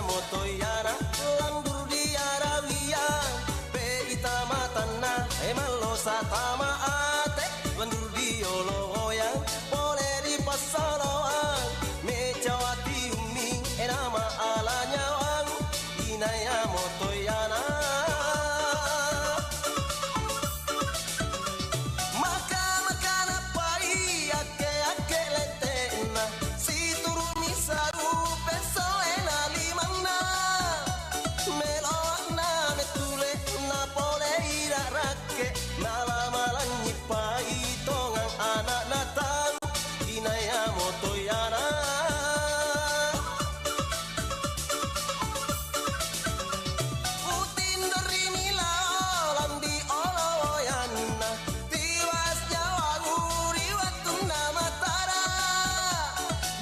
motoyana landur diarawian pe itama tanah emalo satama ate landur dioloyan boleh di pasaloan mecawati umi enama alanya wang inaya motoyana maka makana pai ake ake letena si turu misaru peso ena limana melona metule na pole ira rake mala malan nyipai tongang anak natang inaya motoyana utin dari mila lambi oloyana tiwas jawangu riwatuna matara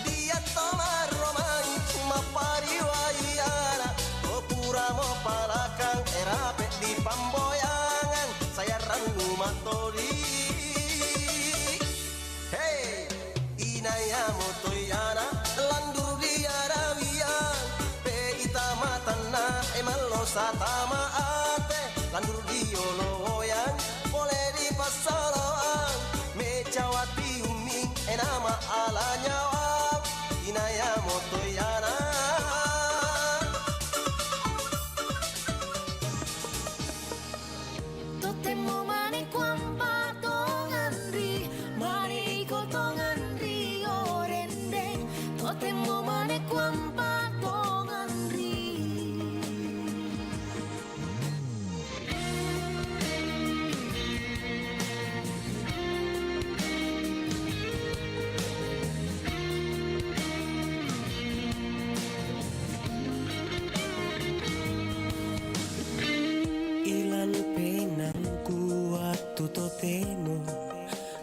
dia tomar romai mapari wayana opura mo palakang erape di pamboyangan saya rangu matori hey inaya motoyana landur diarawian pe itama tanah emalo satama ate landur dioloyan boleh di pasaloan mecawati uming enama alanya wang inaya motoyana Totemo mani kwampa tongan ri mani ko tongan ri orende totemo mani kwampa tongan ri ilan penang kuatu totemo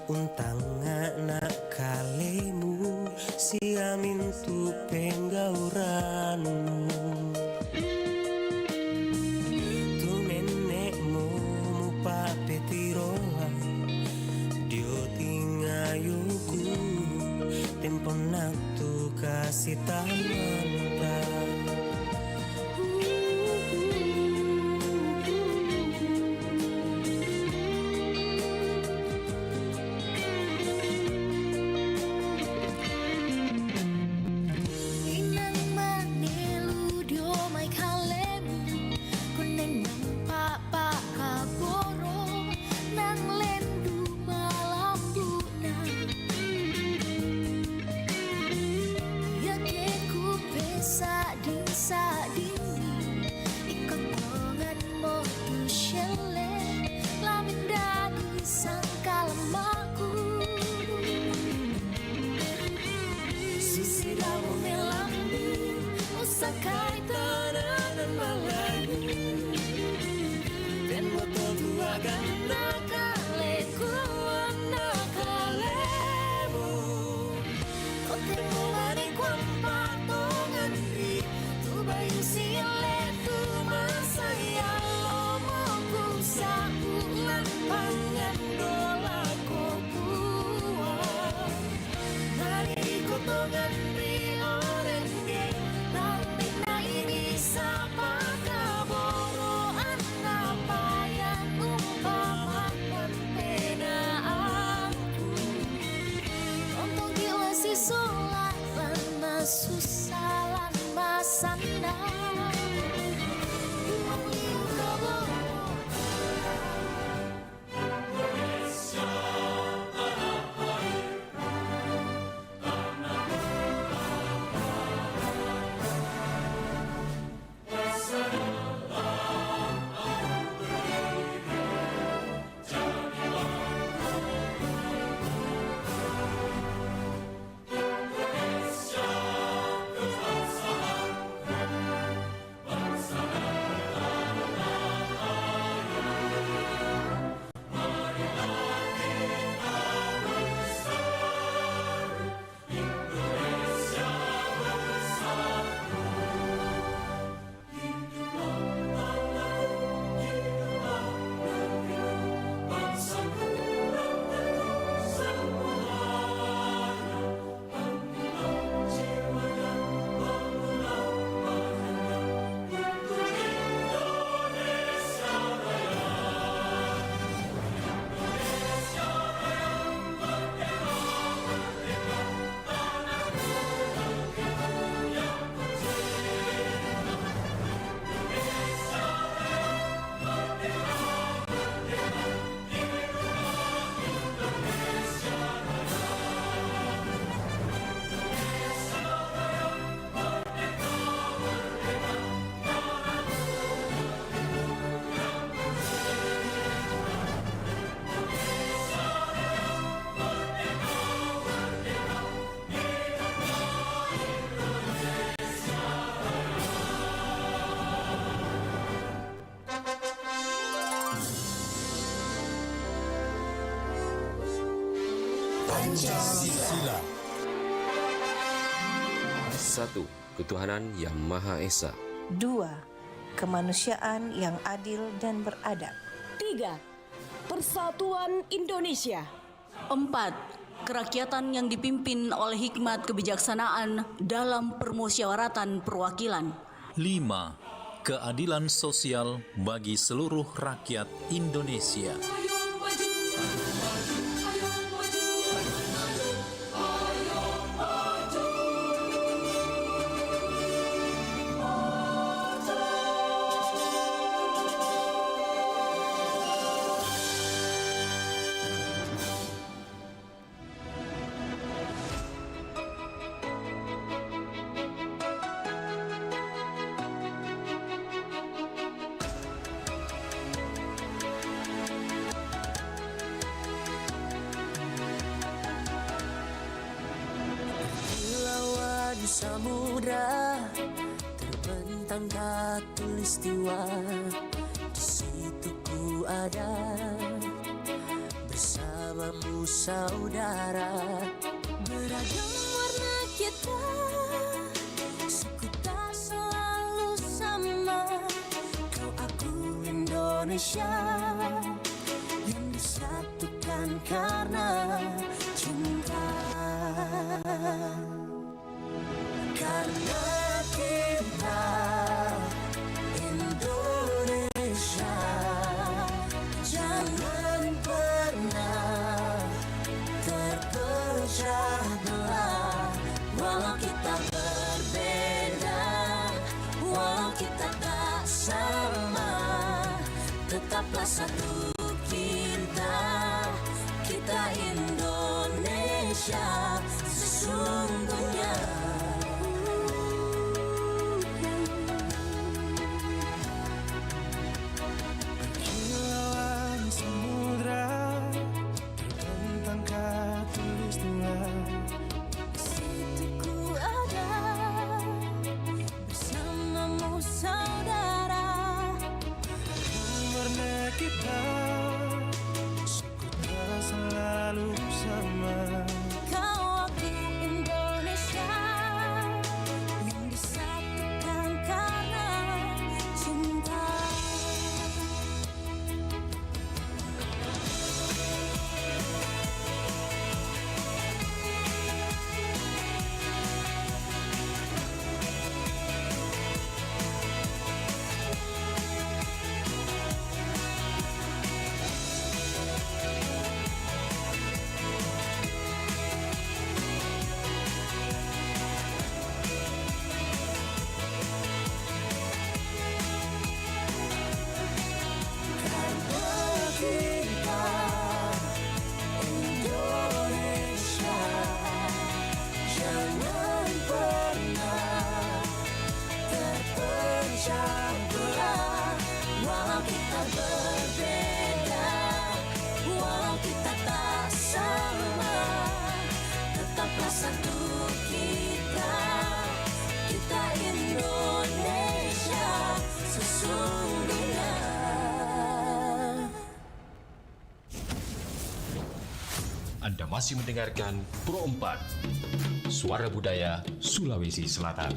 untang anak kalemu siamin tu penggauranmu tu nenekmu mupa petiroa dio tingayuku tempon tu kasih tamanta inang manelu dio mai kalemu kunen nang papa kaboro nang lendu malam buna ya ke ku pesa ding sa ding ikut tongan mo tu shelle lamin dadi sang kalamaku Susiramu melambi usakai tananan malayu dan moto tua ganda kaleku nakalemu kotemu mani kwampa tongan ri tu bayu sile tu masaya lomo ku sakulan pangan dola kokua mari kotongan ri orenge lambi na ini sapa kaboro anna payan umpaman pena aku Ontong gila si sola Pancasila. 1. Ketuhanan Yang Maha Esa. 2. Kemanusiaan yang adil dan beradab. 3. Persatuan Indonesia. 4. Kerakyatan yang dipimpin oleh hikmat kebijaksanaan dalam permusyawaratan perwakilan. 5. Keadilan sosial bagi seluruh rakyat Indonesia. Di samudra terbentang khatulistiwa, di situ ku ada bersamamu saudara. Beragam warna kita, suku tak selalu sama. Kau aku Indonesia yang disatukan karena cinta. Karena kita Indonesia, jangan pernah terpecah belah. Walau kita berbeda, walau kita tak sama, tetaplah satu kita, kita Indonesia sesungguhnya. Walau kita berbeda, walau kita tak sama, tetaplah satu kita, kita Indonesia sesungguhnya. Anda masih mendengarkan Pro 4, Suara Budaya Sulawesi Selatan.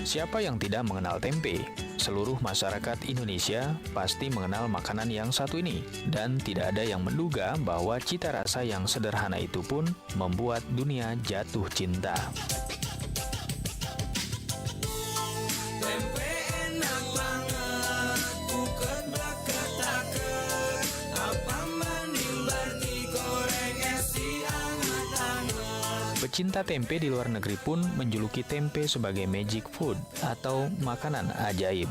Siapa yang tidak mengenal tempe? Seluruh masyarakat Indonesia pasti mengenal makanan yang satu ini, dan tidak ada yang menduga bahwa cita rasa yang sederhana itu pun membuat dunia jatuh cinta. Tempe enak banget, buket baket taket, apa manimbar digoreng esi anget-anget. Pecinta tempe di luar negeri pun menjuluki tempe sebagai magic food atau makanan ajaib.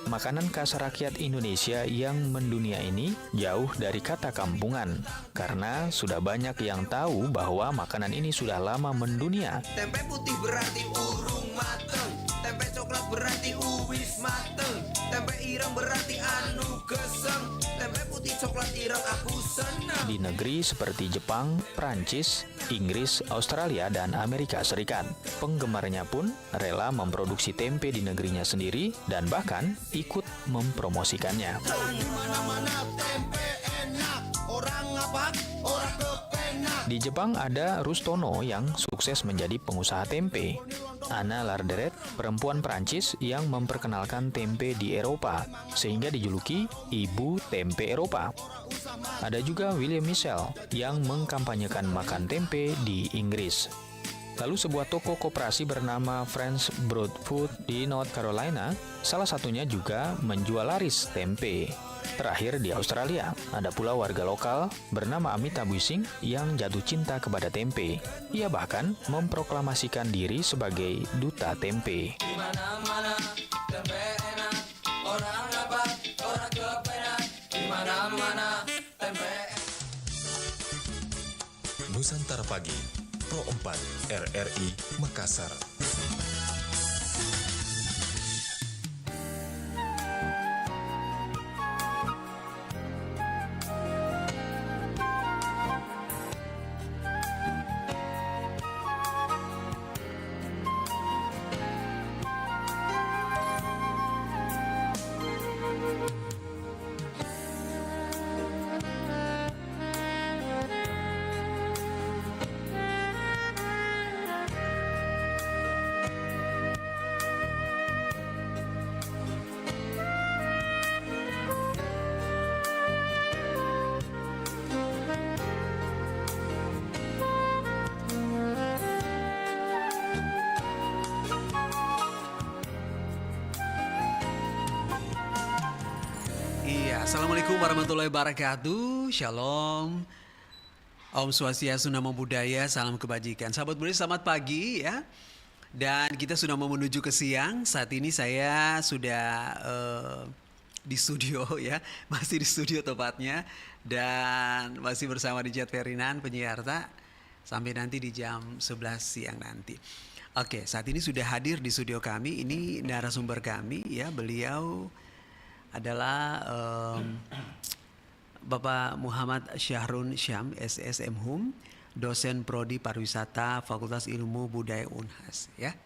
Makanan khas rakyat Indonesia yang mendunia ini jauh dari kata kampungan, karena sudah banyak yang tahu bahwa makanan ini sudah lama mendunia. Tempe putih berarti urung mateng, tempe coklat berarti uwis mateng, tempe ireng berarti anu geseng, tempe putih coklat ireng aku seneng. Di negeri seperti Jepang, Prancis, Inggris, Australia, dan Amerika Serikat, penggemarnya pun rela memproduksi tempe di negerinya sendiri dan bahkan ikut mempromosikannya. Di Jepang ada Rustono yang sukses menjadi pengusaha tempe. Anna Larderet, perempuan Prancis yang memperkenalkan tempe di Eropa, sehingga dijuluki Ibu Tempe Eropa. Ada juga William Michel yang mengkampanyekan makan tempe di Inggris. Lalu sebuah toko koperasi bernama French Broad Food di North Carolina, salah satunya juga menjual laris tempe. Terakhir di Australia, ada pula warga lokal bernama Amita Busing yang jatuh cinta kepada tempe. Ia bahkan memproklamasikan diri sebagai duta tempe. Dimana-mana tempe enak, orang dapat, orang kepenak. Dimana-mana tempe enak. Nusantara Pagi, Pro 4 RRI Makassar. Assalamualaikum warahmatullahi wabarakatuh. Shalom. Om Swastiastu, Namo Buddhaya, salam kebajikan. Sahabat Buddhaya, selamat pagi ya. Dan kita sudah mau menuju ke siang. Saat ini saya sudah di studio ya, masih di studio tepatnya, dan masih bersama Dijat Ferdinand penyiarta sampai nanti di jam 11 siang nanti. Oke, saat ini sudah hadir di studio kami. Ini narasumber kami ya, beliau adalah Bapak Muhammad Syahrun Syam, SSM Hum, dosen prodi pariwisata Fakultas Ilmu Budaya Unhas, ya.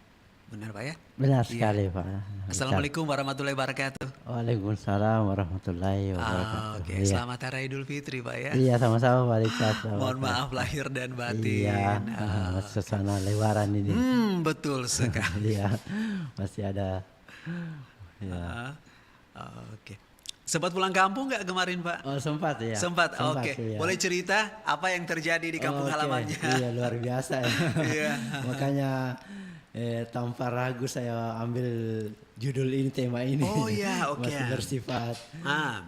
Benar Pak ya? Benar sekali Pak. Assalamualaikum warahmatullahi wabarakatuh. Waalaikumsalam warahmatullahi wabarakatuh. Oke, selamat Hari Idul Fitri Pak ya. Iya, sama-sama Pak Richard. Mohon maaf lahir dan batin. Iya, suasana lebaran ini. Betul sekali. Iya, masih ada. Ya. Oke. Sempat pulang kampung nggak kemarin Pak? Oh sempat ya. Sempat. Oke. Iya. Boleh cerita apa yang terjadi di kampung halamannya? Iya, luar biasa ya. Iya. Makanya tanpa ragu saya ambil judul ini, tema ini. Oh iya, oke. Masih bersifat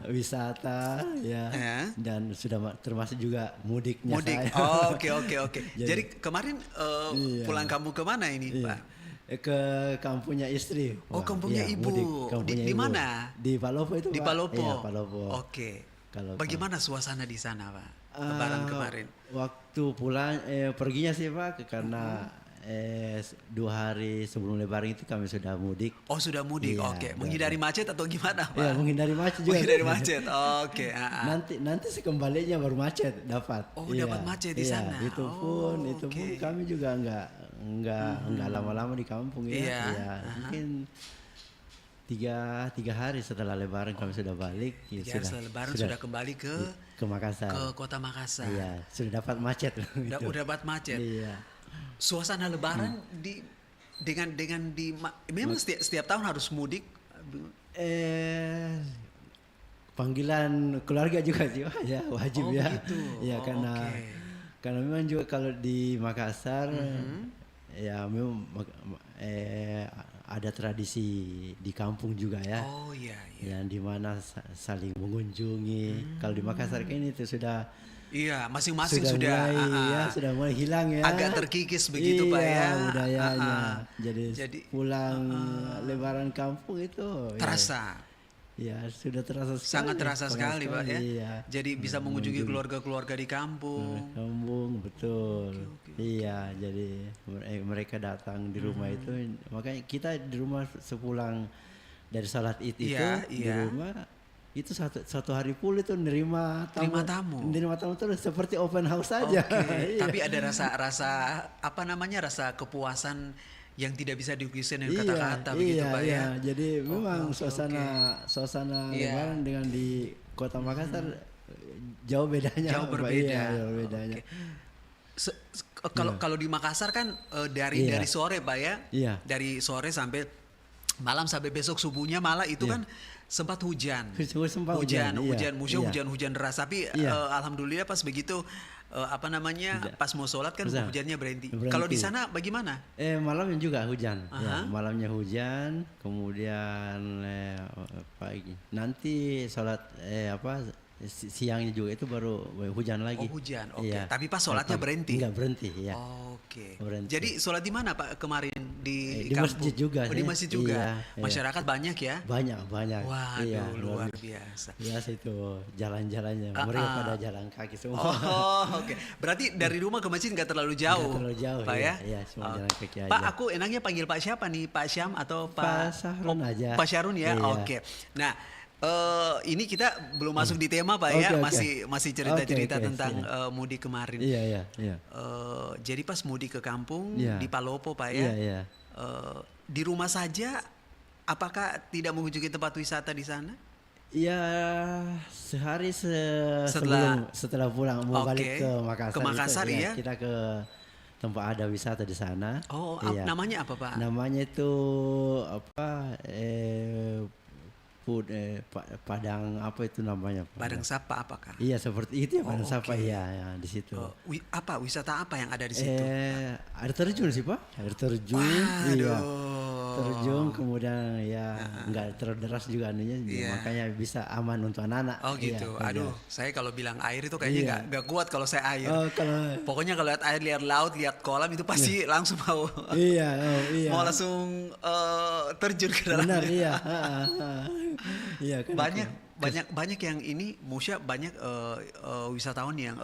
wisata ya. Dan sudah termasuk juga mudiknya saya. Oke. Jadi kemarin pulang kampung kemana ini Pak? Ke kampungnya istri. Oh, kampungnya ibu. Di mana? Di Palopo itu, Pak. Di Palopo. Iya, Palopo. Oke. Bagaimana suasana di sana, Pak? Lebaran kemarin. Waktu pulang perginya sih, Pak, karena 2 hari sebelum Lebaran itu kami sudah mudik. Oh, sudah mudik. Iya, oke. Menghindari macet atau gimana, Pak? Iya, menghindari macet juga. Menghindari macet. Oke. Nanti sekembalinya baru macet dapat. Oh, dapat macet di sana. Itu pun kami juga enggak lama-lama di kampung ya. Iya. Mungkin 3 hari setelah Lebaran kami sudah balik. 3 hari setelah Lebaran sudah kembali ke Makassar. Ke kota Makassar. Iya, sudah dapat macet. Udah dapat macet. Iya. Suasana Lebaran memang setiap tahun harus mudik. Panggilan keluarga juga sih, ya wajib ya. Gitu. Ya karena memang juga kalau di Makassar ya memang ada tradisi di kampung juga ya. Oh iya. Yang dimana saling mengunjungi. Kalau di Makassar kan itu sudah. Iya, masing-masing sudah mulai hilang ya. Agak terkikis begitu Pak ya. Budayanya. Jadi pulang Lebaran kampung itu. Terasa. Ya sudah terasa sekali. Sangat terasa sekali Pak ya. Iya. Jadi bisa mengunjungi keluarga-keluarga di kampung. Betul. Iya, jadi mereka datang di rumah itu. Makanya kita di rumah sepulang dari salat Id itu di rumah itu satu hari full itu nerima tamu terus seperti open house saja. Tapi ada rasa rasa kepuasan yang tidak bisa diukiskan dengan kata-kata begitu Pak ya. Jadi memang suasana Lebaran dengan di Kota Makassar jauh bedanya. Jauh berbeda. Jauh bedanya. Kalau di Makassar kan dari sore Pak ya. Iya. Dari sore sampai malam sampai besok subuhnya malah itu kan sempat hujan. Sempat Hujan, iya. musuh Iya. hujan deras. Tapi Iya. alhamdulillah pas begitu pas mau sholat kan hujannya berhenti. Kalau di sana bagaimana? Malamnya juga hujan. Aha. Ya, malamnya hujan, kemudian pagi. Nanti sholat siangnya juga itu baru hujan lagi. Oh hujan, oke. Iya. Tapi pas sholatnya berhenti? Enggak berhenti, ya. Oke. Berhenti. Jadi sholat di mana Pak kemarin di Di kampung? masjid juga. Oh, di masjid juga. Iya, iya. Masyarakat banyak ya? Banyak. Waduh, Iya, luar biasa. Biasa itu jalan-jalannya. Mereka pada jalan kaki semua. Oh, oke. Berarti dari rumah ke masjid nggak terlalu jauh. Nggak terlalu jauh, Pak ya? Iya, cuma jalan kaki aja. Pak, aku enaknya panggil Pak siapa nih? Pak Syam atau Pak Syahrun aja. Pak Syahrun ya? Iya. Oke. Nah, ini kita belum masuk di tema Pak ya, Oke. masih cerita-cerita Oke, tentang mudik kemarin. Iya. Jadi pas mudik ke kampung Iya. di Palopo Pak ya, Iya. di rumah saja, apakah tidak mengunjungi tempat wisata di sana? Ya sehari setelah pulang mau balik ke Makassar. Ke Makassar itu, ya? Kita ke tempat ada wisata di sana. Oh, Iya. namanya apa Pak? Namanya itu Padang apa itu namanya? Padang Sapa apakah? Iya seperti itu ya Padang Sapa oke. ya di situ. Wisata apa yang ada di situ? Air terjun sih Pak, air terjun. Iya. Terjun kemudian ya nggak terlalu deras juga anunya, makanya bisa aman untuk anak-anak. Oh gitu. Iya, Aduh, saya kalau bilang air itu kayaknya nggak kuat kalau saya air. Pokoknya kalau lihat air, lihat laut, lihat kolam itu pasti langsung mau. Iya. Mau langsung terjun ke dalam. Benar, iya. Iya kan. Banyak yang ini, Musya banyak wisatawan yang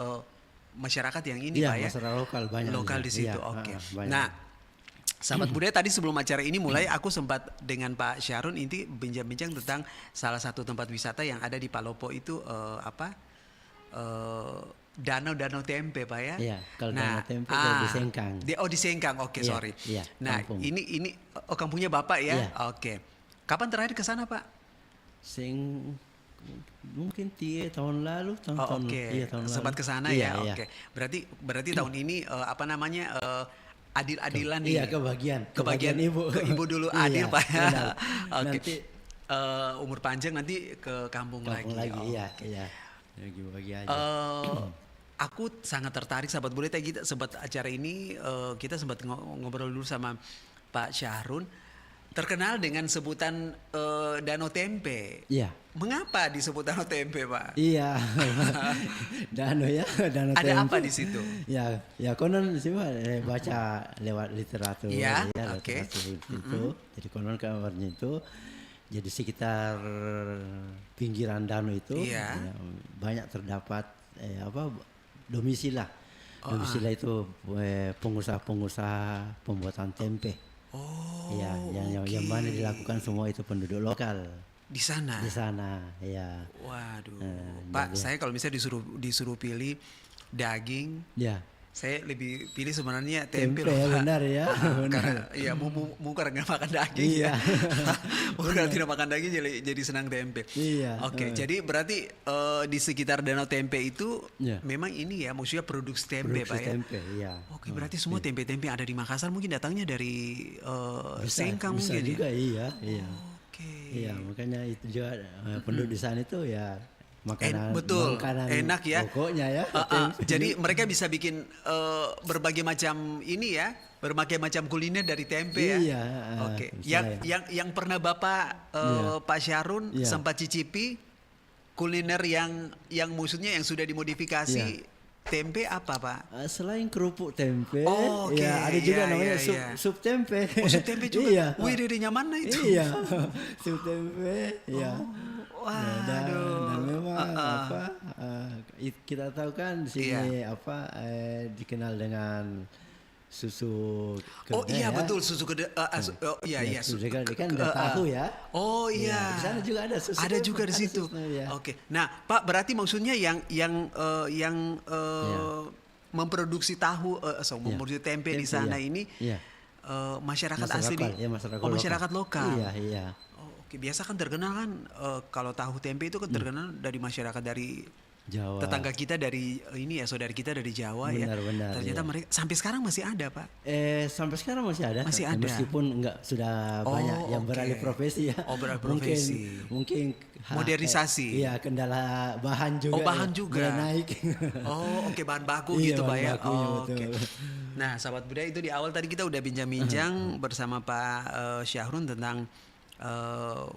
masyarakat yang ini iya, Pak ya. Masyarakat lokal banyak. Lokal juga. di situ. Iya, Oke. banyak. Nah, sahabat budaya tadi sebelum acara ini mulai aku sempat dengan Pak Syahrun ini bincang-bincang tentang salah satu tempat wisata yang ada di Palopo itu Danau Tempe Pak ya. Iya, kalau Danau Tempe di Sengkang. Di Sengkang. Oke, Iya, sorry. iya, Nah, kampung. ini kampungnya Bapak ya. Iya. Oke. Kapan terakhir ke sana, Pak? Mungkin 3 tahun lalu, Oke. Iya, tahun Sempat lalu. ke sana Iya, ya. iya. Oke. Berarti tahun ini adil-adilan nih. Iya, kebagian ibu. Ke ibu dulu adil Iya, Pak ya. benar. Oke. Nanti umur panjang nanti ke kampung lagi. Iya, Oke. iya. Bagi aja. Aku sangat tertarik sahabat boleh kita sempat acara ini kita sempat ngobrol dulu sama Pak Syahrun, terkenal dengan sebutan Danau Tempe. Iya. Mengapa disebut Danau Tempe, Pak? Iya. Danau Ada Tempe. apa di situ? Ya konon sih Pak, baca lewat literatur. Iya, ya, oke. literatur itu. Jadi konon kabarnya itu jadi sekitar pinggiran danau itu Iya. ya, banyak terdapat domisila. Domisila itu pengusaha-pengusaha pembuatan tempe. Oh, Ya, yang mana dilakukan semua itu penduduk lokal di sana. di sana, ya. Waduh, Pak, saya kalau misalnya disuruh pilih daging, Ya. saya lebih pilih sebenarnya tempe, Tempe, loh, Pak. benar ya. Karena ya mau karena nggak makan daging Iya. ya. Karena tidak makan daging jadi senang tempe. Iya. Oke, jadi berarti di sekitar Danau Tempe itu Iya. memang ini ya, maksudnya produksi tempe, Pak ya. Tempe, iya. Oke, berarti semua tempe-tempe yang ada di Makassar mungkin datangnya dari Sengkang bisa mungkin juga, ya. iya. Oke. Iya, makanya itu juga penduduk di sana itu ya makanan Betul, makanan enak ya. Pokoknya ya. Jadi mereka bisa bikin berbagai macam ini ya, berbagai macam kuliner dari tempe ya. Iya. Oke. misalnya Yang pernah Bapak Pak Syahrun Iya. sempat cicipi kuliner yang maksudnya yang sudah dimodifikasi tempe apa Pak? Selain kerupuk tempe, Oh, oke. ya ada juga Iya, namanya iya. sup tempe. Oh, sup tempe juga. Iya. Wih, dari nyaman itu. Iya. Sup tempe, ya. Waduh. Dan memang kita tahu kan di sini dikenal dengan susu kedelai. Oh iya ya. betul, susu kedelai. Iya. Susu kedelai kan udah tahu ya. Oh iya. Di sana juga ada susu. Ada juga di situ. Ya. Oke. Nah, Pak, berarti maksudnya yang memproduksi tahu, memproduksi tempe di sana ini masyarakat asli, masyarakat lokal. Iya. Oh, oke, biasa kan terkenal kan kalau tahu tempe itu kan terkenal dari masyarakat dari Jawa. Tetangga kita dari ini ya, saudara kita dari Jawa ya. Benar, Ternyata iya. mereka sampai sekarang masih ada, Pak. Sampai sekarang masih ada. Masih ada. Meskipun sudah banyak yang beralih profesi ya. Oh, beralih profesi. Mungkin modernisasi. Iya, kendala bahan juga. Oh, bahan juga. Mulai naik. Oh, oke, bahan baku Iya, gitu, Pak bahan ya. bakunya, Oh, oke. betul. Nah, sahabat budaya, itu di awal tadi kita udah bincang-bincang bersama Pak Syahrun tentang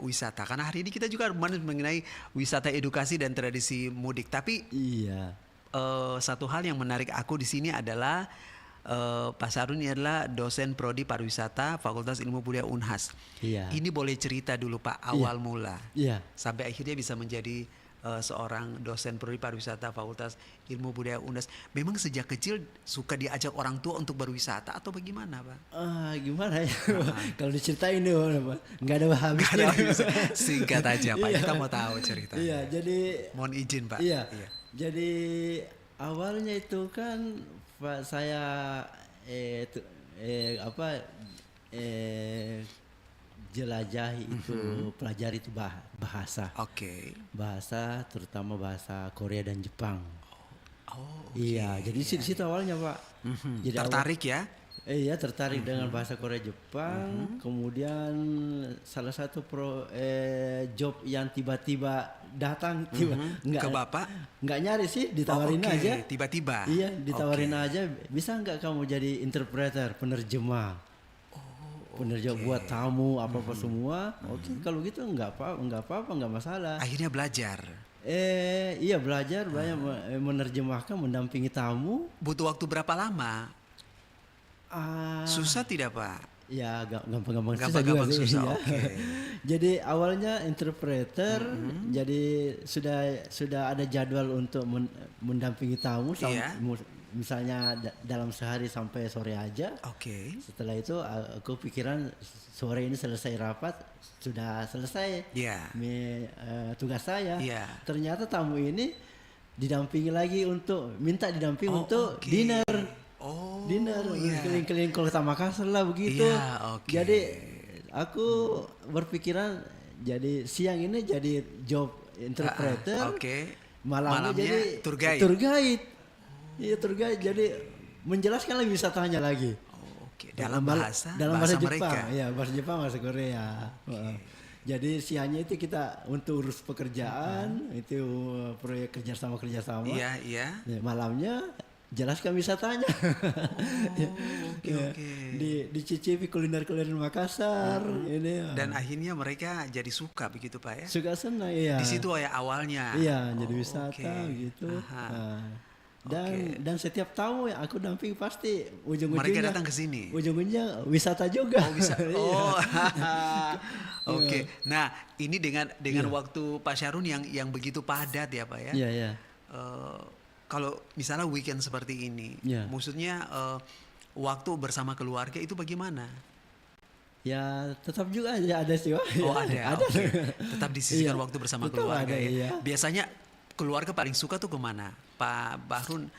wisata. Karena hari ini kita juga mengenai wisata edukasi dan tradisi mudik. Tapi iya. Satu hal yang menarik aku di sini adalah Pak Syahrun ini adalah dosen prodi pariwisata Fakultas Ilmu Budaya Unhas. Iya. Ini boleh cerita dulu Pak awal mula. Iya. Sampai akhirnya bisa menjadi seorang dosen prodi pariwisata Fakultas Ilmu Budaya Unhas. Memang sejak kecil suka diajak orang tua untuk berwisata atau bagaimana, Pak? Gimana ya? Kalau diceritain deh, nggak ada habisnya. Singkat aja, Pak. Kita mau tahu ceritanya. Iya, jadi mohon izin, Pak. Iya. Jadi awalnya itu kan Pak saya jelajahi itu, pelajari itu bahasa. Oke. Bahasa, terutama bahasa Korea dan Jepang. Oh, iya. Jadi di situ awalnya, Pak. Jadi tertarik ya? Iya, tertarik dengan bahasa Korea Jepang. Kemudian salah satu job yang tiba-tiba datang ke Bapak? Nggak nyari sih, ditawarin aja. Tiba-tiba. Iya, ditawarin aja. Bisa nggak kamu jadi interpreter, penerjemah? Penerjemah buat tamu apa semua. Oke, kalau gitu nggak apa-apa, nggak masalah. Akhirnya belajar. Iya, belajar banyak menerjemahkan, mendampingi tamu. Butuh waktu berapa lama? Susah tidak, Pak? Ya, gampang-gampang susah. Ya. Okay. Jadi awalnya interpreter, jadi sudah ada jadwal untuk mendampingi tamu. Misalnya dalam sehari sampai sore aja. Oke. Setelah itu aku pikiran sore ini selesai rapat, sudah selesai tugas saya. Ternyata tamu ini didampingi lagi minta didampingi untuk dinner. Dinner keliling-keliling Kota Makassar lah begitu. Jadi aku berpikiran jadi siang ini jadi job interpreter. Malamnya jadi tour guide. Iya, tour guide, jadi menjelaskan lagi wisatanya lagi. Dalam bahasa Jepang. mereka. Iya, bahasa Jepang, bahasa Korea. Jadi siangnya itu kita untuk urus pekerjaan, itu proyek kerjasama. Iya. Malamnya jelaskan wisatanya. Dicicipi kuliner Makassar. Dan akhirnya mereka jadi suka begitu, Pak ya? Suka senang, iya. Di situ ya awalnya. Iya, jadi wisata gitu. Dan setiap tamu yang aku dampingi pasti ujung-ujungnya mereka datang ke sini. Ujung-ujungnya wisata juga. Oke. Nah, ini dengan waktu Pak Syahrun yang begitu padat ya, Pak ya. Iya. Kalau misalnya weekend seperti ini, maksudnya waktu bersama keluarga itu bagaimana? Ya, tetap juga ada sih, Pak. Oh, ada. Okay. Tetap disisihkan waktu bersama keluarga ya. Biasanya keluarga paling suka tuh kemana? Pak Bahrun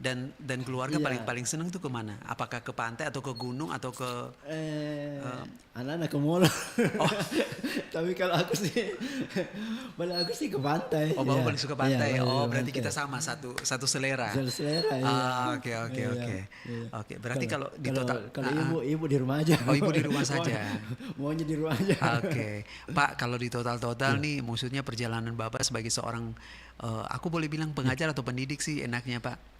dan keluarga paling seneng tuh kemana? Apakah ke pantai atau ke gunung atau ke anak-anak ke mall. Tapi kalau aku sih ke pantai. Oh, Bapak paling suka pantai. Berarti kita sama satu selera. Selera. Oke. Berarti kalau di total ibu di rumah aja. Oh, ibu di rumah saja. Maunya di rumah aja. Oke. Pak, kalau di total nih maksudnya perjalanan Bapak sebagai seorang aku boleh bilang pengajar atau pendidik sih enaknya, Pak?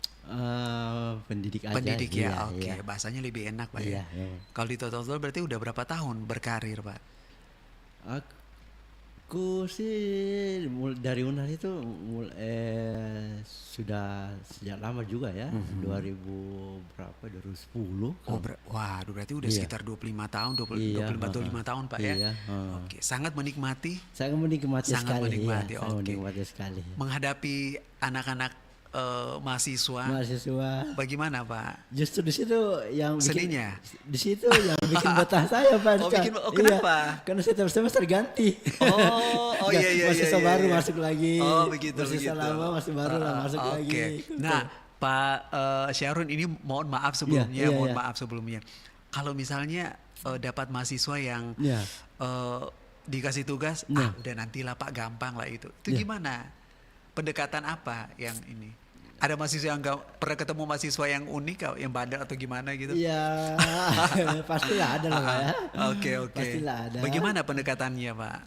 Pendidik aja. Pendidik ya, oke. Bahasanya lebih enak, Pak ya. Kalau di total berarti udah berapa tahun berkarir, Pak? Aku sih dari Unhas itu sudah sejak lama juga ya. 2010. Waduh, berarti udah sekitar 25 tahun, 25 tahun, Pak ya. Oke, sangat menikmati. Sangat menikmati sekali. Menghadapi anak-anak mahasiswa. Bagaimana, Pak? Justru di situ yang seninya. Di situ yang bikin betah saya, Pak. Kenapa? Karena setiap semester ganti. Iya. Mahasiswa baru masuk lagi. Oh, begitu. Mahasiswa lama masih baru masuk lagi. Nah, Pak Syahrun ini mohon maaf sebelumnya. Kalau misalnya dapat mahasiswa yang dikasih tugas, udah nantilah Pak, gampang lah itu. Itu gimana? pendekatan apa yang ini? Ada mahasiswa yang nggak pernah ketemu mahasiswa yang unik, yang bandel atau gimana gitu? Iya, pastilah ada lah Pak ya. Oke. Pastilah ada. Bagaimana pendekatannya Pak?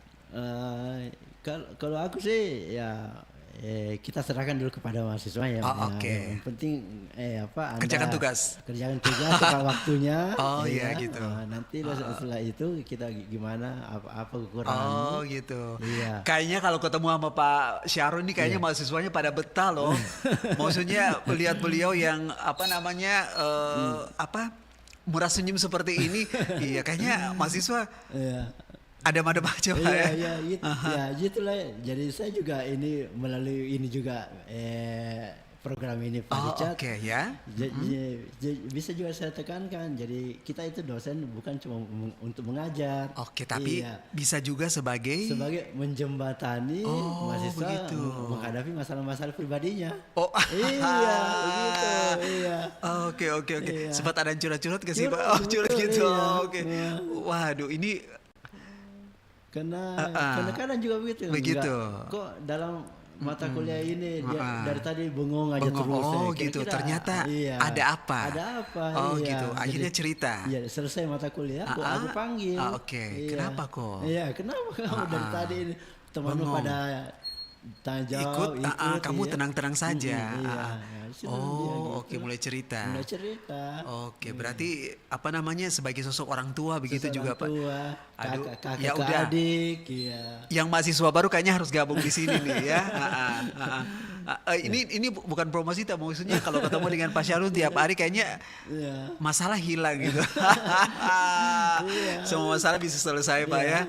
Kalau aku sih ya kita serahkan dulu kepada mahasiswa ya. Oke. Yang penting Anda kerjakan tugas tepat waktunya. Oh iya gitu. Nanti setelah itu kita gimana apa kekurangan. Oh gitu. Iya. Kayaknya kalau ketemu sama Pak Syahrul ini kayaknya mahasiswanya pada betah loh. Maksudnya lihat beliau yang murah senyum seperti ini. Iya kayaknya mahasiswa. Iya. Ada aja Pak ya. Iya gitu. Ya gitulah. Jadi saya juga ini melalui ini juga program ini Pak Richard. Oke ya. Bisa juga saya tekankan. Jadi kita itu dosen bukan cuma untuk mengajar. Oke, tapi bisa juga sebagai menjembatani mahasiswa menghadapi masalah-masalah pribadinya. Oh iya, begitu. Iya. Oke. Iya. Sempat ada curhat-curhat ke sih Pak? Oh curhat gitu. Oke. Waduh ini. Karena kadang juga begitu. Kok dalam mata kuliah ini dia dari tadi bengong aja terus. Oh gitu. Ternyata ada apa? Oh iya. gitu. Akhirnya cerita. Iya, selesai mata kuliah aku panggil. Oke. Kenapa kok? Iya, kenapa kamu dari tadi ini temanmu pada tanya jawab ikut kamu tenang-tenang saja. Oke, mulai cerita. Oke, Iya. berarti apa namanya sebagai sosok orang tua begitu juga Pak. Aduh, kakak, ya udah. adik, iya. Yang mahasiswa baru kayaknya harus gabung di sini nih ya. Ini bukan promosi, tak maksudnya kalau ketemu dengan Pak Syahrul tiap hari kayaknya masalah hilang gitu. Semua masalah bisa selesai Pak ya.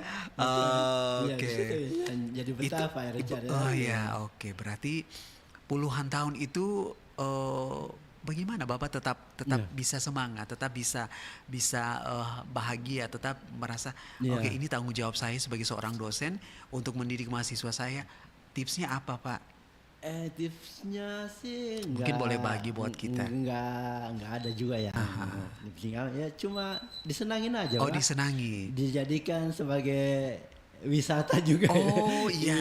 Oke. Jadi betah Pak ya Richard. Oh ya, oke. Berarti puluhan tahun itu bagaimana Bapak tetap bisa semangat, tetap bisa bahagia, tetap merasa oke ini tanggung jawab saya sebagai seorang dosen untuk mendidik mahasiswa saya. Tipsnya apa Pak? Tipsnya sih mungkin boleh bagi buat kita. Enggak ada juga ya. Ya cuma disenangin aja Pak. Disenangi. Dijadikan sebagai wisata juga. Oh iya.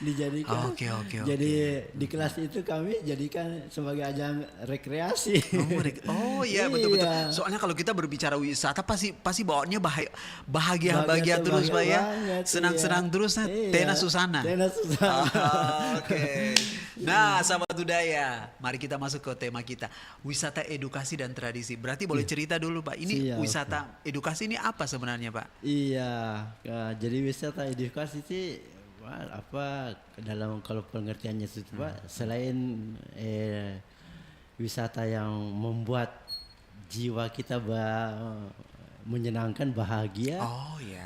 Dijadikan. Oke. Jadi di kelas itu kami jadikan sebagai ajang rekreasi. Oh iya betul. Soalnya kalau kita berbicara wisata pasti bawaannya bahagia terus Pak ya. Senang-senang terus Tena Susana. Oke. Nah, sahabat budaya, mari kita masuk ke tema kita, wisata edukasi dan tradisi. Berarti boleh cerita dulu Pak, ini wisata edukasi ini apa sebenarnya Pak? Iya, jadi wisata edukasi sih dalam kalau pengertiannya itu Pak, selain wisata yang membuat jiwa kita menyenangkan, bahagia. Oh iya.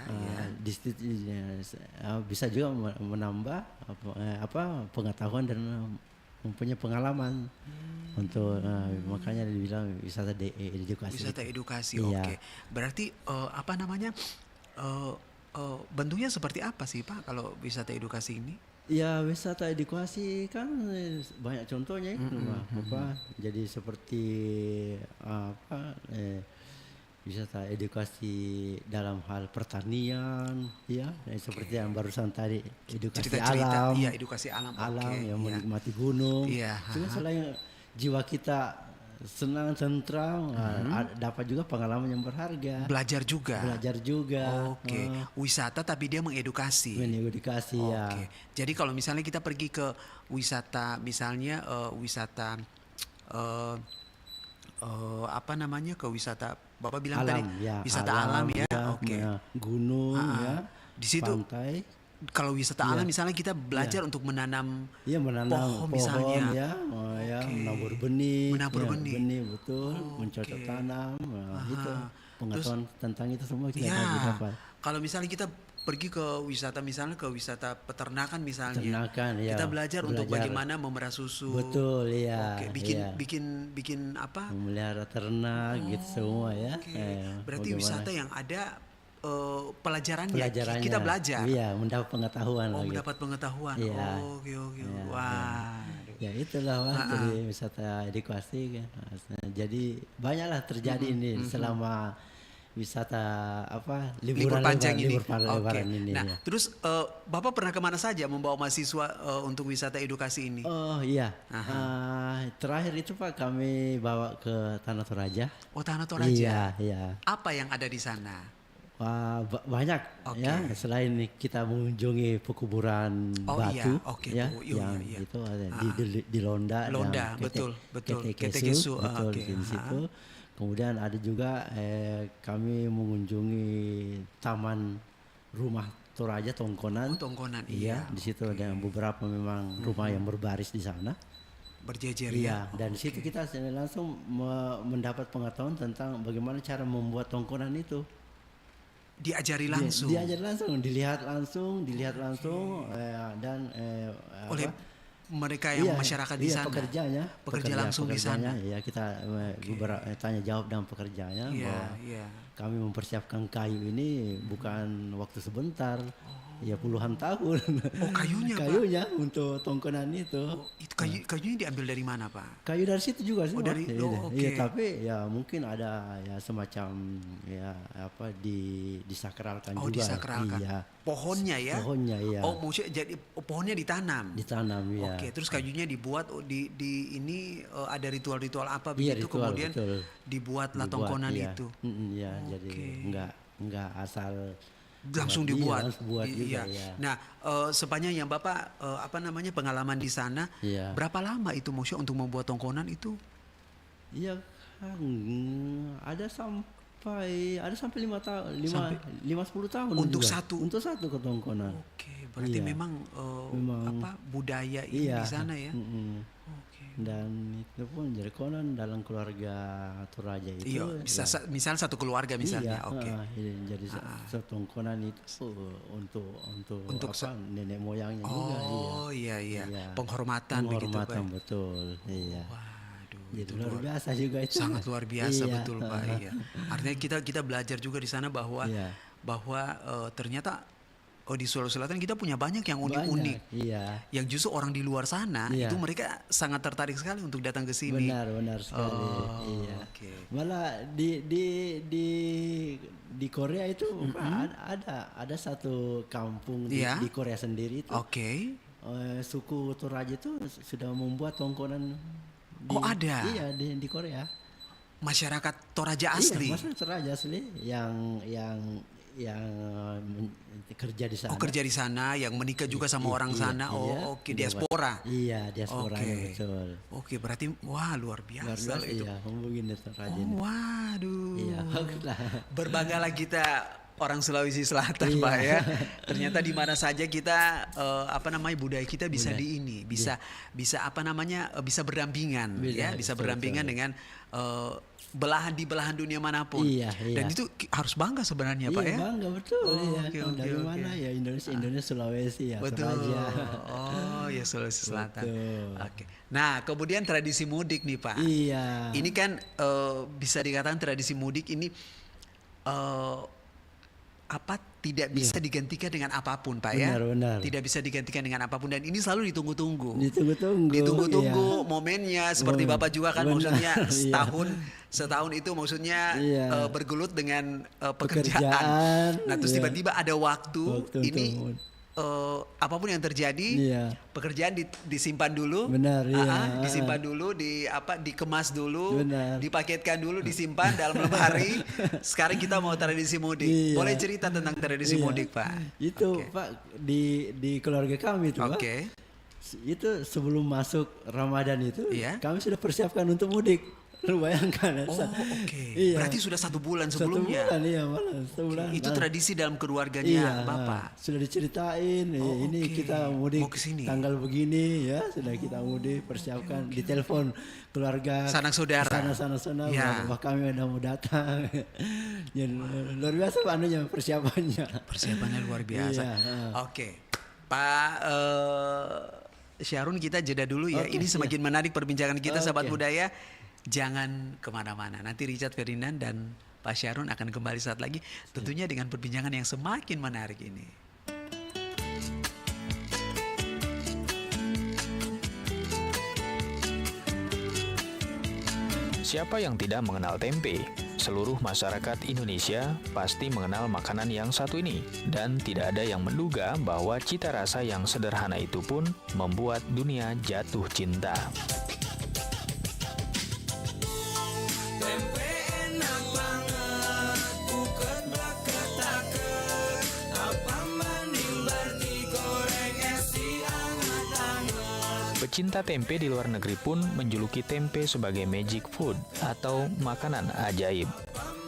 Bisa juga menambah pengetahuan dan mempunyai pengalaman untuk makanya dibilang wisata edukasi. Wisata edukasi, oke. Berarti bentuknya seperti apa sih Pak kalau wisata edukasi ini? Ya wisata edukasi kan banyak contohnya itu jadi seperti wisata edukasi dalam hal pertanian, seperti yang barusan tadi edukasi alam. Iya, edukasi alam. Yang menikmati gunung. Itu selain jiwa kita senang, tentram, dapat juga pengalaman yang berharga. Belajar juga. Oke. Wisata tapi dia mengedukasi. Ya. Jadi kalau misalnya kita pergi ke wisata, misalnya wisata ke wisata Bapak bilang alam, tadi wisata alam ya. Oke. Gunung di situ pantai. Kalau wisata alam misalnya kita belajar untuk menanam pohon misalnya. Menabur benih. Betul, mencocok tanam. Itu pengetahuan tentang itu semua kita dapat. Kalau misalnya kita pergi ke wisata, misalnya ke wisata peternakan misalnya, kita belajar untuk bagaimana memelihara susu. Betul, bikin apa? Memelihara ternak gitu semua ya. Berarti wisata yang ada pelajarannya. Kita belajar. Iya, mendapat pengetahuan. Mendapat pengetahuan. Oke. Wah. Ya itulah jadi wisata edukasi kan. Jadi banyaklah terjadi ini selama wisata apa libur panjang ini. Lebaran ini. Nah, ya. terus Bapak pernah kemana saja membawa mahasiswa untuk wisata edukasi ini? Oh iya, terakhir itu Pak kami bawa ke Tanah Toraja. Oh, Tanah Toraja. Iya, iya. Apa yang ada di sana? Wah, banyak ya. Selain kita mengunjungi pekuburan batu, ya, yang itu ada di Londa, betul. Ketekesu, betul di situ. Kemudian ada juga kami mengunjungi Taman Rumah Toraja Tongkonan. Tongkonan, iya. Di situ ada beberapa memang rumah yang berbaris di sana. Berjejer ya. Dan di situ kita langsung mendapat pengetahuan tentang bagaimana cara membuat tongkonan itu. Diajari langsung. Diajari langsung, dilihat langsung, dan oleh mereka yang masyarakat di sana. Pekerja langsung di sana. Ya, kita tanya jawab dengan pekerjanya bahwa kami mempersiapkan kayu ini bukan waktu sebentar. Ya puluhan tahun. Oh, kayunya Pak? Untuk tongkonan itu. Oh, itu kayunya diambil dari mana Pak? Kayu dari situ juga sih. Iya, tapi ya mungkin ada ya semacam ya apa disakralkan juga. Oh, disakralkan. Iya. Pohonnya ya? Pohonnya iya. Oh, maksudnya jadi pohonnya ditanam. Ditanam ya. Oke, terus kayunya dibuat di ini ada ritual-ritual apa iya, begitu ritual, kemudian dibuatlah tongkonan itu. Iya, jadi enggak asal langsung dibuat. Juga, iya. Nah, sepanjang yang Bapak pengalaman di sana, berapa lama itu maksudnya untuk membuat tongkonan itu? Iya, kan ada sampai 5 tahun, 10 tahun untuk juga. satu ketongkonan. Oke, berarti memang budaya ini di sana ya. Dan itu pun jadi konon dalam keluarga Toraja itu. Iya, bisa misal satu keluarga misalnya. Jadi setongkonan itu untuk nenek moyangnya juga. Oh iya. Penghormatan begitu Pak. Betul. Iya. Waduh, itu luar biasa juga itu. Sangat luar biasa betul Pak. Iya. Artinya kita belajar juga di sana bahwa ternyata di Sulawesi Selatan kita punya banyak yang unik-unik. Iya. Yang justru orang di luar sana itu mereka sangat tertarik sekali untuk datang ke sini. Benar sekali. Iya. Okay. Malah di Korea itu ada satu kampung di Korea sendiri itu. Suku Toraja itu sudah membuat tongkonan. Ada. Iya, di Korea. Masyarakat Toraja asli. Iya, masyarakat Toraja asli yang kerja di sana. Kerja di sana, yang menikah juga sama orang sana. Diaspora. Iya, diasporanya betul. Oke, berarti luar biasa itu. Iya, hubungin Toraja. Waduh. Iya, berbanggalah kita orang Sulawesi Selatan Pak ya. Ternyata di mana saja kita budaya kita bisa bisa berdampingan bisa berdampingan dengan belahan dunia manapun. Dan itu harus bangga sebenarnya Pak ya. Bangga betul. Dari mana ya Indonesia Sulawesi ya. Betul. Ya Sulawesi Selatan. Oke. Nah, kemudian tradisi mudik nih Pak. Iya. Ini kan bisa dikatakan tradisi mudik ini tidak bisa digantikan dengan apapun Pak ya. Benar. Tidak bisa digantikan dengan apapun dan ini selalu ditunggu-tunggu. Ditunggu-tunggu momennya seperti Bapak juga kan maksudnya setahun itu maksudnya bergelut dengan pekerjaan. Nah, terus tiba-tiba ada waktu ini apapun yang terjadi, pekerjaan disimpan dulu, disimpan dulu, dikemas dulu, dipaketkan dulu, disimpan dalam lemari. Sekarang kita mau tradisi mudik. Boleh cerita tentang tradisi mudik, Pak? Itu Pak di keluarga kami itu, Pak. Itu sebelum masuk Ramadan itu, kami sudah persiapkan untuk mudik. Lu bayangkan. Berarti sudah 1 bulan sebelumnya. 1 bulan, malah sebulan. Itu tradisi dalam keluarganya Bapak. Sudah diceritain, ini kita mudik tanggal begini ya, sudah kita mudik, persiapkan, ditelepon keluarga sanak saudara. Bahwa kami udah mau datang. Ya, luar biasa persiapannya luar biasa. Pak Syarun, kita jeda dulu ya. Ini semakin menarik perbincangan kita sahabat budaya. Jangan kemana-mana. Nanti Richard Ferdinand dan Pak Syarun akan kembali saat lagi. Tentunya dengan perbincangan yang semakin menarik ini. Siapa yang tidak mengenal tempe? seluruh masyarakat Indonesia pasti mengenal makanan yang satu ini, dan tidak ada yang menduga bahwa cita rasa yang sederhana itu pun membuat dunia jatuh cinta. Tempe enak banget, buket blaket-blaket. Apa mending digoreng esi anget-anget. Pecinta tempe di luar negeri pun menjuluki tempe sebagai magic food atau makanan ajaib.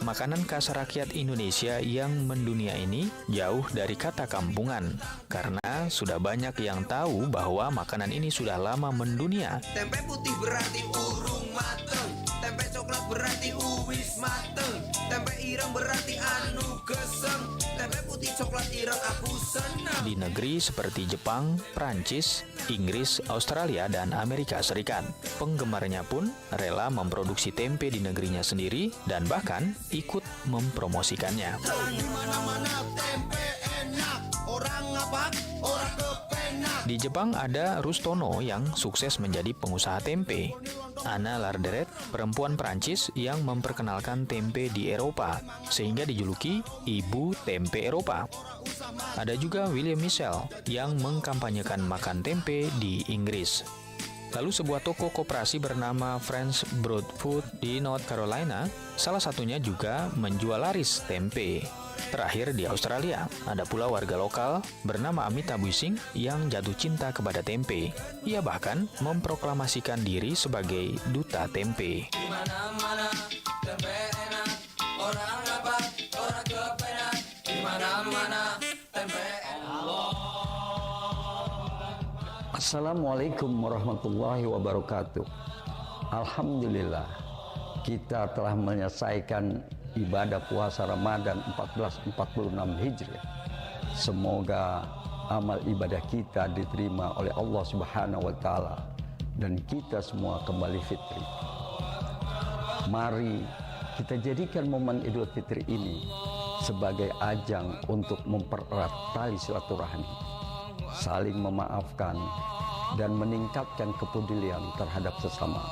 Makanan khas rakyat Indonesia yang mendunia ini jauh dari kata kampungan, karena sudah banyak yang tahu bahwa makanan ini sudah lama mendunia. Tempe putih berarti urung mateng, tempe coklat berarti uwis mateng, tempe ireng berarti anu geseng, tempe putih coklat ireng aku seneng. Di negeri seperti Jepang, Prancis, Inggris, Australia, dan Amerika Serikat, penggemarnya pun rela memproduksi tempe di negerinya sendiri dan bahkan ikut mempromosikannya. Di Jepang ada Rustono yang sukses menjadi pengusaha tempe. Anna Larderet, perempuan Prancis yang memperkenalkan tempe di Eropa, sehingga dijuluki Ibu Tempe Eropa. Ada juga William Michel yang mengkampanyekan makan tempe di Inggris. Lalu sebuah toko koperasi bernama French Broad Food di North Carolina, salah satunya juga menjual laris tempe. Terakhir di Australia, ada pula warga lokal bernama Amita Buising yang jatuh cinta kepada tempe. Ia bahkan memproklamasikan diri sebagai duta tempe. Di mana-mana tempe enak, orang dapat, orang kepenak. Di mana-mana tempe enak. Assalamualaikum warahmatullahi wabarakatuh. Alhamdulillah, kita telah menyelesaikan ibadah puasa Ramadan 1446 Hijriah. Semoga amal ibadah kita diterima oleh Allah Subhanahu wa taala dan kita semua kembali fitri. Mari kita jadikan momen Idul Fitri ini sebagai ajang untuk mempererat tali silaturahmi, saling memaafkan, dan meningkatkan kepedulian terhadap sesama.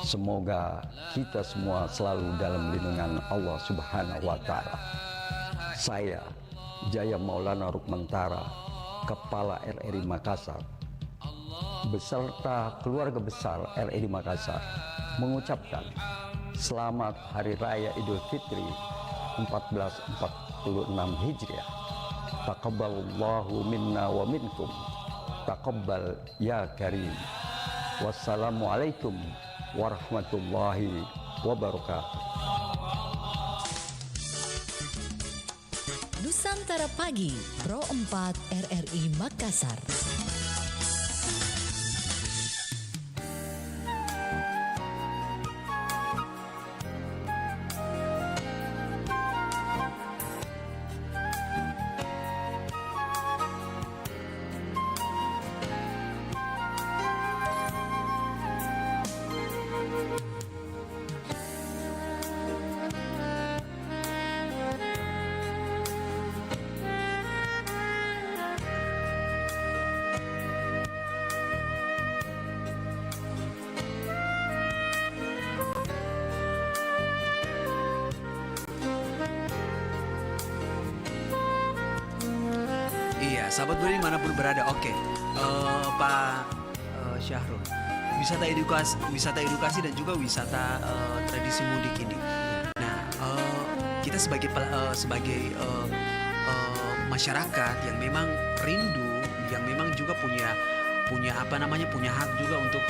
Semoga kita semua selalu dalam lindungan Allah Subhanahu wa taala. Saya, Jaya Maulana Rukmantara, Kepala RRI Makassar, beserta keluarga besar RRI Makassar, mengucapkan selamat Hari Raya Idul Fitri 1446 Hijriah. Taqabbalallahu minna wa minkum. Taqabbal ya karim. Wassalamualaikum warahmatullahi wabarakatuh. Nusantara Pagi, Pro 4 RRI Makassar. Sahabat Budi dimanapun berada, oke. Pak Syahrul, wisata edukasi dan juga wisata tradisi mudik ini. Nah, kita sebagai masyarakat yang memang rindu, yang memang juga punya hak juga untuk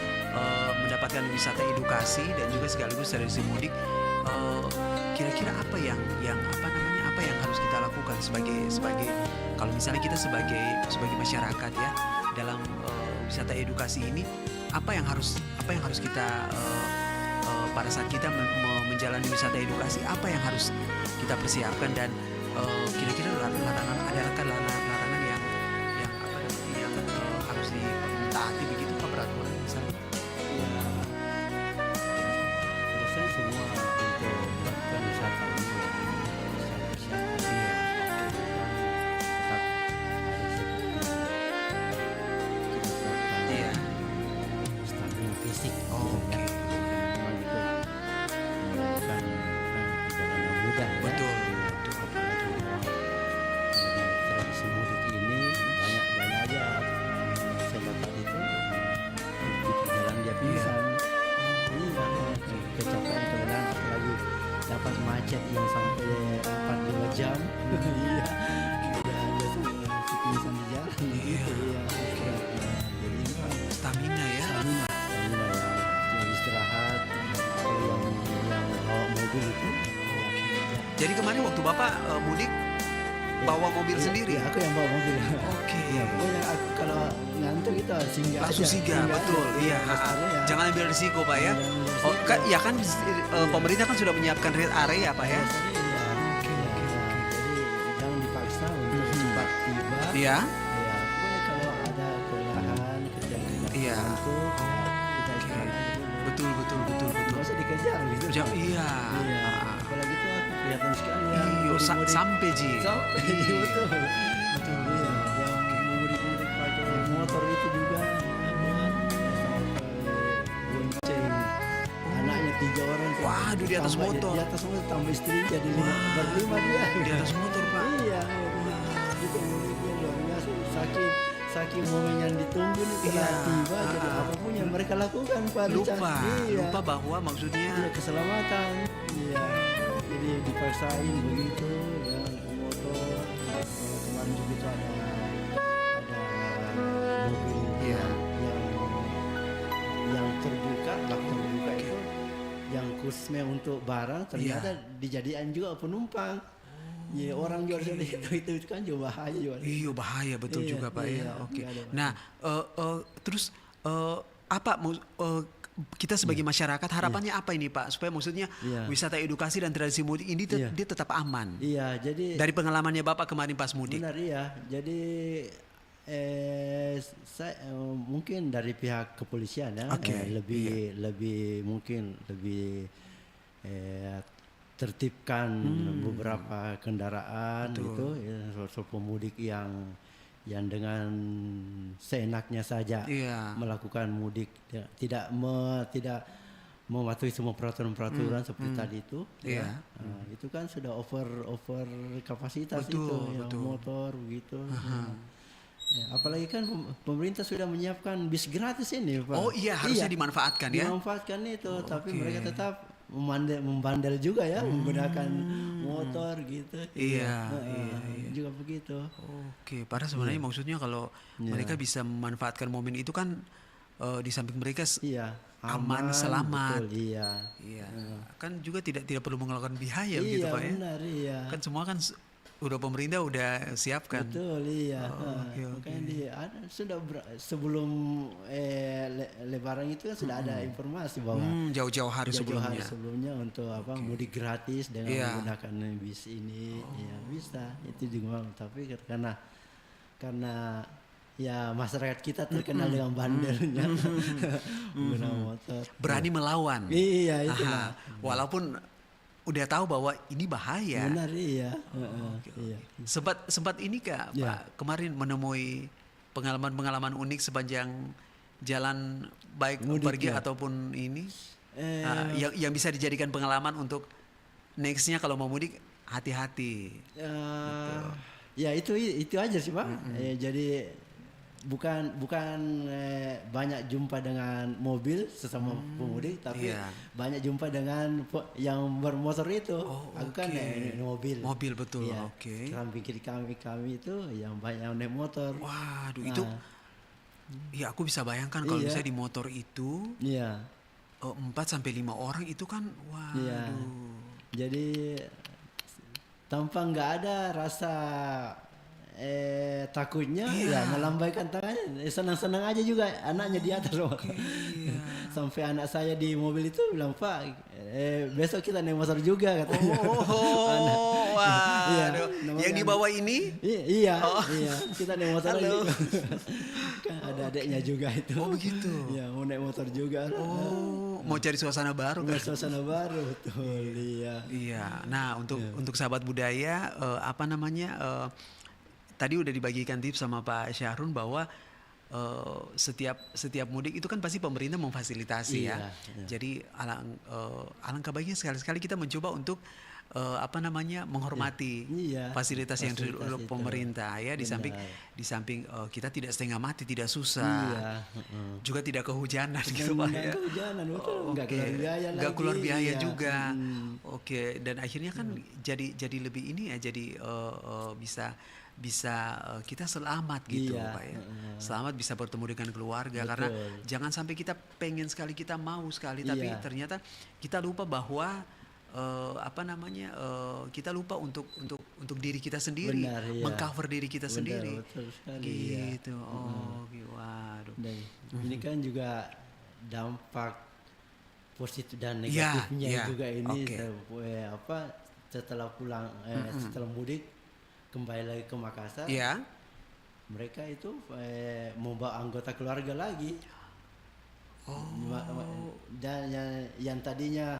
mendapatkan wisata edukasi dan juga sekaligus tradisi mudik. Kira-kira apa yang harus kita lakukan sebagai kalau misalnya kita sebagai masyarakat ya dalam wisata edukasi ini, apa yang harus kita pada saat kita menjalani wisata edukasi, apa yang harus kita persiapkan dan kira-kira larangan yang harus ditaati begitu Pak, peraturan misalnya? Biasanya semua untuk melakukan wisata ini fisik, Iya. Udah ada pingsan di jalan gitu ya. Jadi Stamina ya. Stamina ya. Jadi istirahat. Kalau yang bawa mobil itu. Jadi kemarin waktu Bapak mudik bawa mobil sendiri? Iya, aku yang bawa mobil. Oke. Ya, pokoknya aku kalau ngantuk itu singgah Langsung aja. singgah, betul. aja. Iya. Rest area. Jangan ambil risiko Pak ya. Oh, kan, ya kan pemerintah kan sudah menyiapkan rest area Pak ya. Jadi jangan dipaksa untuk cepat tiba. Iya. Ya, pokoknya kalau ada kelelahan, Iya. ngantuk, kita istirahat aja dulu. Betul. Nggak usah dikejar gitu. Iya. Iya. Apalagi itu aku kelihatan sekali ya. Iya, sampai Ji. Sampai Iya. betul. Iya. Yang mudik-mudik pakai motor itu juga. Sampai bonceng anaknya 3 orang. Waduh, di atas motor. Di atas motor tambah istri jadi 5 dia. Di atas motor Pak. Iya. Itu mudiknya luar biasa. Saking momen yang ditunggu nih telah tiba, jadi apapun yang mereka lakukan Pak Richard. Lupa bahwa maksudnya keselamatan. Iya. Jadi dipaksain begitu ya motor. Kemarin juga itu ada mobil yang terbuka, bak terbuka itu yang khususnya untuk barang ternyata dijadikan juga penumpang. Ya orang jual itu kan juga bahaya juga. Iya bahaya betul juga Pak ya. Oke. Nah terus apa kita sebagai masyarakat harapannya apa ini Pak supaya maksudnya wisata edukasi dan tradisi mudik ini dia tetap aman. Iya jadi dari pengalamannya Bapak kemarin pas mudik. Benar iya. Jadi saya mungkin dari pihak kepolisian ya lebih mungkin lebih tertibkan beberapa kendaraan itu soal pemudik yang dengan seenaknya saja melakukan mudik tidak mematuhi semua peraturan seperti tadi itu itu kan sudah over kapasitas betul. Motor begitu. Apalagi kan pemerintah sudah menyiapkan bis gratis ini Pak. Oh iya harusnya dimanfaatkan ya. Dimanfaatkan itu tapi mereka tetap membandel juga ya menggunakan motor gitu. Iya. Juga begitu. Oke, padahal sebenarnya maksudnya kalau mereka bisa memanfaatkan momen itu kan di samping mereka aman, selamat. Betul, iya. Kan juga tidak perlu mengeluarkan biaya gitu Pak ya. Benar, iya. Kan semua kan udah pemerintah udah siapkan. Betul iya. Makanya sudah sebelum Lebaran itu kan sudah ada informasi bahwa jauh-jauh hari sebelumnya untuk mudik gratis dengan menggunakan bis ini. Ya bisa itu juga tapi karena ya masyarakat kita terkenal dengan bandelnya menggunakan motor. Berani melawan. Iya itu. Walaupun udah tahu bahwa ini bahaya. Benar iya. Iya. Sempat ini Kak Pak kemarin menemui pengalaman unik sepanjang jalan baik mudik, pergi ataupun ini yang bisa dijadikan pengalaman untuk nextnya kalau mau mudik hati-hati. Ya itu aja sih Pak. Jadi bukan banyak jumpa dengan mobil sesama pemudik tapi banyak jumpa dengan yang bermotor itu. Aku kan naik mobil betul. Samping kiri kami itu yang banyak naik motor. Waduh itu ya aku bisa bayangkan kalau misalnya di motor itu 4-5 orang itu kan waduh. Jadi tanpa nggak ada rasa takutnya melambaikan tangannya senang-senang aja juga anaknya di atas sampai anak saya di mobil itu bilang Pak besok kita naik motor juga katanya. Yang dibawa ini iya kita naik motor juga kan ada adiknya juga itu begitu ya mau naik motor juga mau cari suasana baru kan suasana baru betul iya nah untuk sahabat budaya tadi udah dibagikan tips sama Pak Syahrun bahwa setiap mudik itu kan pasti pemerintah memfasilitasi ya. Jadi alangkah baiknya sekali-sekali kita mencoba untuk menghormati fasilitas yang diberikan oleh pemerintah ya. Di samping kita tidak setengah mati, tidak susah, juga tidak kehujanan gitu Pak ya. Nggak keluar biaya juga. Oke, dan akhirnya kan jadi lebih ini ya, jadi bisa kita selamat gitu Pak ya. Selamat bisa bertemu dengan keluarga. Karena jangan sampai kita pengen sekali, kita mau sekali, tapi ternyata kita lupa bahwa kita lupa untuk diri kita sendiri, mengcover diri kita sendiri, gitu. Waduh. Ini kan juga dampak positif dan negatifnya juga ini. Setelah pulang, setelah mudik kembali lagi ke Makassar, mereka itu membawa anggota keluarga lagi. Dan yang tadinya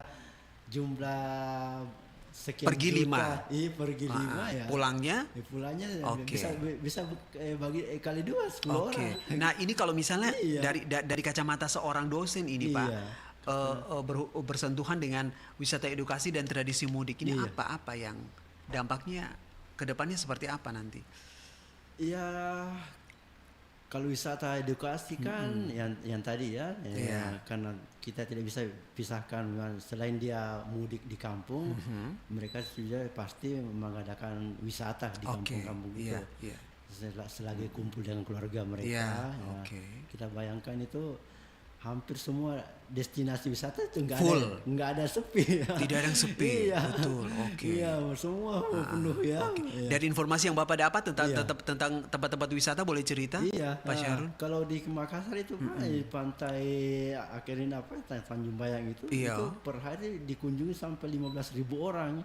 jumlah sekian pergi juta, 5, pergi 5 ya. Pulangnya bisa bagi kali 2 10 orang. Nah ini kalau misalnya dari kacamata seorang dosen ini Pak, bersentuhan dengan wisata edukasi dan tradisi mudik ini, apa yang dampaknya ke depannya seperti apa nanti? Ya kalau wisata edukasi kan yang tadi ya, karena kita tidak bisa pisahkan, selain dia mudik di kampung, mereka sudah pasti mengadakan wisata di kampung-kampung itu. Selagi kumpul dengan keluarga mereka, kita bayangkan itu hampir semua destinasi wisata itu nggak ada sepi. Tidak ada yang sepi. Betul. Semua penuh ya. Dari informasi yang Bapak dapat tentang tempat-tempat wisata, boleh cerita Pak Syahrul? Kalau di Makassar itu di pantai Akerin Tanjung Bayang itu per hari dikunjungi sampai 15.000 orang.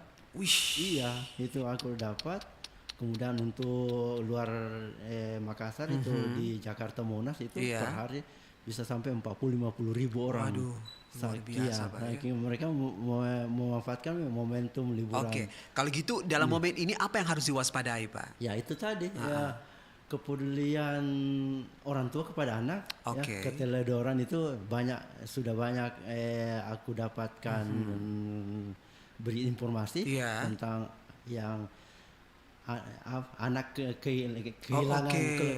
Itu aku dapat. Kemudian untuk luar Makassar itu di Jakarta Monas itu per hari bisa sampai 40-50 ribu orang. Waduh, luar biasa Pak ya. Mereka memanfaatkan momentum liburan. Kalau gitu dalam momen ini apa yang harus diwaspadai Pak? Ya itu tadi kepedulian orang tua kepada anak, keteledoran itu sudah banyak aku dapatkan beri informasi tentang yang anak kehilangan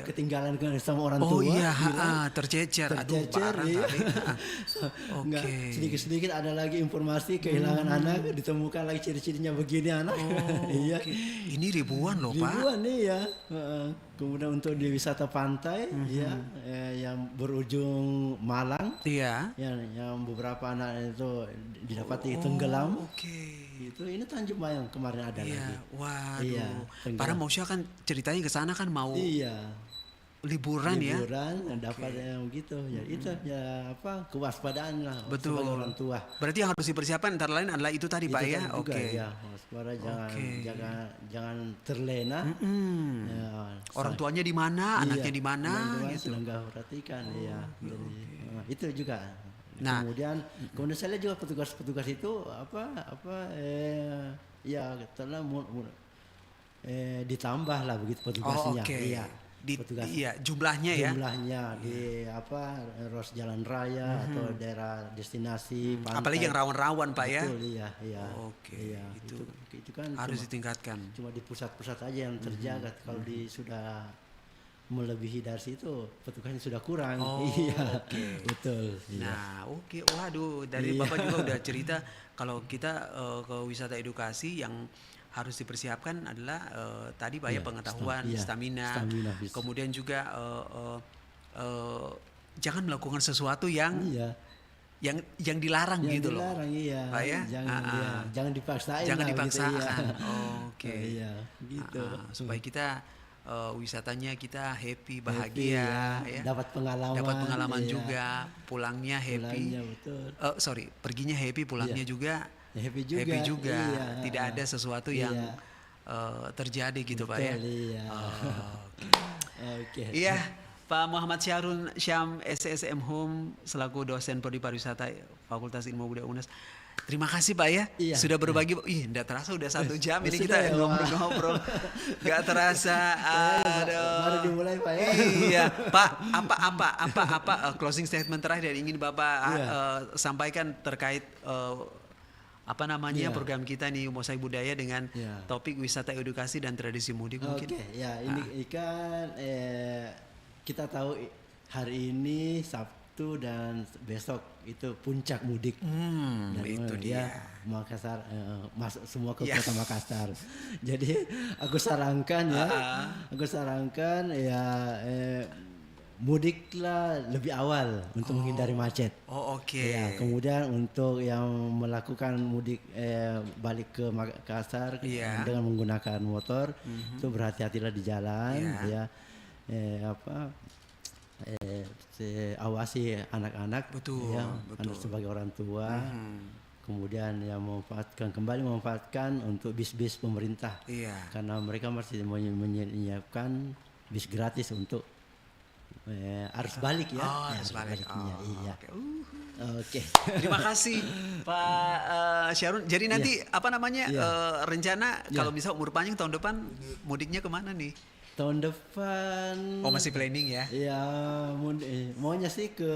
ketinggalan sama orang tua, tercecer, sedikit-sedikit ada lagi informasi kehilangan anak, ditemukan lagi ciri-cirinya begini anak. Ini ribuan loh Pak. Ribuan kemudian untuk di wisata pantai yang berujung Malang, yang beberapa anak itu didapati tenggelam. Ini Tanjung Bayang kemarin ada lagi. Waduh. Para Mausya kan ceritanya ke sana kan mau liburan dapat yang gitu. Itu kewaspadaan lah sebagai orang tua. Berarti yang harus dipersiapkan antara lain adalah itu tadi Pak ya. Waspada, jangan terlena. Orang tuanya di mana, anaknya di mana gitu. Enggak perhatikan itu juga. Kemudian saya lihat juga petugas-petugas itu ditambah lah begitu petugasnya. Jumlahnya di ruas jalan raya atau daerah destinasi pantai. Apalagi yang rawan-rawan Pak ya. Betul, itu kan harus ditingkatkan. Cuma di pusat-pusat aja yang terjaga. Kalau sudah melebihi dari situ petugasnya sudah kurang. Betul. Waduh, dari Bapak juga udah cerita kalau kita ke wisata edukasi yang harus dipersiapkan adalah tadi Pak ya, pengetahuan, stamina. Kemudian juga jangan melakukan sesuatu yang dilarang gitu loh. Pak ya. Jangan dipaksain. Gitu. Supaya kita wisatanya kita happy, bahagia, dapat pengalaman juga, pulangnya happy. Perginya happy, pulangnya juga happy juga. Tidak ada sesuatu yang terjadi gitu Pak ya. Iya, Pak Muhammad Syahrul Syam SSM Hum selaku dosen Prodi Pariwisata Fakultas Ilmu Budaya UNES. Terima kasih Pak ya, sudah berbagi. Enggak terasa udah 1 jam ini kita ngobrol-ngobrol. Enggak terasa. Baru dimulai Pak ya. Iya, Pak, apa closing statement terakhir yang ingin Bapak sampaikan terkait apa namanya program kita nih Mosaik Budaya dengan topik wisata edukasi dan tradisi mudik mungkin. Ya ini kan kita tahu hari ini Sabtu dan besok itu puncak mudik. Dan itu dia. Makassar masuk semua ke kota Makassar. Jadi aku sarankan mudiklah lebih awal untuk menghindari macet. Ya, kemudian untuk yang melakukan mudik balik ke Makassar dengan menggunakan motor itu berhati-hatilah di jalan ya. Awasi anak-anak ya, betul. Sebagai orang tua. Kemudian yang memanfaatkan untuk bis-bis pemerintah. Karena mereka masih menyiapkan bis gratis untuk arus balik ya. Arus baliknya. Iya. Oke. Terima kasih Pak Syarun. Jadi nanti apa namanya rencana kalau bisa umur panjang tahun depan mudiknya kemana nih? Tahun depan. Masih planning ya? Ya, maunya sih ke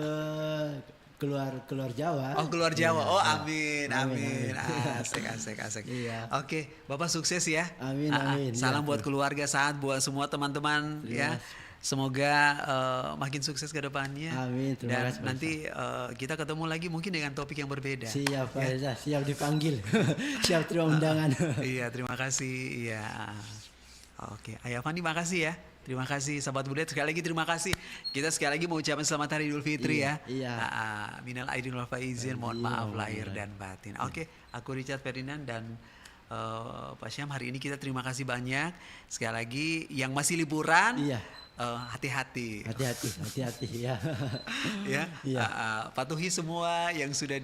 keluar Jawa. Keluar Jawa. Amin. Asik. Oke, Bapak sukses ya. Amin. Salam buat keluarga, saat buat semua teman-teman ya. Semoga makin sukses ke depannya. Amin. Dan nanti kita ketemu lagi mungkin dengan topik yang berbeda. Siap, Pak Reza. Siap dipanggil. Siap terima undangan. Iya, terima kasih. Iya. Oke, Ayah Fandi makasih ya. Terima kasih sahabat budaya, sekali lagi terima kasih. Kita sekali lagi mau ucapkan selamat hari Idul Fitri ya. Minal aidin wal faizin, mohon maaf lahir dan batin. Oke, aku Richard Ferdinand dan Pak Syam, hari ini kita terima kasih banyak. Sekali lagi yang masih liburan, hati-hati. Hati-hati ya. Patuhi semua yang sudah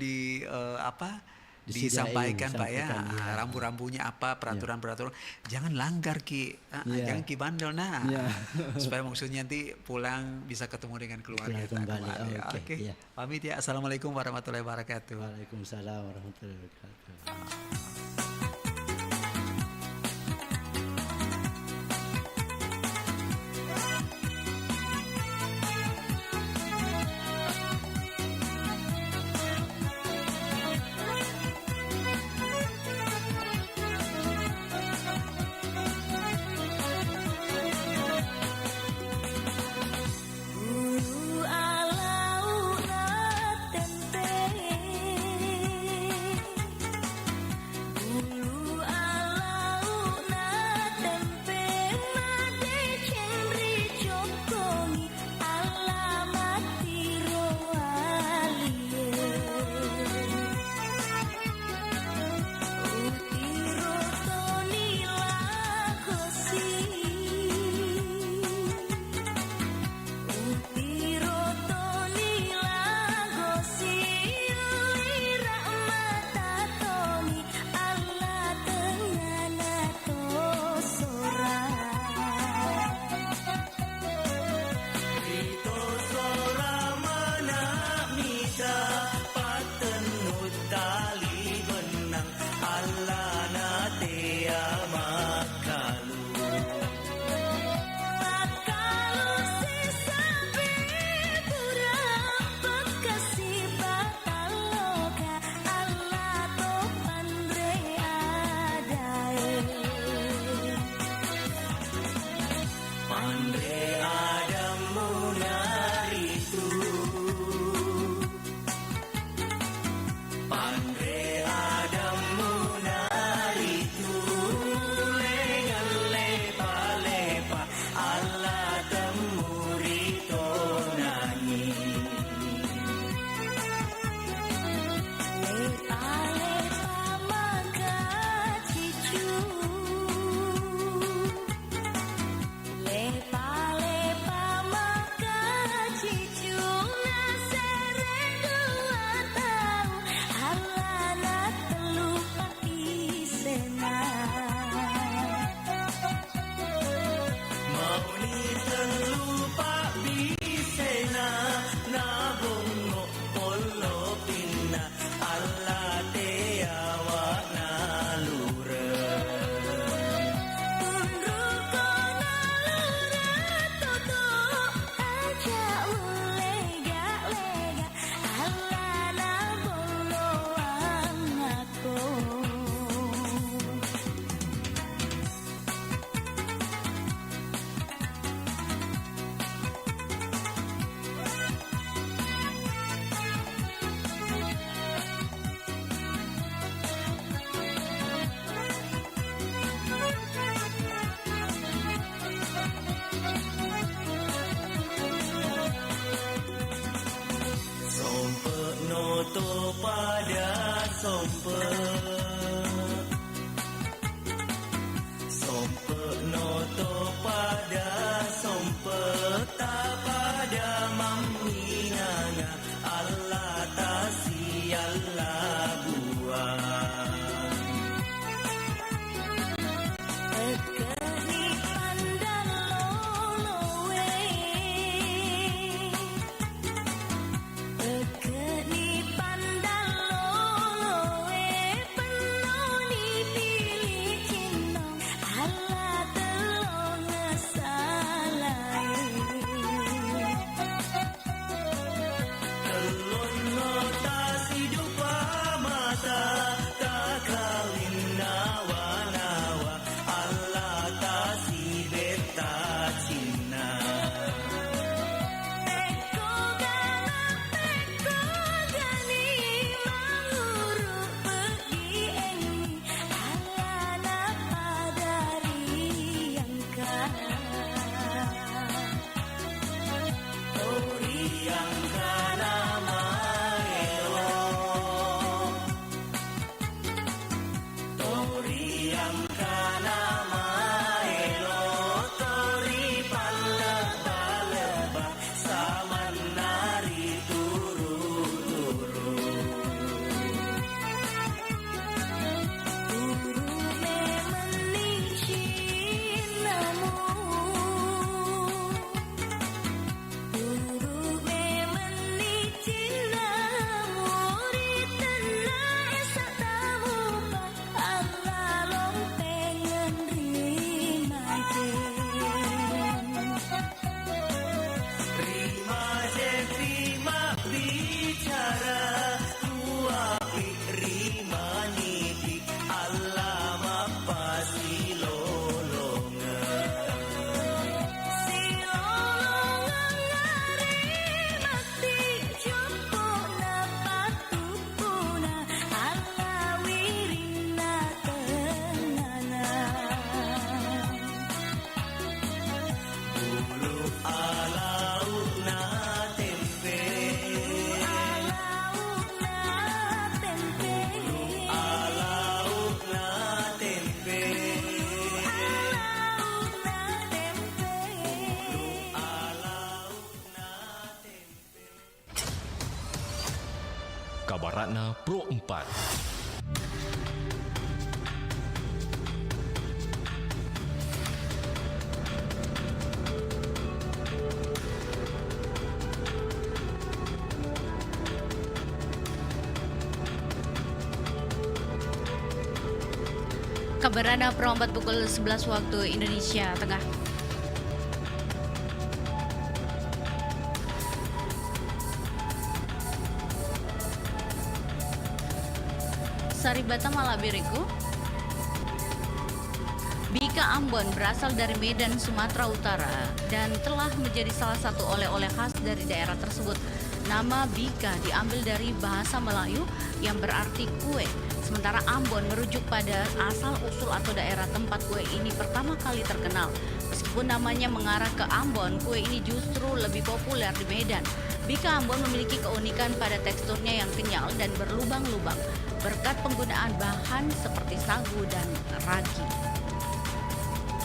disampaikan Pak ya, rambu-rambunya apa, peraturan-peraturan, jangan langgar Ki, jangan Ki bandel supaya maksudnya nanti pulang bisa ketemu dengan keluarga kembali. Oke. Pamit ya, assalamualaikum warahmatullahi wabarakatuh. Waalaikumsalam warahmatullahi wabarakatuh. Lepa Kabaratna Pro 4. Kabarana Pro 4 pukul 11 waktu Indonesia Tengah. Saribata Malabiriku. Bika Ambon berasal dari Medan, Sumatera Utara dan telah menjadi salah satu oleh-oleh khas dari daerah tersebut. Nama Bika diambil dari bahasa Melayu yang berarti kue. Sementara Ambon merujuk pada asal-usul atau daerah tempat kue ini pertama kali terkenal. Meskipun namanya mengarah ke Ambon, kue ini justru lebih populer di Medan. Bika Ambon memiliki keunikan pada teksturnya yang kenyal dan berlubang-lubang berkat penggunaan bahan seperti sagu dan ragi.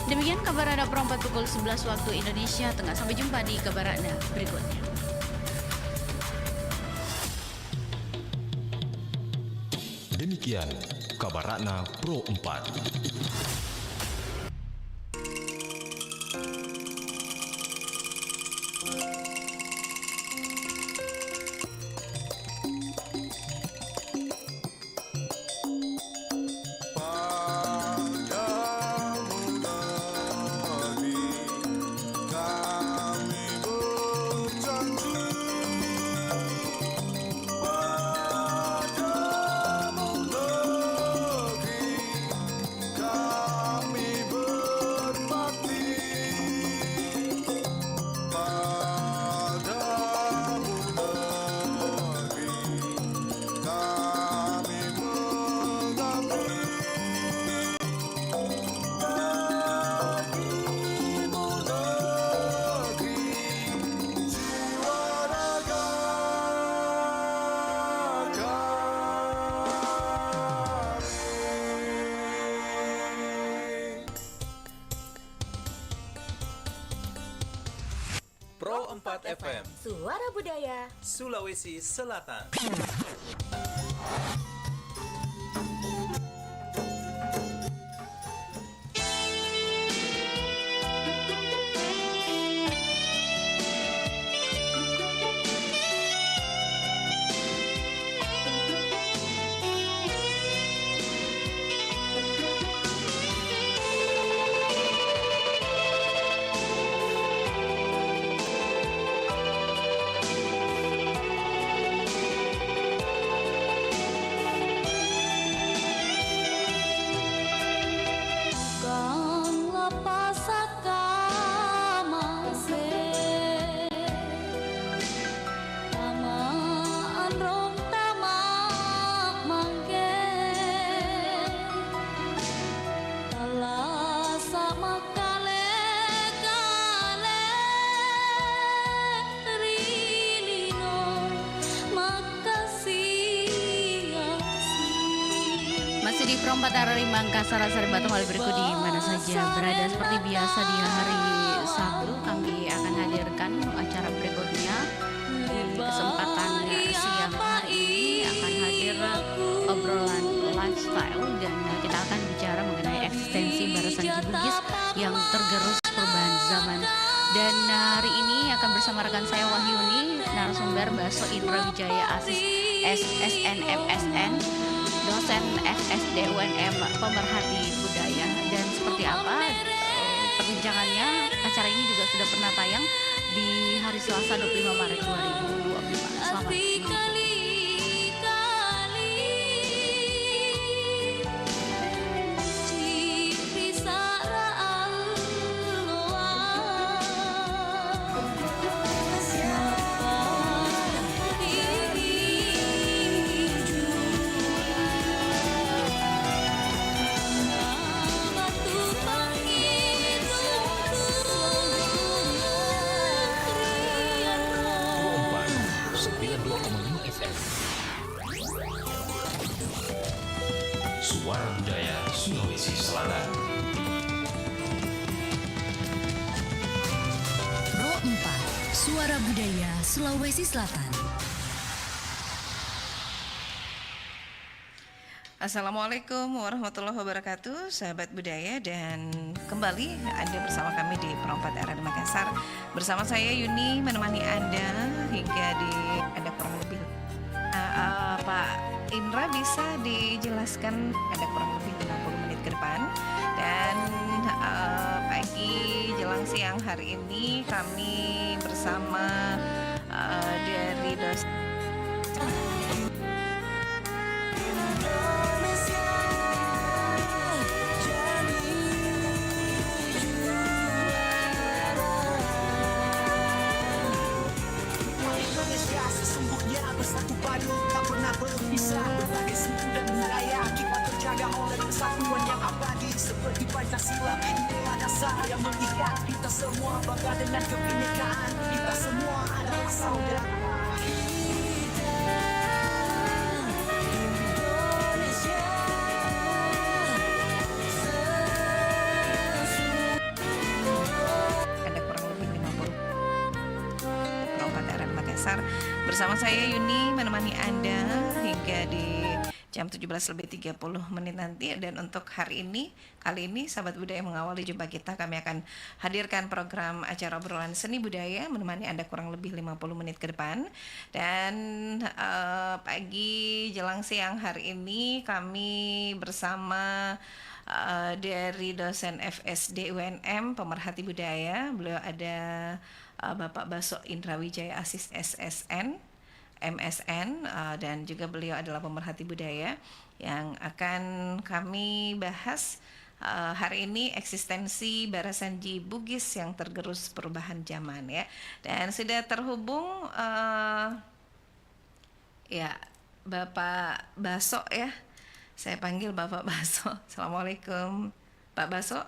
Demikian Kabarana Pro 4 pukul 11 waktu Indonesia Tengah. Sampai jumpa di Kabarana berikutnya. Demikian Kabaratna Pro 4. God. Pro 4 FM, Suara Budaya Sulawesi Selatan. Masih di Pro 4 RRI Makassar, Sari Batu Wali berikut di mana saja berada. Seperti biasa di hari Sabtu kami akan hadirkan acara berikutnya. Di kesempatan siang hari ini akan hadir obrolan lifestyle dan kita akan bicara mengenai eksistensi barisan Bugis yang tergerus perubahan zaman. Dan hari ini akan bersama rekan saya Wahyuni, narasumber Baso Indra Wijaya Asis SSN MSN, dosen FSD UNM pemerhati budaya. Dan seperti apa perbincangannya, acara ini juga sudah pernah tayang di hari Selasa 25 Maret 2024. Selamat mengikuti. Suara Budaya Sulawesi Selatan. Pro 4, Suara Budaya Sulawesi Selatan. Assalamualaikum warahmatullahi wabarakatuh, sahabat budaya, dan kembali Anda bersama kami di Pro 4 RRI Makassar. Bersama saya Yuni menemani Anda hingga di ada kurang lebih Pak Indra bisa dijelaskan ada kurang lebih 50 menit ke depan. Dan pagi jelang siang hari ini kami bersama dari dosen bersatu padu, tak pernah berpisah. Berbagai suku dan budaya kita terjaga oleh persatuan yang abadi. Seperti Pancasila, ideal dasar yang mengikat kita semua. Bangga dengan kebinekaan, kita semua adalah saudara. Ada kurang lebih 50 Pro 4 RRI Makassar. Bersama saya Yuni menemani Anda hingga di jam 17:30 menit nanti. Dan untuk hari ini, kali ini sahabat budaya mengawali jumpa kita, kami akan hadirkan program acara obrolan seni budaya menemani Anda kurang lebih 50 menit ke depan. Dan pagi jelang siang hari ini kami bersama dari dosen FSD UNM pemerhati budaya. Beliau ada Bapak Baso Indra Wijaya Asis SSN MSN, dan juga beliau adalah pemerhati budaya yang akan kami bahas hari ini eksistensi barisan Bugis yang tergerus perubahan zaman ya. Dan sudah terhubung ya Bapak Baso ya. Saya panggil Bapak Baso. Assalamualaikum Pak Baso.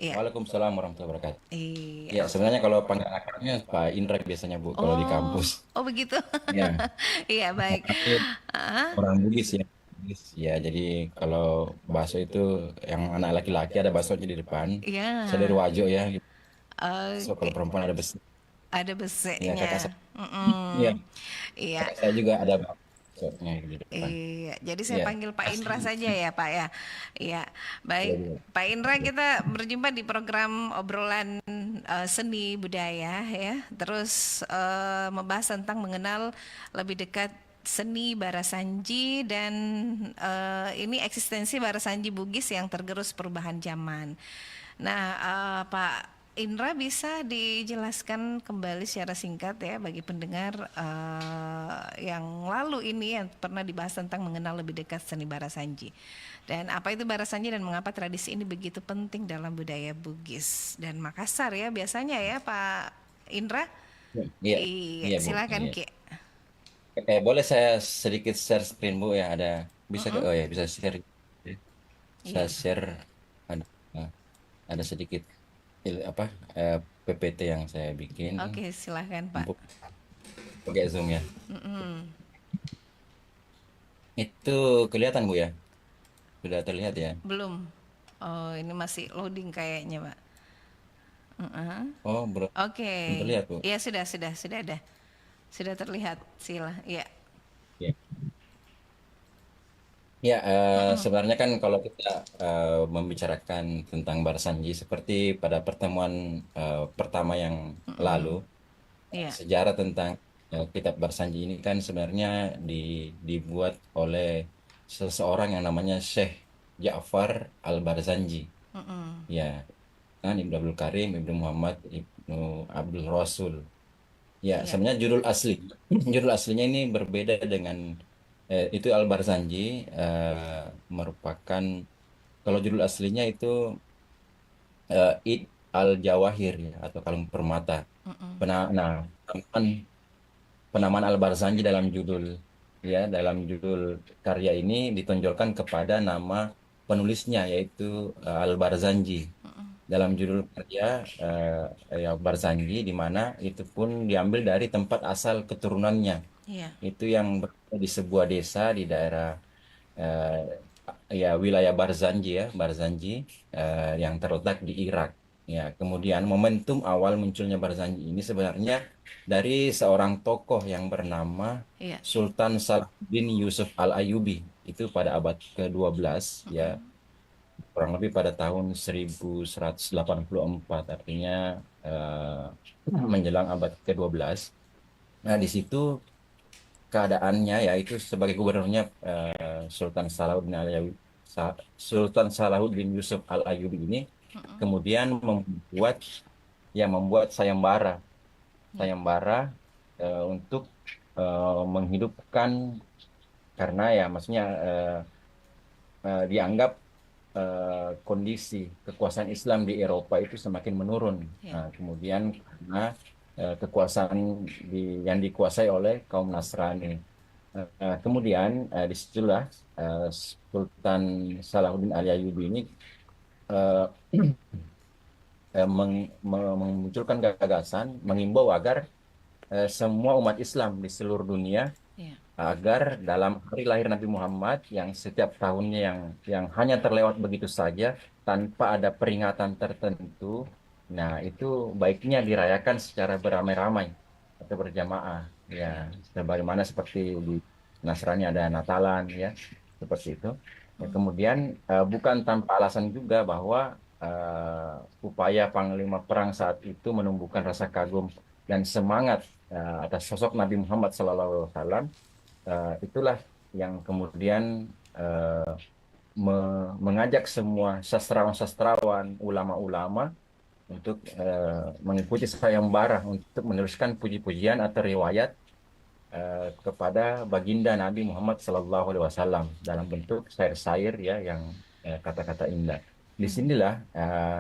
Ya. Waalaikumsalam warahmatullahi wabarakatuh. Iya. Ya, sebenarnya kalau panggilan akrabnya Pak Indra biasanya Bu, kalau di kampus. Oh begitu. Ya. Iya baik. Orang Bugis ya. Bugis. Ya, jadi kalau Baso itu yang anak laki-laki ada Basonya di depan. Iya. Saya dari Wajo ya. So kalau perempuan ada besi. Ada Ya beseknya. kakak saya. Iya. Iya. Kakak saya juga ada besoknya di depan. Iya, jadi saya Iya. panggil Pak Indra saja ya Pak ya. Iya, baik Iya. Pak Indra, kita berjumpa di program obrolan seni budaya ya. Terus membahas tentang mengenal lebih dekat seni Barasanji dan ini eksistensi Barasanji Bugis yang tergerus perubahan zaman. Nah, Pak Indra bisa dijelaskan kembali secara singkat ya bagi pendengar yang lalu ini yang pernah dibahas tentang mengenal lebih dekat seni Barasanji. Dan apa itu Barasanji dan mengapa tradisi ini begitu penting dalam budaya Bugis dan Makassar ya biasanya ya Pak Indra? Iya. Iya, Bu. silakan Iya. Ki. Boleh saya sedikit share screen Bu ya, ada bisa oh ya bisa share. Saya share ada sedikit PPT yang saya bikin. Oke, silahkan Pak. Pakai Zoom ya. Itu kelihatan Bu ya? Sudah terlihat ya? Belum. Oh, ini masih loading kayaknya Pak. Oh, belum Oke. terlihat Bu. Ya sudah ada. Sudah terlihat. Ya. Ya, sebenarnya kan kalau kita membicarakan tentang Barasanji seperti pada pertemuan pertama yang lalu, Iya. sejarah tentang kitab Barasanji ini kan sebenarnya dibuat oleh seseorang yang namanya Syekh Ja'far Al-Barzanji. Ya, kan Ibnu Abdul Karim, Ibnu Muhammad, Ibnu Abdul Rasul. Ya, sebenarnya judul aslinya ini berbeda dengan itu Al-Barzanji merupakan, kalau judul aslinya itu Id Al-Jawahir ya, atau Kalung Permata. Nah, penamaan Al-Barzanji dalam judul karya ini ditonjolkan kepada nama penulisnya yaitu Al-Barzanji. Dalam judul karya ya Barzanji, di mana itu pun diambil dari tempat asal keturunannya. Itu yang berada di sebuah desa di daerah wilayah Barzanji yang terletak di Irak. Ya, kemudian momentum awal munculnya Barzanji ini sebenarnya dari seorang tokoh yang bernama Sultan Salahuddin Yusuf Al-Ayyubi. Itu pada abad ke-12 ya. Kurang lebih pada tahun 1184, artinya menjelang abad ke-12. Nah, di situ keadaannya yaitu sebagai gubernurnya Sultan Salahuddin Yusuf Al-Ayyubi ini kemudian membuat sayembara untuk menghidupkan, karena ya maksudnya dianggap kondisi kekuasaan Islam di Eropa itu semakin menurun. Nah, kemudian karena kekuasaan yang dikuasai oleh kaum Nasrani. Kemudian disitulah Sultan Salahuddin Al-Ayyubi ini memunculkan gagasan, mengimbau agar semua umat Islam di seluruh dunia agar dalam hari lahir Nabi Muhammad yang setiap tahunnya yang hanya terlewat begitu saja tanpa ada peringatan tertentu, nah itu baiknya dirayakan secara beramai-ramai atau berjamaah ya, sebagaimana seperti di Nasrani ada Natalan ya, seperti itu. Ya, kemudian bukan tanpa alasan juga bahwa upaya panglima perang saat itu menumbuhkan rasa kagum dan semangat atas sosok Nabi Muhammad SAW. Itulah yang kemudian mengajak semua sastrawan-sastrawan, ulama-ulama untuk mengikuti sayembara untuk meneruskan puji-pujian atau riwayat kepada baginda Nabi Muhammad SAW dalam bentuk syair-syair ya, yang kata-kata indah. Disinilah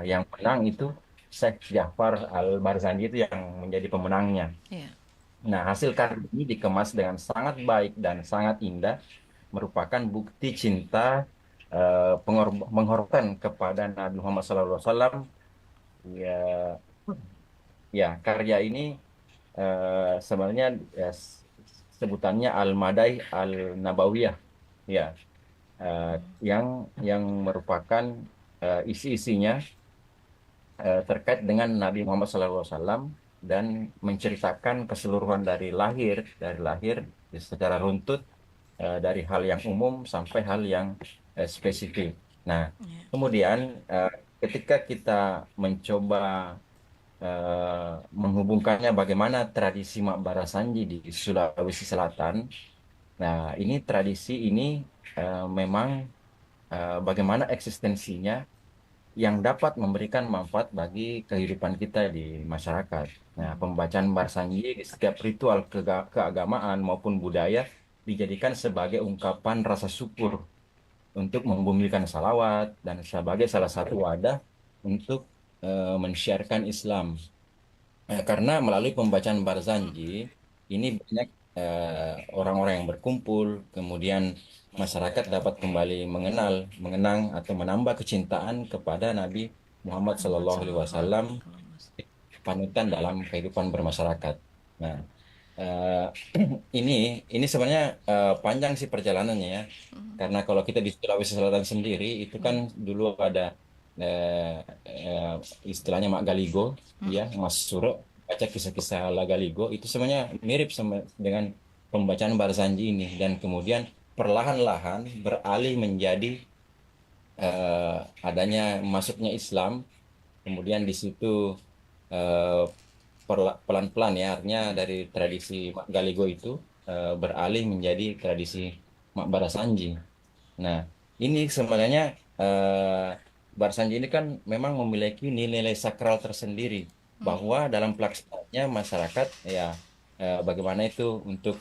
yang menang itu Syekh Ja'far Al-Barzanji itu yang menjadi pemenangnya. Nah, hasil karya ini dikemas dengan sangat baik dan sangat indah, merupakan bukti cinta penghormatan kepada Nabi Muhammad SAW. Ya, karya ini sebenarnya sebutannya Al-Madaih Al-Nabawiyah, ya, yang merupakan isi-isinya terkait dengan Nabi Muhammad SAW dan menceritakan keseluruhan dari lahir secara runtut, dari hal yang umum sampai hal yang spesifik. Nah, kemudian ketika kita mencoba menghubungkannya bagaimana tradisi Mak Barasanji di Sulawesi Selatan. Nah, ini tradisi ini memang bagaimana eksistensinya yang dapat memberikan manfaat bagi kehidupan kita di masyarakat. Nah, pembacaan Barasanji di setiap ritual keagamaan maupun budaya dijadikan sebagai ungkapan rasa syukur untuk membumikan salawat dan sebagai salah satu wadah untuk men-syiarkan Islam. Karena melalui pembacaan Barzanji ini banyak orang-orang yang berkumpul, kemudian masyarakat dapat kembali mengenang atau menambah kecintaan kepada Nabi Muhammad SAW, panutan dalam kehidupan bermasyarakat. Nah, ini sebenarnya panjang sih perjalanannya ya, karena kalau kita di Sulawesi Selatan sendiri itu kan dulu ada istilahnya Mak Galigo, ya Mas Suro baca kisah-kisah La Galigo itu sebenarnya mirip sama dengan pembacaan Barzanji ini, dan kemudian perlahan-lahan beralih menjadi adanya masuknya Islam, kemudian di situ pelan-pelan ya, artinya dari tradisi Mak Galigo itu beralih menjadi tradisi Mak Barasanji. Nah, ini sebenarnya Barasanji ini kan memang memiliki nilai-nilai sakral tersendiri, bahwa dalam pelaksanaannya masyarakat ya bagaimana itu untuk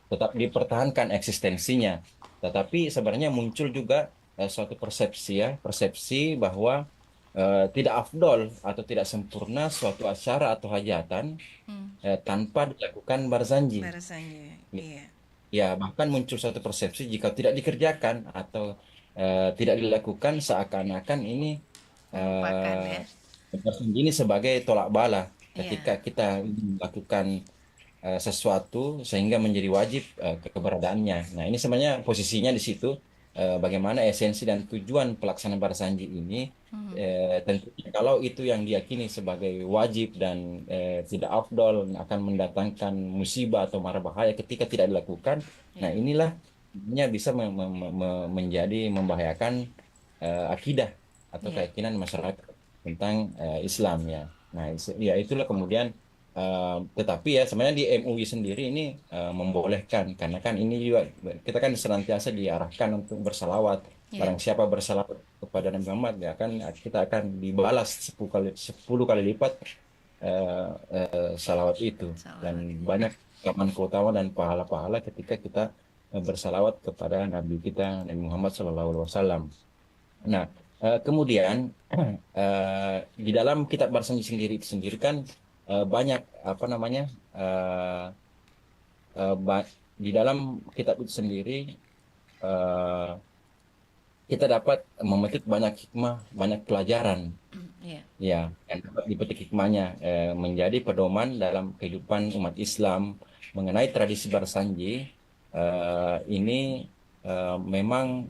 tetap dipertahankan eksistensinya. Tetapi sebenarnya muncul juga suatu persepsi bahwa tidak afdol atau tidak sempurna suatu acara atau hajatan tanpa dilakukan Barzanji. Iya. Ya, bahkan muncul suatu persepsi jika tidak dikerjakan atau tidak dilakukan seakan-akan ini Barzanji ini sebagai tolak bala ketika kita melakukan sesuatu sehingga menjadi wajib keberadaannya. Nah, ini sebenarnya posisinya di situ. Bagaimana esensi dan tujuan pelaksanaan Barzanji ini, tentunya kalau itu yang diyakini sebagai wajib dan tidak afdol, akan mendatangkan musibah atau mara bahaya ketika tidak dilakukan. Nah, inilah bisa menjadi membahayakan akidah atau keyakinan masyarakat tentang Islam ya. Nah, ya itulah kemudian tetapi ya sebenarnya di MUI sendiri ini membolehkan, karena kan ini juga kita kan senantiasa diarahkan untuk bersalawat. Barang siapa bersalawat kepada Nabi Muhammad ya kan kita akan dibalas 10 kali lipat salawat itu. Dan banyak keutamaan dan pahala-pahala ketika kita bersalawat kepada Nabi kita Nabi Muhammad SAW. Nah, kemudian di dalam kitab Barzanji sendiri kan banyak di dalam kitab itu sendiri kita dapat memetik banyak hikmah, banyak pelajaran ya, yang dapat dipetik hikmahnya menjadi pedoman dalam kehidupan umat Islam mengenai tradisi Barzanji. Ini memang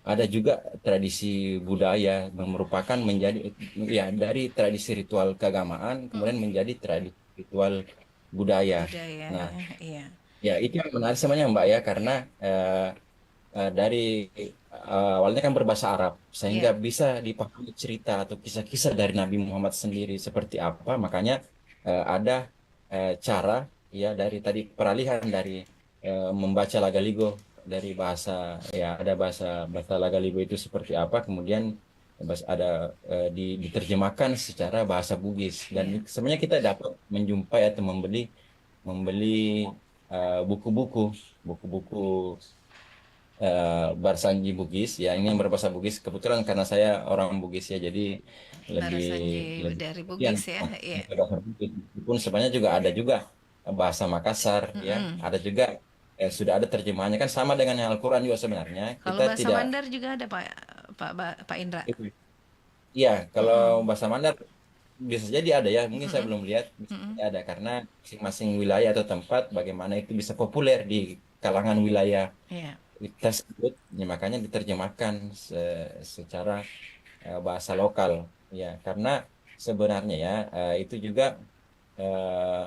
ada juga tradisi budaya merupakan menjadi ya dari tradisi ritual keagamaan kemudian menjadi tradisi ritual budaya. Nah, ya itu yang menarik sebenarnya Mbak ya, karena dari awalnya kan berbahasa Arab sehingga bisa dipahami cerita atau kisah-kisah dari Nabi Muhammad sendiri seperti apa. Makanya ada cara ya dari tadi peralihan dari membaca La Galigo dari bahasa ya, ada bahasa La Galigo itu seperti apa, kemudian ada diterjemahkan secara bahasa Bugis, dan sebenarnya kita dapat menjumpai atau membeli buku-buku Barzanji Bugis ya, ini yang berbahasa Bugis. Kebetulan karena saya orang Bugis ya, jadi lebih dari Bugis ya. Pun sebenarnya juga ada juga bahasa Makassar ya, ada juga sudah ada terjemahannya, kan sama dengan yang Al-Quran juga sebenarnya. Kalau Kita bahasa tidak, Mandar juga ada Pak Indra. iya kalau bahasa Mandar bisa jadi ada ya, mungkin saya belum lihat, bisa jadi ada karena masing-masing wilayah atau tempat bagaimana itu bisa populer di kalangan wilayah tersebut, ya, makanya diterjemahkan secara bahasa lokal. Ya, karena sebenarnya ya itu juga eh,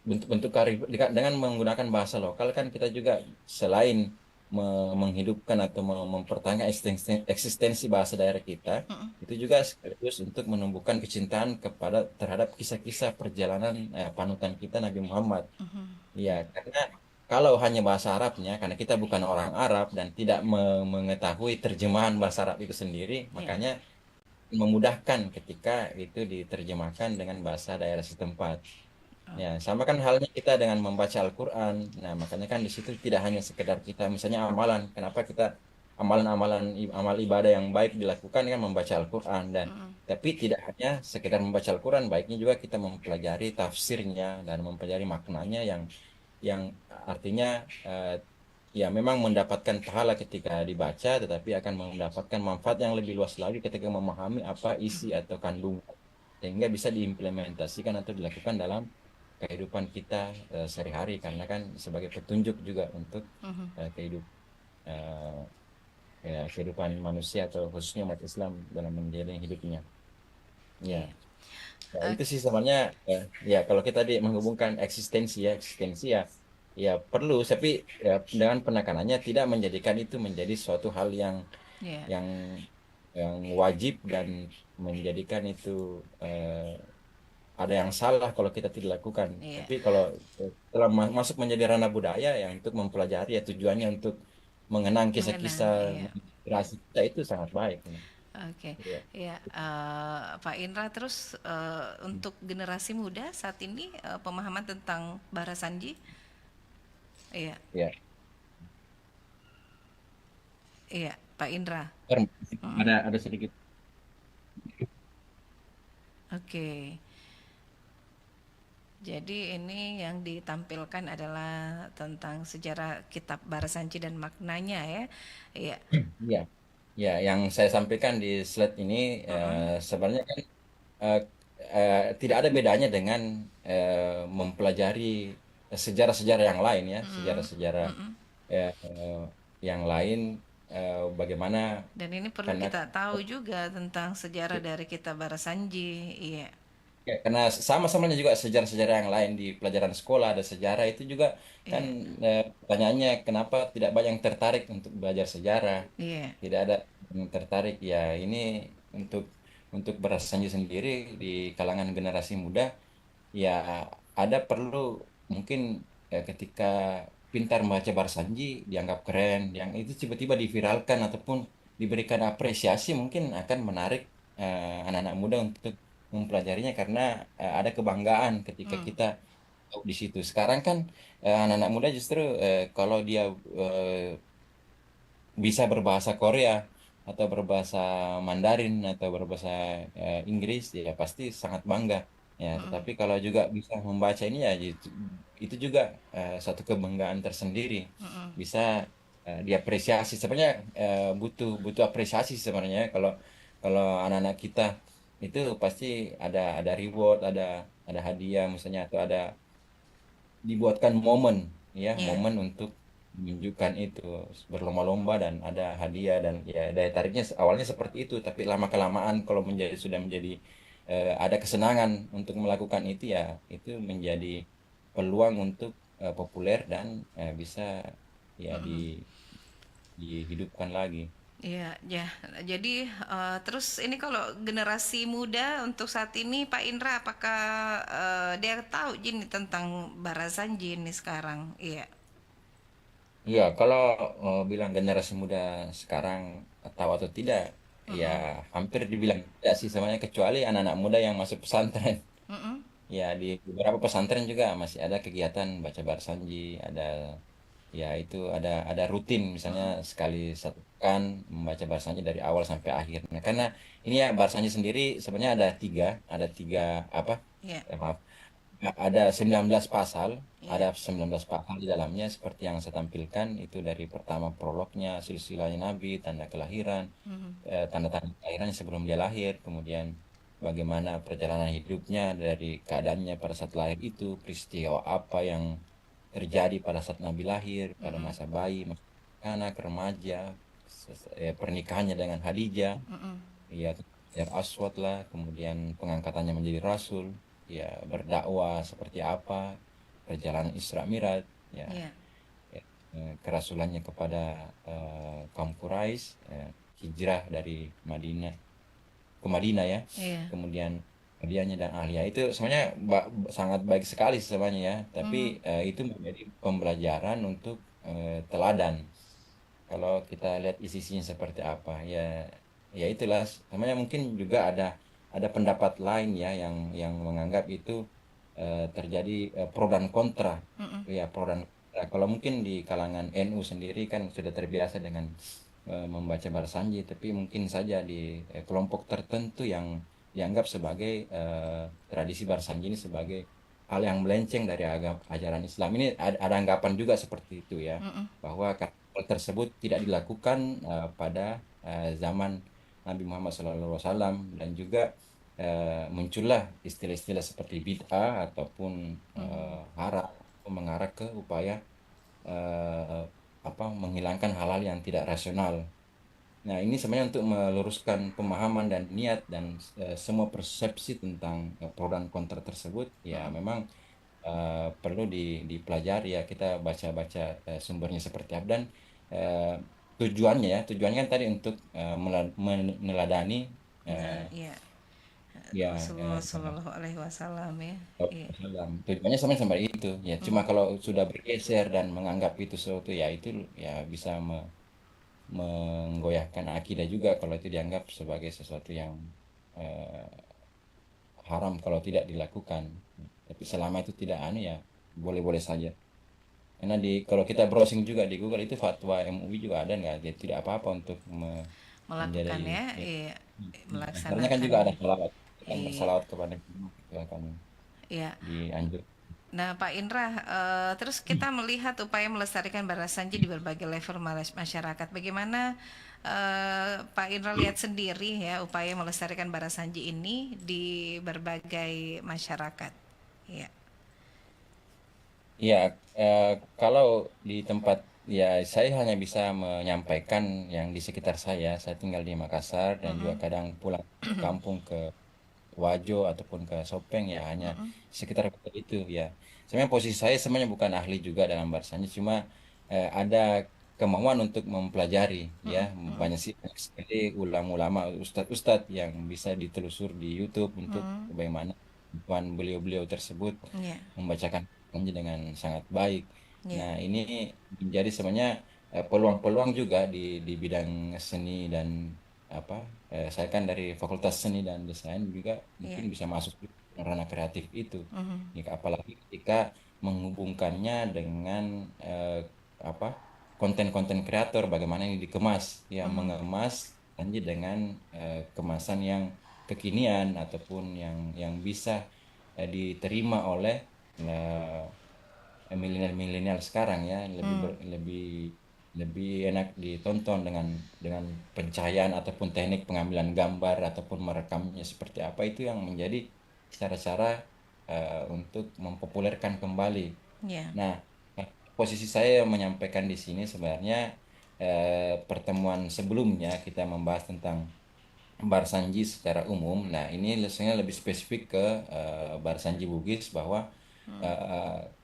bentuk-bentuk dengan menggunakan bahasa lokal kan kita juga selain menghidupkan atau mempertahankan eksistensi bahasa daerah kita, itu juga sekaligus untuk menumbuhkan kecintaan terhadap kisah-kisah perjalanan panutan kita Nabi Muhammad. Ya, karena kalau hanya bahasa Arabnya, karena kita bukan orang Arab dan tidak mengetahui terjemahan bahasa Arab itu sendiri, makanya memudahkan ketika itu diterjemahkan dengan bahasa daerah setempat. Ya, sama kan halnya kita dengan membaca Al-Quran. Nah, makanya kan di situ tidak hanya sekedar kita, misalnya amalan. Kenapa kita amal ibadah yang baik dilakukan kan membaca Al-Quran tapi tidak hanya sekedar membaca Al-Quran, baiknya juga kita mempelajari tafsirnya dan mempelajari maknanya yang artinya ya memang mendapatkan pahala ketika dibaca, tetapi akan mendapatkan manfaat yang lebih luas lagi ketika memahami apa isi atau kandungan, sehingga bisa diimplementasikan atau dilakukan dalam kehidupan kita sehari-hari, karena kan sebagai petunjuk juga untuk kehidupan manusia atau khususnya umat Islam dalam menjalani hidupnya. Ya, itu sih sebenarnya ya kalau kita menghubungkan eksistensi ya perlu, tapi ya, dengan penekanannya tidak menjadikan itu menjadi suatu hal yang wajib dan menjadikan itu ada yang salah kalau kita tidak lakukan. Tapi kalau telah masuk menjadi ranah budaya yang untuk mempelajari, ya tujuannya untuk mengenang kisah-kisah generasi kita, itu sangat baik. Oke, ya Pak Indra, terus untuk generasi muda saat ini pemahaman tentang Barasanji, iya Pak Indra. Ada sedikit. Oke. Jadi ini yang ditampilkan adalah tentang sejarah kitab Barasanji dan maknanya ya. Iya. Iya. Ya, yang saya sampaikan di slide ini sebenarnya kan tidak ada bedanya dengan mempelajari sejarah-sejarah yang lain ya, sejarah-sejarah yang lain, bagaimana. Dan ini perlu kita tahu juga tentang sejarah dari kitab Barasanji, iya. Ya, karena sama-samanya juga sejarah-sejarah yang lain di pelajaran sekolah ada sejarah, itu juga kan pertanyaannya kenapa tidak banyak yang tertarik untuk belajar sejarah, tidak ada yang tertarik. Ya ini untuk Barasanji sendiri di kalangan generasi muda ya ada perlu mungkin ketika pintar membaca Barasanji dianggap keren, yang itu tiba-tiba diviralkan ataupun diberikan apresiasi, mungkin akan menarik anak-anak muda untuk mempelajarinya, karena ada kebanggaan ketika kita di situ. Sekarang kan anak-anak muda justru kalau dia bisa berbahasa Korea atau berbahasa Mandarin atau berbahasa Inggris, ya pasti sangat bangga ya. Tetapi kalau juga bisa membaca ini ya itu juga satu kebanggaan tersendiri, bisa diapresiasi. Sebenarnya butuh apresiasi sebenarnya kalau anak-anak kita itu pasti ada reward, ada hadiah misalnya, atau ada dibuatkan momen momen untuk menunjukkan itu, berlomba-lomba dan ada hadiah, dan ya daya tariknya awalnya seperti itu, tapi lama kelamaan kalau sudah menjadi ada kesenangan untuk melakukan itu, ya itu menjadi peluang untuk populer dan bisa ya dihidupkan lagi. Iya, ya. Jadi terus ini kalau generasi muda untuk saat ini, Pak Indra, apakah dia tahu Jin tentang Barasanji ini sekarang? Iya. Iya, kalau bilang generasi muda sekarang tahu atau tidak, ya hampir dibilang tidak sih semuanya, kecuali anak-anak muda yang masuk pesantren. Ya di beberapa pesantren juga masih ada kegiatan baca Barasanji, ya itu ada rutin, misalnya sekali satu pekan membaca Barasanji dari awal sampai akhir. Nah, karena ini ya Barasanji sendiri sebenarnya ada tiga apa? Maaf. Ada 19 pasal, ada 19 pasal di dalamnya seperti yang saya tampilkan itu, dari pertama prolognya, silsilahnya Nabi, tanda kelahiran, tanda-tanda kelahirannya sebelum dia lahir, kemudian bagaimana perjalanan hidupnya dari keadaannya pada saat lahir itu, peristiwa apa yang terjadi pada saat Nabi lahir, pada masa bayi, masa anak, remaja, pernikahannya dengan Khadijah, ya Hajar Aswad lah, kemudian pengangkatannya menjadi rasul, ya berdakwah seperti apa, perjalanan Isra Mi'raj, ya, kerasulannya kepada kaum Quraisy, hijrah dari Madinah ke Madinah ya, kemudian hadiahnya dan ahliya itu sebenarnya sangat baik sekali sebenarnya ya, tapi itu menjadi pembelajaran untuk teladan. Kalau kita lihat isinya seperti apa, ya itulah sebenarnya. Mungkin juga ada pendapat lain ya yang menganggap itu terjadi pro dan kontra, ya pro dan kontra. Kalau mungkin di kalangan NU sendiri kan sudah terbiasa dengan membaca Barsanji, tapi mungkin saja di kelompok tertentu yang dianggap sebagai tradisi Barsanji ini sebagai hal yang melenceng dari ajaran Islam. Ini ada anggapan juga seperti itu ya, bahwa hal tersebut tidak dilakukan pada zaman Nabi Muhammad SAW, dan juga muncullah istilah-istilah seperti bid'ah ataupun haram, mengarah ke upaya menghilangkan hal-hal yang tidak rasional. Nah, ini sebenarnya untuk meluruskan pemahaman dan niat dan semua persepsi tentang pro dan kontra tersebut, ya memang perlu dipelajari ya, kita baca-baca sumbernya seperti apa, dan tujuannya kan tadi untuk meneladani Rasulullah Shallallahu Alaihi Wasallam ya. Tujuannya sampai itu ya. Cuma kalau sudah bergeser dan menganggap itu sesuatu, ya itu ya bisa menggoyahkan akidah juga kalau itu dianggap sebagai sesuatu yang haram kalau tidak dilakukan. Tapi selama itu tidak ya boleh-boleh saja. Karena kalau kita browsing juga di Google itu fatwa MUI juga ada, nggak? Jadi tidak apa-apa untuk melakukan melaksanakan. Karena kan juga ada salawat kepada kami. Iya. Dianjur. Nah, Pak Indra, terus kita melihat upaya melestarikan Barasanji di berbagai level masyarakat. Bagaimana Pak Indra lihat sendiri ya upaya melestarikan Barasanji ini di berbagai masyarakat? Iya. Ya, kalau di tempat ya saya hanya bisa menyampaikan yang di sekitar saya. Saya tinggal di Makassar dan juga kadang pulang kampung ke Wajo ataupun ke Sopeng, ya hanya sekitar itu ya. Sebenarnya posisi saya sebenarnya bukan ahli juga dalam Barsanji, cuma ada kemauan untuk mempelajari ya. Banyak sekali ulama-ulama, ustadz-ustadz yang bisa ditelusur di YouTube untuk bagaimana beliau-beliau tersebut membacakan Barsanji dengan sangat baik. Nah, ini menjadi sebenarnya peluang-peluang juga di bidang seni dan saya kan dari Fakultas Seni dan Desain juga, mungkin bisa masuk di ranah kreatif itu. Apalagi ketika menghubungkannya dengan konten-konten kreator, bagaimana ini dikemas ya, mengemas Barsanji dengan kemasan yang kekinian ataupun yang bisa diterima oleh milenial sekarang ya, lebih enak ditonton dengan pencahayaan ataupun teknik pengambilan gambar ataupun merekamnya seperti apa. Itu yang menjadi cara-cara untuk mempopulerkan kembali. Nah, posisi saya menyampaikan di sini sebenarnya pertemuan sebelumnya kita membahas tentang Barsanji secara umum. Nah, ini sebenarnya lebih spesifik ke Barsanji Bugis, bahwa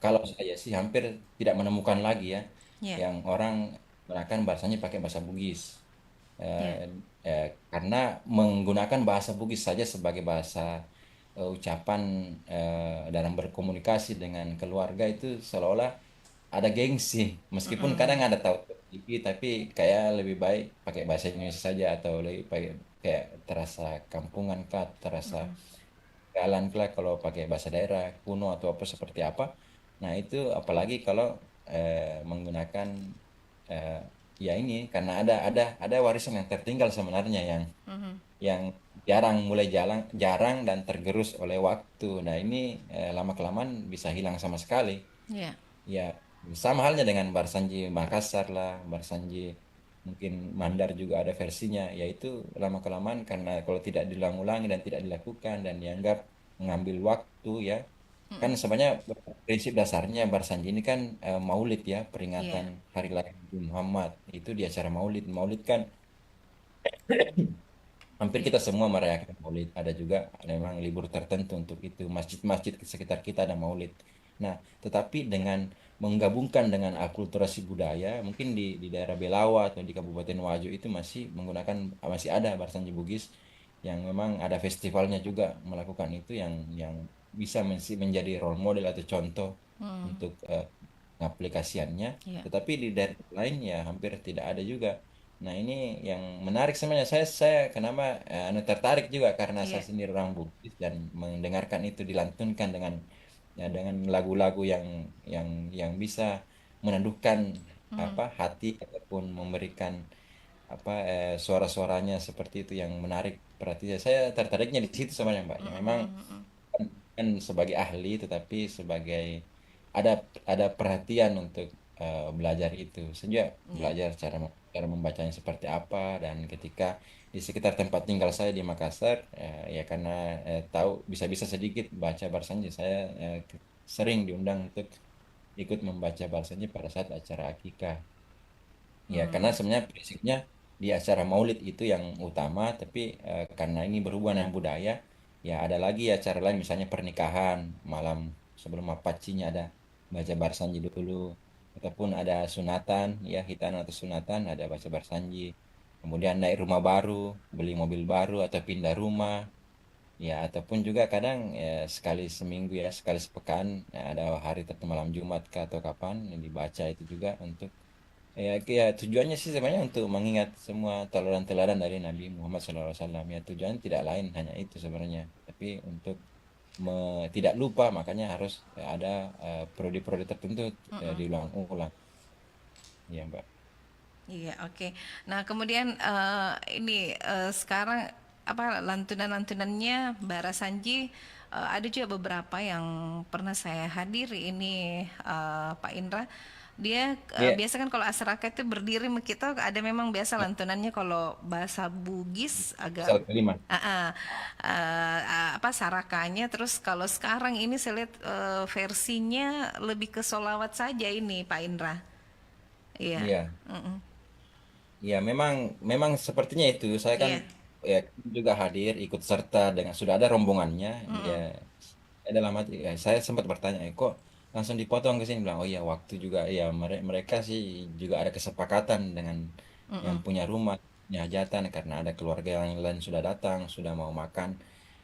kalau saya sih hampir tidak menemukan lagi ya yang orang menggunakan Barsanji pakai bahasa Bugis, karena menggunakan bahasa Bugis saja sebagai bahasa ucapan dalam berkomunikasi dengan keluarga itu seolah-olah ada gengsi, meskipun kadang ada tahu tapi kayak lebih baik pakai bahasa Indonesia saja, atau lebih kayak terasa kampungan kah, terasa jalan lah kalau pakai bahasa daerah kuno atau apa seperti apa. Nah, itu apalagi kalau menggunakan ya ini, karena ada warisan yang tertinggal sebenarnya yang jarang dan tergerus oleh waktu. Nah, ini lama kelamaan bisa hilang sama sekali. Ya, sama halnya dengan Barsanji Makassar lah, Barsanji mungkin Mandar juga ada versinya, yaitu lama kelamaan karena kalau tidak diulang-ulangi dan tidak dilakukan dan dianggap mengambil waktu ya, Kan sebenarnya prinsip dasarnya Barsanji ini kan Maulid ya, Iya. peringatan hari lahir Nabi Muhammad. Itu di acara Maulid. Maulid kan hampir Iya. kita semua merayakan Maulid. Ada juga memang libur tertentu untuk itu. Masjid-masjid di sekitar kita ada Maulid. Nah, tetapi dengan menggabungkan dengan akulturasi budaya, mungkin di daerah Belawa atau di Kabupaten Wajo itu masih ada Barsanji Bugis yang memang ada festivalnya juga melakukan itu yang bisa menjadi role model atau contoh untuk aplikasiannya. Iya. Tetapi di daerah lain ya hampir tidak ada juga. Nah, ini yang menarik sebenarnya. Saya kenapa tertarik juga karena saya Iya. sendiri orang Bugis dan mendengarkan itu dilantunkan dengan lagu-lagu yang bisa meneduhkan hati ataupun memberikan suara-suaranya seperti itu yang menarik perhatian. Saya tertariknya di situ sebenarnya, Mbak. Ya, memang kan sebagai ahli tetapi sebagai ada perhatian untuk belajar itu. Sejak belajar cara membacanya seperti apa, dan ketika di sekitar tempat tinggal saya di Makassar, ya karena tahu bisa-bisa sedikit baca Barsanji, saya sering diundang untuk ikut membaca Barsanji pada saat acara akikah. Ya, karena sebenarnya prinsipnya di acara Maulid itu yang utama, tapi karena ini berhubungan dengan budaya, ya ada lagi acara lain, misalnya pernikahan malam sebelum mapacinya ada baca Barsanji dulu, ataupun ada sunatan, ya hitanan atau sunatan ada baca Barsanji. Kemudian naik rumah baru, beli mobil baru atau pindah rumah, ya ataupun juga kadang ya, sekali seminggu ya sekali sepekan ya, ada hari tertentu malam Jumat atau kapan yang dibaca itu juga untuk ya tujuannya sih sebenarnya untuk mengingat semua teladan-teladan dari Nabi Muhammad SAW. Ya tujuan tidak lain hanya itu sebenarnya, tapi untuk tidak lupa, makanya harus ada periode-periode tertentu diulang-ulang. Ya, Mbak. Iya, oke. Nah, kemudian ini sekarang apa lantunan-lantunannya Bara Sanji ada juga beberapa yang pernah saya hadiri ini Pak Indra. Dia biasa kan kalau asraka itu berdiri sama kita ada memang biasa lantunannya kalau bahasa Bugis agak Pasal kelima. apa sarakanya, terus kalau sekarang ini saya lihat versinya lebih ke solawat saja ini Pak Indra. Iya. Iya. Ya, memang sepertinya itu. Saya kan ya juga hadir ikut serta dengan sudah ada rombongannya. Ya, dalam hati saya sempat bertanya, kok langsung dipotong ke sini, bilang oh iya waktu juga ya mereka sih juga ada kesepakatan dengan yang punya rumah, punya hajatan, karena ada keluarga yang lain sudah datang, sudah mau makan,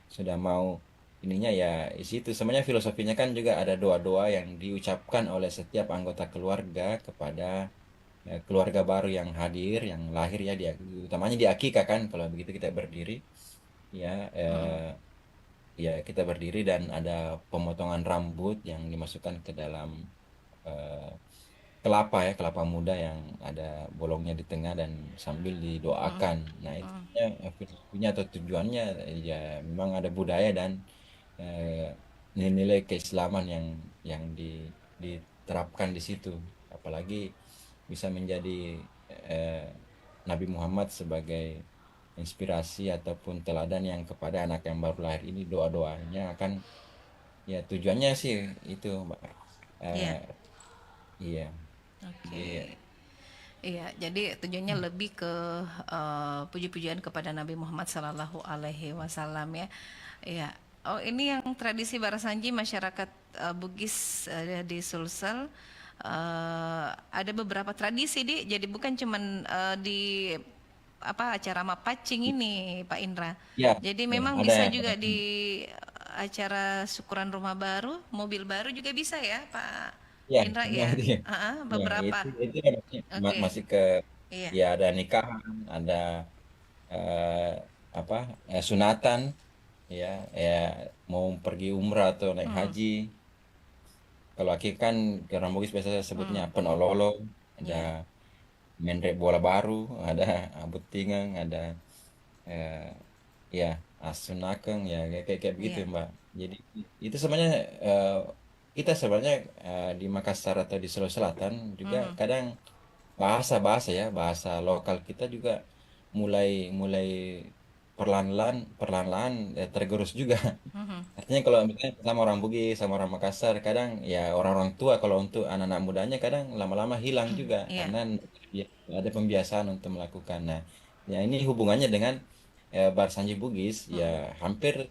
sudah mau ininya ya di situ. Sebenarnya filosofinya kan juga ada doa-doa yang diucapkan oleh setiap anggota keluarga kepada keluarga baru yang hadir, yang lahir ya, dia utamanya di akikah kan, kalau begitu kita berdiri ya ya kita berdiri dan ada pemotongan rambut yang dimasukkan ke dalam kelapa muda yang ada bolongnya di tengah dan sambil didoakan. Nah, itu filosofinya atau tujuannya ya memang ada budaya dan nilai-nilai keislaman yang diterapkan di situ, apalagi bisa menjadi Nabi Muhammad sebagai inspirasi ataupun teladan yang kepada anak yang baru lahir ini, doa-doanya akan ya tujuannya sih itu, Mbak. Iya. Oke. Iya, jadi tujuannya lebih ke puji-pujian kepada Nabi Muhammad Sallallahu Alaihi Wasallam ya. Iya. Oh, ini yang tradisi Bara Sanji masyarakat Bugis di Sulsel. Ada beberapa tradisi jadi bukan cuman di acara mapacing ini Pak Indra. Ya, jadi memang bisa juga di acara syukuran rumah baru, mobil baru juga bisa ya Pak Indra ya. Beberapa. Ya, itu masih ke ya ada nikahan, ada sunatan ya mau pergi umrah atau naik haji. Kalau akik kan orang Bugis biasa sebutnya penololo, ada menrek bola baru, ada abut tinggang, ada ya asunakeng ya kayak begitu Mbak. Jadi itu sebenarnya kita sebenarnya di Makassar atau di Sulawesi Selatan juga kadang bahasa lokal kita juga mulai perlahan-lahan tergerus juga. Artinya kalau misalnya sama orang Bugis, sama orang Makassar, kadang ya orang-orang tua kalau untuk anak-anak mudanya kadang lama-lama hilang juga karena ya, ada pembiasaan untuk melakukan. Nah, ya ini hubungannya dengan Barsanji Bugis ya hampir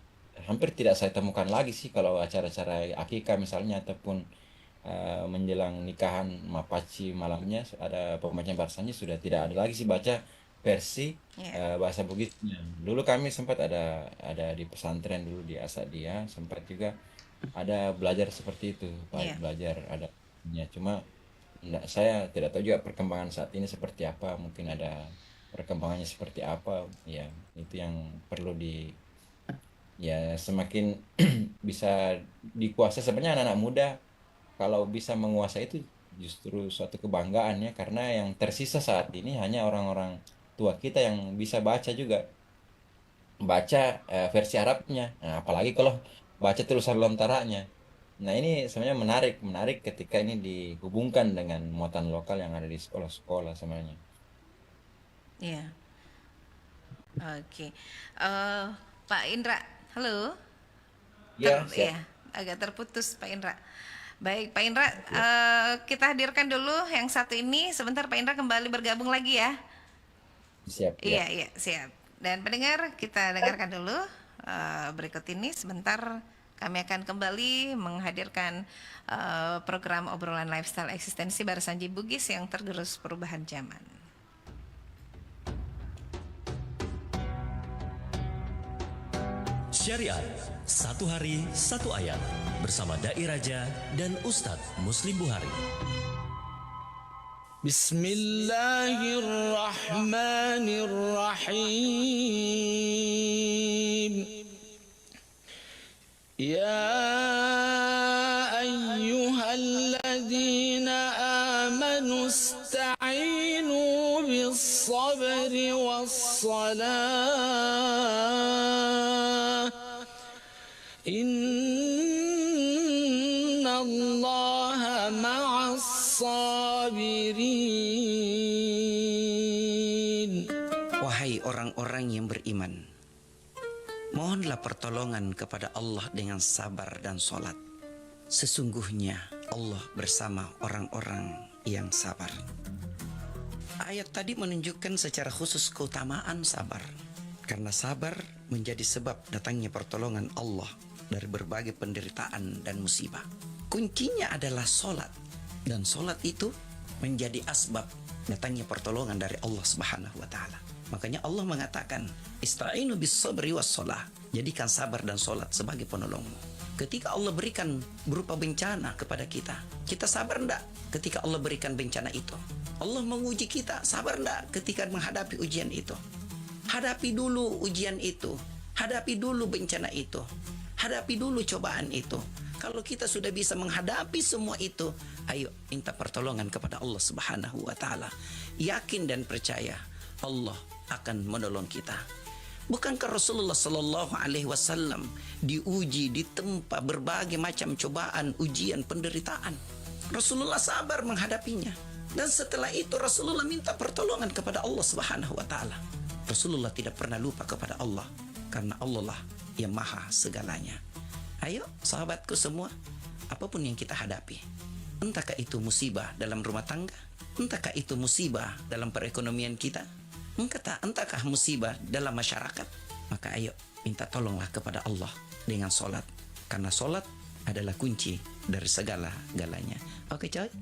tidak saya temukan lagi sih kalau acara-acara akikah misalnya ataupun menjelang nikahan Mapaci malamnya ada pembacaan Barsanji sudah tidak ada lagi sih baca versi bahasa Bugisnya. Dulu kami sempat ada di pesantren dulu di Asadia sempat juga ada belajar seperti itu, belajar adanya. Cuma saya tidak tahu juga perkembangan saat ini seperti apa, mungkin ada perkembangannya seperti apa, ya itu yang perlu ya semakin bisa dikuasai. Sebenarnya anak-anak muda kalau bisa menguasai itu justru suatu kebanggaan ya, karena yang tersisa saat ini hanya orang-orang tua kita yang bisa baca juga, baca versi Arabnya. Nah, apalagi kalau baca tulisan lontaranya. Nah ini sebenarnya menarik ketika ini dihubungkan dengan muatan lokal yang ada di sekolah-sekolah sebenarnya. Iya. Oke. Pak Indra, halo. Ya, agak terputus Pak Indra. Baik Pak Indra, kita hadirkan dulu yang satu ini. Sebentar Pak Indra kembali bergabung lagi ya. Siap. Iya, siap. Dan pendengar, kita dengarkan dulu berikut ini. Sebentar kami akan kembali menghadirkan program obrolan lifestyle eksistensi Barsanji Bugis yang tergerus perubahan zaman. Syariat, satu hari satu ayat bersama Dai Raja dan Ustadz Muslim Buhari. Bismillahirrahmanirrahim. Ya ayyuhalladzina amanu ista'inu bis-sabri was-salah. Innallaha ma'as sabirin. Wahai orang-orang yang beriman, mohonlah pertolongan kepada Allah dengan sabar dan sholat. Sesungguhnya Allah bersama orang-orang yang sabar. Ayat tadi menunjukkan secara khusus keutamaan sabar, karena sabar menjadi sebab datangnya pertolongan Allah dari berbagai penderitaan dan musibah. Kuncinya adalah sholat, dan sholat itu menjadi asbab datangnya pertolongan dari Allah Subhanahu wa Ta'ala. Makanya Allah mengatakan, Ista'inu bis sabri was sholah. Jadikan sabar dan sholat sebagai penolongmu. Ketika Allah berikan berupa bencana kepada kita, kita sabar enggak ketika Allah berikan bencana itu? Allah menguji kita, sabar enggak ketika menghadapi ujian itu? Hadapi dulu ujian itu, hadapi dulu bencana itu, hadapi dulu cobaan itu. Kalau kita sudah bisa menghadapi semua itu, ayo minta pertolongan kepada Allah Subhanahu wa Ta'ala. Yakin dan percaya Allah akan menolong kita. Bukankah Rasulullah Sallallahu Alaihi Wasallam diuji, ditempa berbagai macam cobaan, ujian, penderitaan? Rasulullah sabar menghadapinya. Dan setelah itu Rasulullah minta pertolongan kepada Allah Subhanahu wa Ta'ala. Rasulullah tidak pernah lupa kepada Allah, karena Allah lah yang maha segalanya. Ayo sahabatku semua, apapun yang kita hadapi, entahkah itu musibah dalam rumah tangga, entahkah itu musibah dalam perekonomian kita, entahkah musibah dalam masyarakat, maka ayo minta tolonglah kepada Allah dengan sholat, karena sholat adalah kunci dari segala-galanya. Oke coy?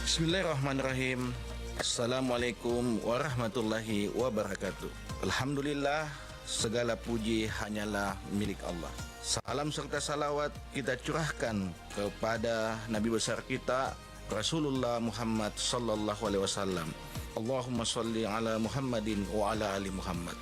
Bismillahirrahmanirrahim. Assalamualaikum warahmatullahi wabarakatuh. Alhamdulillah, segala puji hanyalah milik Allah. Salam serta salawat kita curahkan kepada Nabi besar kita Rasulullah Muhammad sallallahu alaihi wasallam. Allahumma sholli ala Muhammadin wa ala ali Muhammad.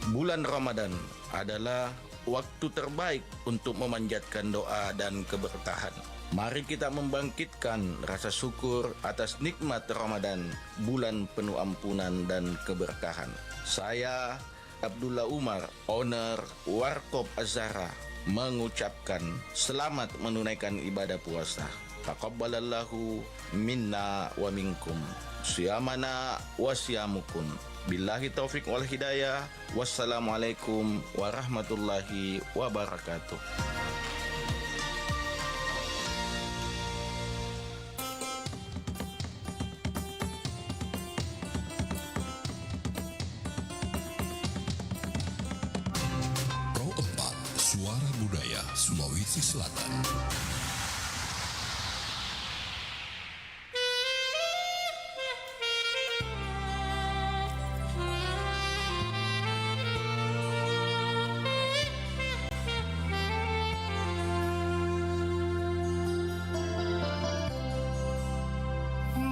Bulan Ramadan adalah waktu terbaik untuk memanjatkan doa dan keberkahan. Mari kita membangkitkan rasa syukur atas nikmat Ramadan, bulan penuh ampunan dan keberkahan. Saya Abdullah Umar, owner Warkop Az-Zahra, mengucapkan selamat menunaikan ibadah puasa. Taqabbalallahu minna wa minkum siyamana wa siyamukum. Billahi taufik wal hidayah. Wassalamualaikum warahmatullahi wabarakatuh. Pro 4 Suara Budaya Sulawesi Selatan.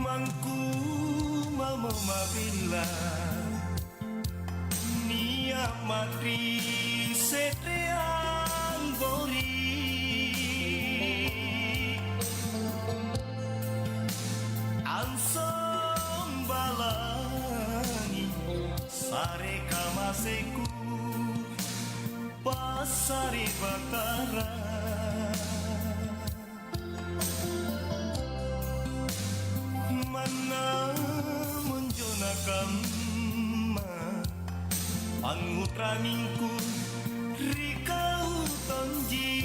Mangku mamabila niat mati setean bori ansom balani sare kamaseku pasari batara mana menjonakan pangutraningku rikau tonji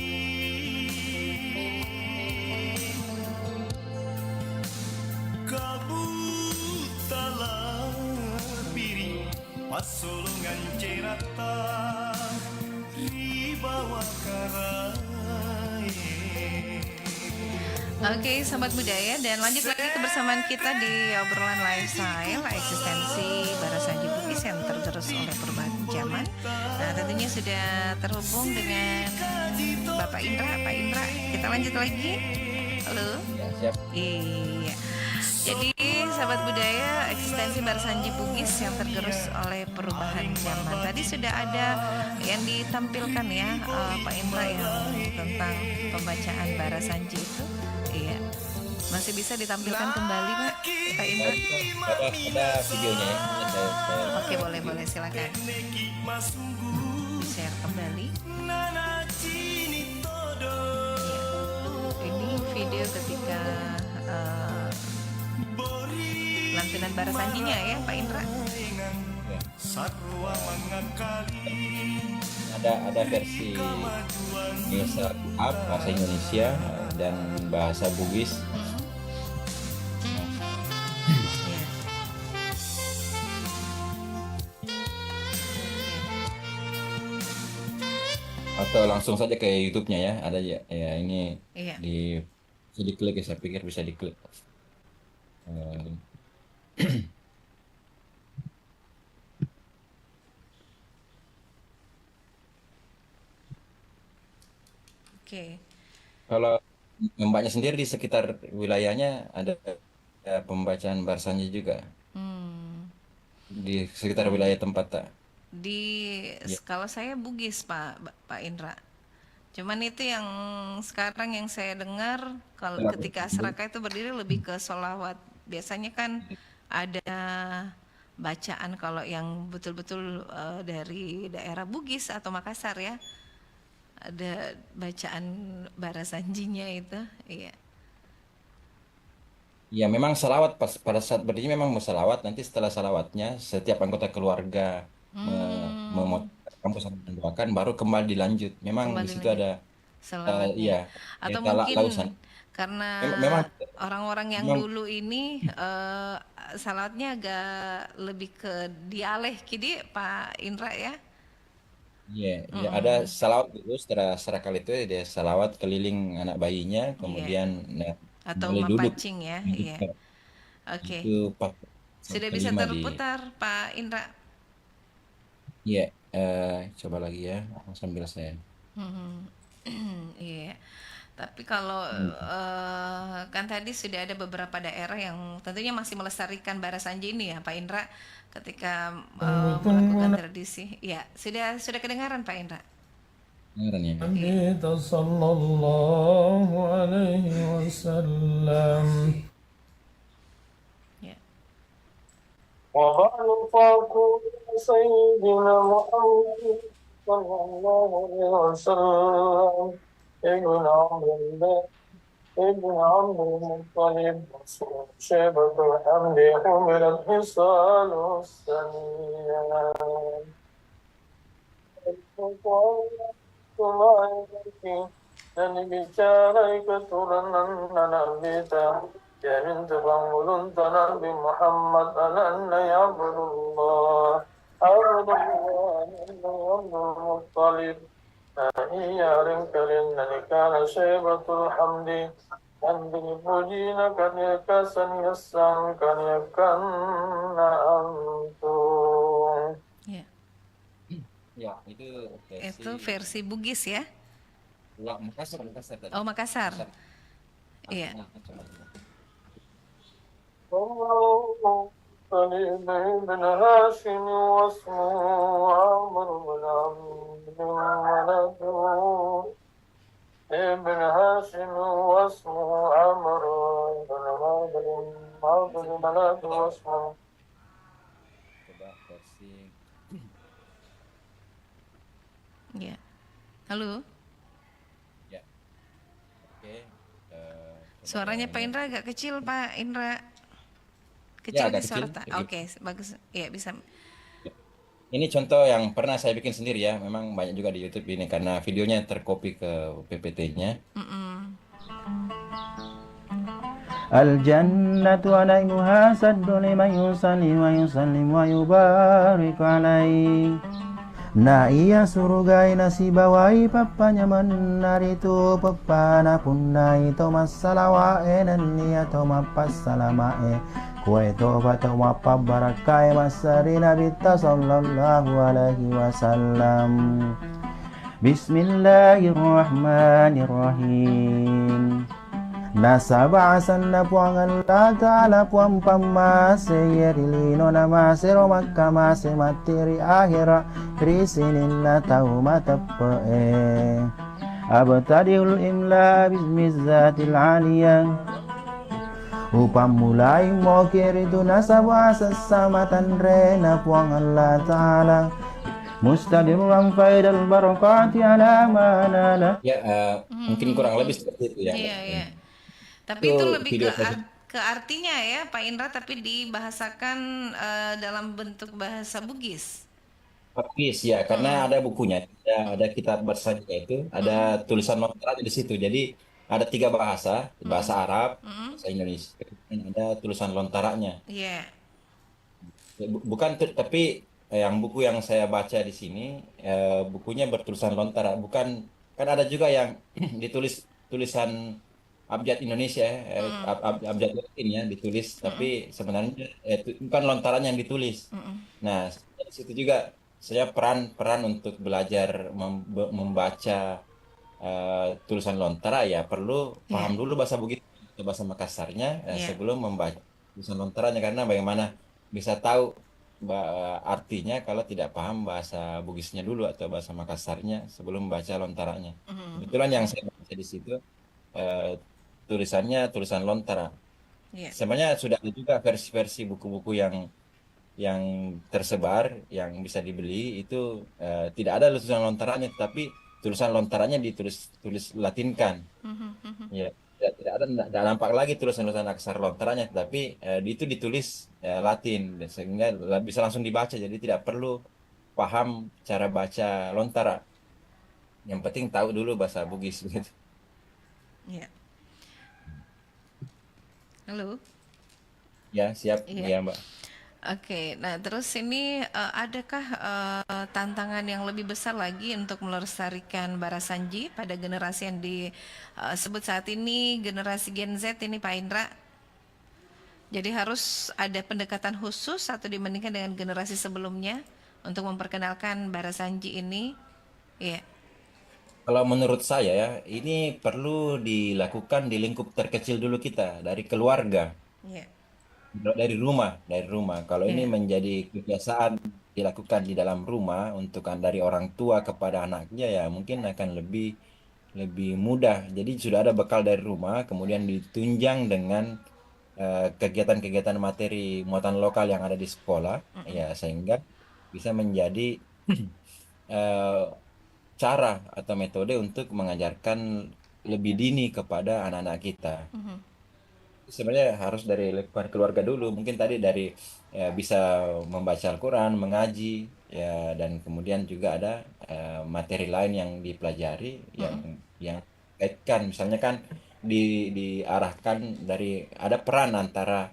kabutala piri pasolongan cerata ribawa karai. Oke, sahabat budaya, dan lanjut lagi kebersamaan kita di obrolan lifestyle eksistensi Barasanji Bugis yang tergerus oleh perubahan zaman. Nah, tentunya sudah terhubung dengan Bapak Indra. Pak Indra, kita lanjut lagi. Halo. Ya, siap. Iya. Jadi, sahabat budaya, eksistensi Barasanji Bugis yang tergerus oleh perubahan zaman. Tadi sudah ada yang ditampilkan ya, Pak Indra, yang tentang pembacaan Barasanji itu. Iya. Masih bisa ditampilkan kembali, Pak Indra? Ada videonya ya. Oke, boleh silakan. Di-share kembali. Iya. Ini video ketika lantunan Barasanjinya ya, Pak Indra. Ada versi bahasa Indonesia dan bahasa Bugis. Atau langsung saja ke YouTube-nya ya, ada ya, ini Iya. bisa diklik ya, saya pikir bisa diklik. Oke. Kalau Mbaknya sendiri di sekitar wilayahnya ada pembacaan Barasanji juga di sekitar wilayah tempat tak? Kalau saya Bugis, Pak Indra. Cuman itu yang sekarang yang saya dengar kalau ketika Asraka itu berdiri lebih ke sholawat. Biasanya kan ada bacaan kalau yang betul-betul dari daerah Bugis atau Makassar ya. Ada bacaan Barasanjinya itu, iya. Ya memang salawat pada saat berdiri memang mau salawat, nanti setelah salawatnya setiap anggota keluarga kampus mendoakan baru kembali dilanjut. Memang di situ ada Salawatnya. Atau mungkin lausan. karena Memang orang-orang yang dulu ini salawatnya agak lebih ke dialeh kidi Pak Indra ya. Iya, ya ada salawat dulu setelah serakal itu ada salawat keliling anak bayinya, kemudian Atau boleh duduk. mapacing ya, iya. Oke. Itu Sudah bisa kelima terputar Pak Indra. Iya, coba lagi ya sambil saya. Iya. Tapi kalau kan tadi sudah ada beberapa daerah yang tentunya masih melestarikan Barasanji ini ya Pak Indra ketika melakukan tradisi. Ya, sudah kedengaran Pak Indra. Kedengaran ya. Sallallahu alaihi wasallam. Ya. وخلفكم سيدنا محمد صلى الله عليه وسلم ابن عبد الله ابن عبد المطلب شيبة الحمد حملت حصان السنية dan bicara keturunan Nabi ya min tebangulun Nabi Muhammad anna ya Abdullah Abdul Muttalib iya ringkalin nanikana syaibatul hamdi dan dipuji nakaniakasan yasang kaniakan na antum. Ya, Itu versi Bugis ya? Ya, Makassar tadi. Oh, Makassar. Iya. بن هاشم واسمه عمرو بن عبد المناف ابن هاشم واسمه عمرو بن عبد المناف واسمه. Ya. Halo. Ya. Oke. Suaranya Pak Indra agak kecil, Pak Indra. Ya, Kecil agak di suara. kecil. Oke, bagus. Ya, bisa. Ini contoh yang pernah saya bikin sendiri ya. Memang banyak juga di YouTube ini karena videonya tercopy ke PPT-nya. Al-jannatu wa naimuha saddu liman yusallim wa yusallim wa yubarik alaih. Na iya surgai nasi bawai papanya menari tu pepana punna itu masalah dan niya to mapas salamae kue to bato mapa barakai masari nabi sallallahu alaihi wasallam. Bismillahirrahmanirrahim. Nasaba asan na puangan lata ala puang pamase yerilino na masero makamase materi akhira risinin na tahu matapae abtadiul imla bismizzatil aliyah upam mulai mo kiritu nasaba asasamatan re na puangan lata ala mustadirran faidal barakati ala manala. Ya, mungkin kurang lebih seperti itu ya. Iya, iya. Tapi itu lebih ke artinya ya Pak Indra, tapi dibahasakan dalam bentuk bahasa Bugis. Bugis ya, karena ada bukunya, ada kitab bahasa itu, ada tulisan lontaranya di situ. Jadi ada 3 bahasa, bahasa Arab, bahasa Indonesia, dan ada tulisan lontaranya. Iya. Bukan, tapi yang buku yang saya baca di sini, bukunya bertulisan lontara. Bukan, kan ada juga yang ditulis tulisan abjad Indonesia, abjad Latin ya ditulis, tapi sebenarnya bukan lontaran yang ditulis. Nah, di situ juga saya peran untuk belajar membaca tulisan lontara ya perlu paham dulu bahasa Bugis atau bahasa Makassarnya sebelum membaca tulisan lontaranya, karena bagaimana bisa tahu artinya kalau tidak paham bahasa Bugisnya dulu atau bahasa Makassarnya sebelum membaca lontaranya. Kebetulan yang saya baca di situ tulisannya tulisan lontara. Sebenarnya sudah ada juga versi-versi buku-buku yang tersebar yang bisa dibeli itu tidak ada tulisan lontaranya, tapi tulisan lontaranya tulis latinkan. Ya, tidak ada, tidak nampak lagi tulisan-tulisan aksara lontaranya, tapi itu ditulis Latin sehingga bisa langsung dibaca. Jadi tidak perlu paham cara baca lontara. Yang penting tahu dulu bahasa Bugis gitu. Iya. Halo. Ya, siap. Iya. Ya, Mbak. Oke, nah terus ini adakah tantangan yang lebih besar lagi untuk melestarikan Barasanji pada generasi yang disebut saat ini generasi Gen Z ini Pak Indra? Jadi harus ada pendekatan khusus atau dibandingkan dengan generasi sebelumnya untuk memperkenalkan Barasanji ini? Iya. Kalau menurut saya ya, ini perlu dilakukan di lingkup terkecil dulu kita, dari keluarga. Iya. Dari rumah. Kalau ini menjadi kebiasaan dilakukan di dalam rumah dari orang tua kepada anaknya ya mungkin akan lebih mudah. Jadi sudah ada bekal dari rumah, kemudian ditunjang dengan kegiatan-kegiatan materi muatan lokal yang ada di sekolah, ya sehingga bisa menjadi cara atau metode untuk mengajarkan lebih dini kepada anak-anak kita. Sebenarnya harus dari lingkungan keluarga dulu. Mungkin tadi dari bisa membaca Al-Quran, mengaji, ya, dan kemudian juga ada materi lain yang dipelajari yang kaitkan. Misalnya kan diarahkan dari ada peran antara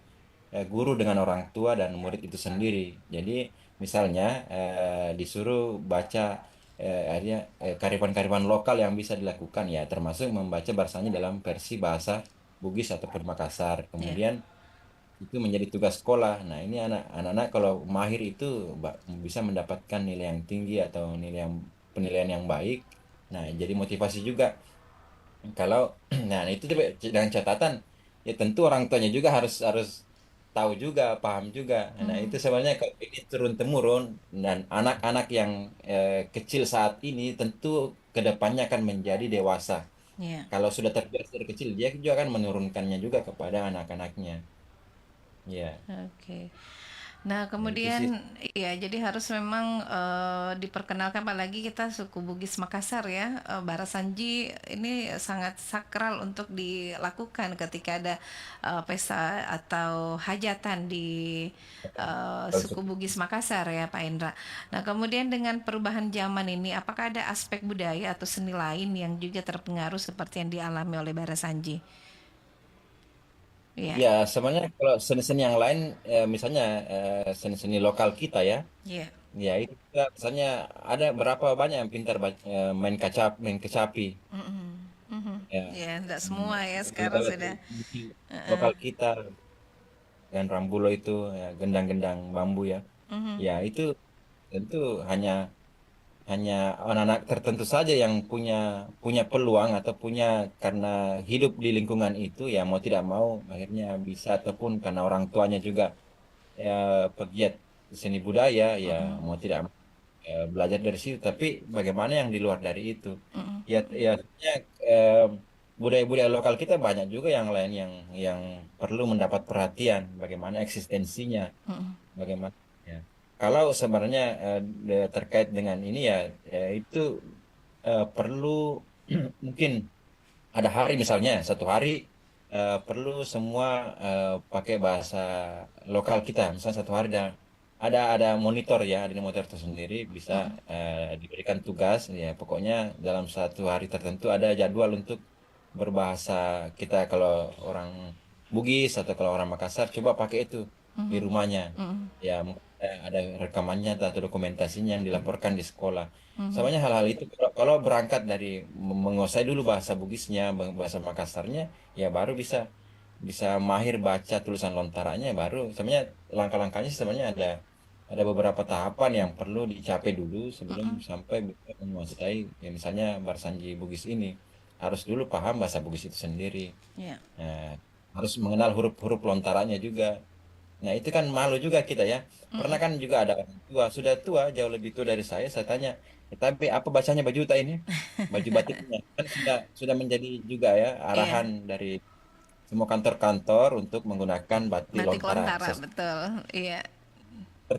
guru dengan orang tua dan murid itu sendiri. Jadi misalnya disuruh baca karyawan-karyawan lokal yang bisa dilakukan, ya termasuk membaca bahasanya dalam versi bahasa Bugis ataupun Makassar. Kemudian itu menjadi tugas sekolah. Nah, ini anak-anak kalau mahir itu bisa mendapatkan nilai yang tinggi atau penilaian yang baik. Nah, jadi motivasi juga. Kalau nah itu dengan catatan ya tentu orang tuanya juga harus tahu juga, paham juga. Nah, itu sebenarnya kalau ini turun temurun, dan anak-anak yang kecil saat ini tentu kedepannya akan menjadi dewasa. Kalau sudah terbiasa dari kecil, dia juga akan menurunkannya juga kepada anak-anaknya. Ya. Oke. Nah, Nah, itu sih. kemudian ya jadi harus memang diperkenalkan, apalagi kita suku Bugis Makassar ya. Barasanji ini sangat sakral untuk dilakukan ketika ada pesta atau hajatan di suku Bugis Makassar ya, Pak Indra. Nah, kemudian dengan perubahan zaman ini, apakah ada aspek budaya atau seni lain yang juga terpengaruh seperti yang dialami oleh Barasanji? Ya. Ya, sebenarnya kalau seni-seni yang lain, misalnya seni-seni lokal kita ya, Iya. ya itu kita misalnya ada berapa banyak yang pintar main kecapi. Ya, Ya, enggak semua ya sekarang kalau sudah. lokal kita dan rambulo itu ya, gendang-gendang bambu ya. Ya, itu tentu hanya anak-anak tertentu saja yang punya peluang atau punya, karena hidup di lingkungan itu ya mau tidak mau akhirnya bisa, ataupun karena orang tuanya juga ya pegiat seni budaya, ya mau tidak mau belajar dari situ. Tapi bagaimana yang di luar dari itu, ya sebenarnya, budaya-budaya lokal kita banyak juga yang lain yang perlu mendapat perhatian, bagaimana eksistensinya, bagaimana ya. Kalau sebenarnya terkait dengan ini ya, itu perlu mungkin ada hari, misalnya satu hari perlu semua pakai bahasa lokal kita. Misalnya satu hari ada monitor ya, ada monitor tersendiri, bisa diberikan tugas ya. Pokoknya dalam satu hari tertentu ada jadwal untuk berbahasa kita. Kalau orang Bugis atau kalau orang Makassar, coba pakai itu di rumahnya. Ya, ada rekamannya atau dokumentasinya yang dilaporkan di sekolah. Sebenarnya hal-hal itu kalau berangkat dari menguasai dulu bahasa Bugisnya, bahasa Makassarnya, ya baru bisa mahir baca tulisan lontaranya. Baru sebenarnya langkah-langkahnya sebenarnya ada beberapa tahapan yang perlu dicapai dulu sebelum sampai bisa menguasai, ya misalnya Barsanji Bugis ini harus dulu paham bahasa Bugis itu sendiri. Nah, harus mengenal huruf-huruf lontaranya juga. Nah, itu kan malu juga kita ya. Pernah kan juga ada orang tua, sudah tua, jauh lebih tua dari saya tanya, tapi apa bacanya bajuta ini? Baju batiknya. Kan sudah menjadi juga ya arahan dari semua kantor-kantor untuk menggunakan batik Batik lontara. lontara, betul. Iya.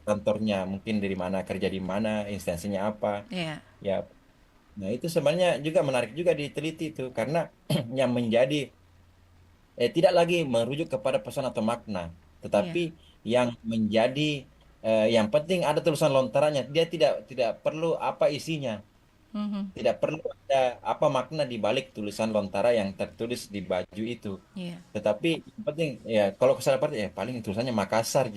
Kantornya mungkin dari mana, kerja di mana, instansinya apa. Iya. Ya. Nah, itu sebenarnya juga menarik juga diteliti itu, karena yang menjadi tidak lagi merujuk kepada pesan atau makna, tetapi yang menjadi yang penting ada tulisan lontaranya. Dia tidak perlu apa isinya, tidak perlu ada apa makna di balik tulisan lontara yang tertulis di baju itu. Tetapi yang penting ya, kalau kesalahan ya paling tulisannya Makassar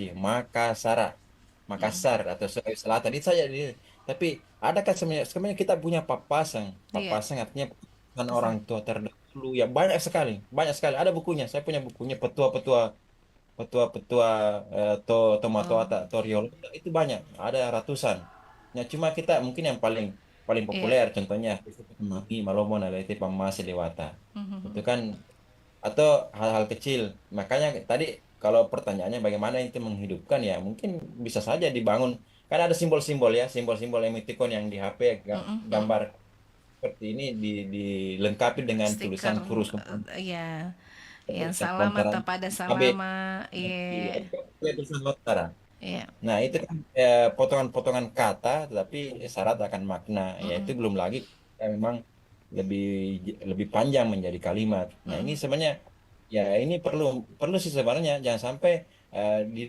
Makassar atau Sulawesi Selatan itu saja. Tapi adakah sebenarnya kita punya papasang artinya kan orang tua terdahulu ya, banyak sekali ada bukunya. Saya punya bukunya petua-petua Tomatoata Toriolo, itu banyak, ada ratusan. Nah, cuma kita mungkin yang paling populer contohnya Mami Malomo Nalete Pamase Dewata. Itu kan, atau hal-hal kecil. Makanya tadi kalau pertanyaannya bagaimana itu menghidupkan, ya mungkin bisa saja dibangun. Kan ada simbol-simbol ya, simbol-simbol emoticon yang di HP, gambar seperti ini dilengkapi dengan tulisan kurus. Iya. Yang salam atau pada salama, iya. Tulisan lontara. Iya. Nah, itu kan potongan-potongan kata, tetapi syarat akan makna. Ya itu belum lagi memang lebih panjang menjadi kalimat. Nah, ini sebenarnya ya ini perlu sih sebenarnya, jangan sampai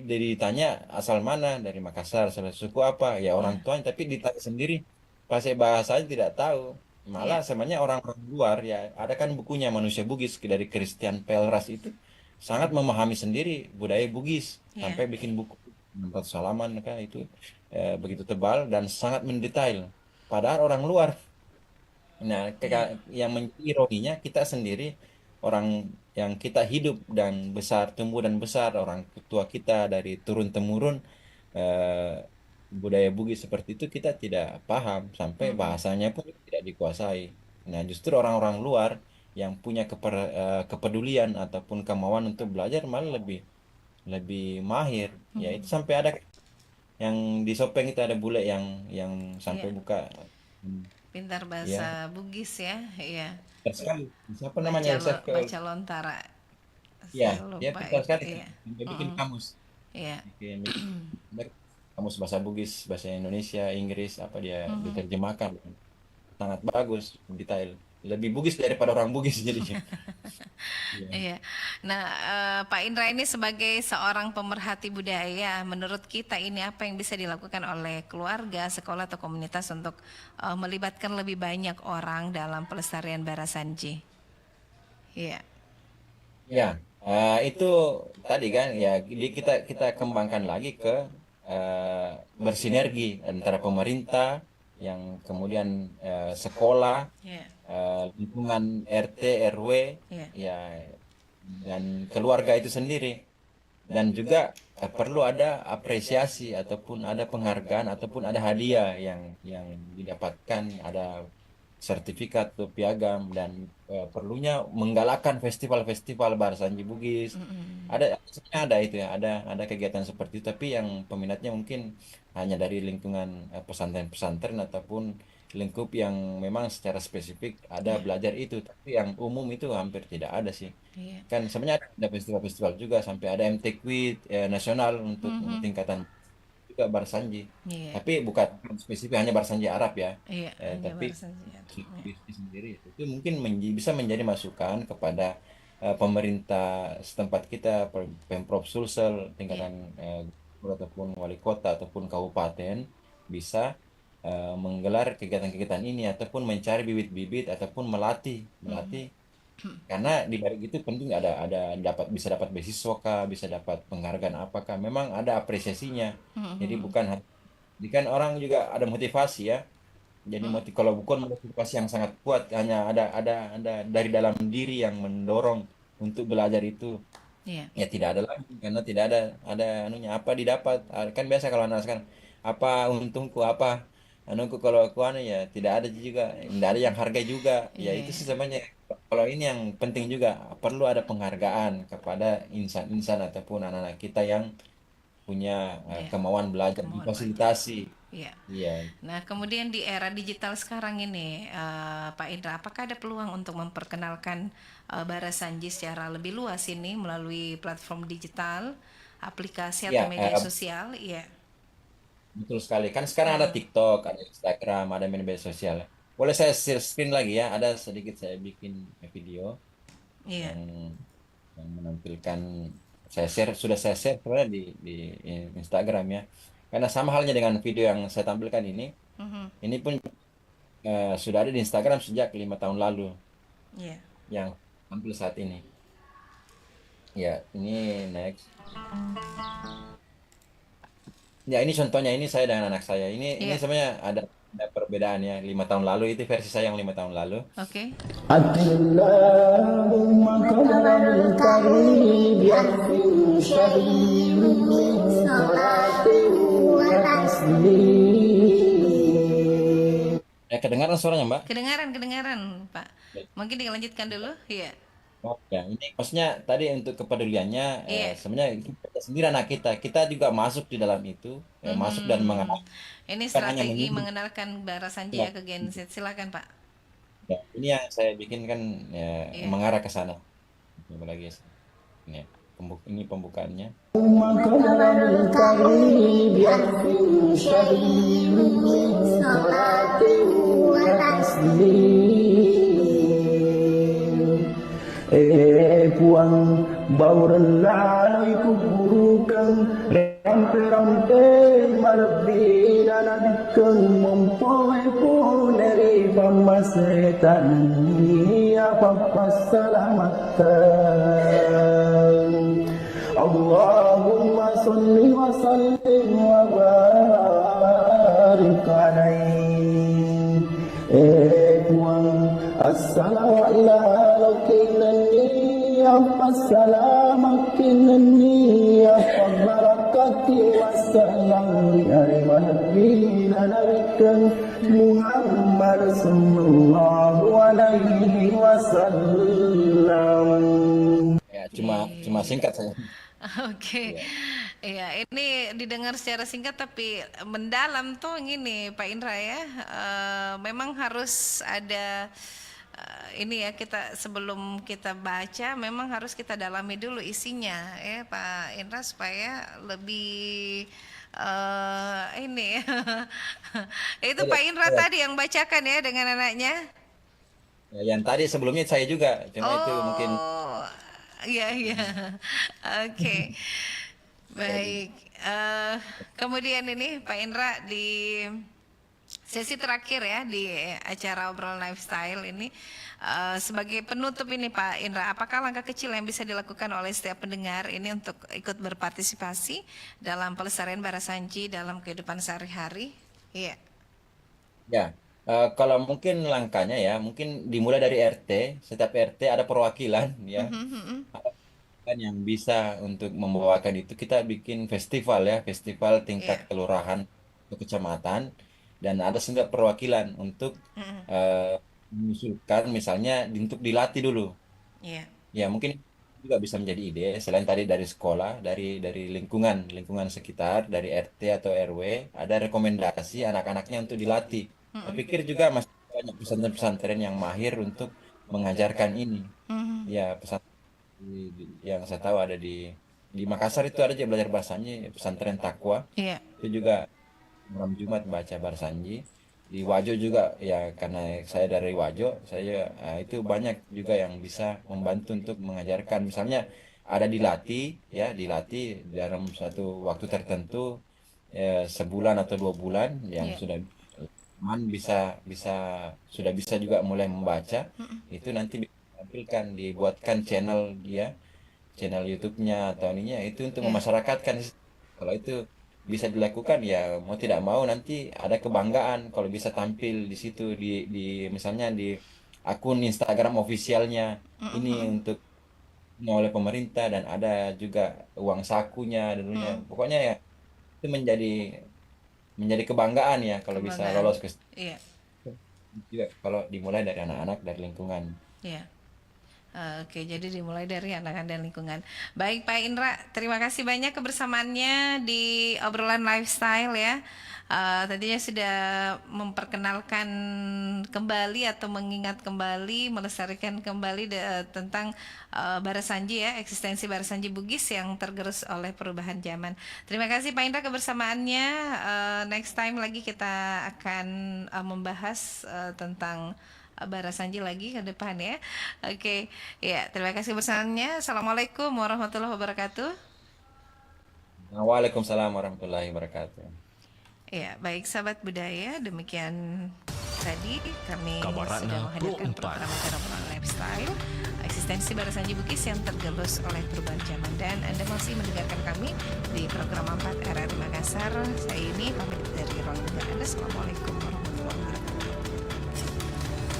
ditanya asal mana, dari Makassar, asal suku apa, ya orang tuanya, tapi ditanya sendiri pakai bahasanya tidak tahu. Malah sebenarnya orang luar ya, ada kan bukunya Manusia Bugis dari Christian Pelras itu sangat memahami sendiri budaya Bugis, sampai bikin buku 400 halaman kan itu begitu tebal dan sangat mendetail. Padahal orang luar. Nah, yang menjadi ironinya, kita sendiri orang yang kita hidup dan besar, tumbuh dan besar, orang tua kita dari turun temurun budaya Bugis seperti itu kita tidak paham, sampai bahasanya pun tidak dikuasai. Nah, justru orang-orang luar yang punya kepedulian ataupun kemauan untuk belajar malah lebih mahir. Ya itu sampai ada yang di Sopeng itu ada bule yang sampai buka pintar bahasa Bugis ya, iya. Sekali. Siapa namanya? Baca Lontara. Iya, dia pintar sekali. Dia bikin kamus. Iya. Bikin kamus bahasa Bugis, bahasa Indonesia, Inggris, apa dia diterjemahkan. Sangat bagus, detail. Lebih Bugis daripada orang Bugis jadinya. Iya. Nah, Pak Indra ini sebagai seorang pemerhati budaya, menurut kita ini apa yang bisa dilakukan oleh keluarga, sekolah atau komunitas untuk melibatkan lebih banyak orang dalam pelestarian Barasanji? Iya. Ya, itu tadi kan ya, kita kembangkan lagi ke bersinergi antara pemerintah, yang kemudian sekolah, lingkungan RT, RW, ya, dan keluarga itu sendiri. Dan juga perlu ada apresiasi ataupun ada penghargaan ataupun ada hadiah yang didapatkan, ada sertifikat atau piagam, dan perlunya menggalakkan festival-festival Barasanji Bugis. Ada itu ya, ada kegiatan seperti itu, tapi yang peminatnya mungkin hanya dari lingkungan pesantren-pesantren ataupun lingkup yang memang secara spesifik ada belajar itu, tapi yang umum itu hampir tidak ada sih. Kan sebenarnya ada festival-festival juga, sampai ada MTQ nasional untuk tingkatan juga Barasanji, tapi bukan spesifik hanya Barasanji Arab ya, tapi sendiri itu mungkin bisa menjadi masukan kepada pemerintah setempat kita, Pemprov Sulsel, tingkatan ataupun wali kota ataupun kabupaten, bisa menggelar kegiatan-kegiatan ini ataupun mencari bibit-bibit ataupun melatih karena di balik itu penting bisa dapat beasiswa kah, bisa dapat penghargaan apakah, memang ada apresiasinya. Jadi kan orang juga ada motivasi ya, jadi kalau bukan motivasi yang sangat kuat, hanya ada dari dalam diri yang mendorong untuk belajar itu, ya tidak ada lagi, karena tidak ada anunya, apa didapat kan. Biasa kalau anak sekarang, apa untungku, apa anuku, kalau aku ya tidak ada juga, tidak ada yang harga juga. Ya itu sih sebenarnya. Kalau ini yang penting juga, perlu ada penghargaan kepada insan-insan ataupun anak-anak kita yang punya kemauan belajar, difasilitasi. Iya. Nah, kemudian di era digital sekarang ini, Pak Indra, apakah ada peluang untuk memperkenalkan Barasanji secara lebih luas ini melalui platform digital, aplikasi atau media sosial? Iya. Betul sekali. Kan sekarang ada TikTok, ada Instagram, ada media sosial. Boleh saya share screen lagi ya? Ada sedikit saya bikin video yang menampilkan. Sudah saya share sebenarnya di Instagram ya. Karena sama halnya dengan video yang saya tampilkan ini. Ini pun sudah ada di Instagram sejak 5 tahun lalu. Yang tampil saat ini. Ya, ini next. Ya, ini contohnya, ini saya dengan anak saya. Ini sebenarnya ada perbedaan ya. 5 tahun lalu itu versi saya yang 5 tahun lalu. Oke. Kedengaran suaranya, Mbak? Kedengaran, Pak. Mungkin dilanjutkan dulu, iya. Oh ya, ini maksudnya tadi untuk kepeduliannya, sebenarnya kita sendiri anak kita juga masuk di dalam itu, masuk dan mengenal. Ini strategi mengenalkan Barasanji ke Gen Z. Silakan, Pak. Ya, ini yang saya bikin kan mengarah ke sana. Coba lagi ini, ini pembukaannya. bauran lalai kuburukan rampe-rampe malabina nabikang mempoe puneri pamasetan ya papasalamatan Allahumma salli wa sallim wa barik alaihi Assalamualaikum Assalamualaikum barakati wassalam Muhammad sallallahu alaihi wasallam. Ya, cuma singkat saja. Oke. Ya, ini didengar secara singkat tapi mendalam tuh gini Pak Indra ya. Memang harus ada ini ya, kita sebelum kita baca memang harus kita dalami dulu isinya ya Pak Indra supaya lebih ini itu Pak Indra tadi yang bacakan ya dengan anaknya. Ya, yang tadi sebelumnya saya juga, cuma itu mungkin. Iya. Oke. Baik. Kemudian ini Pak Indra di sesi terakhir ya di acara obrolan lifestyle ini sebagai penutup ini Pak Indra, apakah langkah kecil yang bisa dilakukan oleh setiap pendengar ini untuk ikut berpartisipasi dalam pelestarian Barasanji dalam kehidupan sehari-hari? Iya. Ya, kalau mungkin langkahnya ya, mungkin dimulai dari RT. Setiap RT ada perwakilan ya. Kan yang bisa untuk membawakan itu, kita bikin festival ya, festival tingkat kelurahan atau kecamatan, dan ada setiap perwakilan untuk mengusulkan misalnya untuk dilatih dulu. Ya mungkin juga bisa menjadi ide selain tadi dari sekolah, dari lingkungan sekitar, dari RT atau RW ada rekomendasi anak-anaknya untuk dilatih. Saya pikir juga masih banyak pesantren-pesantren yang mahir untuk mengajarkan ini. Ya pesantren yang saya tahu ada di Makassar itu ada aja belajar Barasanji, pesantren Takwa. Itu juga malam Jumat baca Barasanji. Di Wajo juga ya, karena saya dari Wajo, saya itu banyak juga yang bisa membantu untuk mengajarkan. Misalnya ada dilatih dalam satu waktu tertentu sebulan atau 2 bulan yang sudah sudah bisa juga mulai membaca. Itu nanti tampilkan, dibuatkan channel YouTube-nya atau ininya itu untuk memasyarakatkan. Kalau itu bisa dilakukan ya mau tidak mau nanti ada kebanggaan kalau bisa tampil di situ di misalnya di akun Instagram ofisialnya ini untuk oleh pemerintah, dan ada juga uang sakunya dulunya. Pokoknya ya itu menjadi kebanggaan ya kalau bisa lolos ke juga kalau dimulai dari anak-anak, dari lingkungan. Oke, jadi dimulai dari anak-anak dan lingkungan. Baik Pak Indra, terima kasih banyak kebersamaannya di obrolan lifestyle ya. Tadinya sudah memperkenalkan kembali atau mengingat kembali, melestarikan kembali tentang Barasanji ya, eksistensi Barasanji Bugis yang tergerus oleh perubahan zaman. Terima kasih Pak Indra kebersamaannya. Next time lagi kita akan membahas tentang Barasanji lagi ke depan ya. Oke, ya terima kasih bersamaannya. Assalamualaikum warahmatullahi wabarakatuh. Waalaikumsalam warahmatullahi wabarakatuh. Ya, baik sahabat budaya, demikian tadi kami sudah menghadirkan program acara obrolan lifestyle eksistensi Barasanji Bugis yang tergerus oleh perubahan zaman, dan Anda masih mendengarkan kami di program 4 RRI Makassar. Saya ini pamit dari ruang dengar Anda. Assalamualaikum warahmatullahi wabarakatuh.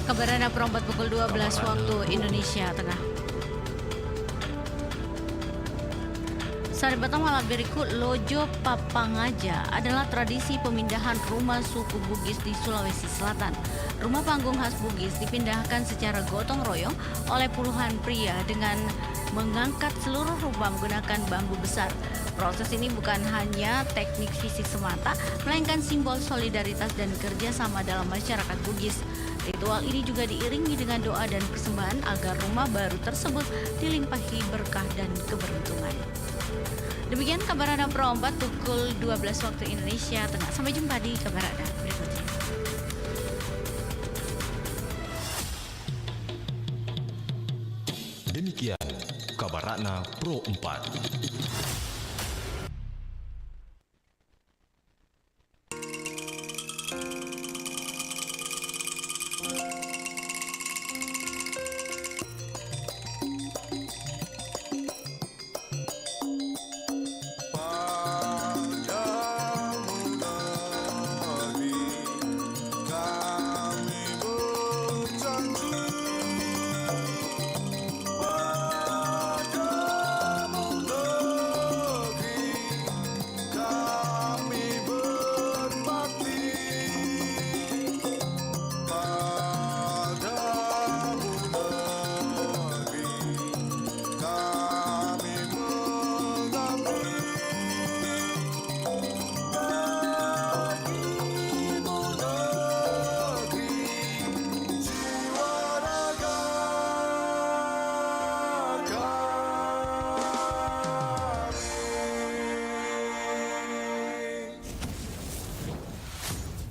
Kabar Anda perempat pukul 12 waktu Indonesia Tengah. Saribata Malabiriku Lojo Papangaja adalah tradisi pemindahan rumah suku Bugis di Sulawesi Selatan. Rumah panggung khas Bugis dipindahkan secara gotong royong oleh puluhan pria dengan mengangkat seluruh rumah menggunakan bambu besar. Proses ini bukan hanya teknik fisik semata, melainkan simbol solidaritas dan kerjasama dalam masyarakat Bugis. Ritual ini juga diiringi dengan doa dan persembahan agar rumah baru tersebut dilimpahi berkah dan keberuntungan. Demikian kabar Anda Pro 4 pukul 12 waktu Indonesia Tengah. Sampai jumpa di kabar Anda berikutnya. Demikian Kabar Ratna Pro 4.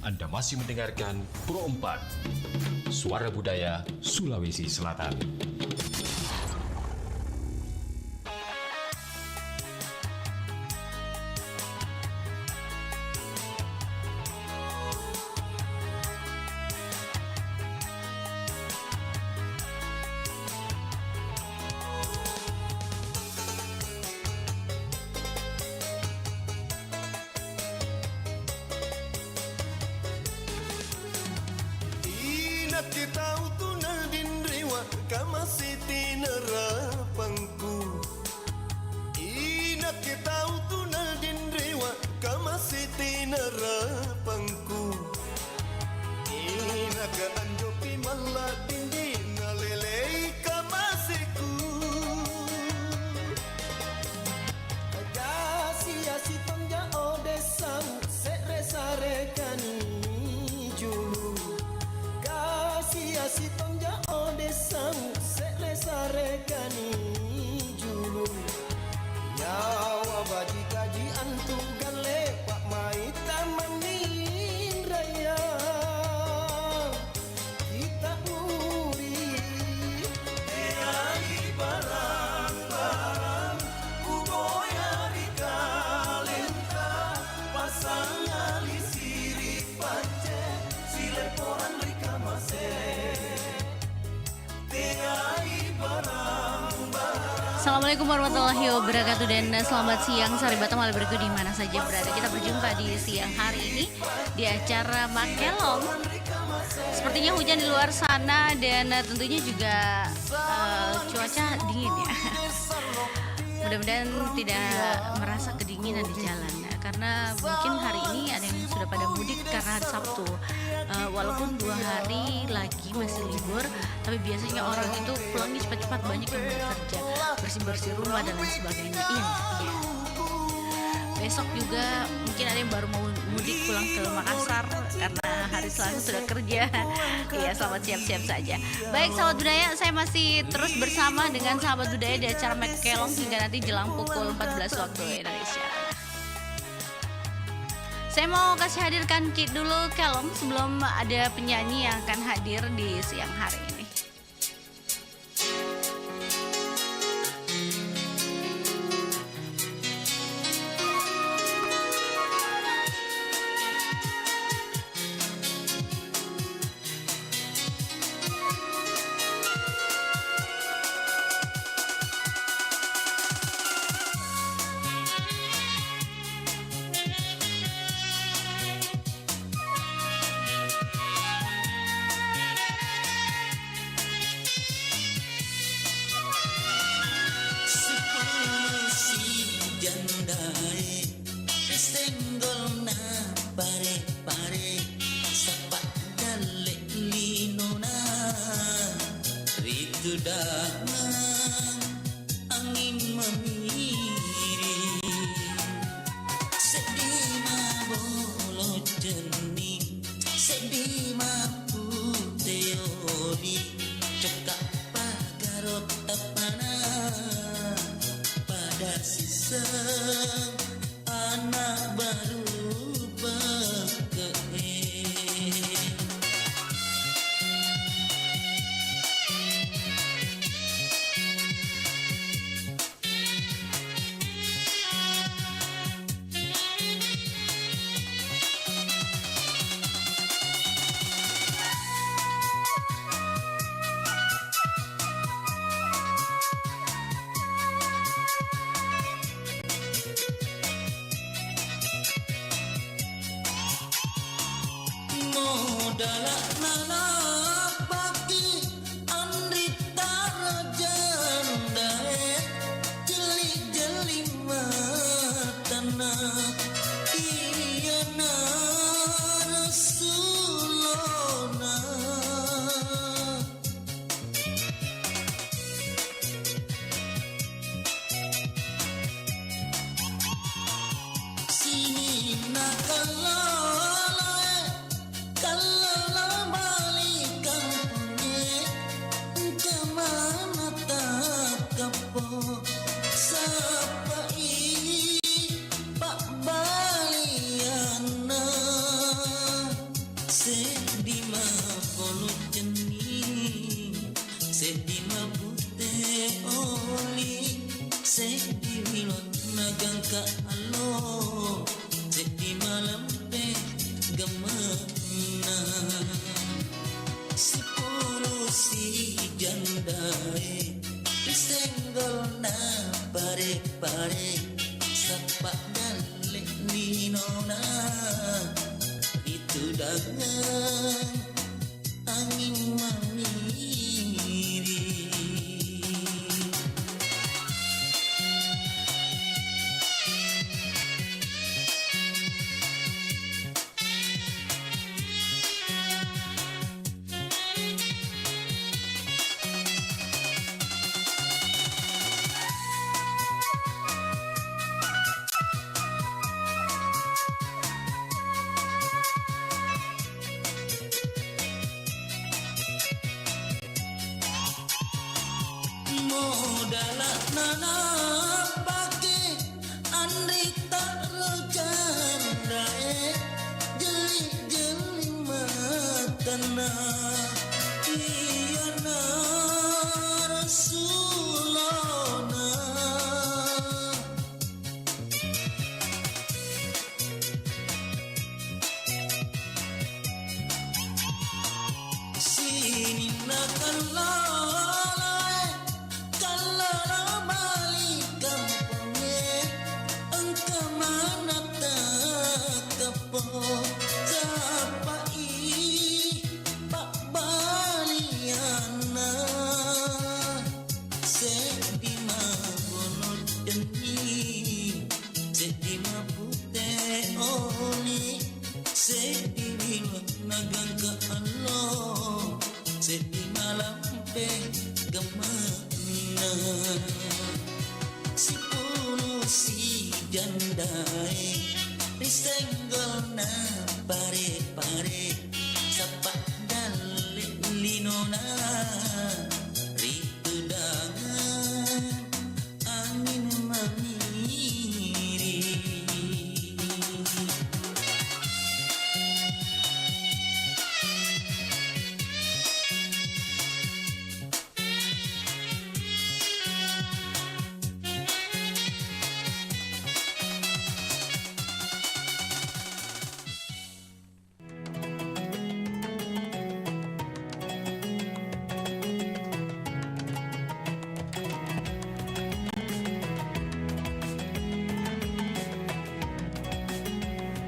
Anda masih mendengarkan Pro 4, Suara Budaya Sulawesi Selatan. Kita utuna dinrewa kama siti nerapangku. Ina kita utuna dinrewa kama siti nerapangku. Ina ka anjopi malla dindi nalelei kama siku. Agasi asi tonja odesang sere sare kani julu. Si tonja odesang sele sare kani julu nyawa baji kaji antu gale pak mai tamanin raya kita muri ai barang-barang kuboya di kalenta pasang ali siri pace sileporan rika mase. Assalamualaikum warahmatullahi wabarakatuh dan selamat siang sahabat Batam Bergu di mana saja berada. Kita berjumpa di siang hari ini di acara Makelong. Sepertinya hujan di luar sana dan tentunya juga cuaca dingin ya. Mudah-mudahan tidak merasa kedinginan di jalan karena mungkin hari ini ada yang sudah pada mudik karena hari Sabtu. Walaupun 2 hari lagi masih libur, tapi biasanya orang itu pulangnya cepat-cepat, banyak yang bekerja, bersih-bersih rumah dan lain sebagainya. Iya. Besok juga mungkin ada yang baru mau mudik pulang ke Makassar karena hari Selasa sudah kerja. Iya, selamat siap-siap saja. Baik sahabat budaya, saya masih terus bersama dengan sahabat budaya di acara Makelong hingga nanti jelang pukul 14 waktu Indonesia. Saya mau kasih hadirkan Cik dulu Kelong sebelum ada penyanyi yang akan hadir di siang hari ini.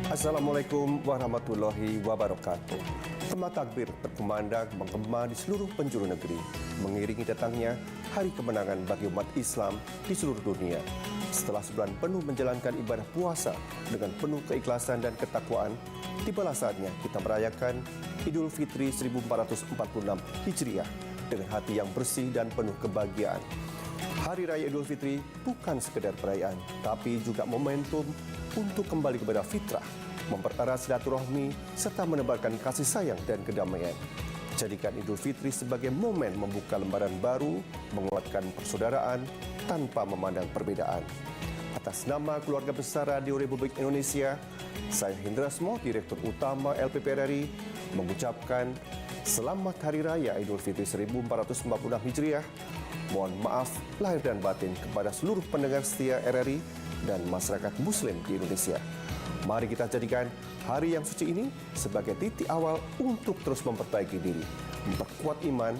Assalamualaikum warahmatullahi wabarakatuh. Semak takbir berkumandang menggema di seluruh penjuru negeri, mengiringi datangnya hari kemenangan bagi umat Islam di seluruh dunia. Setelah sebulan penuh menjalankan ibadah puasa dengan penuh keikhlasan dan ketakwaan, tibalah saatnya kita merayakan Idul Fitri 1446 Hijriah dengan hati yang bersih dan penuh kebahagiaan. Hari Raya Idul Fitri bukan sekedar perayaan, tapi juga momentum untuk kembali kepada fitrah, mempererat silaturahmi, serta menebarkan kasih sayang dan kedamaian. Jadikan Idul Fitri sebagai momen membuka lembaran baru, menguatkan persaudaraan tanpa memandang perbedaan. Atas nama keluarga besar Radio Republik Indonesia, saya Hendra Smo, Direktur Utama LPPRRI, mengucapkan Selamat Hari Raya Idul Fitri 1446 Hijriah. Mohon maaf lahir dan batin kepada seluruh pendengar setia RRI dan masyarakat Muslim di Indonesia. Mari kita jadikan hari yang suci ini sebagai titik awal untuk terus memperbaiki diri, memperkuat iman,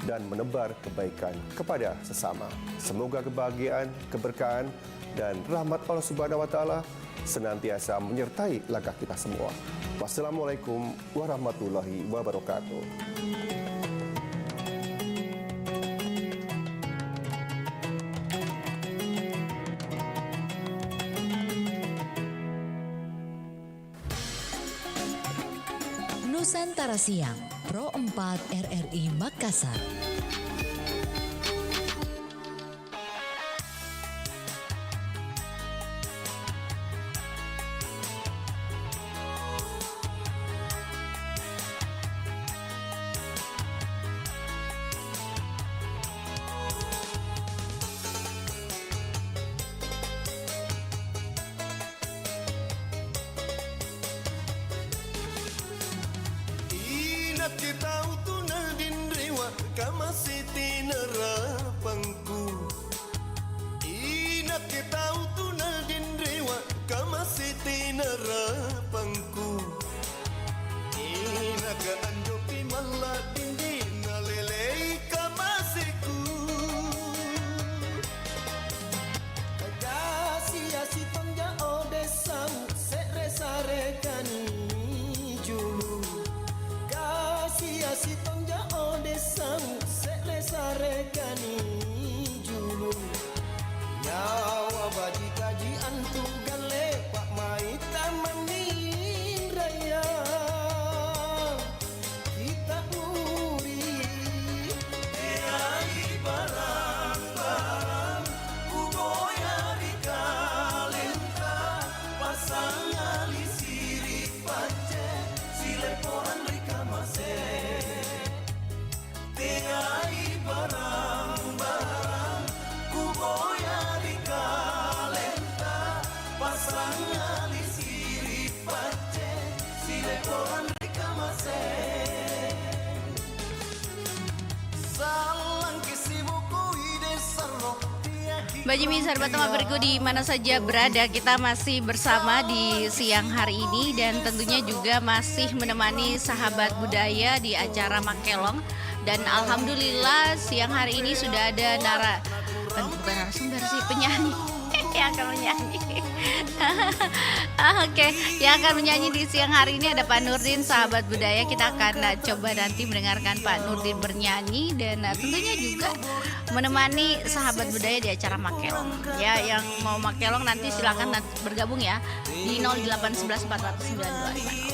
dan menebar kebaikan kepada sesama. Semoga kebahagiaan, keberkahan, dan rahmat Allah Subhanahu wa taala senantiasa menyertai langkah kita semua. Wassalamualaikum warahmatullahi wabarakatuh. Nusantara Siang, Pro 4 RRI Makassar. Kita utuna dinrewa kama siti nerapangku. Ina kita utuna dinrewa kama siti nerapangku. Ina ka anjoki malla dindi nalelei kama siku. Kagasi asi tonja odesau sere kani julu. Si tonja odesang sele sarekani julu nyawa baji kaji antu gale pak mai tamanin raya kita muri ai barang-barang kuboya di kalenta pasang ali siri pace sileporan rika mase Teai barang-barang kuboya di kalenta pasang ali siri pace sileporan rika mase salang kisibuku ide sarro. Mbak Jimmy, sahabat teman beriku di mana saja berada, kita masih bersama di siang hari ini dan tentunya juga masih menemani sahabat budaya di acara Makelong. Dan alhamdulillah siang hari ini sudah ada bukan narasumber sih, penyanyi yang akan menyanyi. Oke, yang akan menyanyi di siang hari ini ada Pak Nurdin, sahabat budaya. Kita akan coba nanti mendengarkan Pak Nurdin bernyanyi dan tentunya juga menemani sahabat budaya di acara Makelong. Ya, yang mau Makelong nanti silakan bergabung ya di 0811 492.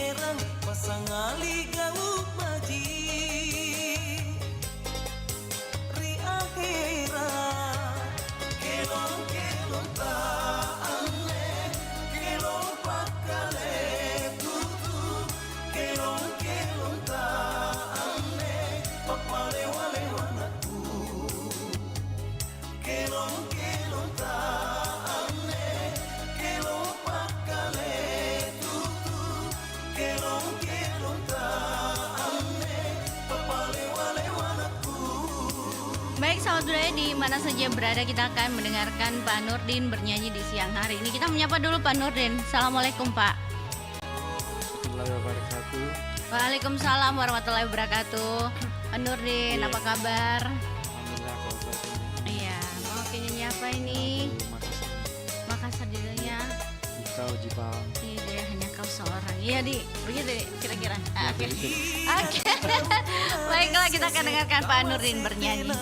Baik sahabat budaya di mana saja berada, kita akan mendengarkan Pak Nurdin bernyanyi di siang hari ini. Kita menyapa dulu Pak Nurdin. Assalamualaikum Pak. Warahmatullahi wabarakatuh. Waalaikumsalam warahmatullahi wabarakatuh. Pak Nurdin, apa kabar? Alhamdulillah kabar. Iya, mau nyanyi apa ini? Makassar judulnya. Kau Jipang. Iya, hanya kau seorang. Iya di, begitu deh kira-kira. Oke. Baiklah, kita akan dengarkan Pak Nurdin bernyanyi.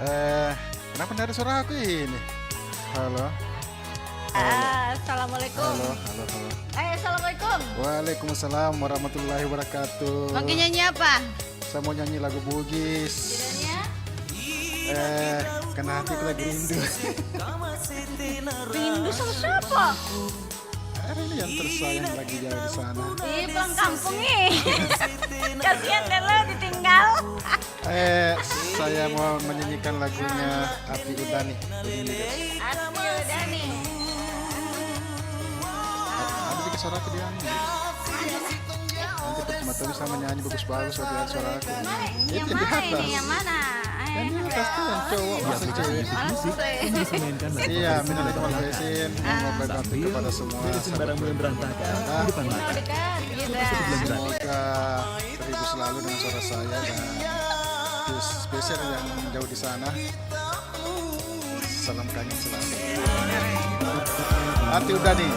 Kenapa tidak ada suara aku ini? Halo. Assalamualaikum. Halo. Assalamualaikum. Waalaikumsalam warahmatullahi wabarakatuh. Mau nyanyi apa? Saya mau nyanyi lagu Bugis. Karena hatiku lagi rindu. Rindu sama siapa? Ini yang tersayang lagi jauh di sana. Ih, pulang kampung nih. Kasihan deh lo ditinggal. Saya mau menyanyikan lagunya Api Udani. Api Udani. Ada juga suara aku dia. Nanti Mata bisa menyanyi bagus-bagus waktu ada suara aku. Yang mana ini? Yang mana? Yang di atas tuh yang cowok masa cewek. Iya, minal aizin. Mohon berkati kepada semua. Sembarang mulai berantakan di depan mata. Semoga terhibur selalu dengan suara saya dan spesial yang jauh di sana. Salam kangen selalu. Hati udah nih.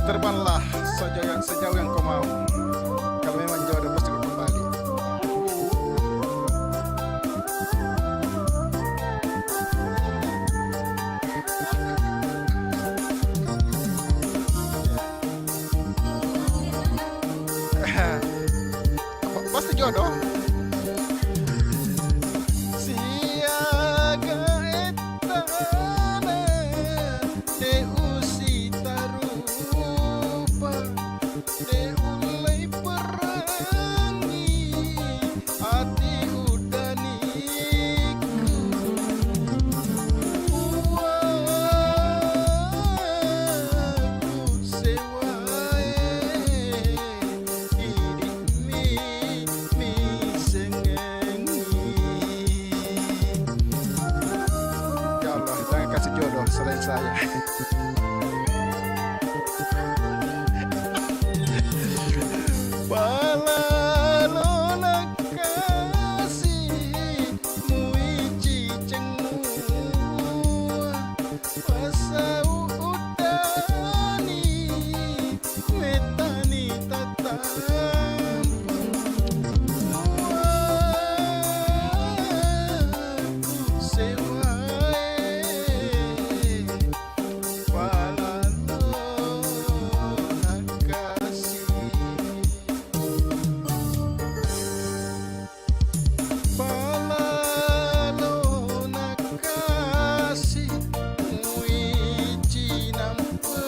Terbanglah sejauh yang kau mau. Kalau memang jodoh pasti kembali. berjodoh. Siaga etana deusi tarupa deulai perangi hati udaniku waku sewae mi sengengi. Ya Allah, jangan kasih jodoh selain saya. Palalona kasih muiji cengua pasau udani metani tatang waku sewae palalona kasih. Palalona kasih muiji nampemua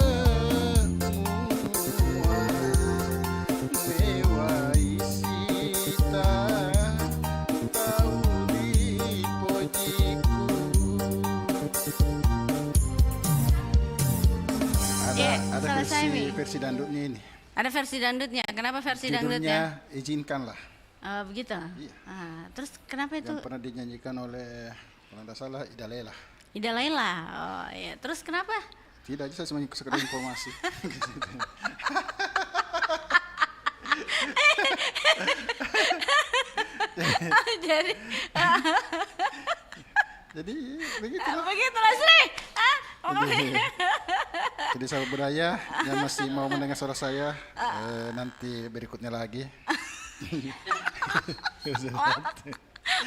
mewai sita tahu di pojiku. Ada selesai, Mi. versi dangdutnya ini. Ada versi dangdutnya. Kenapa versi dangdutnya? Judulnya Izinkanlah. Begitu. Terus kenapa itu? Yang pernah dinyanyikan oleh kalau tidak salah Ida Lela. Ida Laila. Oh iya. Terus kenapa? Tidak aja, saya cuma sekedar informasi. Jadi begitulah Sri. Jadi sahabat budaya yang masih mau mendengar suara saya, nanti berikutnya lagi.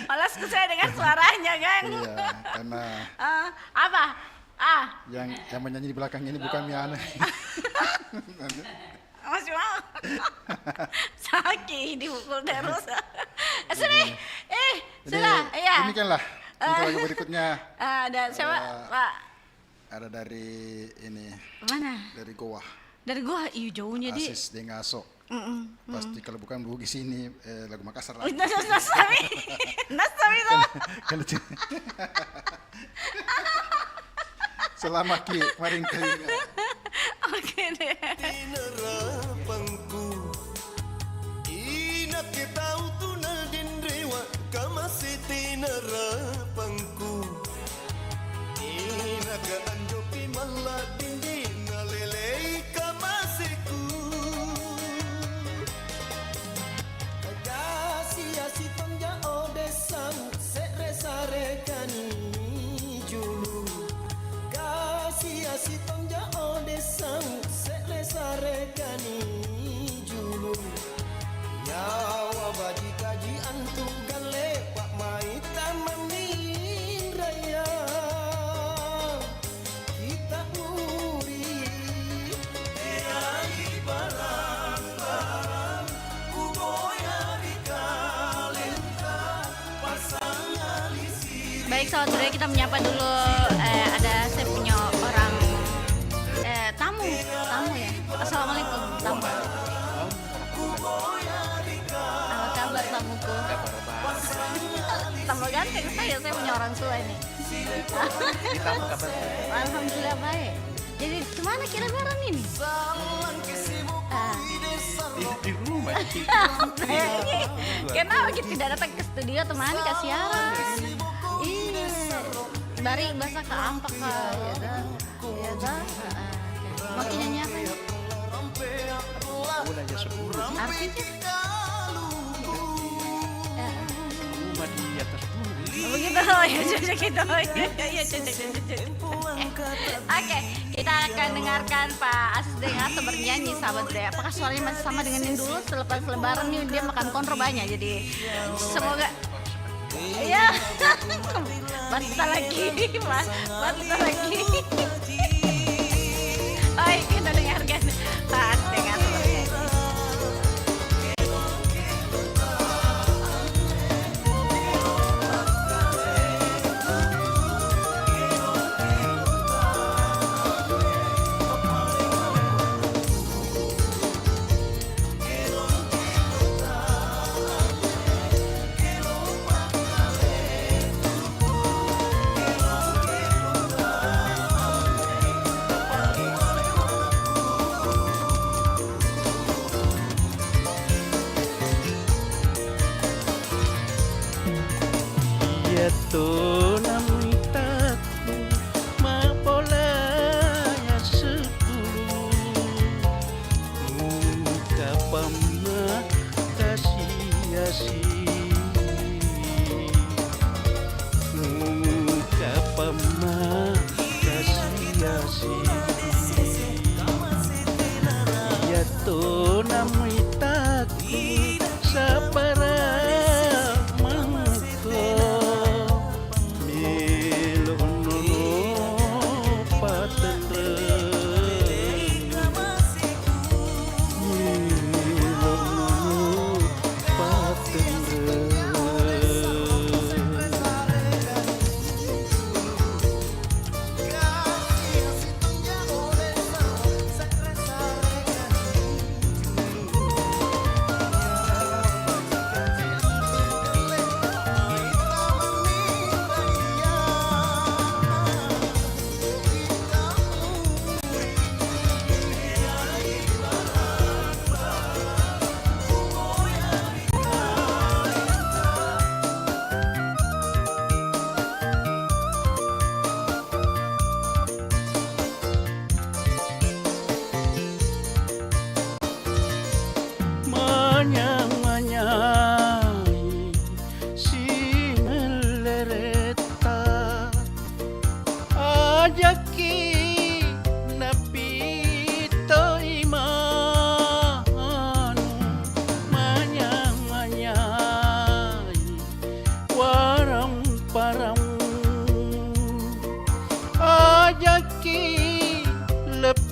Malas saya dengar suaranya kan. Iya, karena apa? Yang menyanyi di belakang ini bukan Miana. Masih mau. Sakit dipukul terus. Sini. Sudah. Iya. Demikianlah. Untuk lagu berikutnya. Ada siapa, Pak? Ada dari ini. Mana? Dari Goa. Dari Goa, iya jauhnya di. Asis Dengaso. Pasti kalau bukan Bugis ini lagu Makassar lagi. Nasami. Nasami tuh. Selama ki maring telinga. Oke deh. Nerapangku ina ke tau tunal dindrewa kamasiti nerapangku ina ka anjoki malla dindina lelei kamasiku kasih asih tonja odesang seresarekani julu kasih tonja odesang seresarekani julu nyawa bagi kaji antum gale pak mai taman raya kita muri yang barang-barang ku boyari kalenta pasangan isi. Baik sahabat budaya, kita menyapa dulu ada saya punya orang tamu ya. Assalamualaikum tamu. Apa kabar tamuku? Tambah ganteng saya punya orang tua ini. Alhamdulillah baik. Jadi kemana kira lebaran ini? Di rumah. Kenapa kita tidak datang ke studio temani ke siaran? Iya. Bari bahasa ke ampak ke ya dah. Mau nyanyi apa ya? Udah aja 10. Artinya? Rumah di atas bumi. Begitu ya cocok gitu. Ya cocok. Oke, kita akan dengarkan Pak Asis Dengaso bernyanyi sahabat budaya. Apakah suaranya masih sama dengan yang dulu? Selepas lebaran nih dia makan kontrol banyak. Jadi semoga iya. Basta lagi. Baik, kita dengarkan Pak Asis Dengaso bernyanyi. Yato namitaku mapola ya 10 kapan kasih kapan kasih Yato namitaku sapara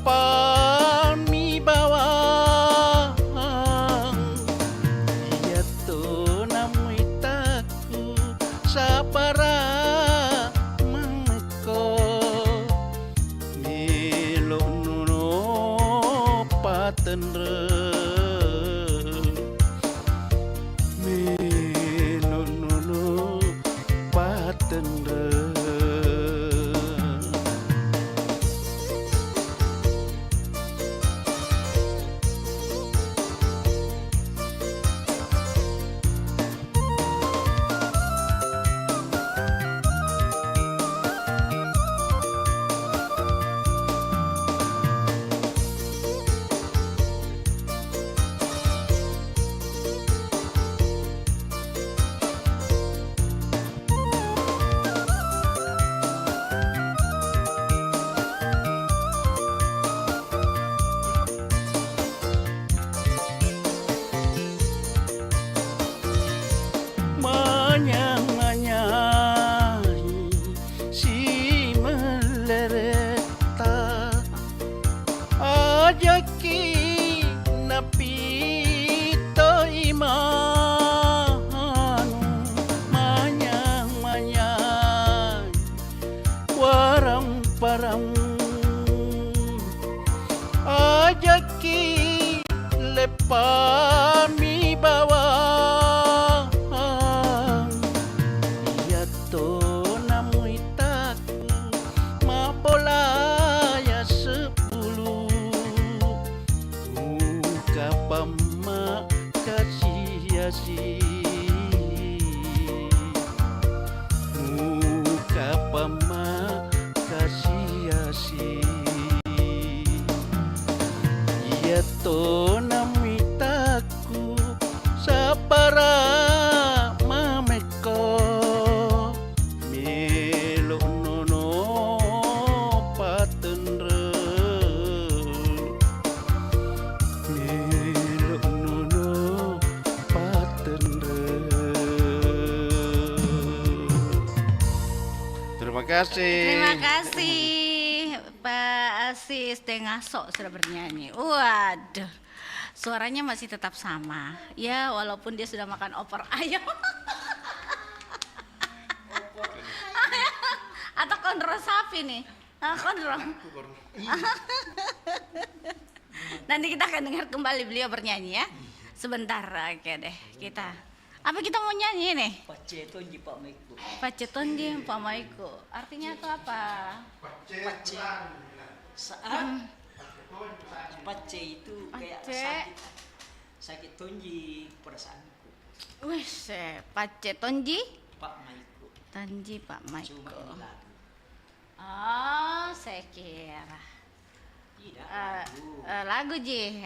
Pami bawang Yato namuitaku sapara mangko Milo nuno patenre Milo nuno patenre Ajaki lepami bawang Yato namuitaku mapola ya 10 kapama kasih kapama kasih Yato namitaku sapara mameko Melo nono patenre Melo nono patenre. Terima kasih. Terima kasih Pak Asis Dengasok sudah bernyanyi. Waduh, suaranya masih tetap sama. Ya, walaupun dia sudah makan opor ayam. Atau kondro sapi nih. Kondro. Nanti kita akan dengar kembali beliau bernyanyi ya. Sebentar, oke deh kita. Apa kita mau nyanyi nih? Pacetonji Pak Maiko. Pacetonji Pak Maiko. Artinya itu apa? Pace. Saat pace itu kayak sakit tonji perasaanku. Wih, pacetonji Pak Maiko. Tanji Pak Michael. Oh, saya kira. Lagu Ji.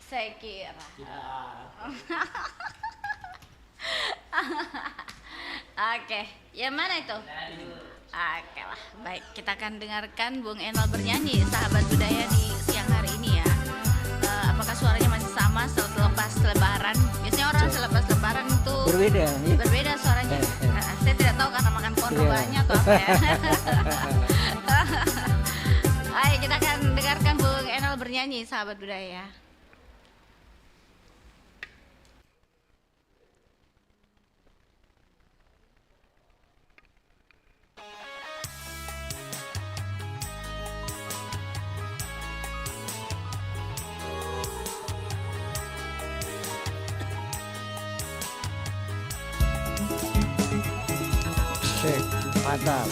Saya kira. Oke, yang mana itu? Oke lah, baik. Kita akan dengarkan Bung Enol bernyanyi Sahabat Budaya di siang hari ini ya. Apakah suaranya masih sama selepas Lebaran? Biasanya orang selepas Lebaran itu berbeda, ya? Berbeda suaranya. Saya tidak tahu karena makan porno banyak atau apa ya. Baik, kita akan dengarkan Bung Enol bernyanyi Sahabat Budaya. Mantap.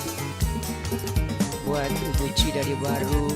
Buat Ibu Ci dari Baru.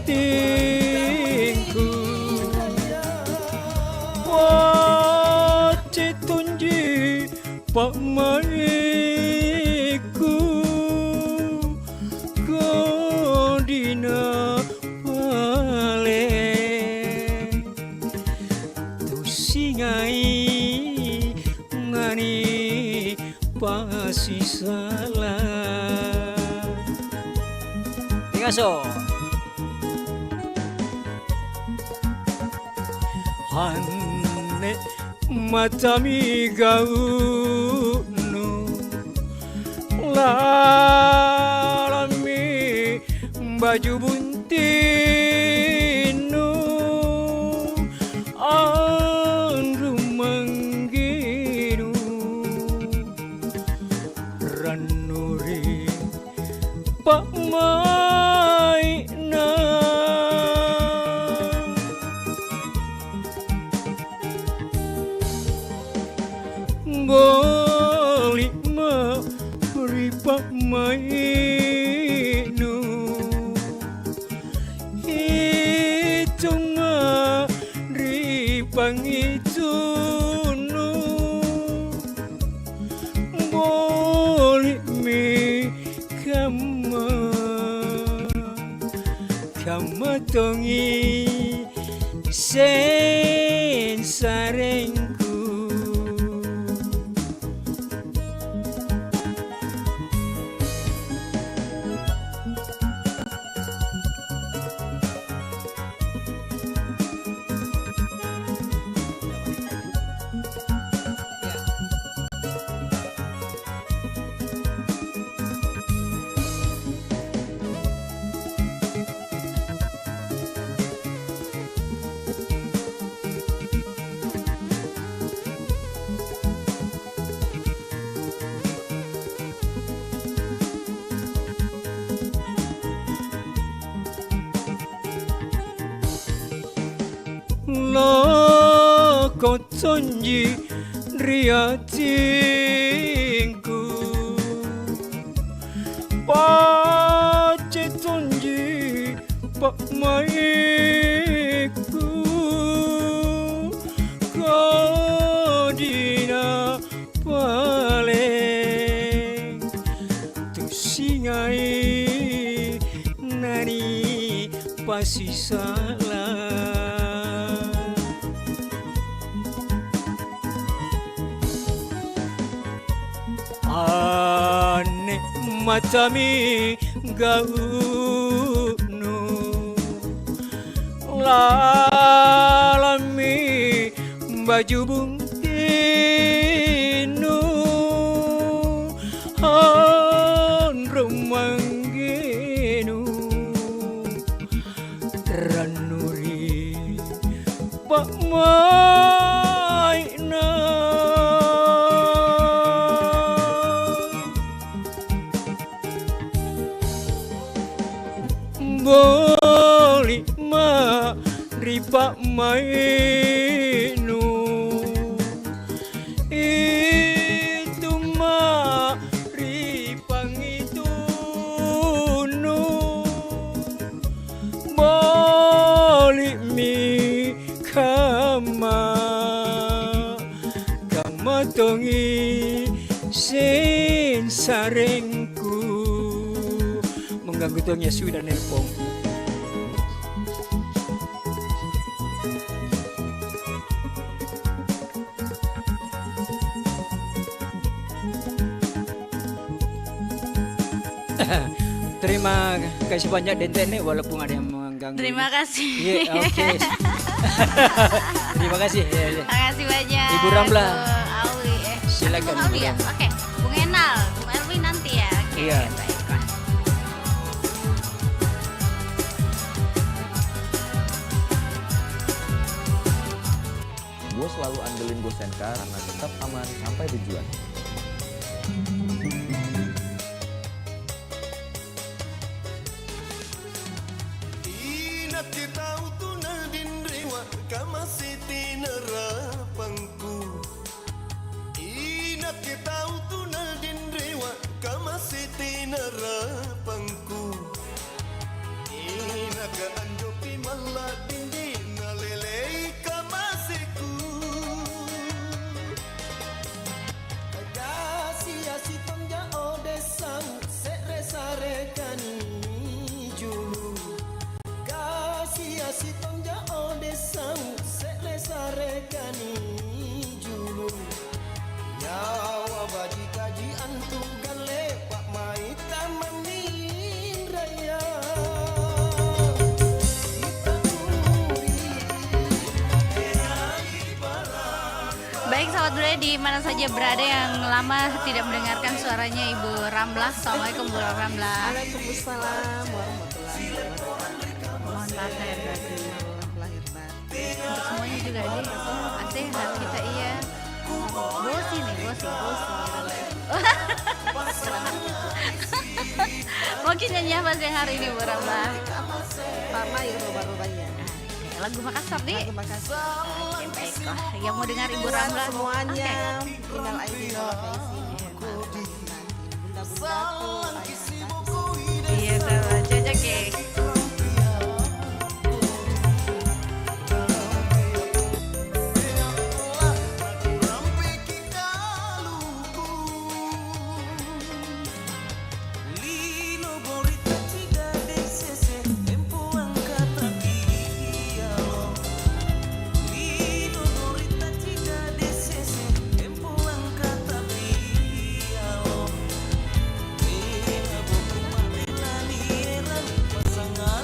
Tingku wace tunji pak maiku godina pale tu singai ngani pasi salah Ngaso Hane matami gaunu larami baju buntinu andru manggiru ranuri pak maina boli ma ripak mainu hitunga ripang itu nu boli mi kama tongi sen sarengku la kotonji riatinku pace tonji pak maiku kodina paling tu singai nani pasi salah ane matami gaunu lalami baju bungkinu mangginu ranuri pak maina boli ma ripa mainu itu ma ripang itu nu boli mi kama tongi sin sarengku mengganggu tongnya sudah nelpon. Terima kasih banyak Dente nih walaupun ada yang mengganggu. Terima kasih. Iya, oke. Terima kasih. Terima kasih banyak. Ibu Ramla. Awi. Silakan. Bung Awi ya? Oke. Bung Enal, Bung Elvi nanti ya. Oke. Iya. Baiklah. Gue selalu andelin Gosenka karena tetap aman sampai tujuan. Baik sahabat budaya di mana saja berada yang lama tidak mendengarkan suaranya Ibu Ramlah. Assalamualaikum Bu Ramlah. Waalaikumsalam warahmatullahi wabarakatuh. Mohon maaf lahir batin. Untuk semuanya juga nih. Sehat kita iya. Bosi nih, bosi. Mungkin nyanyi apa sih hari ini Bu Ramlah? Karena ya roba-robanya. Lagu Makassar nih. Lagu Makassar. Oke, baiklah. Yang mau dengar Ibu Ramlah semuanya. Minal aidin wal faizin. Bunda-bundaku. Iya, cocok ya. Pasangan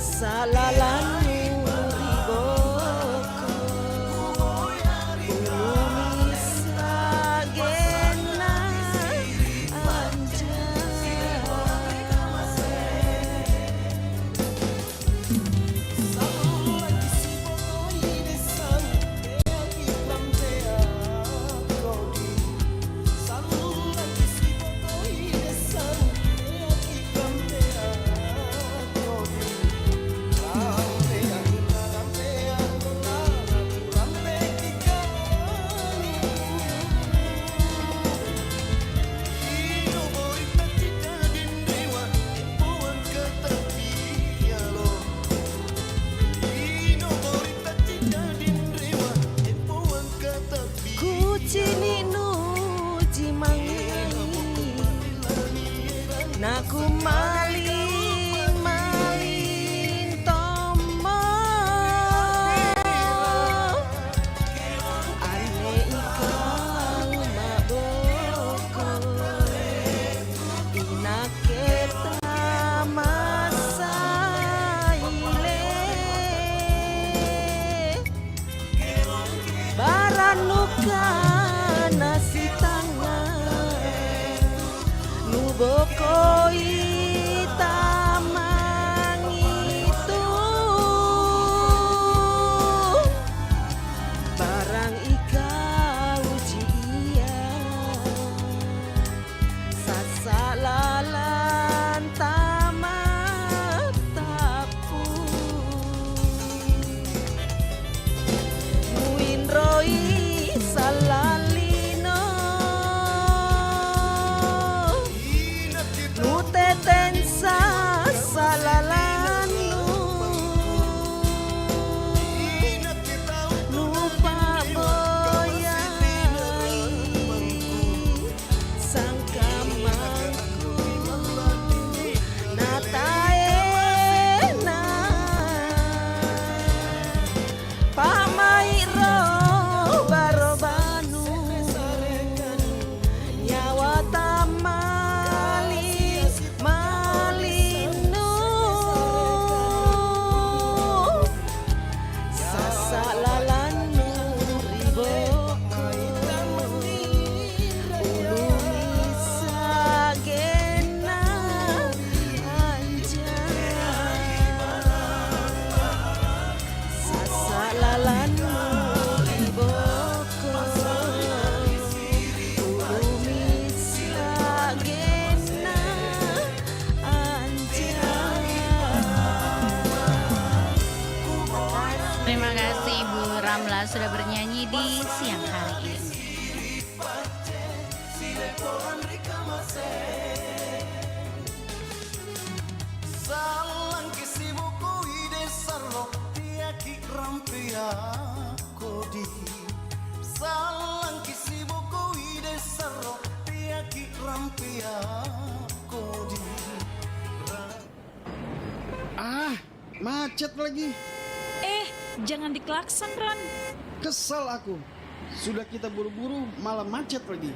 sasalalanu riboko ulumis agena kucini nuji mangi naku maling tomo ane ikang maboko inake tamasaile baranuka nasi tangan luboko itamang itu barang ikau jia sasalalan tamat tapu muinroi salalino nutetensa salalanu nupa boyai sangkamangku nataena pamairo barobanu nyawa tamali malinu sasalalanu riboko ulumis agena sasalalanu riboko ulumis agena Terima kasih Ibu Ramla sudah bernyanyi di siang hari ini. Salang kisibuku ide sarro tiaki rampia kodi salang kisibuku ide sarro tiaki rampia kodi macet lagi. Jangan diklakson, Ron. Kesal aku. Sudah kita buru-buru malah macet lagi.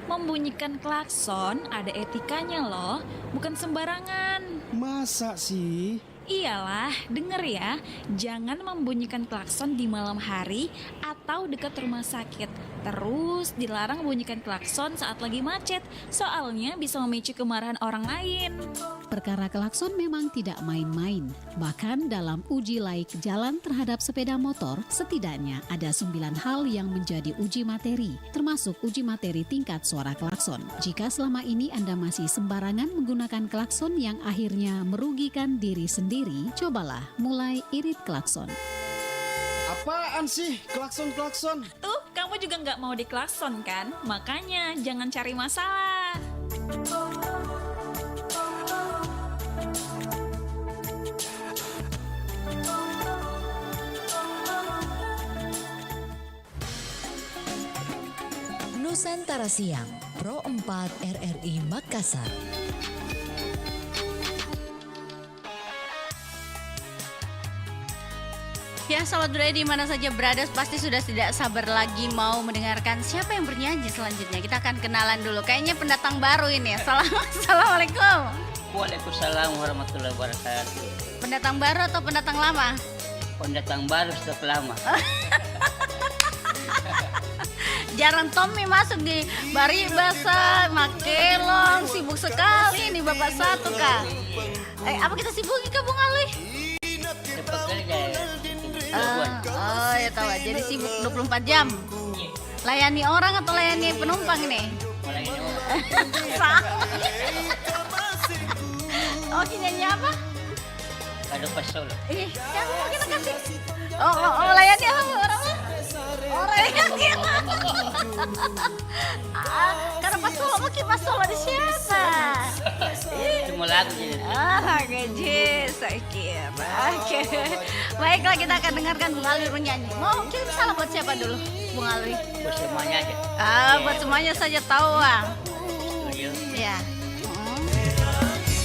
Membunyikan klakson ada etikanya loh, bukan sembarangan. Masa sih? Iyalah, denger ya. Jangan membunyikan klakson di malam hari atau dekat rumah sakit. Terus dilarang membunyikan klakson saat lagi macet, soalnya bisa memicu kemarahan orang lain. Perkara klakson memang tidak main-main. Bahkan dalam uji laik jalan terhadap sepeda motor, setidaknya ada 9 hal yang menjadi uji materi, termasuk uji materi tingkat suara klakson. Jika selama ini Anda masih sembarangan menggunakan klakson yang akhirnya merugikan diri sendiri, cobalah mulai irit klakson. Apaan sih klakson-klakson? Tuh, kamu juga nggak mau diklakson kan? Makanya jangan cari masalah. Nusantara Siang, Pro 4 RRI Makassar. Ya, sahabat budaya di mana saja berada pasti sudah tidak sabar lagi mau mendengarkan siapa yang bernyanyi selanjutnya. Kita akan kenalan dulu. Kayaknya pendatang baru ini. Assalamualaikum. Waalaikumsalam warahmatullahi wabarakatuh. Pendatang baru atau pendatang lama? Pendatang baru setelah lama. Jarang Tommy masuk di Baribasa, Makelong, sibuk sekali nih Bapak Satu Kak. Apa kita sibuki Kak Bung Alwi? Cepat kerja ya. Oh ya tahu, jadi sibuk 24 jam. Layani orang atau layani penumpang ini? Melayani orang. Oh, nyanyi apa? Kado pas Solo. Yang mau kita kasih. Oh, layani apa orang? Orang yang kita. Karena pas Solo, mungkin pas Solo di siapa? Cuma lagu jadi. Gaji, saya kira. Oke. Baiklah, kita akan dengarkan Bung Alwi bernyanyi. Mau kirim salam buat siapa dulu, Bung Alwi? Buat semuanya aja. Buat semuanya saja tahu, Bang. Ya.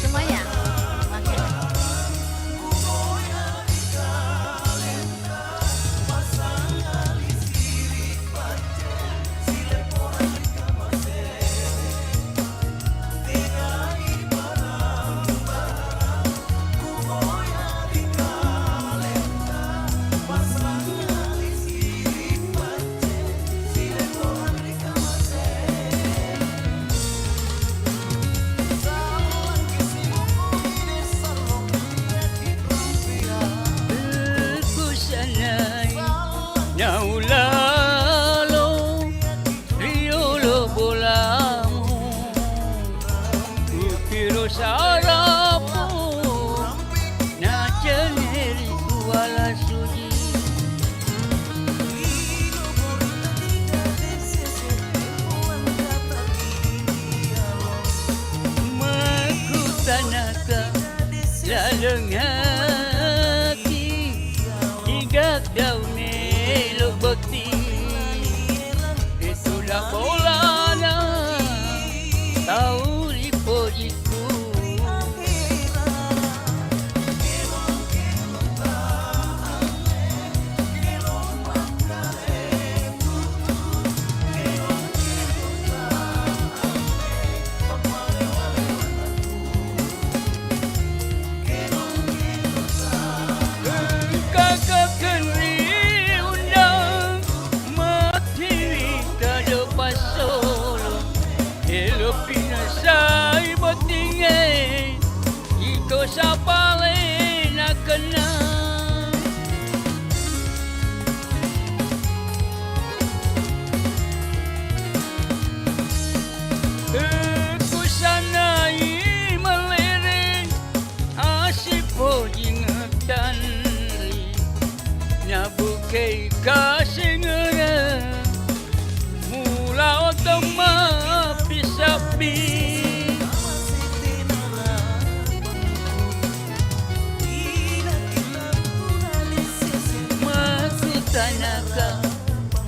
Semuanya.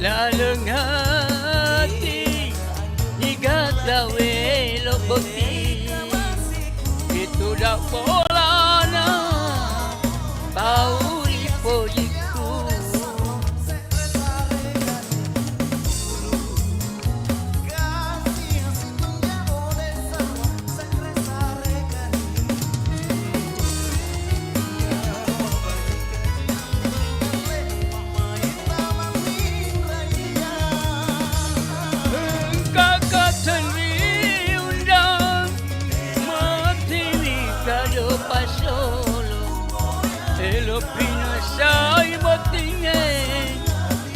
Laleng hati Nigat gawe lo bukti Itu dak polana Tau lipo jiku Pinasay botingin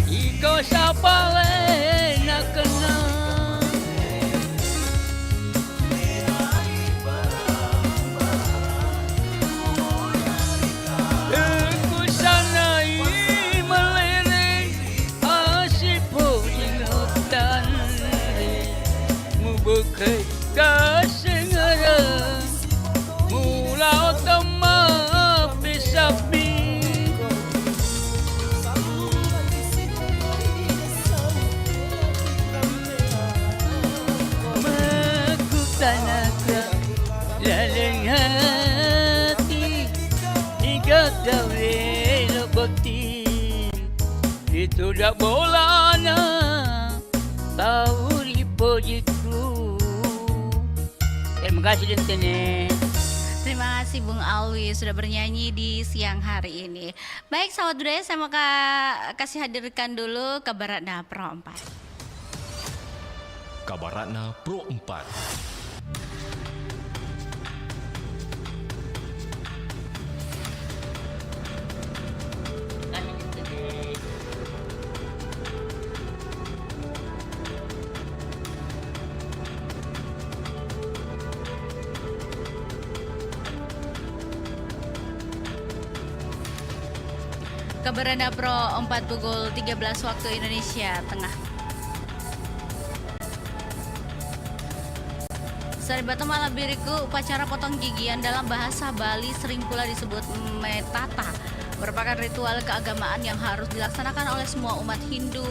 Ikaw sa pala na kana Aku sana'y maliring Asip po ingotan Mubukay kasingaran Mula utama pisapi Tanaga laleng hati Ikat gawe lo bakti Itu dak bolana Tahu lipo jiku. Terima kasih Dentene. Terima kasih Bung Alwi sudah bernyanyi di siang hari ini. Baik sahabat budaya, saya mau kasih hadirkan dulu kabar Ratna Pro 4. Kabar Ratna Pro 4. Kabar Ratna Pro 4 pukul 13 waktu Indonesia Tengah. Saribata Malabiriku, upacara potong gigian dalam bahasa Bali sering pula disebut metata, merupakan ritual keagamaan yang harus dilaksanakan oleh semua umat Hindu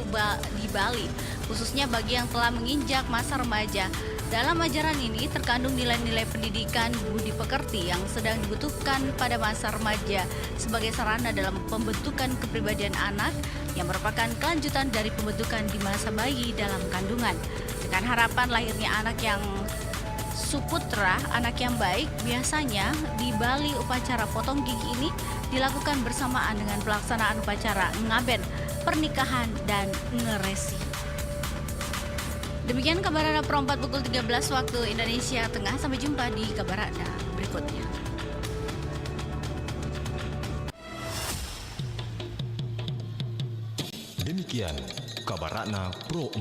di Bali, khususnya bagi yang telah menginjak masa remaja. Dalam ajaran ini terkandung nilai-nilai pendidikan budi pekerti yang sedang dibutuhkan pada masa remaja sebagai sarana dalam pembentukan kepribadian anak yang merupakan kelanjutan dari pembentukan di masa bayi dalam kandungan. Dengan harapan lahirnya anak yang suputra, anak yang baik, biasanya di Bali upacara potong gigi ini dilakukan bersamaan dengan pelaksanaan upacara ngaben, pernikahan, dan ngeresi. Demikian kabar Ratna Pro 4 pukul 13 waktu Indonesia Tengah. Sampai jumpa di kabar Ratna berikutnya. Demikian kabar Ratna Pro 4.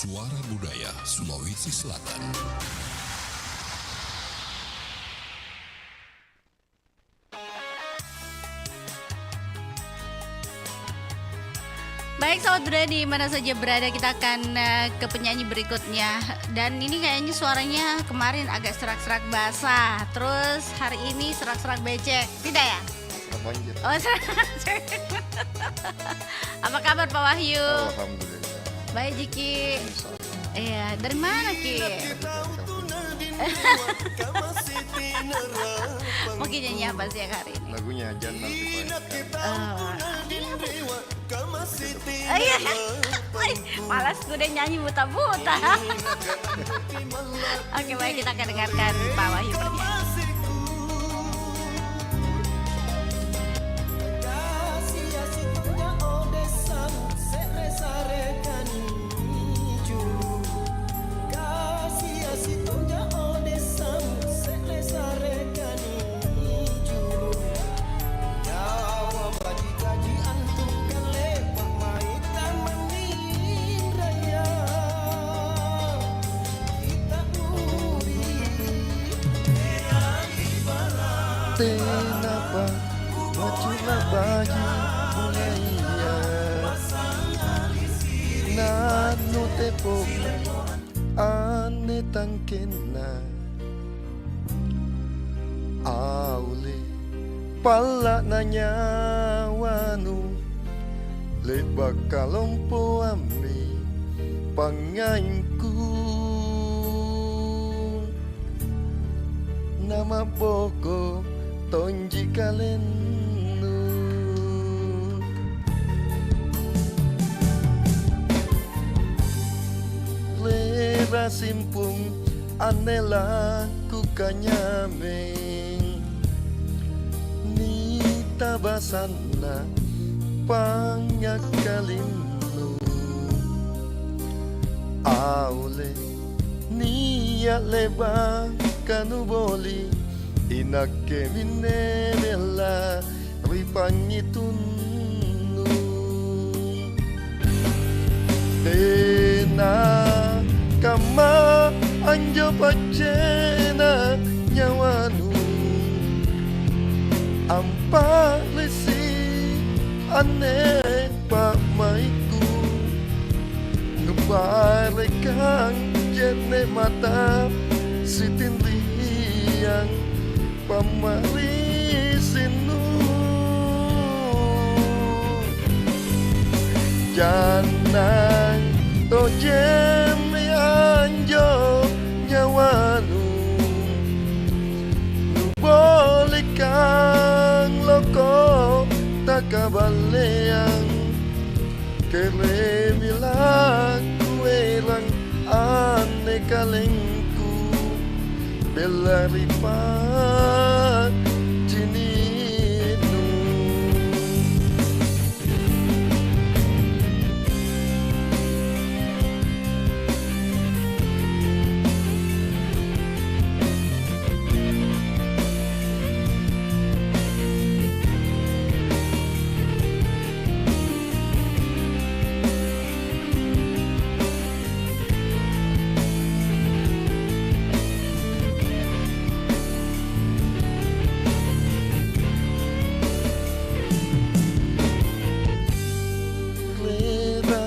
Suara Budaya Sulawesi Selatan. Baik sahabat budaya di mana saja berada, kita akan ke penyanyi berikutnya. Dan ini kayaknya suaranya kemarin agak serak-serak basah, terus hari ini serak-serak becek, tidak ya? Banjir. Oh, apa kabar Pak Wahyu? Alhamdulillah. Baik Jiki. Iya, dari mana Ki? Mungkin nyanyi apa sih yang hari ini? Lagunya Jannah Iya. Malas gue udah nyanyi buta-buta. Oke, baik, kita akan dengarkan Pak Wahyu bernyanyi. Kenapa wajuna bagi bunaya Nano tepo ane tangkena Aule pala nanya wanu Lebak kalompo ami pangainku Nama poko tonji kalenu Lera simpung anela ku kanyameng Ni tabasana pangakalino aule niya leba kanuboli inakke minne bella ripangitunu tena kama anjo pacena nyawanu ampalisi ane pamaiku nubarekang jene mata sitinriang pamarisinu janang tojem anjo nyawanu nuboleh kang loko takabaleang keremilang kuelang ane kalengku belaripat jininu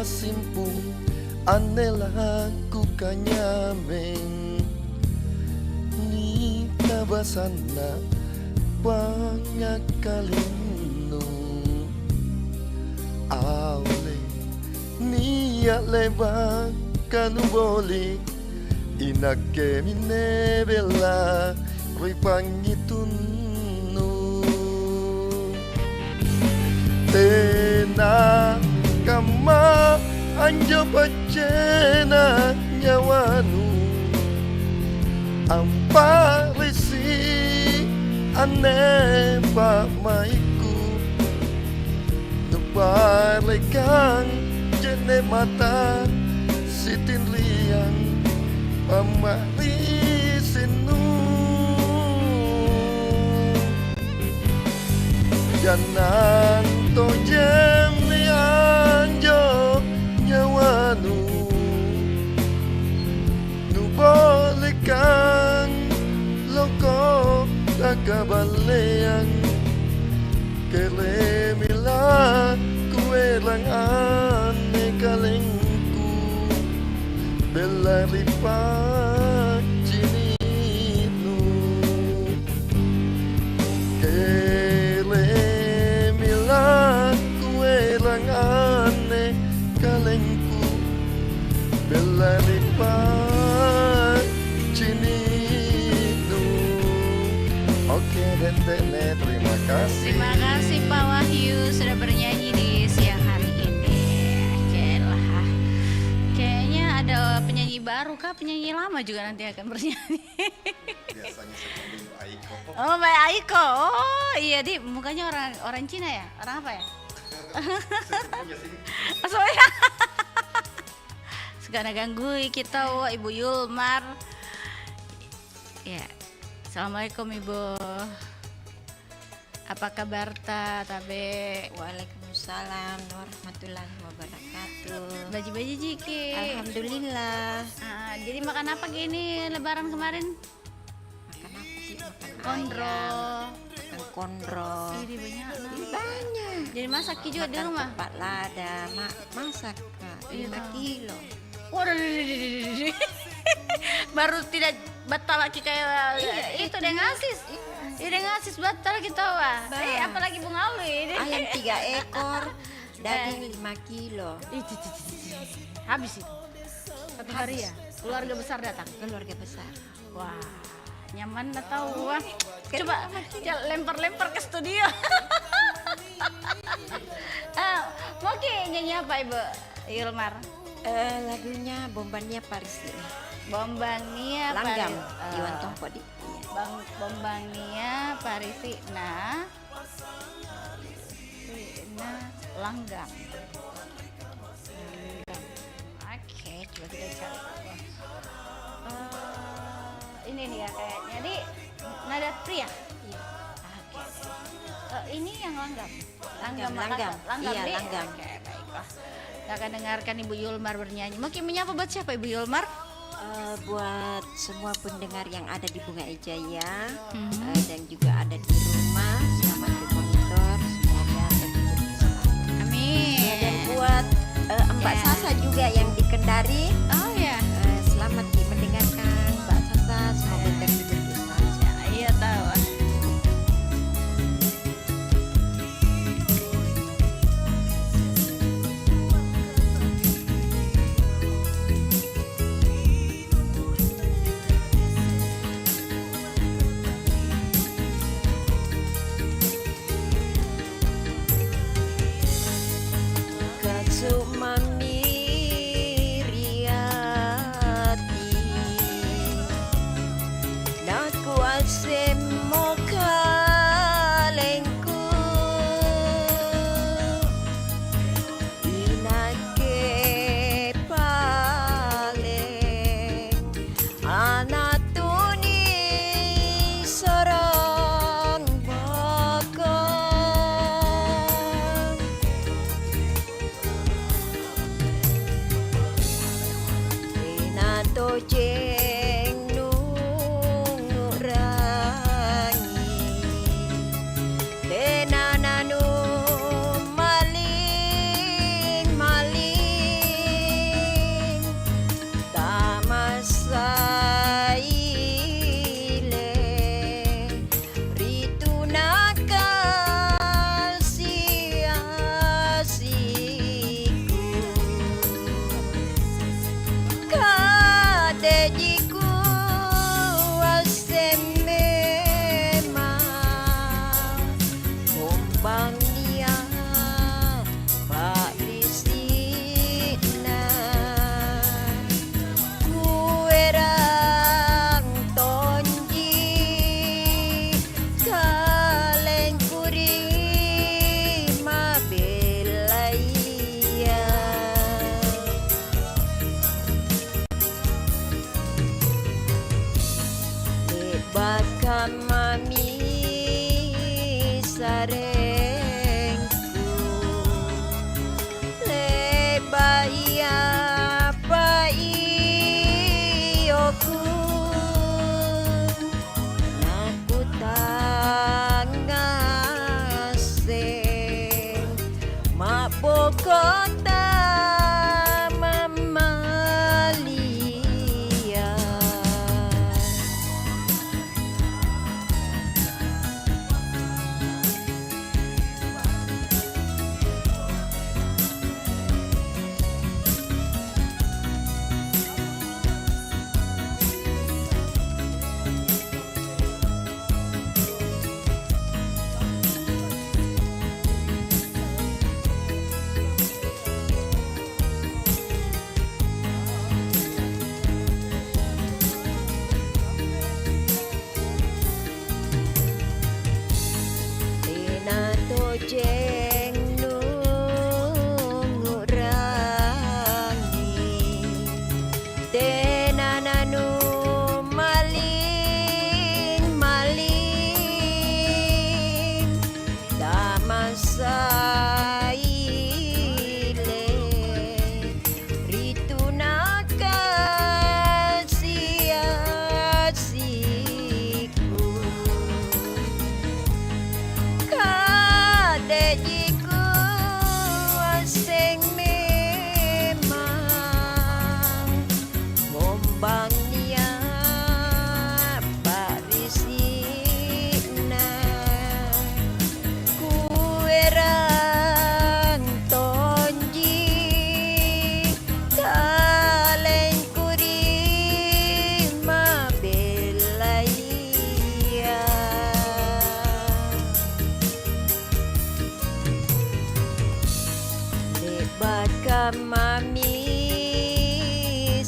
simpung anelaku kanyameng ni tabasana pangakalino aule niya leba kanuboli inakke minne bella ripangitunu tena kama anjo pacena nyawanu amparisi ane pamaiku nubalekang jene mata sitinriang pamarisinu janan tojem anjo nyawanu nuboleh kang loko takabaleang keremila kuelang ane kalengku belaripat jininu keremila kuelang ane kalengku belaripat jininu. Oke Dente, terima kasih. Terima kasih Pak Wahyu sudah bernyanyi di siang hari ini. Oke lah. Kayaknya ada penyanyi baru kah? Penyanyi lama juga nanti akan bernyanyi. Biasanya seperti Aiko. Oh, Mbak Aiko. Oh, iya di mukanya orang Cina ya? Orang apa ya? Soalnya segala ganggu kita Ibu Yulmar. Ya. Assalamualaikum Ibu. Apa kabar Tabe? Waalaikumsalam warahmatullahi wabarakatuh. Baji-baji Jiki. Alhamdulillah. Jadi makan apa gini lebaran kemarin? Makan apa sih? Makan Kondro. Makan kondro. Ini banyak. Banyak. Jadi masak juga di rumah? Makan lada, masak Kak, 5 kilo. Waduh, baru tidak batal lagi kayak itu deh ngasis. Ini ngasis batal kita wah. Apalagi Bunga Awi ini. Ayam 3 ekor, daging 5 kilo. Habis itu. Satu hari ya. Keluarga besar datang. Keluarga besar. Wah, nyaman atau wah. Coba lempar-lempar ke studio. Oke, nyanyi apa Ibu Yulmar? Lagunya Bombania Paris ini. Bombania Langgam, Paris. Iwan Tongkodi. Bombania Parisi. Nah, mana Langgang. Oke, coba kita cari. Ini nih ya kayaknya. Ini nada pria. Iya. Oke. Ini yang langgam. Langgam. Iya, deh. langgam. Oke, baiklah. Kita akan dengarkan Ibu Yulmar bernyanyi. Mungkin menyapa buat siapa Ibu Yulmar? Buat semua pendengar yang ada di Bunga Ijaya dan juga ada di rumah, selamat bermonitor, semoga terhibur bersama. Amin. Dan buat Mbak Sasa juga yang di Kendari, selamat mendengarkan Mbak Sasa, semoga terhibur bersama. Iya tahu.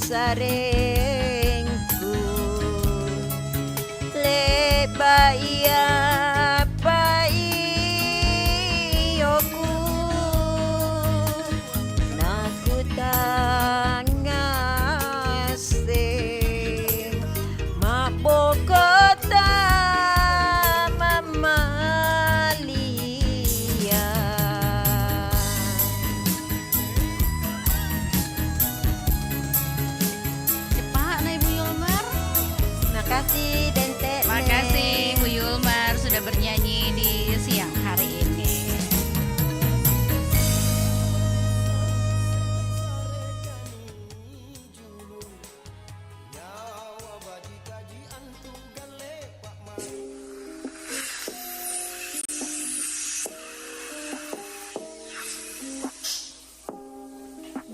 sarengku lebaya pai yoku kasih Dente. Makasih Bu Yulmar sudah bernyanyi di siang hari ini.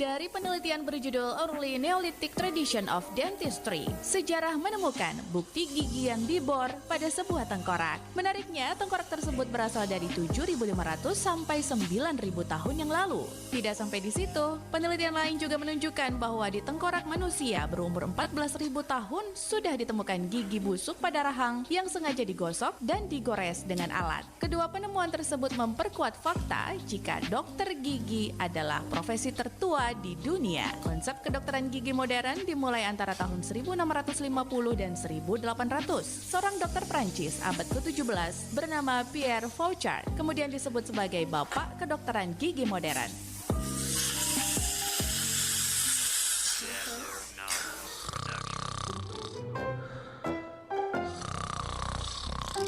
Dari penelitian berjudul Early Neolithic Tradition of Dentistry, sejarah menemukan bukti gigi yang dibor pada sebuah tengkorak. Menariknya, tengkorak tersebut berasal dari 7.500 sampai 9.000 tahun yang lalu. Tidak sampai di situ, penelitian lain juga menunjukkan bahwa di tengkorak manusia berumur 14.000 tahun sudah ditemukan gigi busuk pada rahang yang sengaja digosok dan digores dengan alat. Kedua penemuan tersebut memperkuat fakta jika dokter gigi adalah profesi tertua di dunia. Konsep kedokteran gigi modern dimulai antara tahun 1650 dan 1800. Seorang dokter Prancis abad ke-17 bernama Pierre Fauchard kemudian disebut sebagai bapak kedokteran gigi modern.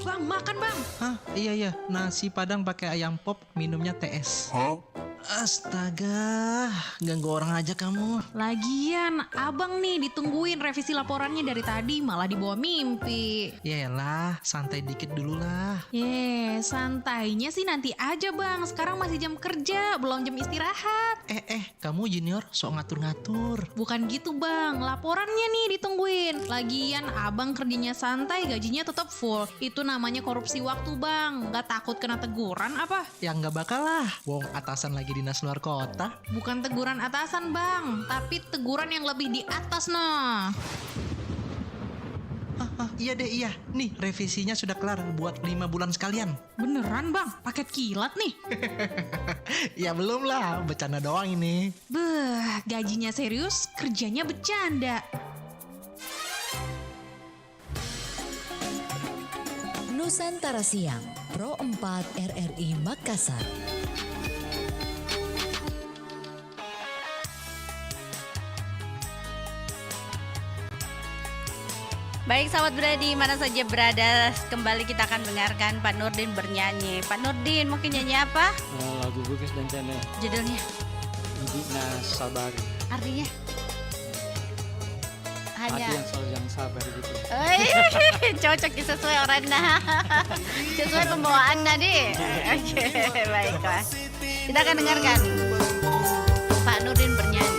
Bang, makan bang. Hah? Iya, nasi padang pakai ayam pop, minumnya TS. Astaga, ganggu orang aja kamu. Lagian, abang nih ditungguin revisi laporannya dari tadi, malah dibawa mimpi. Yaelah, santai dikit dulu lah. Santainya sih nanti aja bang, sekarang masih jam kerja, belum jam istirahat. Kamu junior sok ngatur-ngatur. Bukan gitu bang, laporannya nih ditungguin. Lagian abang kerjanya santai, gajinya tetap full. Itu namanya korupsi waktu bang, gak takut kena teguran apa? Ya nggak bakal lah, wong atasan lagi dinas luar kota. Bukan teguran atasan bang, tapi teguran yang lebih di atas nah. Iya deh, iya. Nih revisinya sudah kelar buat 5 bulan sekalian. Beneran bang, paket kilat nih. Ya belum lah, bercanda doang ini. Beh, gajinya serius, kerjanya bercanda. Nusantara Siang, Pro 4 RRI Makassar. Baik sahabat berada di mana saja berada, kembali kita akan dengarkan Pak Nurdin bernyanyi. Pak Nurdin mungkin nyanyi apa? Lagu Bugis dan Tene. Judulnya? Bibina Sabari. Artinya? Hanya Hati yang sabar gitu. Cocok sesuai orangnya. Sesuai pembawaan tadi. Oke, baiklah. Kita akan dengarkan Pak Nurdin bernyanyi.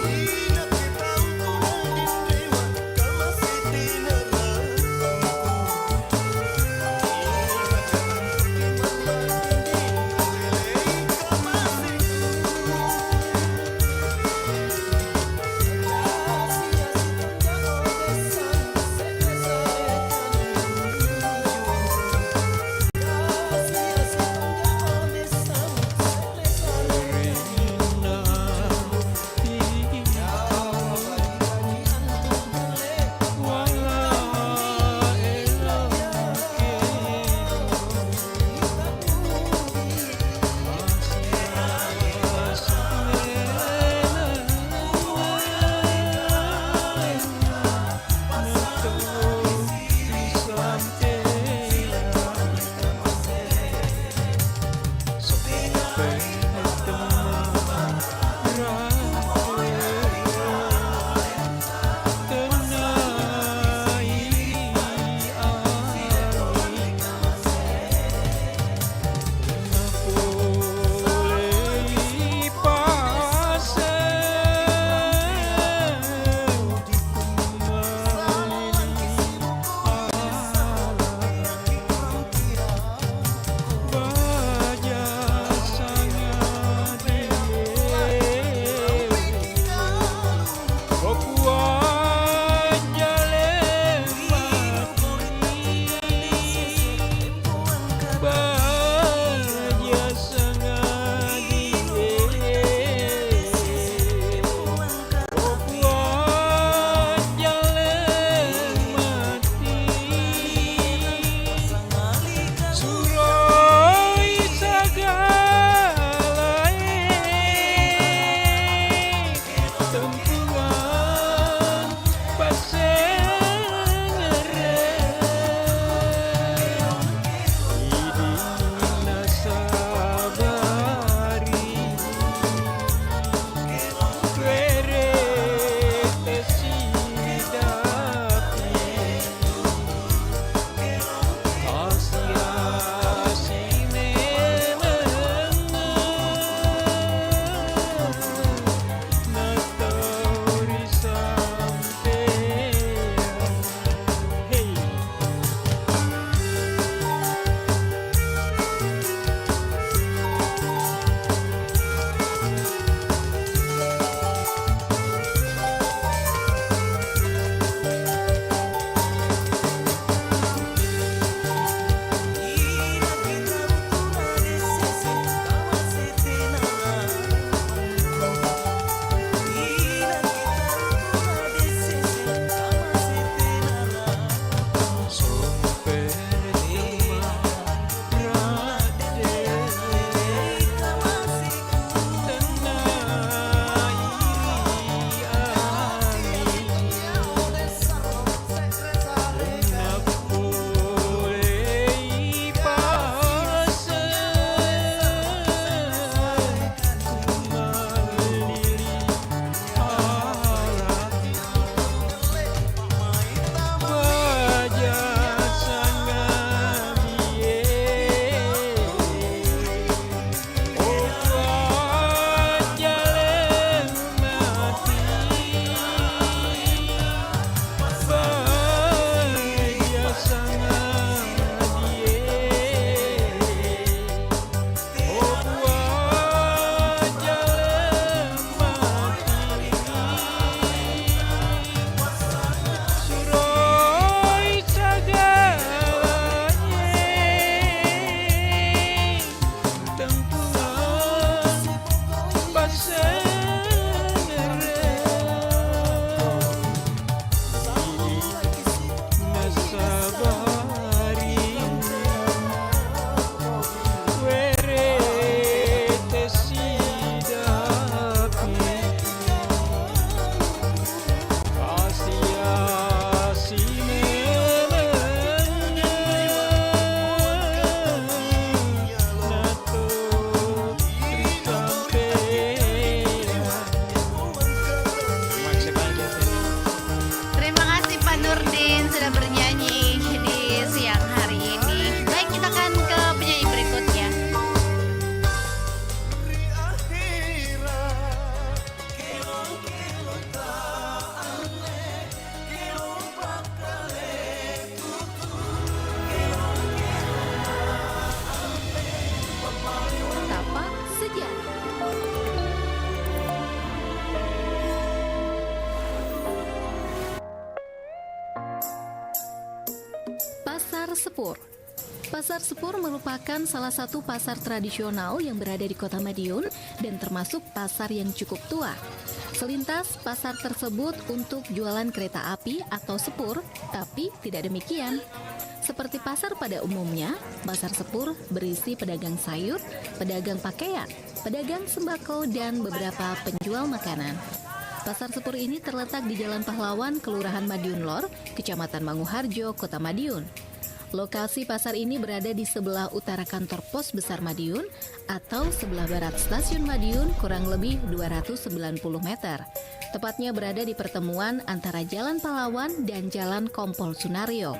Sepur. Pasar Sepur merupakan salah satu pasar tradisional yang berada di Kota Madiun dan termasuk pasar yang cukup tua. Selintas, pasar tersebut untuk jualan kereta api atau sepur, tapi tidak demikian. Seperti pasar pada umumnya, Pasar Sepur berisi pedagang sayur, pedagang pakaian, pedagang sembako, dan beberapa penjual makanan. Pasar Sepur ini terletak di Jalan Pahlawan, Kelurahan Madiun Lor, Kecamatan Manguharjo, Kota Madiun. Lokasi pasar ini berada di sebelah utara kantor Pos Besar Madiun atau sebelah barat Stasiun Madiun kurang lebih 290 meter. Tepatnya berada di pertemuan antara Jalan Pahlawan dan Jalan Kompol Sunario.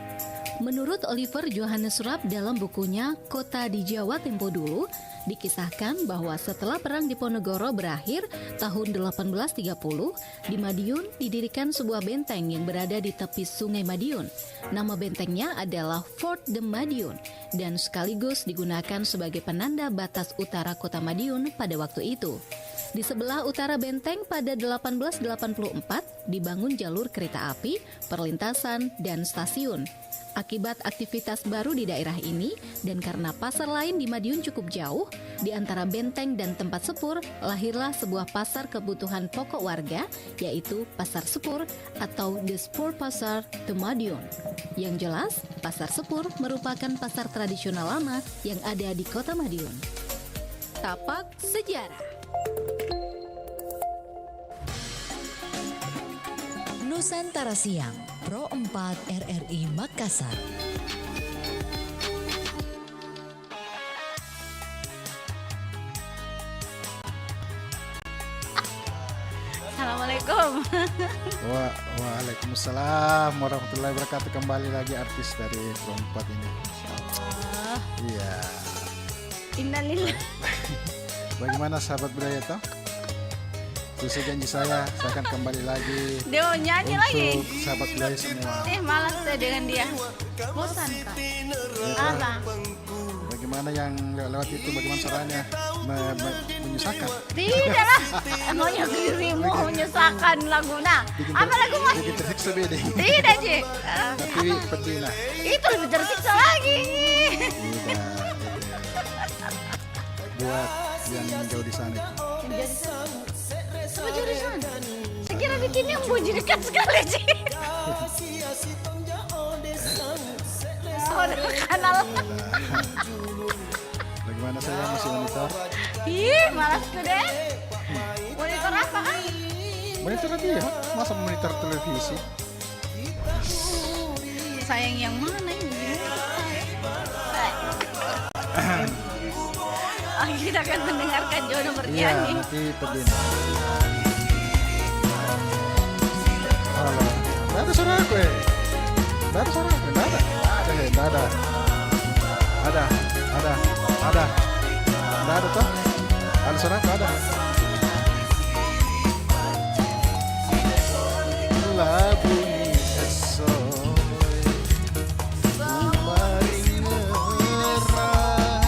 Menurut Oliver Johannes Rapp dalam bukunya Kota di Jawa Tempo Dulu, dikisahkan bahwa setelah Perang Diponegoro berakhir tahun 1830, di Madiun didirikan sebuah benteng yang berada di tepi Sungai Madiun. Nama bentengnya adalah Fort de Madiun dan sekaligus digunakan sebagai penanda batas utara Kota Madiun pada waktu itu. Di sebelah utara benteng pada 1884 dibangun jalur kereta api, perlintasan, dan stasiun. Akibat aktivitas baru di daerah ini dan karena pasar lain di Madiun cukup jauh, di antara benteng dan tempat sepur, lahirlah sebuah pasar kebutuhan pokok warga, yaitu Pasar Sepur atau The Spur Pasar de Madiun. Yang jelas, Pasar Sepur merupakan pasar tradisional lama yang ada di Kota Madiun. Tapak Sejarah. Nusantara Siang, Pro 4 RRI Makassar. Assalamualaikum. Waalaikumsalam warahmatullahi wabarakatuh. Kembali lagi artis dari Pro 4 ini. Insyaallah. Iya. Innalillah. Bagaimana sahabat budaya toh? Sesuai janji saya akan kembali lagi. Dia mau nyanyi lagi. Untuk sahabat budaya semua. Malas saya dengan dia. Bosan Kak. Apa? Bagaimana yang lewat itu, bagaimana caranya menyusahkan? Tidak lah. Maunya dirimu menyusahkan laguna. Apa lagu mas? Bikin tersiksa beda. Tidak Ci. Tapi pedih lah. Itu lebih tersiksa lagi. Tidak. Buat yang jauh di sana itu. Jauh di sana. Sekira bikinnya Buji dekat sekali Ci. Saudara kanal. Bagaimana saya masih monitor? Ih, malas tuh deh. Monitor apa kan? Monitor dia, masa monitor televisi? Sayang yang mana ini? Oh, kita akan mendengarkan Jono bernyanyi. Iya, nanti pedih. Halo, nggak ada suara aku ya? Nggak ada suara aku, nggak ada. Nggak ada. Ada. Nggak ada toh? Ada suara aku, ada. Labuni esok Maring merah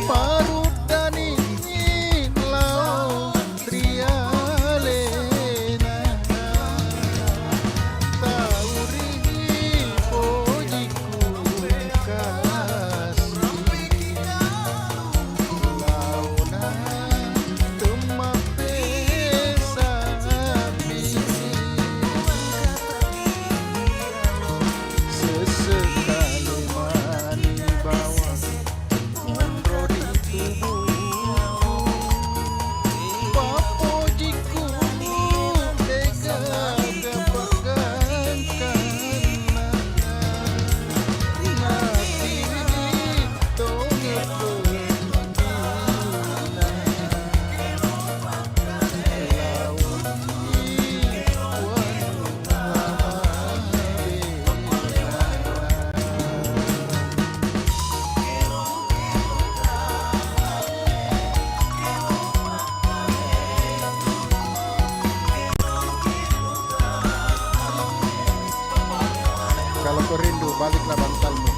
Parut dan ingin lau trialena Tauri pojiku kasih Launa temak pesami Sesekali mani bawa Mondro di tubuhku Papojiku tega kepegang karena Nasi tonge Kalau kau rindu, baliklah bantalmu.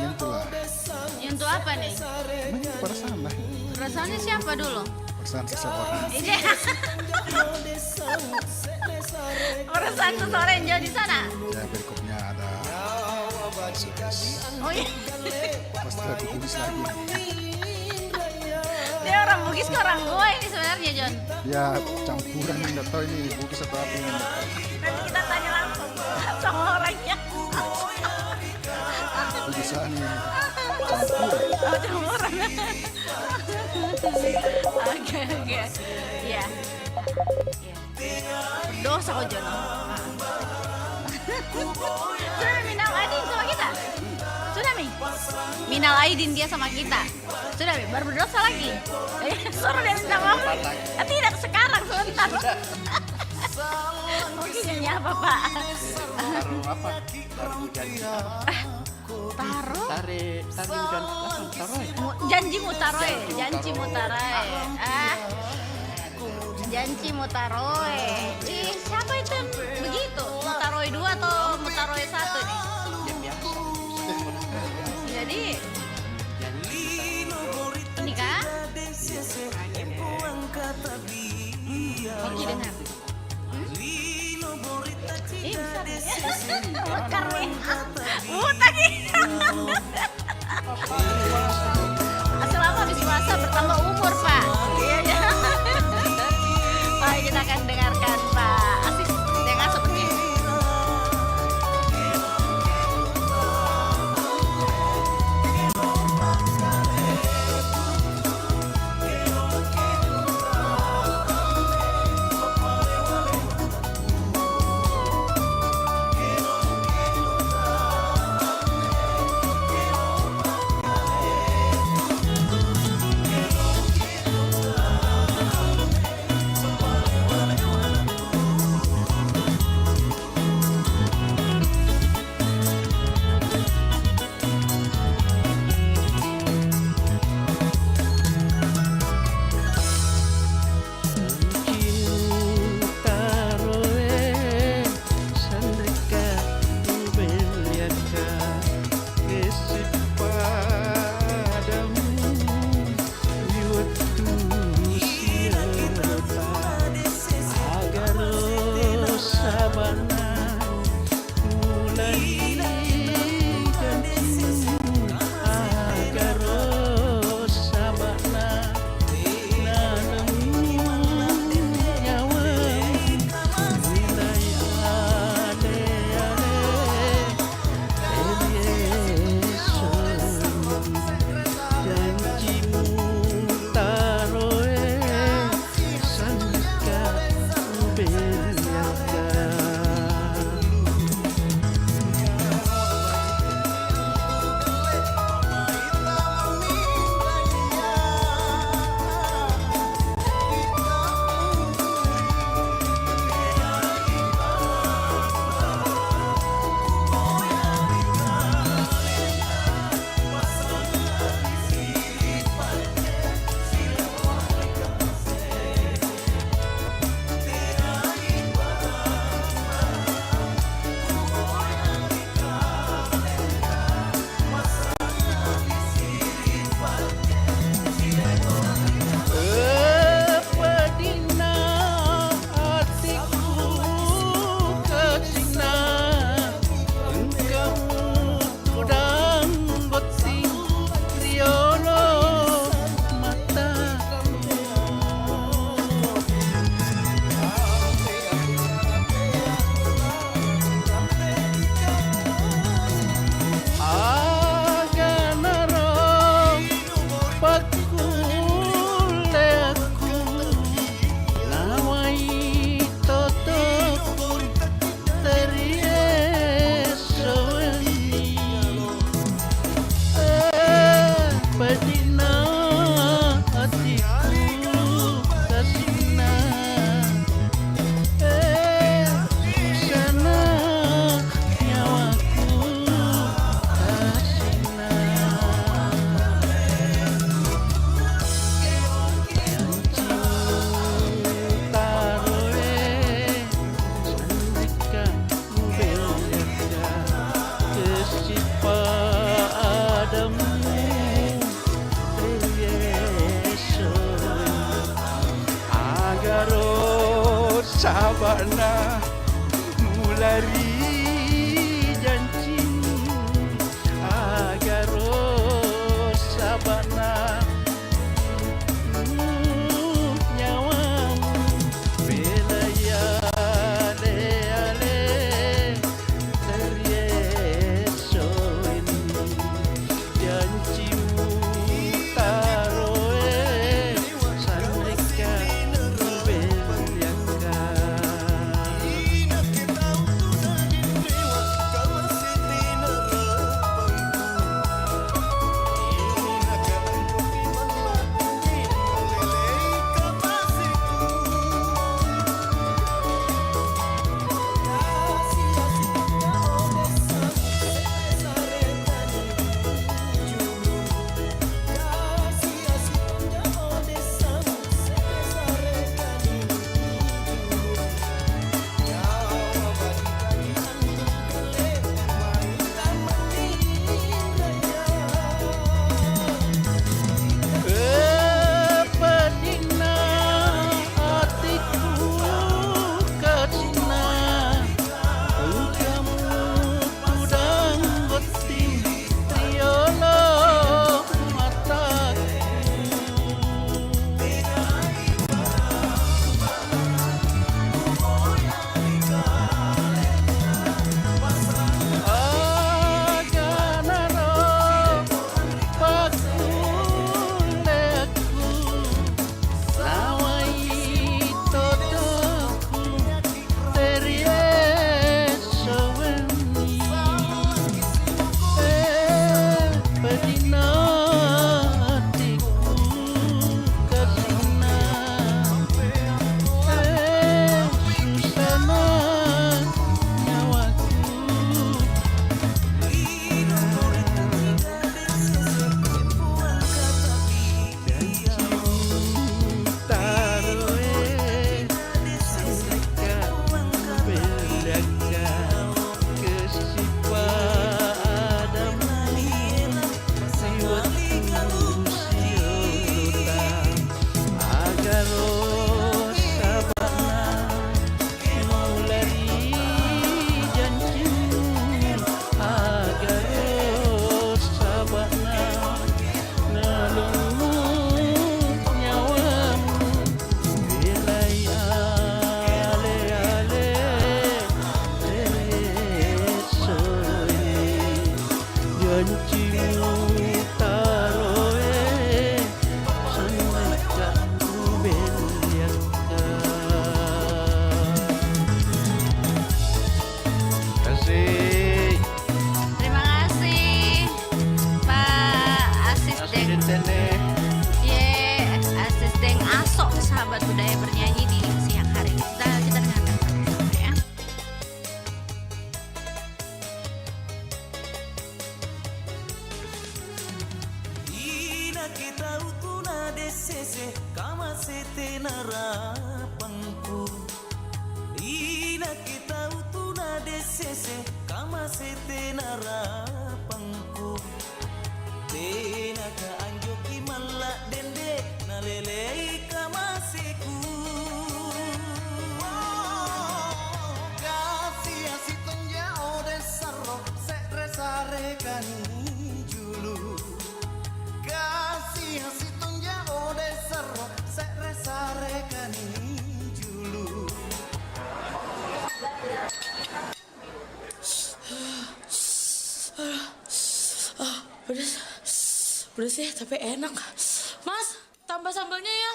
menyentuh lah. Nyentuh apa nih? Menyentuh perasaan lah. Perasaannya siapa dulu? Perasaan seseorang. Perasaan seseorang yang jauh di sana? Ya berikutnya ada Sukses. Oh iya. Pasti aku Bugis lagi. Dia orang Bugis ke orang Goa ini sebenarnya, John. Ya campuran, nggak tahu ini Bugis atau apa ini. Nanti kita tanya langsung sama orangnya. Bugisan ini campuran. Oke. Ya. Berdosa kok, John. Sudah minal aidin sama kita? Sudah Mi? Minal aidin dia sama kita. Sudah Mi? Baru berdosa lagi. Suruh dia sudah ngomong. Tidak sekarang, sebentar. Mungkin nyanyi apa Pak? Taruh apa? Taruh janji. Taruh? Tarik udah taruh. Janji mutaroe. Janji mutaroe. Ih, siapa itu begitu? Mutaroe 2 atau mutaroe 1 nih? Jadi ini kah? Oke dengar. Bisa mekar nih. Tadi. Selama habis puasa bertambah umur Pak. Iya. Pak kita akan dengarkan Pak Asis dengan seperti ini. sabana mulari janji agaro sabana nyawamu belaya ale terieso ini janjimu taroe saneka beliaka Terima kasih Pak Asisten. Asisten Aso, sahabat budaya bernyanyi di siang hari ini. Kita dengarkan ya. Ina kita utuna desese kama sete narapangku. Ina kita utuna desese kama sete narapangku. Tena ka anjoki malla dende nalelei kamasiku. Kasih asitonja ode sarro se resare kani julu. Kasih asitonja ode sarro se resare kani julu. Pedes ya, tapi enak. Mas, tambah sambalnya ya.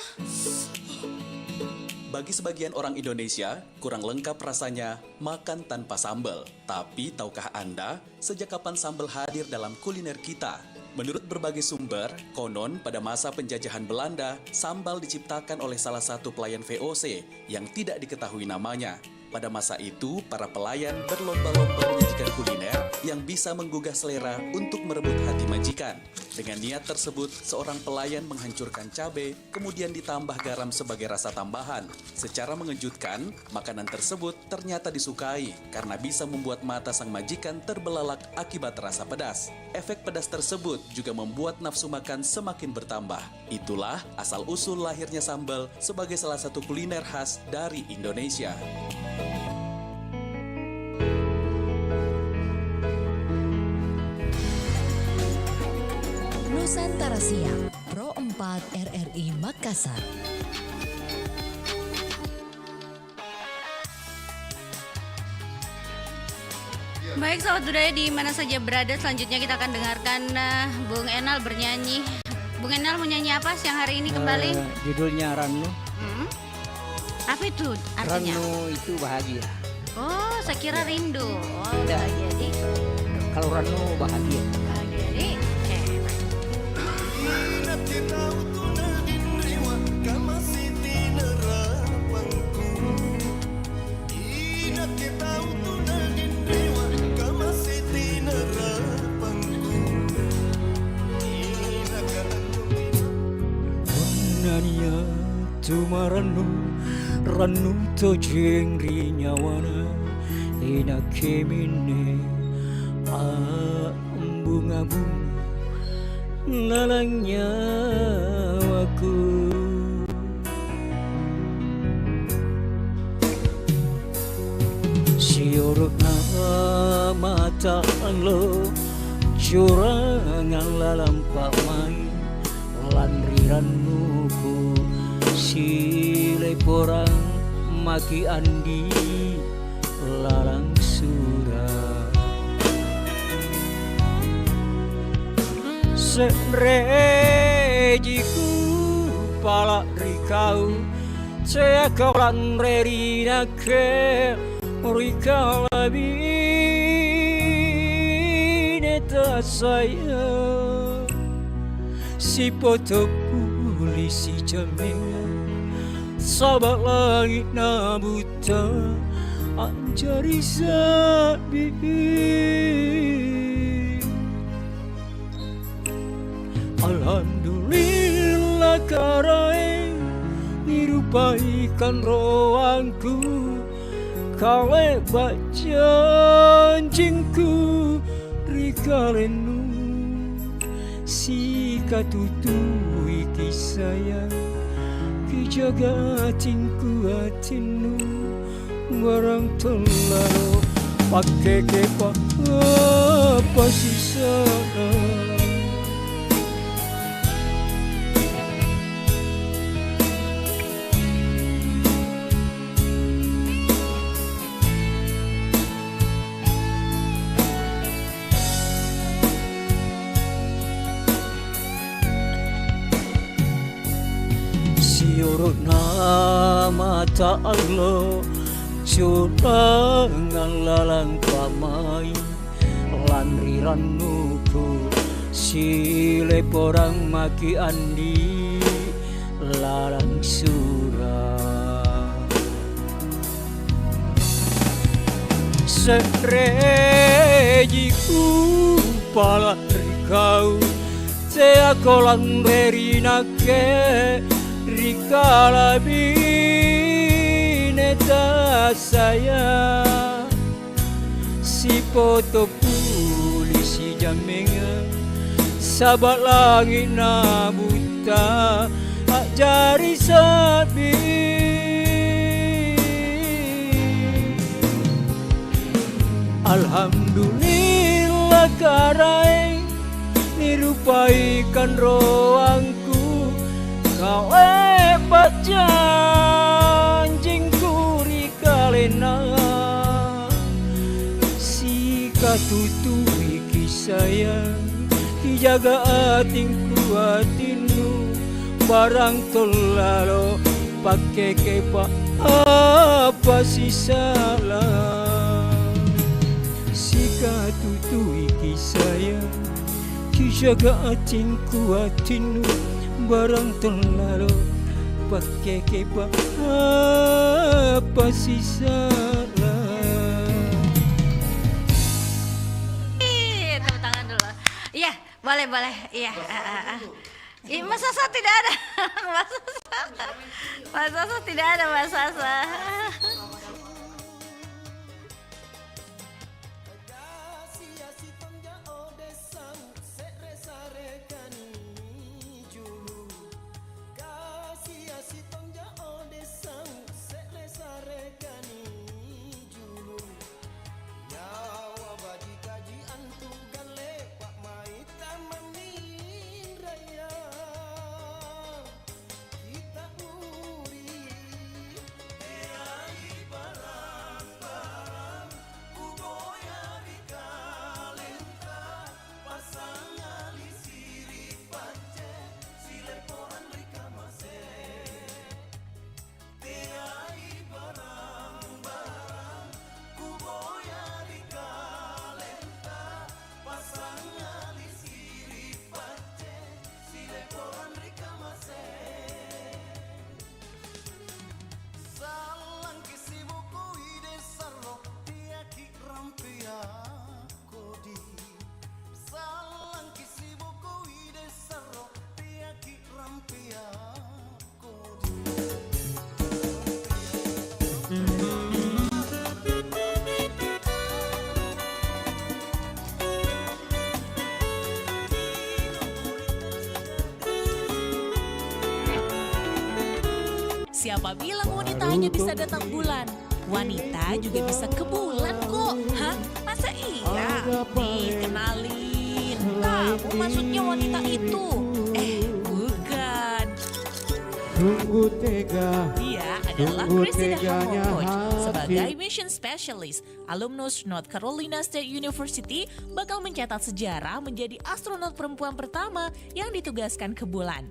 Bagi sebagian orang Indonesia, kurang lengkap rasanya makan tanpa sambal. Tapi tahukah Anda, sejak kapan sambal hadir dalam kuliner kita? Menurut berbagai sumber, konon pada masa penjajahan Belanda, sambal diciptakan oleh salah satu pelayan VOC yang tidak diketahui namanya. Pada masa itu, para pelayan berlomba-lomba menyajikan menyajikan kuliner yang bisa menggugah selera untuk merebut hati majikan. Dengan niat tersebut, seorang pelayan menghancurkan cabai, kemudian ditambah garam sebagai rasa tambahan. Secara mengejutkan, makanan tersebut ternyata disukai karena bisa membuat mata sang majikan terbelalak akibat rasa pedas. Efek pedas tersebut juga membuat nafsu makan semakin bertambah. Itulah asal-usul lahirnya sambal sebagai salah satu kuliner khas dari Indonesia. Nusantara Siang, Pro 4 RRI Makassar. Baik sahabat budaya, di mana saja berada, selanjutnya kita akan dengarkan Bung Enal bernyanyi. Bung Enal mau nyanyi apa siang hari ini kembali? Judulnya Ranu. Apa itu artinya? Ranu itu bahagia. Oh, saya kira rindu. Oh, bahagia di. Kalau Ranu bahagia. Bahagia di. Nania tumaranu ranu to jengri nyawana ina kemine bunga-bunga lalangnya aku siurna mata lo curangan lalam pamai lanrirannuku sile porang maki andi larang surah senrejiku pala rikau saya kaulan rerina ke rikau labineta saya si foto polisi jamnya sahabat langit na buta anjari sabi alhamdulillah karai nirupaikan roangku kale baca anjingku rikalenu si katutui kisaya kijaga tingku atinu barang telaro pakai kepa apa sisa nama ta Allah curangan lalang pamai lanrirannuku sile porang maki andi lalang surah serejiku pala rikau sea kolang berinake rikala bineta saya si foto polisi jamenga sahabat langit na buta jari sabi alhamdulillah karai nirupaikan roangku kau baca anjingku rikalena si katutui kisayang dijaga atingku atinu barang tolalo pakai kepa apa si salah si katutui kisayang dijaga atingku atinu barang terlalu pakai kepa apa sih salah Boleh, iya. Mas Sasa tidak ada. Mas Sasa tidak ada, Mas Sasa. Siapa bilang wanita hanya bisa datang bulan? Wanita juga bisa ke bulan kok. Hah? Masa iya? Nih, kenalin. Kamu maksudnya wanita itu? Bukan. Sungguh tega. Dia adalah Christina Hammoncoach. Sebagai mission specialist, alumnus North Carolina State University bakal mencatat sejarah menjadi astronot perempuan pertama yang ditugaskan ke bulan.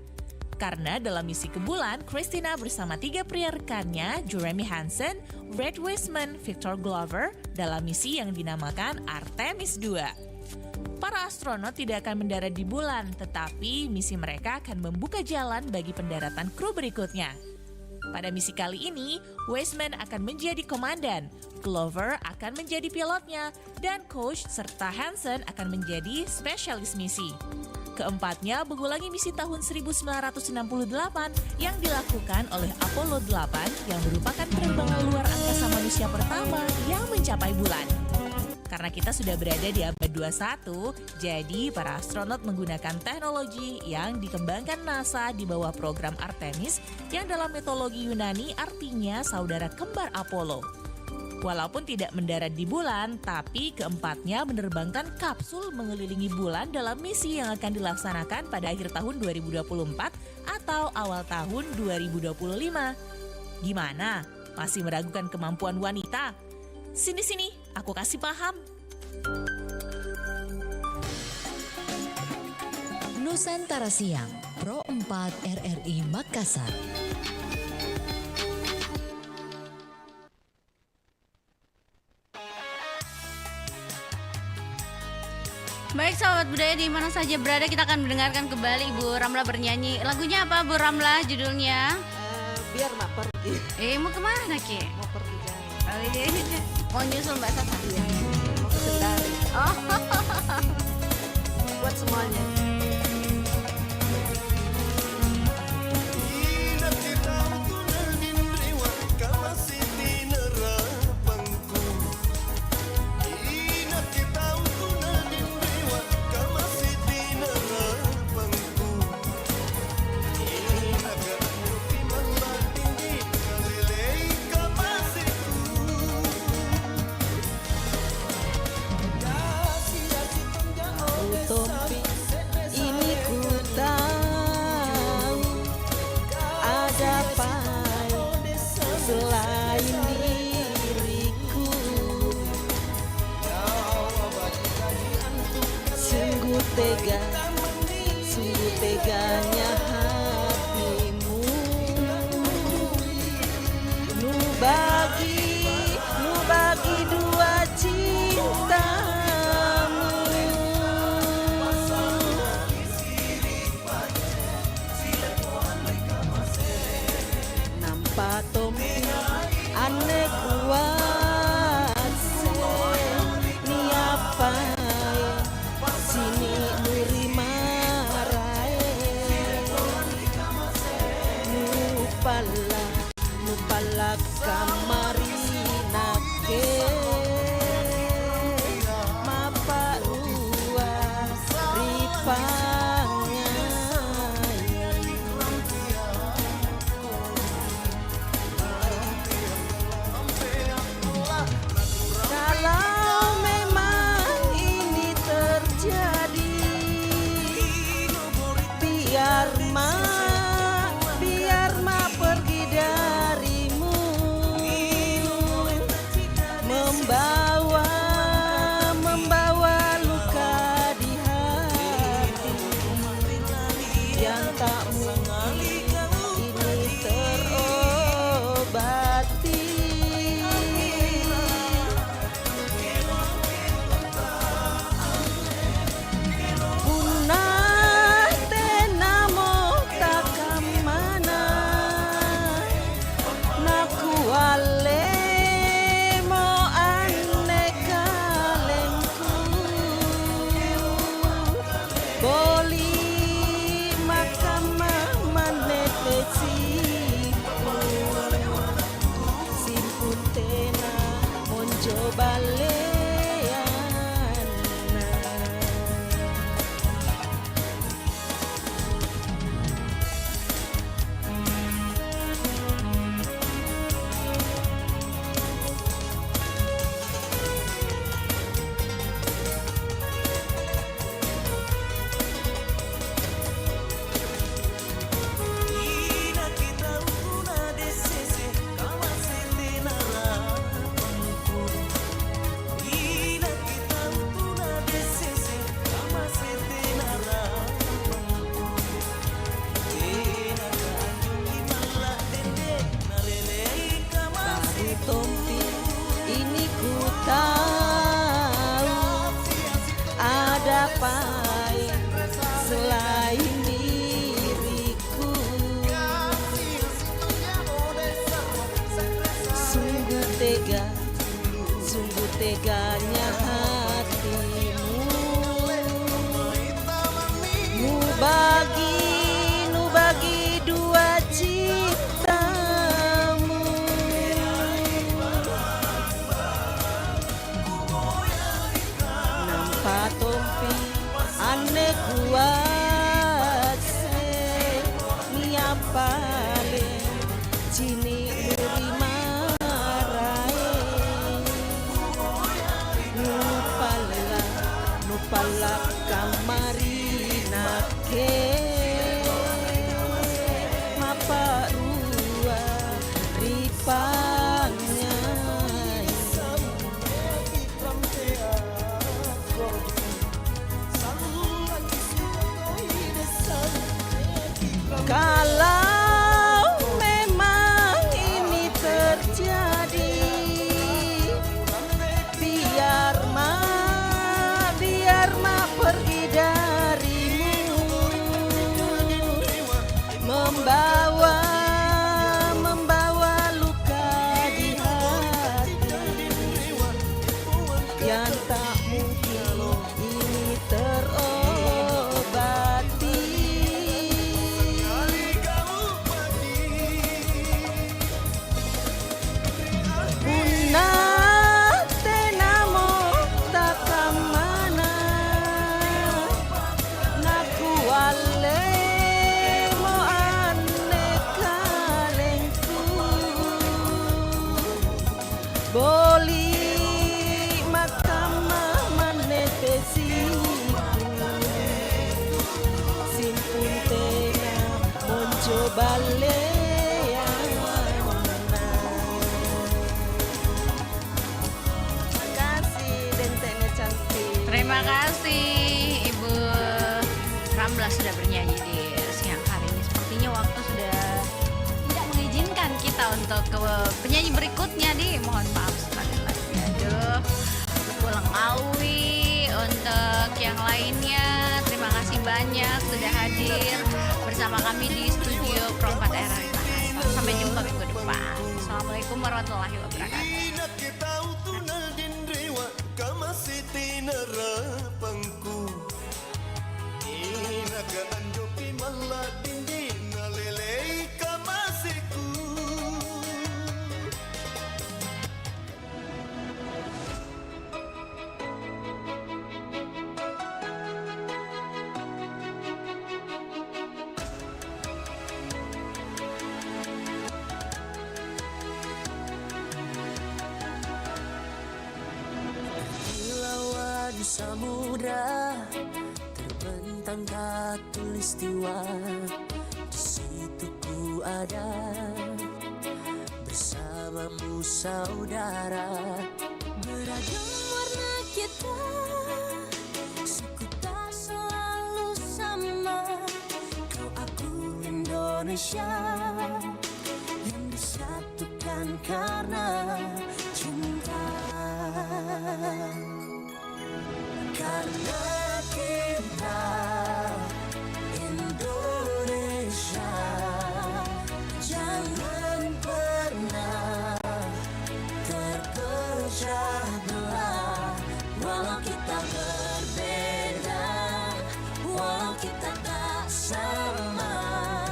Karena dalam misi ke bulan, Christina bersama 3 pria rekannya, Jeremy Hansen, Brett Wiseman, Victor Glover, dalam misi yang dinamakan Artemis II. Para astronot tidak akan mendarat di bulan, tetapi misi mereka akan membuka jalan bagi pendaratan kru berikutnya. Pada misi kali ini, Wiseman akan menjadi komandan, Glover akan menjadi pilotnya, dan coach serta Hansen akan menjadi spesialis misi. Keempatnya mengulangi misi tahun 1968 yang dilakukan oleh Apollo 8 yang merupakan penerbangan luar angkasa manusia pertama yang mencapai bulan. Karena kita sudah berada di abad 21, jadi para astronot menggunakan teknologi yang dikembangkan NASA di bawah program Artemis yang dalam mitologi Yunani artinya saudara kembar Apollo. Walaupun tidak mendarat di bulan, tapi keempatnya menerbangkan kapsul mengelilingi bulan dalam misi yang akan dilaksanakan pada akhir tahun 2024 atau awal tahun 2025. Gimana? Masih meragukan kemampuan wanita? Sini-sini, aku kasih paham. Nusantara Siang, Pro 4 RRI Makassar. Baik sahabat budaya, di mana saja berada kita akan mendengarkan kembali Ibu Ramla bernyanyi. Lagunya apa Bu Ramla judulnya? Biar Mak pergi. Mau kemana Ki? Mau pergi jauh. Oh iya, mau nyusul Mbak Sasa? Iya, mau ke Kendari. Oh. Buat semuanya. Ini ku tahu ada pai selain diriku. Sungguh teganya hatimu. Nu bagi dua cinta. Tompi ane kuat se ni apa sini nurima kamari nake maparua ripanya kalau memang ini terjadi biar ma pergi darimu membawa luka di hati yang tak mungkin ini terobati. Punah tenamo takkan mana naku wale mo aneka lengku boli makama manetesi simpun tena monjo baleana. Ini ku tahu ada paling selain diriku. Sungguh teganya hatimu. Nu bagi dua cintamu. Nampak tompi aneh kuat se niapale cini nerima nupala kamari nake maparua ripanya kalau memang ini terjadi biar ma pergi darimu membawa luka di hati yang tak mungkin ini terobati. Punah tenamo takkan mana naku wale mo aneka lengku boli makama manetesiku simpun tena monjo baleana. Makasih dentene cantik. Terima kasih Ibu Ramla sudah bernyanyi di siang hari ini. Sepertinya waktu sudah tidak mengizinkan kita untuk ke penyanyi berikutnya nih. Mohon maaf sekali lagi. Aduh, pulang Awi. Untuk yang lainnya, terima kasih banyak sudah hadir bersama kami di studio Pro 4 RRI Makassar. Sampai jumpa minggu depan. Assalamualaikum warahmatullahi wabarakatuh. samudra terbentang khatulistiwa, di situ ku ada bersamamu saudara. Beragam warna kita, suku tak selalu sama. Kau aku Indonesia yang disatukan karena cinta. Karena kita Indonesia, jangan pernah terpecah belah. Walau kita berbeda, walau kita tak sama,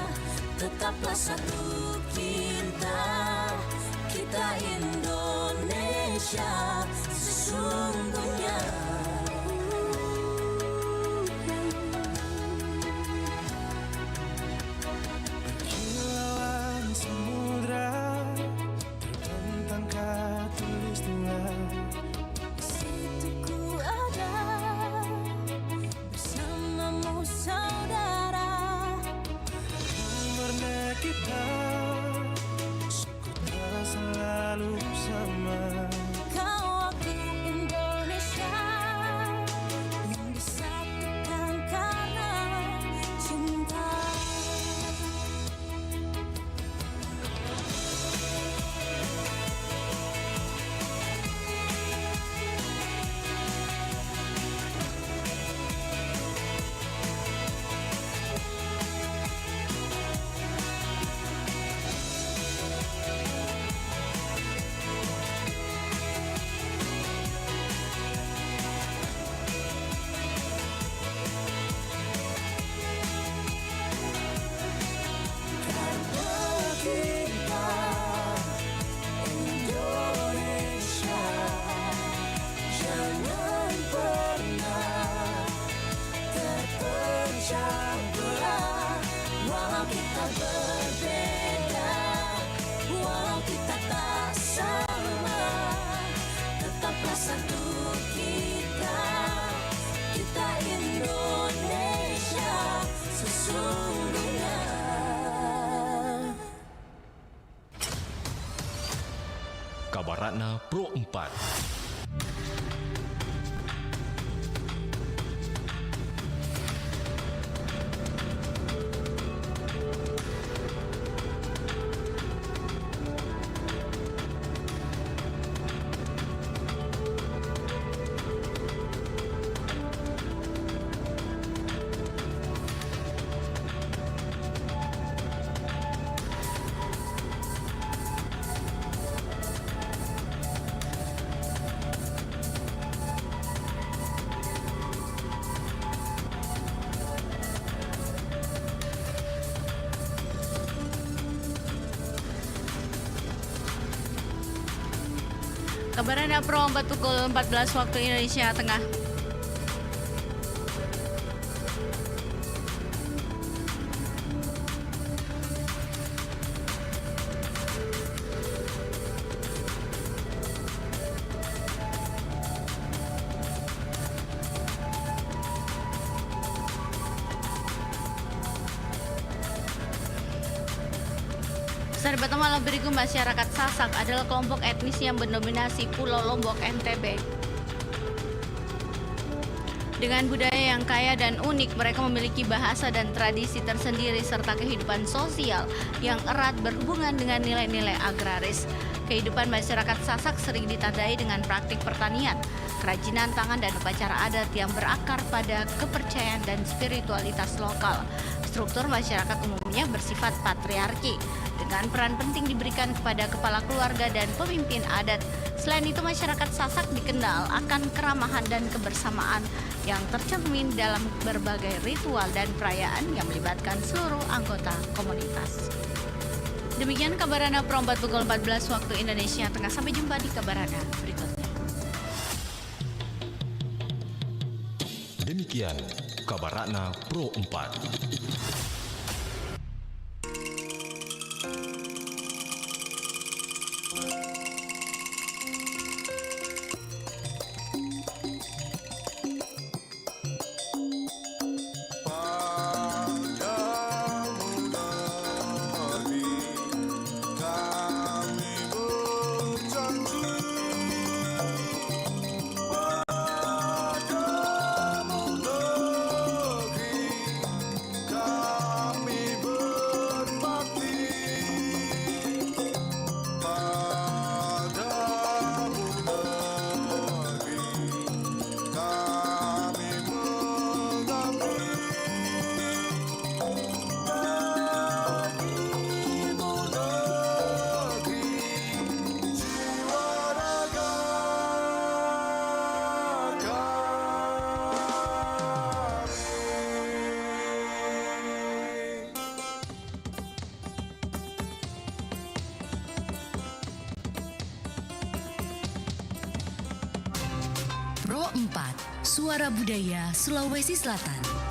tetaplah satu kita, kita Indonesia sesungguhnya. Kilauan samudra terbentang khatulistiwa, Di situ ku ada bersamamu saudara. warna kita, suku tak selalu sama. Kau aku Indonesia yang disatukan karena cinta. Indonesia, jangan pernah terpecah belah. Walau kita berbeda, walau kita tak sama, tetaplah satu kita, kita Indonesia sesungguhnya. Kabar Ratna Pro 4. Kabar Anda Pro 4 pukul 14 waktu Indonesia Tengah. Sahabat malam berikut, masyarakat Sasak adalah kelompok etnis yang mendominasi Pulau Lombok NTB. Dengan budaya yang kaya dan unik, mereka memiliki bahasa dan tradisi tersendiri serta kehidupan sosial yang erat berhubungan dengan nilai-nilai agraris. Kehidupan masyarakat Sasak sering ditandai dengan praktik pertanian, kerajinan tangan dan upacara adat yang berakar pada kepercayaan dan spiritualitas lokal. Struktur masyarakat umumnya bersifat patriarki, dengan peran penting diberikan kepada kepala keluarga dan pemimpin adat. Selain itu, masyarakat Sasak dikenal akan keramahan dan kebersamaan yang tercermin dalam berbagai ritual dan perayaan yang melibatkan seluruh anggota komunitas. Demikian kabar Anda Pro 4 pukul 14 waktu Indonesia Tengah. Sampai jumpa di kabar Anda berikutnya. Demikian kabar Ratna Pro 4. Pro 4, Suara Budaya Sulawesi Selatan.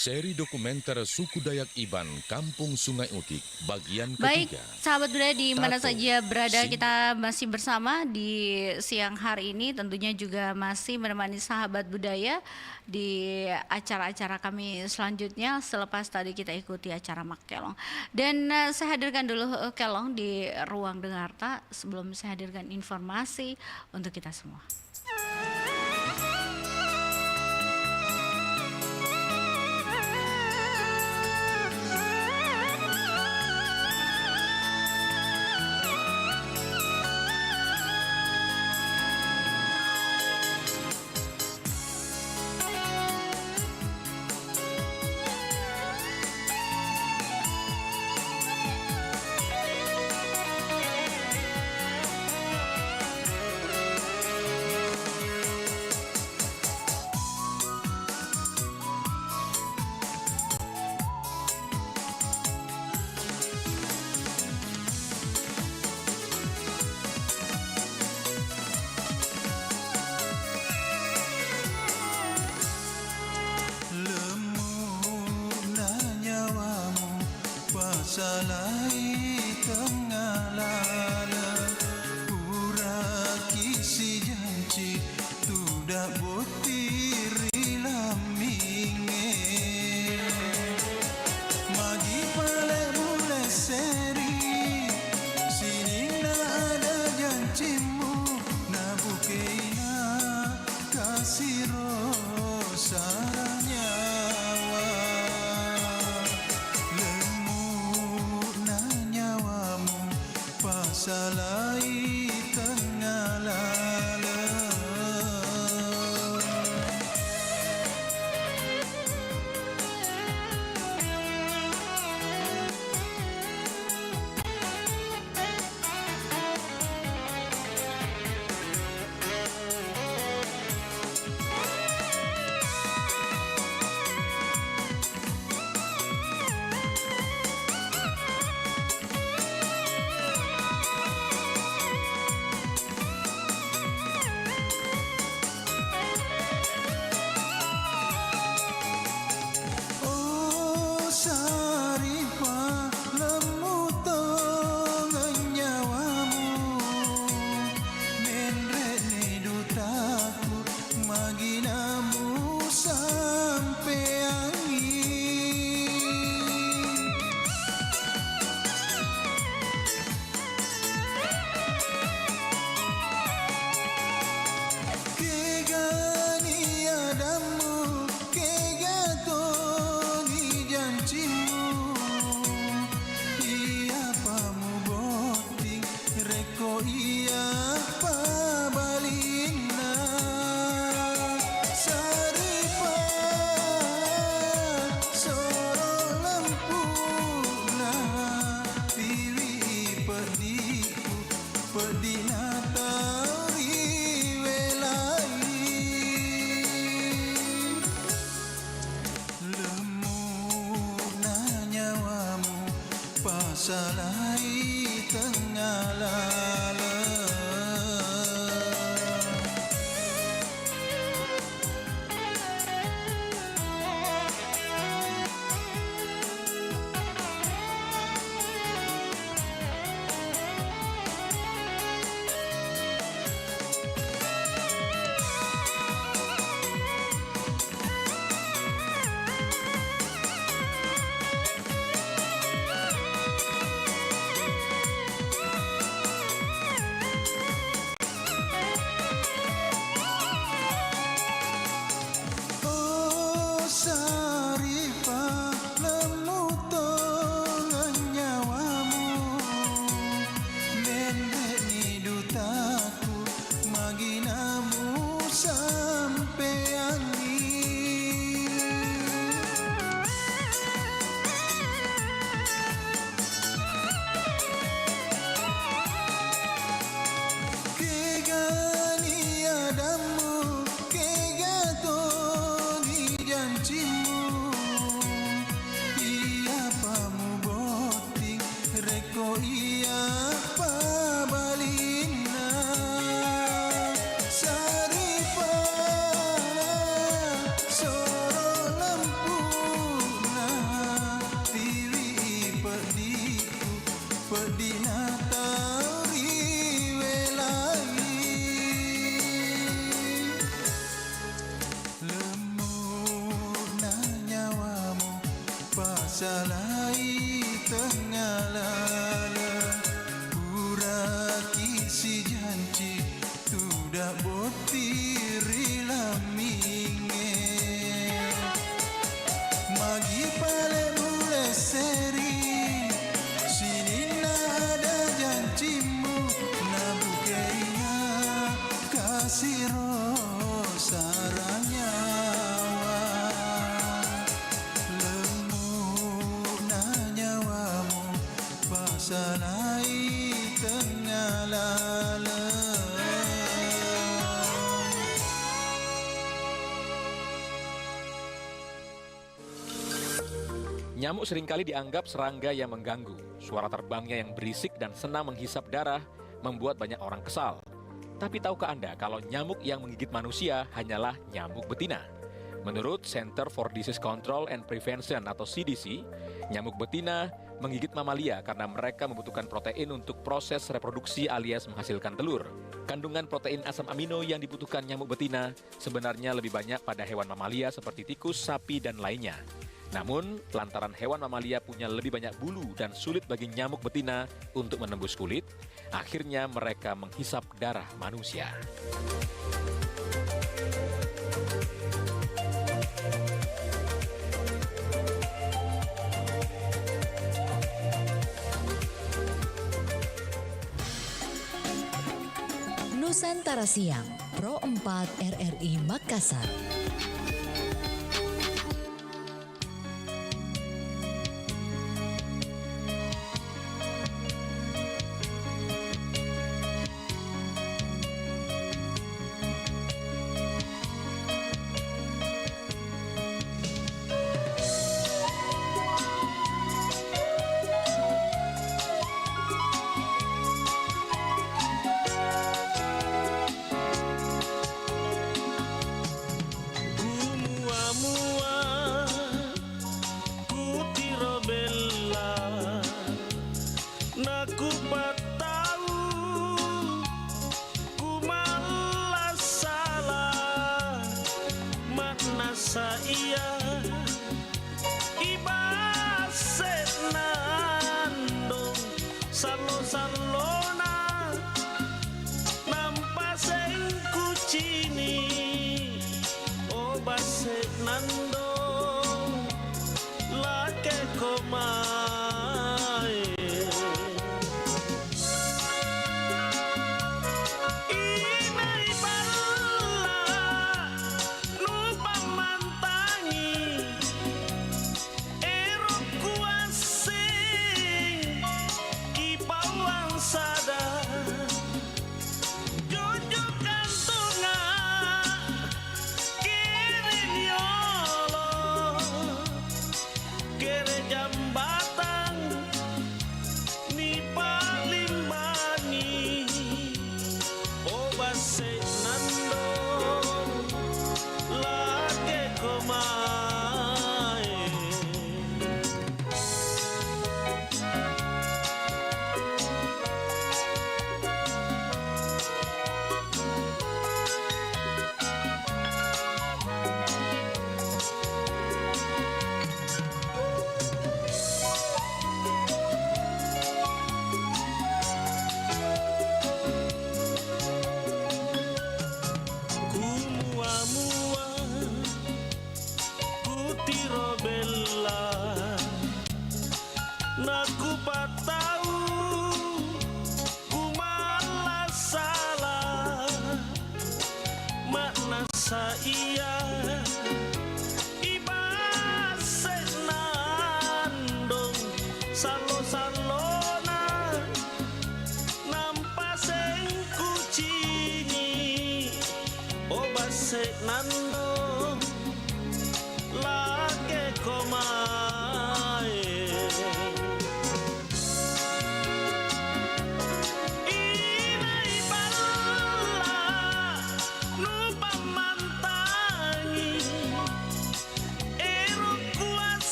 Seri dokumenter suku Dayak Iban Kampung Sungai Utik bagian Baik, ketiga. sahabat budaya di mana Tato, saja berada, Sing. kita masih bersama di siang hari ini. Tentunya juga masih menemani sahabat budaya di acara-acara kami selanjutnya selepas tadi kita ikuti acara Mak Kelong. Dan saya hadirkan dulu Kelong di ruang Dengarta sebelum saya hadirkan informasi untuk kita semua. Salai tengah lala Puraki si janji Tudak botiri laminge Magi pale mule seri Sini na ada janjimu Na bukeina kasih rosanya salai tengah lala salai tengah lala pasalai tengalala uraki si janji tudak botiri laminge magi pale mule seri sini nada janjimu nabukenya kasih saranya pasalai tengalala. Nyamuk seringkali dianggap serangga yang mengganggu. Suara terbangnya yang berisik dan senang menghisap darah membuat banyak orang kesal. Tapi tahukah Anda kalau nyamuk yang menggigit manusia hanyalah nyamuk betina? Menurut Center for Disease Control and Prevention atau CDC, nyamuk betina menggigit mamalia karena mereka membutuhkan protein untuk proses reproduksi alias menghasilkan telur. Kandungan protein asam amino yang dibutuhkan nyamuk betina sebenarnya lebih banyak pada hewan mamalia seperti tikus, sapi, dan lainnya. Namun, lantaran hewan mamalia punya lebih banyak bulu dan sulit bagi nyamuk betina untuk menembus kulit, akhirnya mereka menghisap darah manusia. Nusantara Siang, Pro 4 RRI Makassar.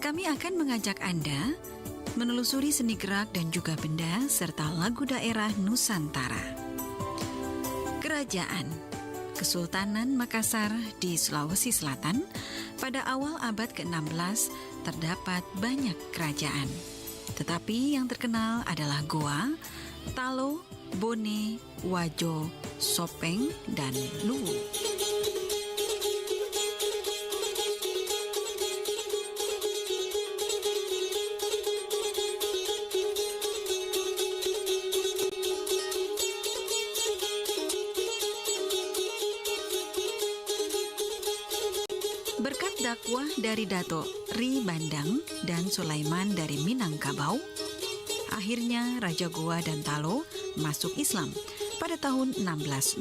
Kami akan mengajak Anda menelusuri seni gerak dan juga benda serta lagu daerah Nusantara. Kerajaan Kesultanan Makassar di Sulawesi Selatan. Pada awal abad ke-16 terdapat banyak kerajaan. Tetapi yang terkenal adalah Goa, Talo, Bone, Wajo, Sopeng, dan Luwu. Berkat dakwah dari Dato' Ri Bandang dan Sulaiman dari Minangkabau, akhirnya Raja Goa dan Talo masuk Islam pada tahun 1605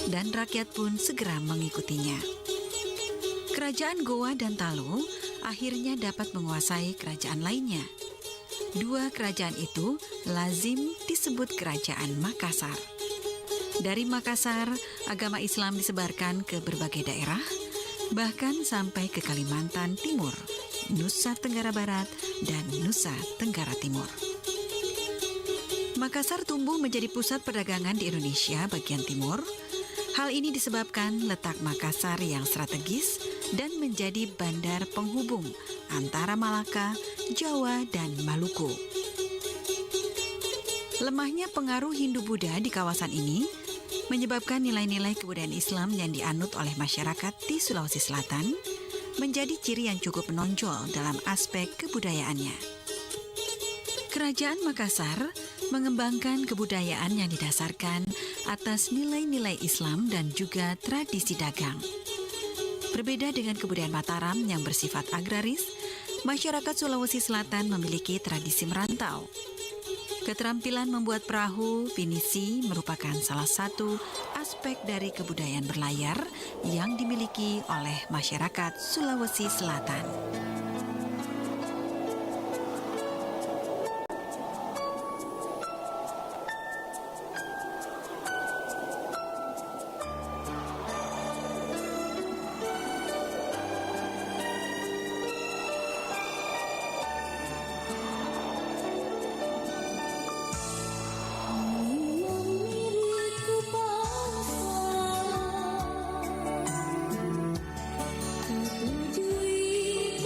dan rakyat pun segera mengikutinya. Kerajaan Goa dan Talo akhirnya dapat menguasai kerajaan lainnya. Dua kerajaan itu lazim disebut Kerajaan Makassar. Dari Makassar, agama Islam disebarkan ke berbagai daerah, bahkan sampai ke Kalimantan Timur, Nusa Tenggara Barat, dan Nusa Tenggara Timur. Makassar tumbuh menjadi pusat perdagangan di Indonesia bagian timur. Hal ini disebabkan letak Makassar yang strategis dan menjadi bandar penghubung antara Malaka, Jawa, dan Maluku. Lemahnya pengaruh Hindu-Buddha di kawasan ini menyebabkan nilai-nilai kebudayaan Islam yang dianut oleh masyarakat di Sulawesi Selatan menjadi ciri yang cukup menonjol dalam aspek kebudayaannya. Kerajaan Makassar mengembangkan kebudayaan yang didasarkan atas nilai-nilai Islam dan juga tradisi dagang. Berbeda dengan kebudayaan Mataram yang bersifat agraris, masyarakat Sulawesi Selatan memiliki tradisi merantau. Keterampilan membuat perahu, pinisi merupakan salah satu aspek dari kebudayaan berlayar yang dimiliki oleh masyarakat Sulawesi Selatan. Tujui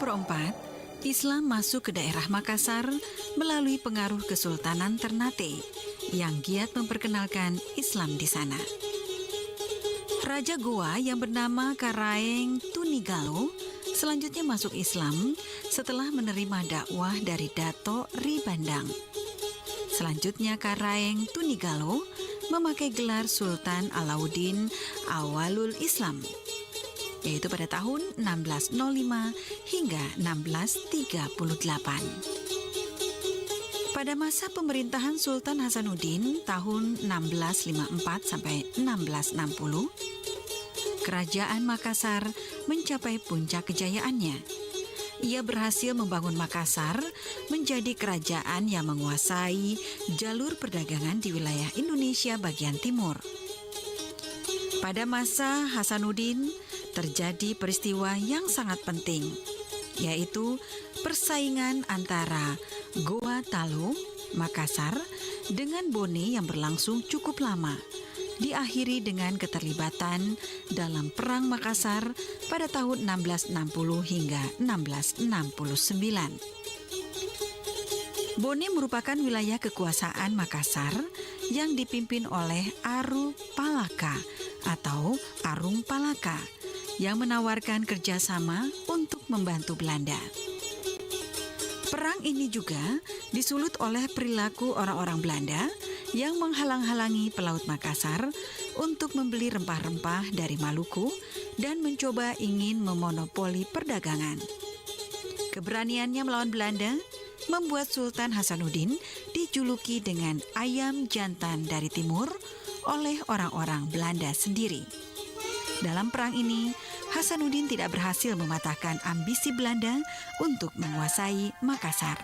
Pro 4, Islam masuk ke daerah Makassar melalui pengaruh Kesultanan Ternate yang giat memperkenalkan Islam di sana. Raja Goa yang bernama Karaeng Tunigalo selanjutnya masuk Islam setelah menerima dakwah dari Dato Ri Bandang. Selanjutnya Karaeng Tunigalo memakai gelar Sultan Alauddin Awalul Islam, yaitu pada tahun 1605 hingga 1638. Pada masa pemerintahan Sultan Hasanuddin tahun 1654 sampai 1660, Kerajaan Makassar mencapai puncak kejayaannya. Ia berhasil membangun Makassar menjadi kerajaan yang menguasai jalur perdagangan di wilayah Indonesia bagian timur. Pada masa Hasanuddin, terjadi peristiwa yang sangat penting, yaitu persaingan antara Goa Talo, Makassar, dengan Bone yang berlangsung cukup lama, diakhiri dengan keterlibatan dalam Perang Makassar pada tahun 1660 hingga 1669. Bone merupakan wilayah kekuasaan Makassar yang dipimpin oleh Aru Palaka atau Arung Palaka yang menawarkan kerjasama untuk membantu Belanda. Perang ini juga disulut oleh perilaku orang-orang Belanda yang menghalang-halangi pelaut Makassar untuk membeli rempah-rempah dari Maluku dan mencoba ingin memonopoli perdagangan. Keberaniannya melawan Belanda membuat Sultan Hasanuddin dijuluki dengan ayam jantan dari timur oleh orang-orang Belanda sendiri. Dalam perang ini, Hasanuddin tidak berhasil mematahkan ambisi Belanda untuk menguasai Makassar.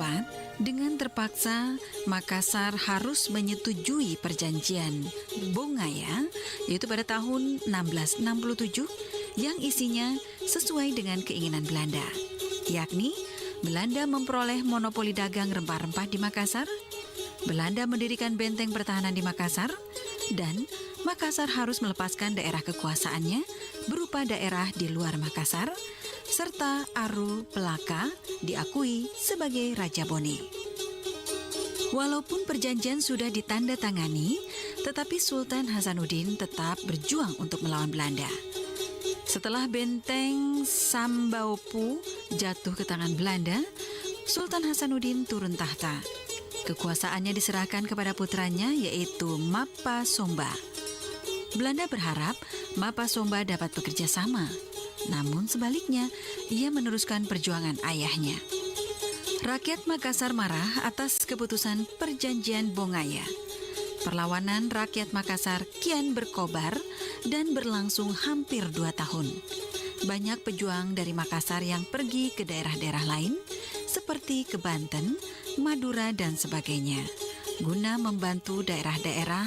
keempat, dengan terpaksa Makassar harus menyetujui perjanjian Bongaya, yaitu pada tahun 1667, yang isinya sesuai dengan keinginan Belanda, yakni Belanda memperoleh monopoli dagang rempah-rempah di Makassar, Belanda mendirikan benteng pertahanan di Makassar, dan Makassar harus melepaskan daerah kekuasaannya berupa daerah di luar Makassar, serta Aru Pelaka diakui sebagai Raja Bone. Walaupun perjanjian sudah ditandatangani, tetapi Sultan Hasanuddin tetap berjuang untuk melawan Belanda. Setelah benteng Sambaupu jatuh ke tangan Belanda, Sultan Hasanuddin turun tahta. Kekuasaannya diserahkan kepada putranya, yaitu Mapa Somba. Belanda berharap Mapa Somba dapat bekerja sama, namun sebaliknya ia meneruskan perjuangan ayahnya. Rakyat Makassar marah atas keputusan perjanjian Bongaya. Perlawanan rakyat Makassar kian berkobar dan berlangsung hampir 2 tahun. Banyak pejuang dari Makassar yang pergi ke daerah-daerah lain, seperti ke Banten, Madura, dan sebagainya, guna membantu daerah-daerah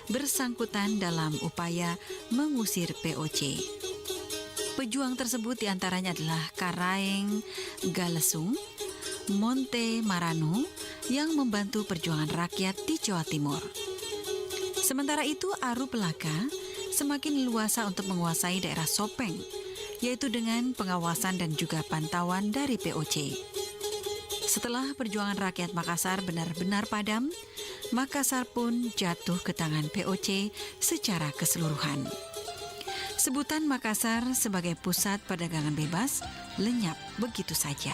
bersangkutan dalam upaya mengusir POC. Pejuang tersebut diantaranya adalah Karaeng Galesung, Monte Marano, yang membantu perjuangan rakyat di Jawa Timur. Sementara itu, Aru Pelaka semakin leluasa untuk menguasai daerah Sopeng, yaitu dengan pengawasan dan juga pantauan dari POC. Setelah perjuangan rakyat Makassar benar-benar padam, Makassar pun jatuh ke tangan POC secara keseluruhan. Sebutan Makassar sebagai pusat perdagangan bebas lenyap begitu saja.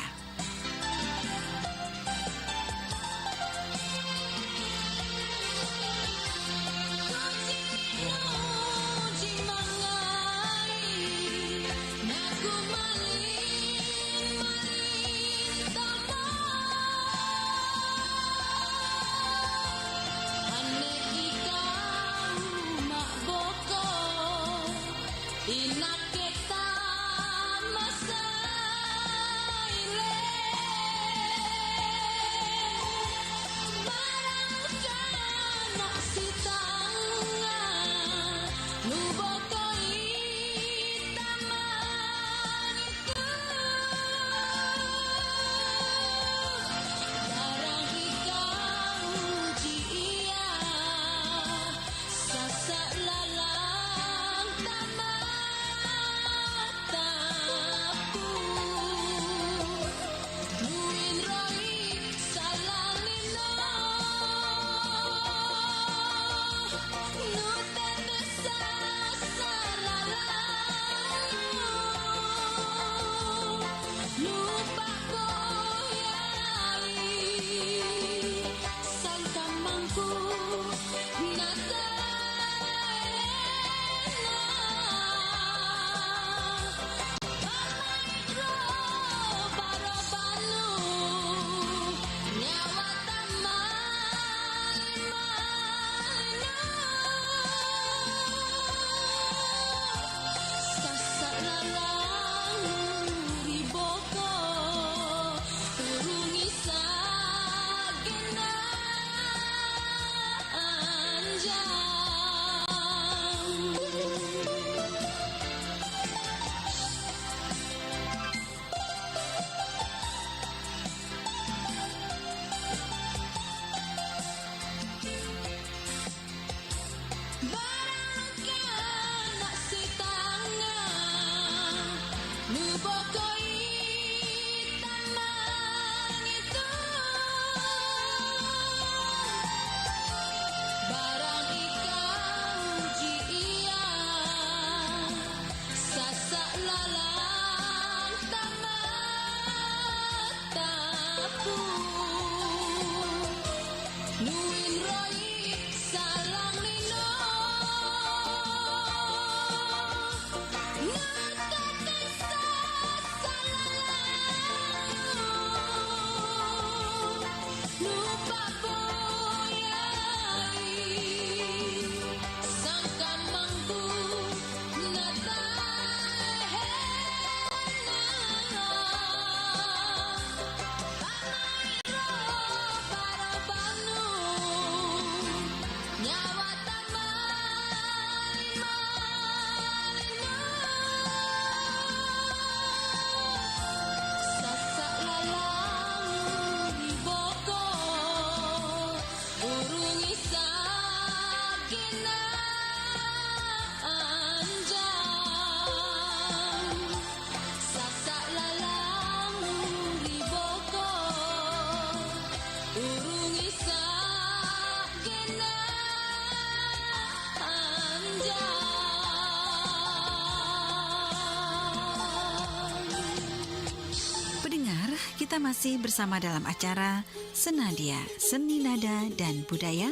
Kita masih bersama dalam acara Senadia, Seni Nada dan Budaya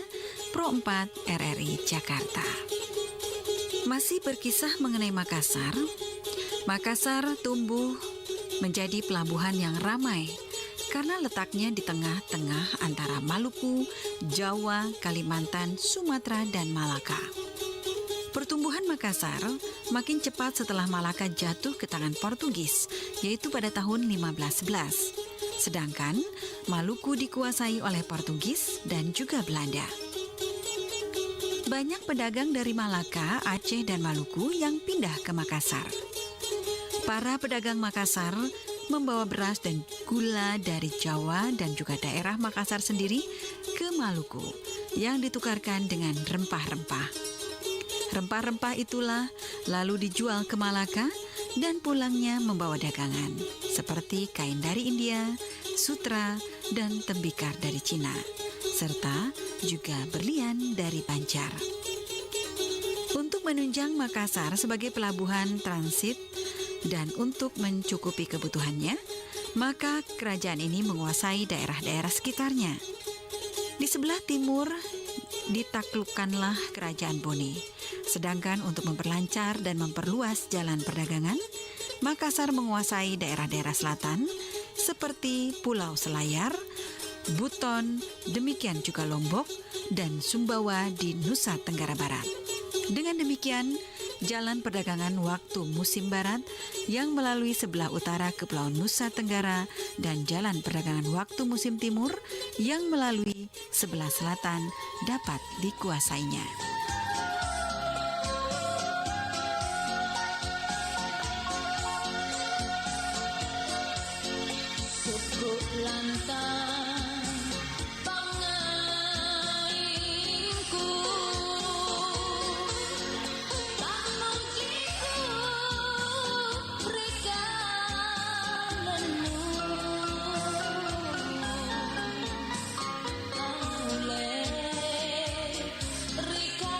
Pro 4 RRI Jakarta. Masih berkisah mengenai Makassar. Makassar tumbuh menjadi pelabuhan yang ramai karena letaknya di tengah-tengah antara Maluku, Jawa, Kalimantan, Sumatera, dan Malaka. Pertumbuhan Makassar makin cepat setelah Malaka jatuh ke tangan Portugis, yaitu pada tahun 1511. Sedangkan Maluku dikuasai oleh Portugis dan juga Belanda. Banyak pedagang dari Malaka, Aceh, dan Maluku yang pindah ke Makassar. Para pedagang Makassar membawa beras dan gula dari Jawa dan juga daerah Makassar sendiri ke Maluku yang ditukarkan dengan rempah-rempah. Rempah-rempah itulah lalu dijual ke Malaka dan pulangnya membawa dagangan seperti kain dari India, sutra, dan tembikar dari Cina, serta juga berlian dari Banjar. Untuk menunjang Makassar sebagai pelabuhan transit dan untuk mencukupi kebutuhannya, maka kerajaan ini menguasai daerah-daerah sekitarnya. Di sebelah timur ditaklukkanlah kerajaan Bone. Sedangkan untuk memperlancar dan memperluas jalan perdagangan, Makassar menguasai daerah-daerah selatan seperti Pulau Selayar, Buton, demikian juga Lombok dan Sumbawa di Nusa Tenggara Barat. Dengan demikian, jalan perdagangan waktu musim barat yang melalui sebelah utara ke Pulau Nusa Tenggara dan jalan perdagangan waktu musim timur yang melalui sebelah selatan dapat dikuasainya. Rika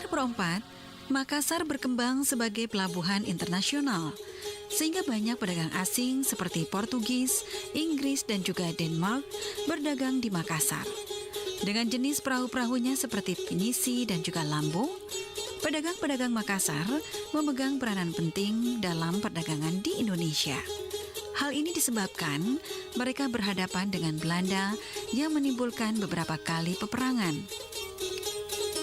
Pro 4, Makassar berkembang sebagai pelabuhan internasional, sehingga banyak pedagang asing seperti Portugis, Inggris, dan juga Denmark berdagang di Makassar. Dengan jenis perahu-perahunya seperti pinisi dan juga lambo, pedagang-pedagang Makassar memegang peranan penting dalam perdagangan di Indonesia. Hal ini disebabkan mereka berhadapan dengan Belanda yang menimbulkan beberapa kali peperangan.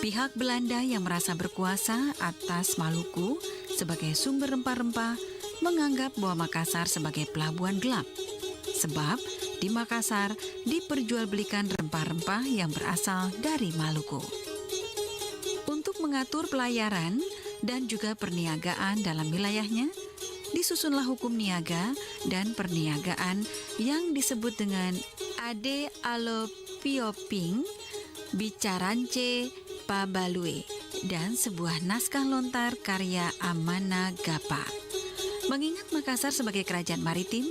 Pihak Belanda yang merasa berkuasa atas Maluku sebagai sumber rempah-rempah menganggap bahwa Makassar sebagai pelabuhan gelap. Sebab di Makassar diperjualbelikan rempah-rempah yang berasal dari Maluku. Untuk mengatur pelayaran dan juga perniagaan dalam wilayahnya, disusunlah hukum niaga dan perniagaan yang disebut dengan Ade Alopioping, Bicarance Pabalue, dan sebuah naskah lontar karya Amana Gapa. Mengingat Makassar sebagai kerajaan maritim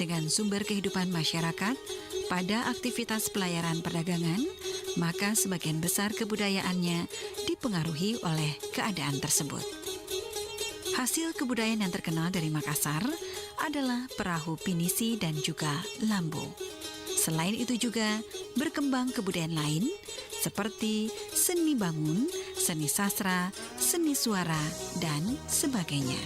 dengan sumber kehidupan masyarakat pada aktivitas pelayaran perdagangan, maka sebagian besar kebudayaannya dipengaruhi oleh keadaan tersebut. Hasil kebudayaan yang terkenal dari Makassar adalah perahu pinisi dan juga lambo. Selain itu juga berkembang kebudayaan lain seperti seni bangun, seni sastra, seni suara, dan sebagainya.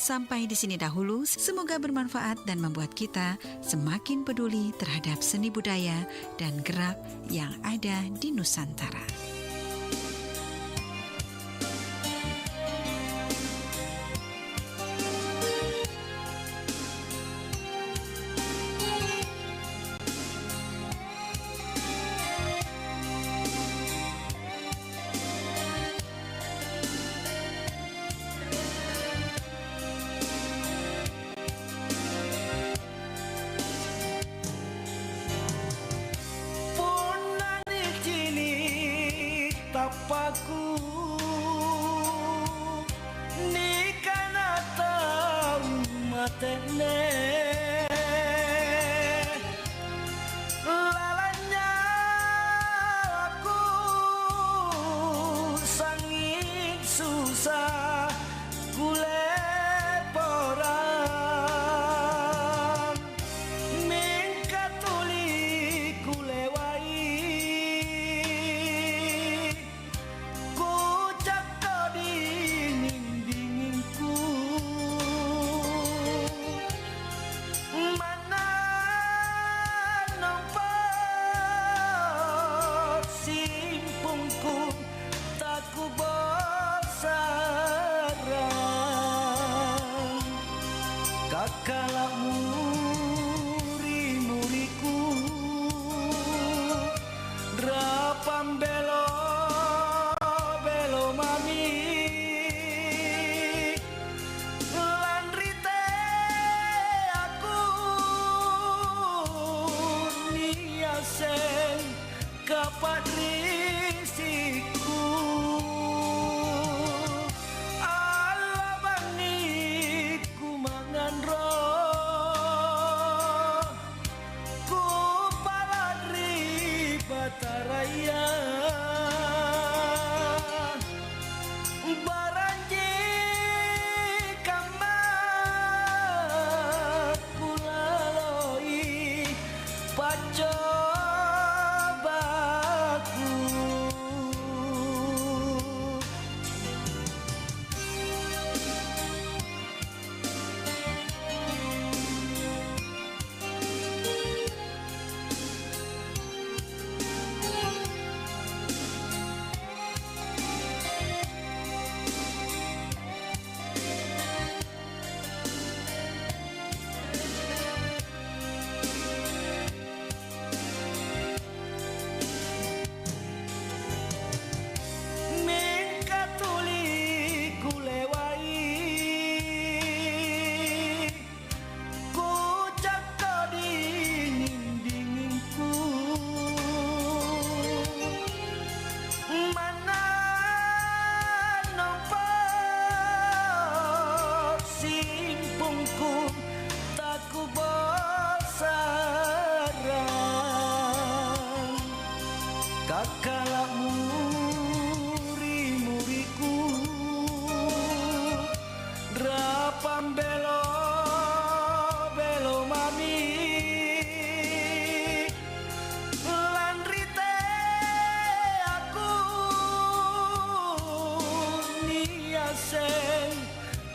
Sampai di sini dahulu, semoga bermanfaat dan membuat kita semakin peduli terhadap seni budaya dan gerak yang ada di Nusantara. Tapaku ni kana tau matene lalanya aku sangit susah kule porang mingkatuli kule wai kakala muri-muriku rapam belo mami lan rite aku niasen kapat risiku Taraya baranji kamar kulaloi pacobaku. Kakala muri-muriku rapam belo mami lan rite aku niasen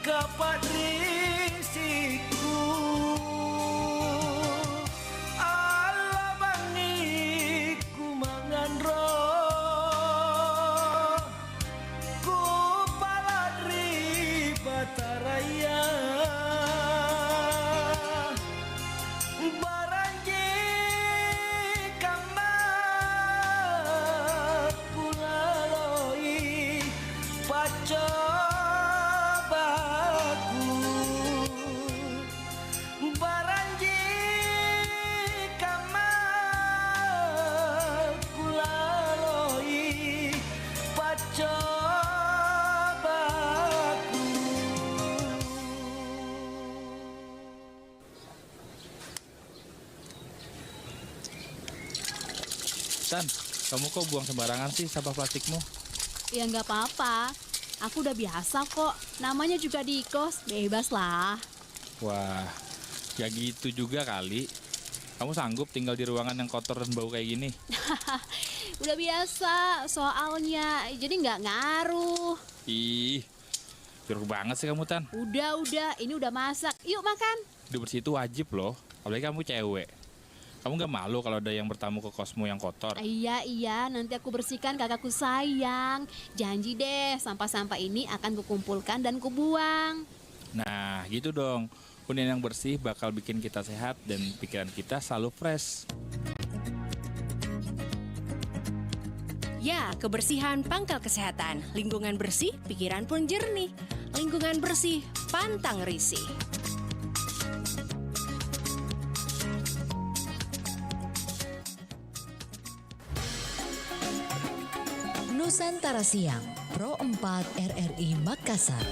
kapat risiku Taraya baranji kamar kulaloi pacobaku baranji kamar kulaloi pacobaku. San, kamu kok buang sembarangan sih sampah plastikmu? Ya nggak apa-apa, aku udah biasa kok. Namanya juga di kos, bebas lah. Wah, ya gitu juga kali. Kamu sanggup tinggal di ruangan yang kotor dan bau kayak gini? Udah biasa soalnya, jadi nggak ngaruh. Ih, Curug banget sih kamu, Tan. Udah, ini udah masak. Yuk makan. Hidup bersih itu wajib loh, apalagi kamu cewek. Kamu gak malu kalau ada yang bertamu ke kosmu yang kotor? Iya, nanti aku bersihkan kakakku sayang. Janji deh, sampah-sampah ini akan kukumpulkan dan kubuang. Nah, gitu dong. Hunian yang bersih bakal bikin kita sehat dan pikiran kita selalu fresh. Ya, kebersihan pangkal kesehatan. Lingkungan bersih, pikiran pun jernih. Lingkungan bersih, pantang risih. Nusantara Siang, Pro 4 RRI Makassar.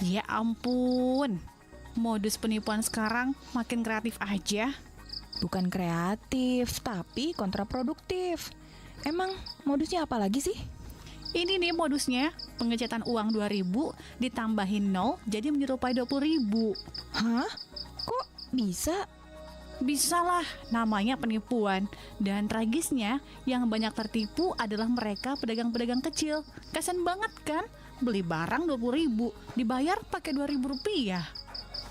Ya ampun, modus penipuan sekarang makin kreatif aja. Bukan kreatif, tapi kontraproduktif. Emang modusnya apa lagi sih? Ini nih modusnya, pengecetan uang 2.000 ditambahin 0 jadi menyerupai 20.000. Hah? Kok bisa? Bisa lah, namanya penipuan. Dan tragisnya, yang banyak tertipu adalah mereka pedagang-pedagang kecil. Kasian banget kan? Beli barang 20.000, dibayar pakai 2.000 rupiah.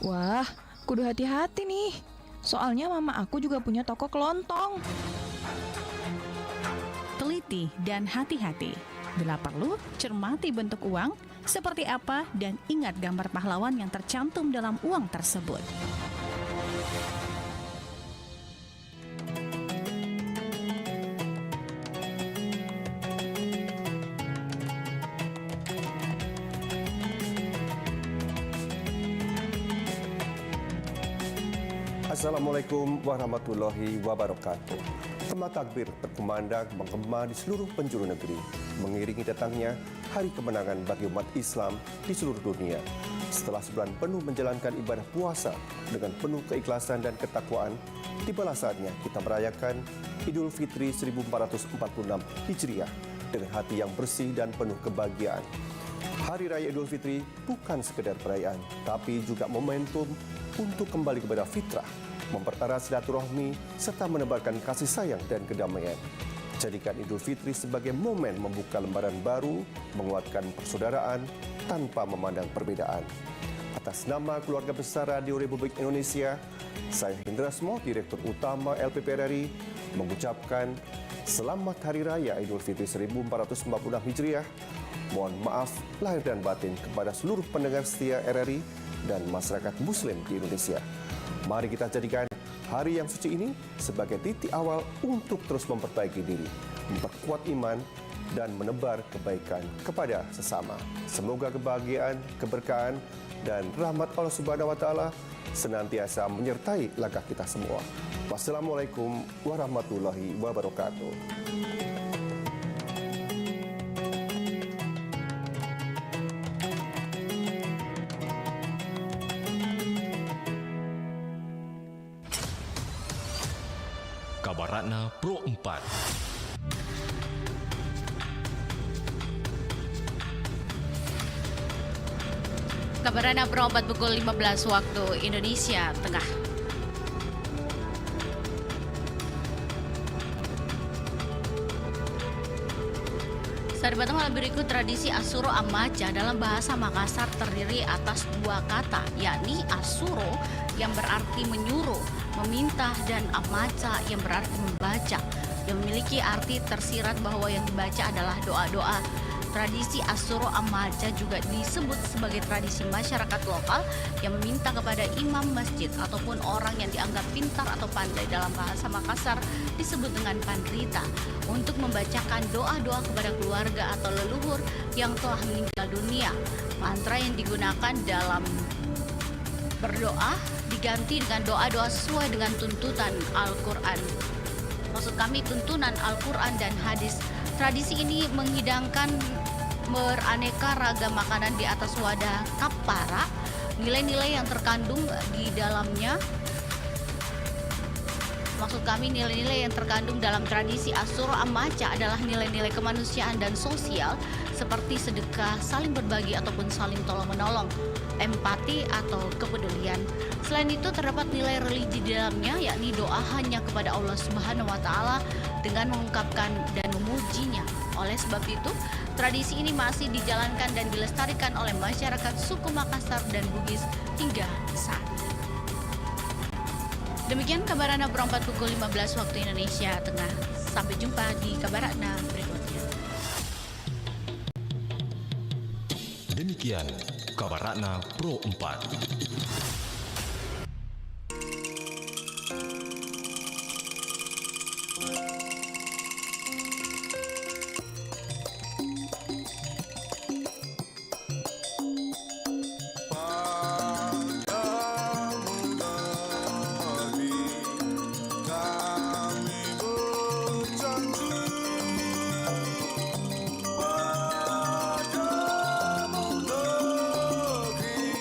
Wah, kudu hati-hati nih. Soalnya mama aku juga punya toko kelontong. Teliti dan hati-hati. Bila perlu, cermati bentuk uang, seperti apa, dan ingat gambar pahlawan yang tercantum dalam uang tersebut. Assalamualaikum warahmatullahi wabarakatuh. Gema takbir berkumandang menggema di seluruh penjuru negeri, mengiringi datangnya hari kemenangan bagi umat Islam di seluruh dunia. Setelah sebulan penuh menjalankan ibadah puasa dengan penuh keikhlasan dan ketakwaan, tibalah saatnya kita merayakan Idul Fitri 1446 Hijriah dengan hati yang bersih dan penuh kebahagiaan. Hari Raya Idul Fitri bukan sekedar perayaan, tapi juga momentum untuk kembali kepada fitrah, mempererat silaturahmi, serta menebarkan kasih sayang dan kedamaian. Jadikan Idul Fitri sebagai momen membuka lembaran baru, menguatkan persaudaraan tanpa memandang perbedaan. Atas nama keluarga besar Radio Republik Indonesia, saya Hendra Smo, Direktur Utama LPPRRI, mengucapkan Selamat Hari Raya Idul Fitri 1446 Hijriah. Mohon maaf lahir dan batin kepada seluruh pendengar setia RRI dan masyarakat Muslim di Indonesia. Mari kita jadikan hari yang suci ini sebagai titik awal untuk terus memperbaiki diri, memperkuat iman, dan menebar kebaikan kepada sesama. Semoga kebahagiaan, keberkahan, dan rahmat Allah Subhanahu wa Ta'ala senantiasa menyertai langkah kita semua. Wassalamualaikum warahmatullahi wabarakatuh. Kabaratna Pro 4. Kabaratna Pro 4 pukul 15 waktu Indonesia Tengah. Sahabat malam berikut, tradisi Asuro Amaja dalam bahasa Makassar terdiri atas dua kata, yakni Asuro yang berarti menyuruh, meminta, dan Amaja yang berarti membaca, yang memiliki arti tersirat bahwa yang dibaca adalah doa-doa. Tradisi Asuro Amaja juga disebut sebagai tradisi masyarakat lokal yang meminta kepada imam masjid ataupun orang yang dianggap pintar atau pandai dalam bahasa Makassar disebut dengan pandrita untuk membacakan doa-doa kepada keluarga atau leluhur yang telah meninggal dunia. Mantra yang digunakan dalam berdoa diganti dengan doa-doa sesuai dengan tuntutan Al-Quran. Maksud kami tuntunan Al-Quran dan hadis. Tradisi ini menghidangkan beraneka ragam makanan di atas wadah kapara. Nilai-nilai yang terkandung di dalamnya, maksud kami nilai-nilai yang terkandung dalam tradisi Asuro Amaja adalah nilai-nilai kemanusiaan dan sosial seperti sedekah, saling berbagi ataupun saling tolong-menolong, empati atau kepedulian. Selain itu terdapat nilai religi di dalamnya, yakni doa hanya kepada Allah Subhanahu wa Ta'ala dengan mengungkapkan dan memujinya. Oleh sebab itu, tradisi ini masih dijalankan dan dilestarikan oleh masyarakat suku Makassar dan Bugis hingga saat ini. Demikian Kabaratna Pro 4 pukul 15 waktu Indonesia Tengah. Sampai jumpa di Kabaratna berikutnya. Demikian Kabaratna Pro 4. Padamu negeri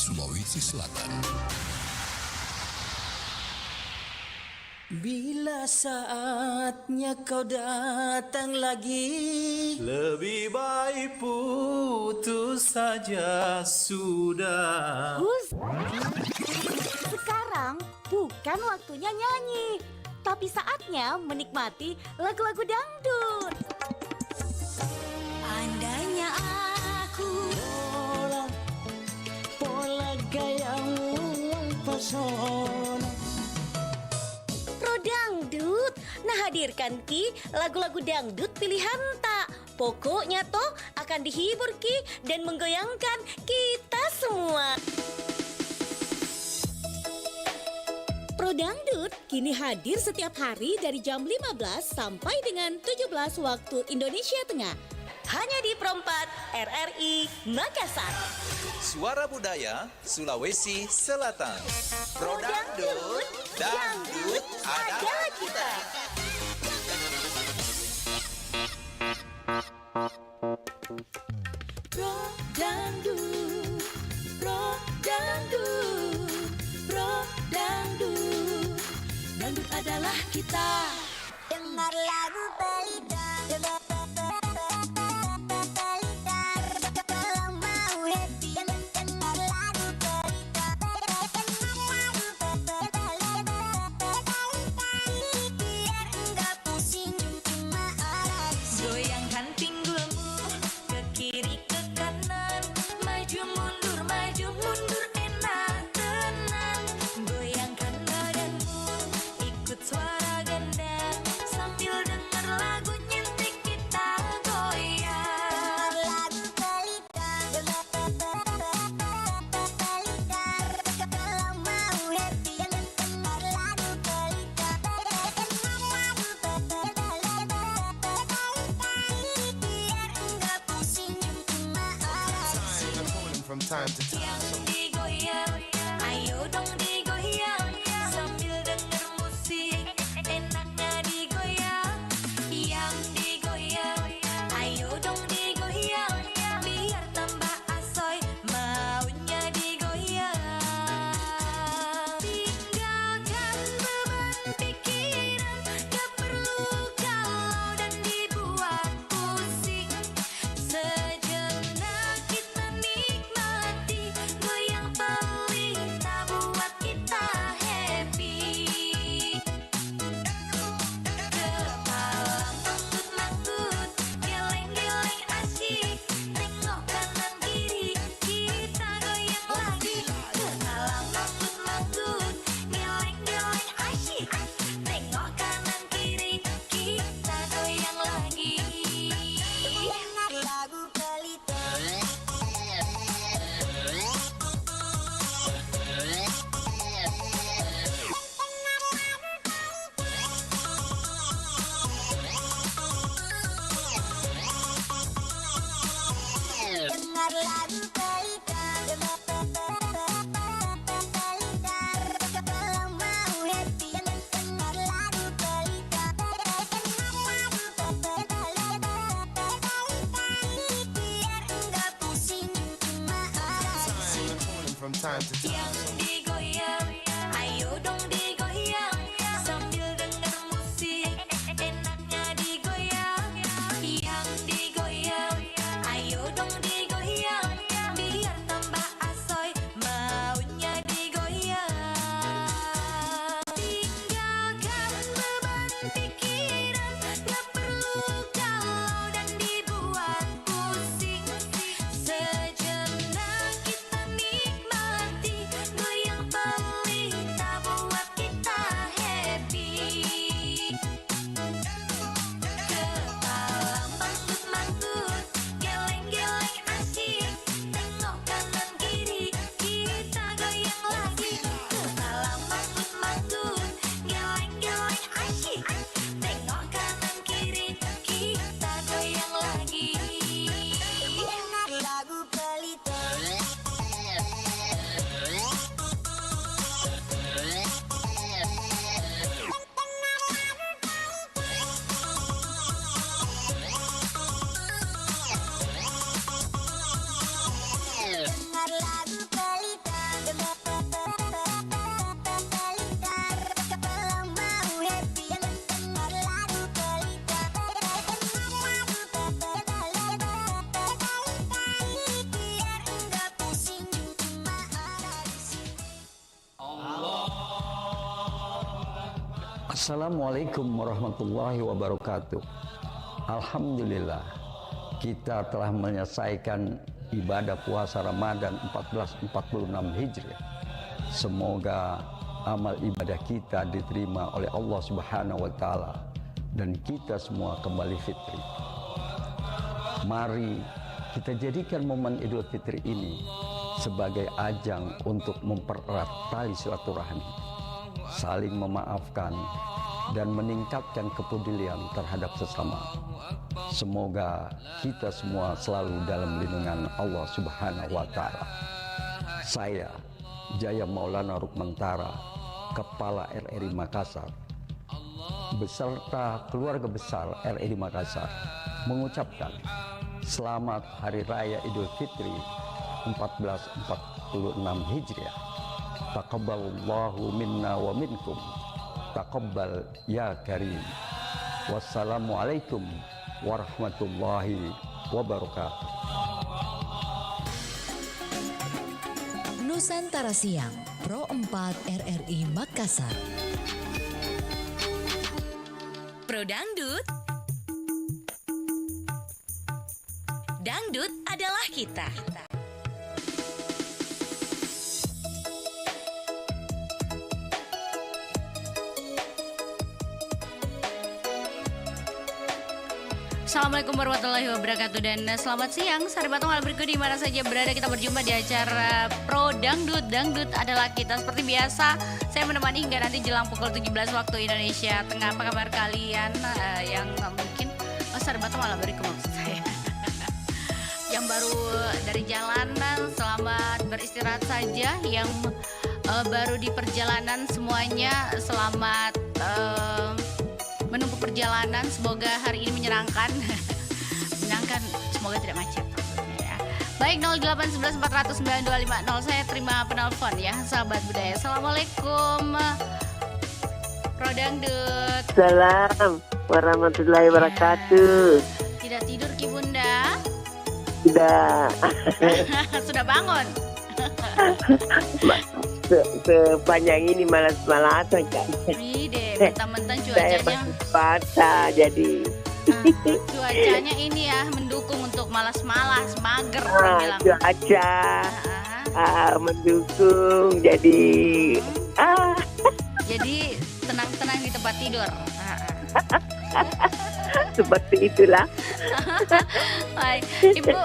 Sulawesi Selatan. Bila saatnya kau datang lagi, Lebih baik putus saja sudah. Sekarang bukan waktunya nyanyi, tapi saatnya menikmati lagu-lagu dangdut. Andainya aku pola gayamu mempesona. Pro Dangdut, nah hadirkan Ki lagu-lagu dangdut pilihan tak. Pokoknya toh akan dihibur Ki dan menggoyangkan kita semua. Pro Dangdut kini hadir setiap hari dari jam 15 sampai dengan 17 waktu Indonesia Tengah. Hanya di Pro 4 RRI Makassar. Suara Budaya Sulawesi Selatan. Pro Dangdut, dangdut adalah kita. Pro Dangdut, Pro Dangdut, Pro Dangdut, dangdut adalah kita. Dengar lagu pelita. Goyangkan pinggulmu ke kiri ke kanan, maju mundur enak tenang. Goyangkan badanmu ikut suara ganda, sambil dengar lagu nyentik kita goyang. Lagu pelita, kalau mau happy dengar lagu pelita. From time to time. Yang digoyang, ayo dong digoyang, sambil denger musik, enaknya digoyang. Yang digoyang, ayo dong digoyang, biar tambah asoy, maunya digoyang. Tinggalkan beban pikiran, gak perlu galau dan dibuat pusing. Sejenak kita nikmati, goyang pelita buat kita happy. Kepala mangkut-mangkut, geleng-geleng asyik, tengok kanan kiri, kita goyang lagi. Kepala mangkut-mangkut, geleng-geleng asyik, tengok kanan kiri, kita goyang lagi. Dengar lagu pelita. Dengar lagu pelita. Kalau mau happy dengar lagu pelita. Biar enggak pusing marah. From time to time. Yang digoyang, ayo dong digoyang, sambil denger musik, enaknya digoyang. Yang digoyang, ayo dong digoyang, biar tambah asoy, maunya digoyang. Tinggalkan beban pikiran, gak perlu galau dan dibuat pusing. Sejenak kita nikmati, Assalamualaikum warahmatullahi wabarakatuh. Alhamdulillah, kita telah menyelesaikan ibadah puasa Ramadan 1446 Hijriah. Semoga amal ibadah kita diterima oleh Allah Subhanahu wa taala dan kita semua kembali fitri. Mari kita jadikan momen Idul Fitri ini sebagai ajang untuk mempererat tali silaturahmi, saling memaafkan dan meningkatkan kepedulian terhadap sesama. Semoga kita semua selalu dalam lindungan Allah Subhanahu wa taala. Saya Jaya Maulana Rukmantara, Kepala RRI Makassar, beserta keluarga besar RRI Makassar mengucapkan selamat Hari Raya Idul Fitri 1446 Hijriah. Taqabbalallahu minna wa minkum. Taqabbal ya karim. Wassalamualaikum warahmatullahi wabarakatuh. Nusantara Siang, Pro 4 RRI Makassar. Pro Dangdut. Dangdut adalah kita. Assalamualaikum warahmatullahi wabarakatuh dan selamat siang sahabat hal berikut di mana saja berada, kita berjumpa di acara Pro Dangdut. Dangdut adalah kita. Seperti biasa saya menemani hingga nanti jelang pukul 17 waktu Indonesia Tengah. Apa kabar kalian yang mungkin sahabat hal berikut maksud saya yang baru dari jalanan, selamat beristirahat saja. Yang baru di perjalanan semuanya selamat menempuh perjalanan, semoga hari ini menyenangkan. Menyenangkan, semoga tidak macet maksudnya ya. Baik, 0811 400 9250, saya terima penelpon ya sahabat budaya. Assalamualaikum Pro Dangdut. Salam warahmatullahi wabarakatuh. Tidak tidur Ki Bunda? Sudah. Sudah bangun? Sepanjang ini malas-malasan kan. Ide, mentang-mentang cuacanya patah jadi. Cuacanya ini ya mendukung untuk malas-malas, mager bilang. Cuaca mendukung jadi jadi tenang-tenang di tempat tidur. Seperti itulah. Baik, Ibu,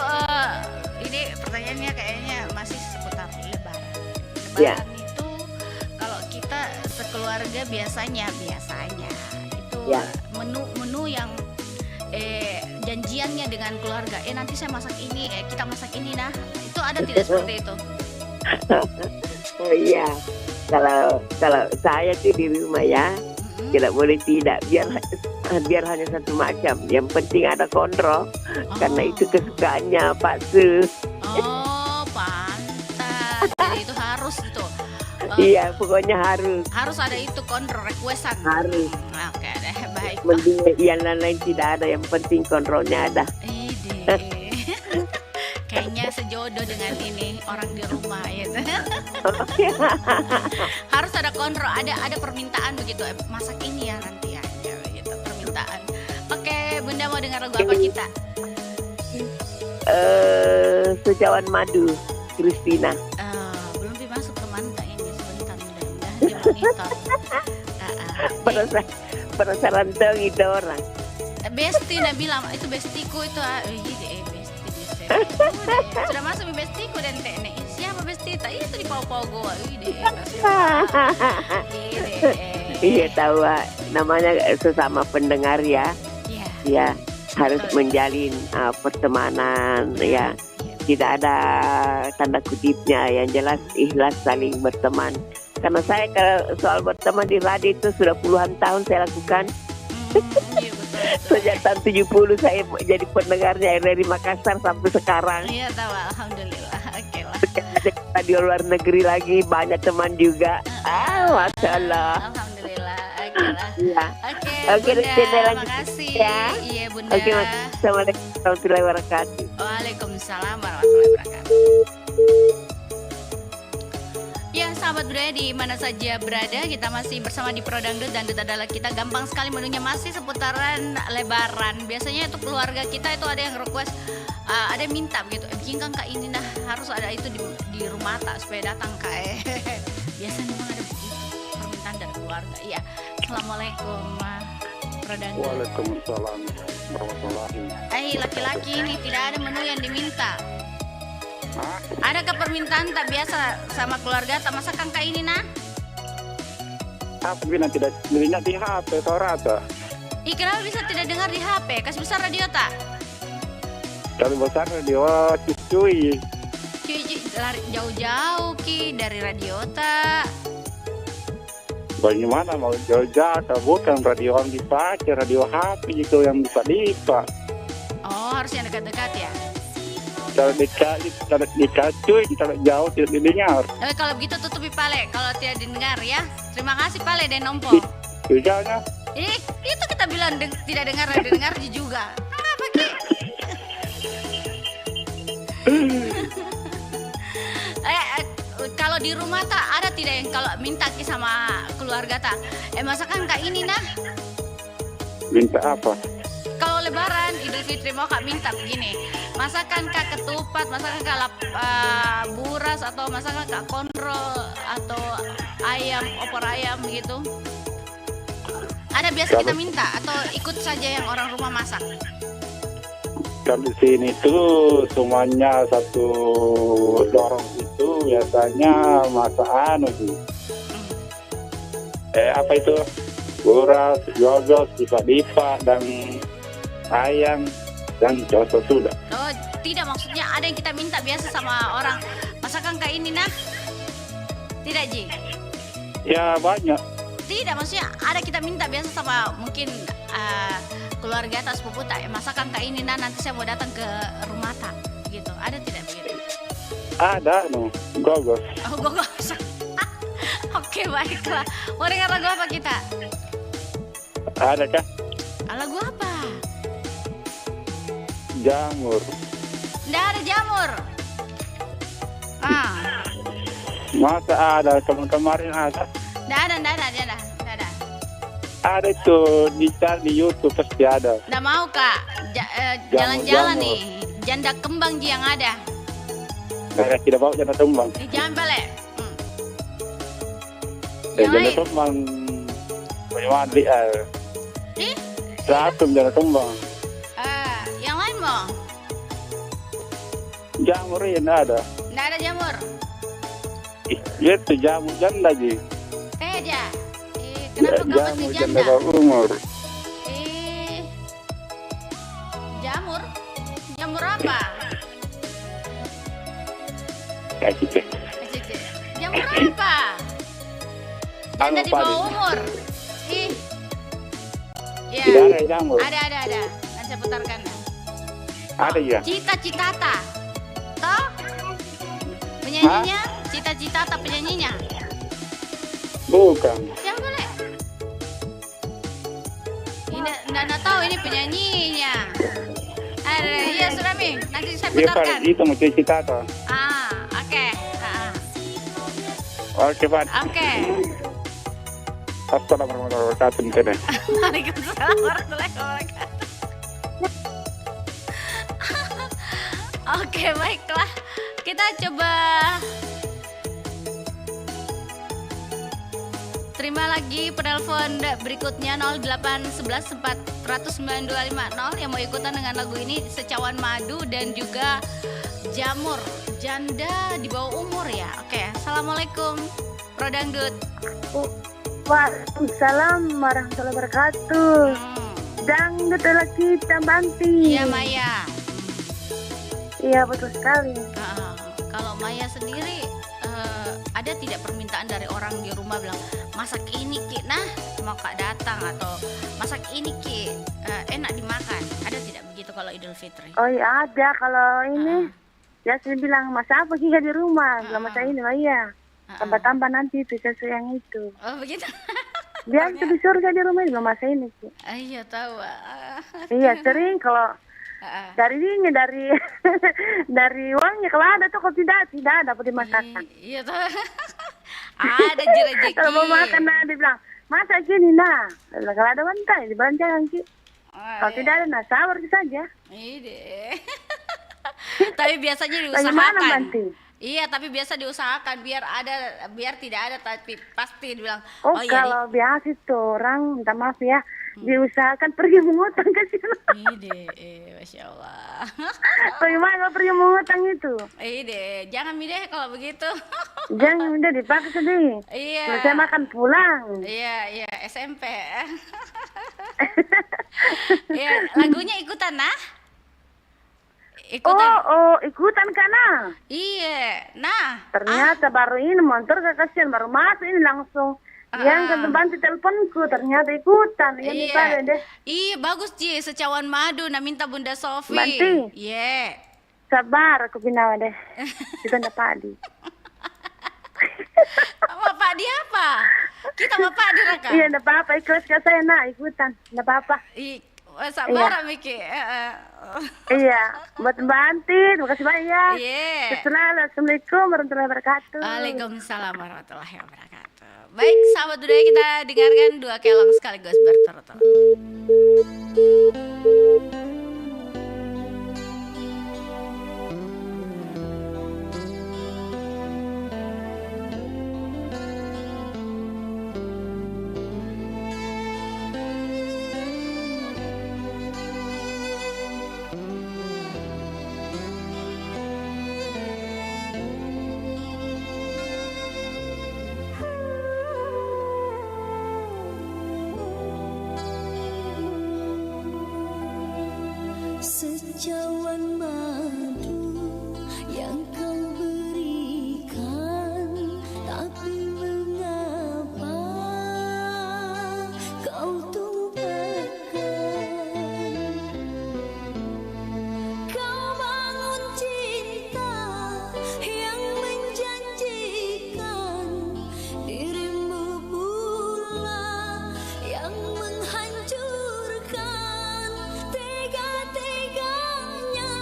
ini pertanyaannya kayaknya masih seputar Lebaran. Ya. Itu kalau kita sekeluarga biasanya itu ya. menu yang janjiannya dengan keluarga. Nanti saya masak ini, kita masak ini. Nah, itu ada tidak seperti itu? Oh iya. Kalau saya tuh di rumah ya, tidak boleh tidak, biar hanya satu macam. Yang penting ada kontrol, karena itu kesukaannya Pak Su. Oh, pantas. Jadi itu harus itu. Iya, pokoknya harus. Harus ada itu kontrol, requestan. Harus. Oke deh, baik. Mending yang lain-lain tidak ada, yang penting kontrolnya ada. Kayaknya sejodoh dengan ini orang di rumah gitu. Harus ada kontrol, ada permintaan begitu. Masak ini ya nanti ya, gitu permintaan. Oke, Bunda mau dengar lagu apa kita? Secawan Madu, Christina. Belum dimasuk ke manta ini sebentar, mudah-mudahan di monitor. Penasaran dong itu orang. Besti Nabila, itu bestiku itu. Sudah masuk di bestiku dan teknik. Siapa besti? Itu di pau-pau gua. Iya tahu, namanya sesama pendengar ya. Ya, harus menjalin pertemanan ya. Tidak ada tanda kutipnya, yang jelas ikhlas saling berteman. Karena saya kalau soal berteman di radio itu sudah puluhan tahun saya lakukan. Sejak tahun 70 saya jadi pendengarnya dari Makassar sampai sekarang. Iya tahu, alhamdulillah. Oke lah. Radio luar negeri lagi banyak teman juga. Masya Allah. Alhamdulillah. Oke lah. Iya. Oke, Bunda, terima kasih. Ya. Iya Bunda. Oke, Assalamualaikum warahmatullahi wabarakatuh. Waalaikumsalam warahmatullahi wabarakatuh. Ya, sahabat budaya di mana saja berada, kita masih bersama di Pro Dangdut. Dangdut adalah kita, gampang sekali menunya, masih seputaran lebaran. Biasanya untuk keluarga kita itu ada yang request, ada yang minta begitu, bikinkan Kak ini nah harus ada itu di rumah tak supaya datang Kak. Biasanya memang ada begitu permintaan dari keluarga. Iya. Assalamualaikum Pro Dangdut. Waalaikumsalam warahmatullahi. Laki-laki ini tidak ada menu yang diminta. Adakah permintaan tak biasa sama keluarga tak masakan Kak ini nah? Apa bilang tidak dilihat di HP atau rata? Kenapa bisa tidak dengar di HP? Kasih besar radio tak? Tapi besar radio cuy. Cuy lari jauh-jauh Ki dari radio tak? Bagaimana mau jauh-jauh? Bukan radio yang dipakai, radio HP itu yang bisa dipak. Oh harus yang dekat-dekat ya? Kalau dekat cuy, kalau jauh tidak didengar. Kalau begitu tutupi Pale, kalau tidak didengar ya. Terima kasih Pale dan Nompo. Tujuannya? Itu kita bilang tidak dengar, dengar juga. Kenapa Ki? Kalau di rumah tak ada tidak yang kalau minta Ki sama keluarga tak? Masakan Kak ini nah? Minta apa? Kalau lebaran, Idul Fitri mau Kak minta begini, masakan Kak ketupat, masakan Kak buras, atau masakan Kak kontrol, atau ayam, opor ayam gitu. Ada biasa kita minta, atau ikut saja yang orang rumah masak? Kalau di sini tuh semuanya satu dorong itu biasanya masak sih. Apa itu? Buras, yogurt, dipa dan ayam dan coto sudah. Oh tidak, maksudnya ada yang kita minta biasa sama orang, masakan Kak ini nah? Tidak Ji? Ya banyak. Tidak, maksudnya ada kita minta biasa sama mungkin keluarga atau sepupu tak, masakan Kak ini nah nanti saya mau datang ke rumah tak gitu, ada tidak begitu? Ada gogos. Oh gogos. Oke baiklah, mau dengar lagu apa kita? Ada kah? Lagu apa? Jamur. Nggak ada jamur. Masa ada, kemarin ada. Nggak ada. Ada itu di YouTube pasti ada. Nggak mau Kak, jalan-jalan nih, janda kembang Ji yang ada. Tidak bawa janda kembang. Jangan balik. Janda kembang bagaimana lihat? Satu janda kembang. Yang lain mau? Jamur ya nggak ada. Nggak ada jamur. Itu jamur janda Ji. Ja. Kenapa kau pasti janda? Jamur umur. Jamur apa? Kacike. Jamur apa? Janda di bawah umur. Ya. Tidak ada jamur. Ada. Nanti saya putarkan. Ada ya. Cita-citata. Toh? Penyanyinya? Cita-citata penyanyinya? Bukan. Yang boleh. Nggak tahu ini penyanyinya. Iya sudah Mi, nanti saya putarkan. Iya, itu mau cita-cita. Oke. Oke, Pak. Oke. Assalamualaikum warahmatullahi wabarakatuh. Waalaikumsalam warahmatullahi wabarakatuh. Oke, baiklah. Kita coba terima lagi penelpon berikutnya 0811 400 9250 yang mau ikutan dengan lagu ini, Secawan Madu dan juga Jamur, janda di bawah umur ya. Oke, Assalamualaikum Pro Dangdut. Waalaikumsalam warahmatullahi wabarakatuh. Dangdut adalah kita Banti. Iya Maya. Iya betul sekali. Kalau Maya sendiri ada tidak permintaan dari orang di rumah bilang masak ini Ki, nah mau Kak datang, atau masak ini Ki, enak dimakan, ada tidak begitu kalau Idul Fitri? Oh iya ada, kalau ini ya saya bilang masak apa Ki di rumah, bilang masak ini iya. Tambah-tambah nanti itu sesuai yang itu. Oh begitu. Dia tuh di surga di rumah bilang masak ini Ki. Iya tahu. Iya sering kalau dari ini dari uangnya, kalau ada tuh kalau tidak dapat dimasakan. Iya tuh. Ada jerejeki. Kalau mau makan, nah, dia bilang, masa gini, nah. Dia bilang, kalau ada wanita, dibilang jangan, Ki. Kalau tidak ada, nah, sabar saja. Ide. Tapi biasanya Bagaimana, diusahakan. Banti? Iya, tapi biasa diusahakan biar tidak ada, tapi pasti dibilang. Oh, iya kalau biasa itu orang, minta maaf ya, diusahakan pergi mengutang ke sini. Ide, Masya Allah. Bagaimana kalau pergi mengutang itu? Ide, jangan Mide kalau begitu. Jangan, udah dipaksa deh. Iya. Kalau saya makan pulang. Iya, SMP. Iya, lagunya ikutan nah? Ikutan. Oh, ikutan kana? Iya, nah. Ternyata baru ini motor kasihan, baru masuk ini langsung. Yang kebantu teleponku, ternyata ikutan. Iya. Iya, bagus Ji, secawan madu, nah minta Bunda Sofi. Banti. Iya. Sabar, aku binawa deh. Kita ndak padi. Sama Pak di apa? Kita sama Pak di Raka. Iya, ndak apa-apa, ikhlas ke saya nak ikutan, ndak apa-apa. Sabar Miki. Iya, buat Mbak Anti, terima kasih banyak. Iya. Assalamualaikum warahmatullahi wabarakatuh. Waalaikumsalam warahmatullahi wabarakatuh. Baik, sahabat budaya, kita dengarkan dua kelong sekaligus berturut-turut. Secawan madu yang kau berikan, tapi mengapa kau tumpahkan? Kau bangun cinta yang menjanjikan, dirimu pula yang menghancurkan. Tega-teganya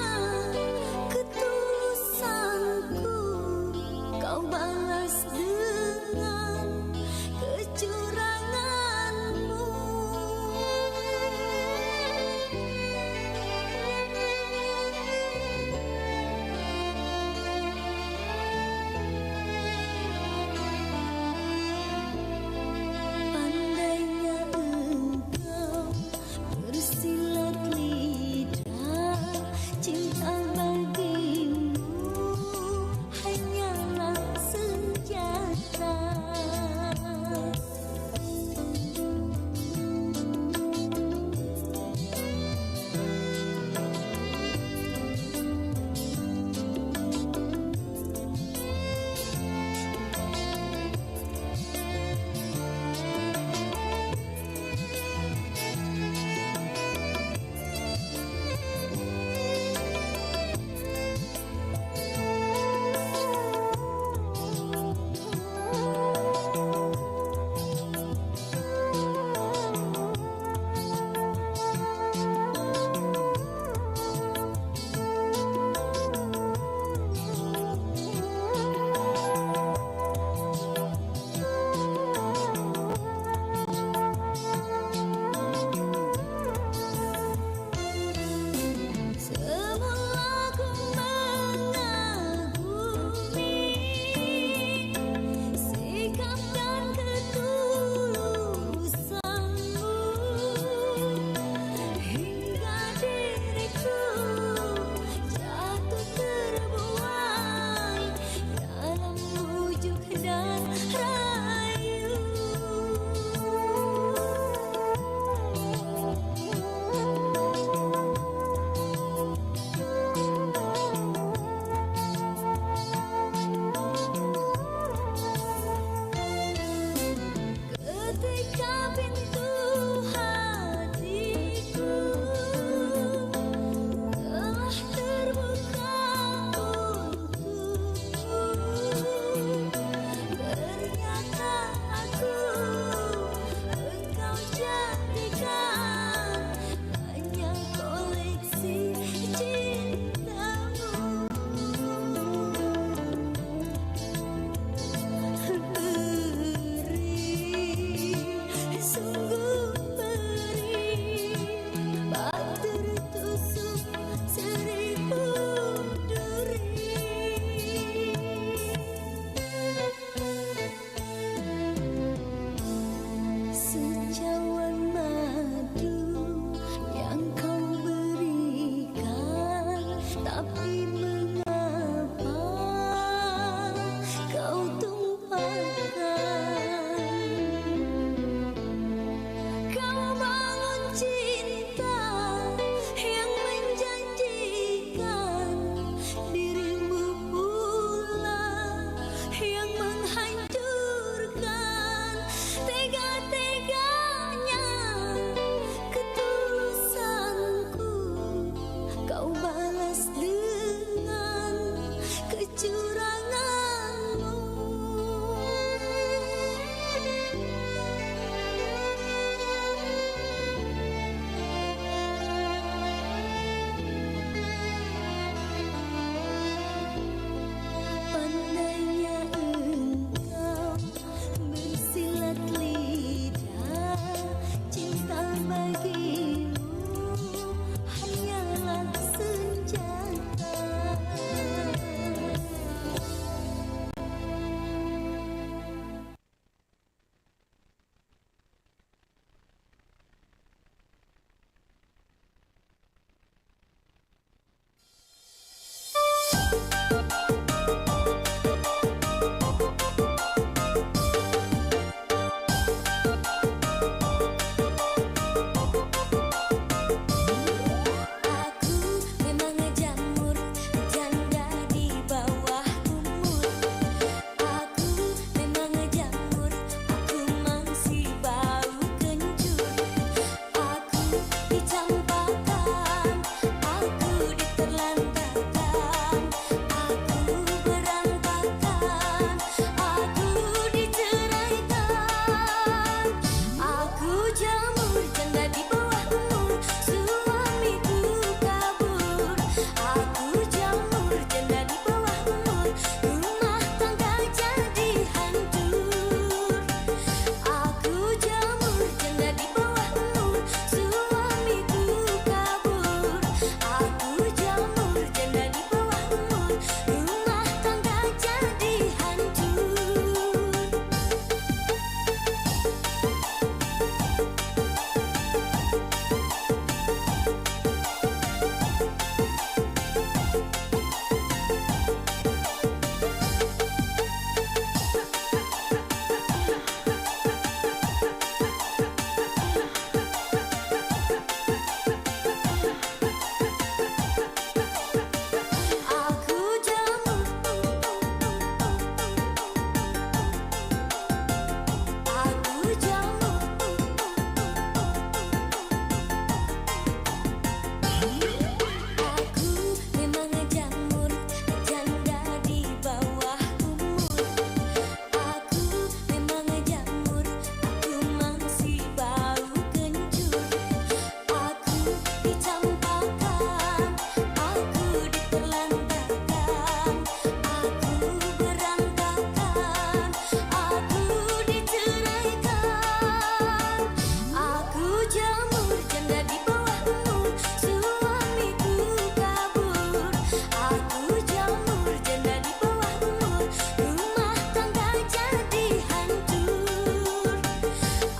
jamur janda di bawahmu, suamiku kabur. Aku jamur janda di bawahmu, rumah tangga jadi hancur.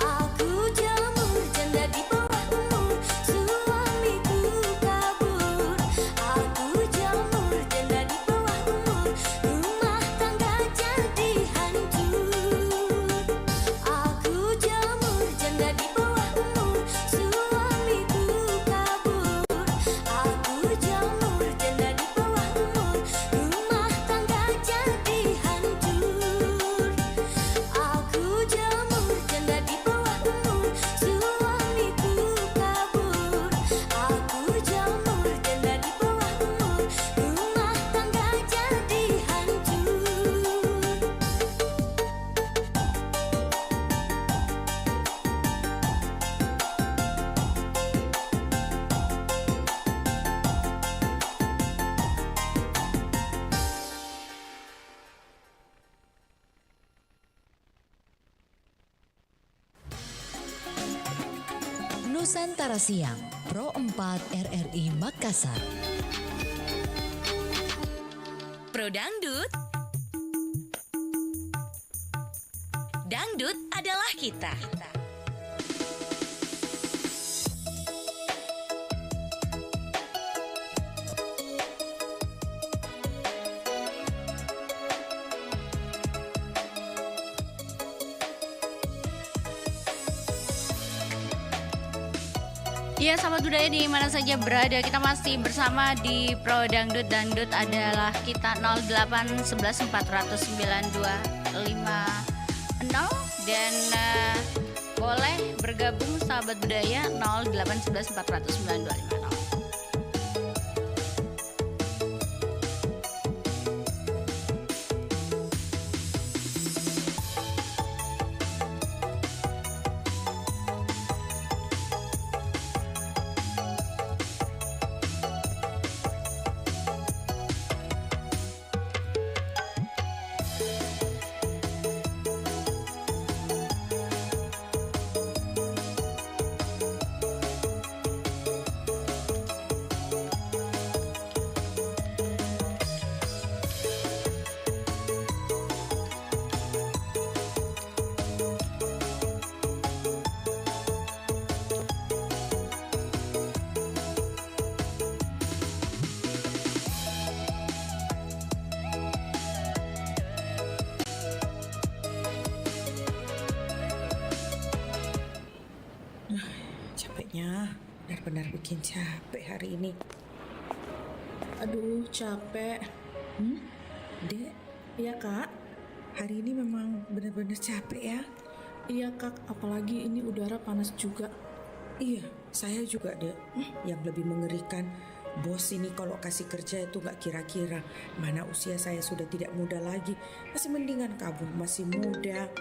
Aku jamur janda di bawahmu, suamiku kabur. Aku jamur janda di bawahmu, rumah tangga jadi hancur. Aku jamur janda di bawahmu, suamiku kabur. Aku jamur janda di bawahmu, rumah tangga jadi hancur. Aku jamur janda di bawahmu, suamiku kabur. Aku jamur janda di bawahmu, rumah tangga jadi hancur. Nusantara Siang, Pro 4 RRI Makassar. Pro Dangdut. Dangdut adalah kita. Ya, sahabat budaya di mana saja berada, kita masih bersama di Pro Dangdut. Dangdut adalah kita 08 11 409 250 dan boleh bergabung sahabat budaya 08 11 409 250. Capeknya, benar-benar bikin capek hari ini. Aduh, capek. Dek? Iya, Kak. Hari ini memang benar-benar capek ya? Iya, Kak. Apalagi ini udara panas juga. Iya, saya juga, Dek. Yang lebih mengerikan, bos ini kalau kasih kerja itu gak kira-kira. Mana usia saya sudah tidak muda lagi. Masih mendingan kabur, masih muda.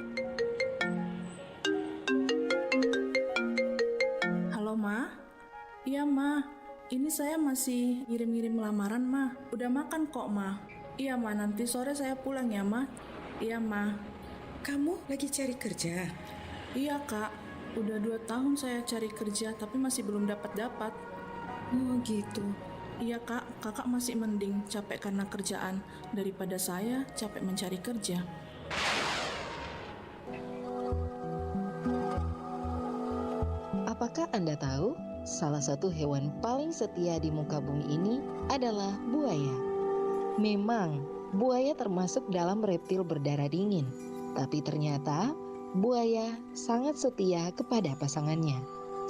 Halo, Ma? Iya, Ma. Ini saya masih ngirim-ngirim lamaran, Ma. Udah makan kok, Ma. Iya, Ma. Nanti sore saya pulang ya, Ma. Iya, Ma. Kamu lagi cari kerja? Iya, Kak. Udah 2 tahun saya cari kerja, tapi masih belum dapat-dapat. Oh, gitu. Iya, Kak. Kakak masih mending capek karena kerjaan daripada saya capek mencari kerja. Apakah Anda tahu, salah satu hewan paling setia di muka bumi ini adalah buaya? Memang, buaya termasuk dalam reptil berdarah dingin, tapi ternyata buaya sangat setia kepada pasangannya.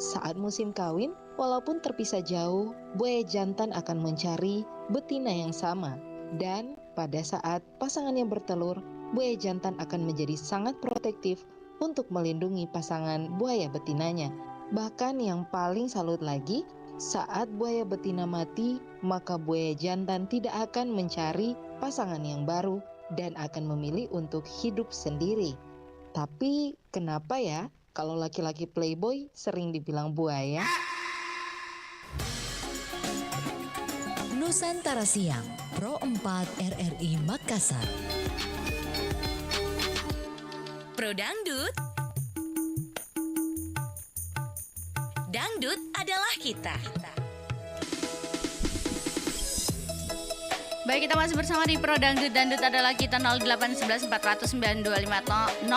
Saat musim kawin, walaupun terpisah jauh, buaya jantan akan mencari betina yang sama. Dan pada saat pasangannya bertelur, buaya jantan akan menjadi sangat protektif untuk melindungi pasangan buaya betinanya. Bahkan yang paling salut lagi, saat buaya betina mati, maka buaya jantan tidak akan mencari pasangan yang baru dan akan memilih untuk hidup sendiri. Tapi kenapa ya kalau laki-laki playboy sering dibilang buaya? Nusantara Siang, Pro 4 RRI Makassar. Pro Dangdut. Dangdut adalah kita. Baik, kita masih bersama di Pro Dangdut. Dangdut adalah kita 0811 400 9250.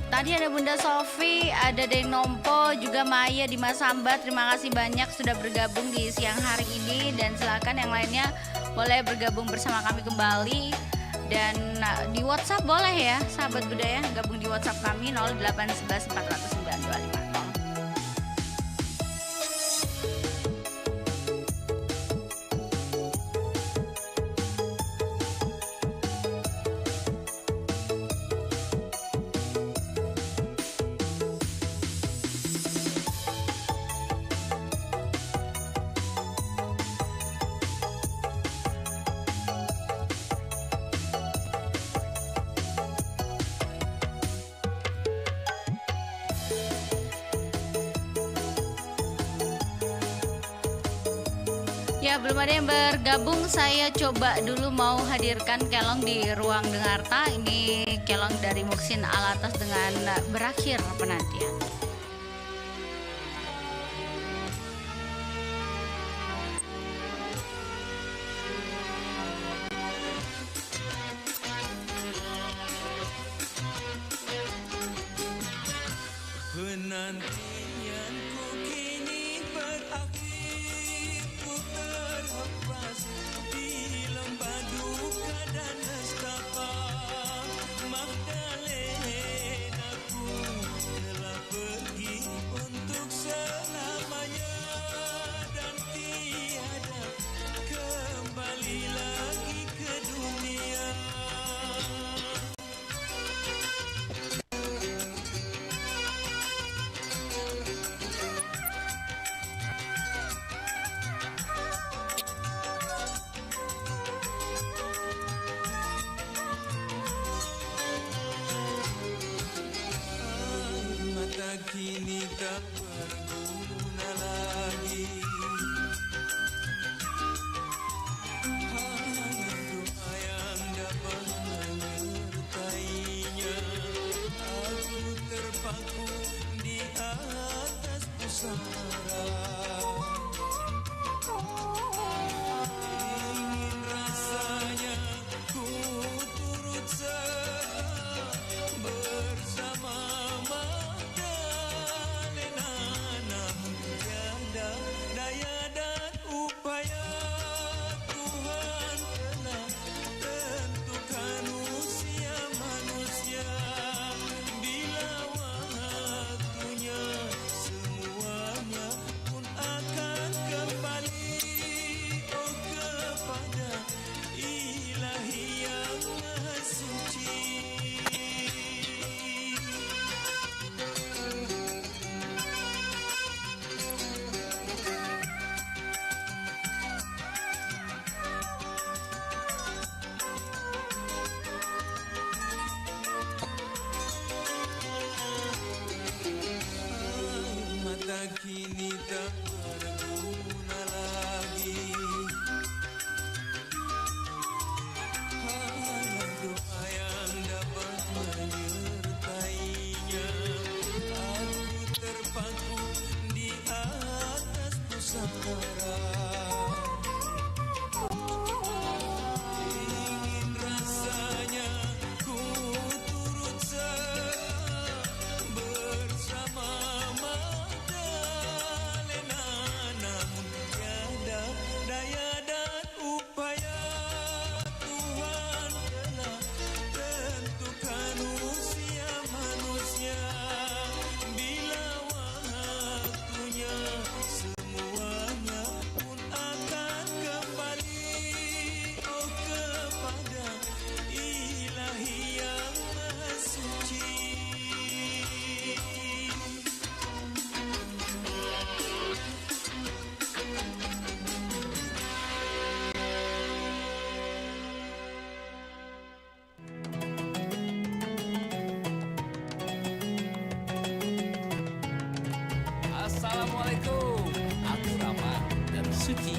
Tadi ada Bunda Sofi, ada Deng Nompo, juga Maya di Mas Samba. Terima kasih banyak sudah bergabung di siang hari ini. Dan silakan yang lainnya boleh bergabung bersama kami kembali. Dan di WhatsApp boleh ya, sahabat budaya, gabung di WhatsApp kami 0811 400 9250. Ya, belum ada yang bergabung. Saya coba dulu mau hadirkan Kelong di Ruang Dengarta. Ini Kelong dari Muksin Alatas dengan Berakhir Penantian. Penantianku kini berakhir, ku terhempas di lembah duka dan nestapa. Magdalenaku telah pergi untuk selamanya dan tiada kembali lagi ke dunia. Kini tak berguna lagi, hanya doa yang dapat menyertainya. Aku terpaku di atas pusara, ingin rasanya ku turut serta bersama daya dan upaya. Tuhan telah tentukan usia manusia. Bila waktunya semuanya pun akan kembali, oh kepada Ilahi yang Maha Suci. Kini tak berguna lagi, hanya doa yang dapat menyertainya. Aku terpaku di atas pusara, ingin rasanya ku turut serta bersama daya dan upaya. Tuhan telah tentukan usia manusia. Bila waktunya semuanya pun akan kembali, oh kepada Ilahi yang Maha Suci. Assalamualaikum, aku Rama dan Suci.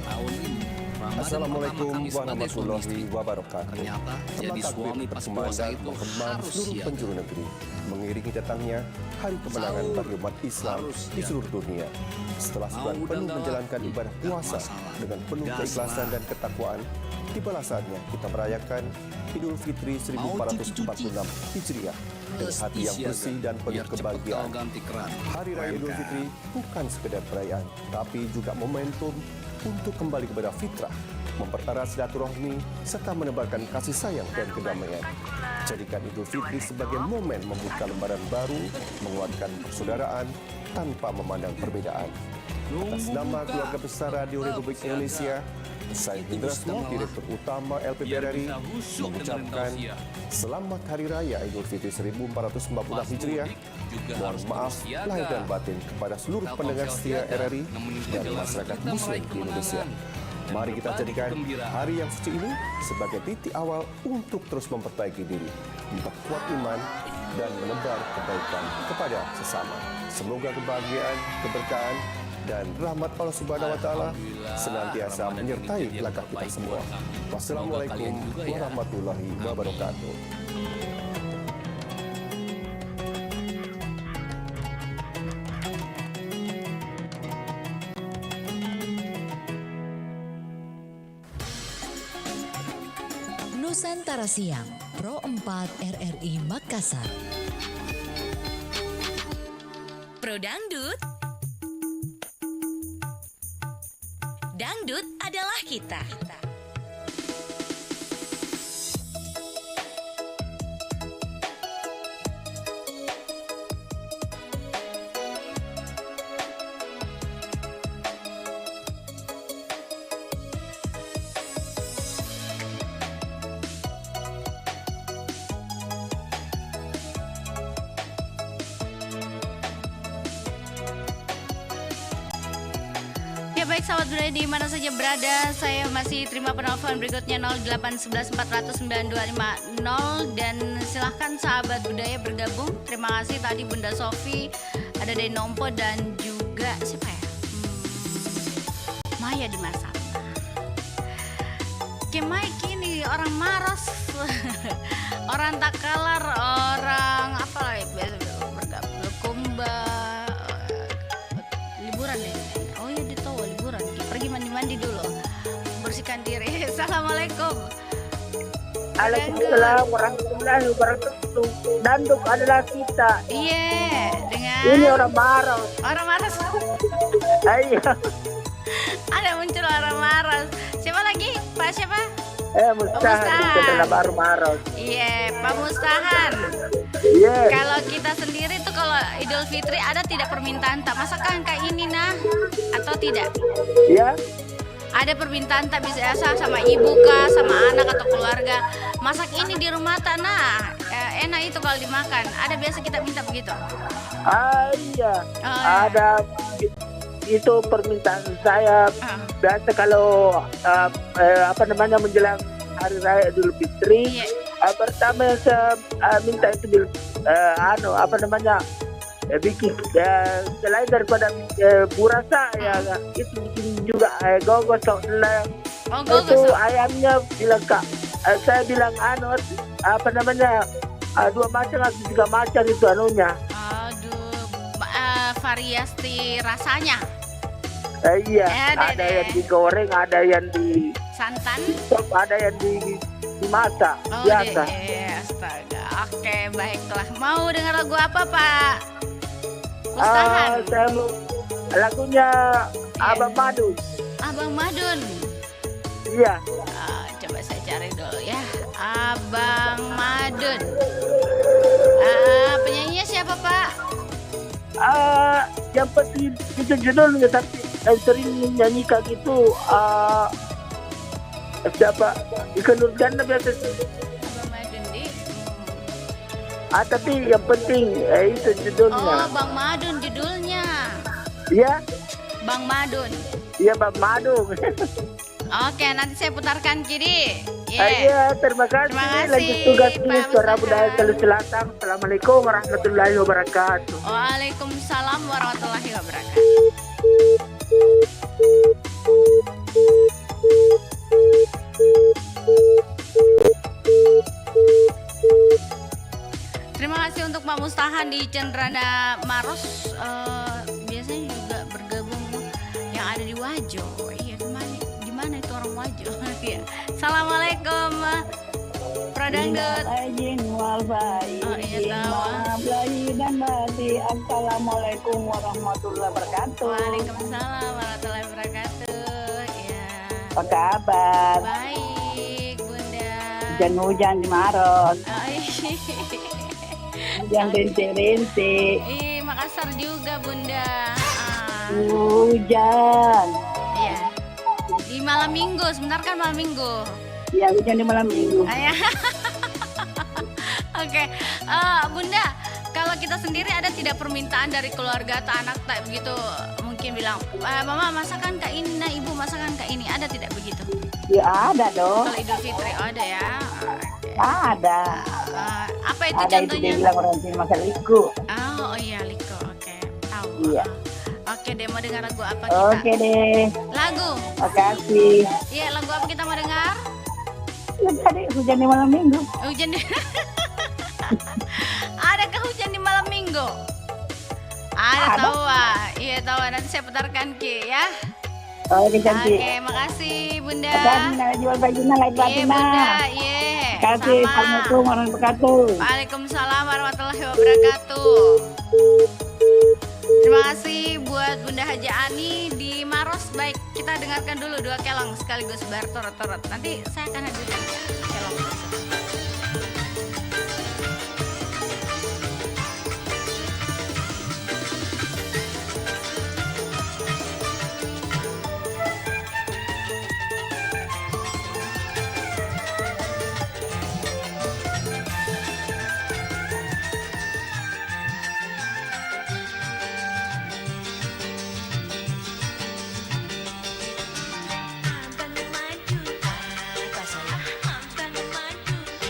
Tahun ini Rama Assalamualaikum warahmatullahi wabarakatuh. jadi suami pas puasa itu menggema di seluruh penjuru negeri, mengiringi datangnya hari kemenangan bagi umat Islam di seluruh dunia. Setelah sebulan penuh menjalankan ibadah puasa dengan penuh keikhlasan dan ketakwaan, tibalah saatnya kita merayakan Idul Fitri 1446 Hijriah dengan hati yang bersih dan penuh kebahagiaan. Hari Raya Idul Fitri bukan sekedar perayaan, tapi juga momentum untuk kembali kepada fitrah, mempererat silaturahmi, serta menebarkan kasih sayang dan kedamaian. Jadikan Idul Fitri sebagai momen membuka lembaran baru, menguatkan persaudaraan tanpa memandang perbedaan. Atas nama keluarga besar Radio Republik Indonesia, saya Hendra Snu, Direktur Utama LPPRRI, mengucapkan Selamat Hari Raya Idul Fitri 1446 Hijriah. Mohon maaf lahir dan batin kepada seluruh pendengar setia RRI dan masyarakat Muslim di Indonesia. Mari kita jadikan hari yang suci ini sebagai titik awal untuk terus memperbaiki diri, memperkuat iman, dan menebar kebaikan kepada sesama. Semoga kebahagiaan, keberkahan, dan rahmat Allah Subhanahu wa Ta'ala senantiasa menyertai langkah kita semua. Wassalamualaikum warahmatullahi wabarakatuh. Nusantara Siang, Pro 4 RRI Makassar. Pro Dangdut. Dangdut adalah kita. Baik sahabat budaya di mana saja berada, saya masih terima penelpon berikutnya 0811 400 9250 dan silahkan sahabat budaya bergabung. Terima kasih tadi Bunda Sofi, ada Denompo dan juga siapa ya? Maya di masa. Mike ini orang Maros, orang Takalar, orang apa lagi biasa bergabung Kumba, liburan deh. Oh ya di Towo liburan, pergi mandi dulu, bersihkan diri. Assalamualaikum. Waalaikumsalam warahmatullahi wabarakatuh. Danduk adalah kita. Iya, dengan ini orang Maros. Orang Maros. Ayo. Ada muncul orang Maros. Siapa lagi? Pak siapa? Mustahan. Kita baru Maros. Iya, Pak Mustahan. Yes. Kalau kita sendiri tuh kalau Idul Fitri ada tidak permintaan tak masakan kayak ini nah atau tidak? Ya. Ada permintaan tak bisa sama ibu kah, sama anak atau keluarga. Masak ini di rumah tak nah enak itu kalau dimakan. Ada biasa kita minta begitu. Iya. Ada itu permintaan saya biasa kalau menjelang hari raya Idul Fitri. Pertama saya minta itu bikin selain daripada burasa ya itu bikin juga gogos itu ayamnya bilang Kak saya bilang 2 macam atau 3 macam itu anunya. Variasi rasanya. Iya, ada yang digoreng, ada yang di santan, ada yang dimasak biasa. Astaga. Oke, baiklah. Mau dengar lagu apa, Pak Mustahan? Saya mau lagunya Abang Madun. Abang Madun. Iya. Coba saya cari dulu ya. Abang Madun. Penyanyinya siapa, Pak? Yang penting itu judulnya, tapi sering nyanyikan gitu siapa Ikan Nurgana biasa. Tapi yang penting itu judulnya. Oh, Bang Madun judulnya. Iya. Bang Madun. Iya, Bang Madun. Oke, nanti saya putarkan kiri. Iya, terima kasih. Lanjut tugas ini Suara Budaya Sulawesi Selatan. Assalamualaikum warahmatullahi wabarakatuh. Waalaikumsalam warahmatullahi wabarakatuh. Cendrana Maros biasanya juga bergabung yang ada di Wajo. Iya, di mana itu orang Wajo? Iya. Assalamualaikum Prodangdut. Oh iya tahu. Assalamualaikum warahmatullahi wabarakatuh. Waalaikumsalam warahmatullahi wabarakatuh. Ya. Apa kabar? Baik, Bunda. Hujan-hujan di Maros. Hujan rintik-rintik. Makassar juga, Bunda. Hujan. Iya. Di malam Minggu, sebentar kan malam Minggu. Iya, hujan di malam Minggu. Oke. Bunda, kalau kita sendiri ada tidak permintaan dari keluarga atau anak tak begitu mungkin bilang, Mama masakan Kak ini, nah Ibu masakan Kak ini, ada tidak begitu? Ya ada dong. Kalau Idul Fitri ada ya? Ada. Apa itu ada contohnya? Itu dia bilang orang sini masak liku. Oh iya liku, oke. Tahu. Iya. Oke deh, mau dengar lagu apa kita? Oke deh. Lagu. Makasih. Iya, lagu apa kita mau dengar? Ya, tadi hujan di malam Minggu. Hujan di Adakah hujan di malam Minggu? Ada. Tahu iya tahu, nanti saya putarkan Ki ya. Oke, cantik. Oke, makasih Bunda. Jual bajunya lain Iya Bunda, iya. Kasih. Assalamualaikum warahmatullahi wabarakatuh. Waalaikumsalam warahmatullahi wabarakatuh. Terima kasih buat Bunda Haja Ani di Maros. Baik, kita dengarkan dulu dua kelong sekaligus bertorot-torot. Nanti saya akan hadirkan kelong. Abang madu, pasal abang madu.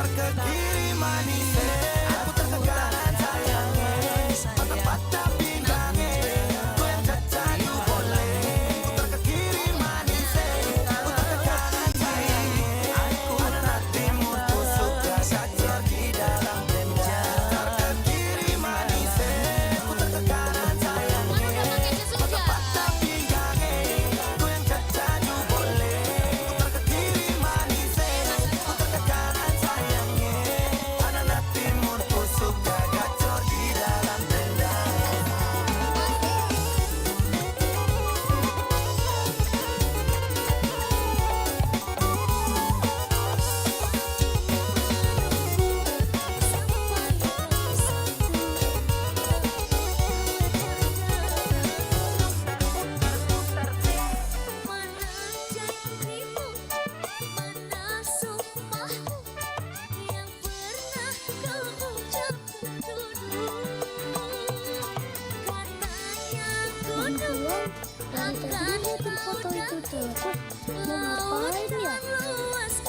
putar ke kiri manis, aku tertekan sayangnya, patah-patah pinggangnya, goyang cacayu boleh, putar ke kiri manis, aku tertekan sayangnya, aku anak timur, ku suka gacor di dalam lenja, putar ke kiri manis, aku tertekan sayangnya, patah-patah pinggangnya, goyang cacayu boleh, putar ke kiri manis, aku tertekan sayangnya, anak timur, ku suka gacor di dalam lenja.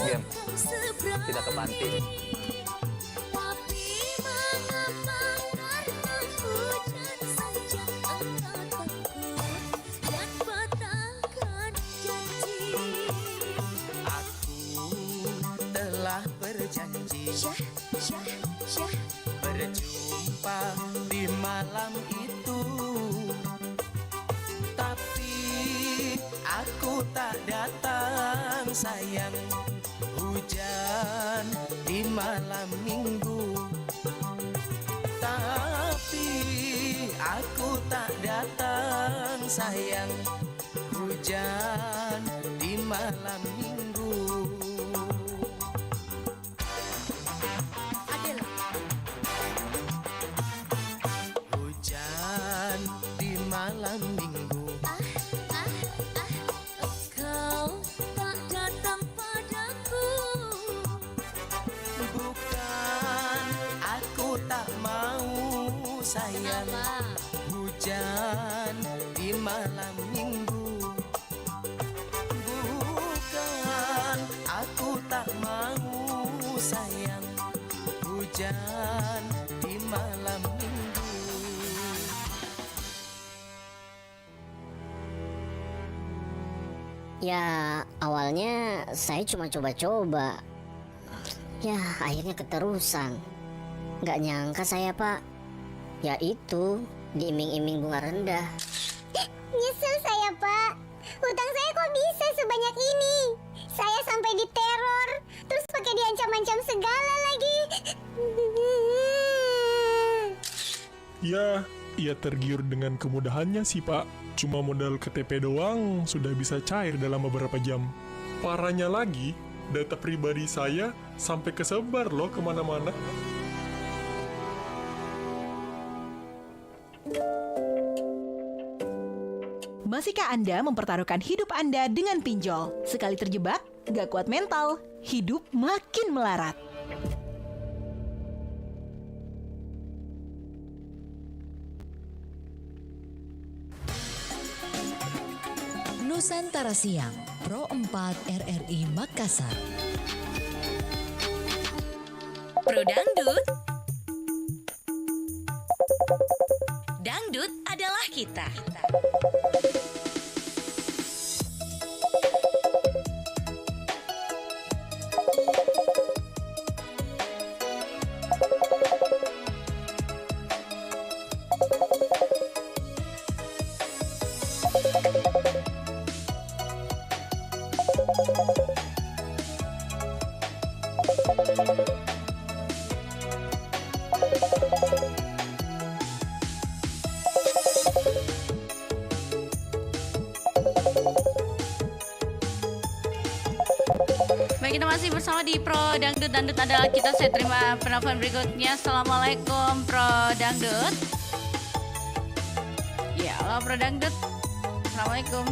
Diam, tidak ke panti. Telah berjanji berjumpa di malam itu, tapi aku tak datang sayang. Hujan di malam minggu, tapi aku tak datang sayang. Hujan di malam minggu. Hujan di malam minggu. Kau tak datang padaku. Bukan aku tak mau sayang. Hujan di malam minggu. Bukan aku tak mau sayang. Hujan di malam minggu. Ya, awalnya saya cuma coba-coba. Ya, akhirnya keterusan. Nggak nyangka saya, Pak. Ya itu, diiming-iming bunga rendah. Nyesel saya, Pak. Hutang saya kok bisa sebanyak ini? Saya sampai diteror, terus pakai diancam-ancam segala lagi. Ya, ia tergiur dengan kemudahannya sih, Pak. Cuma modal KTP doang sudah bisa cair dalam beberapa jam. Parahnya lagi, data pribadi saya sampai kesebar loh kemana-mana. Masihkah Anda mempertaruhkan hidup Anda dengan pinjol? Sekali terjebak, gak kuat mental, hidup makin melarat. Nusantara Siang, Pro 4 RRI Makassar. Pro Dangdut. Dangdut adalah kita. Baik, kita masih bersama di Pro Dangdut. Dangdut adalah kita. Saya terima penelpon berikutnya. Assalamualaikum Pro Dangdut. Ya, halo Pro Dangdut. Assalamualaikum.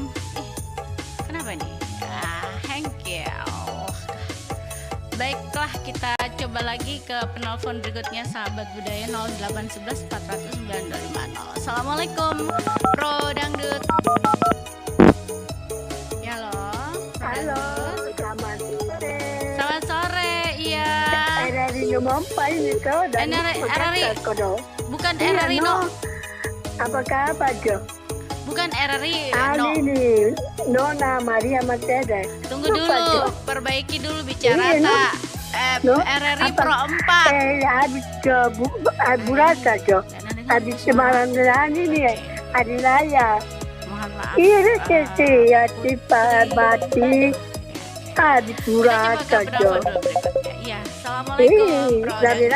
Kenapa nih? Thank you. Baiklah, kita coba lagi ke penelpon berikutnya, sahabat budaya 0811 400 9250. Assalamualaikum Pro Dangdut. Ya, halo. Halo, selamat sore. Selamat sore, iya. Nomompa ini kau dan Bukan Iya, RRI no. no. Apakah apa Jo? Bukan RRI no. Ini Nona Maria Mateda. Tunggu Lupa, dulu, Jo. perbaiki dulu bicara Iya, no. tak. No. RRI Apa? Pro 4. Habis ke Burasa Jo. Habis Semarang ini hari raya. Mohon maaf. Iya, sesi ya tipe batik. Habis Burasa Jo. Iya, assalamualaikum. Bro. Hari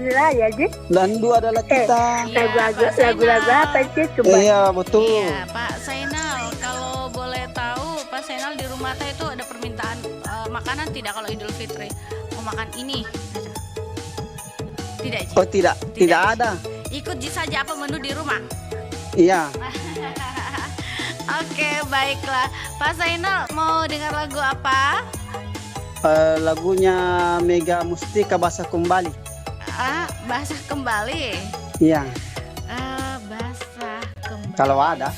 raya ji. Landu adalah kita. Lagu-lagu apa sih coba? Iya, betul. Iya, Pak Zainal, kalau boleh tahu Pak Zainal di rumah teh itu ada permintaan makanan tidak kalau Idul Fitri? Mau makan ini? Tidak, Ji. Oh, tidak ada. Ikut Ji saja apa menu di rumah? Iya. Oke, baiklah. Pak Zainal mau dengar lagu apa? Lagunya Mega Mustika Basah Kembali. Basah kembali. Iya. Basah kembali. Kalau ada.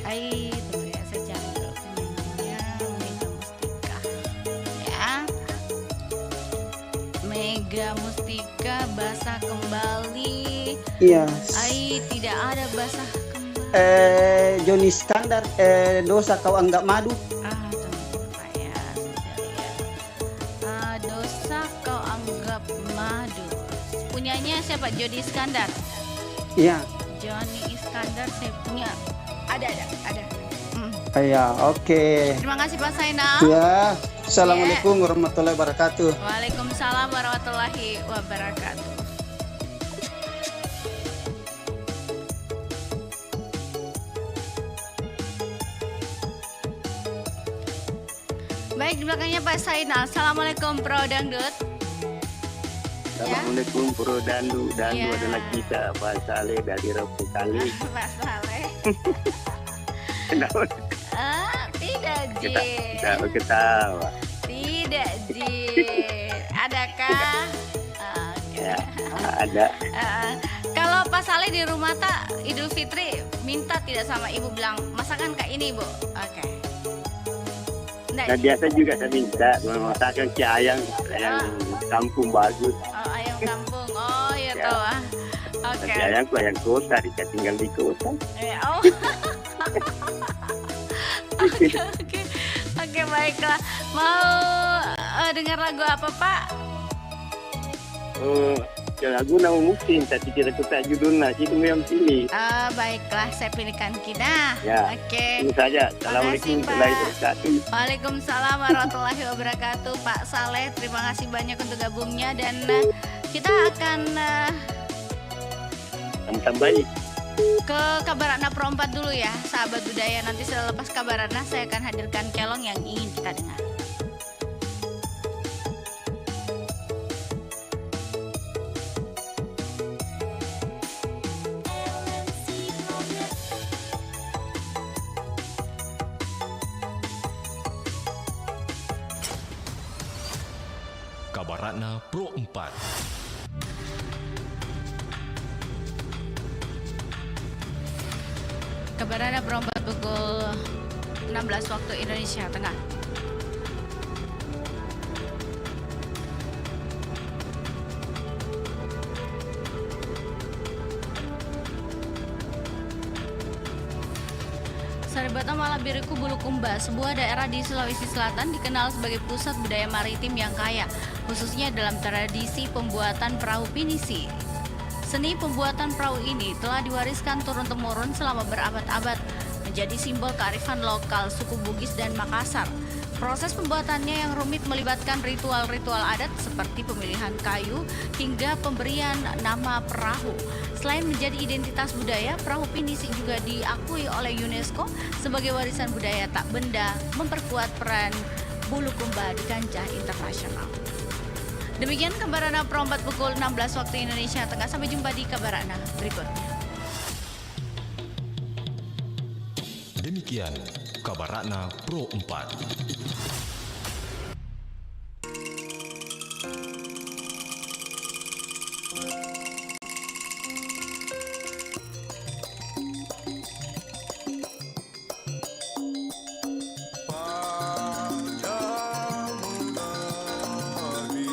Tunggu ya, saya cari dulu penyanyinya Mega Mustika. Ya. Mega Mustika Basah Kembali. Iya. Tidak ada basah kembali. Joni Iskandar, dosa kau anggap madu. Dosa kau anggap madu. Punyanya siapa? Joni Iskandar. Iya. Joni Iskandar saya punya. Ada. Iya, oke. Terima kasih Pak Zainal. Ya, assalamualaikum warahmatullahi wabarakatuh. Waalaikumsalam warahmatullahi wabarakatuh. Baik, di belakangnya Pak Zainal. Assalamualaikum Pro Dangdut. Assalamualaikum Pro Dandu. Dandu adalah kita, Pak Saleh dari Rabu Kali. Pak Saleh. Kenapa? Tidak, Ji. Ketawa. Tidak, Ji. Adakah? Ya, ada. Kalau Pak Saleh di rumah tak Idul Fitri minta tidak sama ibu bilang masakan kayak ini, Bu. Oke. Nah, biasa juga saya minta masakan si ayang kampung bagus. Oh, ayam kampung. Oh, ya tahu. Oke. Si ayangku ayang kota, dia tinggal di kota. Oke, baiklah. Mau dengar lagu apa, Pak? Lagu nama musim, tapi tidak kata judulnya, itu yang pilih. Baiklah, saya pilihkan kita. Ya. Oke. Ini saja. Assalamualaikum warahmatullahi wabarakatuh. Waalaikumsalam warahmatullahi wabarakatuh. Pak Saleh, terima kasih banyak untuk gabungnya dan kita akan tambahin ke Kabarana Pro 4 dulu ya, sahabat budaya. Nanti setelah lepas Kabarana saya akan hadirkan kelong yang ingin kita dengar. Kabarana Pro 4. Kabarana Pro 4 pukul 16 waktu Indonesia Tengah. Saribata Malabiriku Bulukumba, sebuah daerah di Sulawesi Selatan dikenal sebagai pusat budaya maritim yang kaya, khususnya dalam tradisi pembuatan perahu pinisi. Seni pembuatan perahu ini telah diwariskan turun-temurun selama berabad-abad, menjadi simbol kearifan lokal suku Bugis dan Makassar. Proses pembuatannya yang rumit melibatkan ritual-ritual adat seperti pemilihan kayu hingga pemberian nama perahu. Selain menjadi identitas budaya, perahu pinisi juga diakui oleh UNESCO sebagai warisan budaya tak benda, memperkuat peran Bulukumba di kancah internasional. Demikian Kabarana Pro 4 pukul 16 waktu Indonesia Tengah. Sampai jumpa di Kabarana berikutnya. Demikian Kabarana Pro 4. Padamu Nabi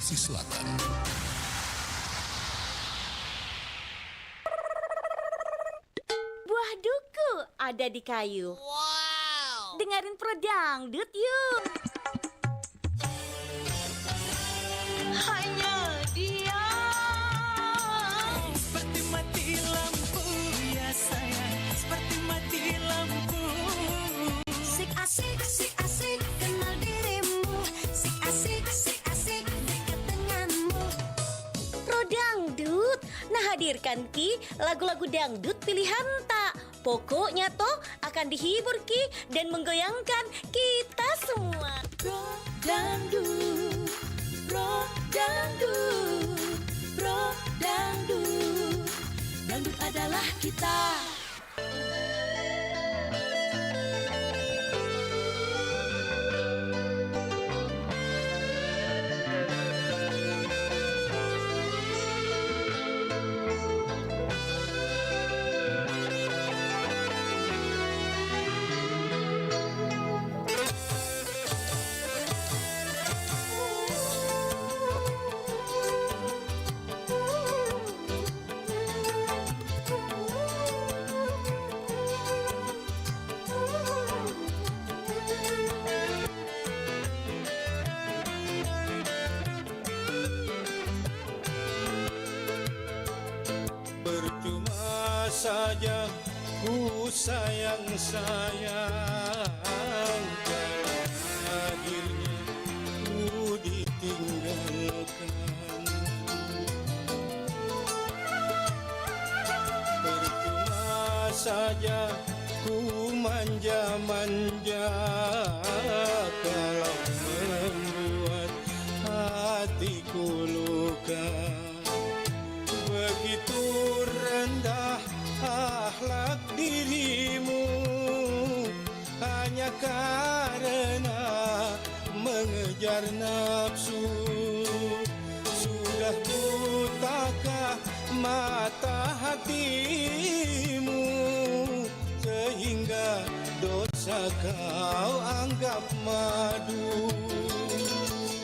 Sulawesi Selatan. Buah duku ada di kayu. Wow. Dengerin Pro Dangdut yuk. Hanya dia. Seperti mati lampu ya sayang, seperti mati lampu. Sik asik kenal dirimu. Sik asik dekat denganmu. Pro Dangdut, nah hadirkan Ki lagu-lagu dangdut pilihan tak. Pokoknya toh akan dihibur Ki dan menggoyangkan kita semua. Pro Dangdut, Pro Dangdut, Pro Dangdut. Dangdut adalah kita. Percuma saja ku sayang kalau akhirnya ku ditinggalkan. Percuma saja ku manja-manja kalau membuat hatiku luka. Begitu rendah akhlak dirimu hanya karena mengejar nafsu. Sudah butakah mata hatimu sehingga dosa kau anggap madu.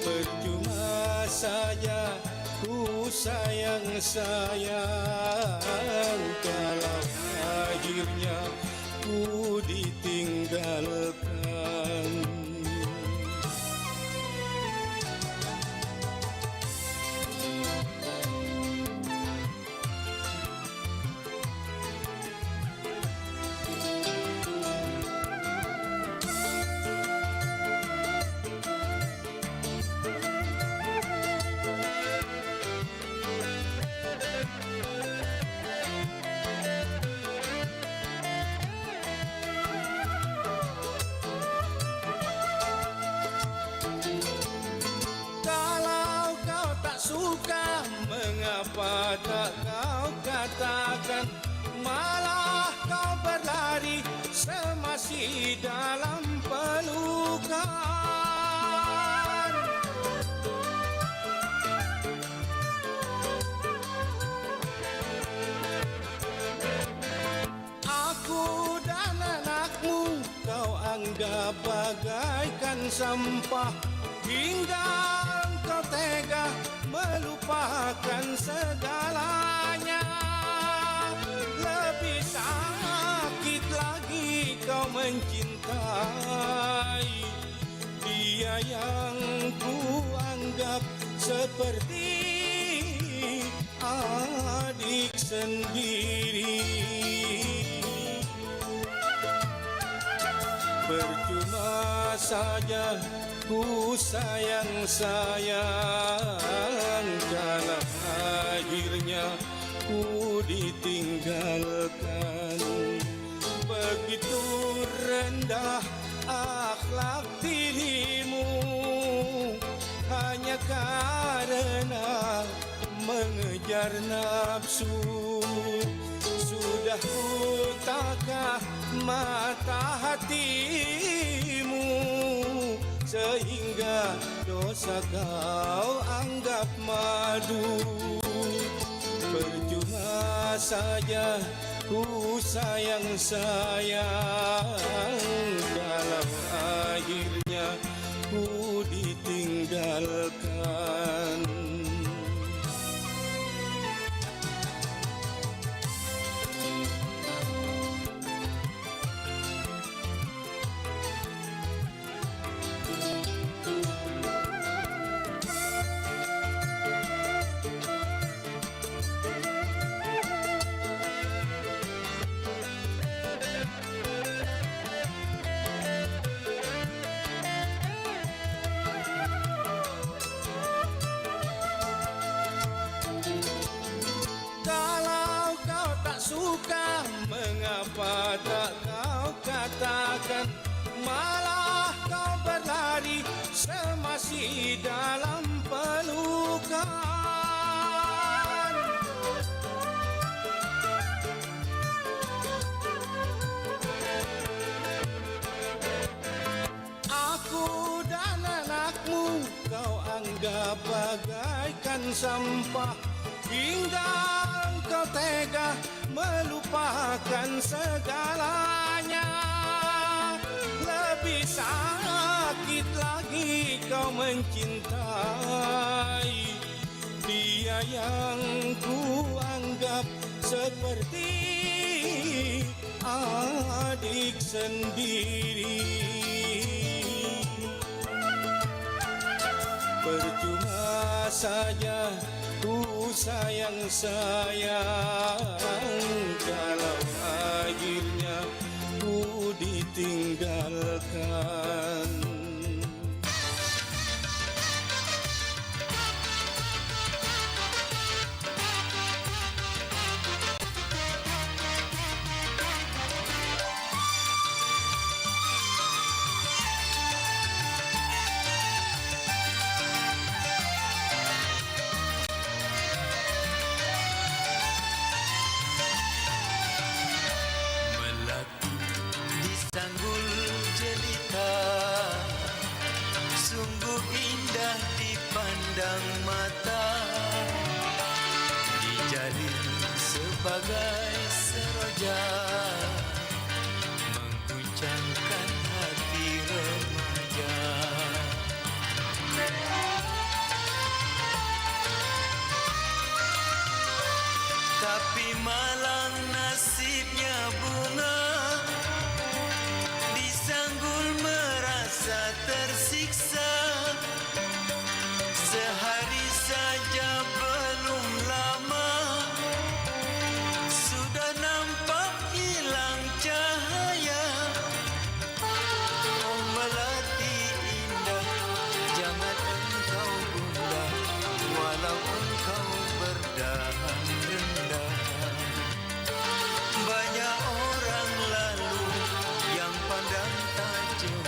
Percuma saja ku sayang kalau akhirnya ku ditinggalkan. Suka mengapa tak kau katakan, malah kau berlari semasih dalam pelukan. Aku dan anakmu kau anggap bagaikan sampah, hingga kau tega melupakan segalanya. Lebih sakit lagi kau mencintai dia yang ku anggap seperti adik sendiri. Percuma saja ku sayang karena akhirnya ku ditinggalkan. Begitu rendah akhlak dirimu hanya karena mengejar nafsu. Sudah butakah mata hatimu sehingga dosa kau anggap madu. Percuma saja ku sayang kalau akhirnya ku ditinggalkan. jangan malah kau berlari semasih dalam pelukan. Aku dan anakmu kau anggap bagaikan sampah, hingga engkau tega melupakan segalanya. Lebih sakit lagi kau mencintai dia yang ku anggap seperti adik sendiri. Percuma saja ku sayang-sayang kalau akhirnya ku ditinggalkan. Sanggul jelita, sungguh indah dipandang mata, dijalin sebagai seroja, mengguncangkan hati remaja. Tapi malang nasibnya bunga, disanggul merasa tersiksa. Sehari saja belum lama, sudah nampak hilang cahaya. Oh melati indah, jangan engkau gundah, walau engkau berdahan rendah. Banyak orang lalu yang pandang tajam,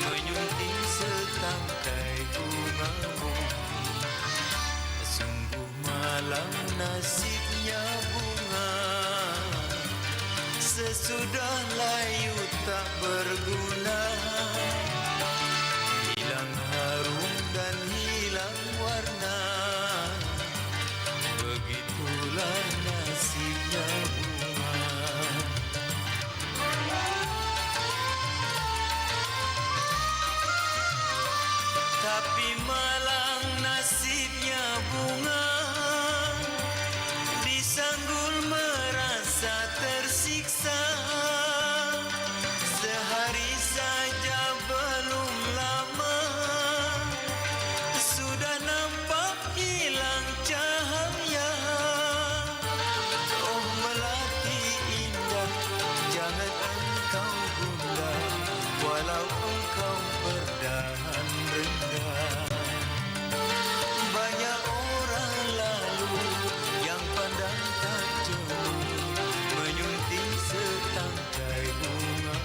menyunting setangkai bungamu. Sungguh malang nasibnya bunga, sesudah layu tak berguna, hilang harum dan hilang warna. Begitulah nasibnya bunga. Tapi malang nasibnya bunga, disanggul merasa tersiksa. Sehari saja belum lama, sudah nampak hilang cahaya. Oh melati indah, jangan engkau gundah, walau engkau berdahan rendah. Banyak orang lalu yang pandang tajam, menyunting setangkai bunga.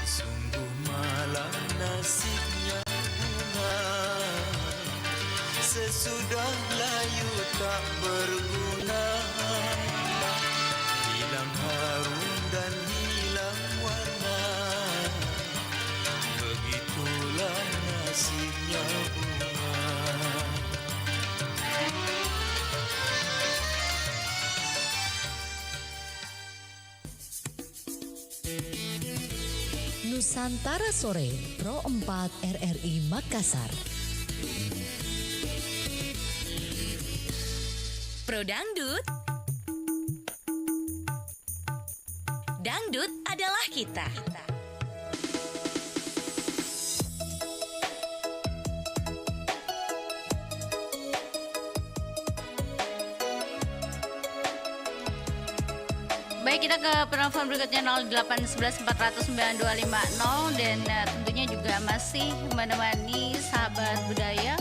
Sungguh malang nasibnya bunga, sesudah layu tak berguna, hilang harum dan hilang warna. Begitulah nasibnya bunga. Nusantara Sore, Pro 4 RRI Makassar. Pro Dangdut. Dangdut adalah kita. Baik, kita ke penelpon berikutnya 0811 400 9250 dan tentunya juga masih menemani sahabat budaya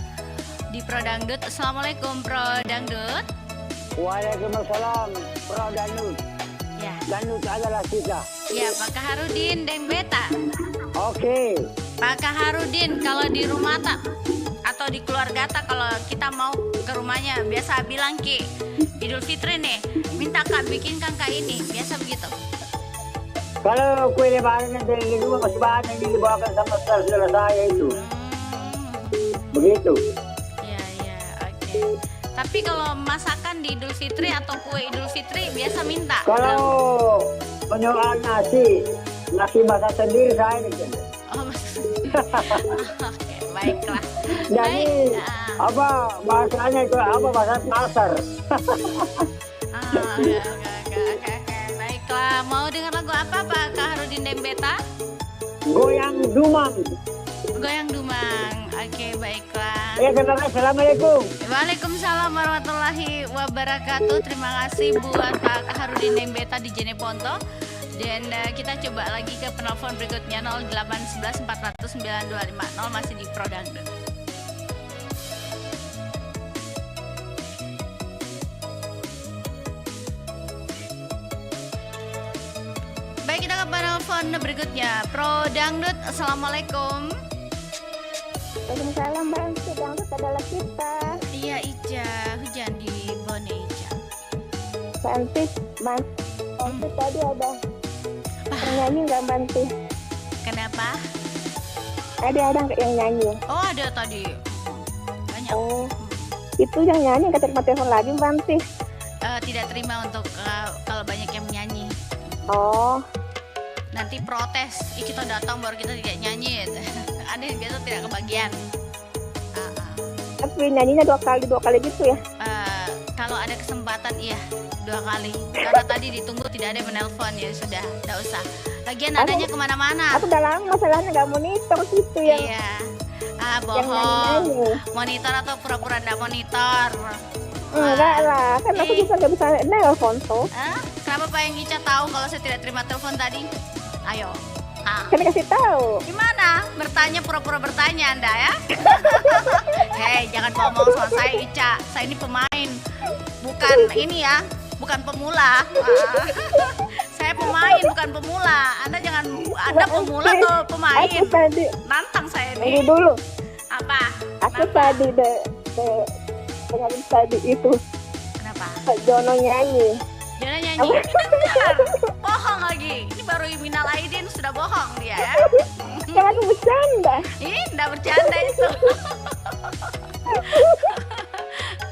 di Pro Dangdut. Assalamualaikum Pro Dangdut. Waalaikumsalam Pro Dangdut. Ya. Dangdut adalah kita. Ya, Pak Kaharudin Deng Beta. Oke. Pak Kaharudin, kalau di rumah tak atau di keluarga tak, kalau kita mau ke rumahnya biasa bilang Ki, Idul Fitri nih, minta Kak bikinkan Kak ini, biasa begitu. Kalau kue lebaran nanti di rumah masih banyak yang dibawakan sama saudara saya itu. Begitu. Iya, oke. Tapi kalau masakan di Idul Fitri atau kue Idul Fitri biasa minta. Kalau menyoal nasi masak sendiri saya nih. Oh, oke, baiklah. Jadi apa bahasanya itu bahasa pasar. Oke. Baiklah, mau dengar lagu apa Pak Kaharudin Deng Beta? Goyang Dumang. Goyang Dumang. Oke, baiklah. Ya, terima kasih. Assalamualaikum. Waalaikumsalam warahmatullahi wabarakatuh. Terima kasih buat Pak Kaharudin Deng Beta di Jeneponto. Dan kita coba lagi ke penelpon berikutnya 0811 400 9250 masih di Pro Dangdut. Baik, kita ke penelpon berikutnya. Pro Dangdut, Assalamualaikum. Waalaikumsalam, Mbak. Dangdut adalah kita. Iya, Ica. Hujan di Bone, Ica. Bantis, tadi ada nyanyi nggak Banti? Kenapa? Ada nggak yang nyanyi? Oh, ada tadi. Banyak. Oh, itu yang nyanyi nggak terima telepon lagi Banti? Tidak terima untuk kalau banyak yang menyanyi. Oh. Nanti protes, kita datang baru kita tidak nyanyi. Ada yang biasa tidak kebagian. Tapi nyanyinya dua kali gitu ya? Kalau ada kesempatan iya 2 kali. Karena tadi ditunggu tidak ada yang menelpon, ya sudah, tidak usah. Lagian nadanya kemana-mana. Aku udah lama masalahnya nggak monitor gitu ya. Iya. Bohong. Monitor atau pura-pura tidak monitor? Enggak lah, kan aku juga nggak bisa nelpon tuh. Kenapa Pak yang Ica tahu kalau saya tidak terima telepon tadi? Ayo. Kan kasih tahu. Gimana? Bertanya pura-pura bertanya Anda ya? Hei, jangan ngomong soal saya Ica. Saya ini pemain. Bukan ini ya, bukan pemula. Saya pemain bukan pemula. Anda pemula atau pemain? Aku tadi nantang saya nih. Tunggu dulu. Apa? Aku tadi penyanyi tadi itu. Kenapa? Jono nyanyi. Jono nyanyi. Benar. Bohong lagi. Ini baru minal aidin sudah bohong dia ya. Kan aku bercanda. Ih, enggak bercanda itu.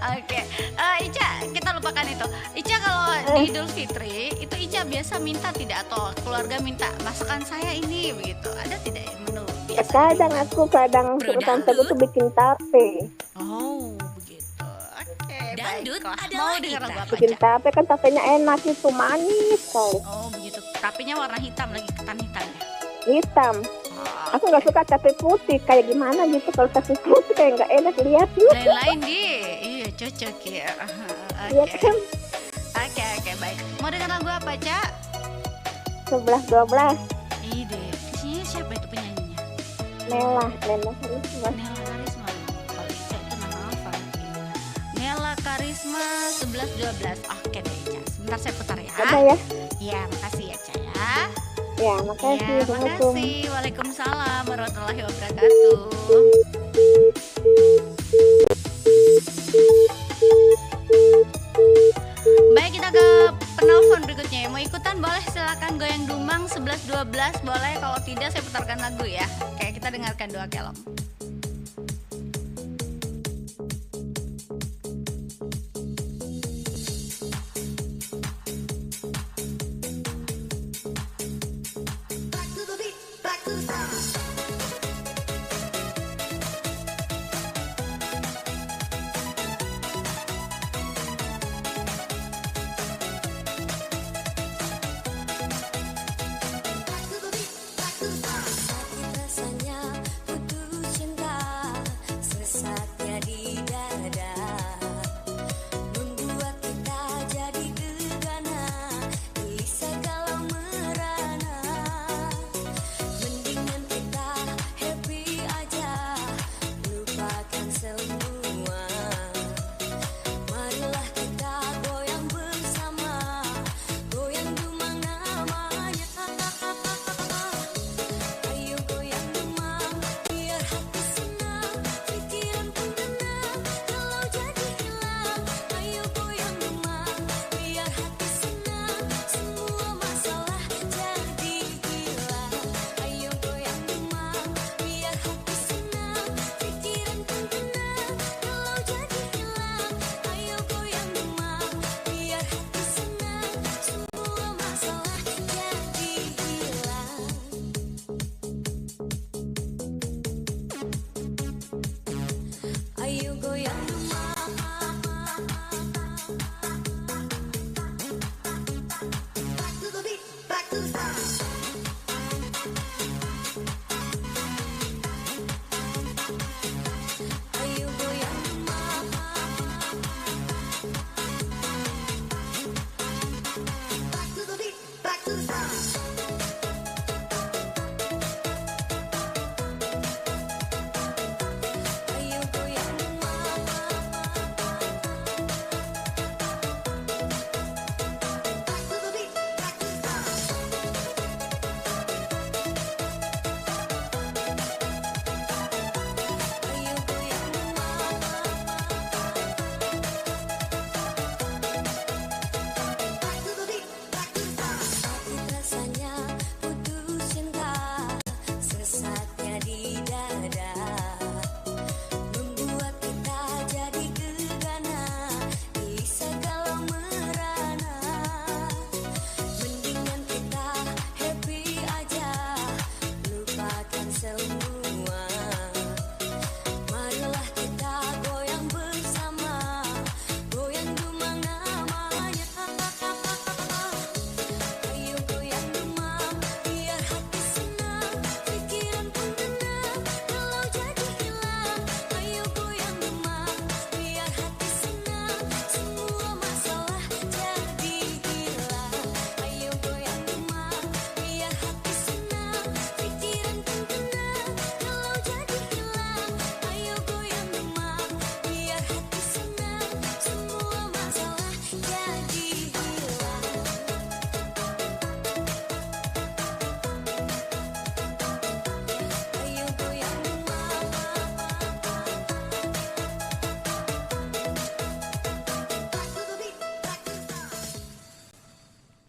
Oke. Ica, kita lupakan itu. Ica kalau di Idul Fitri itu Ica biasa minta tidak atau keluarga minta masakan saya ini begitu. Ada tidak menu biasa? Kadang suruh tante itu bikin tape. Oh, begitu. Oke. Dangdut Mau dengar lagu apa? Bikin tape kan tapenya enak itu manis sekali. Oh, begitu. Tapenya warna hitam lagi, ketan hitamnya. Hitam. Aku nggak suka tape putih, kayak gimana gitu kalau tape putih kayak nggak enak lihat. Lain-lain iya cocok ya. Iya kan? Oke, baik. Mau dengar lagu apa, Cak? 11-12. Ide. Isinya siapa itu penyanyinya? Nela Karisma. Nela Karisma. Kalau Ica itu nama apa? Nela Karisma 11-12. Oke deh, Ica. Sebentar saya putar ya. Ada ya? Iya, makasih ya, Cak ya. Ya, makasih. Ya, makasih. Waalaikumsalam warahmatullahi wabarakatuh. Baik, kita ke penelpon berikutnya. Mau ikutan boleh, silakan. Goyang Dumang 11-12 boleh. Kalau tidak saya putarkan lagu ya. Oke, kita dengarkan Doa Kelom. Rasanya putus cinta.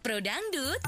Pro Dangdut.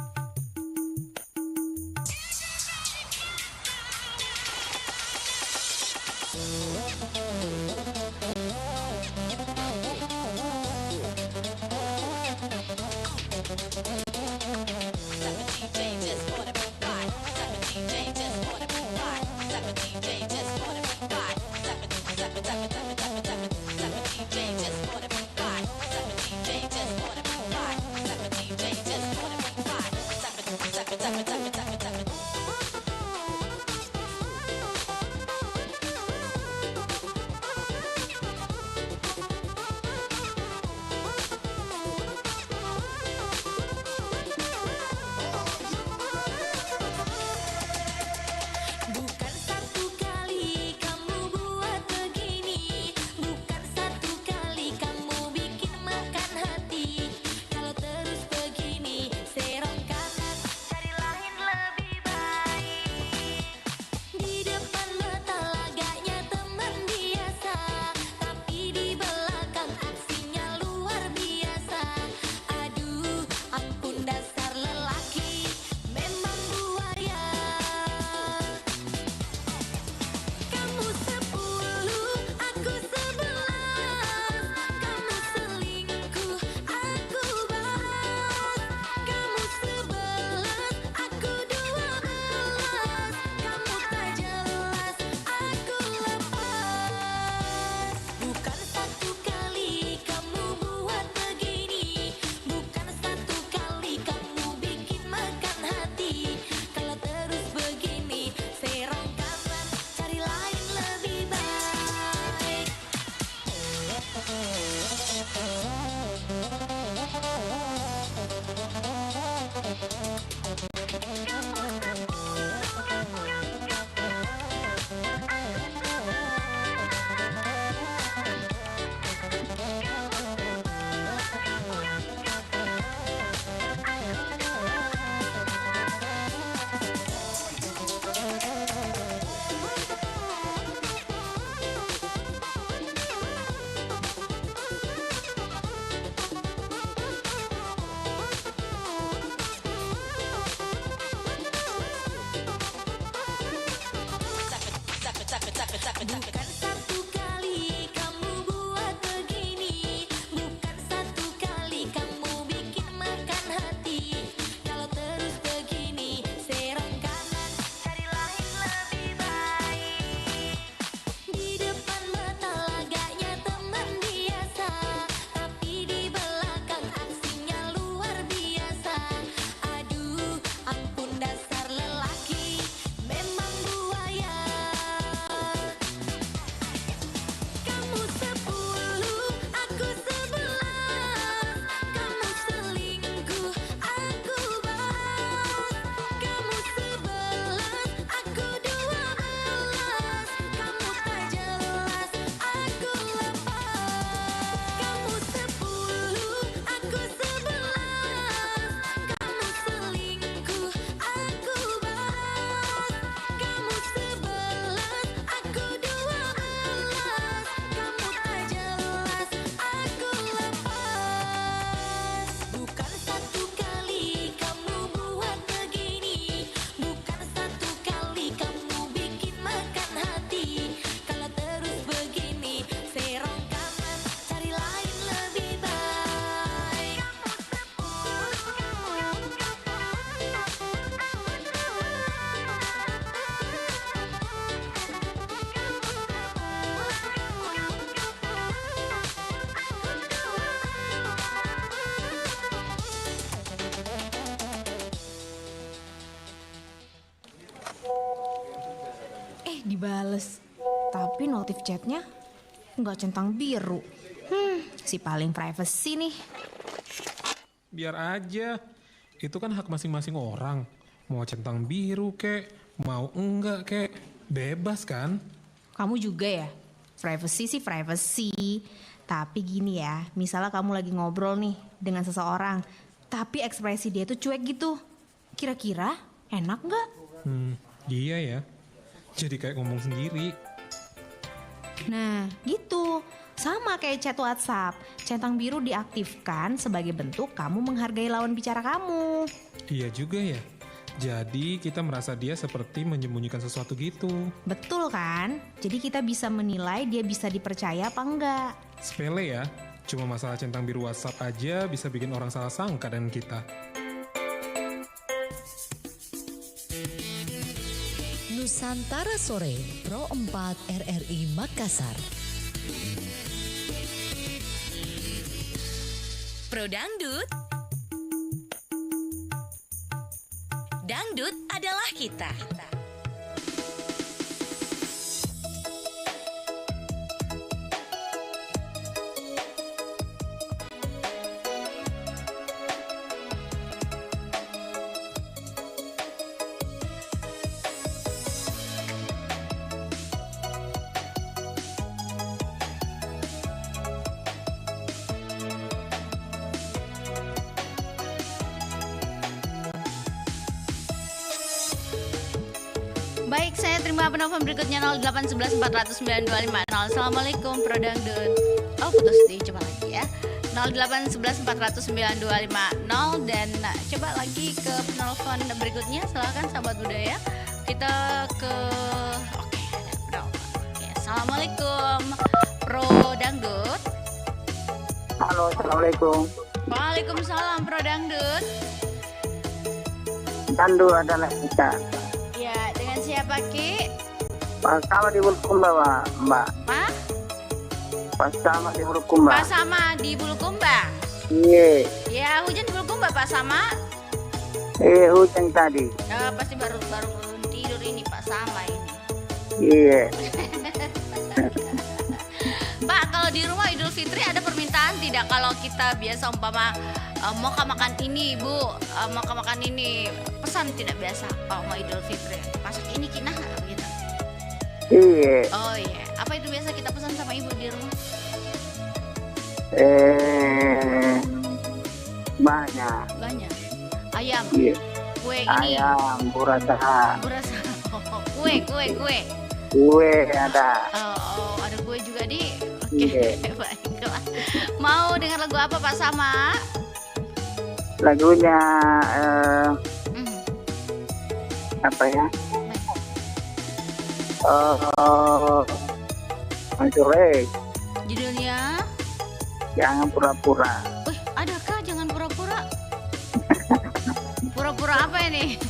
Bukan satu kali kamu buat begini, bukan satu kali kamu bikin makan hati. Kalau terus begini, serong kanan, cari lain lebih baik. Di depan mata laganya teman biasa, tapi di belakang aksinya luar biasa. Aduh, ampun dasar lelaki, memang buaya. dibales. Tapi notif chatnya nggak centang biru. Si paling privacy nih. Biar aja. Itu kan hak masing-masing orang. Mau centang biru kek, mau enggak kek. Bebas kan? Kamu juga ya? Privacy sih privacy. Tapi gini ya, misalnya kamu lagi ngobrol nih dengan seseorang, tapi ekspresi dia tuh cuek gitu. Kira-kira enak nggak? Iya ya. Jadi kayak ngomong sendiri. Nah, gitu. Sama kayak chat WhatsApp. Centang biru diaktifkan sebagai bentuk kamu menghargai lawan bicara kamu. Iya juga ya. Jadi kita merasa dia seperti menyembunyikan sesuatu gitu. Betul kan? Jadi kita bisa menilai dia bisa dipercaya apa enggak. Sepele ya. Cuma masalah centang biru WhatsApp aja bisa bikin orang salah sangka dengan kita. Nusantara Sore, Pro 4 RRI Makassar. Pro Dangdut. Dangdut adalah kita. Baik, saya terima penelpon berikutnya 0811 409 250. Assalamualaikum Pro Dangdut. Oh, putus deh, coba lagi ya. 0811 409 250 dan coba lagi ke penelpon berikutnya. Silakan sahabat budaya. Kita ke ada penelpon. Assalamualaikum Pro Dangdut. Halo, assalamualaikum. Waalaikumsalam Pro Dangdut. Dangdut adalah kita. Ya, dengan siapa Ki? Pas sama di Bulukumba, Mbak. Pak? Pas sama di Bulukumba. Pak Sama di Bulukumba. Iya. Ya, hujan di Bulukumba Pak Sama. Hujan tadi. Pasti baru tidur ini Pak Sama ini. Iya. Pak, kalau di rumah Idul Fitri ada permintaan tidak kalau kita biasa umpama mau makan ini Bu, mau makan ini, pesan tidak biasa kalau mau Idul Fitri, masak ini kinah gitu. Iya. Oh iya, apa itu biasa kita pesan sama ibu di rumah? Banyak. Ayam. Iya. Kue ini. Ayam, burasa. Kue. Kue ada. Oh, ada kue juga di. Oke, Iya. baiklah. Mau dengar lagu apa Pak Sama? Lagunya apa ya? Mansure. Judulnya? Jangan pura-pura. Wih, adakah jangan pura-pura? Pura-pura apa ini?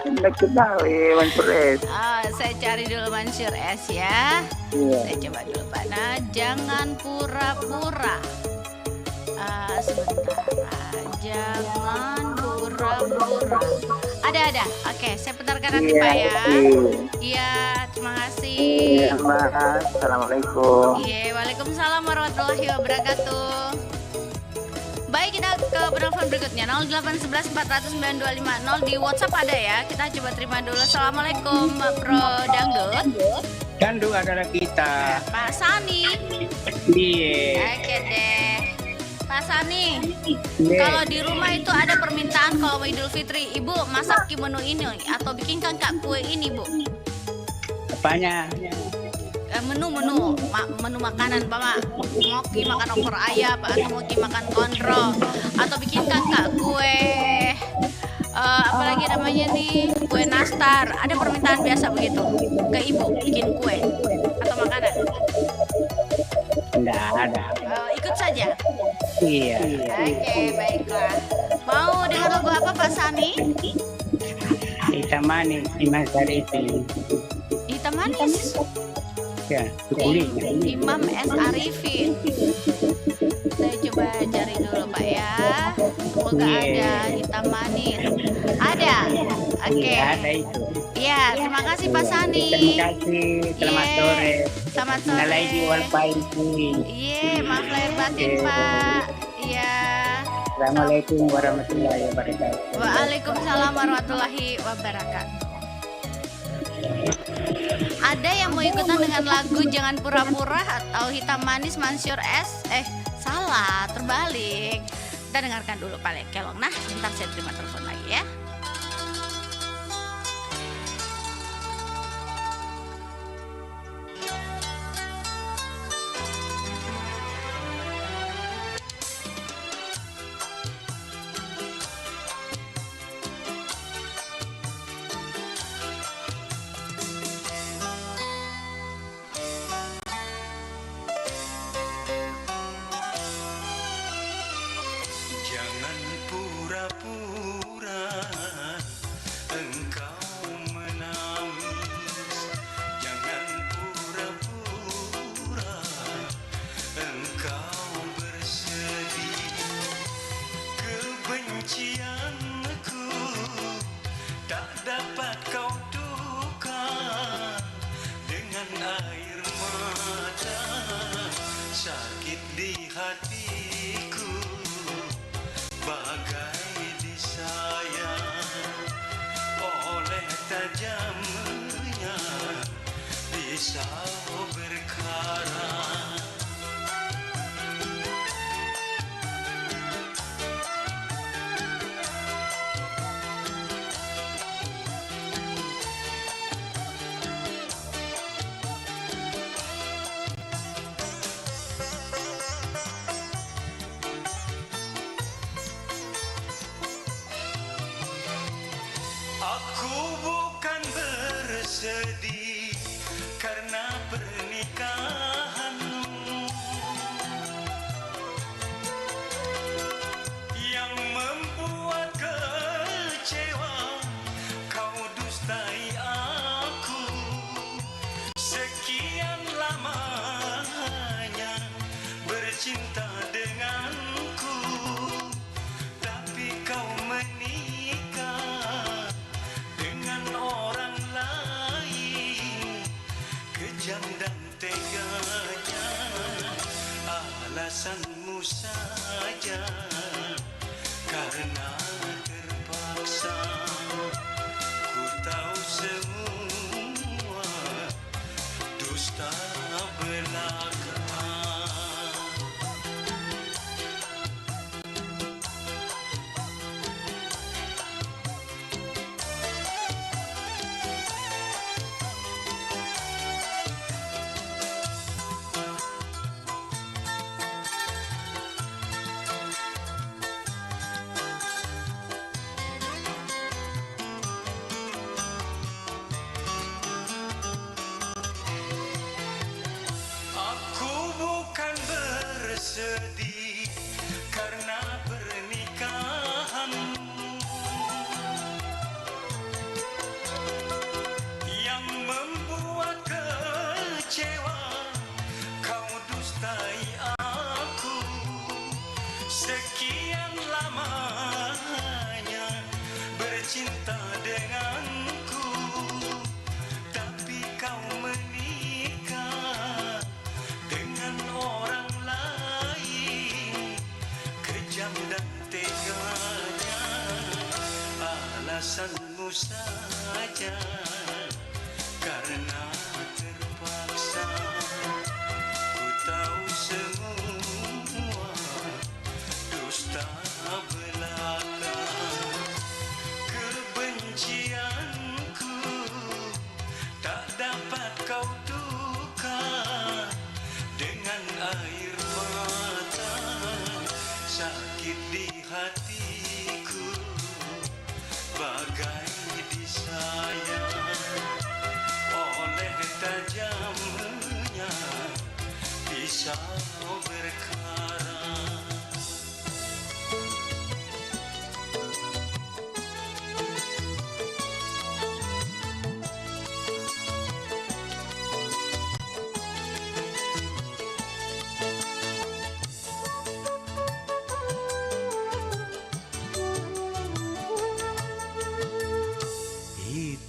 Tidak tahu ya Mansure. Saya cari dulu Mansur S ya. Iya. Saya coba dulu mana? Jangan pura-pura. Sebentar. Jangan pura-pura. Ada. Oke, saya putarkan nanti Pak ya. Iya, terima kasih. Iya, Mbak. Assalamualaikum. Iya, waalaikumsalam warahmatullahi wabarakatuh. Baik, kita ke penelpon berikutnya 0811 409 250 di WhatsApp ada ya. Kita coba terima dulu. Assalamualaikum Pro Dangdut. Dangdut adalah kita. Pak Sani. Iya. Oke deh. Pak Sani, Iya. kalau di rumah itu ada permintaan kalau mau Idul Fitri, Ibu masak menu ini atau bikinkan Kak kue ini, Bu? Apanya? Menu makanan, Pak. Mau makan opor ayam atau mau makan kontrol atau bikinkan Kak kue apalagi namanya nih, kue nastar. Ada permintaan biasa begitu ke Ibu bikin kue atau makanan? Enggak ada. Ikut saja. Iya. Oke, baiklah. Mau dengar lagu apa Pak Sani? Hitam manis di masa itu. Hitam manis. Ya, kulinya. Imam S. Arifin. Saya coba cari dulu Pak ya. Semoga ada hitam manis. Ada. Oke. Iya, ada itu. Iya, terima kasih Pak Sani. Terima kasih. Selamat Iya. sore. Selamat sore. Nalai wal faizin. Iya, maaf lahir batin Oke. Pak. Iya. Assalamualaikum warahmatullahi wabarakatuh. Waalaikumsalam warahmatullahi wabarakatuh. Ada yang mau ikutan dengan lagu Jangan Pura-Pura atau Hitam Manis Mansur S? Salah, terbalik. Kita dengarkan dulu Pak Lekelong. Nah, sebentar saya terima telepon lagi ya. Jangan pura-pura engkau menangis. Jangan pura-pura engkau bersedih. Kebencianku tak dapat kau tukar dengan air mata. Sakit di hatiku bagai disayang oleh tajamnya pisau berkarat. Aku bukan bersedih karena pernikahanmu yang membuat kecewa. Kau dustai aku sekian lamanya bercinta denganku, tapi kau menikah dengan orang lain. Kejam dan teganya alasanmu saja, karena terpaksa. Ku tahu semua dusta belaka. Aku bukan bersedih karena pernikahanmu yang membuat kecewa. Kau dustai aku sekian lamanya bercinta denganku, tapi kau menikah dengan orang lain. Kejam dan teganya alasanmu saja, karena terpaksa. Ku tahu semua dusta belaka. Kebencianku tak dapat kau tukar dengan air mata. Sakit di hatiku bagai disayang oleh tajamnya pisau berkarat.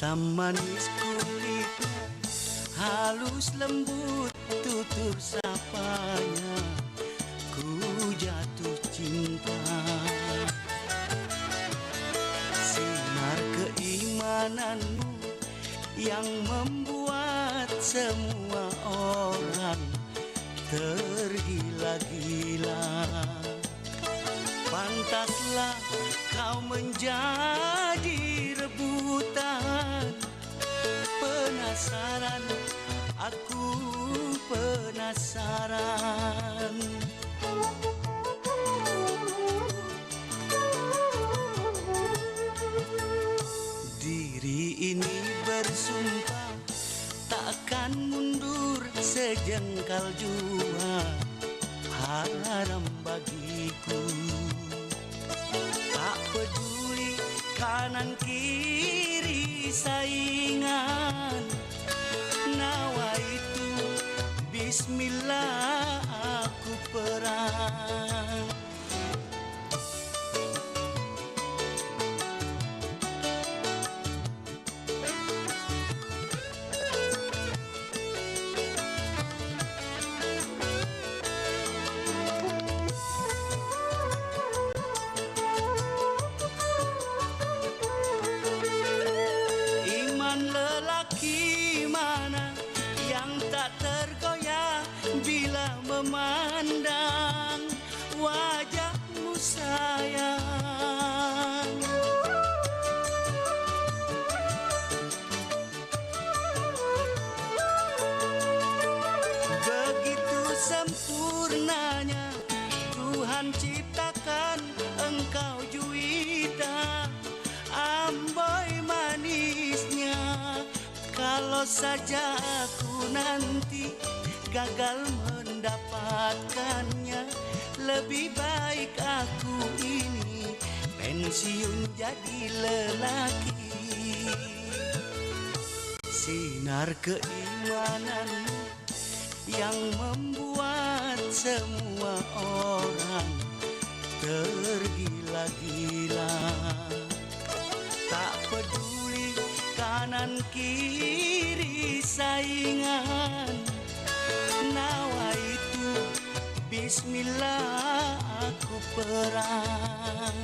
hitam manis kulit, halus lembut tutur sapanya, ku jatuh cinta. Sinar keimananmu yang membuat semua orang tergila-gila. Pantaslah kau menjadi rebutan. Penasaran, aku penasaran. Diri ini bersumpah takkan mundur sejengkal jua, haram bagiku. Tak peduli kanan kiri saingan, nawaitu bismillah aku perang. Memandang wajahmu sayang, begitu sempurnanya Tuhan ciptakan engkau juwita, amboi manisnya. Kalau saja aku nanti gagal mendapatkannya, lebih baik aku ini pensiun jadi lelaki. Sinar keimananmu yang membuat semua orang tergila-gila. Tak peduli kanan kiri saingan, nawaitu bismillah aku perang.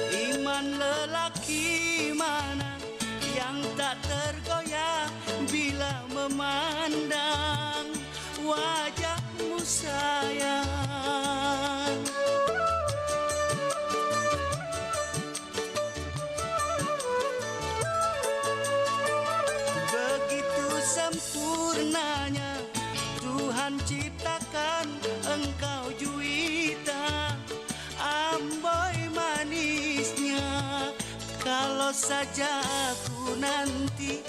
Iman lelaki mana yang tak tergoyah bila memandang wajahmu sayang. Begitu sempurnanya Tuhan ciptakan engkau juwita, amboi manisnya. Kalau saja aku nanti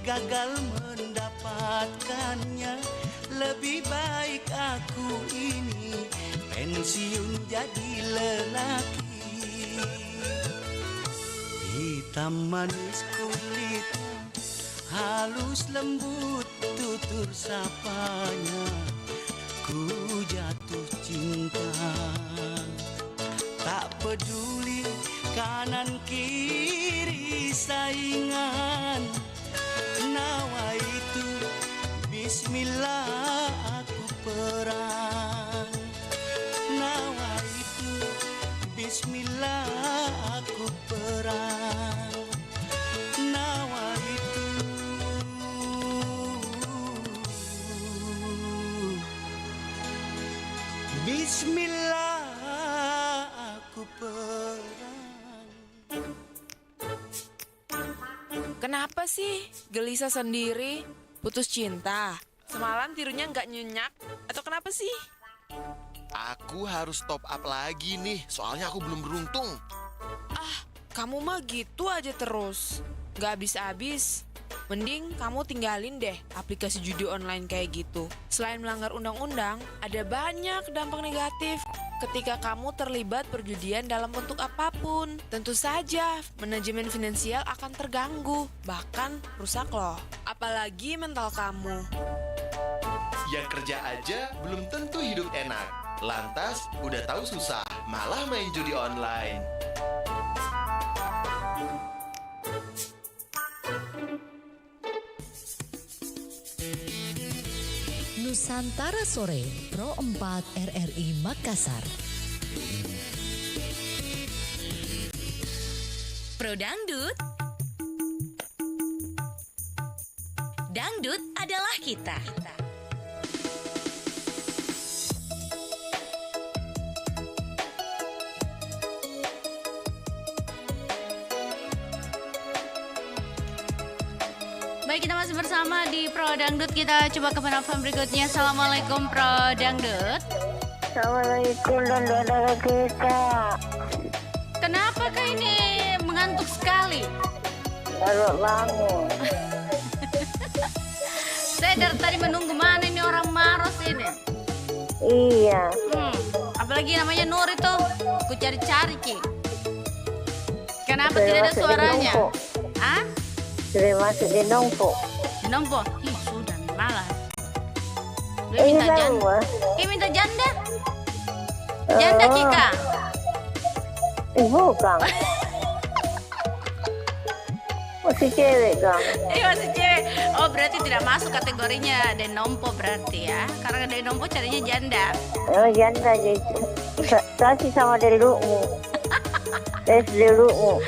gagal mendapatkannya, lebih baik aku ini pensiun jadi lelaki. Hitam manis kulit, halus lembut tutur sapanya, ku jatuh cinta. Tak peduli kanan kiri saingan, nawaitu bismillah aku perang. Nawaitu bismillah aku perang. Nawaitu bismillah aku perang. Kenapa sih gelisah sendiri? Putus cinta? Semalam tidurnya nggak nyenyak? Atau kenapa sih? Aku harus top up lagi nih, soalnya aku belum beruntung. Ah, kamu mah gitu aja terus. Nggak habis-habis. Mending kamu tinggalin deh aplikasi judi online kayak gitu. Selain melanggar undang-undang, ada banyak dampak negatif. ketika kamu terlibat perjudian dalam bentuk apapun. Tentu saja, manajemen finansial akan terganggu, bahkan rusak loh. Apalagi mental kamu. Yang kerja aja belum tentu hidup enak. Lantas, udah tahu susah, malah main judi online. Nusantara Sore, Pro 4 RRI Makassar. Pro Dangdut. Dangdut adalah kita. Baik, kita masih bersama di Pro Dangdut. Kita coba ke penelpon berikutnya. Assalamualaikum Pro Dangdut. Assalamualaikum saudara kita. Kenapa kak ini mengantuk sekali? Baru bangun. Saya dari tadi menunggu mana ini orang Maros ini. Iya. Apalagi namanya Nur itu. Ku cari-cari Ki. Kenapa Sudah tidak ada masuk di suaranya? nompo. Hah? Sudah masuk di nompo. Di nompo? Ih, sudah malas. Dia minta janda. Dia minta janda. Janda Kika. Bukan. Masih cewek Kang. Masih cewek. Oh, berarti tidak masuk kategorinya denompo berarti ya. Karena denompo carinya janda. Oh, janda jadi. Kasih sama delukmu. Tes delukmu.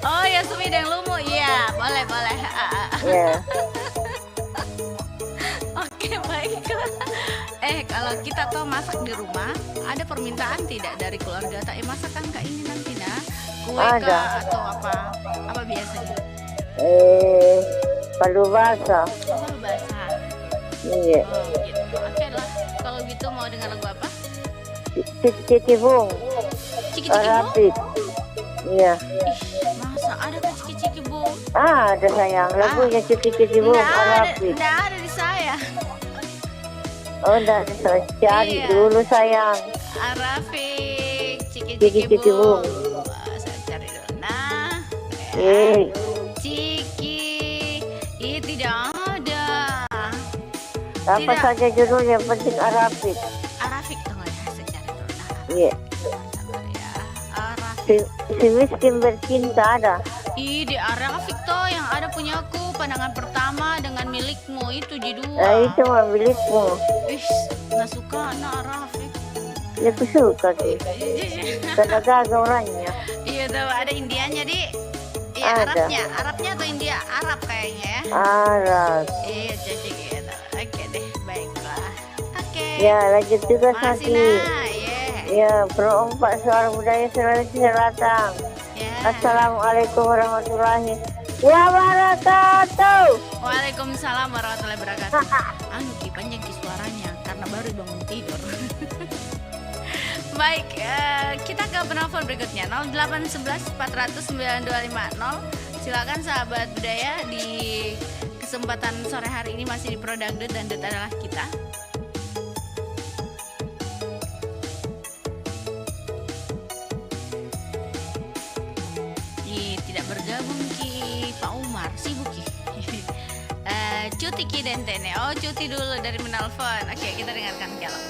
Oh ya, Sumi dan Lumu. Iya, boleh. Iya. Oke, baiklah. Kalau kita tuh masak di rumah, ada permintaan tidak dari keluarga? Tak masakan kak ini nanti nah, kue Ada. kah atau apa? Apa biasanya? Palu basah. Palu basah. Iya. Oh, gitu. Oke lah. Kalau gitu mau dengar lagu apa? Ciki bung. Ciki bung? Rapid. Iya. Masa ada kan ciki bung? Ada sayang. Lagunya ciki bung. Rapid. Nggak ada di saya. Oh, udah cari Iya. dulu sayang. Arafik, Ciki ciki bung. bung. Saya cari dulu. Nah, ciki, tidak ada. Apa Tidak. saja judulnya penting Arafik. Arafik tunggu ya, saya cari dulu. Nah, Iya. Si miskin bercinta ada. di Arafik toh yang ada punyaku pandangan pertama dengan milikmu itu di dua. Itu mah milikmu. Ih, nggak suka anak Arafik. Ya aku suka sih. Karena gagah orangnya. Iya tuh ada Indianya di. Iya Ada. Arabnya atau India Arab kayaknya ya. Arab. Iya jadi gitu. Oke deh, baiklah. Oke. Ya lanjut juga Makasih, Saki. Nah, Ya Pro 4 Suara Budaya Sulawesi Selatan. Assalamualaikum warahmatullahi wabarakatuh. Waalaikumsalam warahmatullahi wabarakatuh. Anu Ki panjang Ki suaranya karena baru bangun tidur. Baik, kita ke penelpon berikutnya 0811 400 9250. Silakan sahabat budaya di kesempatan sore hari ini masih di Pro Dangdut dan Dangdut adalah kita. Tidak bergabung Ki Pak Umar, sibuk Ki. Cuti Ki Dentene. Oh, cuti dulu dari menelpon. Oke, kita dengarkan kalau.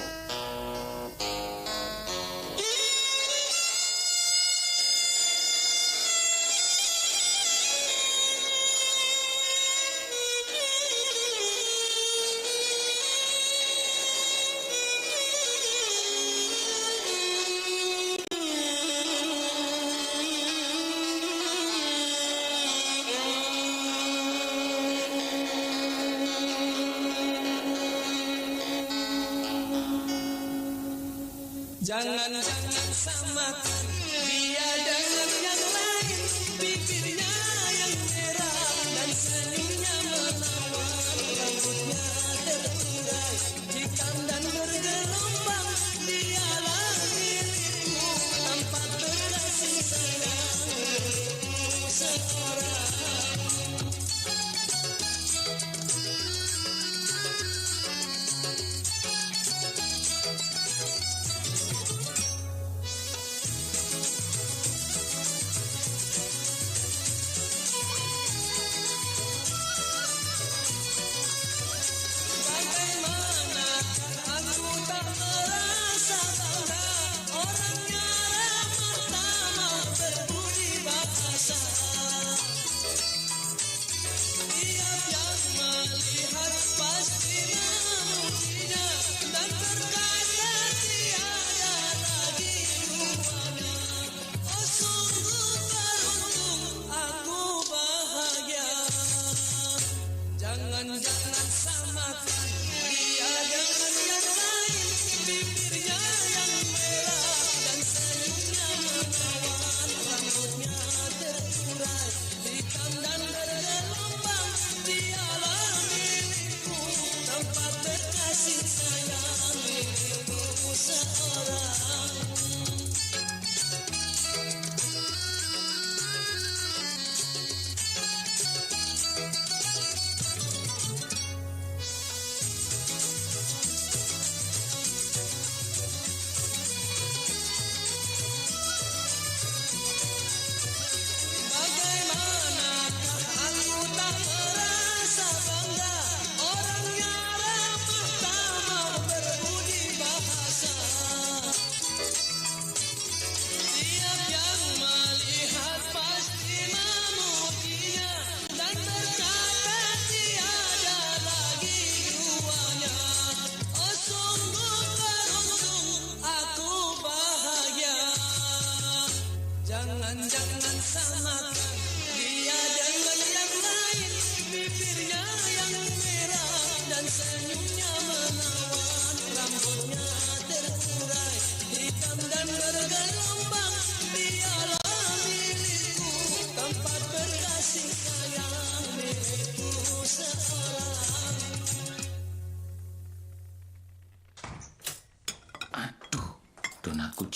Jangan samakan dia dengan yang lain. Bibirnya yang merah dan senyumnya menawan, rambutnya terurai hitam dan bergelombang. Dialah milikmu tanpa terasing sayang, milikmu seorang.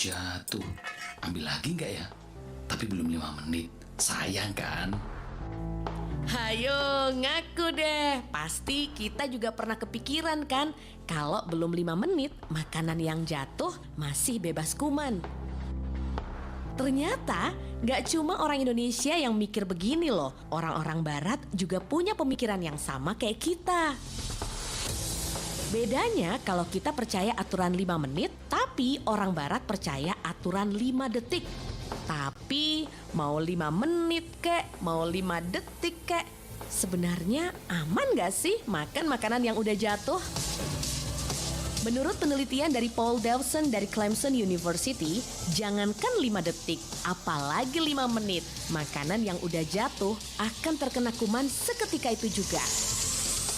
jatuh. Ambil lagi nggak ya? Tapi belum 5 menit. Sayang kan? Hayo ngaku deh, pasti kita juga pernah kepikiran kan kalau belum 5 menit makanan yang jatuh masih bebas kuman. Ternyata gak cuma orang Indonesia yang mikir begini loh, orang-orang barat juga punya pemikiran yang sama kayak kita. Bedanya kalau kita percaya aturan 5 menit, tapi orang barat percaya aturan 5 detik. Tapi mau 5 menit kek, mau 5 detik kek, sebenarnya aman gak sih makan makanan yang udah jatuh? Menurut penelitian dari Paul Dawson dari Clemson University, jangankan 5 detik, apalagi 5 menit, makanan yang udah jatuh akan terkena kuman seketika itu juga.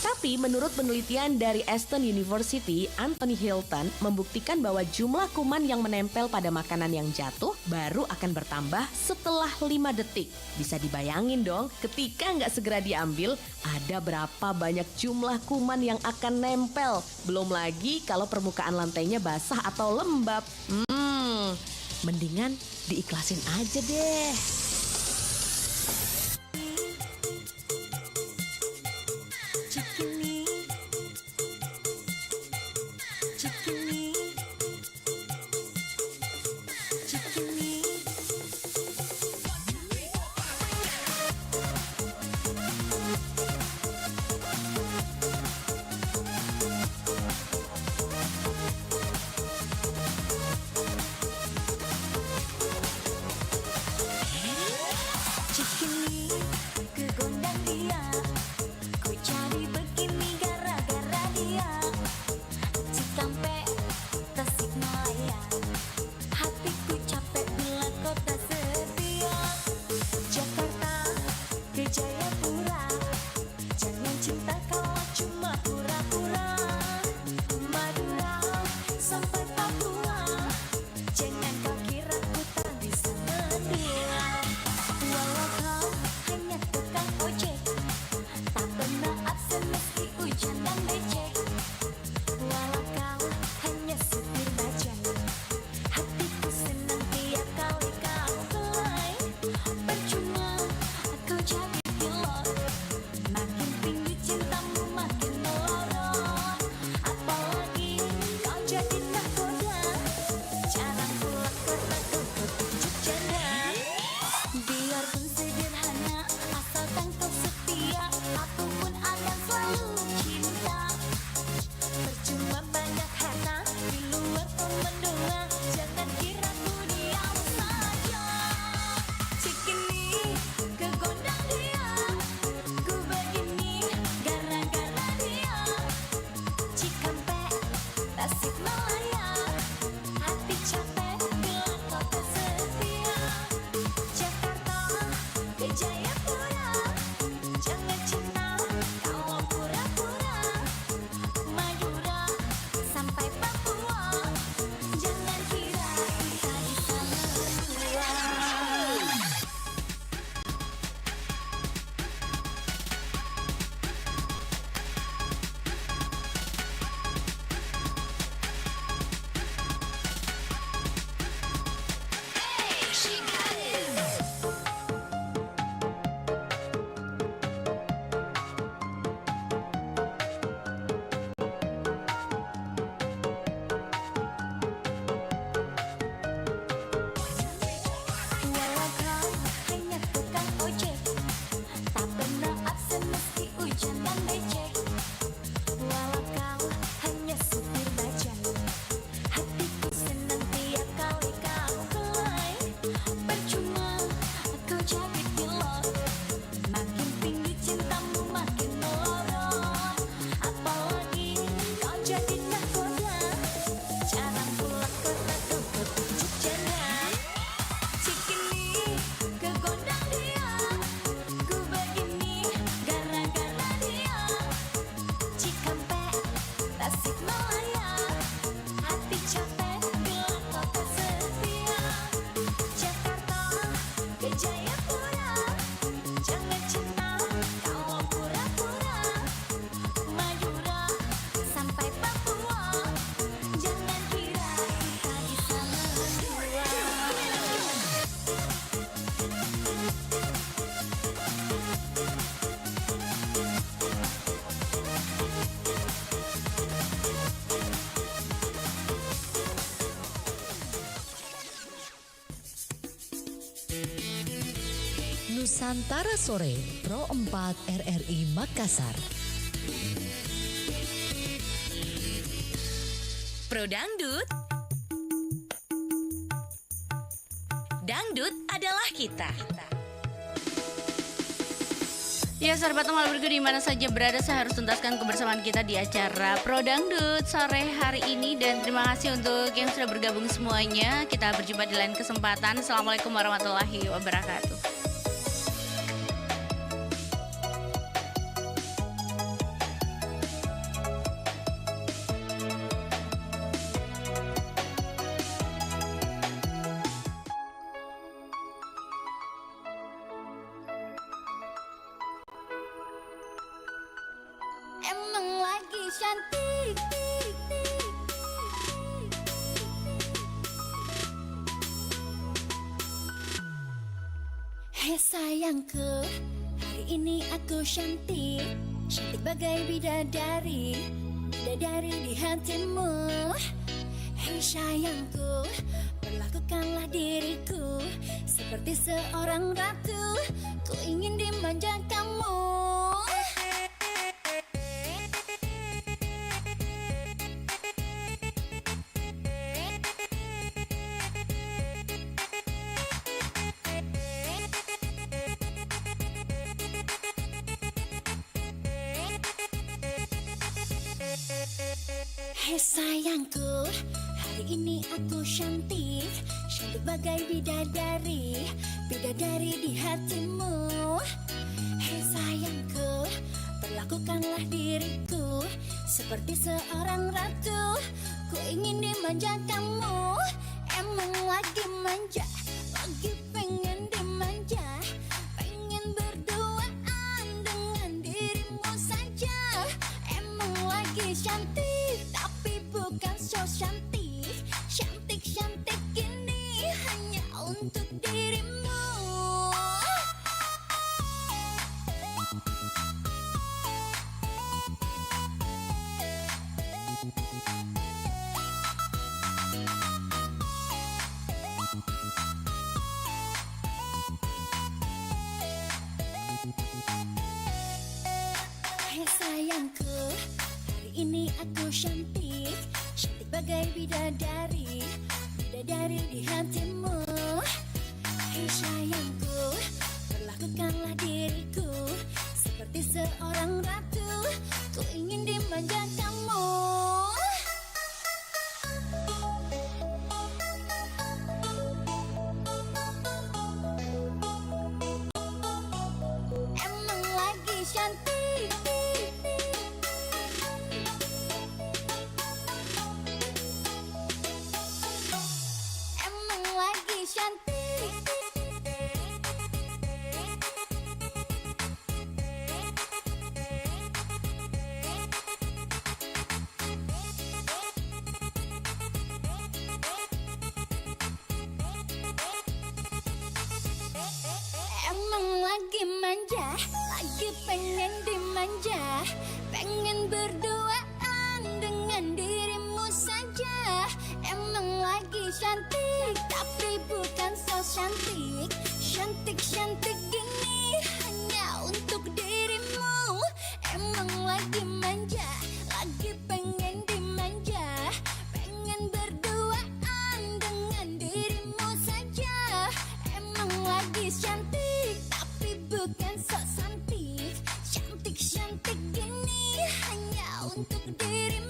Tapi menurut penelitian dari Aston University, Anthony Hilton membuktikan bahwa jumlah kuman yang menempel pada makanan yang jatuh baru akan bertambah setelah 5 detik. Bisa dibayangin dong, ketika nggak segera diambil, ada berapa banyak jumlah kuman yang akan nempel. Belum lagi kalau permukaan lantainya basah atau lembab. Mendingan diikhlasin aja deh. Nusantara Sore Pro 4 RRI Makassar. Pro Dangdut. Dangdut adalah kita. Ya sahabat Temal Bergu di mana saja berada, saya harus tuntaskan kebersamaan kita di acara Pro Dangdut sore hari ini. Dan terima kasih untuk yang sudah bergabung semuanya. Kita berjumpa di lain kesempatan. Assalamualaikum warahmatullahi wabarakatuh. Emang lagi cantik. Hei sayangku, hari ini aku cantik. Cantik bagai bidadari, bidadari di hatimu. Hei sayangku, perlakukanlah diriku seperti seorang ratu. Ku ingin dimanja kamu. Hei sayangku, hari ini aku cantik. Cantik bagai bidadari, bidadari di hatimu. Hei sayangku, perlakukanlah diriku seperti seorang ratu. Ku ingin dimanja kamu. Emang lagi manja, lagi pengen dimanja. Pengen berduaan dengan dirimu saja. Emang lagi cantik, tapi bukan so cantik. Cantik-cantik ini hanya untuk dirimu. Hei sayangku, hari ini aku cantik. Cantik bagai bidadari, bidadari di hatimu. Hei sayangku, perlakukanlah diriku seperti seorang ratu. Ku ingin dimanja kamu. Emang lagi cantik. Emang lagi cantik. Emang lagi manja, lagi pengen dimanja. Pengen berduaan dengan dirimu saja. Emang lagi cantik, tapi bukan so cantik. Cantik-cantik gini hanya untuk dirimu. Emang lagi manja, lagi pengen dimanja. Pengen berduaan dengan dirimu saja. Emang lagi cantik, tapi bukan so cantik. Cantik-cantik gini hanya untuk dirimu.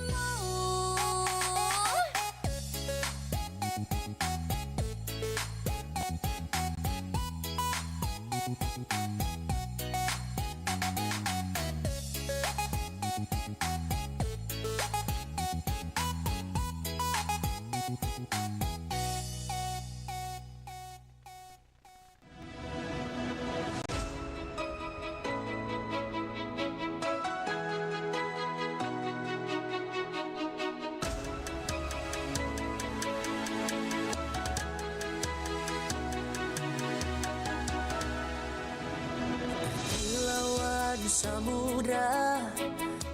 Lawan samudra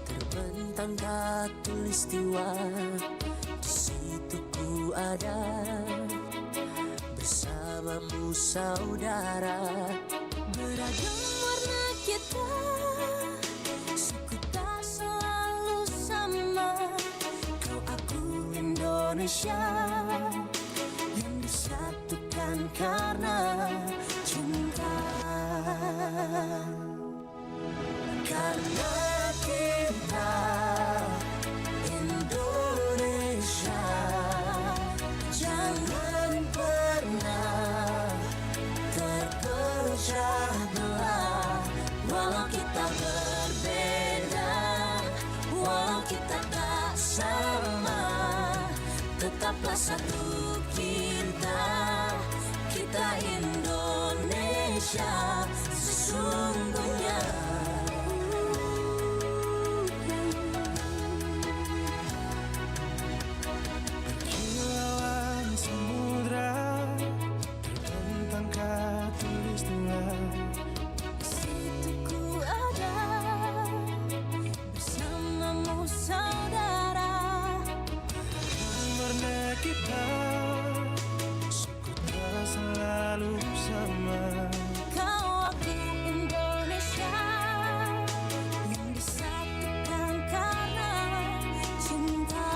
terbentang khatulistiwa, di situ ku ada bersamamu selalu saudara. Beragam warna kita, suku tak selalu sama. Kau aku Indonesia yang disatukan karena cinta. Karena kita Indonesia, jangan pernah terpecah belah. Walau kita berbeda, walau kita tak sama, tetaplah satu kita, kita Indonesia sesungguhnya. Kilauan samudra terbentang khatulistiwa. Situ ku ada bersamamu saudara. Warna kita, suku tak selalu sama. Kau aku Indonesia yang disatukan karena cinta.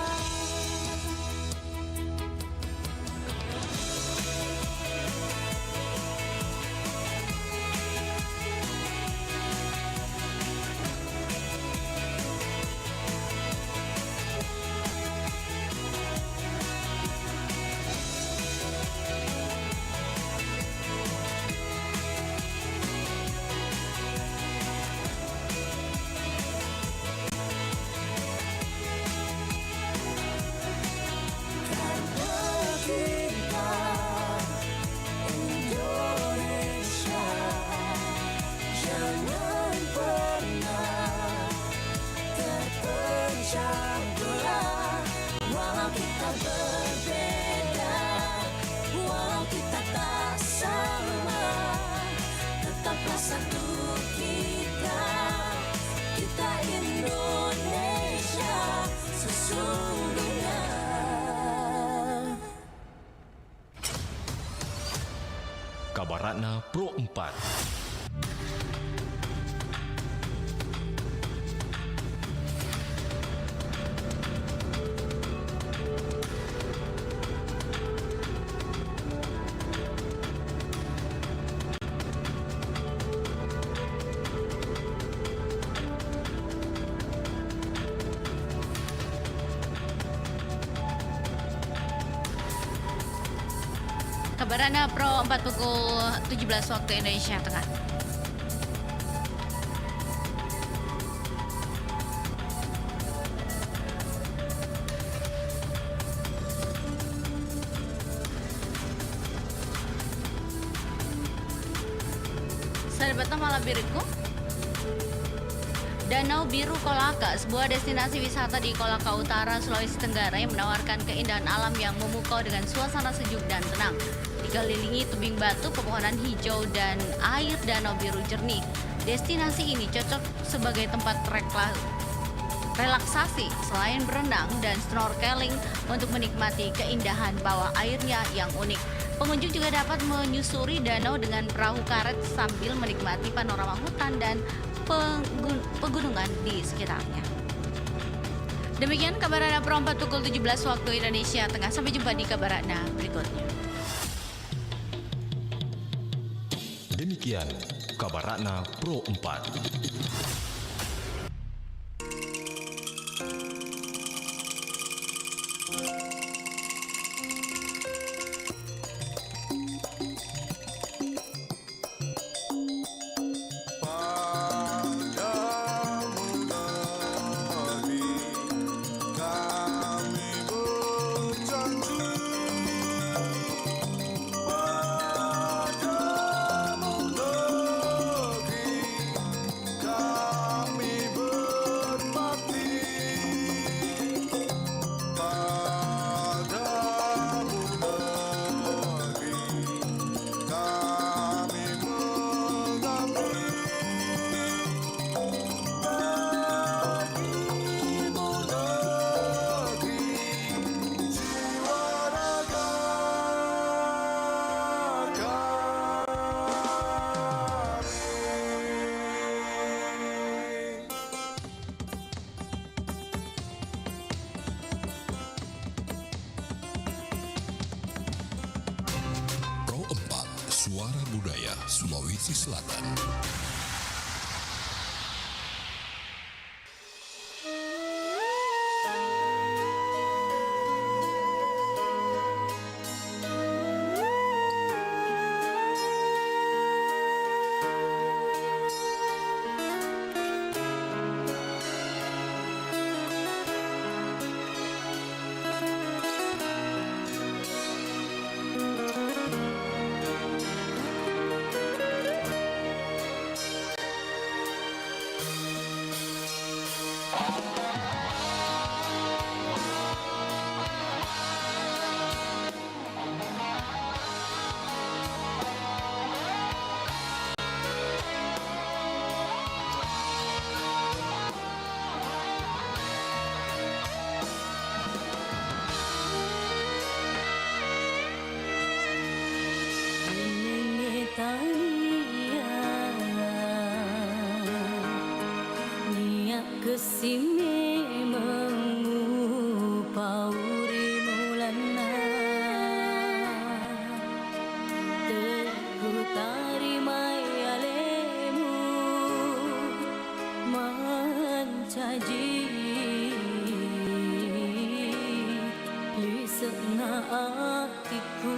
Indonesia, jangan pernah terpecah belah. Walau kita berbeda, walau kita tak sama, tetaplah satu kita, kita Indonesia sesungguhnya. Kabar Ratna Pro 4. Kabar Ratna Pro 4 pukul 17 waktu Indonesia Tengah. Sahabat malam biruku. Danau Biru Kolaka, sebuah destinasi wisata di Kolaka Utara, Sulawesi Tenggara yang menawarkan keindahan alam yang memukau dengan suasana sejuk dan tenang. Dikelilingi tebing batu, pepohonan hijau, dan air danau biru jernih. Destinasi ini cocok sebagai tempat relaksasi selain berenang dan snorkeling untuk menikmati keindahan bawah airnya yang unik. Pengunjung juga dapat menyusuri danau dengan perahu karet sambil menikmati panorama hutan dan pegunungan di sekitarnya. Demikian Kabar Ratna Pro 4 pukul 17 waktu Indonesia Tengah. Sampai jumpa di Kabar Ratna berikutnya. Demikian Kabar Ratna Pro 4. Padamu negeri, Sulawesi Selatan. Kesini mengupauri mulana terputari mayalemu mancaji lisena hatiku.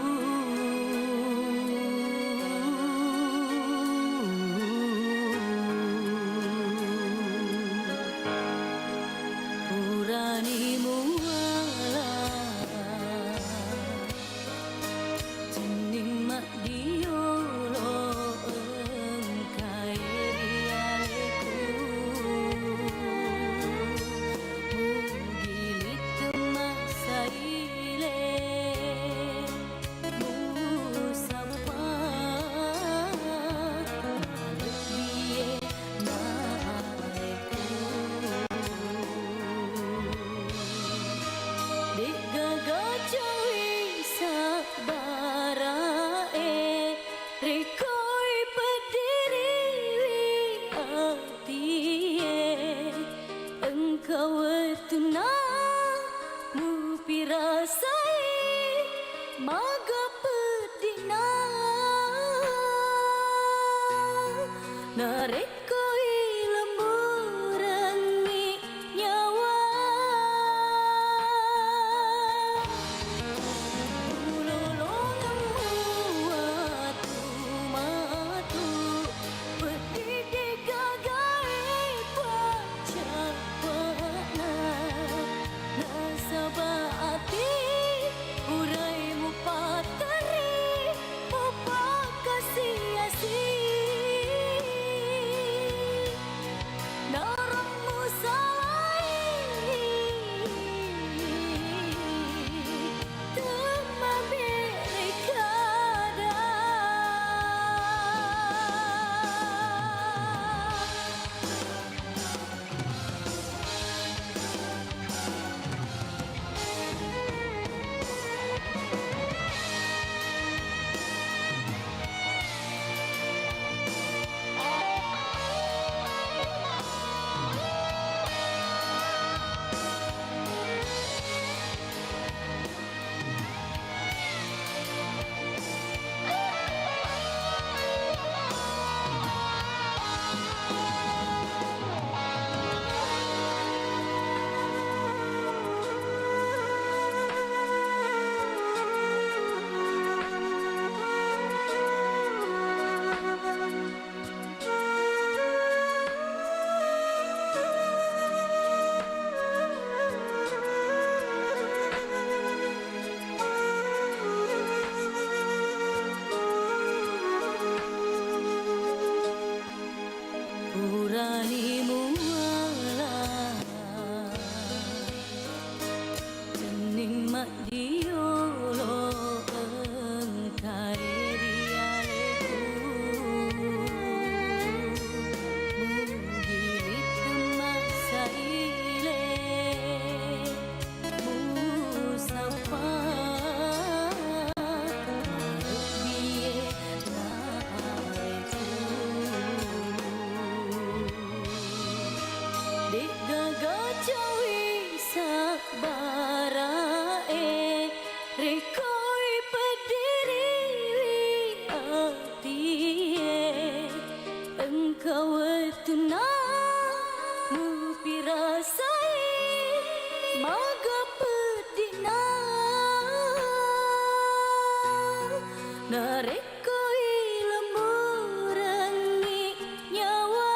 Rekoi lemburangi nyawa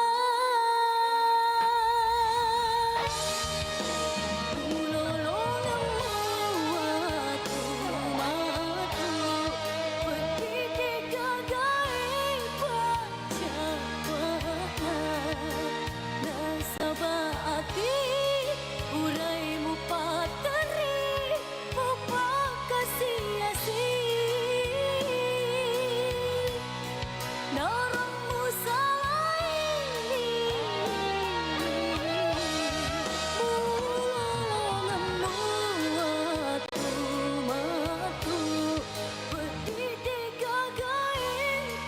Ulolongan mawatu matu Petidik gagai pacapahan Nasabah hati uraimu pateri Upah kasih-asih Narangmu salah ini Ulolongan mawatu matu Petidik gagai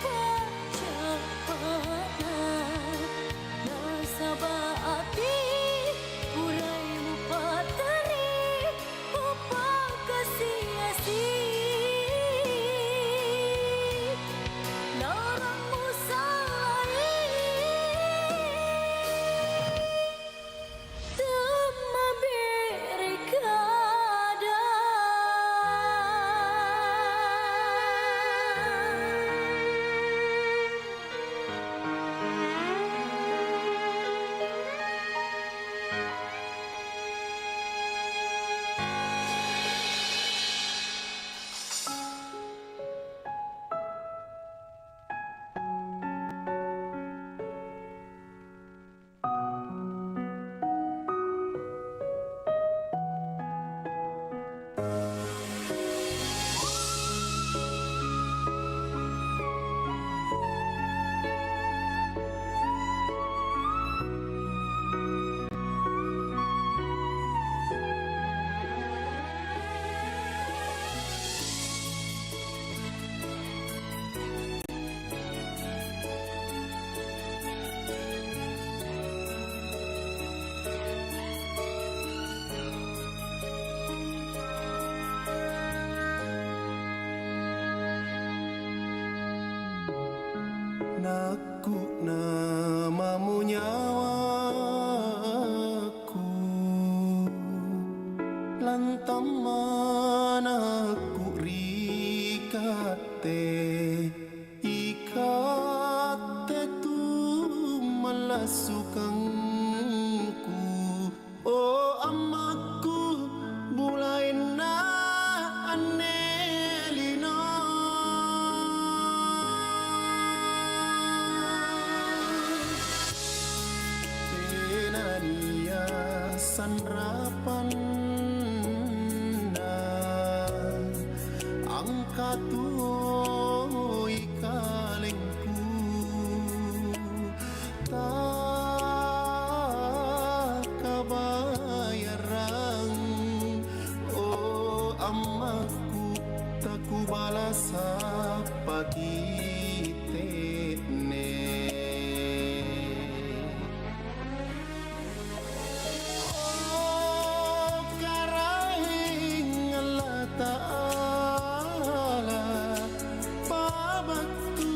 pacapahan Nasabah hati uraimu pateri Upah kasih-asih Narangmu salah Tema berikada Naku namamu nyawaku Lantam manaku rikate Ikate tu malasukangku Oh amaku bulai na anelino Tenania sanrapan na angkatu ikalengku tak kabayaran oh amaku tak ku balas apa kitene oh karahing Allah Ta'ala pabatu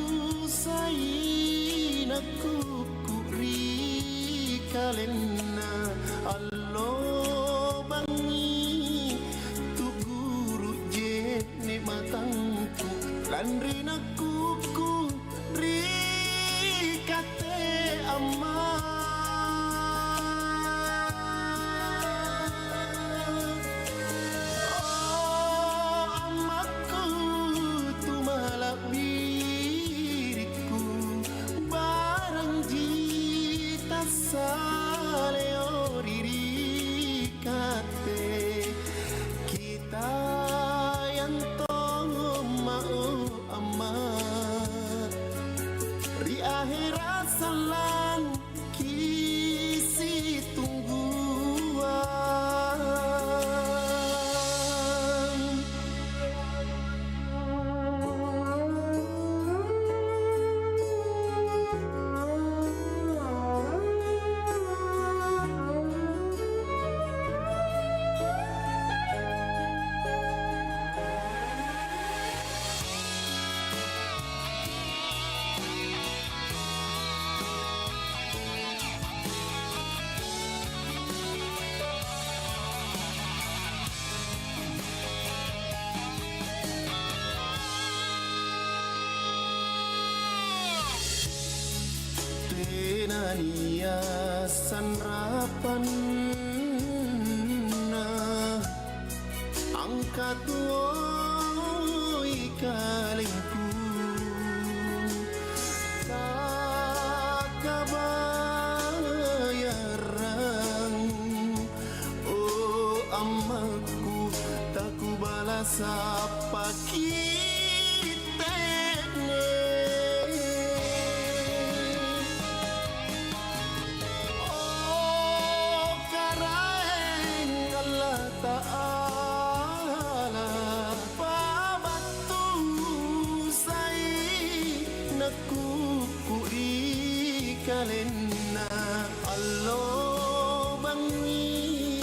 sayinaku kuri kalena allo bangi tu guru jene matangku landrinaku ku rikate amma oh amaku tu malak diriku barang jita saleo diri kate kita yang tong mau amat di akhirat salang kisi tungguan Senania sanrapan angkat woi kalengku tak kabayarang oh amaku tak ku balas apa kalena allo bangi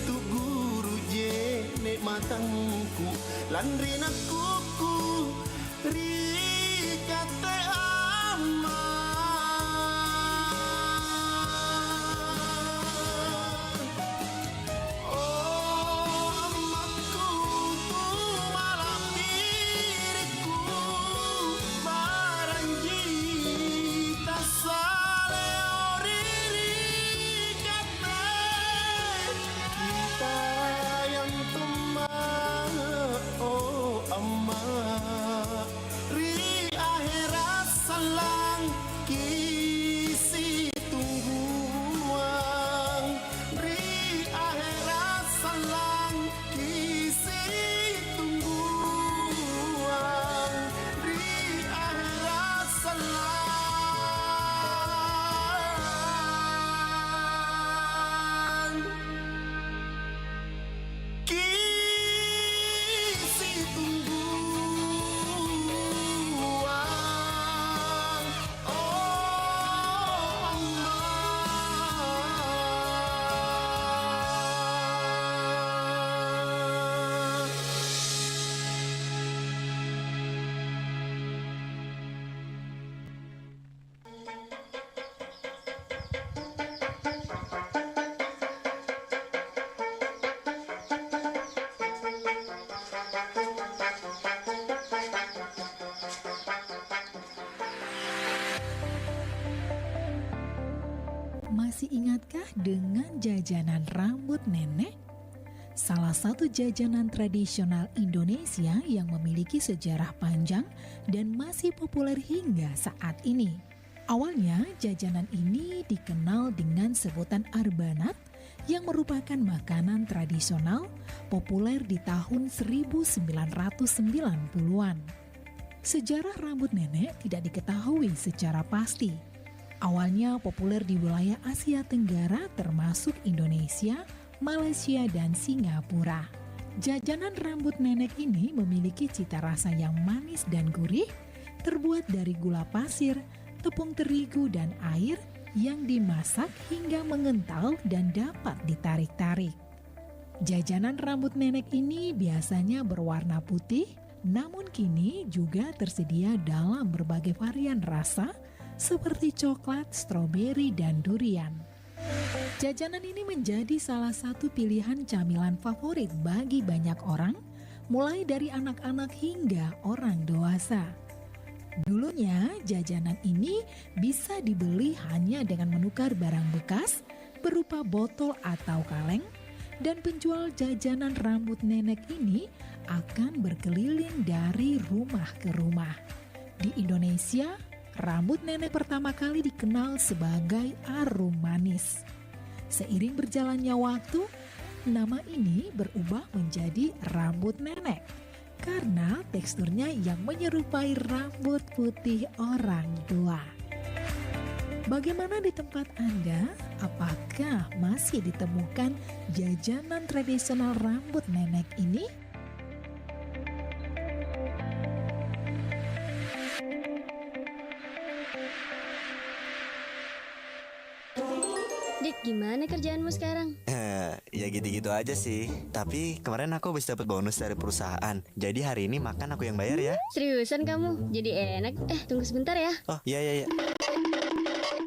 tu guru je nek matangku landrina kuku ri kate ama oh amaku tu malam diriku baranji tasa ri akhirat salang kisi tungguang ri akhirat salang kisi tungguang ri akhirat salang kisi tungguang. Masih ingatkah dengan jajanan rambut nenek? Salah satu jajanan tradisional Indonesia yang memiliki sejarah panjang dan masih populer hingga saat ini. Awalnya jajanan ini dikenal dengan sebutan arbanat yang merupakan makanan tradisional populer di tahun 1990-an. Sejarah rambut nenek tidak diketahui secara pasti. Awalnya populer di wilayah Asia Tenggara termasuk Indonesia, Malaysia, dan Singapura. Jajanan rambut nenek ini memiliki cita rasa yang manis dan gurih, terbuat dari gula pasir, tepung terigu, dan air yang dimasak hingga mengental dan dapat ditarik-tarik. Jajanan rambut nenek ini biasanya berwarna putih, namun kini juga tersedia dalam berbagai varian rasa seperti coklat, stroberi, dan durian. Jajanan ini menjadi salah satu pilihan camilan favorit bagi banyak orang, mulai dari anak-anak hingga orang dewasa. Dulunya, jajanan ini bisa dibeli hanya dengan menukar barang bekas berupa botol atau kaleng, dan penjual jajanan rambut nenek ini akan berkeliling dari rumah ke rumah. Di Indonesia, rambut nenek pertama kali dikenal sebagai arum manis. Seiring berjalannya waktu, nama ini berubah menjadi rambut nenek karena teksturnya yang menyerupai rambut putih orang tua. Bagaimana di tempat Anda? Apakah masih ditemukan jajanan tradisional rambut nenek ini? Dik, gimana kerjaanmu sekarang? Ya gitu-gitu aja sih. Tapi kemarin aku habis dapat bonus dari perusahaan. Jadi hari ini makan aku yang bayar ya. Seriusan kamu? Jadi enak. Tunggu sebentar ya. Oh iya.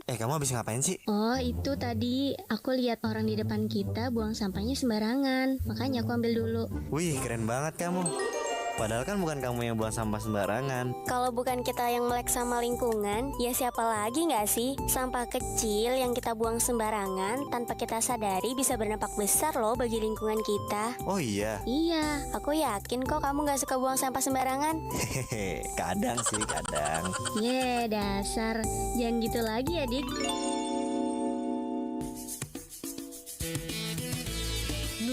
Kamu habis ngapain sih? Oh, itu tadi aku lihat orang di depan kita buang sampahnya sembarangan. Makanya aku ambil dulu. Wih, keren banget kamu. Padahal kan bukan kamu yang buang sampah sembarangan. Kalau bukan kita yang melek sama lingkungan, ya siapa lagi nggak sih? Sampah kecil yang kita buang sembarangan tanpa kita sadari bisa berdampak besar loh bagi lingkungan kita. Oh iya. Iya, aku yakin kok kamu nggak suka buang sampah sembarangan. Hehehe, kadang sih, kadang. Ye, dasar. Jangan gitu lagi ya, Dik.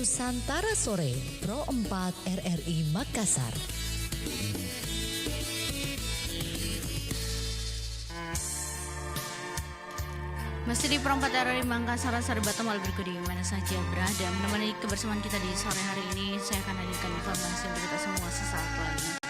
Nusantara Sore, Pro 4 RRI Makassar. Masih di Pro 4 RRI Makassar, sahabat Temal berikut di mana saja berada. Menemani kebersamaan kita di sore hari ini, saya akan hadirkan informasi untuk kita semua sesaat lagi.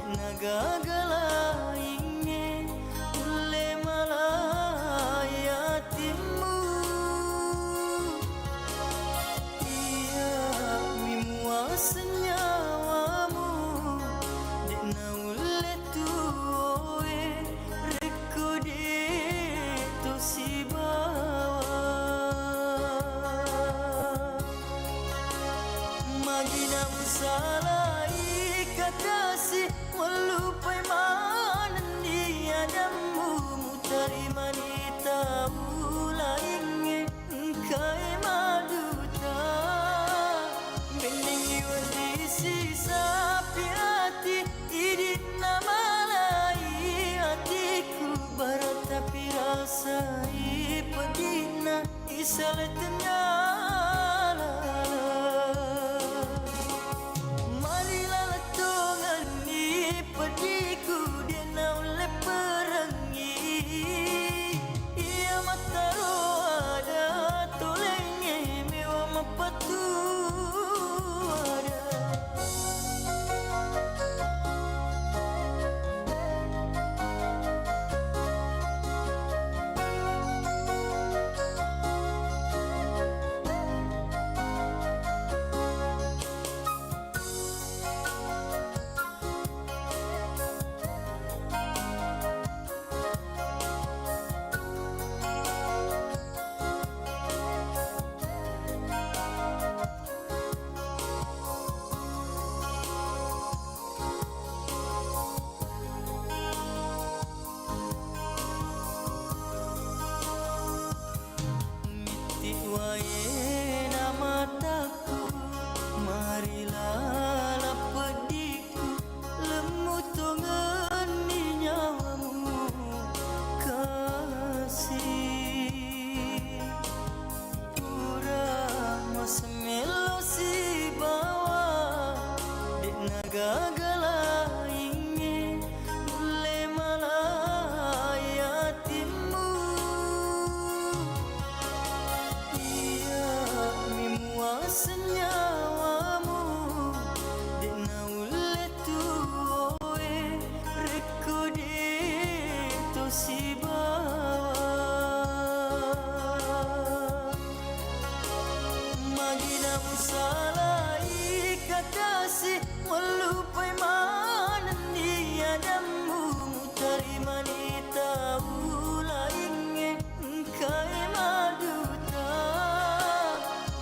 nagagalainge ule malayatimu iya mimua senyawamu dena ule tuoe rekode to si bawa magina musalai kakasih walupai manandi adamu mutari manita ulainge kai maduta beningi wandisi sapi hati idit namalai hatiku barat tapi rasai pedina isale tenyala marilah letongan ni pediku dia naule perangi ia mataro ada tolenge mewa mapatu ada Wae mataku marilah lapediku lemu tongan ni nyawamu kasih pura masemelo si bawa dek nagagalainge ule malayatimu senyawamu dena ule tuoe rekode to si bawa magina musalai kakasih walupai manandi adamu mutari manita ulainge kai maduta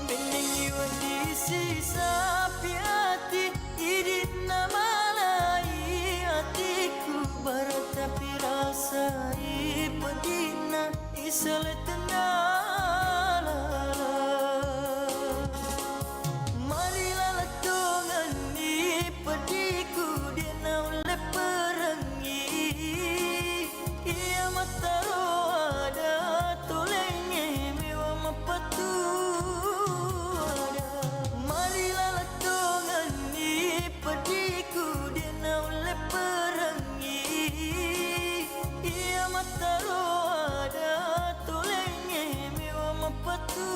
beningi wandisi sapi hati idit namalai hatiku barat tapi rasai pedina isale tenala marilah letongan ni pediku dia naule perangi ia mataro ada tolenge mewa mapatu marilah letongan ni pediku dia naule perangi ia mataro ada tolenge mewa mapatu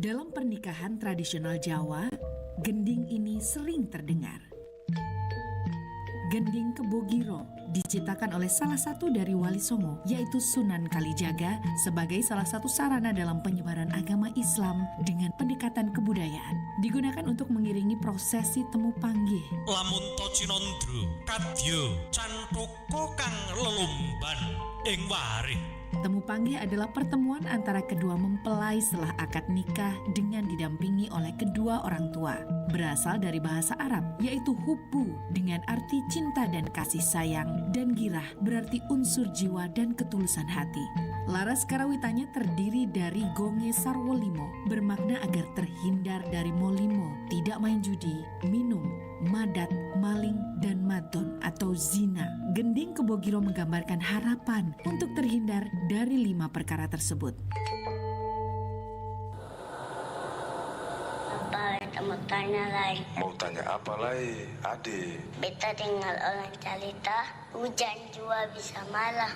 Dalam pernikahan tradisional Jawa, gending ini sering terdengar. Gending Kebogiro diciptakan oleh salah satu dari Wali Songo, yaitu Sunan Kalijaga, sebagai salah satu sarana dalam penyebaran agama Islam dengan pendekatan kebudayaan. Digunakan untuk mengiringi prosesi temu panggih. Lamun tocinondro kadya cantoko kang lelumban ing warih. Temu panggih adalah pertemuan antara kedua mempelai setelah akad nikah dengan didampingi oleh kedua orang tua. Berasal dari bahasa Arab, yaitu hubbu dengan arti cinta dan kasih sayang, dan girah berarti unsur jiwa dan ketulusan hati. Laras karawitannya terdiri dari gonge sarwolimo, bermakna agar terhindar dari molimo, tidak main judi, minum, madat, maling, dan madon atau zina. Gending Kebogiro menggambarkan harapan untuk terhindar dari 5 perkara tersebut. Apa mau tanya lagi? Mau tanya apa lagi, Ade? Beta tinggal orang cerita, hujan jua bisa malah.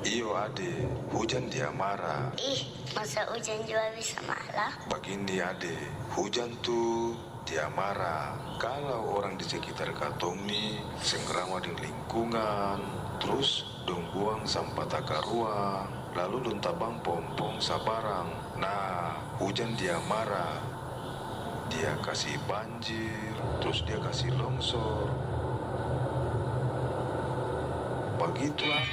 Iyo ade, hujan dia marah. Ih, masa hujan juga bisa marah? Begini ade, hujan tuh dia marah. Kalau orang di sekitar katong nih sengkerama dengan lingkungan, terus dong buang sampah takaruang, lalu dong tabang pompong sabarang. Nah, hujan dia marah. Dia kasih banjir, terus dia kasih longsor. Begitulah.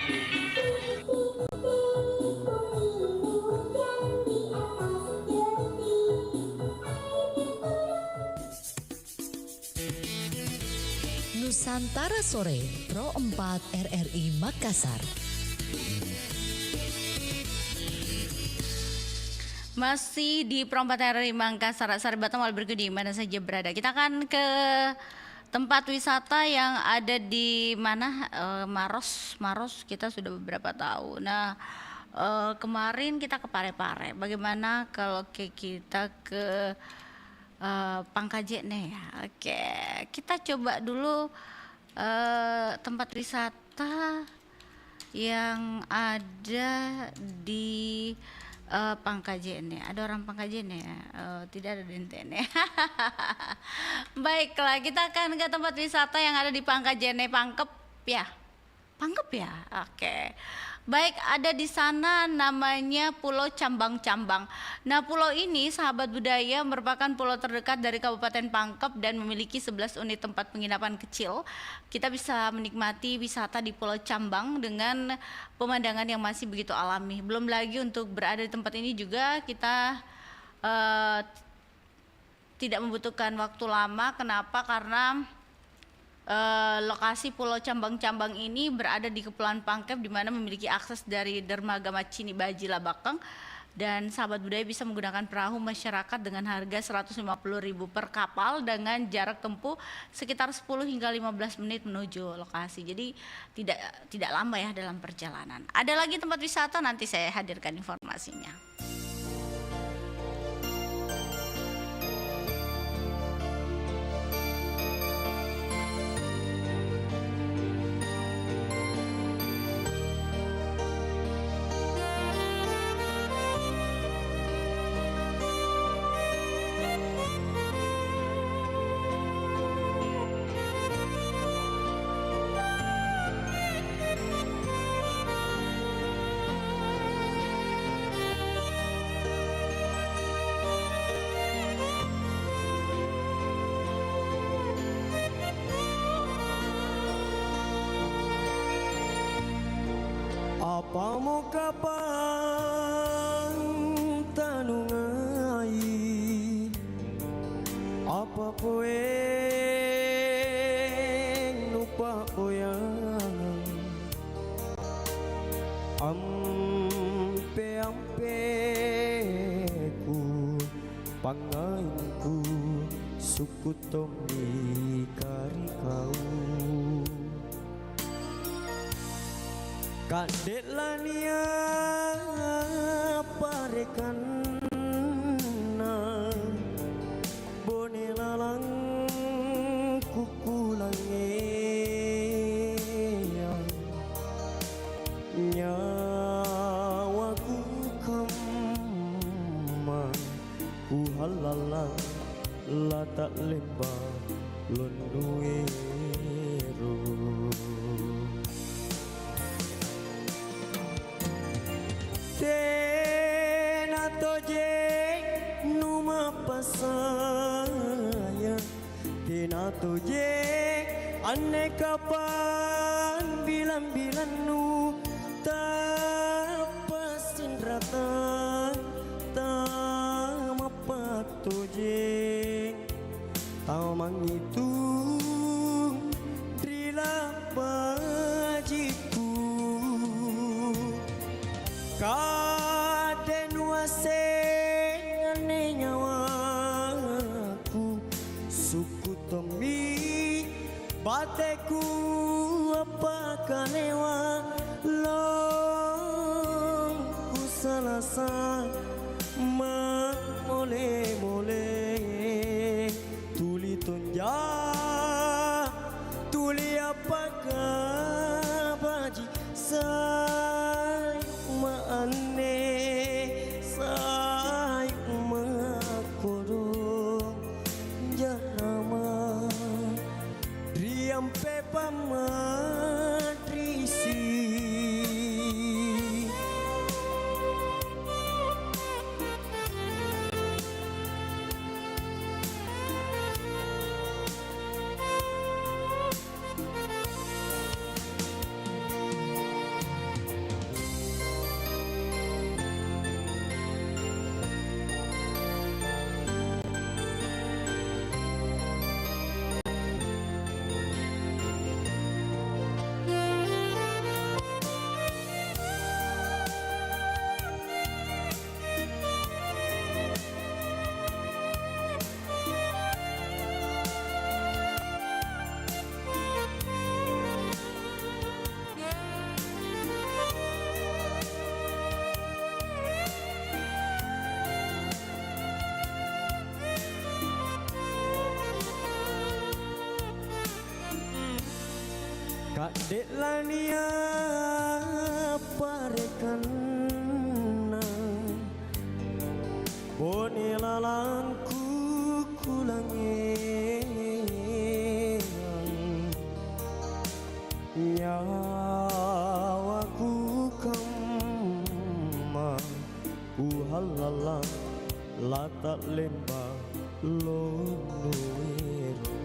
Nusantara Sore, Pro 4 RRI Makassar. Masih di Pro 4 RRI Makassar, sahabat Batam berikut di mana saja berada. Kita akan ke tempat wisata yang ada di mana, Maros kita sudah beberapa tahun. Nah, kemarin kita ke Parepare. Bagaimana kalau kita ke Pangkajene ya? Oke, kita coba dulu tempat wisata yang ada di Pangkajene. Ada orang Pangkajene ya? Tidak ada dentene. Baiklah, kita akan ke tempat wisata yang ada di Pangkajene, Pangkep ya. Pangkep ya. Oke. Baik, ada di sana namanya Pulau Cambang-Cambang. Nah, pulau ini sahabat budaya merupakan pulau terdekat dari Kabupaten Pangkep dan memiliki 11 unit tempat penginapan kecil. Kita bisa menikmati wisata di Pulau Cambang dengan pemandangan yang masih begitu alami. Belum lagi untuk berada di tempat ini juga kita tidak membutuhkan waktu lama. Kenapa? Karena lokasi Pulau Cambang-Cambang ini berada di Kepulauan Pangkep, di mana memiliki akses dari Dermaga Macini Baji Labakeng, dan sahabat budaya bisa menggunakan perahu masyarakat dengan harga 150.000 per kapal dengan jarak tempuh sekitar 10 hingga 15 menit menuju lokasi. Jadi tidak lama ya dalam perjalanan. Ada lagi tempat wisata, nanti saya hadirkan informasinya. Apa mau kapan tanungai, apa poeng lupa koyang, ampe ku pangainku suku tomi kari kau. Kadek lania parekan na bone lalang kuku langeyang nyawaku kemang ku halalang latak lembah londuero. Tena toje numa pasaya, tena toje ane kapan bilang-bilang nu tapasin rata tamapat toje tamang itu drila bajiku. Kaden wase ane nyawaku suku tomi bateku apa kanewa long ku salasa ma mole tuli tonja tuli apa baji sa Kak dek lania parekan bone lalangku kulange nyawaku kama uhalala lata lembah lonuero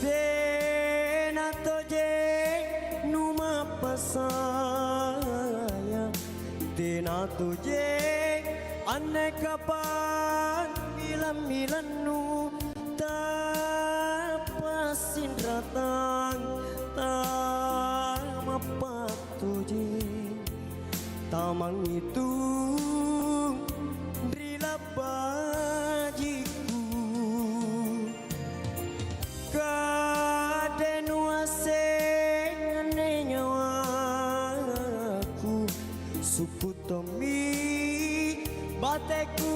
Tena toje numa pasaya Tena toje ane kapan milan-milanu tapasin ratang tamapat toje tamang itu rila bajiku kadenuase ane nyawaku suku tomi bateku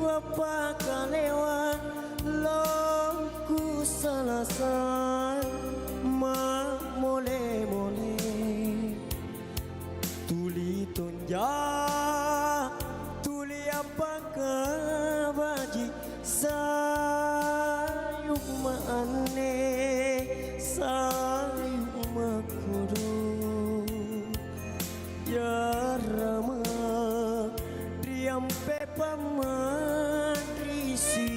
apa kalewa longku salasan ma mole-mole tuli tonja tuli apa kabaji sayuk maane sayuk makudu jarama diampe pamadrisi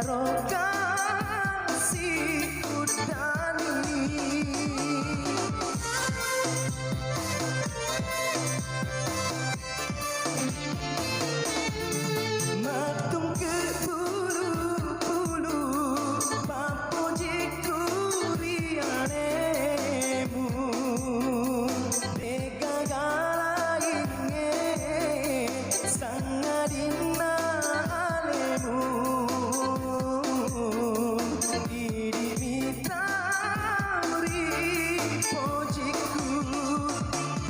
karo kasih udani. Matung ke bulu-bulu papuji kurianemu Bega galainge sangadina alemu Diri mitari pojiku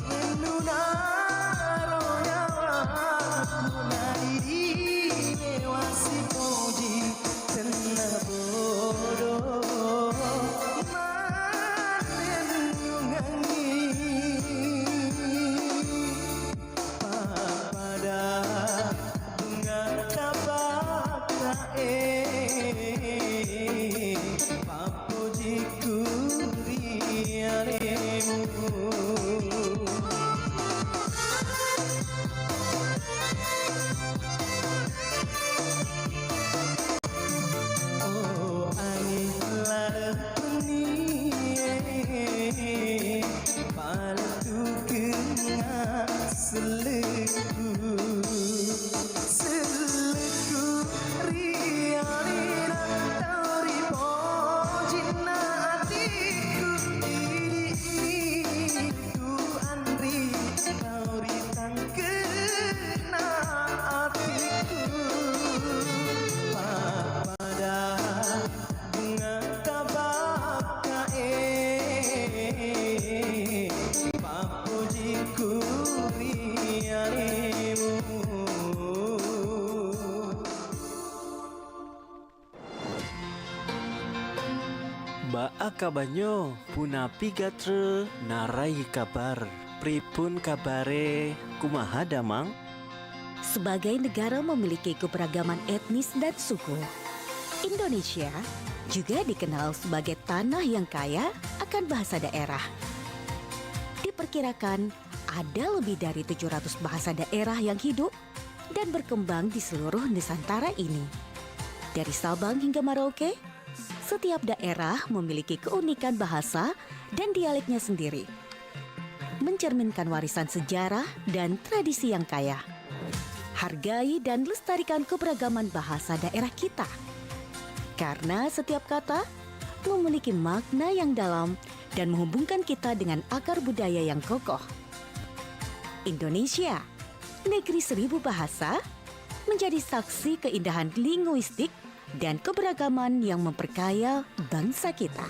menunaro nyawa Munadiri mewasi poji tenang bodoh manen ngangi pada bunga tabaka papujiku rianemu Oh angin larapuni paltu kenga seleku rialina tauri pojina atiku diriku andri tauri tangkena atiku pada bunga tabaka papujiku rianemu Ba akabanyo puna pigatre narai kabar pripun kabare kumaha damang. Sebagai negara memiliki keberagaman etnis dan suku, Indonesia juga dikenal sebagai tanah yang kaya akan bahasa daerah. Diperkirakan ada lebih dari 700 bahasa daerah yang hidup dan berkembang di seluruh Nusantara ini. Dari Sabang hingga Merauke, setiap daerah memiliki keunikan bahasa dan dialeknya sendiri, mencerminkan warisan sejarah dan tradisi yang kaya. Hargai dan lestarikan keberagaman bahasa daerah kita, karena setiap kata memiliki makna yang dalam dan menghubungkan kita dengan akar budaya yang kokoh. Indonesia, negeri 1000 bahasa, menjadi saksi keindahan linguistik dan keberagaman yang memperkaya bangsa kita.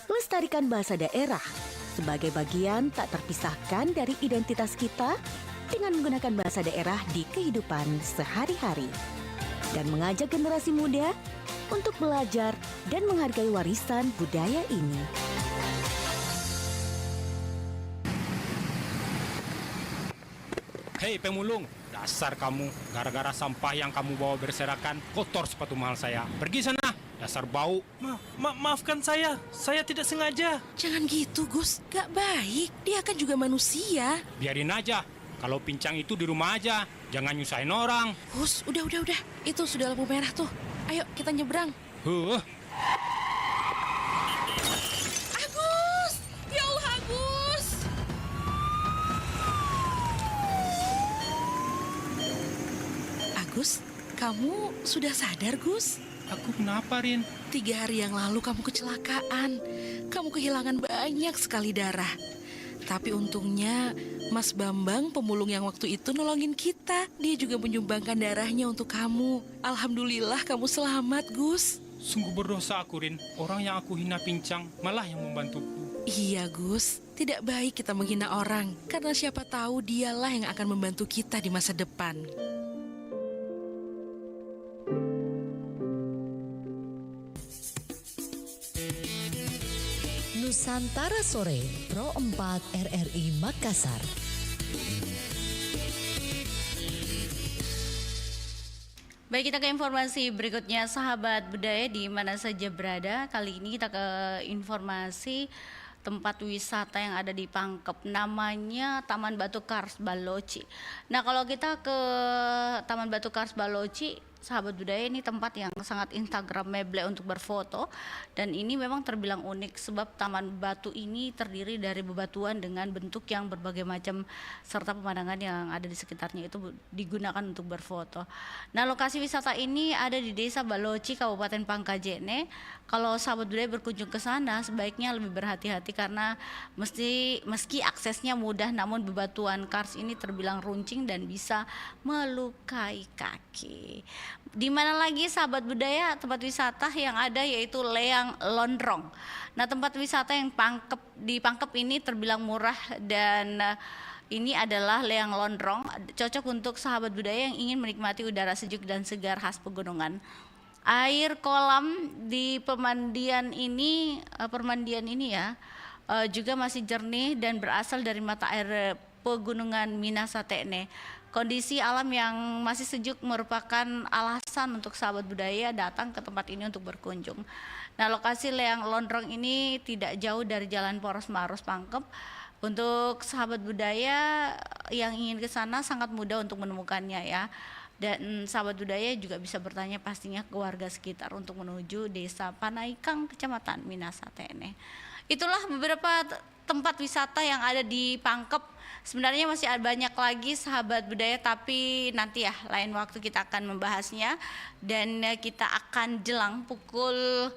Lestarikan bahasa daerah sebagai bagian tak terpisahkan dari identitas kita dengan menggunakan bahasa daerah di kehidupan sehari-hari, dan mengajak generasi muda untuk belajar dan menghargai warisan budaya ini. Hei pemulung, dasar kamu, gara-gara sampah yang kamu bawa berserakan, kotor sepatu mahal saya. Pergi sana, dasar bau. Maafkan saya tidak sengaja. Jangan gitu Gus, gak baik, dia kan juga manusia. Biarin aja, kalau pincang itu di rumah aja, jangan nyusahin orang. Gus, udah, itu sudah lampu merah tuh. Ayo kita nyebrang. Agus, ya Allah Agus. Agus, kamu sudah sadar Gus? Aku kenapa Rin? 3 hari yang lalu kamu kecelakaan. Kamu kehilangan banyak sekali darah. Tapi untungnya Mas Bambang, pemulung yang waktu itu nolongin kita. Dia juga menyumbangkan darahnya untuk kamu. Alhamdulillah kamu selamat, Gus. Sungguh berdosa aku, Rin. Orang yang aku hina pincang malah yang membantuku. Iya, Gus. Tidak baik kita menghina orang. Karena siapa tahu dialah yang akan membantu kita di masa depan. Nusantara Sore, Pro 4 RRI Makassar. Baik, kita ke informasi berikutnya, sahabat budaya di mana saja berada. Kali ini kita ke informasi tempat wisata yang ada di Pangkep, namanya Taman Batu Kars Baloci. Nah, kalau kita ke Taman Batu Kars Baloci, sahabat budaya, ini tempat yang sangat instagramable untuk berfoto, dan ini memang terbilang unik sebab Taman Batu ini terdiri dari bebatuan dengan bentuk yang berbagai macam serta pemandangan yang ada di sekitarnya itu digunakan untuk berfoto. Nah, lokasi wisata ini ada di Desa Baloci, Kabupaten Pangkajene. Kalau sahabat budaya berkunjung ke sana sebaiknya lebih berhati-hati karena meski aksesnya mudah, namun bebatuan kars ini terbilang runcing dan bisa melukai kaki. Di mana lagi sahabat budaya tempat wisata yang ada yaitu Leang Lonrong. Nah, tempat wisata yang di Pangkep ini terbilang murah dan ini adalah Leang Lonrong, cocok untuk sahabat budaya yang ingin menikmati udara sejuk dan segar khas pegunungan. Air kolam di permandian ini juga masih jernih dan berasal dari mata air pegunungan Minasatekne. Kondisi alam yang masih sejuk merupakan alasan untuk sahabat budaya datang ke tempat ini untuk berkunjung. Nah, lokasi Leang Lonrong ini tidak jauh dari Jalan Poros Maros Pangkep. Untuk sahabat budaya yang ingin ke sana sangat mudah untuk menemukannya ya. Dan sahabat budaya juga bisa bertanya pastinya ke warga sekitar untuk menuju Desa Panaikang, Kecamatan Minasatekne. Itulah beberapa tempat wisata yang ada di Pangkep. Sebenarnya masih ada banyak lagi sahabat budaya, tapi nanti ya lain waktu kita akan membahasnya. Dan kita akan jelang pukul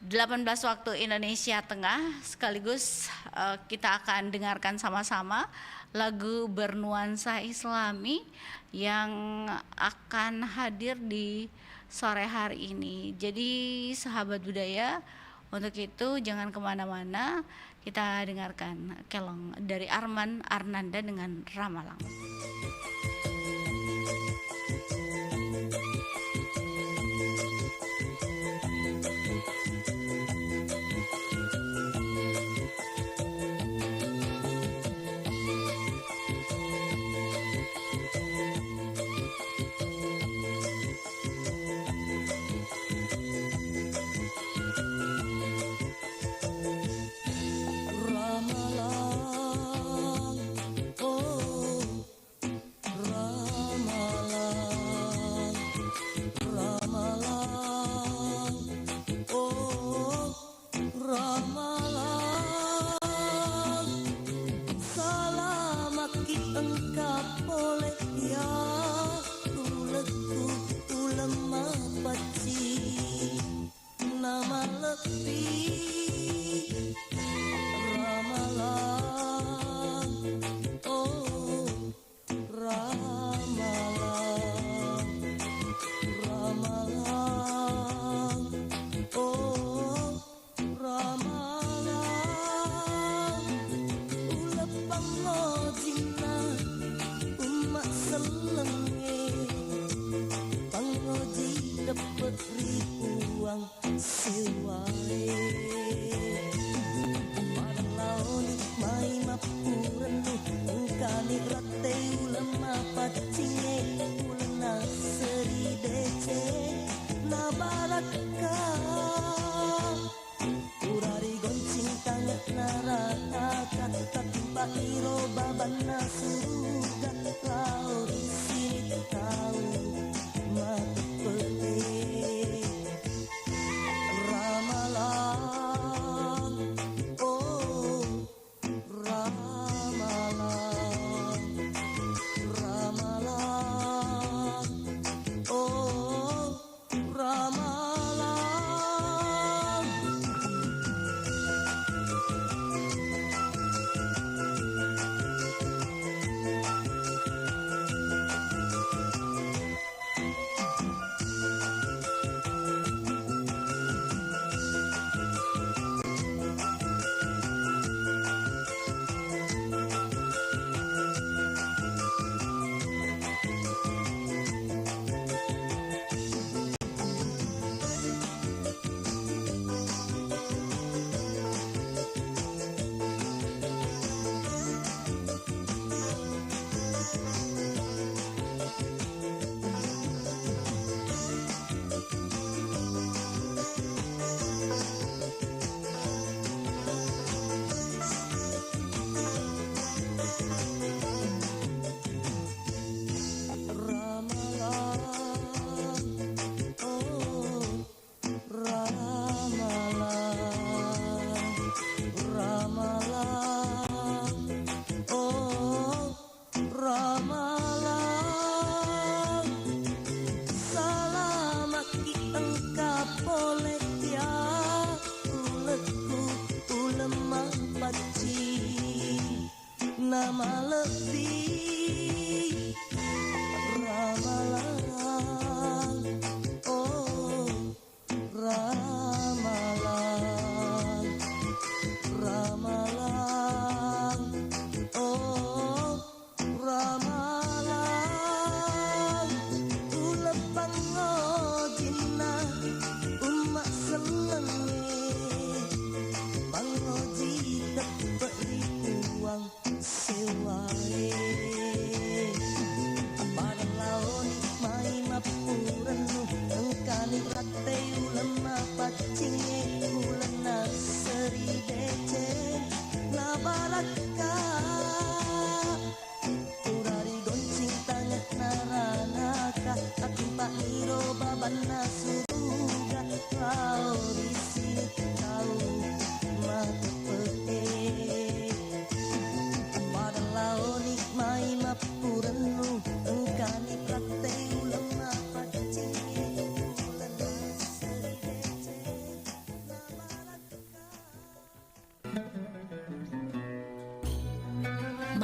18 waktu Indonesia Tengah, sekaligus kita akan dengarkan sama-sama lagu bernuansa Islami yang akan hadir di sore hari ini. Jadi sahabat budaya, untuk itu jangan kemana-mana, kita dengarkan kelong dari Arman Arnanda dengan Ramalang. Ramalang, oh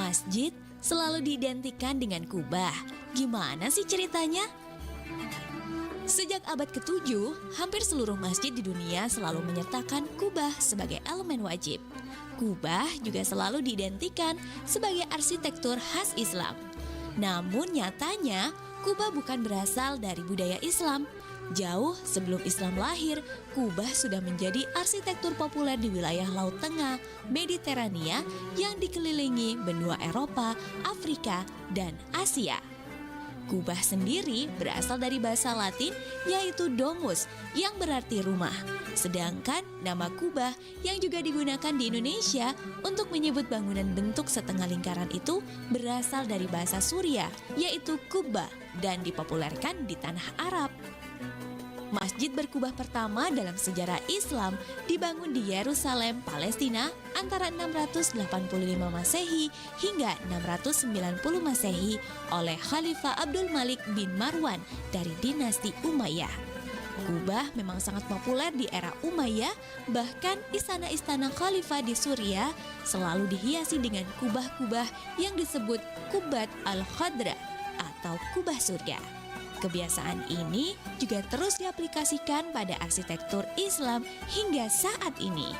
Masjid selalu diidentikan dengan Kubah. Gimana sih ceritanya? Sejak abad ke-7, hampir seluruh masjid di dunia selalu menyertakan kubah sebagai elemen wajib. Kubah juga selalu diidentikan sebagai arsitektur khas Islam. Namun nyatanya, kubah bukan berasal dari budaya Islam. Jauh sebelum Islam lahir, kubah sudah menjadi arsitektur populer di wilayah Laut Tengah, Mediterania yang dikelilingi benua Eropa, Afrika, dan Asia. Kubah sendiri berasal dari bahasa Latin yaitu domus yang berarti rumah. Sedangkan nama kubah yang juga digunakan di Indonesia untuk menyebut bangunan bentuk setengah lingkaran itu berasal dari bahasa Suriah yaitu kubah dan dipopulerkan di tanah Arab. Masjid berkubah pertama dalam sejarah Islam dibangun di Yerusalem, Palestina antara 685 Masehi hingga 690 Masehi oleh Khalifah Abdul Malik bin Marwan dari dinasti Umayyah. Kubah memang sangat populer di era Umayyah, bahkan istana-istana khalifah di Suriah selalu dihiasi dengan kubah-kubah yang disebut Qubat al-Khadra atau kubah surga. Kebiasaan ini juga terus diaplikasikan pada arsitektur Islam hingga saat ini.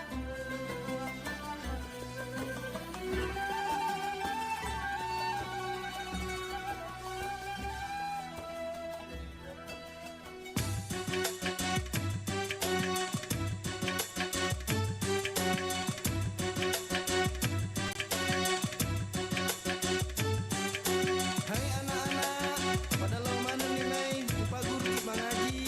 Hai anak-anak, pada lo mana nih Mai? Lupa guru mengaji.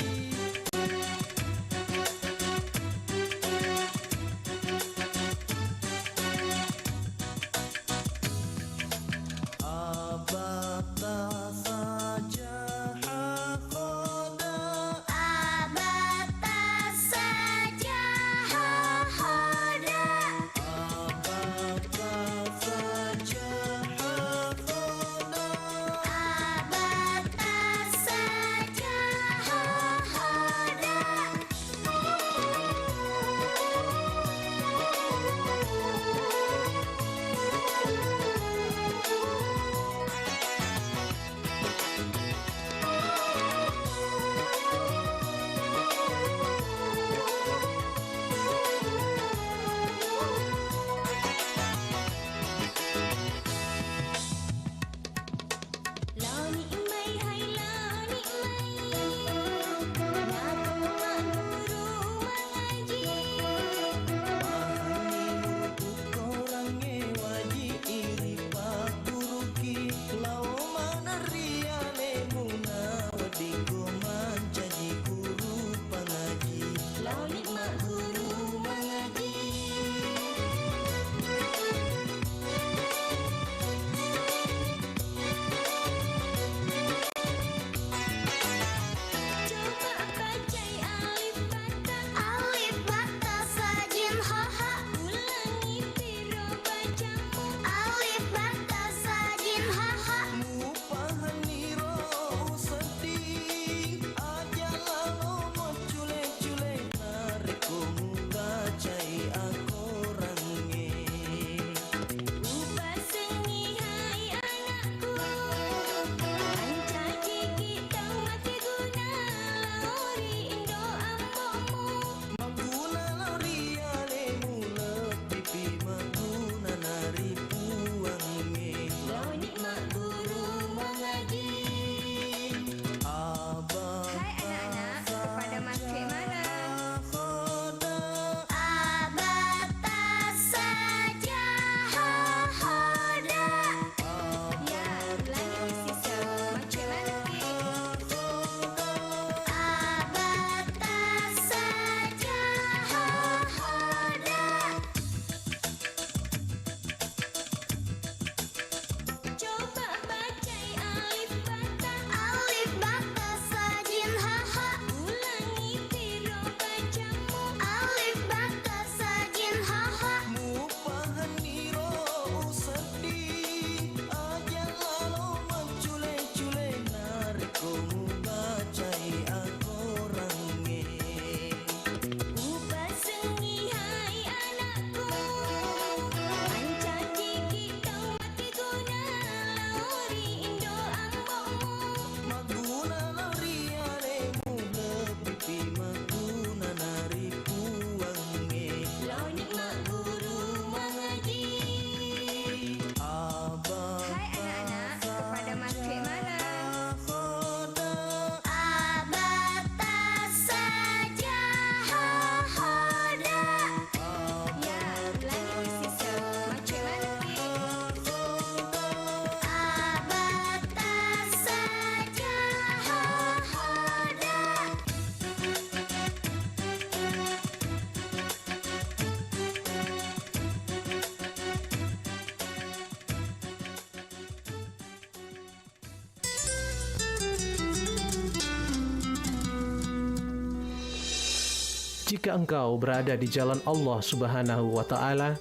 Jika engkau berada di jalan Allah Subhanahu wa Ta'ala,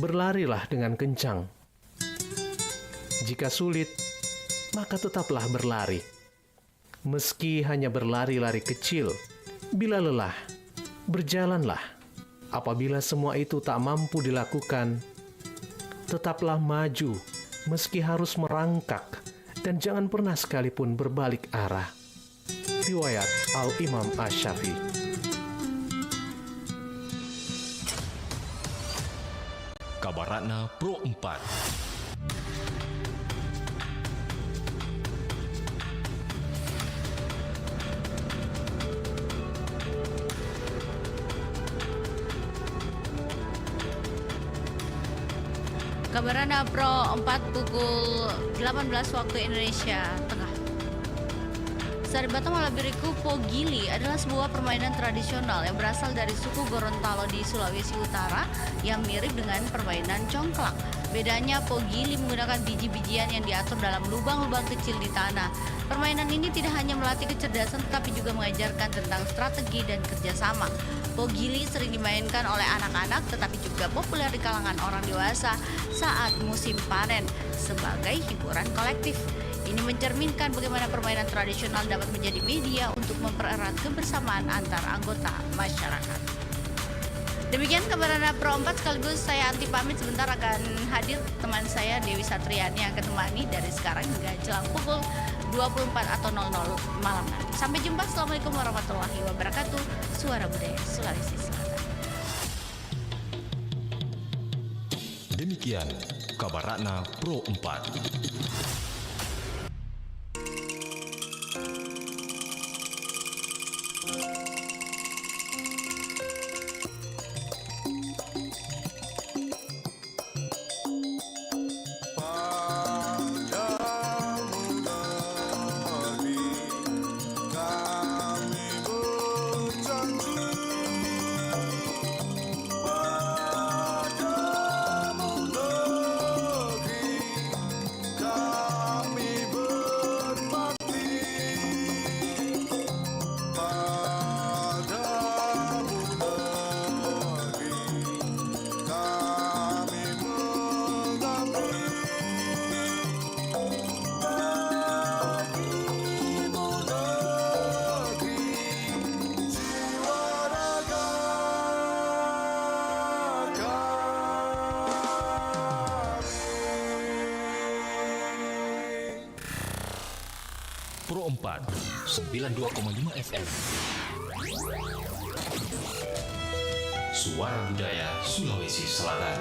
berlarilah dengan kencang. Jika sulit, maka tetaplah berlari. Meski hanya berlari-lari kecil, bila lelah, berjalanlah. Apabila semua itu tak mampu dilakukan, tetaplah maju meski harus merangkak dan jangan pernah sekalipun berbalik arah. Riwayat Al-Imam Asy-Syafi'i. Kabaratna Pro 4. Kabarana Pro 4 pukul 18 waktu Indonesia Tengah. Sari Batam Malabiriku Pogili adalah sebuah permainan tradisional yang berasal dari suku Gorontalo di Sulawesi Utara yang mirip dengan permainan congklak. Bedanya Pogili menggunakan biji-bijian yang diatur dalam lubang-lubang kecil di tanah. Permainan ini tidak hanya melatih kecerdasan tetapi juga mengajarkan tentang strategi dan kerjasama. Pogili sering dimainkan oleh anak-anak tetapi juga populer di kalangan orang dewasa saat musim panen sebagai hiburan kolektif. Ini mencerminkan bagaimana permainan tradisional dapat menjadi media untuk mempererat kebersamaan antar anggota masyarakat. Demikian Kabarana Pro 4, sekaligus saya Anti pamit, sebentar akan hadir teman saya Dewi Satriani yang akan temani dari sekarang hingga jelang pukul 24 atau 00 malam nanti. Sampai jumpa, Assalamualaikum warahmatullahi wabarakatuh. Suara Budaya Sulawesi Selatan. Demikian Kabaratna Pro 4. Pro 4 92,5 FM. Suara Budaya Sulawesi Selatan.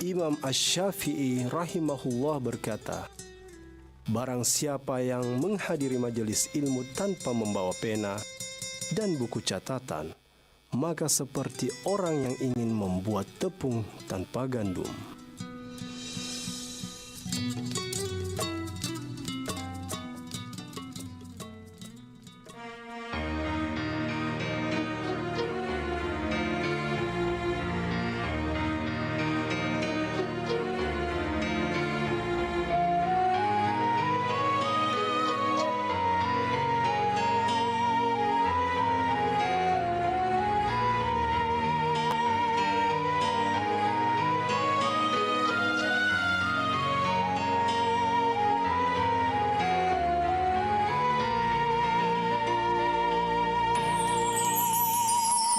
Imam Asy-Syafi'i rahimahullah berkata, barang siapa yang menghadiri majelis ilmu tanpa membawa pena dan buku catatan, maka seperti orang yang ingin membuat tepung tanpa gandum.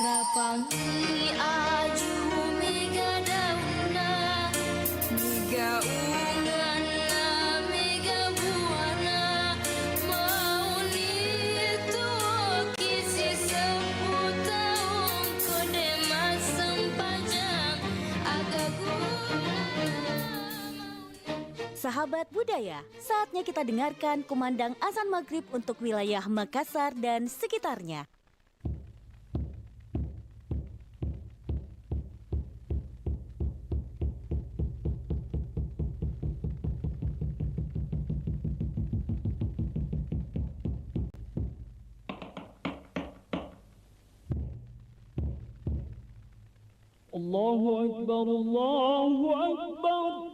Rapangi aju mega dauna, mega ungana, mega buana, mauni tu kisi seputaung kode masam panjang agak Sahabat budaya, saatnya kita dengarkan kumandang azan maghrib untuk wilayah Makassar dan sekitarnya. Allahu Akbar, Allahu Akbar.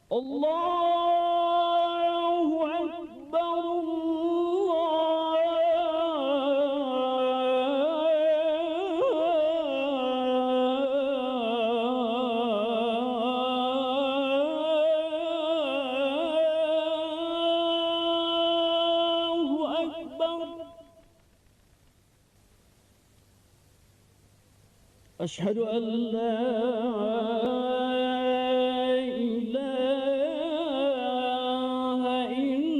Allahu Akbar, Allahu Akbar. أشهد أن لا إله إلا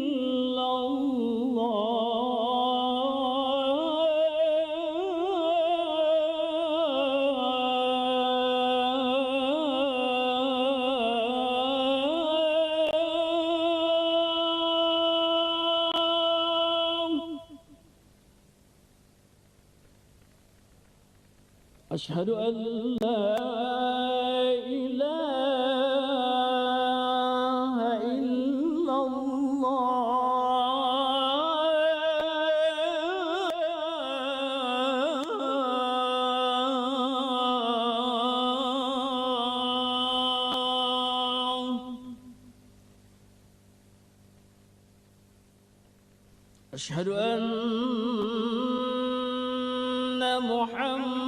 أشهد أن لا إله إلا الله. أشهد أن محمد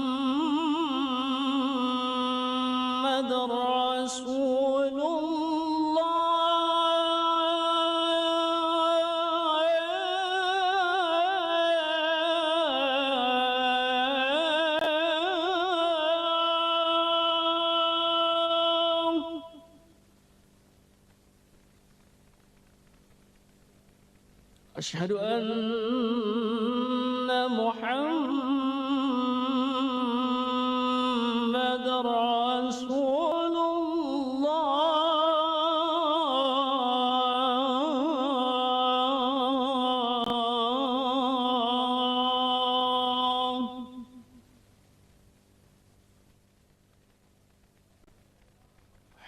رسول الله. أشهد أن محمد رسول الله.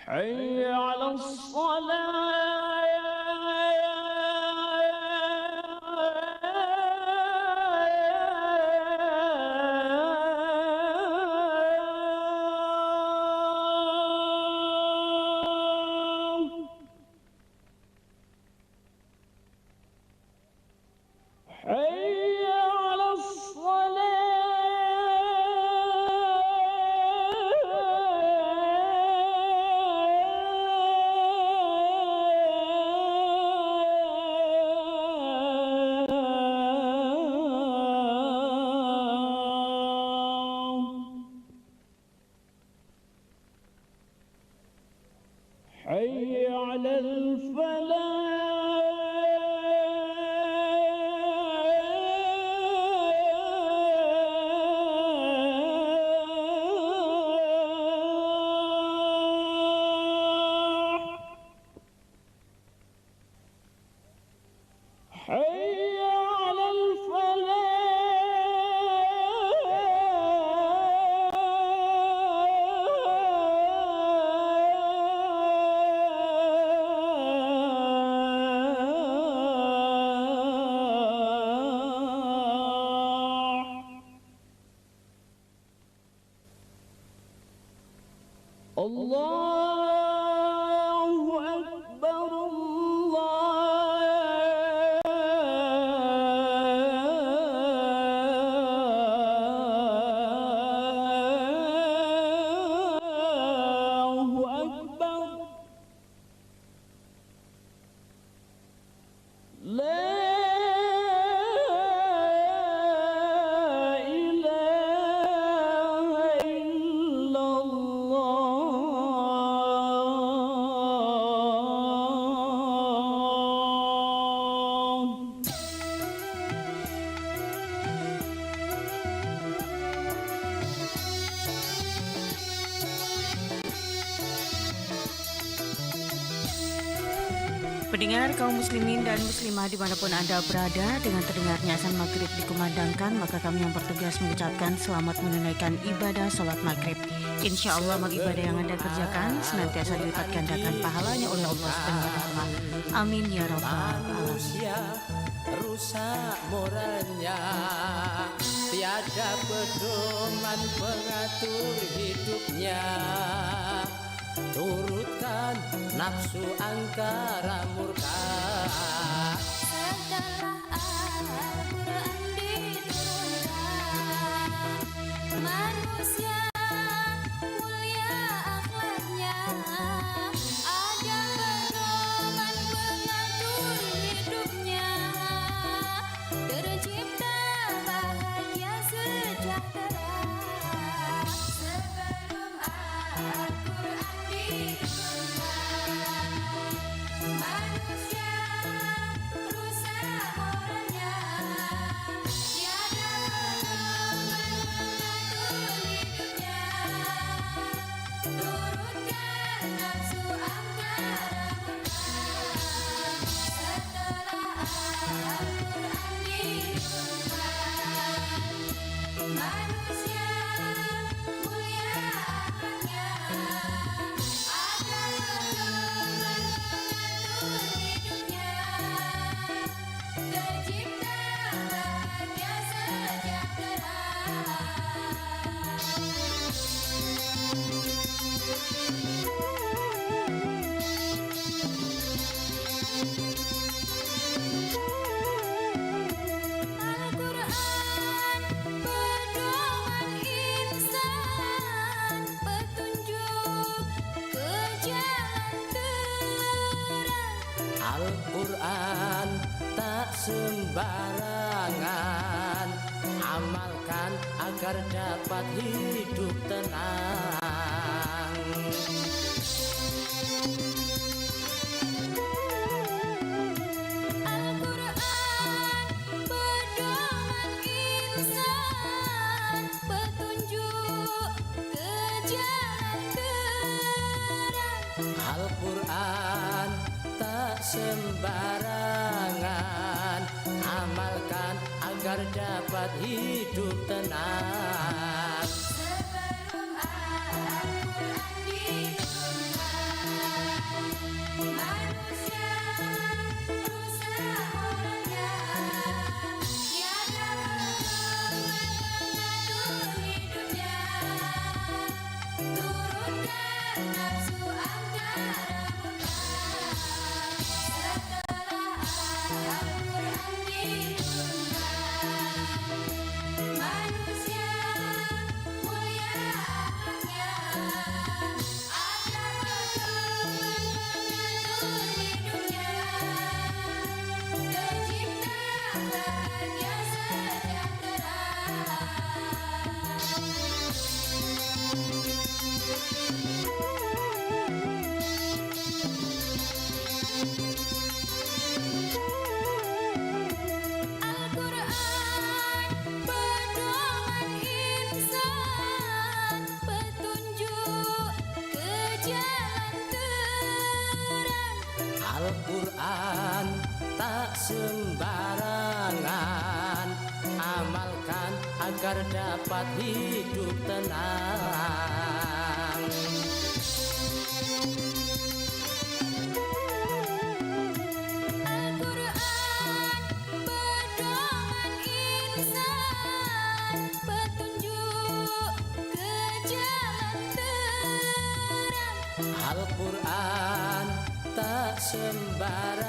حي على الصلاة. حي على الصلاة. Allahu Akbar, Allahu Akbar. La ilaha illallah. Pendengar kaum muslimin dan muslimah dimanapun Anda berada, dengan terdengarnya azan maghrib dikumandangkan, maka kami yang bertugas mengucapkan selamat menunaikan ibadah sholat maghrib. Insya Allah amal ibadah yang Anda kerjakan senantiasa dilipat gandakan pahalanya oleh Allah Subhanahu wa Ta'ala. Amin ya rabbal alamin. Manusia rusak moralnya, tiada pedoman pengatur hidupnya. Turutkan nafsu angkara murka. Setelah Al-Quran diturunkan, manusia mulia akhlaknya, ada pedoman pengatur hidupnya, tercipta bahagia sejahtera. Sebelum Al-Quran diturunkan, manusia rusak moralnya, tiada pedoman pengatur hidupnya, turutkan nafsu angkara murka. Setelah Al-Quran diturunkan, manusia mulia akhlaknya, ada pedoman pengatur hidupnya, tercipta bahagia sejahtera. Al-Quran pedoman insan, petunjuk ke jalan terang. Al-Quran tak sembarangan, amalkan agar dapat hidup tenang. Al-Quran pedoman insan, petunjuk ke jalan terang. Al-Quran tak sembarangan, amalkan agar dapat hidup tenang. Sebelum Al-Quran diturunkan, manusia rusak moralnya, tiada pedoman pengatur hidupnya, turutkan nafsu angkara murka. Setelah Al-Quran diturunkan, manusia mulia akhlaknya, ada pedoman pengatur hidupnya, tercipta bahagia sejahtera. Al-Quran pedoman insan, petunjuk ke jalan terang. Al-Quran tak sembarangan, amalkan agar dapat hidup tenang. Al-Quran pedoman insan, petunjuk ke jalan terang. sembarangan,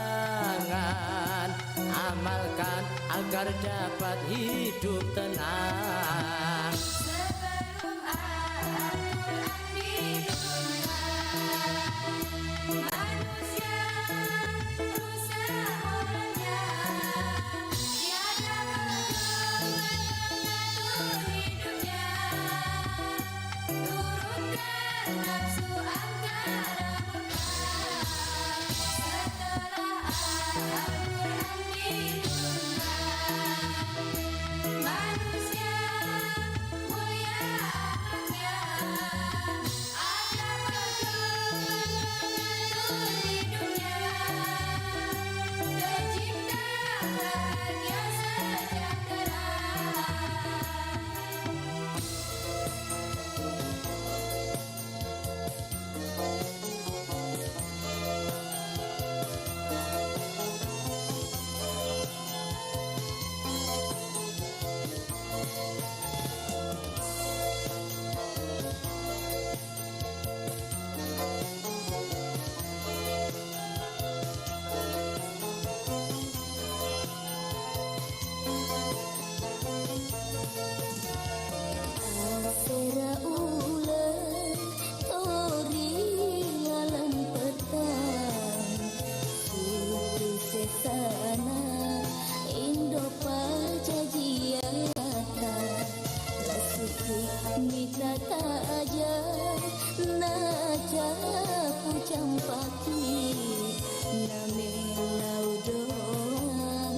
amalkan agar dapat hidup tenang. Sebelum Al-Quran diturunkan, manusia berusaha orangnya, tiada pedoman mengatur hidupnya, turunkan nafsu angkara murka. Setelah Al-Quran diturunkan, manusia mulia akhlaknya, ada pedoman mengatur hidupnya, tercipta bahagia sejahtera. Asera ulang tori alam petang, suku sesana Indo pajajiata, lasuki mita taja naja pucampaki, name laudoan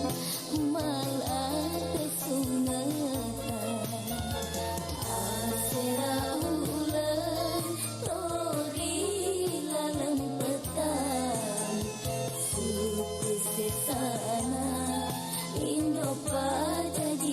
malah pesunata. Asera ulang tori lalang petang, suku sesana Indo pajajiata.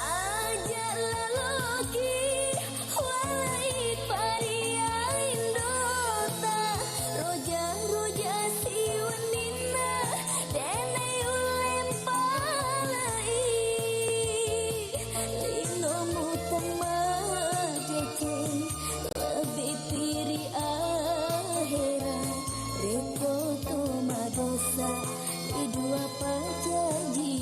Ajak laloki walai paria Indota, roja-roja siwanina denai ulem palai, linomu temajece lebih piri akhirat, reko toma dosa di dua pajajiata.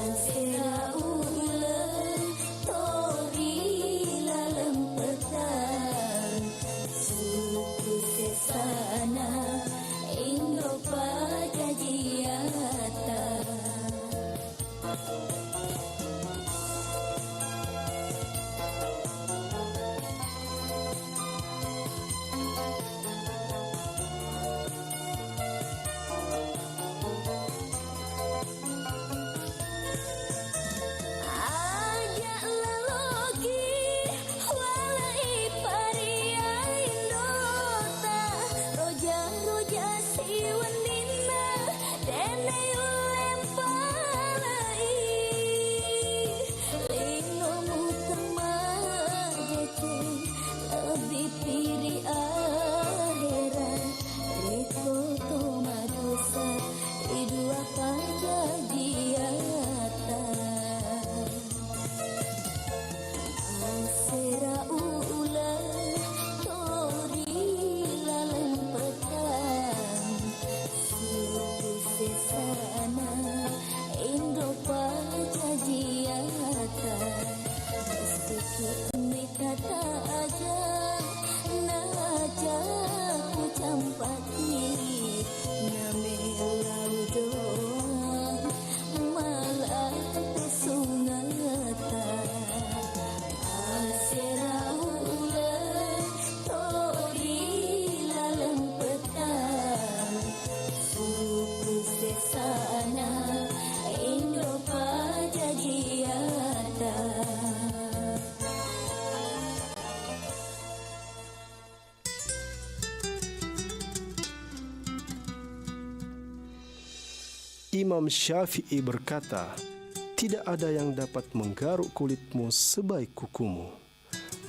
Asera ulang tori lalang petang, suku sesana Indo pajajiata. Ajak laloki walai paria Indota, roja-roja siwanina denai ulem palai, linomu temajece lebih piri akhirat, reko toma dosa di dua pajajiata. Asera ulang tori lalang petang, suku sesana Indo pajajiata, meski mita taja naja pucampati, name laudoan malah pesungata. Asera ulang tori lalang petang, suku sesana Indo pajajiata. Imam Syafi'i berkata, tidak ada yang dapat menggaruk kulitmu sebaik kukumu.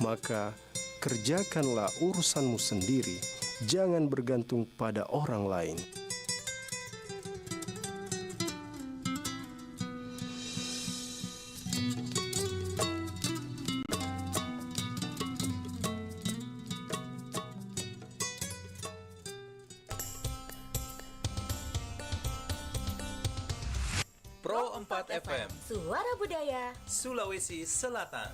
Maka kerjakanlah urusanmu sendiri, jangan bergantung pada orang lain. Pro 4 FM, Suara Budaya Sulawesi Selatan.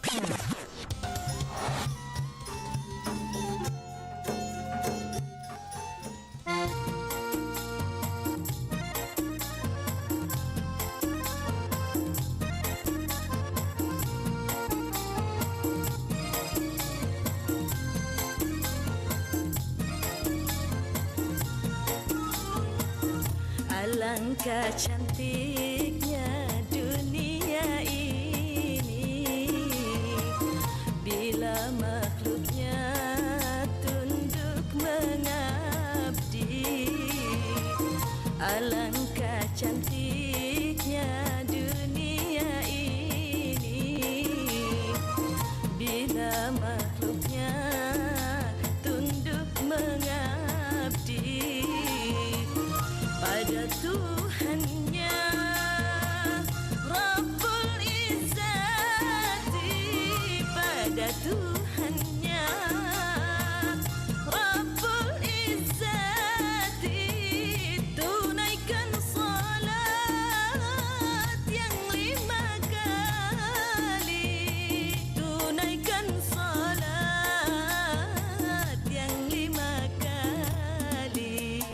Alangkah cantiknya dunia ini bila makhluknya tunduk mengabdi. Alangkah cantiknya dunia ini bila makhluknya tunduk mengabdi pada Tuhannya Rabbul Izzati, pada Tuhannya Rabbul Izzati. Tunaikan salat yang 5 kali, tunaikan salat yang 5 kali.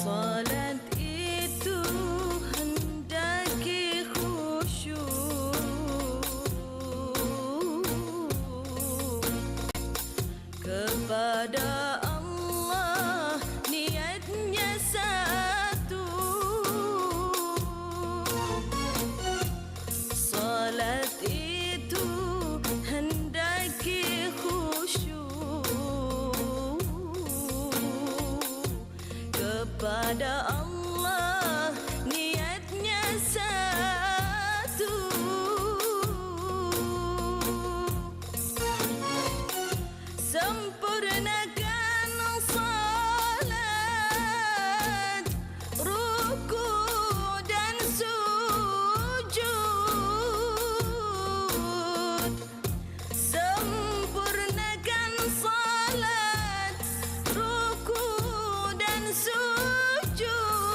Salat itu hendaki khusyuk kepada Allah, niatnya satu. Salat itu hendaki khusyuk kepada Allah, niatnya satu. Sempurnakan salat, ruku dan sujud. Sempurnakan salat, ruku dan sujud.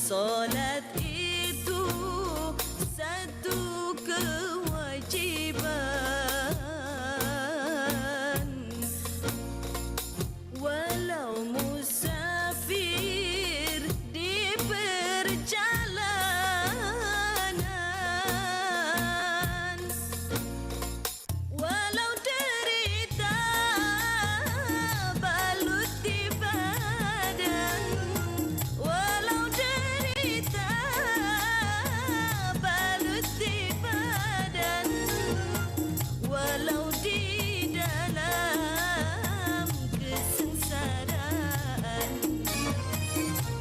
Solat itu satu kewajiban, walau musafir di perjalanan, walau derita balut di badan, walau derita balut di badan, walau di dalam kesengsaraan,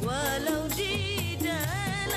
walau di dalam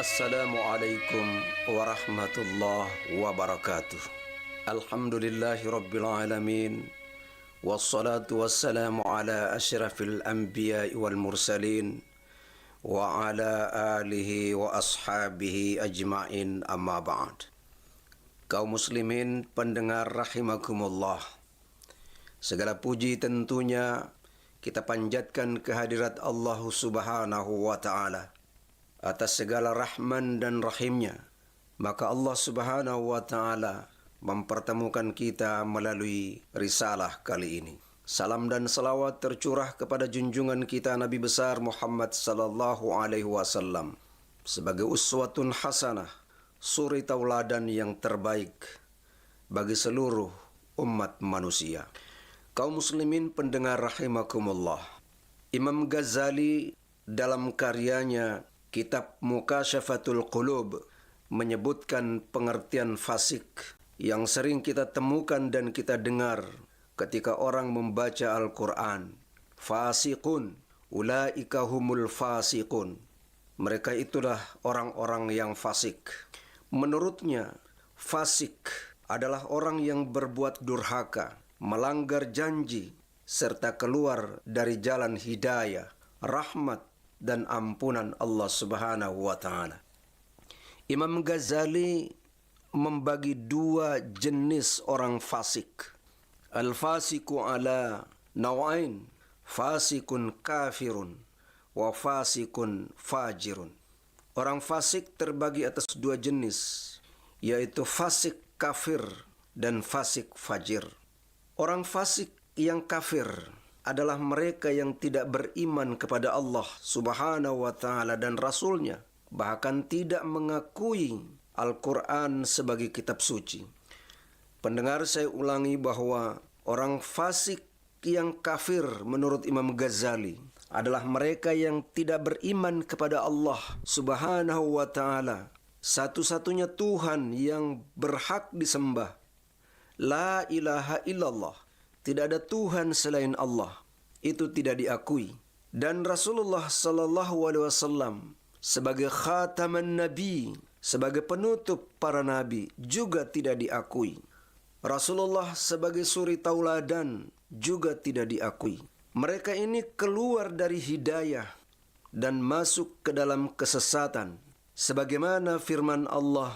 Assalamualaikum warahmatullahi wabarakatuh. Alhamdulillahi rabbil alamin. Wassalatu wassalamu ala asyrafil anbiya wal mursalin wa ala alihi wa ashabihi ajma'in, amma ba'd. Kaum muslimin pendengar rahimakumullah, segala puji tentunya kita panjatkan kehadirat Allah Subhanahu wa ta'ala atas segala rahman dan rahimnya. Maka Allah Subhanahu wa ta'ala mempertemukan kita melalui risalah kali ini. Salam dan salawat tercurah kepada junjungan kita Nabi besar Muhammad sallallahu alaihi wasallam sebagai uswatun hasanah, suri tauladan yang terbaik bagi seluruh umat manusia. Kaum muslimin pendengar rahimakumullah, Imam Ghazali dalam karyanya Kitab Mukasyafatul Qulub menyebutkan pengertian fasik yang sering kita temukan dan kita dengar ketika orang membaca Al-Quran. Fasiqun, ulaika humul fasiqun. Mereka itulah orang-orang yang fasik. Menurutnya, fasik adalah orang yang berbuat durhaka, melanggar janji, serta keluar dari jalan hidayah, rahmat, dan ampunan Allah Subhanahu wa ta'ala. Imam Ghazali membagi dua jenis orang fasik. Al-fasiku ala nawain, fasikun kafirun, wa fasikun fajirun. Orang fasik terbagi atas dua jenis, yaitu fasik kafir dan fasik fajir. Orang fasik yang kafir adalah mereka yang tidak beriman kepada Allah Subhanahu wa ta'ala dan Rasulnya, bahkan tidak mengakui Al-Quran sebagai kitab suci. Pendengar, saya ulangi bahwa orang fasik yang kafir menurut Imam Ghazali adalah mereka yang tidak beriman kepada Allah Subhanahu wa ta'ala, satu-satunya Tuhan yang berhak disembah. La ilaha illallah, tidak ada Tuhan selain Allah, itu tidak diakui. Dan Rasulullah sallallahu alaihi wasallam sebagai khataman nabi, sebagai penutup para nabi, juga tidak diakui. Rasulullah sebagai suri tauladan juga tidak diakui. Mereka ini keluar dari hidayah dan masuk ke dalam kesesatan. Sebagaimana firman Allah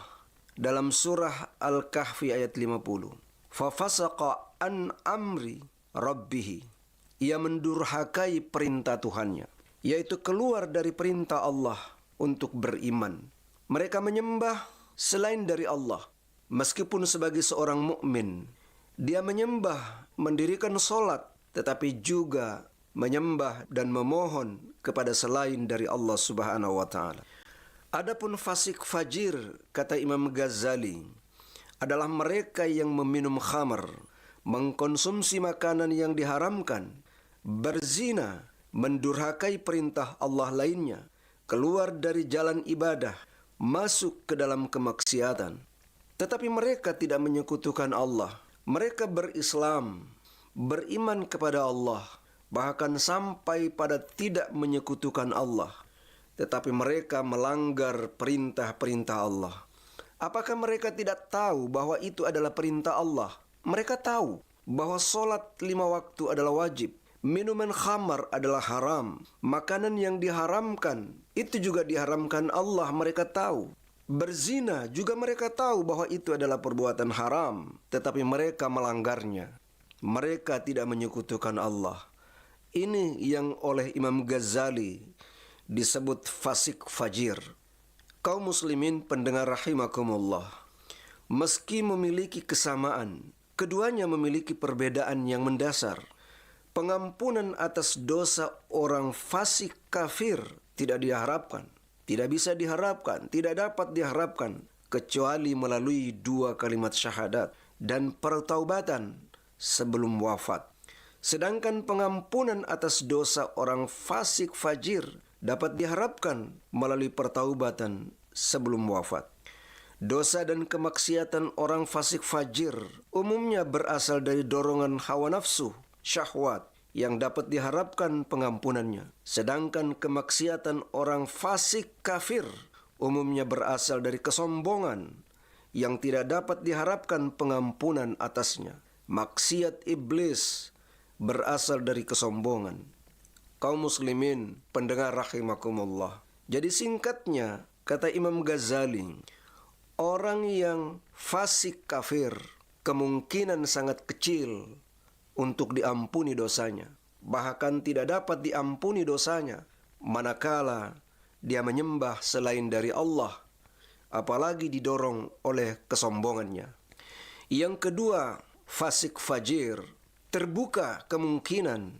dalam surah Al-Kahfi ayat 50. Fafasaqa an amri rabbihi. Ia mendurhakai perintah Tuhannya, yaitu keluar dari perintah Allah untuk beriman. Mereka menyembah selain dari Allah. Meskipun sebagai seorang mukmin, dia menyembah, mendirikan solat, tetapi juga menyembah dan memohon kepada selain dari Allah Subhanahu wa ta'ala. Adapun fasik fajir, kata Imam Ghazali, adalah mereka yang meminum khamar, mengkonsumsi makanan yang diharamkan, berzina, mendurhakai perintah Allah lainnya, keluar dari jalan ibadah, masuk ke dalam kemaksiatan. Tetapi mereka tidak menyekutukan Allah. Mereka berislam, beriman kepada Allah, bahkan sampai pada tidak menyekutukan Allah. Tetapi mereka melanggar perintah-perintah Allah. Apakah mereka tidak tahu bahwa itu adalah perintah Allah? Mereka tahu bahwa solat 5 waktu adalah wajib. Minuman khamar adalah haram. Makanan yang diharamkan, itu juga diharamkan Allah, mereka tahu. Berzina juga mereka tahu bahwa itu adalah perbuatan haram, tetapi mereka melanggarnya. Mereka tidak menyekutukan Allah. Ini yang oleh Imam Ghazali disebut fasik fajir. Kaum muslimin pendengar rahimakumullah, meski memiliki kesamaan, keduanya memiliki perbedaan yang mendasar. Pengampunan atas dosa orang fasik kafir tidak diharapkan. Tidak bisa diharapkan, tidak dapat diharapkan kecuali melalui 2 kalimat syahadat dan pertaubatan sebelum wafat. Sedangkan pengampunan atas dosa orang fasik fajir dapat diharapkan melalui pertaubatan sebelum wafat. Dosa dan kemaksiatan orang fasik fajir umumnya berasal dari dorongan hawa nafsu, syahwat, yang dapat diharapkan pengampunannya. Sedangkan kemaksiatan orang fasik kafir umumnya berasal dari kesombongan yang tidak dapat diharapkan pengampunan atasnya. Maksiat iblis berasal dari kesombongan. Kaum muslimin, pendengar rahimakumullah. Jadi singkatnya, kata Imam Ghazali, orang yang fasik kafir kemungkinan sangat kecil untuk diampuni dosanya. Bahkan tidak dapat diampuni dosanya manakala dia menyembah selain dari Allah, apalagi didorong oleh kesombongannya. Yang kedua, fasik fajir, terbuka kemungkinan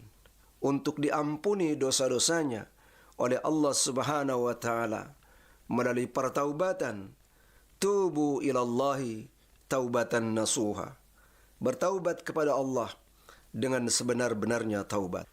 untuk diampuni dosa-dosanya oleh Allah Subhanahu wa taala melalui pertaubatan. Tubu ilallahi taubatan nasuha. Bertaubat kepada Allah dengan sebenar-benarnya taubat.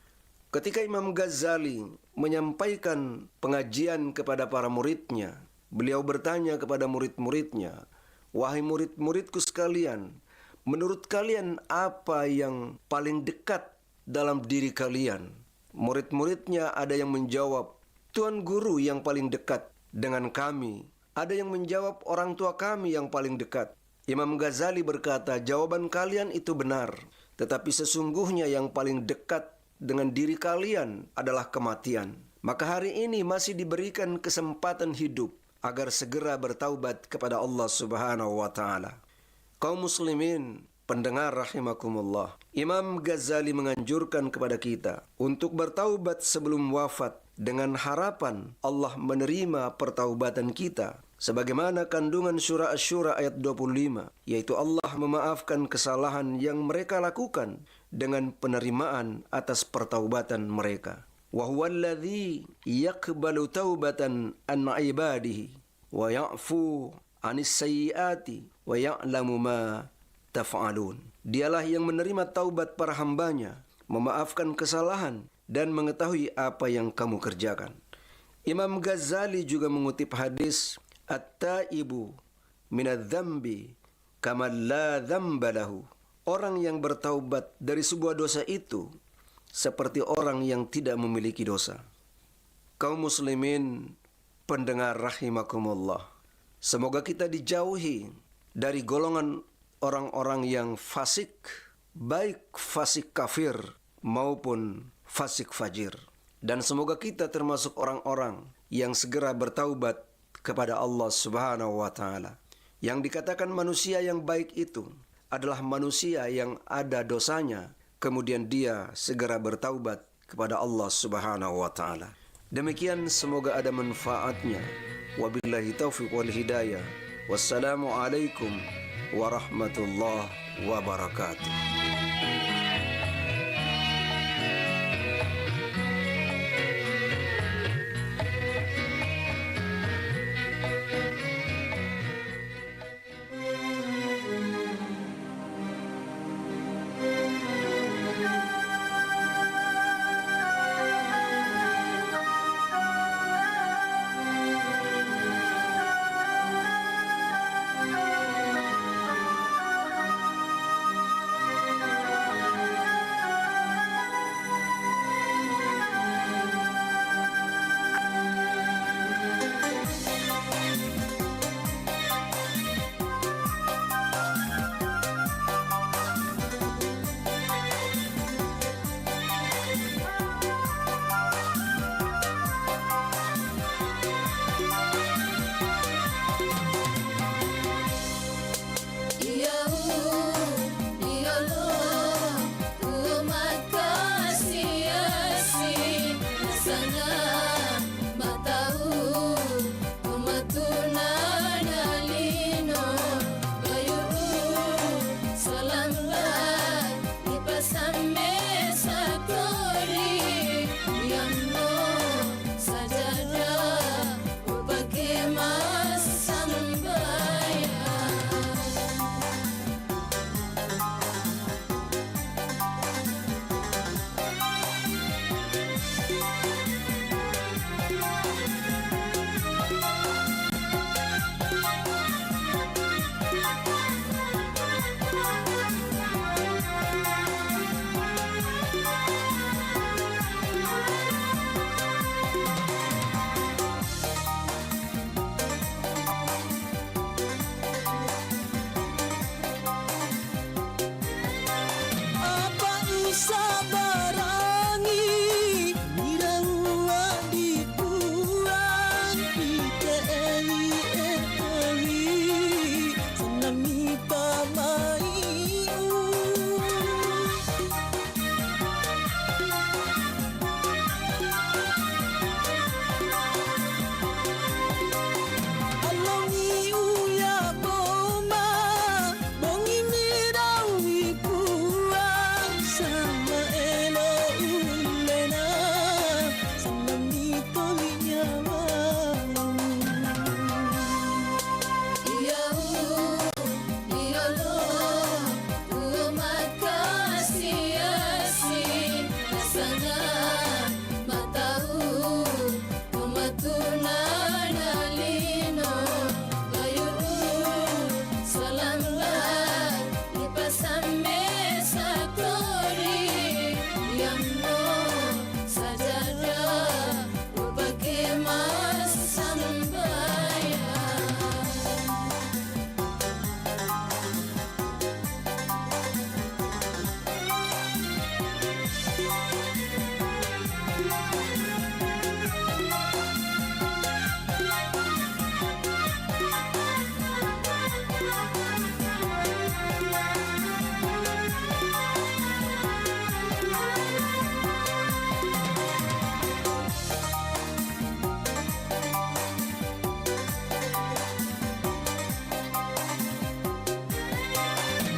Ketika Imam Ghazali menyampaikan pengajian kepada para muridnya, beliau bertanya kepada murid-muridnya, "Wahai murid-muridku sekalian, menurut kalian apa yang paling dekat dalam diri kalian?" Murid-muridnya ada yang menjawab, "Tuan guru yang paling dekat dengan kami." Ada yang menjawab, "Orang tua kami yang paling dekat." Imam Ghazali berkata, "Jawaban kalian itu benar, tetapi sesungguhnya yang paling dekat dengan diri kalian adalah kematian. Maka hari ini masih diberikan kesempatan hidup agar segera bertaubat kepada Allah Subhanahu wa taala." Kaum muslimin, pendengar rahimakumullah, Imam Ghazali menganjurkan kepada kita untuk bertaubat sebelum wafat dengan harapan Allah menerima pertaubatan kita. Sebagaimana kandungan surah Asy-Syura ayat 25, yaitu Allah memaafkan kesalahan yang mereka lakukan dengan penerimaan atas pertaubatan mereka. Wa huwallazi yaqbalu taubatan an ibadihi wa ya'fu 'anis sayyiati wa ya'lamu ma taf'alun. Dialah yang menerima taubat para hambanya, memaafkan kesalahan dan mengetahui apa yang kamu kerjakan. Imam Ghazali juga mengutip hadis, "At-taibu minadz-dzambi kama la dzamba lahu." Orang yang bertaubat dari sebuah dosa itu seperti orang yang tidak memiliki dosa. Kaum muslimin, pendengar rahimakumullah, semoga kita dijauhi dari golongan orang-orang yang fasik, baik fasik kafir maupun fasik fajir. Dan semoga kita termasuk orang-orang yang segera bertaubat kepada Allah Subhanahu wa taala. Yang dikatakan manusia yang baik itu adalah manusia yang ada dosanya, kemudian dia segera bertaubat kepada Allah Subhanahu wa taala. Demikian, semoga ada manfaatnya. Wabillahi taufiq wal hidayah. Wassalamualaikum warahmatullahi wabarakatuh.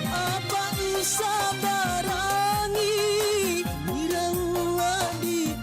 Apa bisa barangi mirang di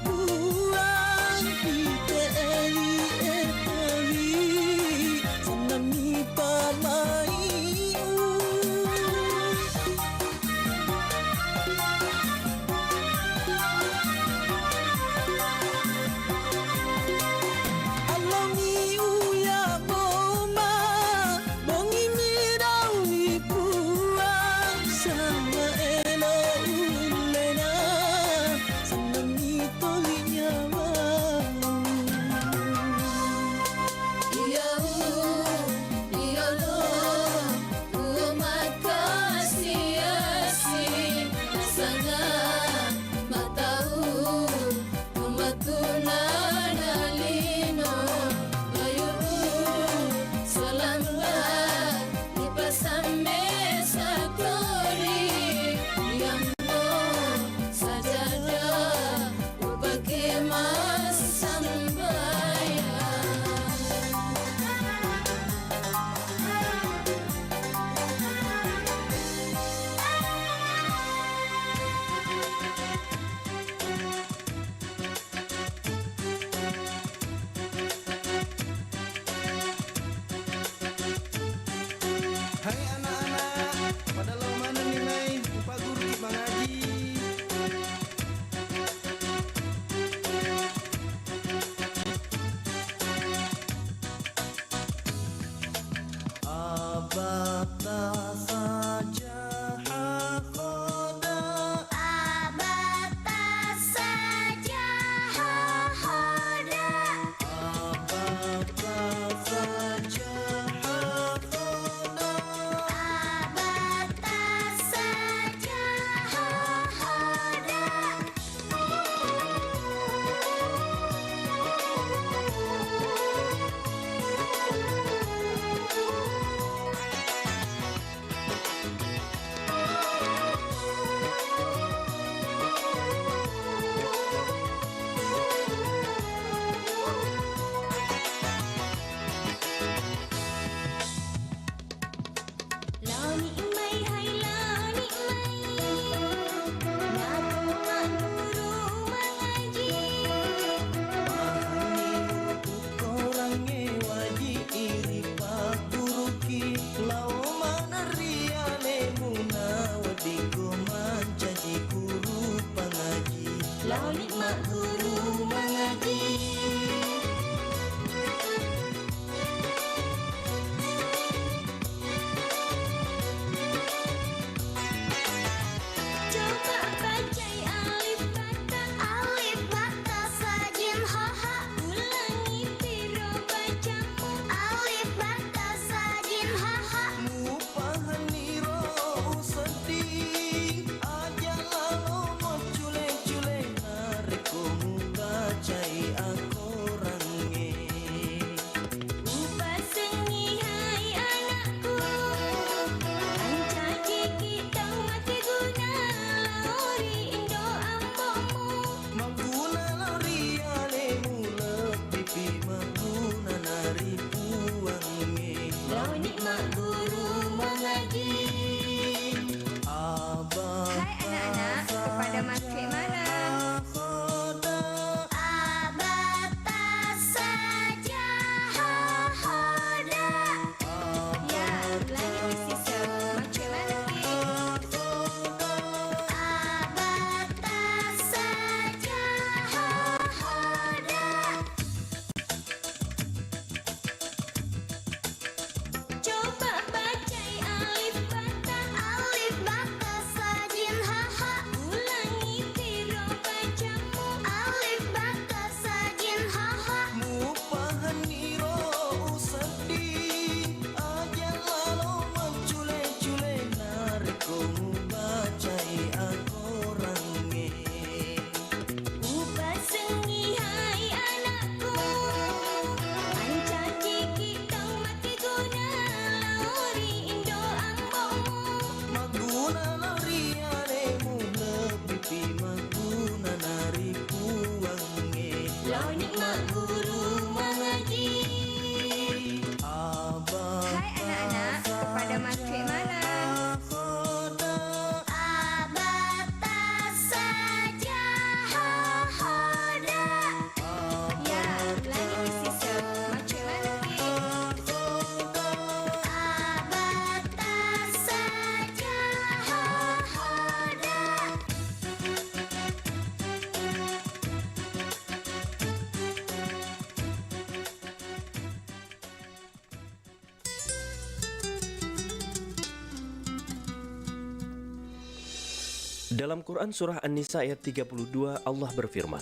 Dalam Quran Surah An-Nisa ayat 32 Allah berfirman,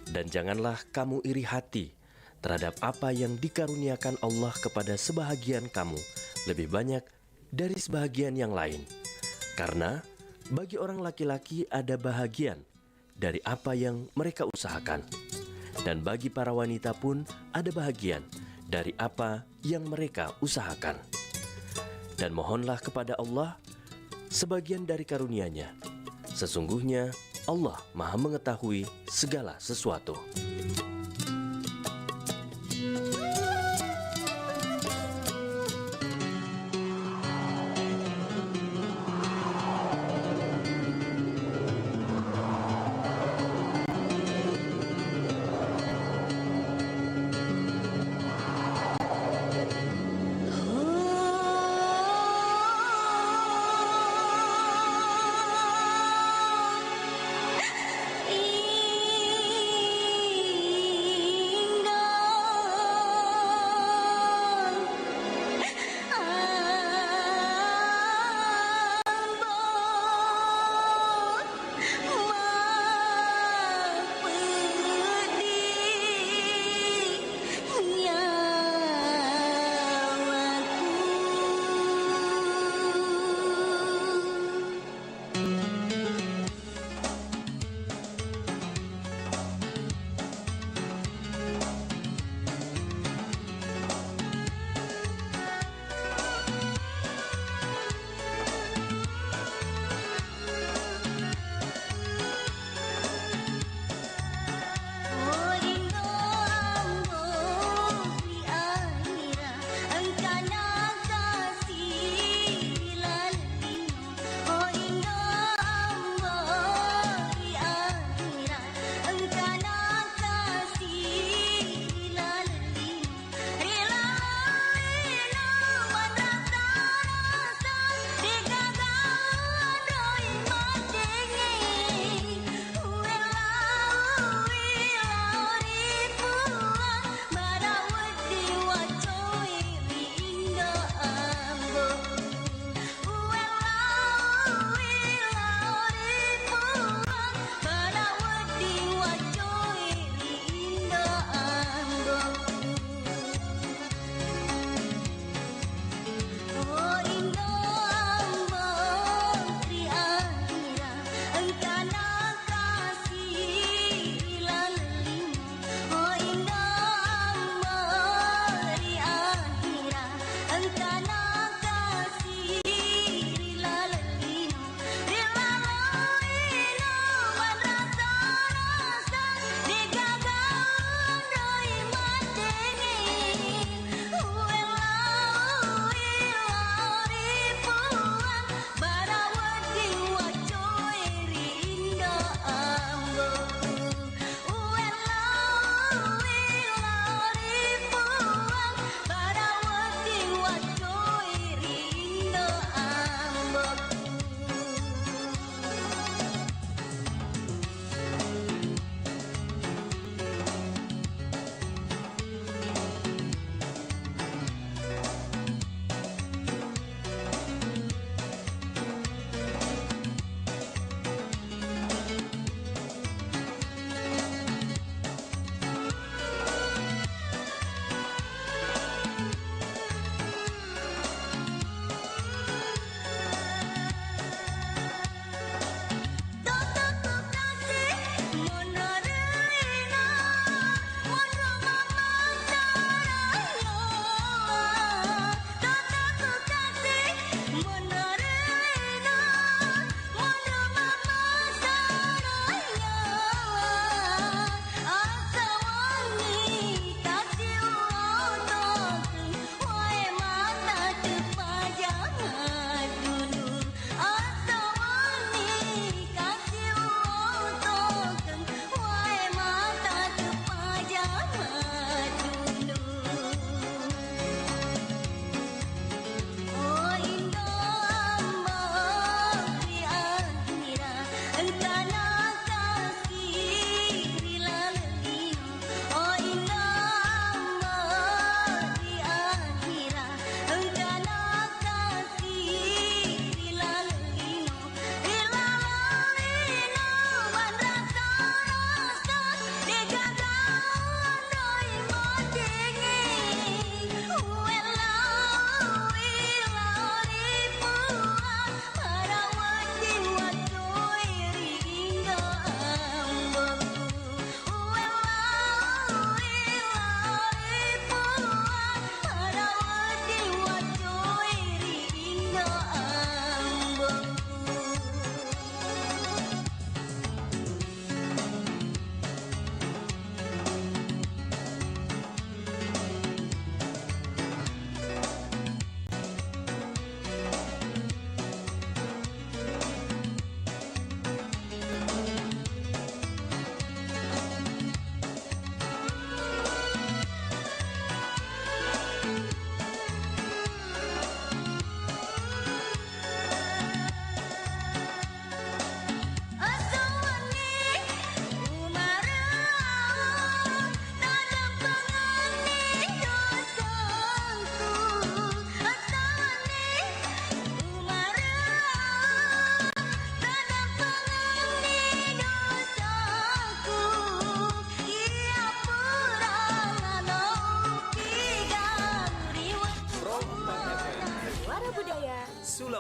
"Dan janganlah kamu iri hati terhadap apa yang dikaruniakan Allah kepada sebahagian kamu lebih banyak dari sebahagian yang lain. Karena bagi orang laki-laki ada bahagian dari apa yang mereka usahakan. Dan bagi para wanita pun ada bahagian dari apa yang mereka usahakan. Dan mohonlah kepada Allah sebagian dari karunia-Nya. Sesungguhnya Allah Maha mengetahui segala sesuatu."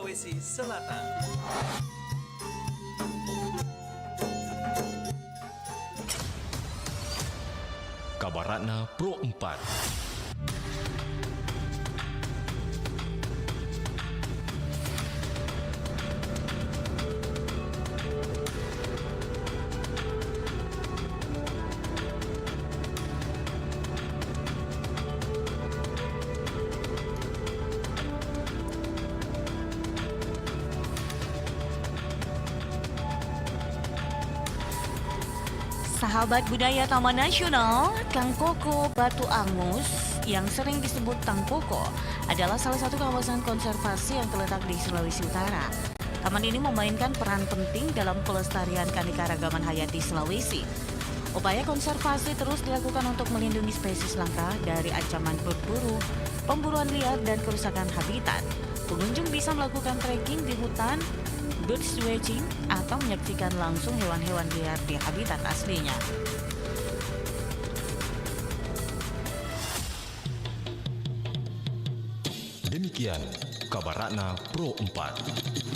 Sulawesi Selatan. Kabaratna Pro 4. Sahabat budaya Taman Nasional, Kang Koko Batu Angus yang sering disebut Tang Koko adalah salah satu kawasan konservasi yang terletak di Sulawesi Utara. Taman ini memainkan peran penting dalam pelestarian keanekaragaman hayati Sulawesi. Upaya konservasi terus dilakukan untuk melindungi spesies langka dari ancaman berburu, pemburuan liar, dan kerusakan habitat. Pengunjung bisa melakukan trekking di hutan, birds watching, atau menyaksikan langsung hewan-hewan liar di habitat aslinya. Demikian Kabaratna Pro 4.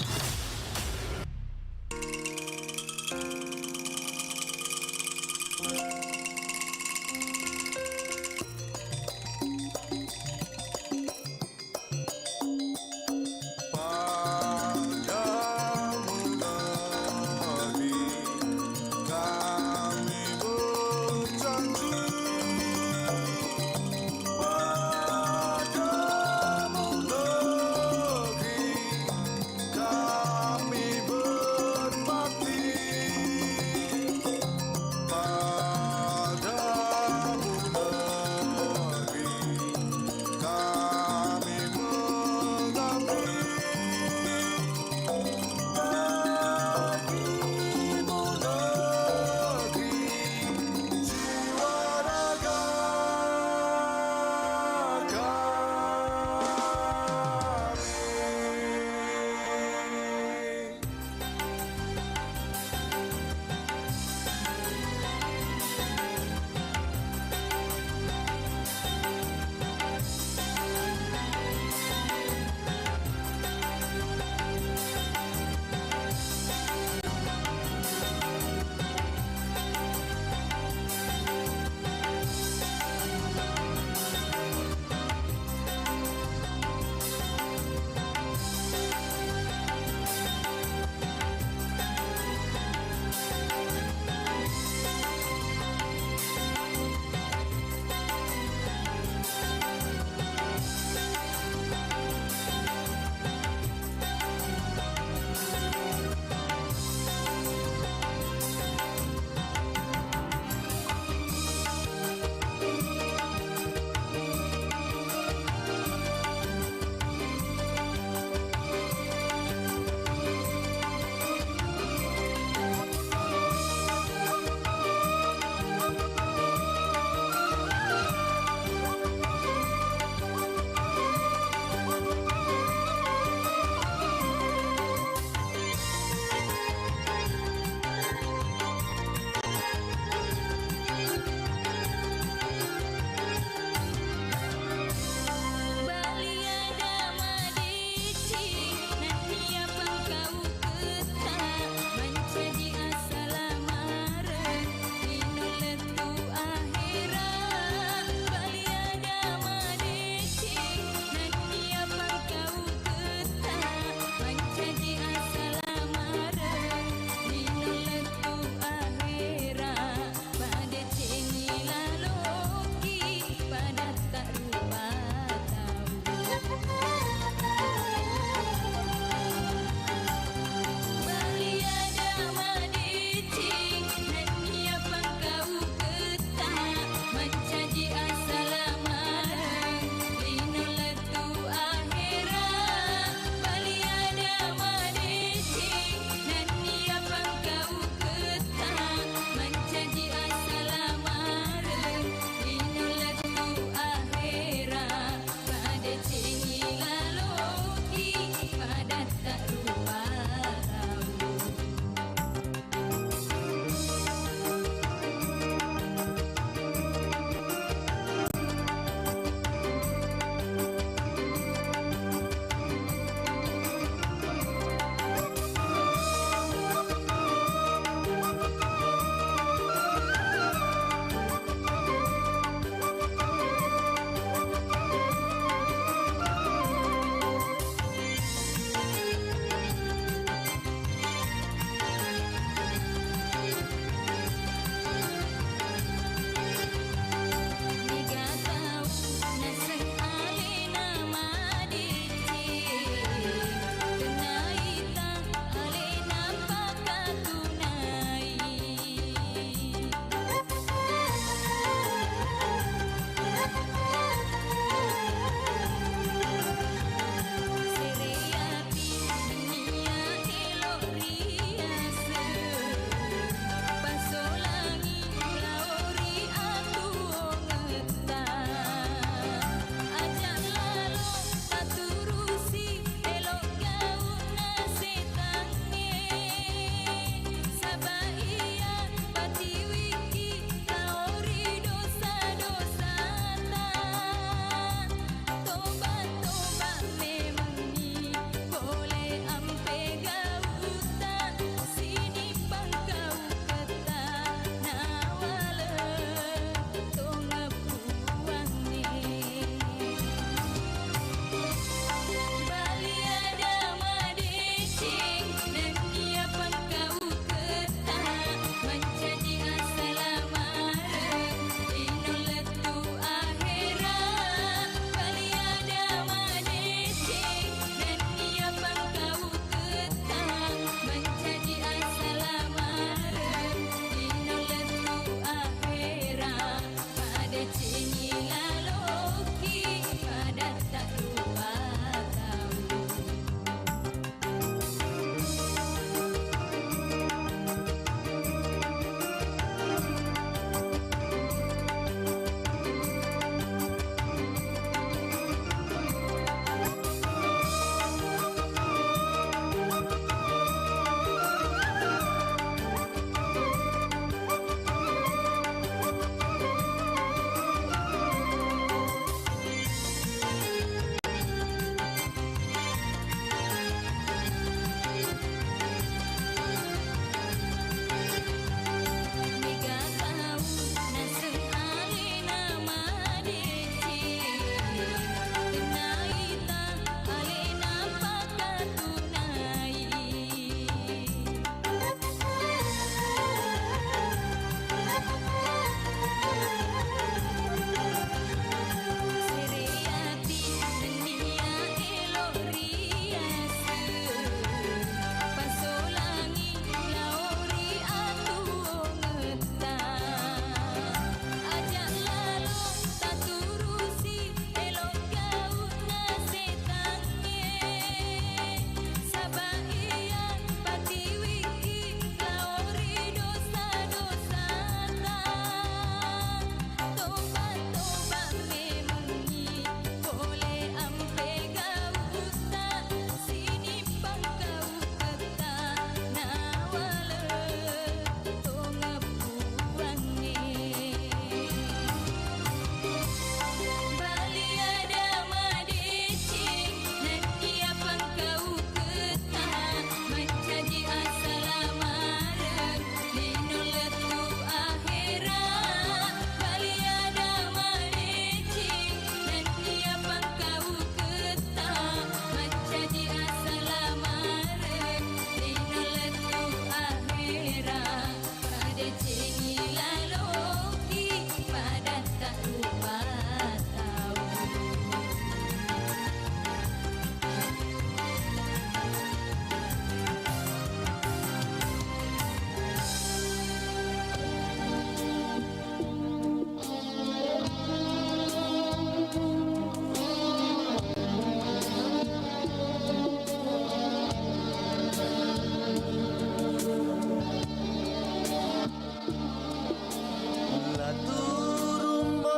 Kami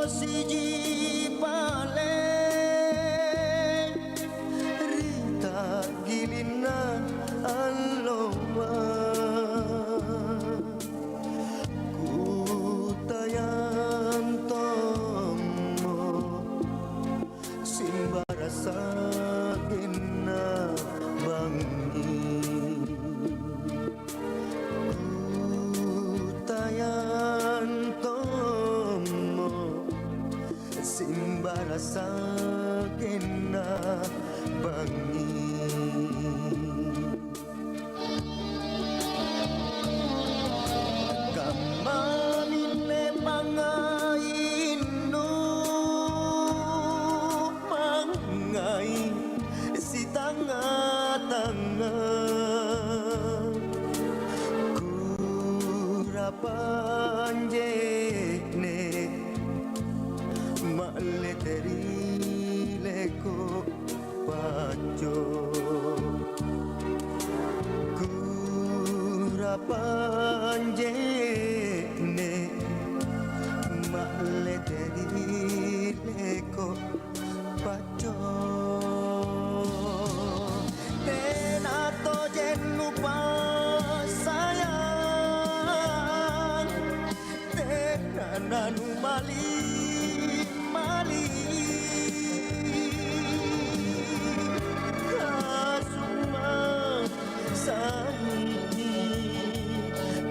siji pale Rita gilina aloha Kutayan tomo Simbara sakin na bangi Kutayan tomo Simbara sakin na bangi Kamanine mga ino Mangay si tanga-tanga Kurapan jene Maleterile ko pacho Kurapan jene Maleterile ko pacho Tenato jenu pa sayang Tenananu mali Kasuma sangi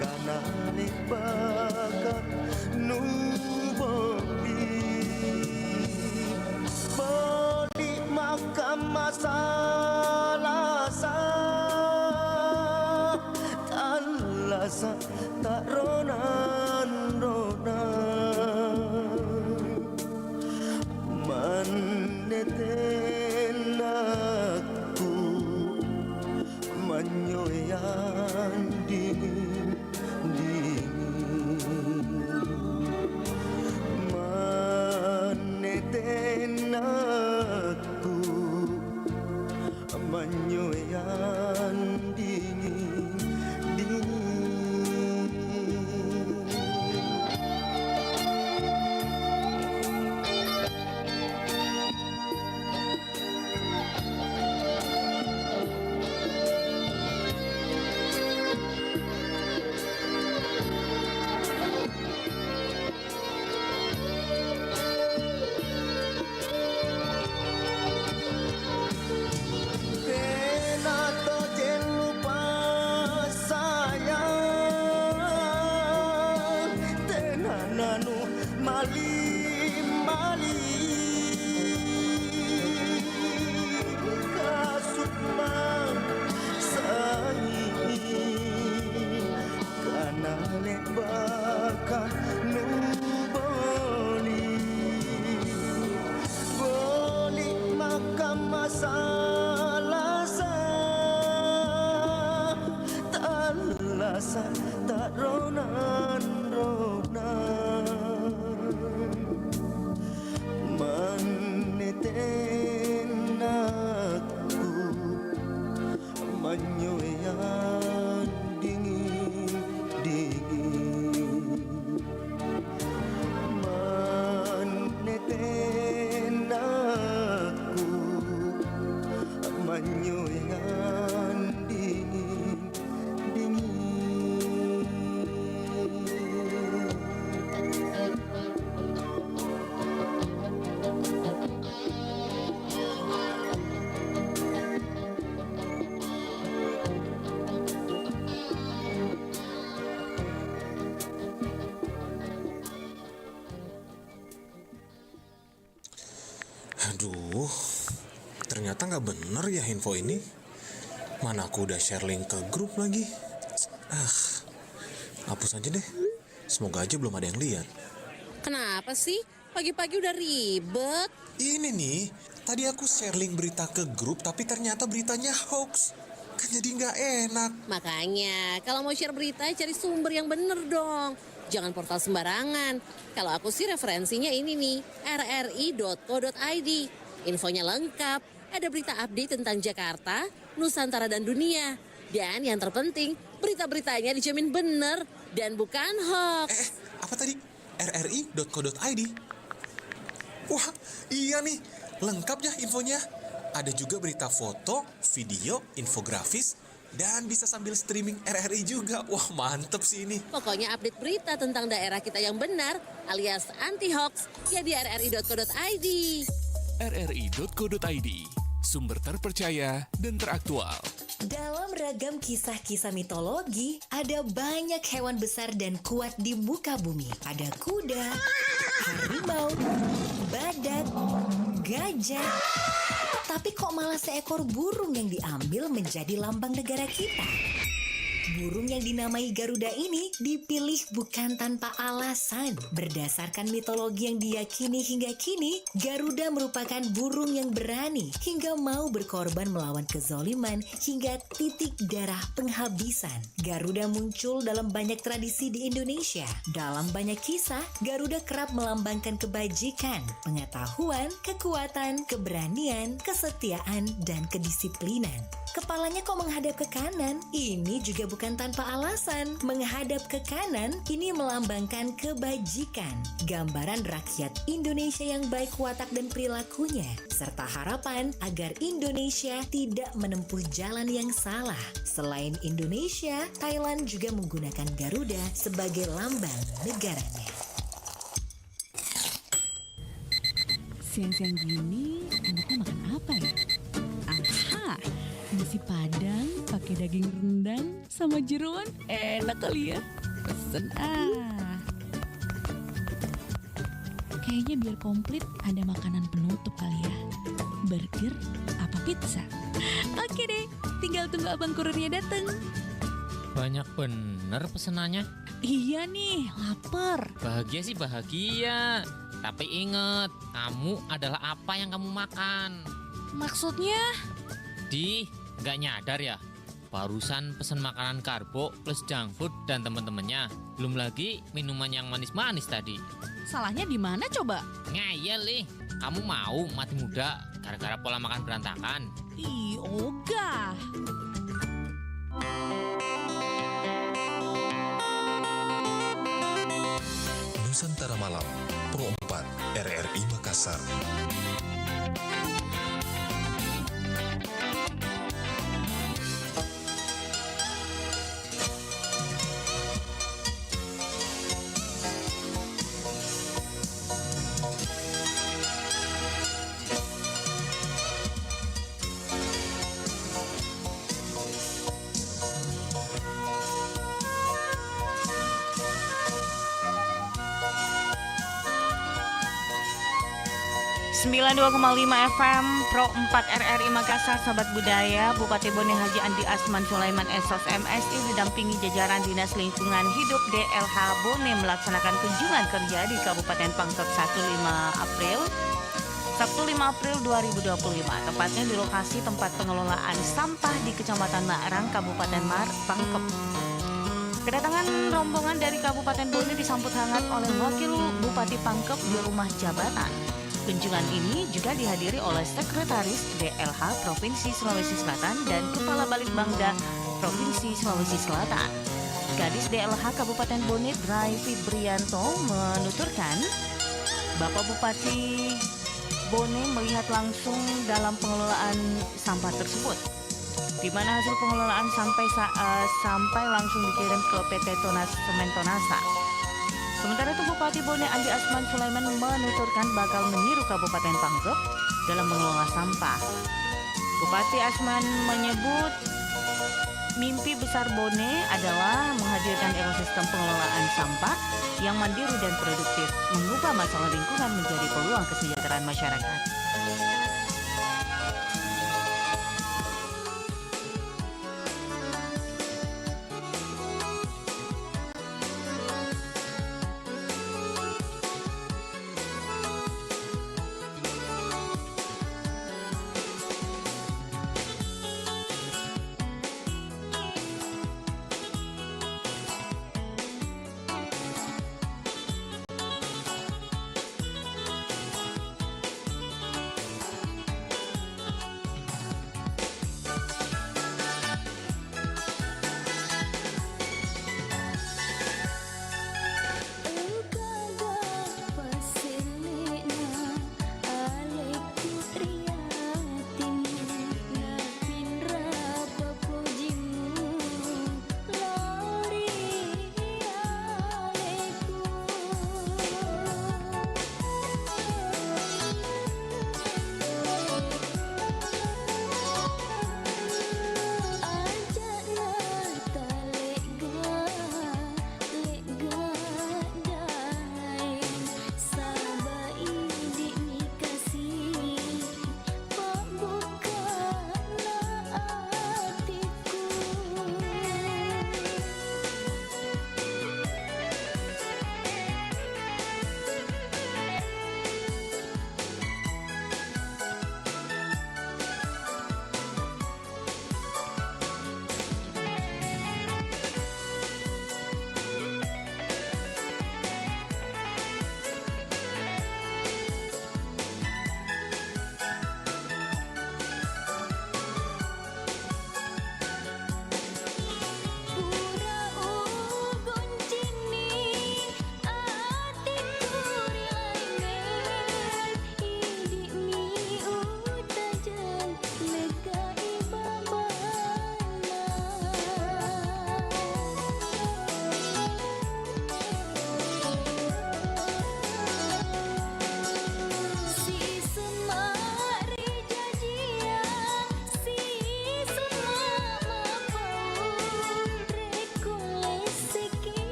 Kanane bakat nubobi Boli makam masalasa Talasa tak ronan Maneten aku Manyoyan dingin Maneten aku Manyoyan dingin Tenato jenu pa sayang Tenananu mali Kasutma sangi Kanane baka nuboli Boli makam masalasa Talasa tak ronan Maneten aku Manyoyan dingin Maneten aku Manyoyan dingin Aduh, ternyata nggak bener ya info ini. Mana aku udah share link ke grup lagi. Hapus aja deh. Semoga aja belum ada yang lihat. Kenapa sih? Pagi-pagi udah ribet. Ini nih, tadi aku share link berita ke grup tapi ternyata beritanya hoax. Kan jadi nggak enak. Makanya, kalau mau share berita cari sumber yang bener dong. Jangan portal sembarangan. Kalau aku sih referensinya ini nih, rri.co.id. Infonya lengkap, ada berita update tentang Jakarta, Nusantara dan dunia. Dan yang terpenting, berita-beritanya dijamin bener dan bukan hoax. Apa tadi? rri.co.id? Wah, iya nih. Lengkap ya infonya. Ada juga berita foto, video, infografis, dan bisa sambil streaming RRI juga. Wah, mantep sih ini. Pokoknya update berita tentang daerah kita yang benar alias anti-hoax ya di rri.co.id. rri.co.id, sumber terpercaya dan teraktual. Dalam ragam kisah-kisah mitologi, ada banyak hewan besar dan kuat di muka bumi. Ada kuda, harimau, badak, gajah. Tapi kok malah seekor burung yang diambil menjadi lambang negara kita? Burung yang dinamai Garuda ini dipilih bukan tanpa alasan. Berdasarkan mitologi yang diyakini hingga kini, Garuda merupakan burung yang berani hingga mau berkorban melawan kezoliman hingga titik darah penghabisan. Garuda muncul dalam banyak tradisi di Indonesia. Dalam banyak kisah, Garuda kerap melambangkan kebajikan, pengetahuan, kekuatan, keberanian, kesetiaan, dan kedisiplinan. Kepalanya kok menghadap ke kanan? Ini juga bukan tanpa alasan. Menghadap ke kanan, ini melambangkan kebajikan. Gambaran rakyat Indonesia yang baik watak dan perilakunya. Serta harapan agar Indonesia tidak menempuh jalan yang salah. Selain Indonesia, Thailand juga menggunakan Garuda sebagai lambang negaranya. Siang-siang gini, enaknya makan apa ya? Aha, nasi padang pakai daging rendang sama jeroan, enak kali ya. Pesen Kayaknya biar komplit ada makanan penutup kali ya. Burger apa pizza? Oke deh, tinggal tunggu abang kurirnya dateng. Banyak bener pesenannya. Iya nih, lapar. Bahagia sih bahagia. Tapi inget, kamu adalah apa yang kamu makan. Maksudnya? Gak nyadar ya? Barusan pesen makanan karbo plus junk food dan temen-temennya. Belum lagi minuman yang manis-manis tadi. Salahnya di mana coba? Ngayal nih, kamu mau mati muda gara-gara pola makan berantakan? Ih, ogah. Nusantara Malam, Pro 4, RRI Makassar. .2,5 FM Pro 4 RRI Makassar, sahabat budaya. Bupati Bone Haji Andi Asman Sulaiman SOS MSI didampingi jajaran Dinas Lingkungan Hidup DLH Bone melaksanakan kunjungan kerja di Kabupaten Pangkep Sabtu 5 April 2025, tepatnya di lokasi tempat pengelolaan sampah di Kecamatan Marang, Kabupaten Pangkep. Kedatangan rombongan dari Kabupaten Bone disambut hangat oleh Wakil Bupati Pangkep di rumah jabatan. Kunjungan ini juga dihadiri oleh Sekretaris DLH Provinsi Sulawesi Selatan dan Kepala Balitbangda Provinsi Sulawesi Selatan. Kadis DLH Kabupaten Bone Drai Fibrianto menuturkan, Bapak Bupati Bone melihat langsung dalam pengelolaan sampah tersebut, di mana hasil pengelolaan sampai langsung dikirim ke PT Semen Tonasa. Sementara itu Bupati Bone Andi Asman Sulaiman menuturkan bakal meniru Kabupaten Pangkep dalam mengelola sampah. Bupati Asman menyebut mimpi besar Bone adalah menghadirkan ekosistem pengelolaan sampah yang mandiri dan produktif, mengubah masalah lingkungan menjadi peluang kesejahteraan masyarakat.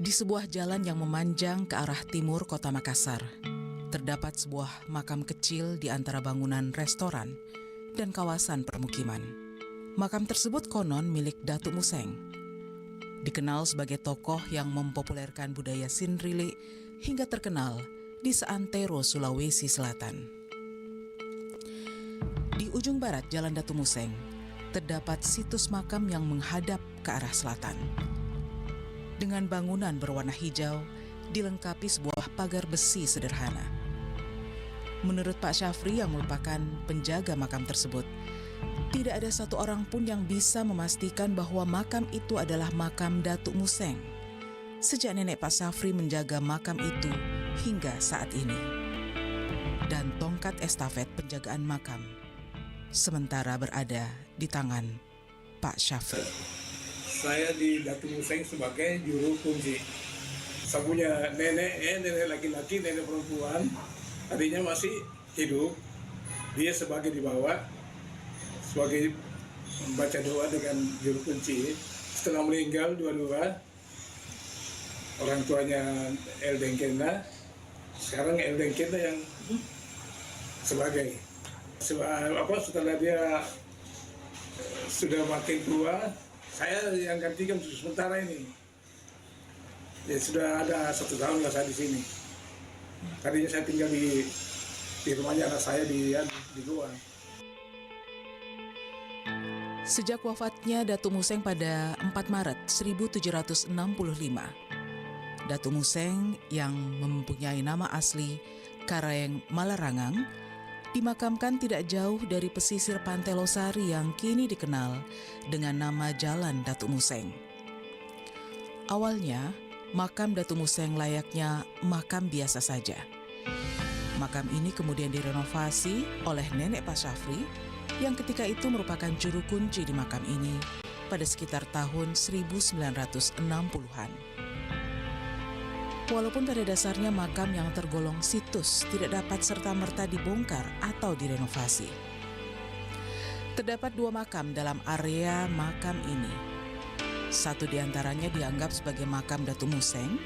Di sebuah jalan yang memanjang ke arah timur kota Makassar, terdapat sebuah makam kecil di antara bangunan restoran dan kawasan permukiman. Makam tersebut konon milik Datuk Museng. Dikenal sebagai tokoh yang mempopulerkan budaya Sindrilik hingga terkenal di seantero Sulawesi Selatan. Di ujung barat Jalan Datuk Museng, terdapat situs makam yang menghadap ke arah selatan. Dengan bangunan berwarna hijau, dilengkapi sebuah pagar besi sederhana. Menurut Pak Syafri yang merupakan penjaga makam tersebut, tidak ada satu orang pun yang bisa memastikan bahwa makam itu adalah makam Datuk Museng sejak nenek Pak Syafri menjaga makam itu hingga saat ini. Dan tongkat estafet penjagaan makam sementara berada di tangan Pak Syafri. Saya di Datuk Museng sebagai juru kunci. Saya punya nenek laki-laki, nenek perempuan, adiknya masih hidup. Dia sebagai di bawah, sebagai membaca doa dengan juru kunci. Setelah meninggal dua-dua, orang tuanya El Dengkena, sekarang El Dengkena yang sebagai. Setelah dia sudah makin tua, saya yang gantikan sementara ini. Ya sudah ada 1 tahun lah saya di sini. Tadinya saya tinggal di rumahnya anak saya di luar. Sejak wafatnya Datuk Museng pada 4 Maret 1765, Datuk Museng yang mempunyai nama asli Kareng Malarangang dimakamkan tidak jauh dari pesisir Pantai Losari yang kini dikenal dengan nama Jalan Datuk Museng. Awalnya, makam Datuk Museng layaknya makam biasa saja. Makam ini kemudian direnovasi oleh nenek Pak Syafri yang ketika itu merupakan juru kunci di makam ini pada sekitar tahun 1960-an. Walaupun pada dasarnya makam yang tergolong situs tidak dapat serta-merta dibongkar atau direnovasi. Terdapat 2 makam dalam area makam ini. Satu di antaranya dianggap sebagai makam Datuk Museng,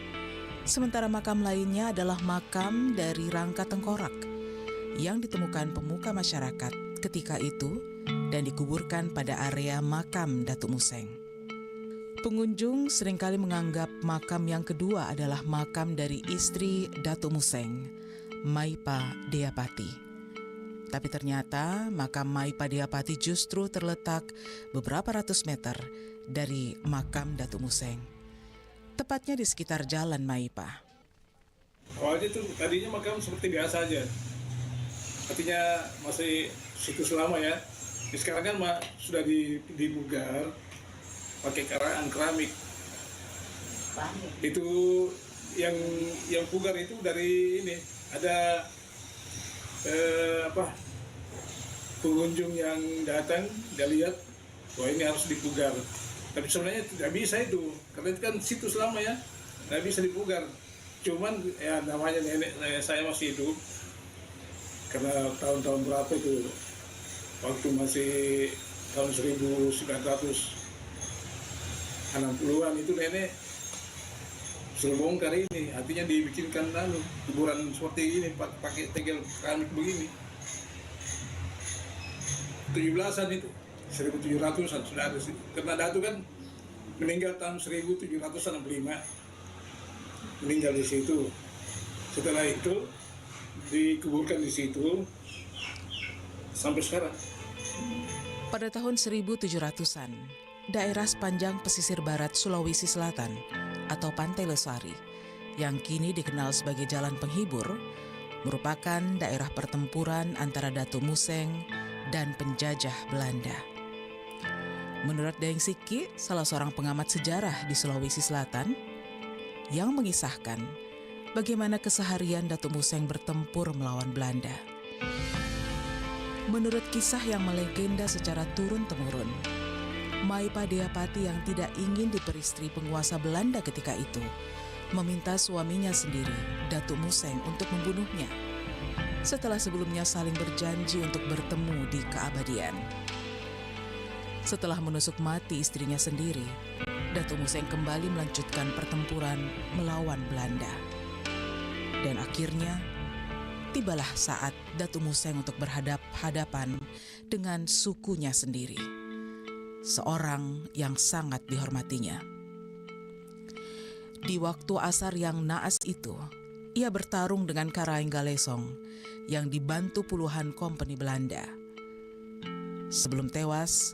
sementara makam lainnya adalah makam dari rangka tengkorak yang ditemukan pemuka masyarakat ketika itu dan dikuburkan pada area makam Datuk Museng. Pengunjung seringkali menganggap makam yang kedua adalah makam dari istri Datuk Museng, Maipa Deapati. Tapi ternyata makam Maipa Deapati justru terletak beberapa ratus meter dari makam Datuk Museng, tepatnya di sekitar Jalan Maipa. Awalnya itu tadinya makam seperti biasa aja, artinya masih situs lama ya. Sekarang kan sudah dibugar pakai keramik. Itu yang pugar itu dari ini ada pengunjung yang datang dia lihat wah ini harus dipugar. Tapi sebenarnya tidak bisa itu karena itu kan situs lama ya, tidak bisa dipugar. Cuman ya namanya nenek saya masih hidup karena tahun-tahun berapa itu waktu masih tahun 1960-an itu nenek suruh bongkar ini, artinya dibikinkan kuburan seperti ini pakai tegel keramik begini. 17-an itu 1700-an sudah ada sih. Karena Datuk kan meninggal tahun 1765, meninggal di situ. Setelah itu dikuburkan di situ sampai sekarang. Pada tahun 1700-an, daerah sepanjang pesisir barat Sulawesi Selatan atau Pantai Losari yang kini dikenal sebagai Jalan Penghibur merupakan daerah pertempuran antara Datuk Museng dan penjajah Belanda. Menurut Daeng Siki, salah seorang pengamat sejarah di Sulawesi Selatan, yang mengisahkan bagaimana keseharian Datuk Museng bertempur melawan Belanda. Menurut kisah yang melegenda secara turun-temurun, Mai Padeapati yang tidak ingin diperistri penguasa Belanda ketika itu meminta suaminya sendiri, Datuk Museng, untuk membunuhnya setelah sebelumnya saling berjanji untuk bertemu di keabadian. Setelah menusuk mati istrinya sendiri, Datuk Museng kembali melanjutkan pertempuran melawan Belanda. Dan akhirnya, tibalah saat Datuk Museng untuk berhadap-hadapan dengan sukunya sendiri, seorang yang sangat dihormatinya. Di waktu asar yang naas itu, ia bertarung dengan Karaeng Galesong yang dibantu puluhan kompeni Belanda. Sebelum tewas,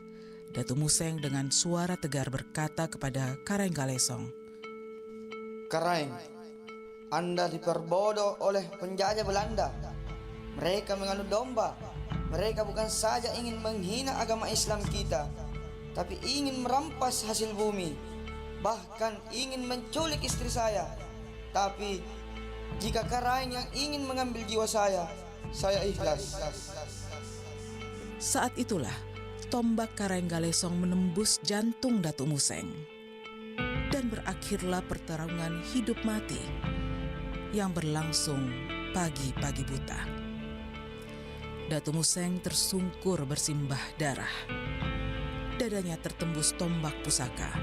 Datuk Museng dengan suara tegar berkata kepada Karaeng Galesong, "Karaeng, Anda diperbodoh oleh penjajah Belanda. Mereka menganut domba. Mereka bukan saja ingin menghina agama Islam kita, tapi ingin merampas hasil bumi, bahkan ingin menculik istri saya. Tapi jika Karaeng yang ingin mengambil jiwa saya ikhlas." Saat itulah tombak Karaeng Galesong menembus jantung Datuk Museng, dan berakhirlah pertarungan hidup mati yang berlangsung pagi-pagi buta. Datuk Museng tersungkur bersimbah darah. Dadanya tertembus tombak pusaka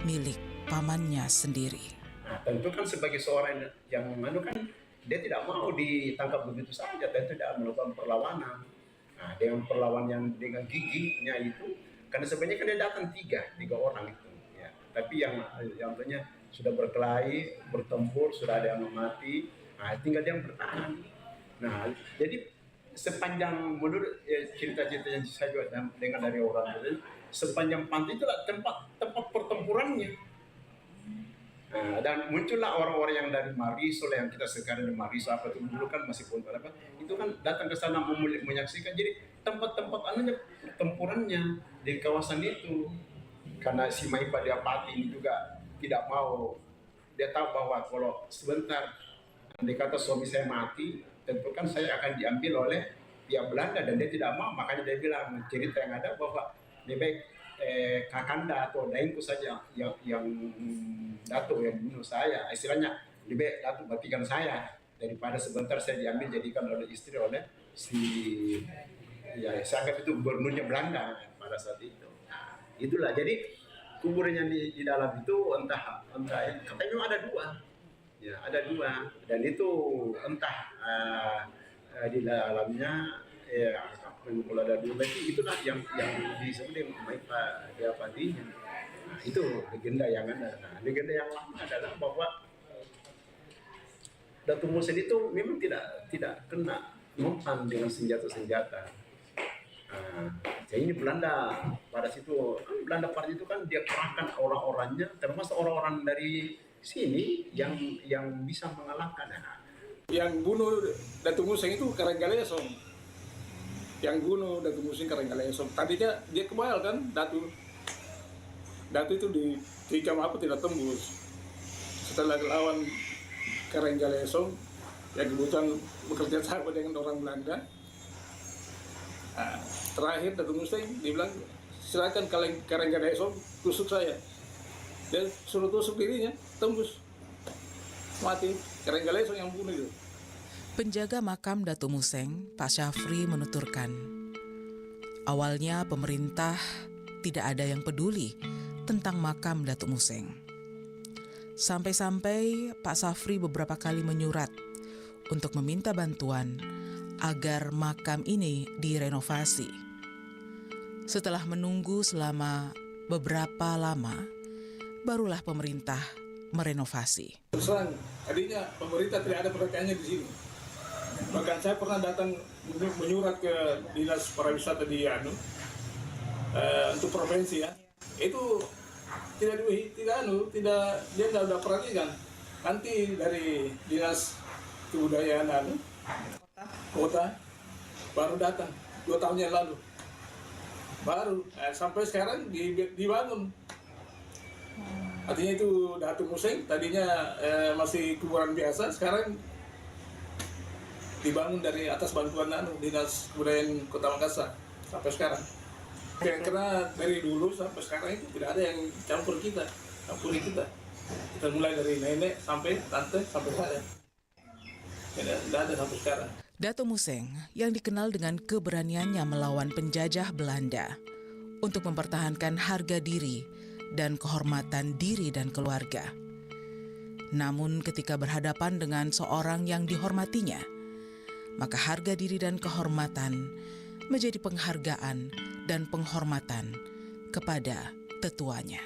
milik pamannya sendiri. Nah, tentu kan sebagai seorang yang kan dia tidak mau ditangkap begitu saja, tentu tidak melakukan perlawanan. Nah, dengan perlawanan yang dengan giginya itu, karena sebenarnya kan dia datang tiga orang itu, ya. Tapi yang tentunya sudah berkelahi, bertempur, sudah ada yang mati, nah tinggal dia yang bertahan. Nah, jadi sepanjang menurut cerita-cerita yang saya juga dengar dari orang itu, sepanjang pantai itulah tempat pertempurannya. Nah, dan muncullah orang-orang yang dari Marisol, yang kita sekarang di Marisol apa itu dulu kan masih pun apa itu kan datang ke sana menyaksikan. Jadi tempat-tempat pertempurannya di kawasan itu, karena si Mai Padeapati ini juga tidak mau, dia tahu bahwa kalau sebentar dikata suami saya mati, tentu kan saya akan diambil oleh pihak Belanda, dan dia tidak mau. Makanya dia bilang, cerita yang ada bahwa lebih baik Kakanda atau Daengku saja yang Datuk yang bunuh saya, istilahnya lebih baik Datuk matikan saya daripada sebentar saya diambil jadikan oleh istri oleh si, ya saya anggap itu gubernurnya Belanda pada saat itu. Nah, itulah jadi kuburan yang di dalam itu entah katanya ada dua. Ya, ada dua, dan itu entah di dalamnya kalau ada dua lagi, itulah yang disebut dengan Mai Padeapati. Nah, itu legenda yang ada. Nah, legenda yang lama adalah bahwa Datuk Museng itu memang tidak kena mempan dengan senjata-senjata. Nah, jadi ini Belanda pada situ, kan Belanda pada itu kan dia kerahkan orang-orangnya, termasuk orang-orang dari sini yang bisa mengalahkan. Nah, yang bunuh Datuk Museng itu Karaeng Galesong. Yang bunuh Datuk Museng Karaeng Galesong. Tadinya dia kebal kan, Datuk itu ditikam apa tidak tembus. Setelah lawan Karaeng Galesong yang kebetulan bekerja sama dengan orang Belanda. Nah, terakhir Datuk Museng dibilang, silakan Karaeng Galesong tusuk saya. Dia suruh tusuk dirinya, tembus, mati. Karaeng Galesong yang bunuh itu. Penjaga makam Datuk Museng, Pak Syafri, menuturkan, awalnya pemerintah tidak ada yang peduli tentang makam Datuk Museng. Sampai-sampai Pak Syafri beberapa kali menyurat untuk meminta bantuan agar makam ini direnovasi. Setelah menunggu selama beberapa lama, barulah pemerintah merenovasi. Terus terang, tadinya pemerintah tidak ada perhatiannya di sini. Bahkan saya pernah datang menyurat ke dinas pariwisata di untuk provinsi ya. Itu dia nggak ada perhatian. Nanti dari dinas kebudayaan kota baru datang 2 tahun yang lalu. baru. Sampai sekarang dibangun. Artinya itu Datu Museng tadinya masih kuburan biasa, sekarang dibangun dari atas bantuan Dinas Kebudayaan Kota Makassar sampai sekarang. Karena dari dulu sampai sekarang itu tidak ada yang campuri kita. Kita mulai dari nenek sampai tante sampai saya. Tidak ada sampai sekarang. Dato Museng yang dikenal dengan keberaniannya melawan penjajah Belanda untuk mempertahankan harga diri dan kehormatan diri dan keluarga. Namun ketika berhadapan dengan seorang yang dihormatinya, maka harga diri dan kehormatan menjadi penghargaan dan penghormatan kepada tetuanya.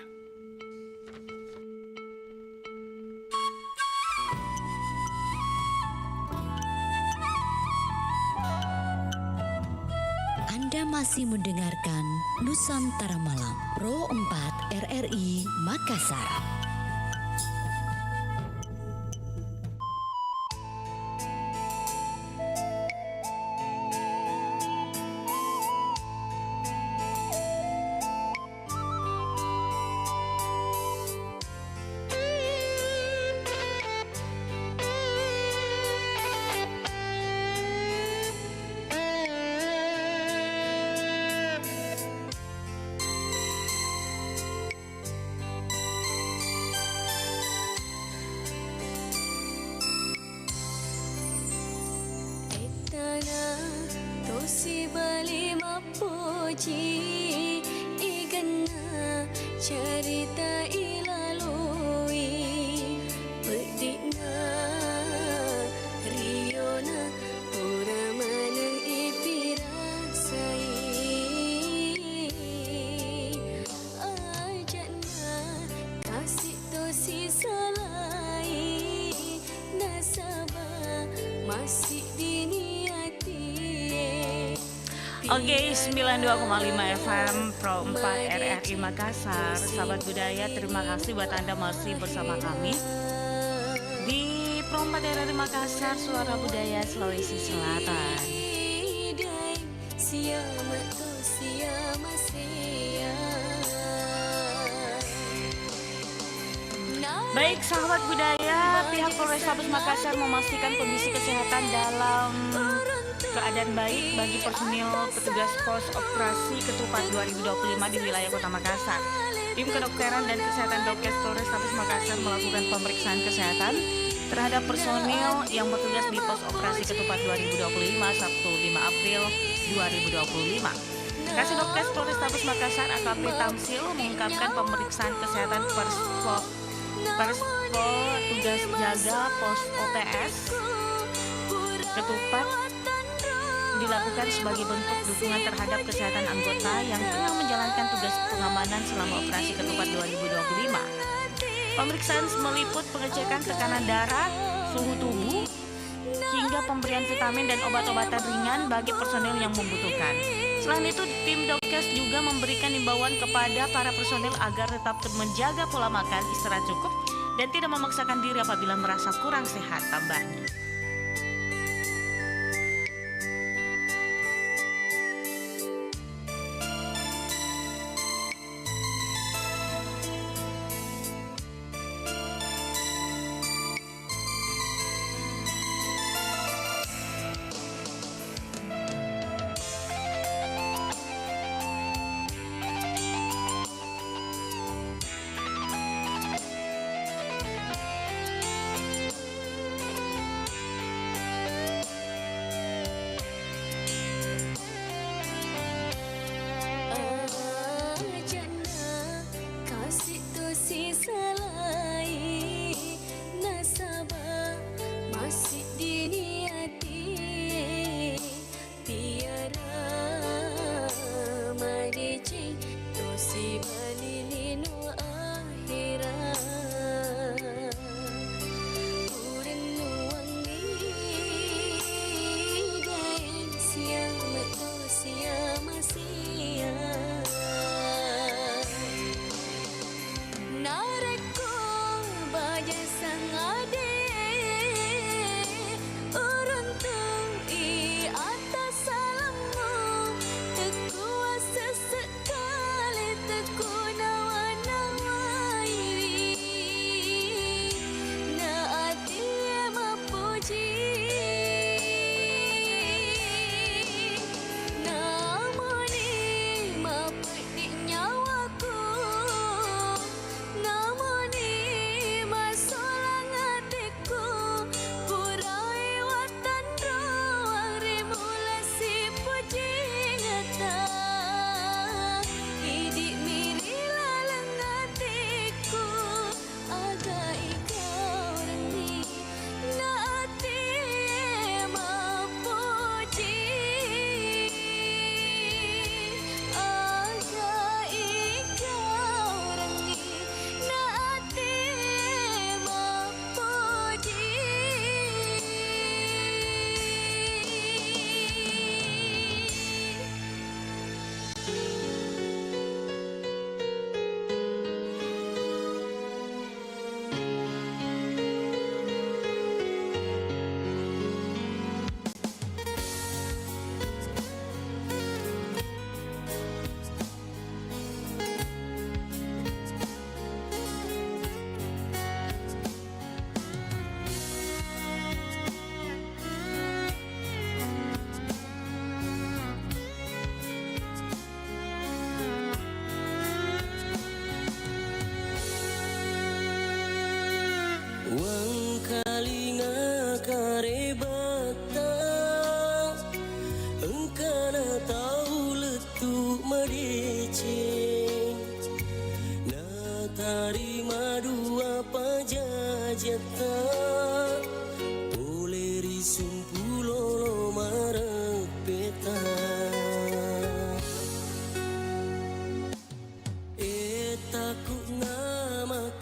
Anda masih mendengarkan Nusantara Malam Pro 4 RRI Makassar. Tosi bali mapuji igana cerita ilalui pedina riona ora manang ipirasai ajana kasih tosi salai nasaba masih diniati. Oke, 92,5 FM Pro 4 RRI Makassar. Sahabat budaya, terima kasih buat Anda masih bersama kami di Pro 4 RRI Makassar, Suara Budaya Sulawesi Selatan. Baik sahabat budaya, pihak Polrestabes Makassar memastikan kondisi kesehatan dalam keadaan baik bagi personil petugas pos operasi ketupat 2025 di wilayah Kota Makassar. Tim kedokteran dan kesehatan Dokes Polrestabes Makassar melakukan pemeriksaan kesehatan terhadap personil yang bertugas di pos operasi ketupat 2025 Sabtu 5 April 2025. Kasih Dokes Polrestabes Makassar AKP Tamsil mengungkapkan pemeriksaan kesehatan Perspo tugas jaga pos OPS ketupat dilakukan sebagai bentuk dukungan terhadap kesehatan anggota yang tengah menjalankan tugas pengamanan selama operasi ketupat 2025. Pemeriksaan meliput pengecekan tekanan darah, suhu tubuh, hingga pemberian vitamin dan obat-obatan ringan bagi personel yang membutuhkan. Selain itu, tim Dokes juga memberikan imbauan kepada para personel agar tetap menjaga pola makan, istirahat cukup, dan tidak memaksakan diri apabila merasa kurang sehat, tambahnya.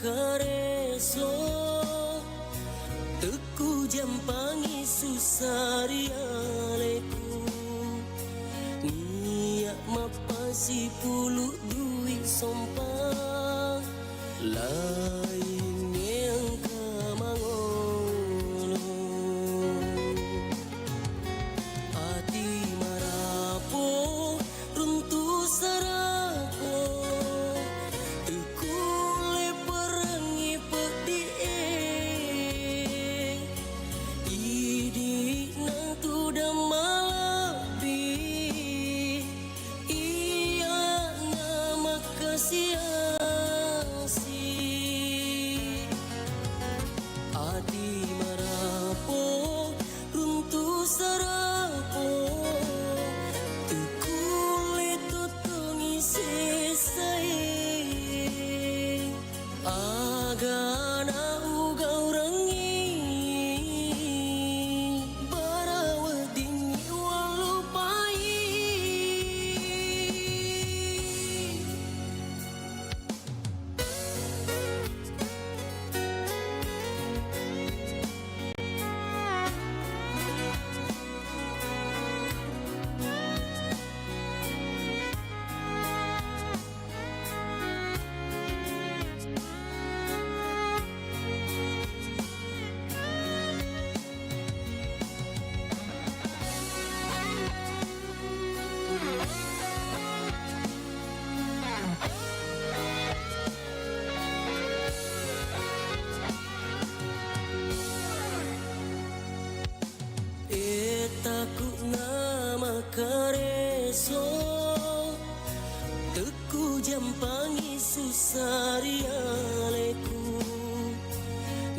makareso teku jampangi susarialeku niak mapasi pulu duit sompang lain yang kamangolo hati marapo runtuh sarako tekule perangi pedie idi nantu damalabi iya nama kasih hati marapo runtuh sarapo tekule tutungi sesai agana uga urangi barawadini walupai Etaku nama kareso teku jampangi susarialeku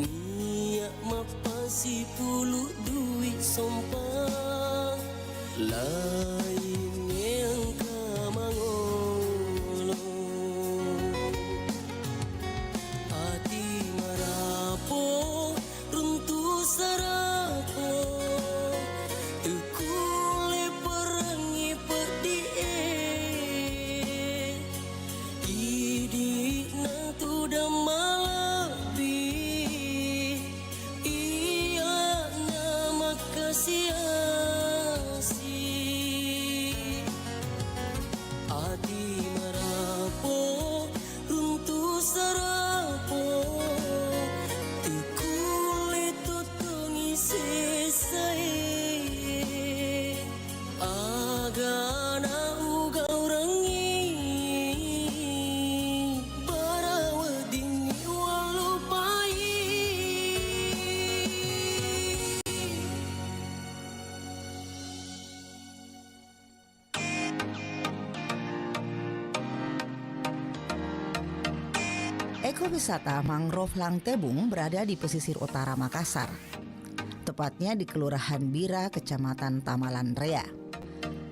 niak mapasi pulu duit sompang lain yang kamangolo hati marapo runtuh sarapo tekule perangi pedie idi nantu damalabi iya nama kasih hati marapo runtuh sarapo tekule tutungi sesai agana uga urangi barawadini walupai Ekowisata Mangrove Langtebung berada di pesisir utara Makassar, tepatnya di Kelurahan Bira, Kecamatan Tamalan Rea.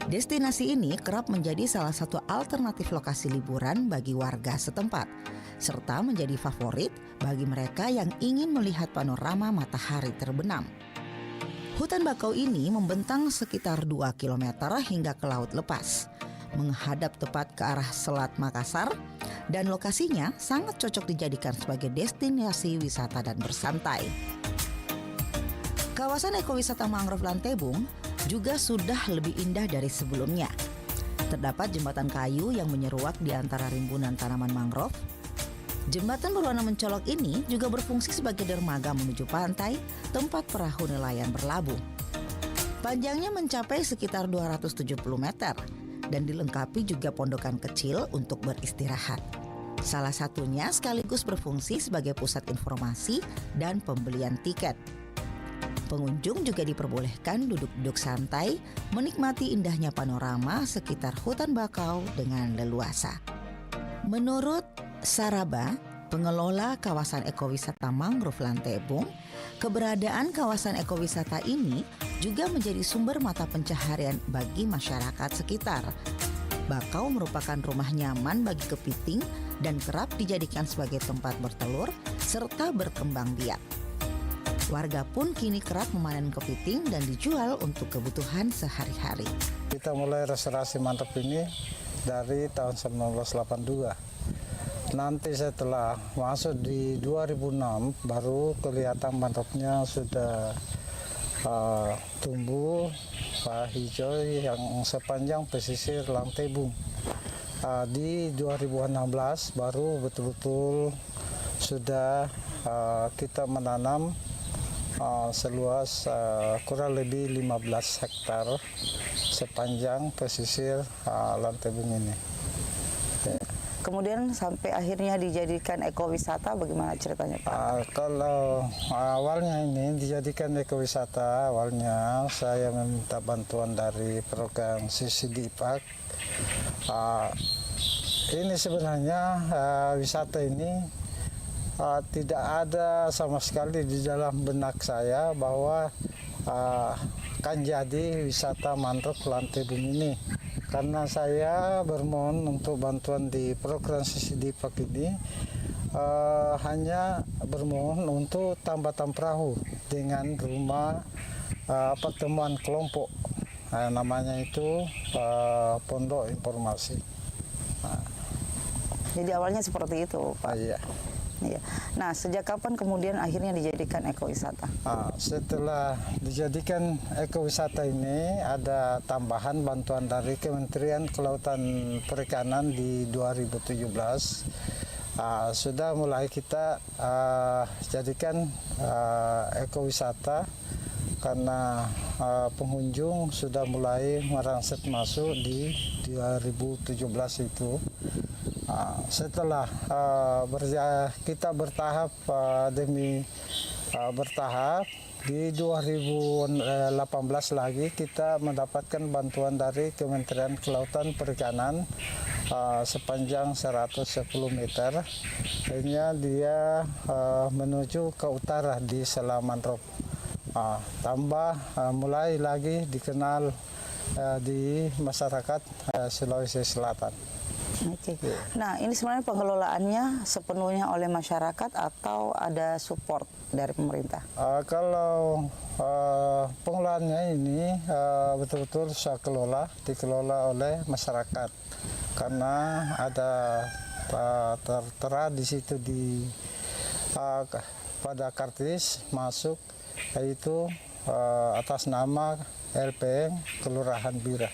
Destinasi ini kerap menjadi salah satu alternatif lokasi liburan bagi warga setempat, serta menjadi favorit bagi mereka yang ingin melihat panorama matahari terbenam. Hutan bakau ini membentang sekitar 2 km hingga ke Laut Lepas, menghadap tepat ke arah Selat Makassar, dan lokasinya sangat cocok dijadikan sebagai destinasi wisata dan bersantai. Kawasan ekowisata Mangrove Langtebung juga sudah lebih indah dari sebelumnya. Terdapat jembatan kayu yang menyeruak di antara rimbunan tanaman mangrove. Jembatan berwarna mencolok ini juga berfungsi sebagai dermaga menuju pantai, tempat perahu nelayan berlabuh. Panjangnya mencapai sekitar 270 meter dan dilengkapi juga pondokan kecil untuk beristirahat. Salah satunya sekaligus berfungsi sebagai pusat informasi dan pembelian tiket. Pengunjung juga diperbolehkan duduk-duduk santai, menikmati indahnya panorama sekitar hutan bakau dengan leluasa. Menurut Saraba, pengelola kawasan ekowisata Mangrove Langtebung, keberadaan kawasan ekowisata ini juga menjadi sumber mata pencaharian bagi masyarakat sekitar. Bakau merupakan rumah nyaman bagi kepiting dan kerap dijadikan sebagai tempat bertelur serta berkembang biak. Warga pun kini kerap memanen kepiting dan dijual untuk kebutuhan sehari-hari. Kita mulai restorasi mantap ini dari tahun 1982. nanti setelah masuk di 2006 baru kelihatan mantropnya sudah tumbuh hijau yang sepanjang pesisir Lantebung. Di 2016 baru betul-betul sudah kita menanam seluas kurang lebih 15 hektar sepanjang pesisir Lantebung ini. Kemudian sampai akhirnya dijadikan ekowisata, bagaimana ceritanya Pak? Kalau awalnya ini dijadikan ekowisata, awalnya saya meminta bantuan dari program Subsidi IPAK. Ini sebenarnya wisata ini tidak ada sama sekali di dalam benak saya bahwa akan jadi wisata mangrove Lantebung ini. Karena saya bermohon untuk bantuan di program Subsidi IPAK ini hanya bermohon untuk tambatan perahu dengan rumah pertemuan kelompok, namanya itu Pondok Informasi. Jadi awalnya seperti itu Pak? Iya. Iya. Nah, sejak kapan kemudian akhirnya dijadikan ekowisata? Setelah dijadikan ekowisata ini ada tambahan bantuan dari Kementerian Kelautan Perikanan di 2017. Sudah mulai kita jadikan ekowisata karena pengunjung sudah mulai merangsek masuk di 2017 itu. Setelah kita bertahap demi bertahap, di 2018 lagi kita mendapatkan bantuan dari Kementerian Kelautan Perikanan sepanjang 110 meter. Akhirnya dia menuju ke utara di Selat Mangrove. Tambah mulai lagi dikenal di masyarakat Sulawesi Selatan. Oke. Nah, ini sebenarnya pengelolaannya sepenuhnya oleh masyarakat atau ada support dari pemerintah? Kalau pengelolaannya ini betul-betul saya dikelola oleh masyarakat karena ada tertera di situ pada kartis masuk, yaitu atas nama LPM Kelurahan Bira.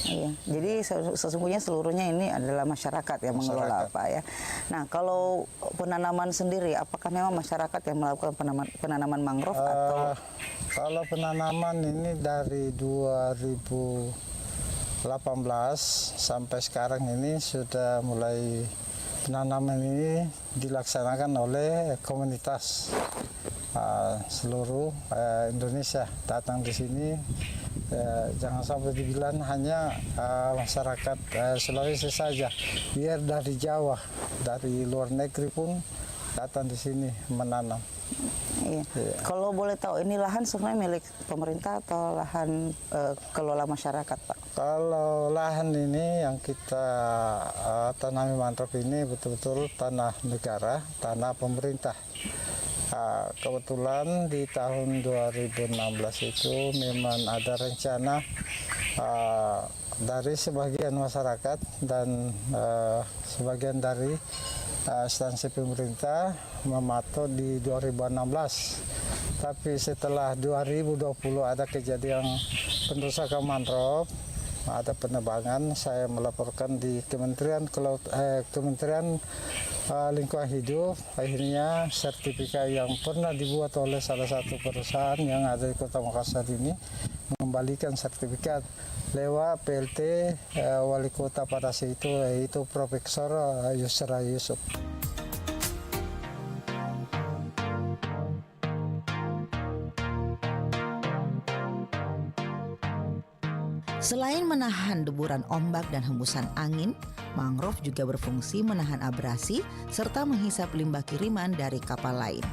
Iya, jadi sesungguhnya seluruhnya ini adalah masyarakat yang mengelola Pak ya. Nah, kalau penanaman sendiri, apakah memang masyarakat yang melakukan penanaman mangrove atau? Kalau penanaman ini dari 2018 sampai sekarang ini sudah mulai penanaman ini dilaksanakan oleh komunitas seluruh Indonesia datang di sini. Jangan sampai dibilang hanya masyarakat Sulawesi saja, biar dari Jawa, dari luar negeri pun datang di sini menanam. Iya. Kalau boleh tahu, ini lahan sebenarnya milik pemerintah atau lahan kelola masyarakat, Pak? Kalau lahan ini yang kita tanami mangrove ini betul-betul tanah negara, tanah pemerintah. Kebetulan di tahun 2016 itu memang ada rencana dari sebagian masyarakat dan sebagian dari instansi pemerintah mematok di 2016. Tapi setelah 2020 ada kejadian perusakan mangrove, ada penebangan, saya melaporkan di Kementerian Lingkungan Hidup. Akhirnya sertifikat yang pernah dibuat oleh salah satu perusahaan yang ada di Kota Makassar ini mengembalikan sertifikat lewat PLT Wali Kota pada saat itu, yaitu Profesor Yusra Yusuf. Selain menahan deburan ombak dan hembusan angin, mangrove juga berfungsi menahan abrasi serta menghisap limbah kiriman dari kapal lain.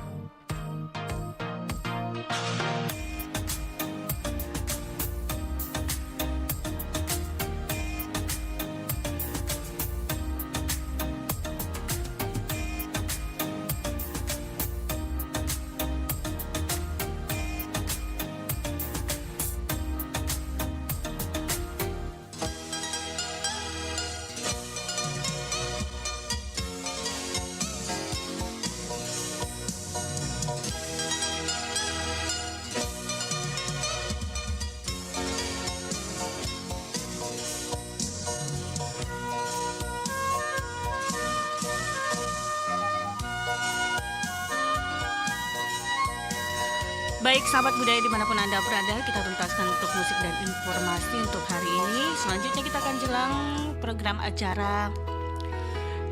Baik sahabat budaya dimanapun Anda berada, kita tuntaskan untuk musik dan informasi untuk hari ini. Selanjutnya kita akan jelang program acara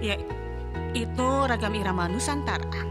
yaitu Ragam Irama Nusantara.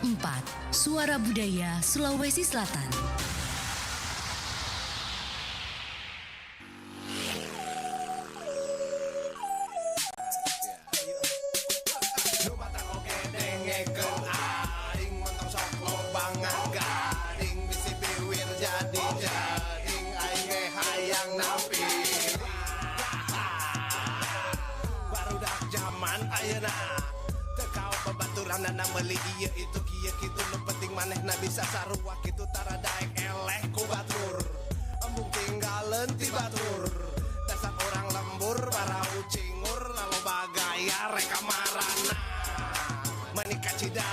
4, Suara Budaya Sulawesi Selatan. Beli iya itu kia kitu nu penting manehna bisa sarua kitu tara daek eleh ku batur embung tinggalin ti batur dasar orang lembur barau cingur lalu bagaya reka marana menikah cida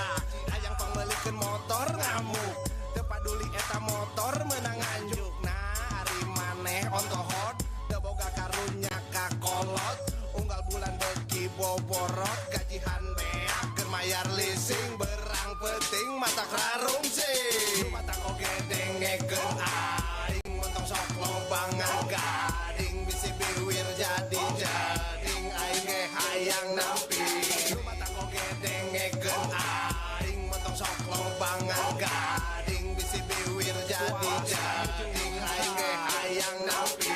hayang pangmelikeun motor ngamuk teu paduli eta motor meunang anjuk nah ari maneh ontohot teu boga karunya ka kolot unggal bulan beuki boborot gajihan mayar leasing berang penting mata karung sing mata oge dengekeun aing montong sok lobangan gading bisi biwir jadi jading aing ge hayang nampi mata oge dengekeun aing montong sok lobangan gading bisi biwir jadi jading aing ge hayang nampi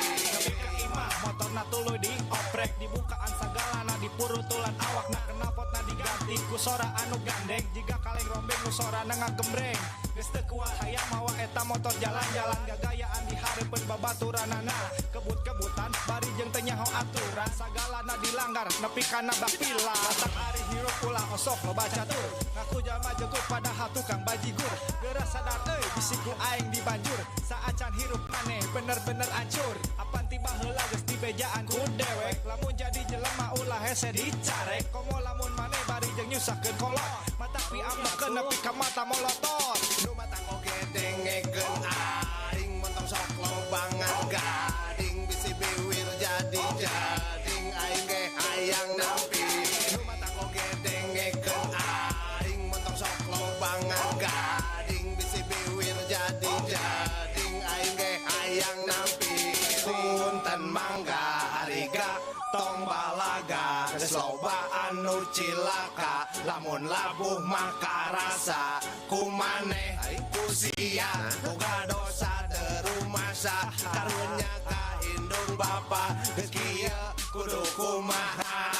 ka imah motorna tuluy dioprek dibukaan sagalana dipurutulan awakna kenapotna diganti ku sora anu gandeng jika kaleng rombeng ku sora ngagembreng geus teu kuat hayang mawa eta motor jalan-jalan gagayaan di hareupeun babaturanana kebut-kebutan bari jeung teu nyaho aturan sagalana dilanggar nepi kana bapila matak ari hirup ulah osok loba catur ngaku jalma jegut padahal tukang bajigur geura sadar euy bisiku aing dibanjur saacan hirup maneh bener-bener ancur apan tiba heula geus dibejaan ku dewek lamun jadi jelema ulah hese dicarek komo lamun maneh bari jeung nyusahkeun kolot mata pi amnakeun nepi ka mata molotot nu mata oge dengekeun aing montong sok lobangan gading bisi biwir jadi jading aing ge hayang nampi nu mata oge dengekeun aing montong sok lobangan gading bisi biwir jadi jading aing ge hayang nampi punten mangga hariga tong balaga geus loba anu cilaka lamun labuh maka rasa kumaneh kusia boga dosa deru masa karunya ka indung bapa geus kieu kudu kumaha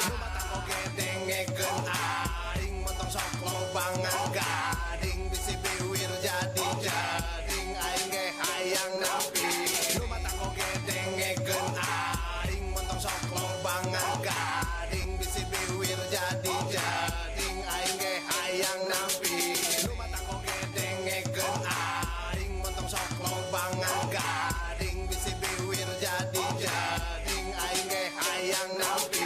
nu mata oge dengekeun aing montong sok lobangan gading bisi biwir jadi jading aing ge hayang nampi nu mata oge dengekeun aing montong sok lobangan gading bisi biwir jadi jading aing ge hayang nampi nu mata oge dengekeun aing montong sok lobangan gading bisi biwir jadi jading aing ge hayang nampi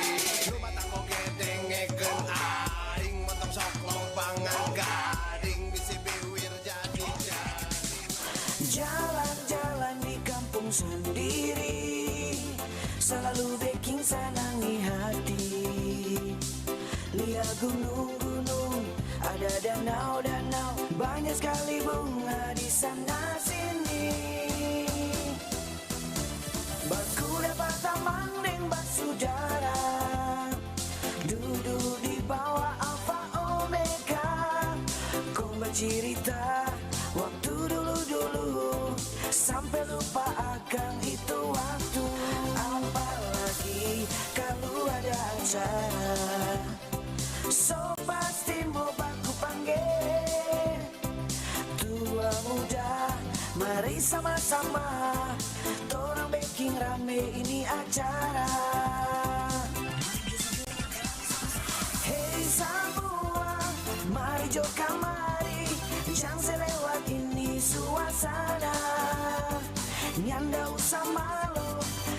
nu mata oge dengekeun aing montong sok lobangan gading bisi biwir jadi jading jalan-jalan di kampung sendiri selalu bikin senangi hati lihat gunung-gunung ada danau-danau banyak sekali bunga di sana sini berkuda pertama nembak saudara duduk di bawah Alfa Omega kau bercerita waktu dulu-dulu sampai lupa akan itu waktu apalagi kalau ada acara so pasti mau baku panggil tua muda mari sama-sama torang bikin rame ini acara hey semua mari jo kamari jangan selewat ini suasana nyanda usah malu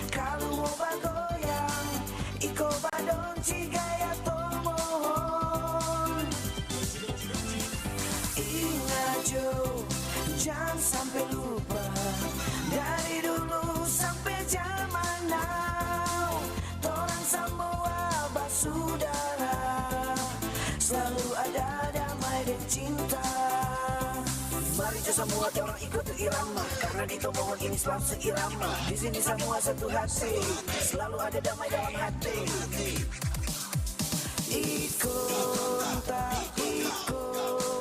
kalau mau bagoyang iko badon cigaya tomohon ingat jo jangan sampai lupa dari dulu sampai zaman now torang semua basudara selalu ada damai dan cinta mari jo semua orang ikut irama karena di tomohon ini selalu seirama di sini semua satu hati selalu ada damai dalam hati ikut tak ikut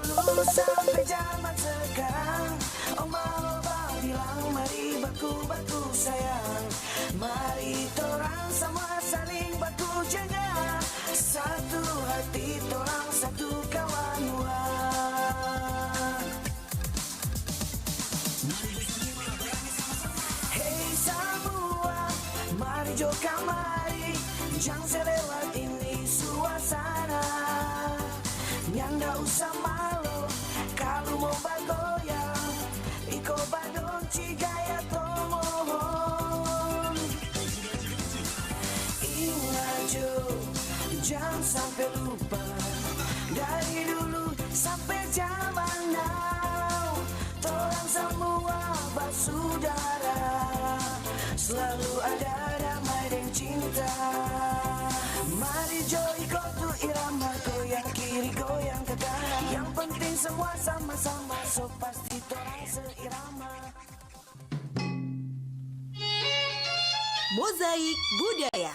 dulu sampai zaman sekarang. Oma Oba bilang mari baku-baku sayang. Mari torang semua saling baku jaga. Satu hati torang satu kawan Hey semua, mari jo kamari. Jangan selewat ini suasana. Nyanda usah malu kalau mau bergoyang. Iko badon cigaya tomohon. Ingat jo, jangan sampai lupa. Dari dulu sampai zaman now, torang semua bersaudara. Selalu ada damai dan cinta. Mari jo ikut tu irama, goyang kiri goyang ke kanan. Yang penting semua sama-sama, so pasti torang seirama. Mozaik Budaya.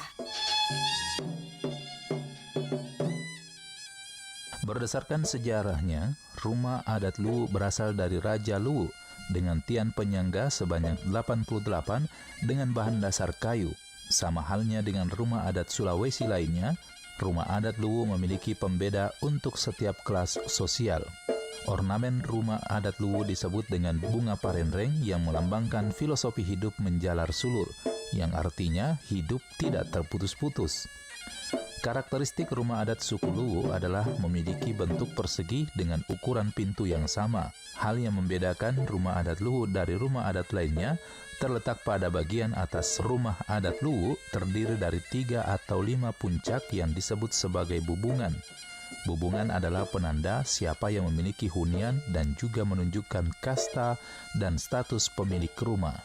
Berdasarkan sejarahnya, rumah adat Luwu berasal dari Raja Luwu dengan tian penyangga sebanyak 88 dengan bahan dasar kayu. Sama halnya dengan rumah adat Sulawesi lainnya, rumah adat Luwu memiliki pembeda untuk setiap kelas sosial. Ornamen rumah adat Luwu disebut dengan bunga parenreng yang melambangkan filosofi hidup menjalar sulur, yang artinya hidup tidak terputus-putus. Karakteristik rumah adat suku Luwu adalah memiliki bentuk persegi dengan ukuran pintu yang sama. Hal yang membedakan rumah adat Luwu dari rumah adat lainnya terletak pada bagian atas. Rumah adat Luwu terdiri dari 3 atau 5 puncak yang disebut sebagai bubungan. Bubungan adalah penanda siapa yang memiliki hunian dan juga menunjukkan kasta dan status pemilik rumah.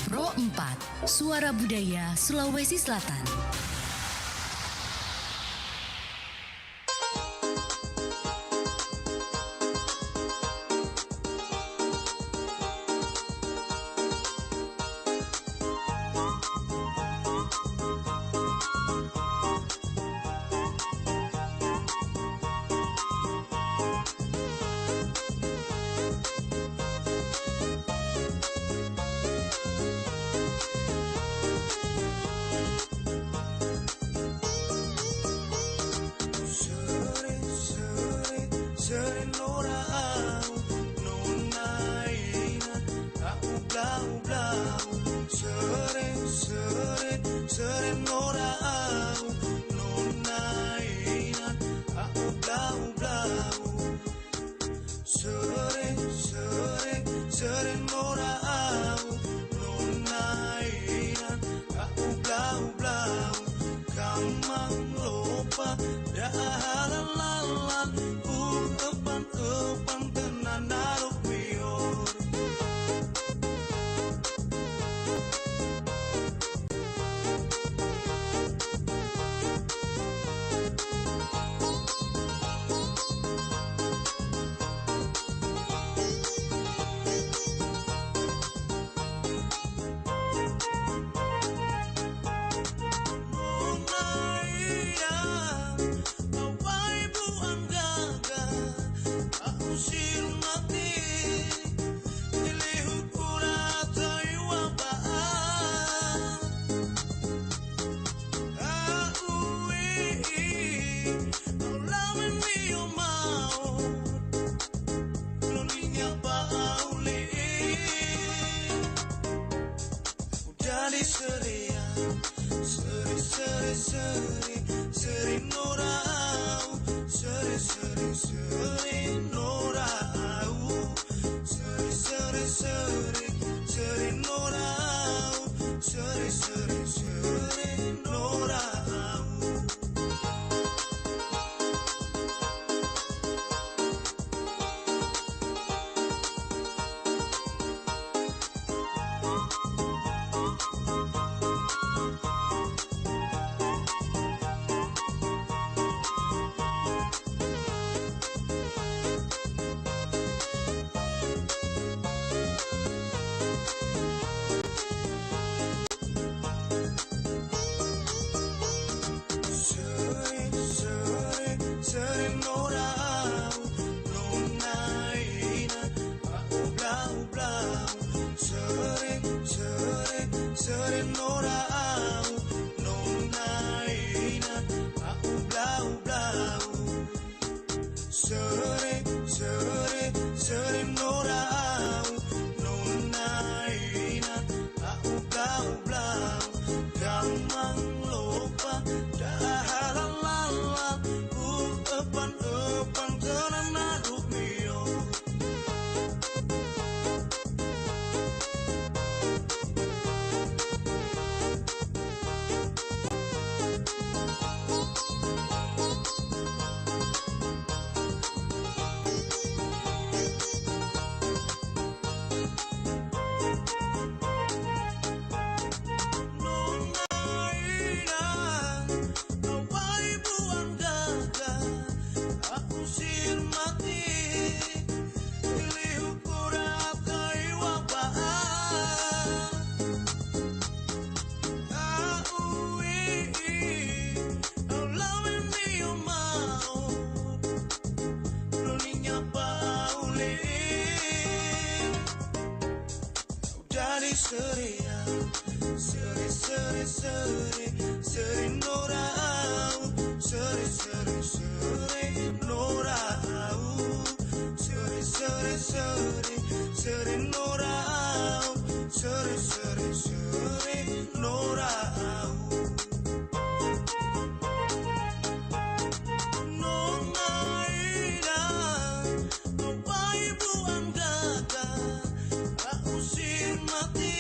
Pro 4, Suara Budaya Sulawesi Selatan. sere sere norau nunaina aku gau blau gamang lupa dah halal ku epan karena rumio. Seri norau seri norau seri norau seri norau nonaina awai buang gaga aku sir mati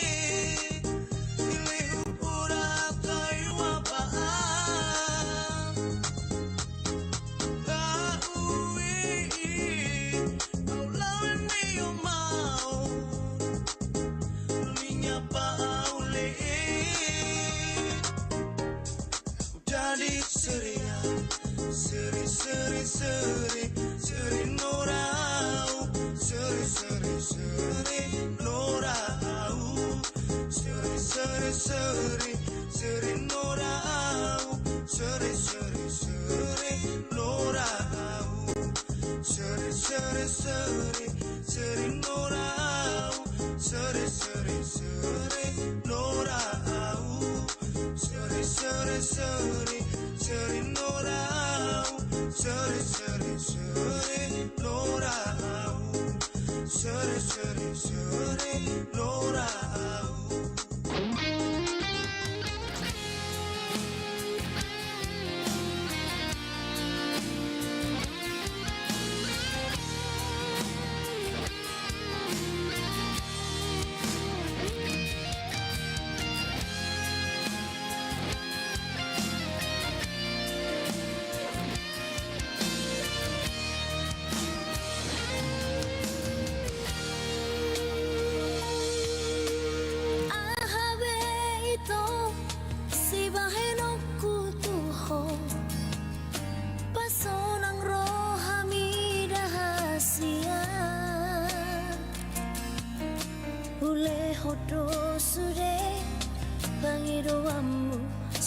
seri norau seri norau seri norau seri norau seri norau seri norau seri norau seri norau seri norau.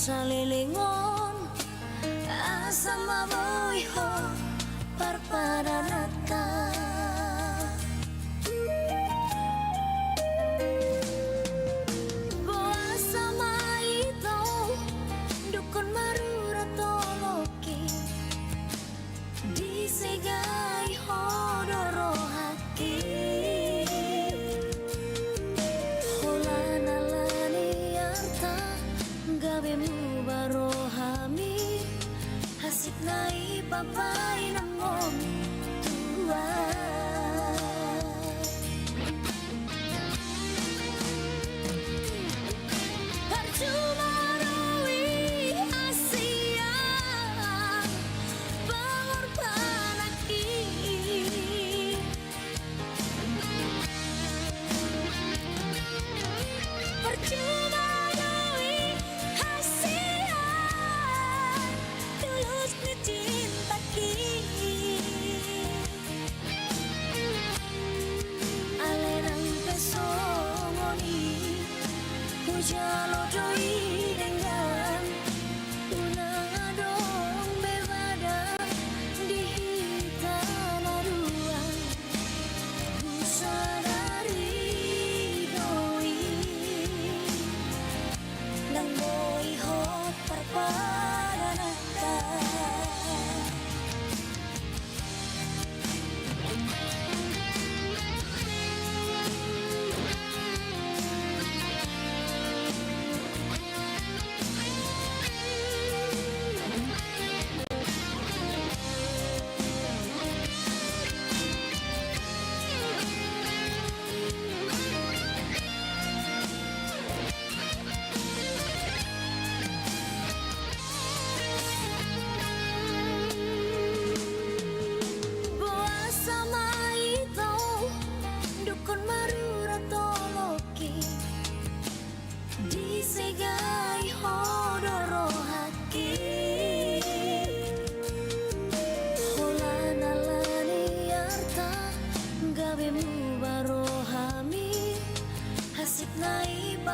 Salilingon asam aboiho parparanata boa sama itu dukun marura toloki disegai hodoro haki holana lani arta gabemu barohami hasik nai papai namon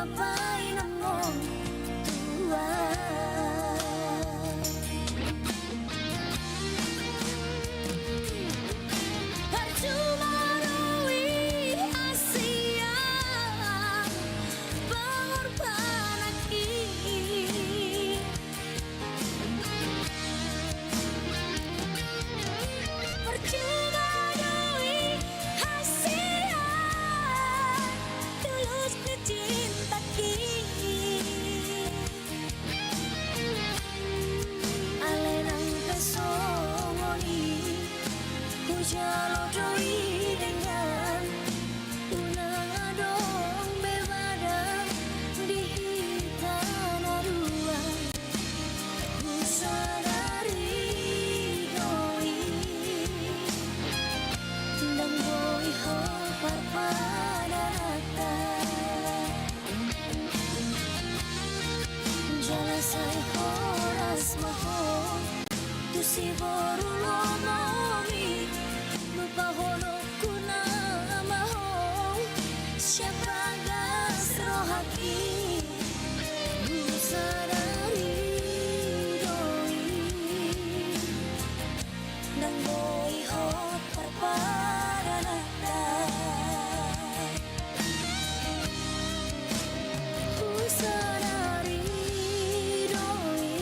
papai namong tua. Percuma rui Asia pengorbanan ini. Percuma rui Asia tulus dicinta kini. Alenang pesongoni Kujalo doi dengan unang adong bebadang di tanah ruang. Kusadari doi dan boi hopar pada rata. Jala sai horas maho tu si boru lomomi. Lupahono kuna maho siapa gas rohaki busadari doi dan boi hot parparanata busadari doi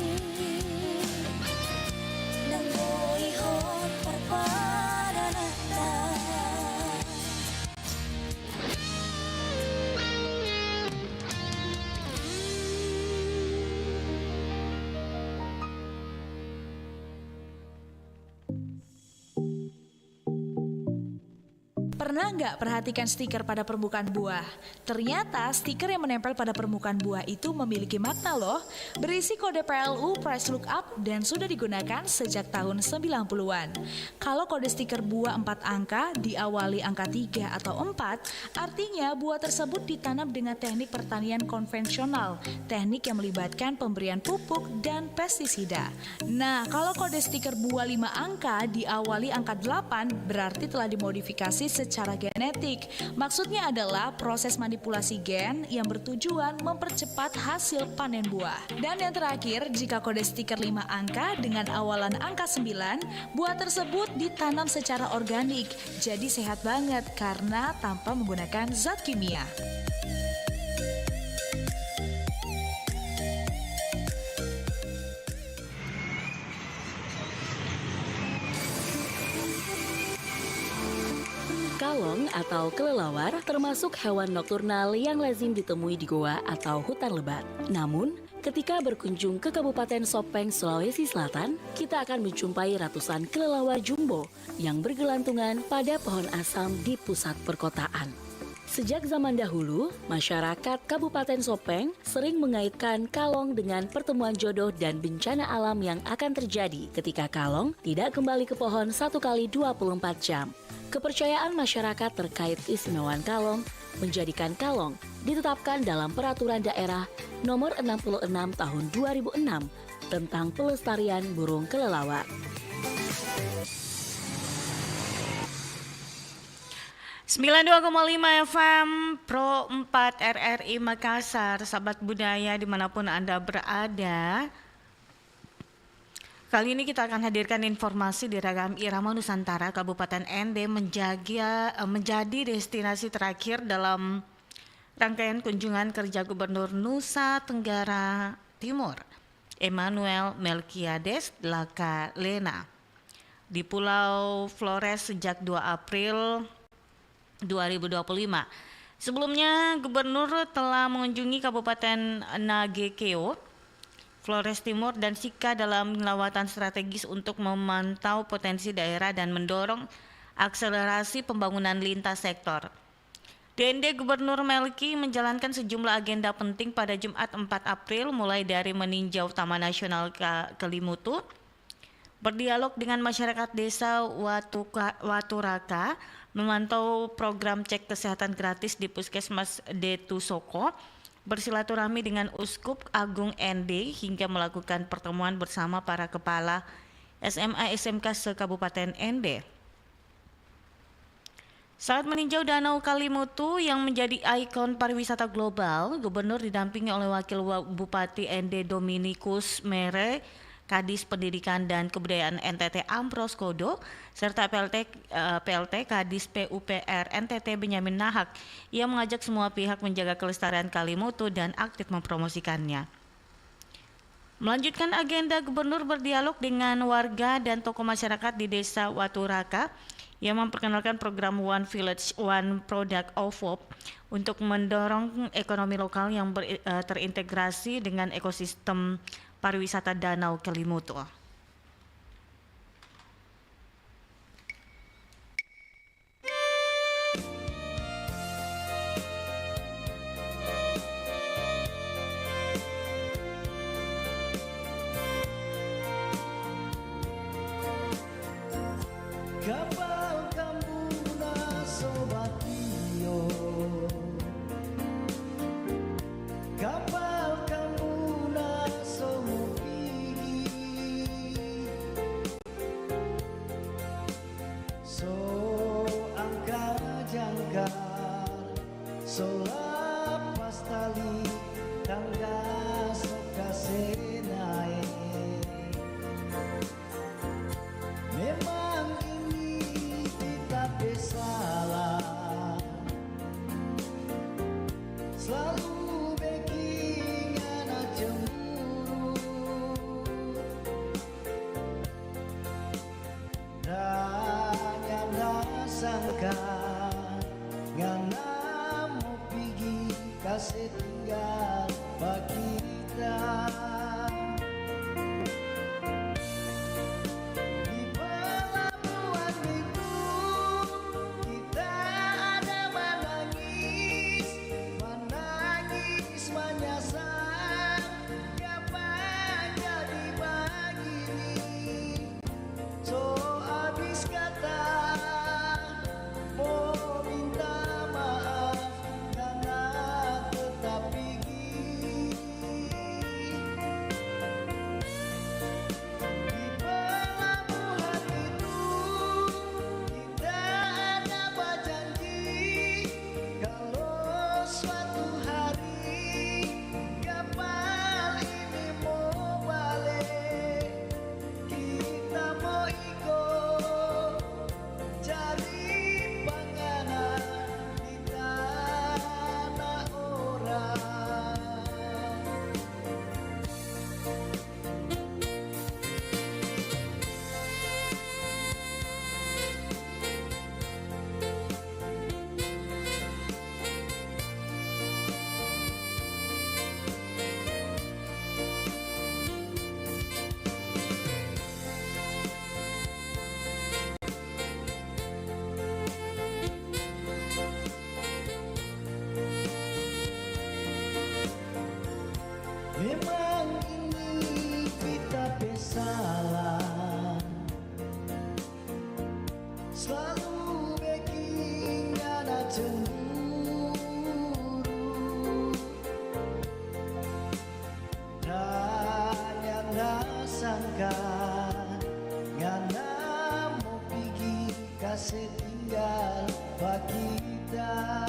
dan boi hot parparanata. Pernah nggak perhatikan stiker pada permukaan buah? Ternyata stiker yang menempel pada permukaan buah itu memiliki makna loh. Berisi kode PLU Price Lookup dan sudah digunakan sejak tahun 90-an. Kalau kode stiker buah 4 angka diawali angka 3 atau 4, artinya buah tersebut ditanam dengan teknik pertanian konvensional, teknik yang melibatkan pemberian pupuk dan pestisida. Nah, kalau kode stiker buah 5 angka diawali angka 8, berarti telah dimodifikasi secara genetik. Maksudnya adalah proses manipulasi gen yang bertujuan mempercepat hasil panen buah. Dan yang terakhir, jika kode stiker 5 angka dengan awalan angka 9, buah tersebut ditanam secara organik. Jadi sehat banget karena tanpa menggunakan zat kimia. Kalong atau kelelawar termasuk hewan nokturnal yang lazim ditemui di goa atau hutan lebat. Namun, ketika berkunjung ke Kabupaten Sopeng, Sulawesi Selatan, kita akan menjumpai ratusan kelelawar jumbo yang bergelantungan pada pohon asam di pusat perkotaan. Sejak zaman dahulu, masyarakat Kabupaten Sopeng sering mengaitkan kalong dengan pertemuan jodoh dan bencana alam yang akan terjadi ketika kalong tidak kembali ke pohon 1 kali 24 jam. Kepercayaan masyarakat terkait keistimewaan kalong menjadikan kalong ditetapkan dalam Peraturan Daerah Nomor 66 Tahun 2006 tentang pelestarian burung kelelawar. FM Pro 4 RRI Makassar, sahabat budaya dimanapun Anda berada. Kali ini kita akan hadirkan informasi di Ragam Irama Nusantara. Kabupaten ND menjadi destinasi terakhir dalam rangkaian kunjungan kerja Gubernur Nusa Tenggara Timur, Emmanuel Melkiades Lakalena, di Pulau Flores sejak 2 April 2025. Sebelumnya, Gubernur telah mengunjungi Kabupaten Nagekeo, Flores Timur dan Sika dalam lawatan strategis untuk memantau potensi daerah dan mendorong akselerasi pembangunan lintas sektor. DND Gubernur Melki menjalankan sejumlah agenda penting pada Jumat 4 April mulai dari meninjau Taman Nasional Kelimutu, berdialog dengan masyarakat desa Waturaka, memantau program cek kesehatan gratis di Puskesmas Detusoko, bersilaturahmi dengan Uskup Agung ND hingga melakukan pertemuan bersama para kepala SMA SMK se-Kabupaten ND. Saat meninjau Danau Kalimutu yang menjadi ikon pariwisata global, Gubernur didampingi oleh Wakil Bupati ND Dominikus Mere, Kadis Pendidikan dan Kebudayaan NTT Ambros Kodo, serta PLT Kadis PUPR NTT Benyamin Nahak. Ia mengajak semua pihak menjaga kelestarian Kalimutu dan aktif mempromosikannya. Melanjutkan agenda, Gubernur berdialog dengan warga dan tokoh masyarakat di Desa Waturaka yang memperkenalkan program One Village One Product OVOP untuk mendorong ekonomi lokal yang terintegrasi dengan ekosistem pariwisata Danau Kalimutu. Kapal Kambuna Sobat Tio, kapal Kambuna Somupigi, so angka jangkar, so lapas tali tangga soka senai. Memang salah selalu bikin anak cemburu dan yang tak sangka ngana mau pergi kasih tinggal bagi kita. Memang ini kita bersalah, selalu bikin ada cemburu dan yang tak sangka ngana mau pergi kasih tinggal bagi kita.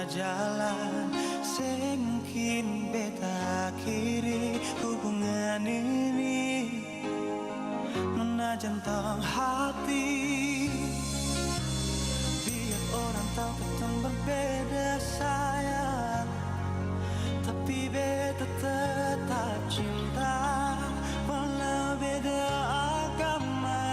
ada jalan sing mungkin beta akhiri hubungan ini menajan tong hati. Biar orang tahu kita berbeda sayang, tapi beta tetap cinta walau beda agama.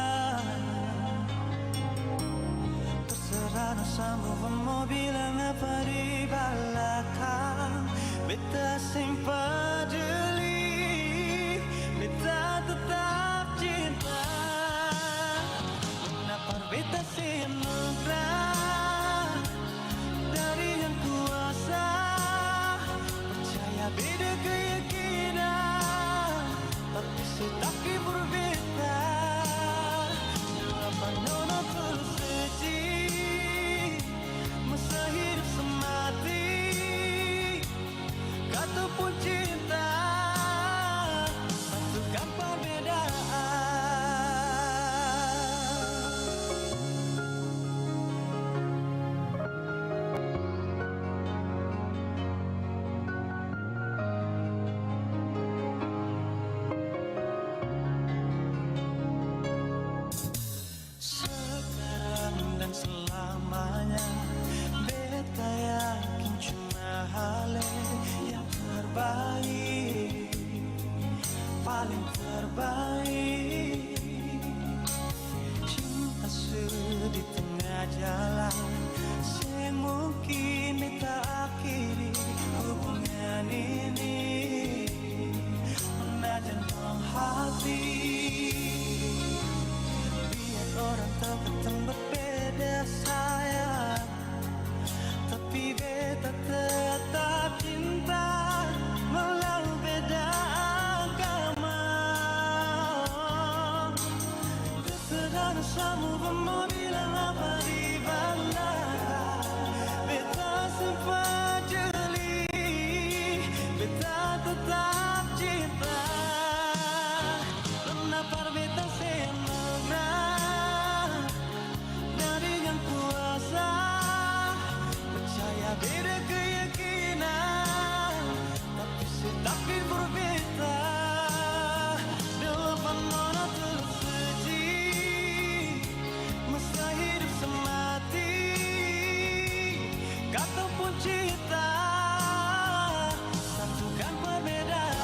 Terserah sama mau bilang apa di belakang, beta sing peduli, beta tetap cinta. Kenapa beta sing nugrah dari yang kuasa, percaya beda keyakinan, tapi setaki berbeda. Apa nono tulus suci, masa hidup semati, kata pun cinta, satukan perbedaan. Sekarang dan selamanya beta yakin cuma hal yang terbaik, paling terbaik. Cinta di tengah jalan sing mungkin beta akhiri hubungan ini menajan tong hati. Biar orang tahu kita berbeda sayang, tapi beta tetap cinta walau beda agama. Terserah sama mau bilang apa di belakang, beta sempat jeli, beta tetap cinta. Kenapa beta senang dari yang kuasa, percaya beda keyakinan, tapi berbeda. Depan mana tulus suci, masa hidup semati, kata pun cinta, satukan perbedaan.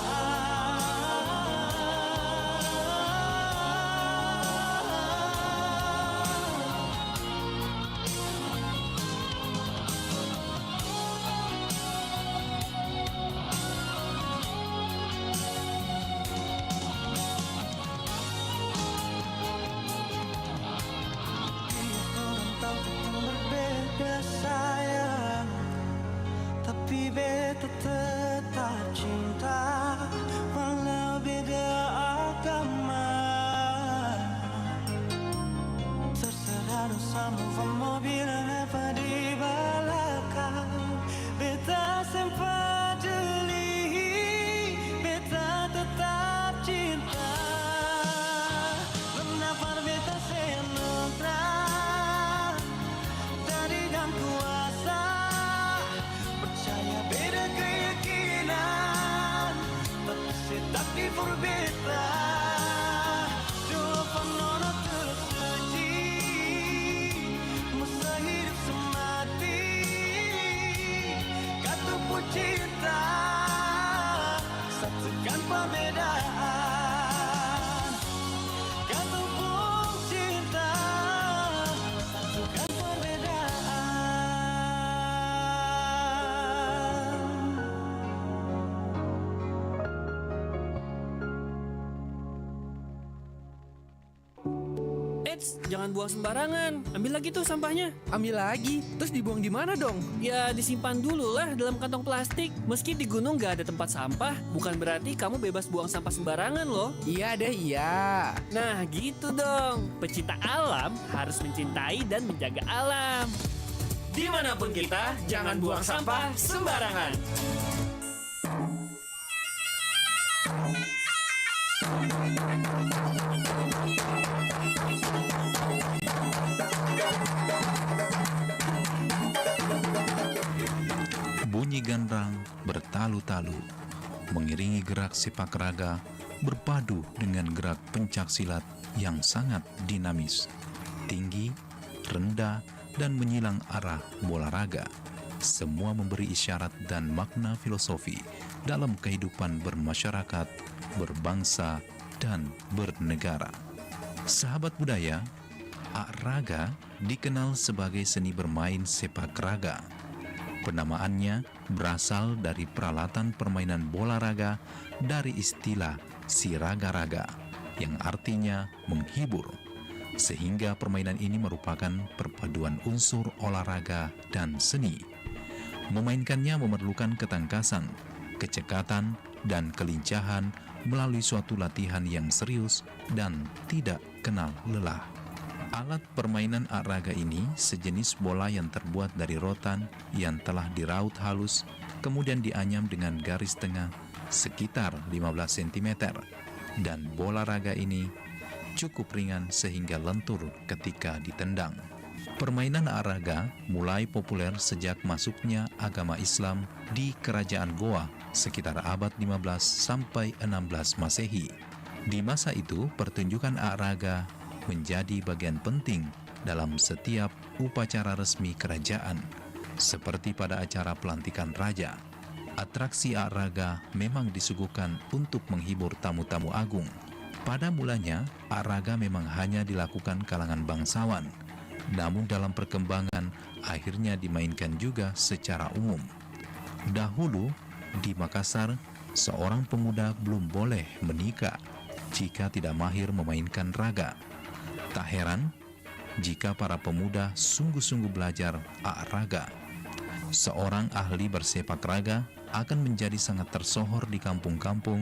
Berbeda sayang, tapi beta tetap cinta walau beda agama. Terserah sama mau bilang apa di belakang, beta sempat jeli, beta tetap cinta. Kenapa beta senang dari yang kuasa, percaya beda keyakinan, tapi setaki berbeda. Depan nono tulus suci, masa hidup semati, kata pun cinta, satukan perbedaan. Kata pun cinta, satukan Eits, jangan buang sembarangan. Ambil lagi tuh sampahnya. Ambil lagi? Terus dibuang di mana dong? Ya disimpan dulu lah dalam kantong plastik. Meski di gunung gak ada tempat sampah, bukan berarti kamu bebas buang sampah sembarangan loh. Iya deh, iya. Nah gitu dong. Pecinta alam harus mencintai dan menjaga alam. Dimanapun kita, jangan buang sampah sembarangan. bunyi gandrang bertalu-talu, mengiringi gerak sepak raga berpadu dengan gerak pencak silat yang sangat dinamis, tinggi, rendah, dan menyilang arah bola raga. Semua memberi isyarat dan makna filosofi dalam kehidupan bermasyarakat, berbangsa, dan bernegara. Sahabat budaya, raga dikenal sebagai seni bermain sepak raga. Penamaannya berasal dari peralatan permainan bola raga dari istilah siraga-raga yang artinya menghibur, sehingga permainan ini merupakan perpaduan unsur olahraga dan seni. Memainkannya memerlukan ketangkasan, kecekatan, dan kelincahan melalui suatu latihan yang serius dan tidak kenal lelah. Alat permainan raga ini sejenis bola yang terbuat dari rotan yang telah diraut halus, kemudian dianyam dengan garis tengah sekitar 15 cm. Dan bola raga ini cukup ringan sehingga lentur ketika ditendang. Permainan raga mulai populer sejak masuknya agama Islam di kerajaan Goa sekitar abad 15 sampai 16 Masehi. Di masa itu, pertunjukan raga menjadi bagian penting dalam setiap upacara resmi kerajaan, seperti pada acara pelantikan raja. Atraksi raga memang disuguhkan untuk menghibur tamu-tamu agung. Pada mulanya, raga memang hanya dilakukan kalangan bangsawan, namun dalam perkembangan akhirnya dimainkan juga secara umum. Dahulu di Makassar, seorang pemuda belum boleh menikah jika tidak mahir memainkan raga. Tak heran jika para pemuda sungguh-sungguh belajar raga. Seorang ahli bersepak raga akan menjadi sangat tersohor di kampung-kampung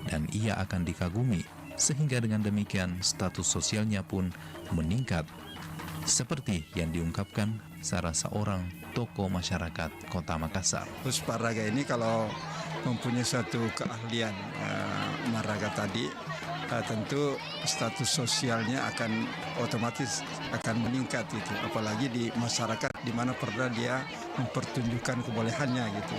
dan ia akan dikagumi, sehingga dengan demikian status sosialnya pun meningkat, seperti yang diungkapkan salah seorang tokoh masyarakat Kota Makassar. Puspa raga ini kalau mempunyai suatu keahlian meraga tadi, tentu status sosialnya akan otomatis akan meningkat itu, apalagi di masyarakat di mana pernah dia mempertunjukkan kebolehannya gitu.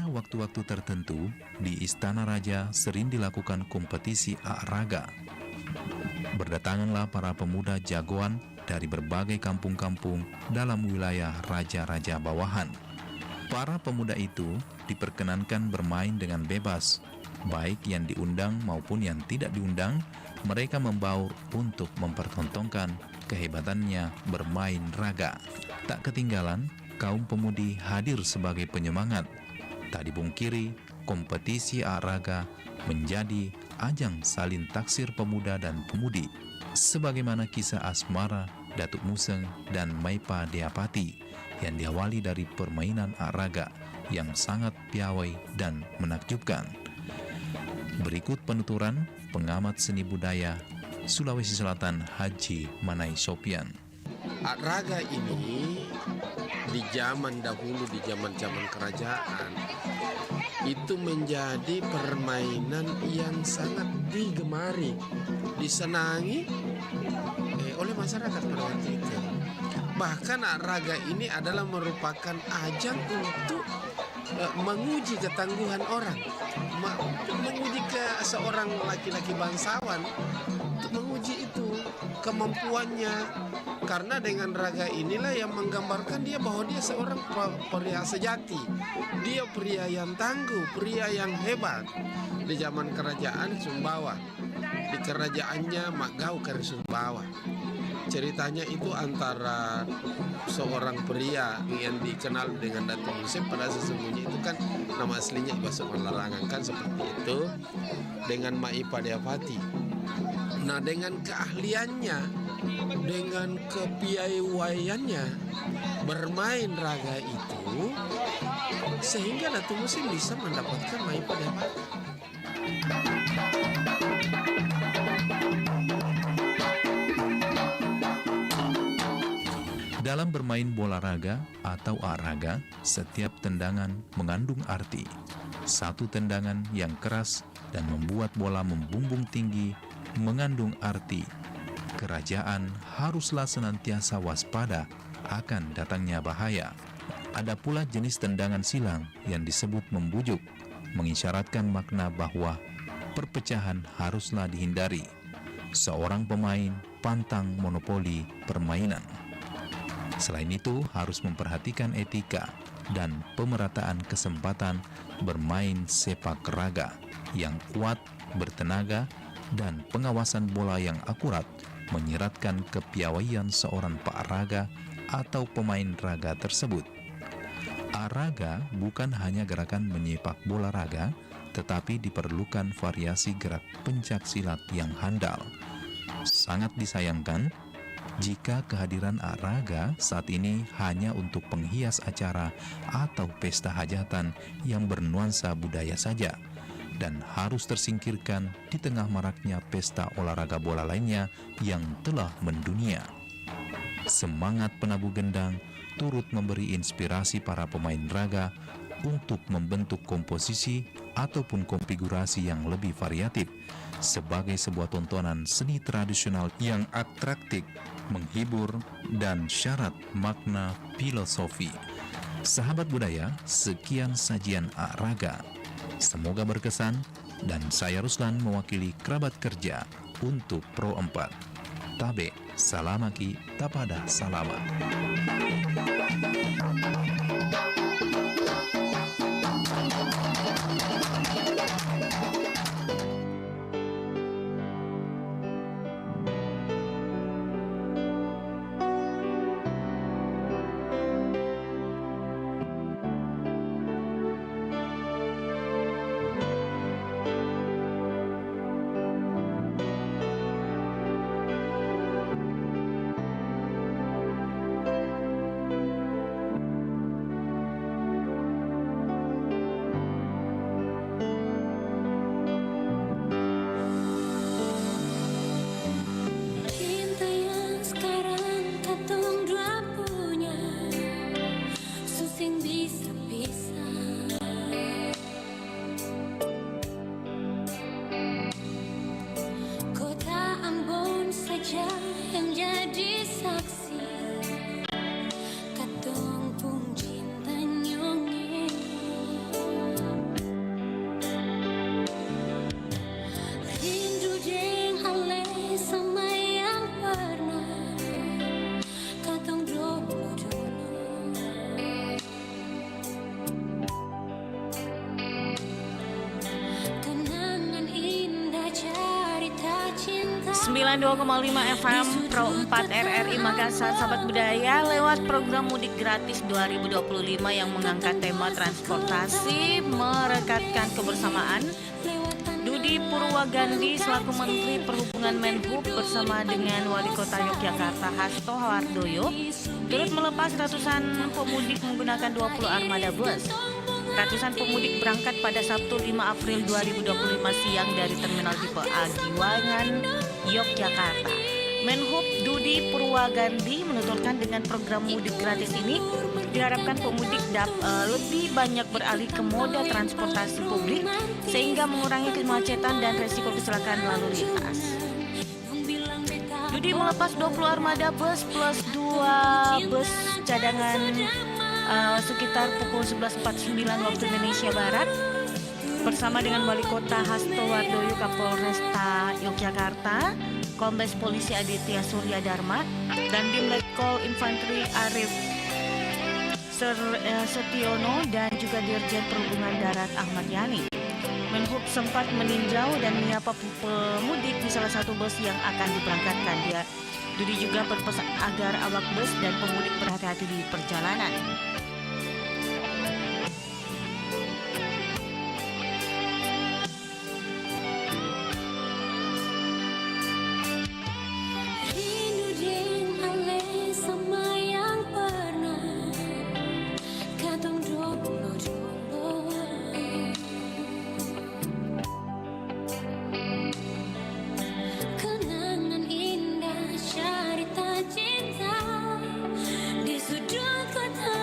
Waktu-waktu tertentu di Istana Raja sering dilakukan kompetisi raga. Berdatanganlah para pemuda jagoan dari berbagai kampung-kampung dalam wilayah raja-raja bawahan. Para pemuda itu diperkenankan bermain dengan bebas, baik yang diundang maupun yang tidak diundang. Mereka membaur untuk mempertontonkan kehebatannya bermain raga. Tak ketinggalan, kaum pemudi hadir sebagai penyemangat. Tak dipungkiri, kompetisi raga menjadi ajang saling taksir pemuda dan pemudi, sebagaimana kisah asmara Datuk Museng dan Maipa Deapati yang diawali dari permainan raga yang sangat piawai dan menakjubkan. Berikut penuturan pengamat seni budaya Sulawesi Selatan Haji Manai Sopian. Raga ini di zaman dahulu, di zaman-zaman kerajaan, itu menjadi permainan yang sangat digemari, disenangi oleh masyarakat pada waktu itu. Bahkan raga ini adalah merupakan ajang untuk menguji ketangguhan orang, menguji ke seorang laki-laki bangsawan, untuk menguji itu kemampuannya. Karena dengan raga inilah yang menggambarkan dia bahwa dia seorang pria sejati. Dia pria yang tangguh, pria yang hebat. Di zaman kerajaan Sumbawa, di kerajaannya Makgau Kari Sumbawa. Ceritanya itu antara seorang pria yang dikenal dengan Datuk Museng, pada sesungguhnya itu kan nama aslinya Ibasukman Larangan kan seperti itu, dengan Maipa Deapati. Nah, dengan keahliannya, dengan kepiawaiannya bermain raga itu, sehingga Datuk Museng bisa mendapatkan Maipa Deapati. Dalam bermain bola raga atau raga, setiap tendangan mengandung arti. Satu tendangan yang keras dan membuat bola membumbung tinggi mengandung arti kerajaan haruslah senantiasa waspada akan datangnya bahaya. Ada pula jenis tendangan silang yang disebut membujuk, mengisyaratkan makna bahwa perpecahan haruslah dihindari. Seorang pemain pantang monopoli permainan. Selain itu, harus memperhatikan etika dan pemerataan kesempatan bermain sepak raga yang kuat, bertenaga, dan pengawasan bola yang akurat menyiratkan kepiawaian seorang pak-raga atau pemain raga tersebut. Araga bukan hanya gerakan menyepak bola raga, tetapi diperlukan variasi gerak pencak silat yang handal. Sangat disayangkan jika kehadiran araga saat ini hanya untuk penghias acara atau pesta hajatan yang bernuansa budaya saja, dan harus tersingkirkan di tengah maraknya pesta olahraga bola lainnya yang telah mendunia. Semangat penabuh gendang turut memberi inspirasi para pemain raga untuk membentuk komposisi ataupun konfigurasi yang lebih variatif sebagai sebuah tontonan seni tradisional yang atraktif, menghibur, dan syarat makna filosofi. Sahabat budaya, sekian sajian araga. Semoga berkesan, dan saya Ruslan mewakili kerabat kerja untuk Pro 4. Tabe, salamaki, tapada salama. Cinta yang sekarang katong dua punya susing bisa pisah. Kota Ambon saja yang jadi saksi katong pun cinta nyongeng. Rindu jeng ale sama yang pernah katong dulu. Kenangan indah cerita cinta 92,5 FM Pro 4 RRI Makassar. Sahabat budaya, lewat program Mudik Gratis 2025 yang mengangkat tema transportasi merekatkan kebersamaan, Dudi Purwagandi selaku Menteri Perhubungan Menhub bersama dengan Wali Kota Yogyakarta Hasto Hardoyo turut melepas ratusan pemudik menggunakan 20 armada bus. Ratusan pemudik berangkat pada Sabtu 5 April 2025 siang dari Terminal Tipe A Giwangan, Yogyakarta. Menhub Dudi Purwagandi menuturkan dengan program mudik gratis ini diharapkan pemudik lebih banyak beralih ke moda transportasi publik sehingga mengurangi kemacetan dan resiko kecelakaan lalu lintas. Dudi melepas 20 armada bus plus 2 bus cadangan sekitar pukul 11.49 waktu Indonesia Barat bersama dengan Wali Kota Hasto Hardoyo, Kapolresta Yogyakarta, Kombes Polisi Aditya Surya Dharma, dan Dimletkol Infanteri Arif Setiono dan juga Dirjen Perhubungan Darat Ahmad Yani. Menhub sempat meninjau dan menyapa pemudik di salah satu bus yang akan diberangkatkan. Dudi juga berpesan agar awak bus dan pemudik berhati-hati di perjalanan. Rindu jeng ale sama yang pernah katong dulu. Kenangan indah cerita cinta di sudut kota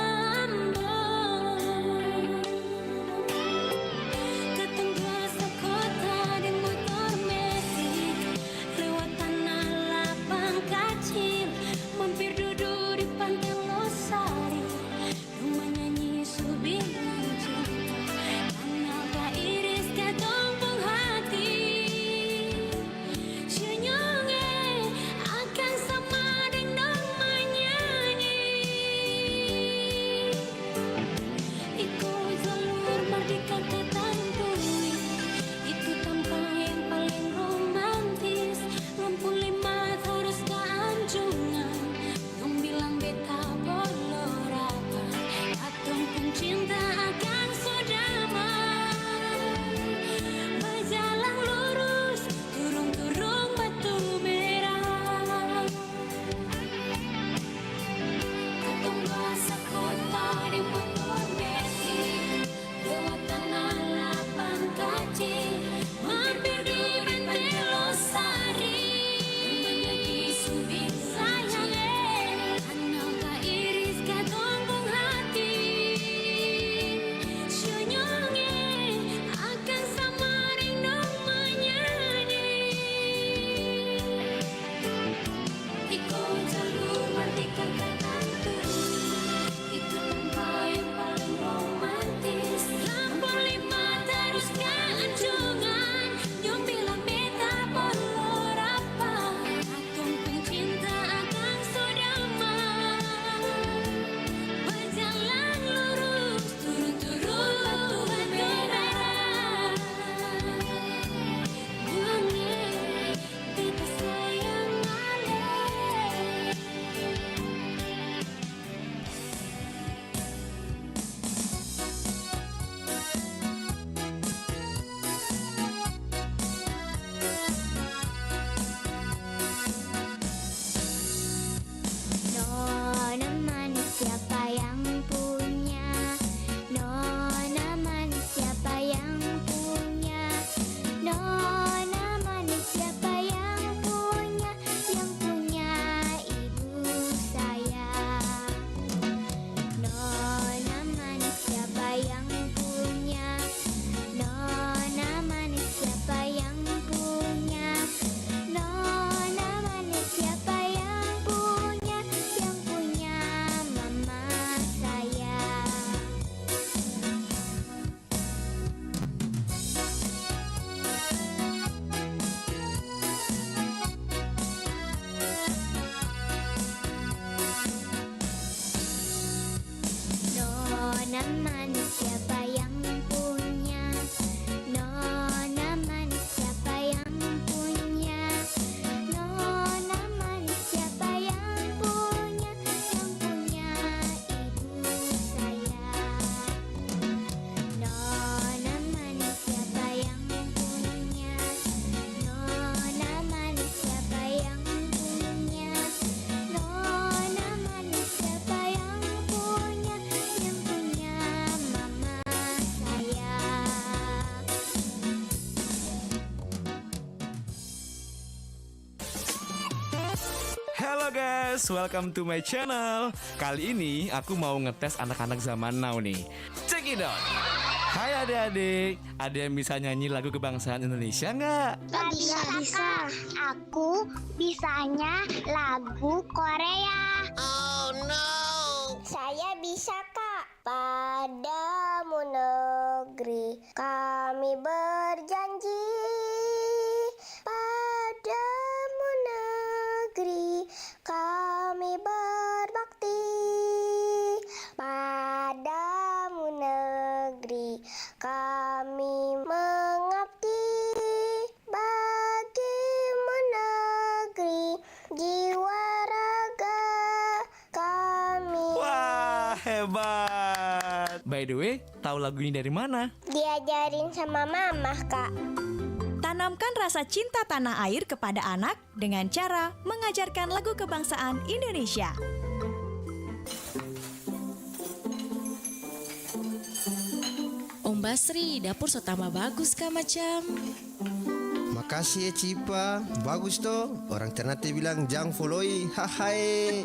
guys, welcome to my channel. Kali ini aku mau ngetes anak-anak zaman now nih. Check it out. Hai adik-adik, ada yang bisa nyanyi lagu kebangsaan Indonesia nggak? Bisa. Aku bisanya lagu Korea. Oh no. Saya bisa, Kak. Padamu negeri kami berjanji. Padamu negeri kami berbakti. Padamu negeri kami mengabdi. Bagimu negeri jiwa raga kami. Wah, hebat. By the way, tahu lagu ini dari mana? Diajarin sama mama, Kak. Tanamkan rasa cinta tanah air kepada anak dengan cara mengajarkan lagu kebangsaan Indonesia. Om Basri, dapur so tambah bagus kah macam? Makasih ya Cipa, bagus toh. Orang Ternate bilang jang foloi, hahai.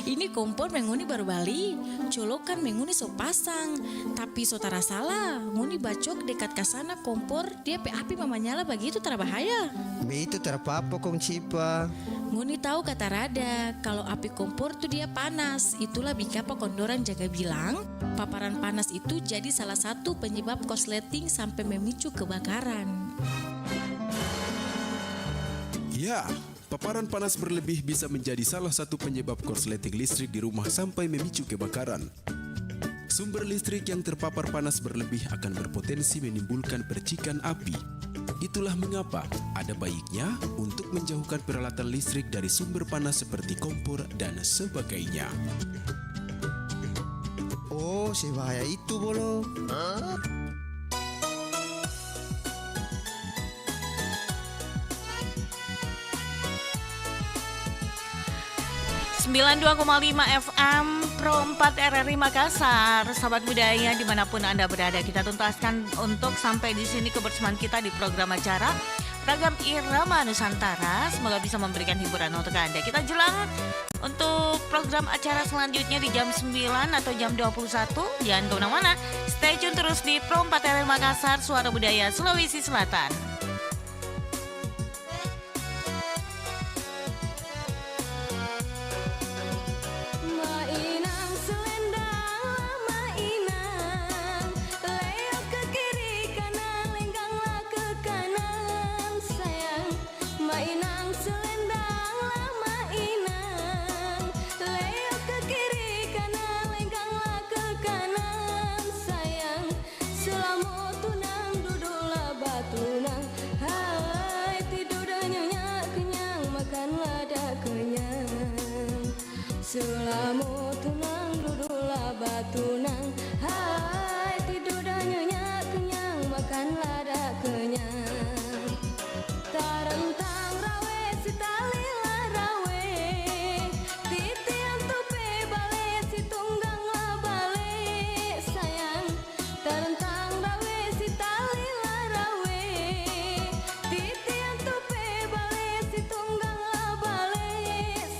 Ini kompor menguni baru bali, colokan menguni so pasang. Tapi so tara salah, nguni bacok dekat kasana kompor, dia pe api mama nyala begitu tara bahaya. Be itu terapa-apa kong Cipa. Nguni tahu kata Rada, kalau api kompor tuh dia panas. Itulah bikapa kondoran jaga bilang, paparan panas itu jadi salah satu penyebab korsleting sampai memicu kebakaran. Ya, paparan panas berlebih bisa menjadi salah satu penyebab korsleting listrik di rumah sampai memicu kebakaran. Sumber listrik yang terpapar panas berlebih akan berpotensi menimbulkan percikan api. Itulah mengapa ada baiknya untuk menjauhkan peralatan listrik dari sumber panas seperti kompor dan sebagainya. Oh, sebahaya itu bolo. 92,5 FM Pro 4 RRI Makassar. Sahabat budaya dimanapun Anda berada, kita tuntaskan untuk sampai di sini kebersamaan kita di program acara Ragam Irama Nusantara. Semoga bisa memberikan hiburan untuk Anda. Kita jelang untuk program acara selanjutnya di jam 9 atau jam 21. Jangan kemana-mana, stay tune terus di Pro 4 RRI Makassar, Suara Budaya Sulawesi Selatan. Selama tunang duduklah batunang, hai tidur dah nyenyak kenyang, makanlah dah kenyang. Tarentang rawe si talilah rawe, titian tupe bale si tungganglah bale sayang. Tarentang rawe si talilah rawe, titian tupe bale si tungganglah bale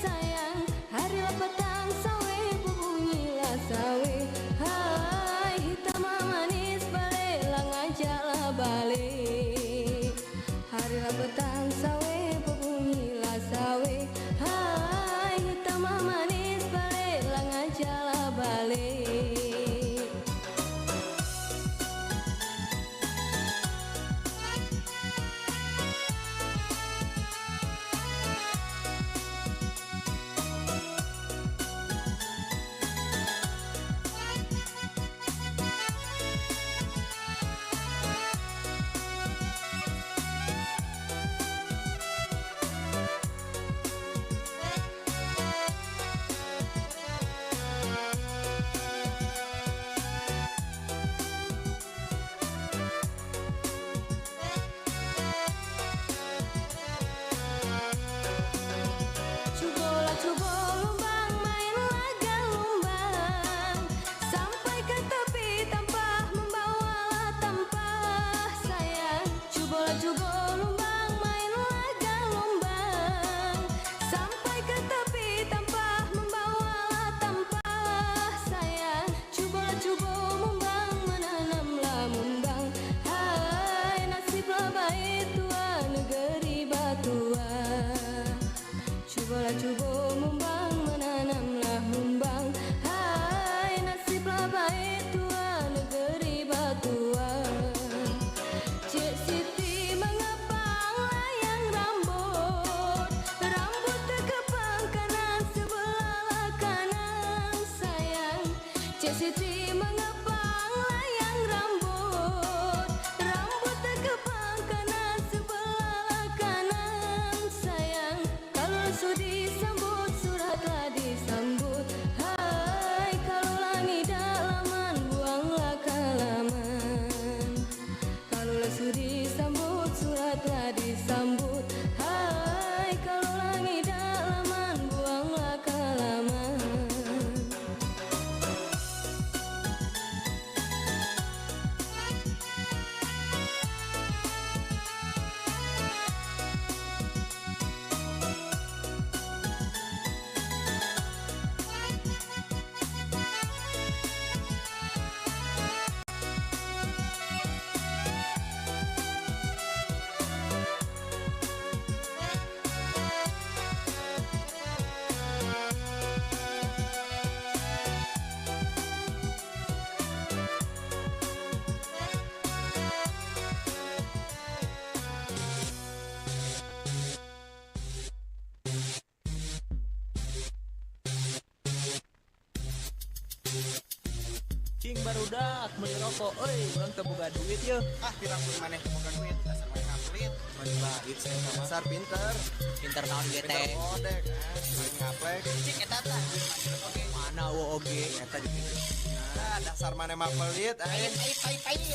sayang. Hari petang sawe berbunyilah sawe, hai hitam manis bale lang ajaklah bale. Hari petang sawe berbunyilah sawe, hai hitam manis bale lang ajaklah bale. itu disambut, suratlah disambut. Hai, kalau langit dalaman, buanglah kelamaan. Cing barudak beli rokok, urang teu boga duit yeuh. Ah, pirang beli maneh boga duit, dasar maneh ngaplit. Mani bait saya mah. Dasar pinter. Pinter naon ge teh? Pinter bodek, beli ngaplek. Cing eta tah. Mana wo oge eta di pintu. Nah, dasar maneh mah pelit. Pait.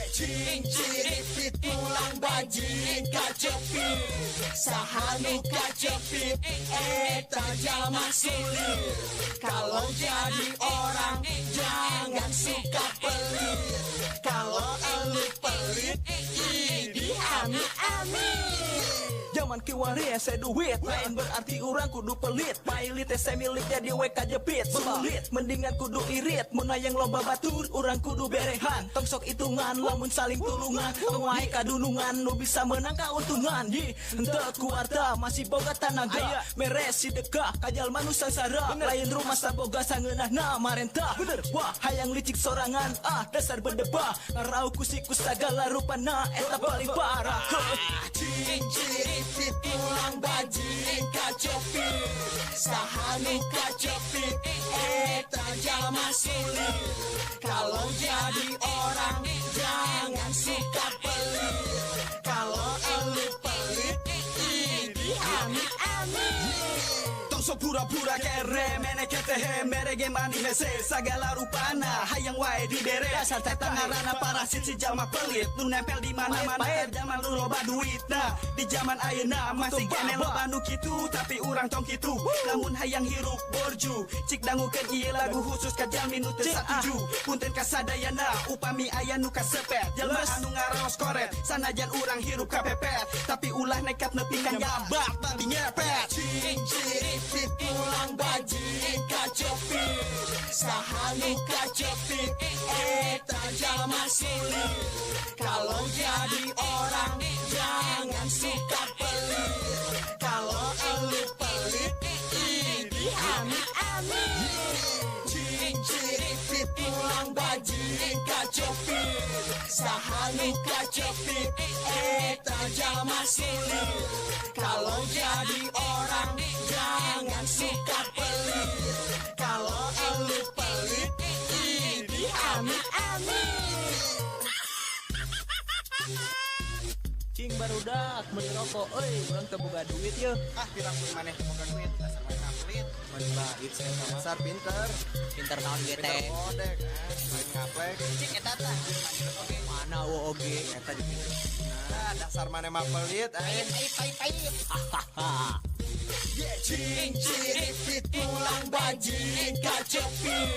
Cing ciripit tulang bajing kacepit, sahanu kacepit, eta jalma sulit. Kalau jadi orang jangan suka pelit. Kalau elu pelit, idi amit-amit. Zaman kiwari ese duit, lain berarti orang kudu pelit. Pailit ese miliknya di WK jepit. Sulit, mendingan kudu irit. Mun hayang loba batur, orang kudu berehan. Tong sok hitungan, lamun saling tulungan. Tuai kadunungan, nu bisa menang kauntungan. Di henteu kuarta masih boga tanaga. Meres si dekah, kajal manusia sara. Lain rumah saboga sangeunahna marentah. Bener, wah hayang licik sorangan. Ah dasar berdebah, ngarau kusikus segala rupana. Eta paling parah. Ciri-ciri tulang bajing kacepit, sahanu kacepit, eta jalma sulit. Kalau jadi orang jangan suka pelit. Kalau elu pelit, idi amit-amit. Sok pura-pura kere, mene ketehe, merege mani hese, segala rupana, hayang wae di dere. Dasar teta ngarana parasit si jalma pelit, nu nempel di mana-mana, zaman lu loba duitna. Di zaman ayeuna masih kene loba nu kitu, tapi urang tong kitu. Lamun hayang hirup borju, cik dangukeun ieu lagu khusus ka jalmi nu teu satuju. Punten kasadayana, upami aya nu kasepet, jalma anu ngaraos koret, sanajan urang hirup kapepet, tapi ulah nekat nepingkan jabak babi ngepet. Ciri-ciri tulang bajing kacepit, sahanu kacepit, eta jalma sulit. Kalau jadi orang jangan suka pelit. Kalau elu pelit, idi amit-amit. Ciri-ciri tulang bajing kacepit, sahanu kacepit, eta jalma sulit. Kalau jadi orang jangan suka pelit. Kalau elu pelit, idi amit-amit. Cing barudak beli rokok, urang teu boga duit yeuh. Ah, pirang beli maneh boga duit, dasar maneh ngaplit. Mani bait saya mah. Dasar pinter. Pinter naon ge teh? Pinter bodek, beli ngaplek. Cing eta tah. Mana wo oge eta di pintu. Nah, dasar maneh mah pelit. Pait. Ciri-ciri tulang bajing kacepit,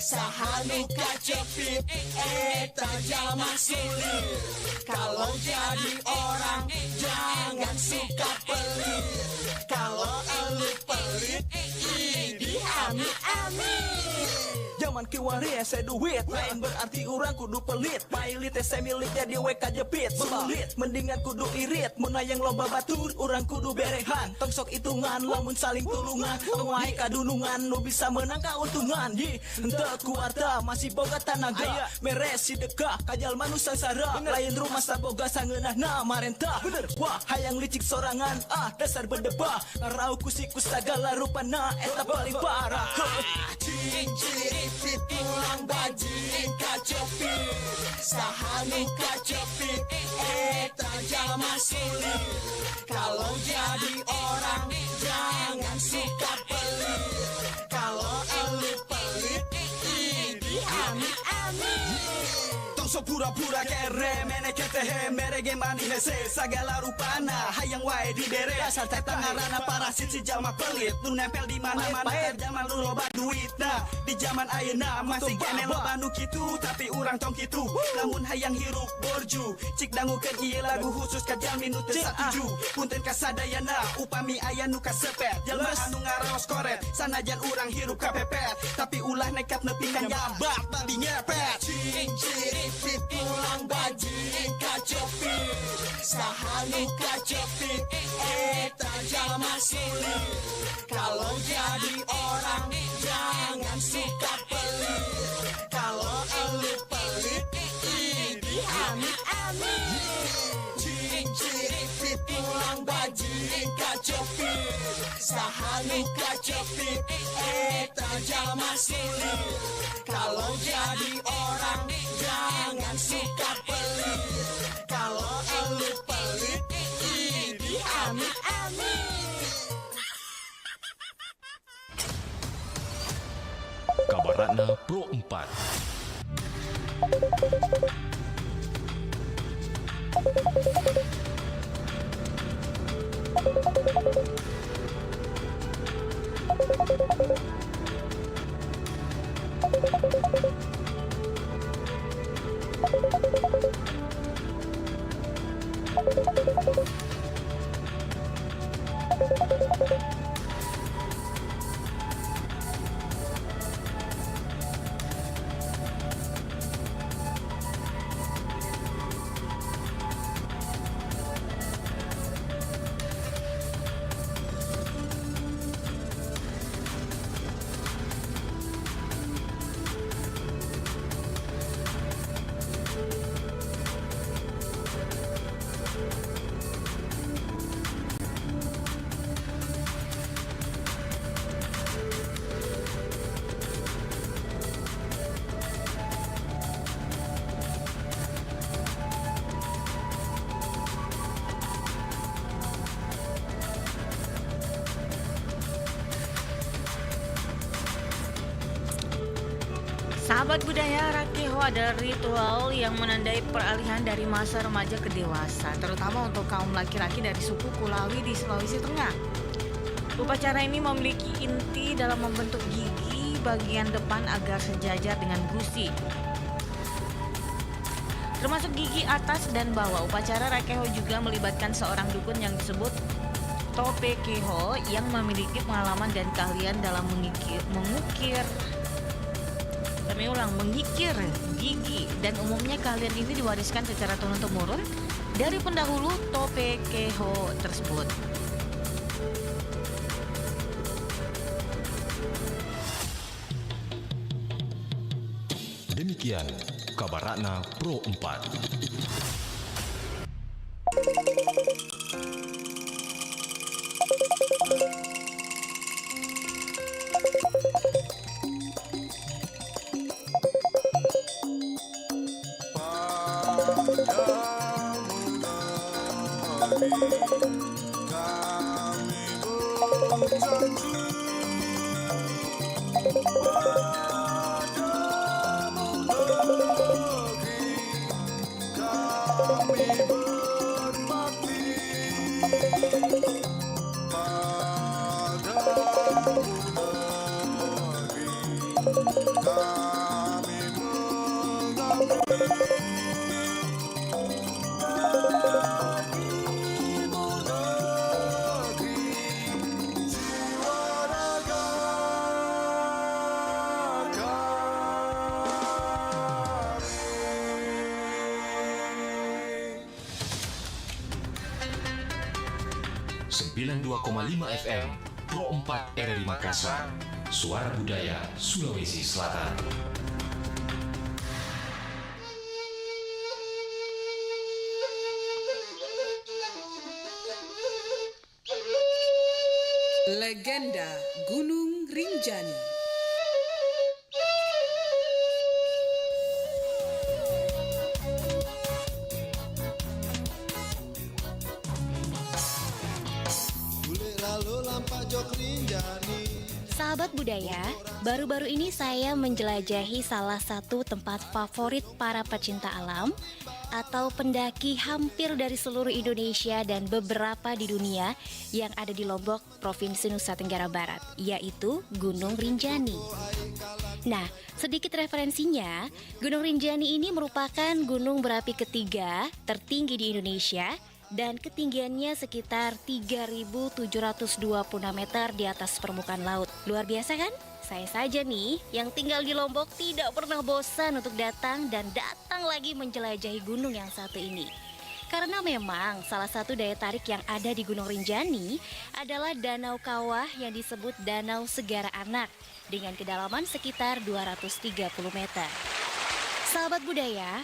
sahanu kacepit, eta jalma sulit. Kalau jadi orang jangan suka pelit. Kalau elu pelit, idi amit-amit. Zaman kiwari ese duit, lain berarti urang kudu pelit. Pailit ese miliknya di WK jepit. Sulit, mendingan kudu irit. Mun hayang loba batur, urang kudu berehan. Tong sok hitungan, lamun saling tulungan. Tuai kadunungan, nu bisa menang kauntungan. Di henteu kuarta masih boga tanaga. Meres si dekah, kajal manusia sara. Lain rumah saboga sangeunahna marentah. Bener, wah hayang licik sorangan. Ah dasar berdebah, ngarau kusikus segala rupana. Eta paling parah. Ciri-ciri tulang bajing kacepit, sahanu kacepit, eta jalma sulit. Kalau jadi orang jangan suka pelit. Kalau elu pelit, idi amit-amit. Sok pura-pura kere mene ketehe merege mani hese segala rupana hayang wae di dere dasar tetang arana parasit si jalma pelit nu nempel di mana-mana zaman lu loba duit nah di zaman ayeuna masih kene loba nu kitu tapi urang tong kitu lamun hayang hirup borju cik dangukeun ieu lagu khusus ka jalmi nu teu satuju punten kasadayana upami aya nu kasepet jalma anu ngaraos koret sanajan urang hirup kapepet tapi ulah nekat nepi ka nyabat babi ngepet ciri-ciri pulang bajing kacepit sahanu kacepit eta jalma sulit kalau jadi orang jangan suka pelit kalau elu pelit ini amit-amit ciri-ciri pulang bajing kacepit sahanu kacepit eta jalma sulit kalau jadi orang jangan suka pelit kalau elu pelit ini amit-amit. Kabaratna Pro 4. Sahabat budaya, Rakeho adalah ritual yang menandai peralihan dari masa remaja ke dewasa, terutama untuk kaum laki-laki dari suku Kulawi di Sulawesi Tengah. Upacara ini memiliki inti dalam membentuk gigi bagian depan agar sejajar dengan gusi. Termasuk gigi atas dan bawah. Upacara Rakeho juga melibatkan seorang dukun yang disebut Topekeho yang memiliki pengalaman dan keahlian dalam mengikir gigi, dan umumnya keahlian ini diwariskan secara turun-temurun dari pendahulu Topekeho tersebut. Demikian Kabaratna Pro 4. FM Pro 4 RRI Makassar, Suara Budaya Sulawesi Selatan. Legenda Gunung Rinjani. Sahabat budaya, baru-baru ini saya menjelajahi salah satu tempat favorit para pecinta alam atau pendaki hampir dari seluruh Indonesia dan beberapa di dunia yang ada di Lombok, Provinsi Nusa Tenggara Barat, yaitu Gunung Rinjani. Nah, sedikit referensinya, Gunung Rinjani ini merupakan gunung berapi ketiga tertinggi di Indonesia dan ketinggiannya sekitar 3.726 meter di atas permukaan laut. Luar biasa kan? Saya saja nih yang tinggal di Lombok tidak pernah bosan untuk datang dan datang lagi menjelajahi gunung yang satu ini. Karena memang salah satu daya tarik yang ada di Gunung Rinjani adalah Danau Kawah yang disebut Danau Segara Anak dengan kedalaman sekitar 230 meter. Sahabat budaya,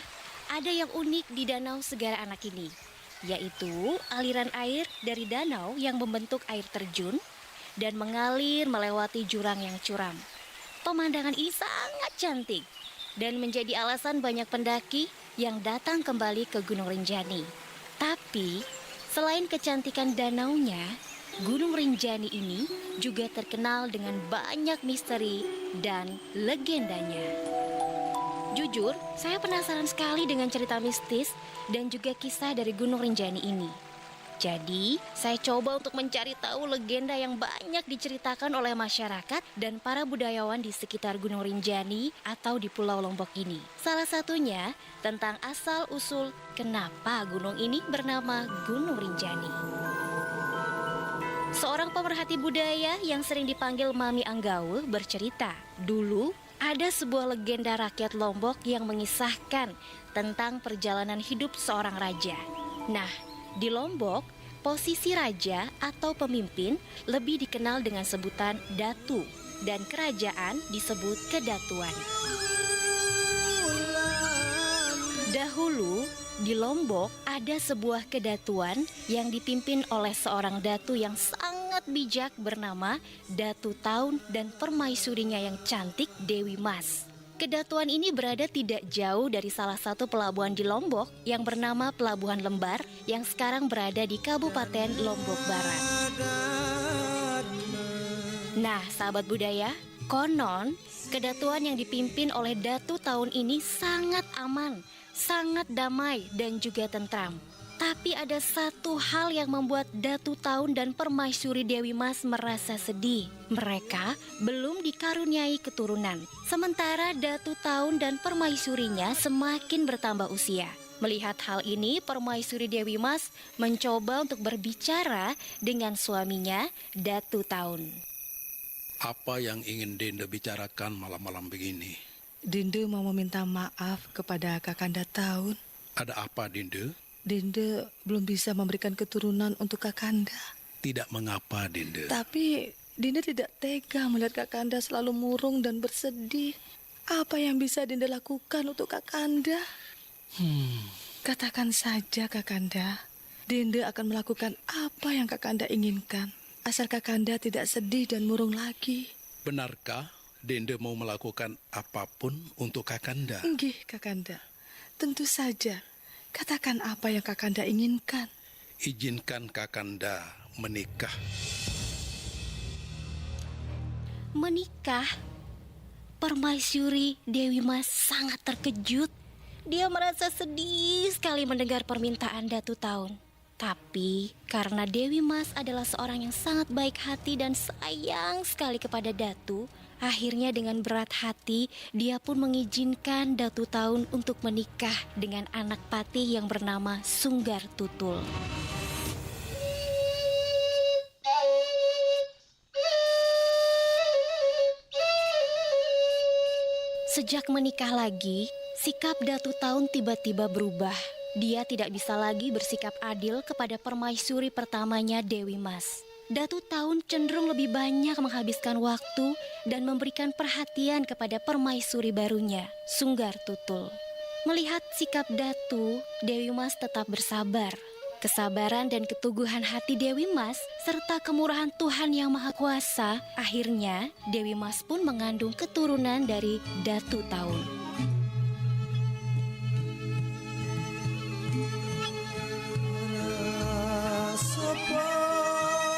ada yang unik di Danau Segara Anak ini, yaitu aliran air dari danau yang membentuk air terjun dan mengalir melewati jurang yang curam. Pemandangan ini sangat cantik dan menjadi alasan banyak pendaki yang datang kembali ke Gunung Rinjani. Tapi, selain kecantikan danaunya, Gunung Rinjani ini juga terkenal dengan banyak misteri dan legendanya. Jujur, saya penasaran sekali dengan cerita mistis dan juga kisah dari Gunung Rinjani ini. Jadi, saya coba untuk mencari tahu legenda yang banyak diceritakan oleh masyarakat dan para budayawan di sekitar Gunung Rinjani atau di Pulau Lombok ini. Salah satunya tentang asal-usul kenapa gunung ini bernama Gunung Rinjani. Seorang pemerhati budaya yang sering dipanggil Mami Anggaul bercerita, dulu ada sebuah legenda rakyat Lombok yang mengisahkan tentang perjalanan hidup seorang raja. Nah, di Lombok, posisi raja atau pemimpin lebih dikenal dengan sebutan datu dan kerajaan disebut kedatuan. Dahulu, di Lombok ada sebuah kedatuan yang dipimpin oleh seorang datu yang sangat bijak bernama Datu Taun dan permaisurinya yang cantik Dewi Mas. Kedatuan ini berada tidak jauh dari salah satu pelabuhan di Lombok yang bernama Pelabuhan Lembar yang sekarang berada di Kabupaten Lombok Barat. Nah, sahabat budaya, konon kedatuan yang dipimpin oleh Datu Taun ini sangat aman, sangat damai dan juga tentram. Tapi ada satu hal yang membuat Datu Taun dan permaisuri Dewi Mas merasa sedih. Mereka belum dikaruniai keturunan. Sementara Datu Taun dan permaisurinya semakin bertambah usia. Melihat hal ini, permaisuri Dewi Mas mencoba untuk berbicara dengan suaminya, Datu Taun. Apa yang ingin Dinda bicarakan malam-malam begini? Dinda mau meminta maaf kepada Kakanda Taun. Ada apa, Dinda? Dinda belum bisa memberikan keturunan untuk Kakanda. Tidak mengapa, Dinda. Tapi Dinda tidak tega melihat Kakanda selalu murung dan bersedih. Apa yang bisa Dinda lakukan untuk Kakanda? Katakan saja, Kakanda. Dinda akan melakukan apa yang Kakanda inginkan, asal Kakanda tidak sedih dan murung lagi. Benarkah Dinda mau melakukan apapun untuk Kakanda? Nggih, Kakanda. Tentu saja. Katakan apa yang Kakanda inginkan. Izinkan Kakanda menikah. Menikah? Permaisuri Dewi Mas sangat terkejut. Dia merasa sedih sekali mendengar permintaan Datu Taun. Tapi karena Dewi Mas adalah seorang yang sangat baik hati dan sayang sekali kepada Datu, akhirnya dengan berat hati dia pun mengizinkan Datu Taun untuk menikah dengan anak patih yang bernama Sunggar Tutul. Sejak menikah lagi, sikap Datu Taun tiba-tiba berubah. Dia tidak bisa lagi bersikap adil kepada permaisuri pertamanya Dewi Mas. Datu Taun cenderung lebih banyak menghabiskan waktu dan memberikan perhatian kepada permaisuri barunya, Sunggar Tutul. Melihat sikap Datu, Dewi Mas tetap bersabar. Kesabaran dan keteguhan hati Dewi Mas serta kemurahan Tuhan Yang Maha Kuasa, akhirnya Dewi Mas pun mengandung keturunan dari Datu Taun.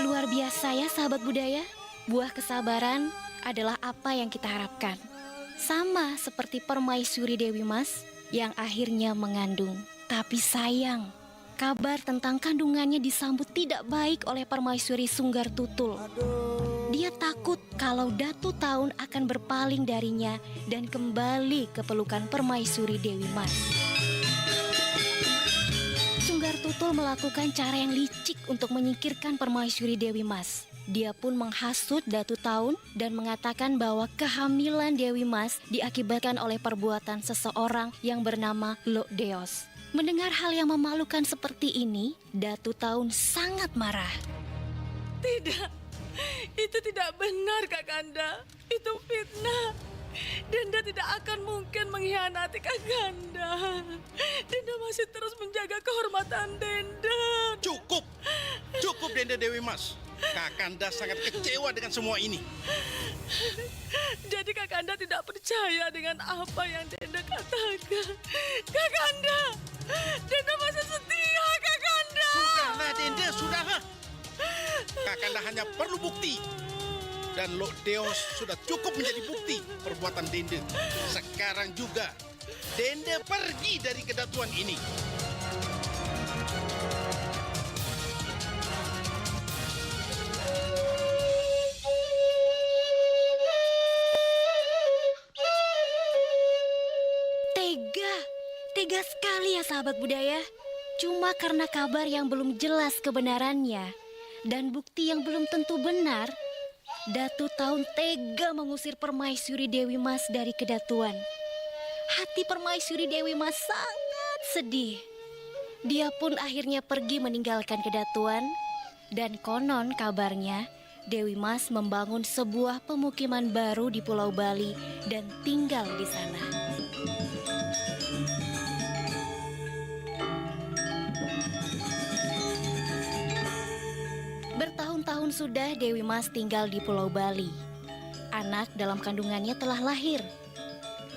Luar biasa ya sahabat budaya, buah kesabaran adalah apa yang kita harapkan. Sama seperti permaisuri Dewi Mas yang akhirnya mengandung. Tapi sayang, kabar tentang kandungannya disambut tidak baik oleh permaisuri Sunggar Tutul. Dia takut kalau Datu Taun akan berpaling darinya dan kembali ke pelukan permaisuri Dewi Mas. Sunggar Tutul melakukan cara yang licik untuk menyingkirkan permaisuri Dewi Mas. Dia pun menghasut Datu Taun dan mengatakan bahwa kehamilan Dewi Mas diakibatkan oleh perbuatan seseorang yang bernama Lok Deos. Mendengar hal yang memalukan seperti ini, Datu Taun sangat marah. Tidak, itu tidak benar Kakanda. Itu fitnah. Denda tidak akan mungkin mengkhianati Kakanda. Denda masih terus menjaga kehormatan Denda. Cukup, cukup Denda Dewi Mas. Kakanda sangat kecewa dengan semua ini. Jadi Kakanda tidak percaya dengan apa yang Denda katakan. Kakanda, Denda masih setia Kakanda. Sudahlah Denda, sudahlah. Kakanda hanya perlu bukti. Dan Lok Deos sudah cukup menjadi bukti perbuatan Denda. Sekarang juga Denda pergi dari kedatuan ini. Tega sekali ya sahabat budaya. Cuma karena kabar yang belum jelas kebenarannya dan bukti yang belum tentu benar, Datu Taun tega mengusir permaisuri Dewi Mas dari kedatuan. Hati permaisuri Dewi Mas sangat sedih. Dia pun akhirnya pergi meninggalkan kedatuan dan konon kabarnya Dewi Mas membangun sebuah pemukiman baru di Pulau Bali dan tinggal di sana. Bertahun-tahun sudah Dewi Mas tinggal di Pulau Bali. Anak dalam kandungannya telah lahir.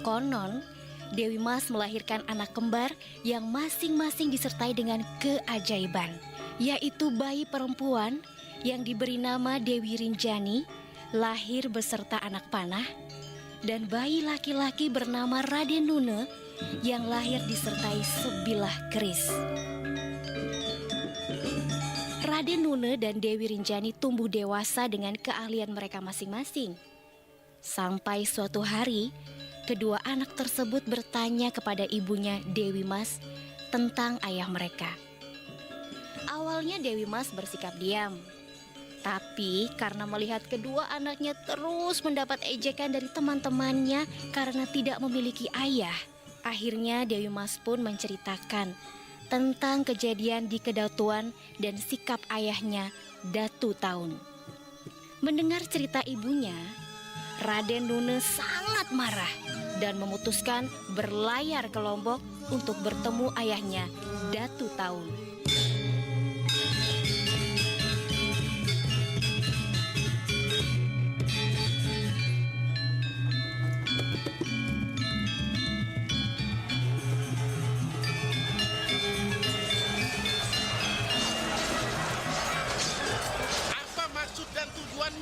Konon, Dewi Mas melahirkan anak kembar yang masing-masing disertai dengan keajaiban, yaitu bayi perempuan yang diberi nama Dewi Rinjani, lahir beserta anak panah, dan bayi laki-laki bernama Raden Nune yang lahir disertai sebilah keris. Raden Nune dan Dewi Rinjani tumbuh dewasa dengan keahlian mereka masing-masing. Sampai suatu hari, kedua anak tersebut bertanya kepada ibunya Dewi Mas tentang ayah mereka. Awalnya Dewi Mas bersikap diam. Tapi karena melihat kedua anaknya terus mendapat ejekan dari teman-temannya karena tidak memiliki ayah, akhirnya Dewi Mas pun menceritakan tentang kejadian di kedatuan dan sikap ayahnya, Datu Taun. Mendengar cerita ibunya, Raden Nune sangat marah dan memutuskan berlayar ke Lombok untuk bertemu ayahnya, Datu Taun.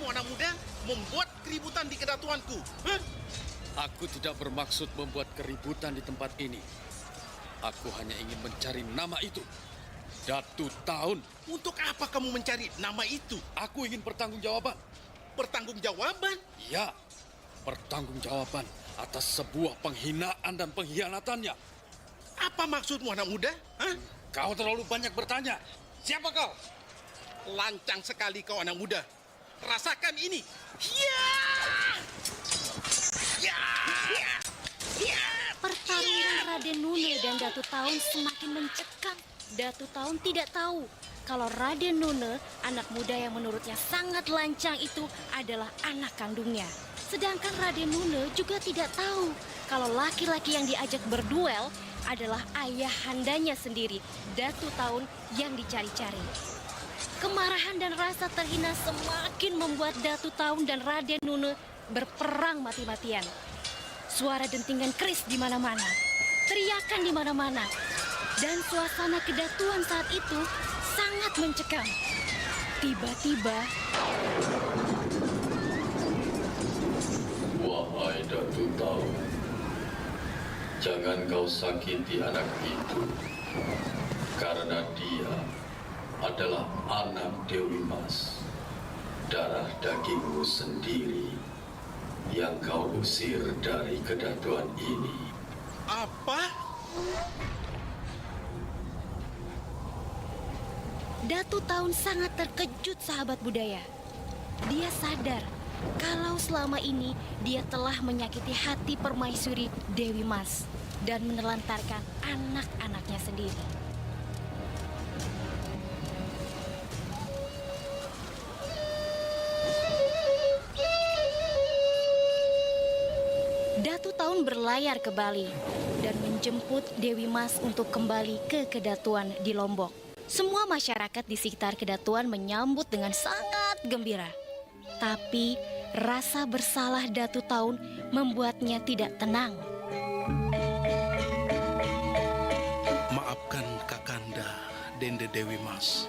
Anak muda membuat keributan di kedatuanku. Aku tidak bermaksud membuat keributan di tempat ini. Aku hanya ingin mencari nama itu. Datu Taun. Untuk apa kamu mencari nama itu? Aku ingin pertanggungjawaban. Pertanggungjawaban? Ya, pertanggungjawaban atas sebuah penghinaan dan pengkhianatannya. Apa maksudmu anak muda? Kau terlalu banyak bertanya. Siapa kau? Lancang sekali kau anak muda. Rasakan ini. Pertarungan Raden Nune dan Datu Taun semakin mencekam. Datu Taun tidak tahu kalau Raden Nune, anak muda yang menurutnya sangat lancang itu adalah anak kandungnya. Sedangkan Raden Nune juga tidak tahu kalau laki-laki yang diajak berduel adalah ayahandanya sendiri, Datu Taun yang dicari-cari. Kemarahan dan rasa terhina semakin membuat Datu Taun dan Raden Nune berperang mati-matian. Suara dentingan keris di mana-mana, teriakan di mana-mana, dan suasana kedatuan saat itu sangat mencekam. Tiba-tiba Jangan kau sakiti anak itu, karena dia adalah anak Dewi Mas, darah dagingmu sendiri yang kau usir dari kedatuan ini. Apa? Datu Taun sangat terkejut, sahabat budaya. Dia sadar kalau selama ini dia telah menyakiti hati permaisuri Dewi Mas dan menelantarkan anak-anaknya sendiri. Datu Taun berlayar ke Bali dan menjemput Dewi Mas untuk kembali ke kedatuan di Lombok. Semua masyarakat di sekitar kedatuan menyambut dengan sangat gembira. Tapi rasa bersalah Datu Taun membuatnya tidak tenang. Maafkan Kakanda, Dende Dewi Mas.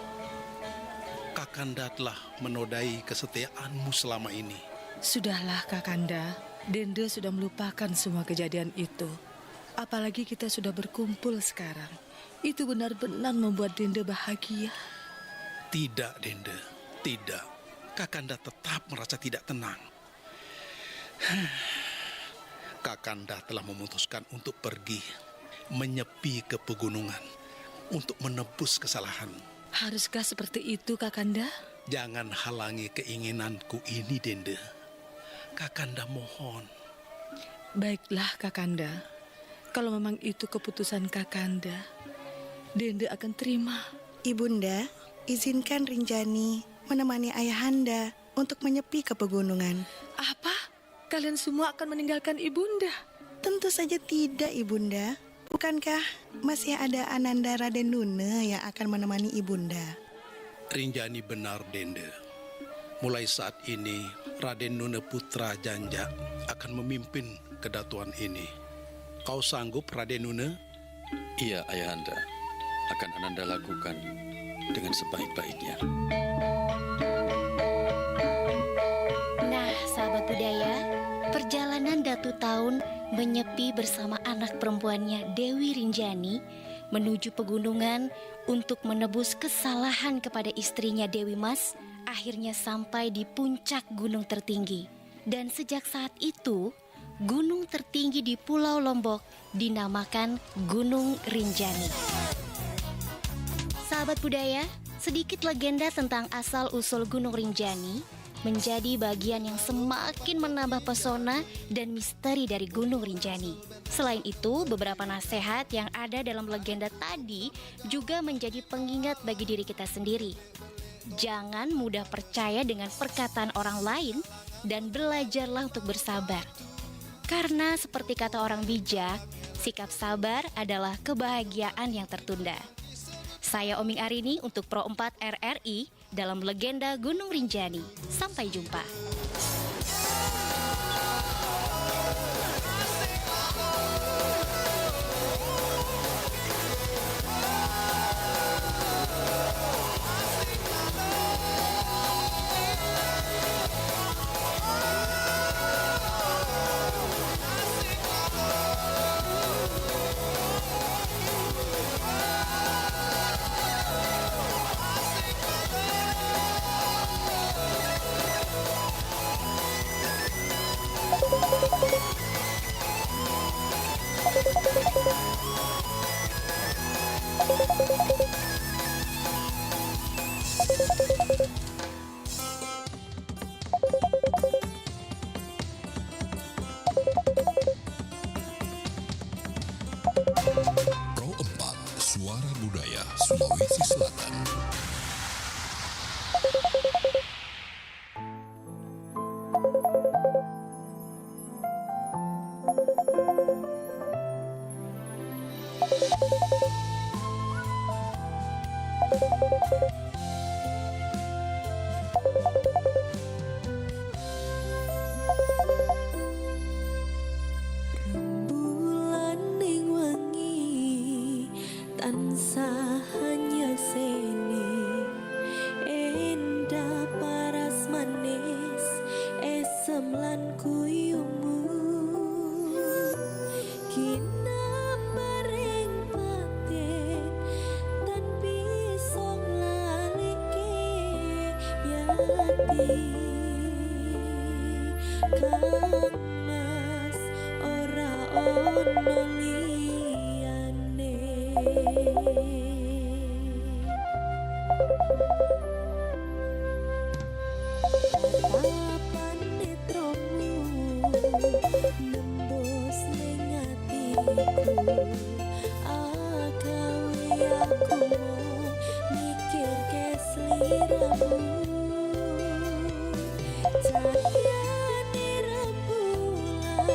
Kakanda telah menodai kesetiaanmu selama ini. Sudahlah Kakanda, Dende sudah melupakan semua kejadian itu. Apalagi kita sudah berkumpul sekarang. Itu benar-benar membuat Dende bahagia. Tidak, Dende, tidak. Kakanda tetap merasa tidak tenang. Kakanda telah memutuskan untuk pergi, menyepi ke pegunungan, untuk menebus kesalahan. Haruskah seperti itu, Kakanda? Jangan halangi keinginanku ini, Dende. Kakanda mohon. Baiklah, Kakanda. Kalau memang itu keputusan Kakanda, Dende akan terima. Ibunda, izinkan Rinjani menemani ayahanda untuk menyepi ke pegunungan. Apa? Kalian semua akan meninggalkan Ibunda? Tentu saja tidak, Ibunda. Bukankah masih ada Ananda Raden Nune yang akan menemani Ibunda? Rinjani benar, Dende. Mulai saat ini, Raden Nune Putra Janja akan memimpin kedatuan ini. Kau sanggup, Raden Nune? Iya, Ayahanda. Akan Ananda lakukan dengan sebaik-baiknya. Nah, sahabat budaya, perjalanan Datu Taun menyepi bersama anak perempuannya Dewi Rinjani menuju pegunungan untuk menebus kesalahan kepada istrinya Dewi Mas akhirnya sampai di puncak gunung tertinggi. Dan sejak saat itu, gunung tertinggi di Pulau Lombok dinamakan Gunung Rinjani. Sahabat budaya, sedikit legenda tentang asal-usul Gunung Rinjani menjadi bagian yang semakin menambah pesona dan misteri dari Gunung Rinjani. Selain itu, beberapa nasihat yang ada dalam legenda tadi juga menjadi pengingat bagi diri kita sendiri. Jangan mudah percaya dengan perkataan orang lain dan belajarlah untuk bersabar. Karena seperti kata orang bijak, sikap sabar adalah kebahagiaan yang tertunda. Saya Oming Arini untuk Pro 4 RRI dalam legenda Gunung Rinjani. Sampai jumpa. Pro 4 Suara Budaya Sulawesi Selatan. Bulan ning wangi tansah hanya seni endah paras manis esem lan kuyumu kina Kang Mas ora ono liyane. Tatapan netramu nembus ning atiku. Agawe aku mikir ke sliramu. Cahayane rembulan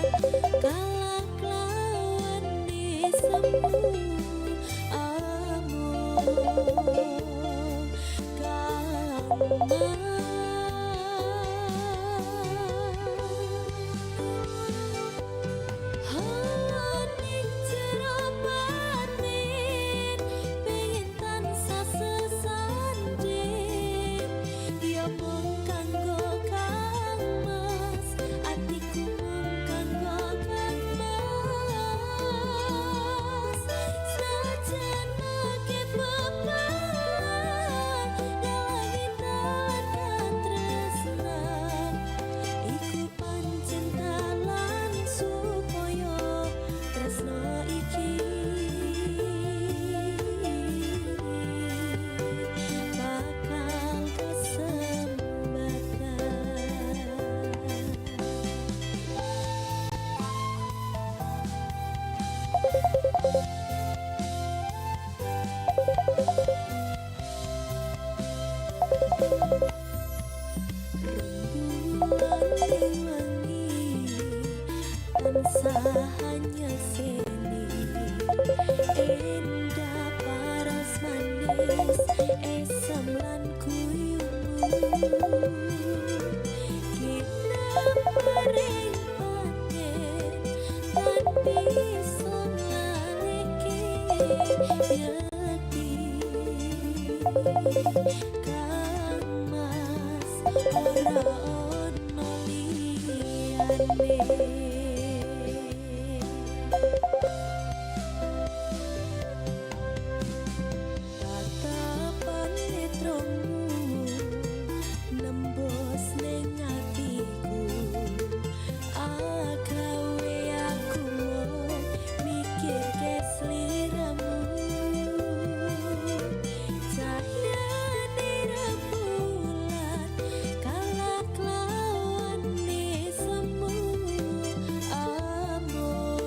kalah kelawan di semu. Amor Kang Mas. Haning jero batin pengen tansah sesanding. Ya mung kanggo Kang Mas, atiku mung kanggo Kang Mas. Sajan ake beban langit dan tresnan. Iku pancen dalan supaya tresno iki bakal kesempatan. Tansah hanya seni endah paras manis esam lan kuyumu. Kita paring paten tan bisa ngaleke yati. Kang Mas ora ono liyane. Tatapan netramu nembus ning atiku. Agawe aku mikir ke sliramu. Cahayane rembulan kalah kelawan di semu. Amor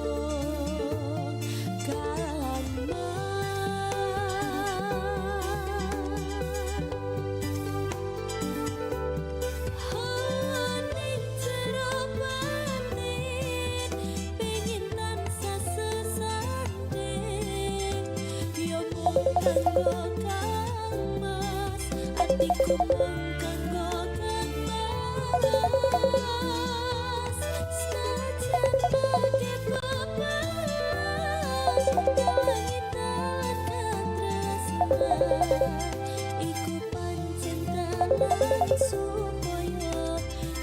Kang Haning jero batin pengen tansah sesanding. Ya mung kanggo Kang Mas, atiku mung kanggo Kang Mas. Sajan ake beban langit dan tresnan. Iku pancen dalan supaya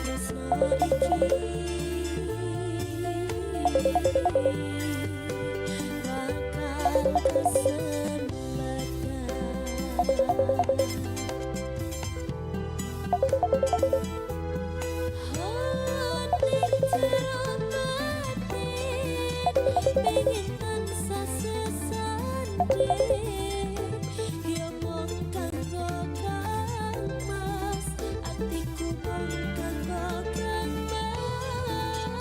tresno iki bakal kesempatan. Haning jero batin pengen tansah sesanding. Ya mung kanggo Kang Mas, atiku mung kanggo Kang Mas.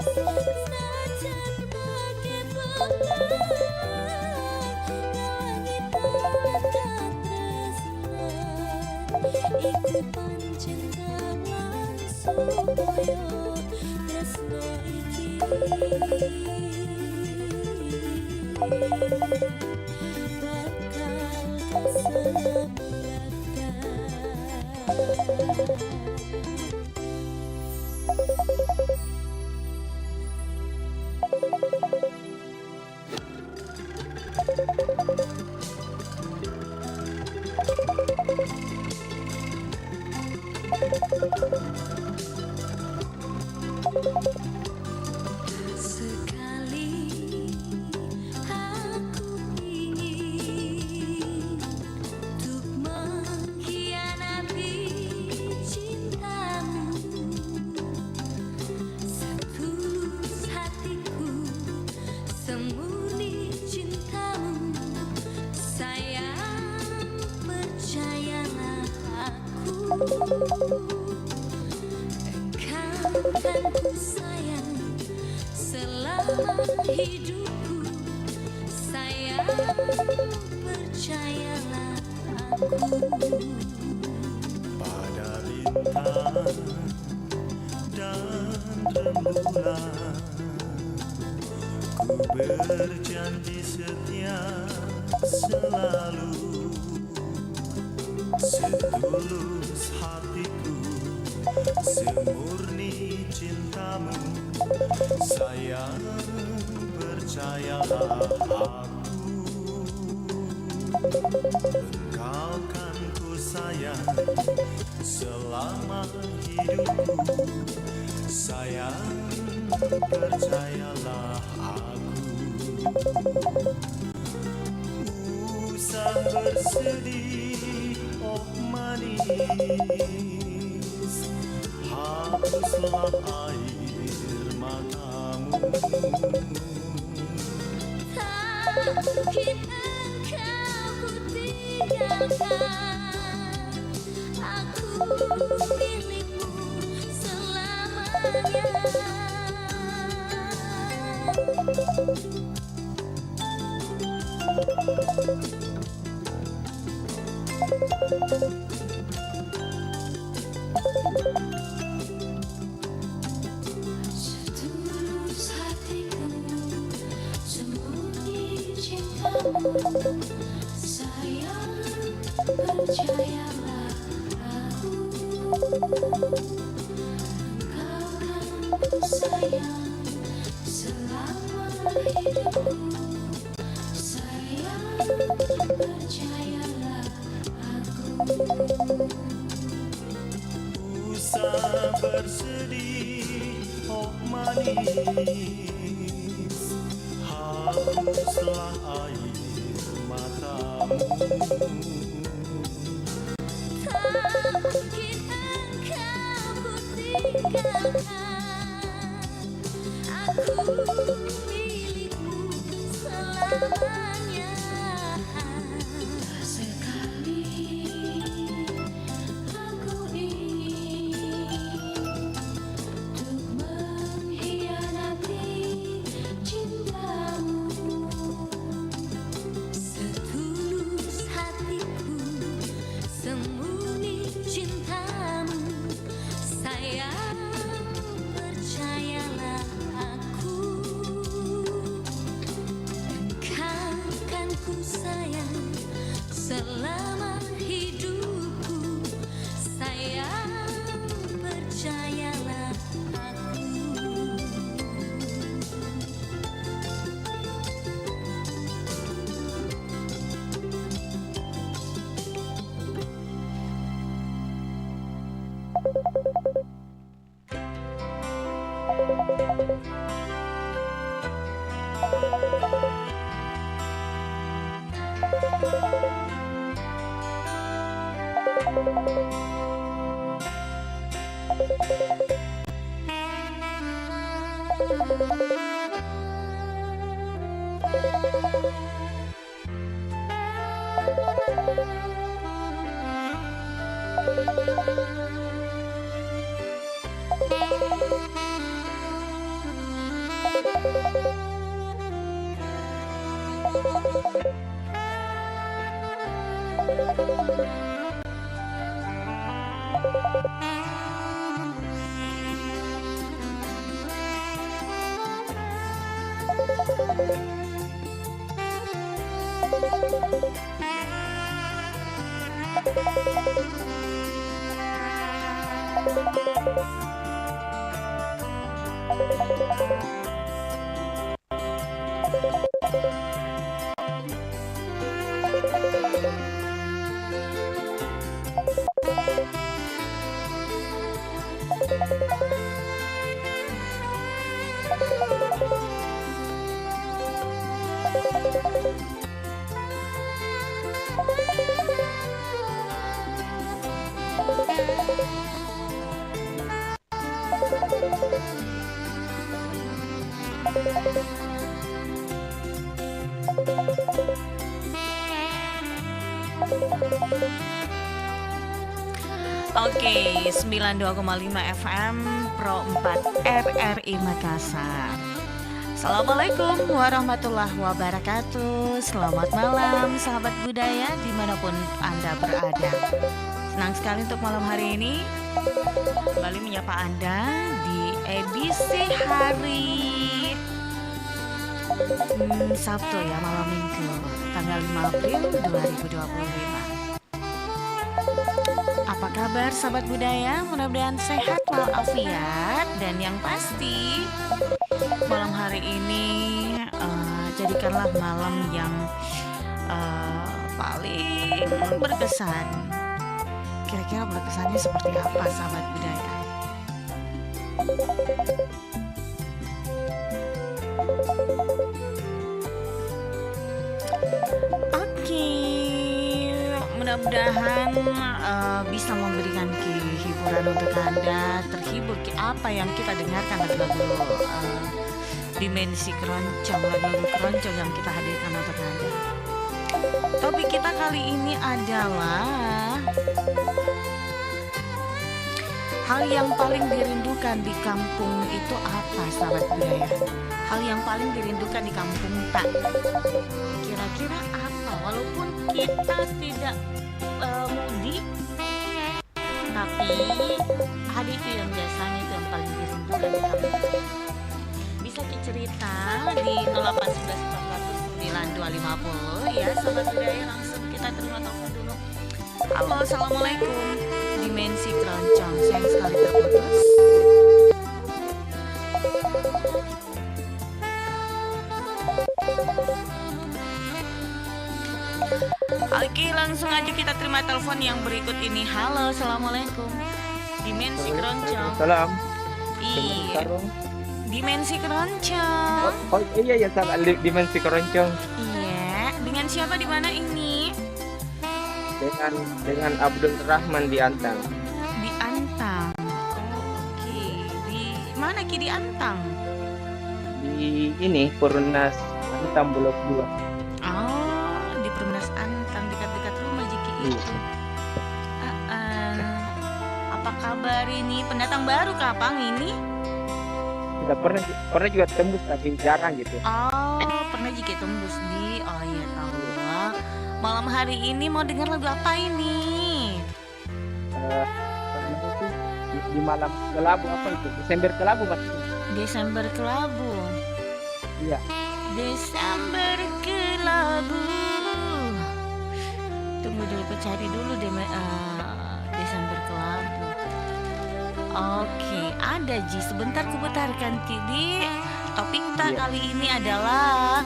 Sajan ake beban langit dan tresnan. Iku pancen dalan supaya tresno iki bakal Sekali aku ingin untuk Engkau kan ku sayang selama hidupku. Sayang, percayalah aku. Pada bintang dan rembulan ku berjanji setia selalu. Setulus hatiku, semurni cintamu. Sayang, percayalah aku. Engkau kan ku sayang selama hidupku. Sayang, percayalah aku. Usah bersedih, oh manis, hapuslah air matamu. Mungkin engkau ku tinggalkan, aku milikmu selamanya. Setulus hatiku, sembunyi cintamu. Sayang, percayalah aku. Engkau kan ku sayang selama hidupku. Sayang, percayalah aku. Usah bersedih, oh manis, hapuslah air matamu. Mungkin engkau ku tinggalkan, aku milikmu selamanya. Sekali aku ingin untuk mengkhianati cintamu. Setulus hatiku, sembunyi cintamu. Sayang, percayalah aku. Engkau kan ku sayang selama hidupku. Sayang, percayalah aku. Oke, 92,5 FM Pro 4 RRI Makassar. Assalamualaikum warahmatullahi wabarakatuh. Selamat malam sahabat budaya dimanapun Anda berada. Senang sekali untuk malam hari ini kembali menyapa Anda di edisi hari Sabtu ya, malam Minggu tanggal 5 April 2025. Apa kabar sahabat budaya? Mudah-mudahan sehat walafiat. Dan yang pasti malam hari ini jadikanlah malam yang paling berkesan. Kira-kira berkesannya seperti apa sahabat budaya? Oke, mudah-mudahan bisa memberikan hiburan untuk Anda, terhibur apa yang kita dengarkan lagu-lagu dimensi keroncong, lagu-lagu keroncong yang kita hadirkan untuk Anda. Topik kita kali ini adalah hal yang paling dirindukan di kampung itu apa sahabat budaya? Hal yang paling dirindukan di kampung tak? Kira-kira apa? Walaupun kita tidak mudik, tapi hari itu yang biasanya itu yang paling dirindukan di kampung. Bisa cerita di 0811 449 250 ya sahabat budaya. Langsung kita terima telepon dulu. Halo, assalamualaikum. Dimensi keroncong, sayang sekali terputus. Oke, langsung aja kita terima telepon yang berikut ini. Halo, assalamualaikum. Dimensi keroncong. Salam. Iya. Dimensi keroncong. Oh iya salah, dimensi keroncong. Iya, dengan siapa di mana ini? Dengan Abdul Rahman di Antang. Di Antang. Oke, di mana Ki di Antang? Di ini Perumnas Antang Blok 2. Oh, di Perumnas Antang dekat-dekat rumah Jiki itu. Apa kabar ini? Pendatang baru kapan ini? Sudah pernah juga tembus tapi jarang gitu. Oh, pernah Jiki tembus di. Oh iya tahu lah. Malam hari ini mau dengar lagu apa ini? Di malam kelabu apa itu? Desember kelabu mas. Desember kelabu. Iya. Desember kelabu. Tunggu dulu, aku cari dulu Desember kelabu. Oke, ada Ji. Sebentar ku putarkan Kidi. Topik kita kali ini adalah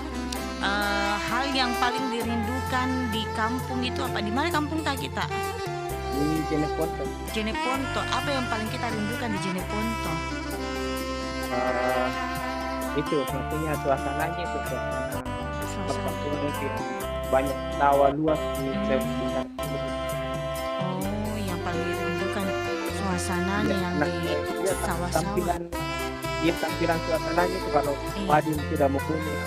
hal yang paling dirindukan di kampung itu apa? Di mana kampung tak kita? Di Jeneponto. Jeneponto. Apa yang paling kita rindukan di Jeneponto? Itu maksudnya suasananya itu suasana banyak tawa luas di sekitar. Oh, yang paling dirindukan suasananya yang di sawah-sawah. Tampilan suasananya itu kalau padi sudah mau kuning.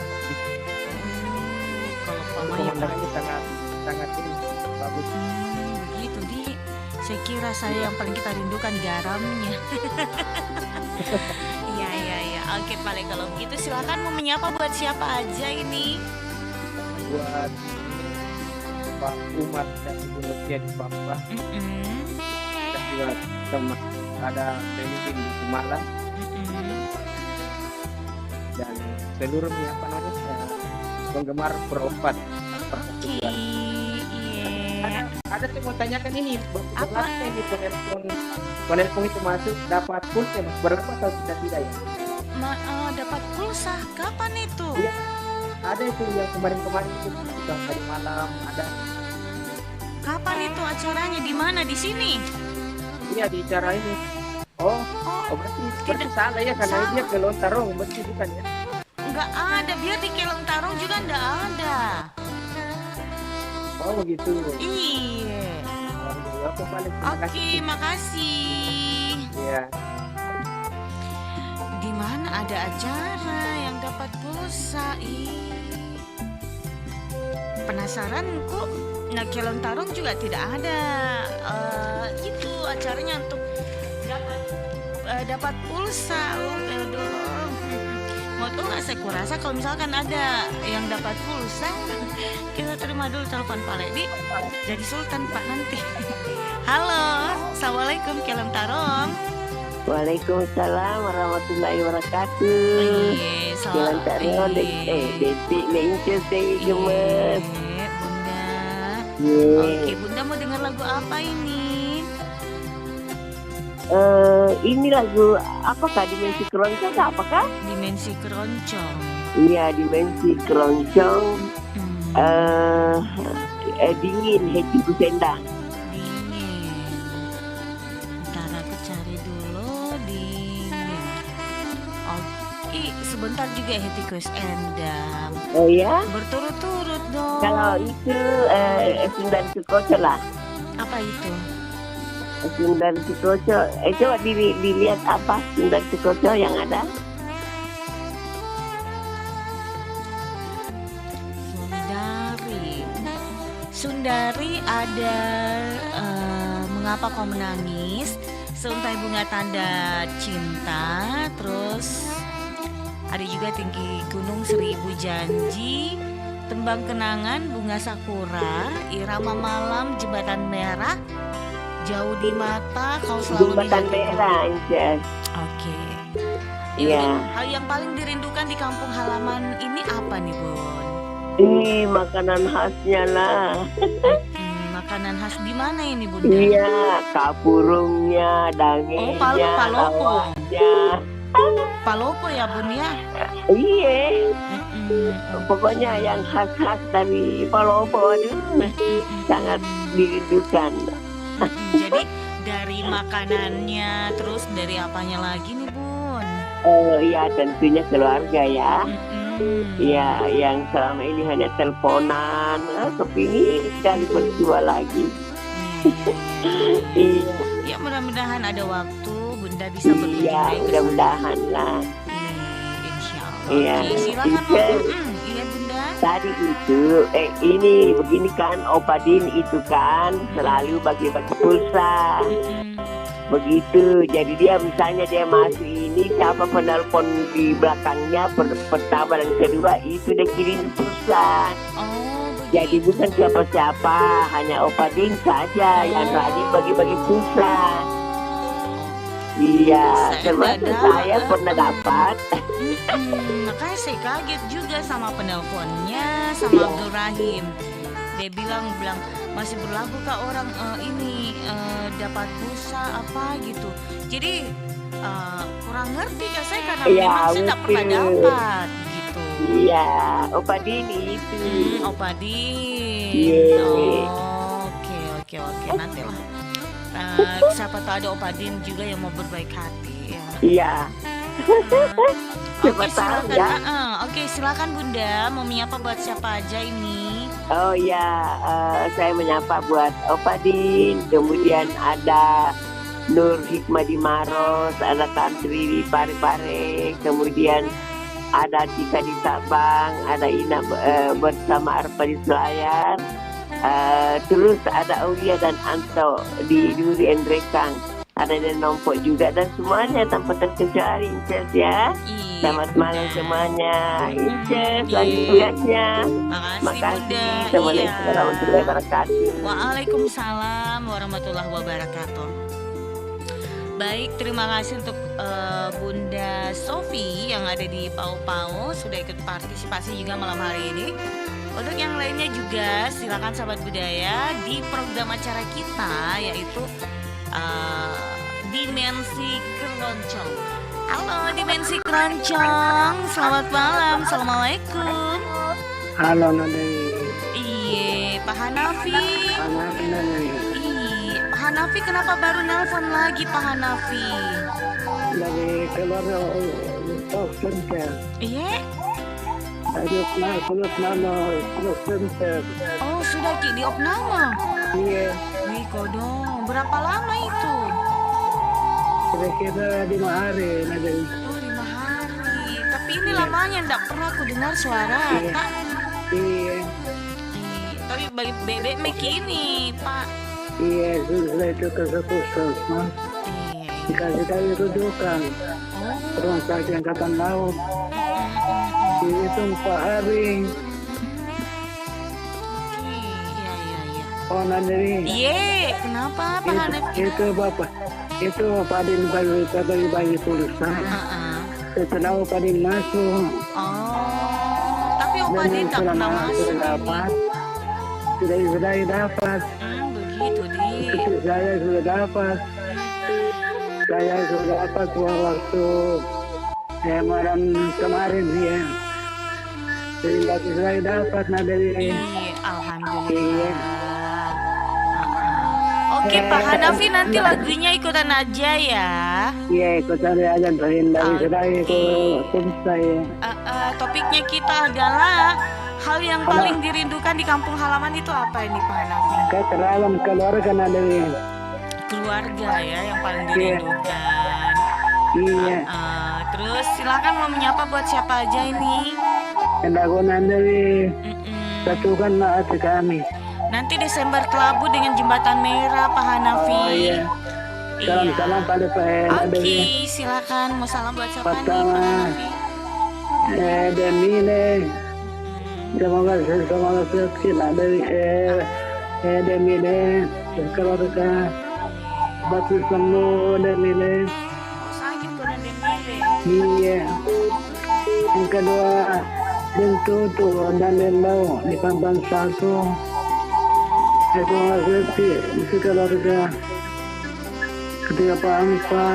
Kalau pemandangannya sangat ini bagus. Begitu di. Saya kira saya yang paling kita rindukan garamnya. Iya. Oke, paling kalau begitu silakan mau menyapa buat siapa aja ini? Buat Pak Umar dan Ibu Nusia di Papua. Dan juga teman ada pemimpin di Sumalang. Dan seluruhnya penggemar Pro 4. Ada yang mau tanyakan ini, apa ini penelpon itu masuk dapat pulsa berapa atau tidak ya? Dapat pulsa kapan itu? Iya, ada itu yang kemarin itu tadi malam ada. Kapan itu acaranya? Di mana? Di sini? Iya, di acara ini. Oh berarti salah ya karena dia ke Lontarong, berarti bukan ya? Enggak ada, biar di Kelontarong juga enggak ada. Oh begitu. Iya. Oke, makasih. Iya. Di mana ada acara yang dapat pulsa? penasaran kok Kelon Tarong juga tidak ada itu acaranya untuk dapat pulsa. Mau tuh nggak, saya kurasa kalau misalkan ada yang dapat pulsa, kita terima dulu telepon Pak Ledi, jadi sultan Pak nanti. Halo, assalamualaikum Kelon Tarong. Waalaikumsalam warahmatullahi wabarakatuh. Kelon Tarong, detik mencus dari gemes. Bunda. Oke, Bunda mau dengar lagu apa ini? Ini lagu apakah? Dimensi Keroncong apakah? Dimensi Keroncong. Iya, Dimensi Keroncong. Dingin, Heci Kusendang. Dingin. Ntar aku cari dulu dingin. Oke, sebentar juga Heci Kusendang. Oh ya? Berturut-turut dong. Kalau itu Sundan Sukoco lah. Apa itu? Sundan Sukoco. Coba dilihat apa Sundan Sukoco yang ada. Sundari ada Mengapa Kau Menangis, Seuntai Bunga Tanda Cinta, terus ada juga Tinggi Gunung Seribu Janji, Tembang Kenangan, Bunga Sakura, Irama Malam, Jembatan Merah, Jauh di Mata, Kau Selalu di Jembatan Merah, yes. Oke. Iya. Hal yang paling dirindukan di kampung halaman ini apa nih, Bun? Ini makanan khasnya lah. Makanan khas di mana ini, Bunda? Iya, kapurungnya, dangenya, palopo. lawaknya. Palopo ya, Bun ya? Iya. Pokoknya yang khas-khas dari Palopo itu sangat dirindukan. Jadi dari makanannya, terus dari apanya lagi nih, Bun? Oh iya, tentunya keluarga ya. Ya, yang selama ini hanya teleponan, kepingin sekali berdua lagi. Iya. Ya, mudah-mudahan ada waktu Bunda bisa berkunjung. Iya, mudah-mudahan lah. Insya Allah. Iya. Oke, silakan, Bun. Iya, Bunda. Tadi itu, ini begini kan, Opadin itu kan selalu bagi-bagi pulsa. Begitu, jadi dia misalnya dia masuk ini, siapa penelpon di belakangnya pertama dan kedua itu dia kirim pulsa. Jadi bukan siapa-siapa, hanya Opadin saja yang rajin bagi-bagi pulsa. Iya, termasuk saya pernah dapat. Makanya saya kaget juga sama penelponnya, sama Abdul Rahim. Dia bilang masih berlaku kah orang ini dapat pulsa apa gitu. Jadi kurang ngerti kan saya karena memang saya tak pernah dapat gitu. Iya, Opadin itu. Opadin. Oke, nanti lah. Siapa tahu ada Opadin juga yang mau berbaik hati ya. Iya. Oke, silakan ya. Oke, silakan Bunda, mau menyapa buat siapa aja ini? Oh ya, saya menyapa buat Opadin, kemudian ada Nur Hikmah di Maros, ada Tantri di Pare-Pare, kemudian ada Tika di Sabang, ada Ina bersama Arpa di Selayar, terus ada Aulia dan Anto di Duri Endrekang, ada dan Nompok juga, dan semuanya tanpa terkecuali Inces ya. Selamat malam semuanya, Inces, lagi tugasnya. Makasih. Assalamualaikum warahmatullahi wabarakatuh. Waalaikumsalam warahmatullahi wabarakatuh. Baik, terima kasih untuk Bunda Sofi yang ada di Pau-Pau sudah ikut partisipasi juga malam hari ini. Untuk yang lainnya juga silakan sahabat budaya di program acara kita yaitu Dimensi Keroncong. Halo Dimensi Keroncong, selamat malam, assalamualaikum. Halo Nadi. Iya, Pak Hanafi. Hanafi Nadi. Pak Hanafi kenapa baru nelpon lagi Pak Hanafi? Dari keluarga center. Iya. Ada nama center. Oh sudah di opname. Iya. Wih kodong, berapa lama itu? Kira-kira 5 hari Nadi. Oh 5 hari. Tapi ini lamanya enggak pernah aku dengar suara. Iya. Pak. Iya. bagi bebek ini, Pak. Iya, sudah itu ke puskesmas. Dikasih tahu rujukan. Rumah sakit angkatan laut. Dihitung 4 hari. Oh, Nandiri. Iya, kenapa Pak Hanif? Itu Bapak. Itu Pak Din bagi pulsa. Setelah Pak Din masuk. Tapi Pak Din tak pernah masuk. Sudah dapat. Begitu, Di. Saya sudah dapat. Saya sudah dapat waktu malam kemarin ya. Jadi lagi saya dapat Nandiri. Alhamdulillah. Oke Pak Hanafi, nanti lagunya ikutan aja ya. Iya, ikutan aja dari sedai ke saya. Topiknya kita adalah hal yang paling dirindukan di kampung halaman itu apa ini Pak Hanafi? Keterangan keluarga Nandiri. Keluarga ya yang paling dirindukan. Iya. Terus silakan mau menyapa buat siapa aja ini? Aku Nandiri. Satukan hati kami. Nanti Desember Kelabu dengan Jembatan Merah Pak Hanafi. Oh iya. Salam pada Pak Oke, silakan. Mau salam buat siapa nih Pak Hanafi? Demile. Semoga sukses dari Demile keluarga. Bagus sembuh Demile. Sakit kok Demile. Iya. Yang kedua Bentutu dan Lelau di Pampang 1. Aku ngerti di keluarga ketika Pak Ampa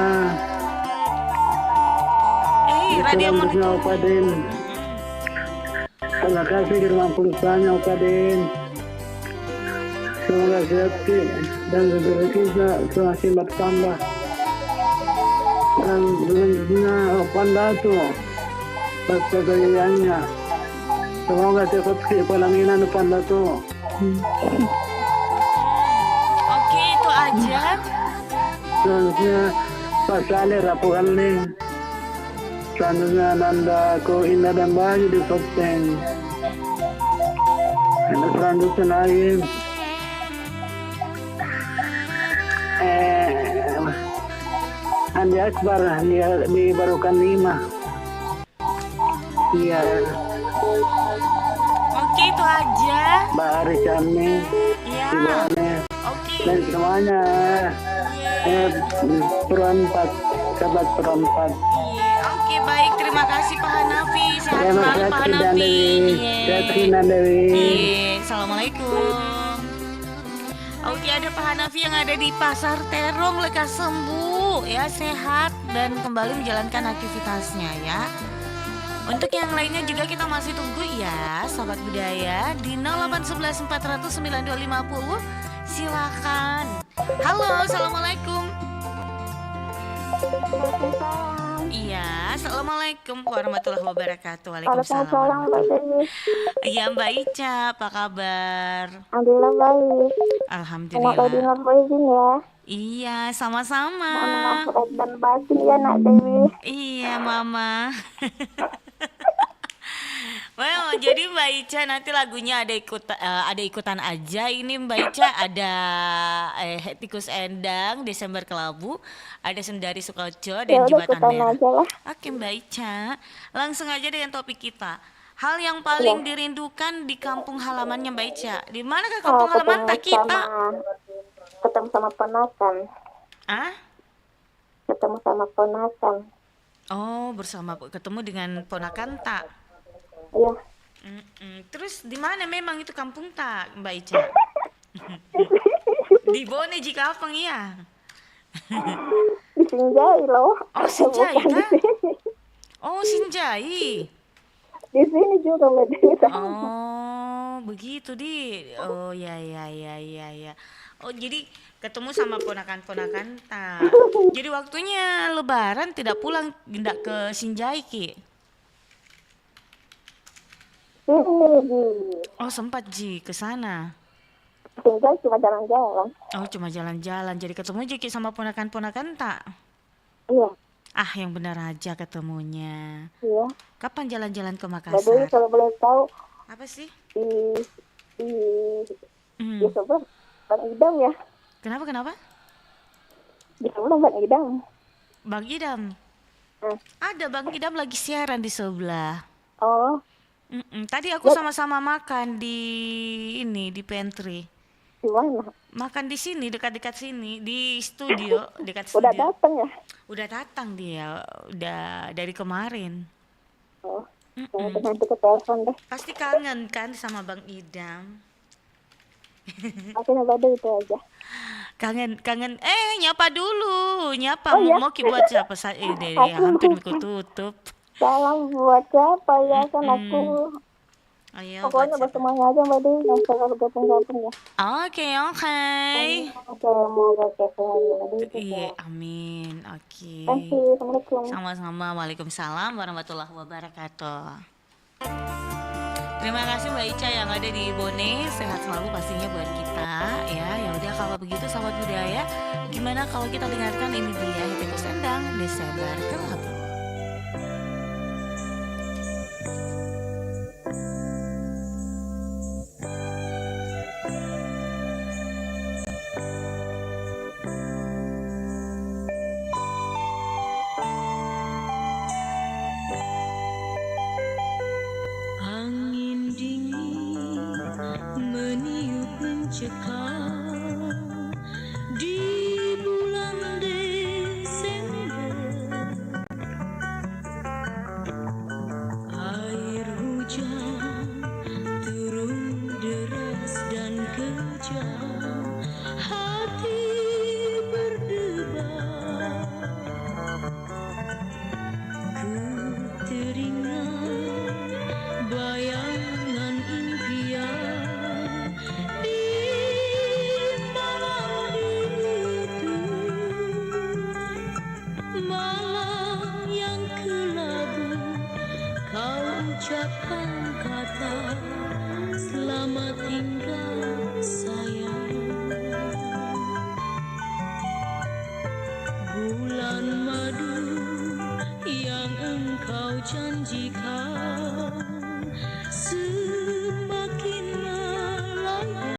radio bersama Pak Den. Terima kasih terima pulsanya Pak Den. Semoga sehat dan rezeki kita semakin bertambah. Dan rezekinya Pandatu persayangannya. Semoga cepat pelaminan Pandatu. Oke, itu aja. Selanjutnya Pak Saleh rapukan nih. Selanjutnya Nanda Ko Indah dan Bayu di Sopeng. Dan selanjutnya lagi Andi Akbar di Barukan 5. Iya. Oke, itu aja. Mbak Arisani. Iya. Oke. Dan semuanya perempat, sahabat perempat. Oke, baik. Terima kasih Pak Hanafi. Sehat Terima selalu Pak kasih Hanafi. Dewi. Assalamualaikum. Oke, ada Pak Hanafi yang ada di Pasar Terong, lekas sembuh ya, sehat dan kembali menjalankan aktivitasnya ya. Untuk yang lainnya juga kita masih tunggu ya, sahabat budaya di 0811 400 9250. Silakan. Halo, assalamualaikum. Iya, assalamualaikum warahmatullahi wabarakatuh. Waalaikumsalam. Iya, Mbak Ica, apa kabar? Alhamdulillah baik. Alhamdulillah. Selamat dengar izin ya. Iya, sama-sama. Maaf dan batin ya Nak Dewi. Iya, Mama. Well, jadi Mbak Ica nanti lagunya ada ikutan aja. Ini Mbak Ica ada Tikus Endang, Desember Kelabu, ada Sendari Sukoco dan Jembatan Merah. Oke Mbak Ica, langsung aja dengan topik kita. Hal yang paling dirindukan di kampung halamannya Mbak Ica. Di manakah kampung halaman tak kita? Ketemu sama ponakan. Ketemu sama ponakan. Oh, ketemu dengan ponakan tak? Iya. Terus di mana memang itu kampung tak, Mbak Ica? Di Bone Jikapeng ya? Di Sinjai loh. Oh, Sinjai kan? Oh, Sinjai. Di sini juga Mbak Dewi. Oh, begitu di. Oh, ya. Oh, jadi ketemu sama ponakan-ponakan tak. Jadi waktunya Lebaran tidak pulang, tidak ke Sinjai Ki? Oh, sempat Ji ke sana. Tinggal cuma jalan-jalan. Oh, cuma jalan-jalan. Jadi ketemu Ji sama ponakan-ponakan tak? Iya. Ah, yang benar aja ketemunya. Iya. Kapan jalan-jalan ke Mbak Makassar? Dewi kalau boleh tahu. Apa sih? Di di sebelah Bang Idam ya. Kenapa? Di sebelah Bang Idam. Bang Idam. Ada Bang Idam lagi siaran di sebelah. Oh. Tadi aku sama-sama makan di pantry. Di mana? Makan di sini, dekat-dekat sini, di studio, dekat Udah studio. datang ya? Udah datang dia, udah dari kemarin. Oh. Nanti ke telepon deh. Pasti kangen kan sama Bang Idam. Aku nyoba dulu itu aja. Kangen. Nyapa dulu. Oh, iya? Mau buat siapa saya? Hampir aku tutup. Salam buat siapa ya kan aku. Ayo. Pokoknya buat semuanya aja Mbak Dewi, nggak usah gabung-gabung ya. Oke. Oke, mau baca lagi. Iya, amin. Oke. Thank you. Assalamualaikum. Sama-sama. Waalaikumsalam warahmatullahi wabarakatuh. Terima kasih Mbak Ica yang ada di Bone. Sehat selalu pastinya buat kita ya. Ya udah kalau begitu sahabat budaya, gimana kalau kita dengarkan ini dia Hatiku Sendang Desember Kelabu. Angin dingin meniup mencekam di bulan Desember. Air hujan turun deras dan kejam.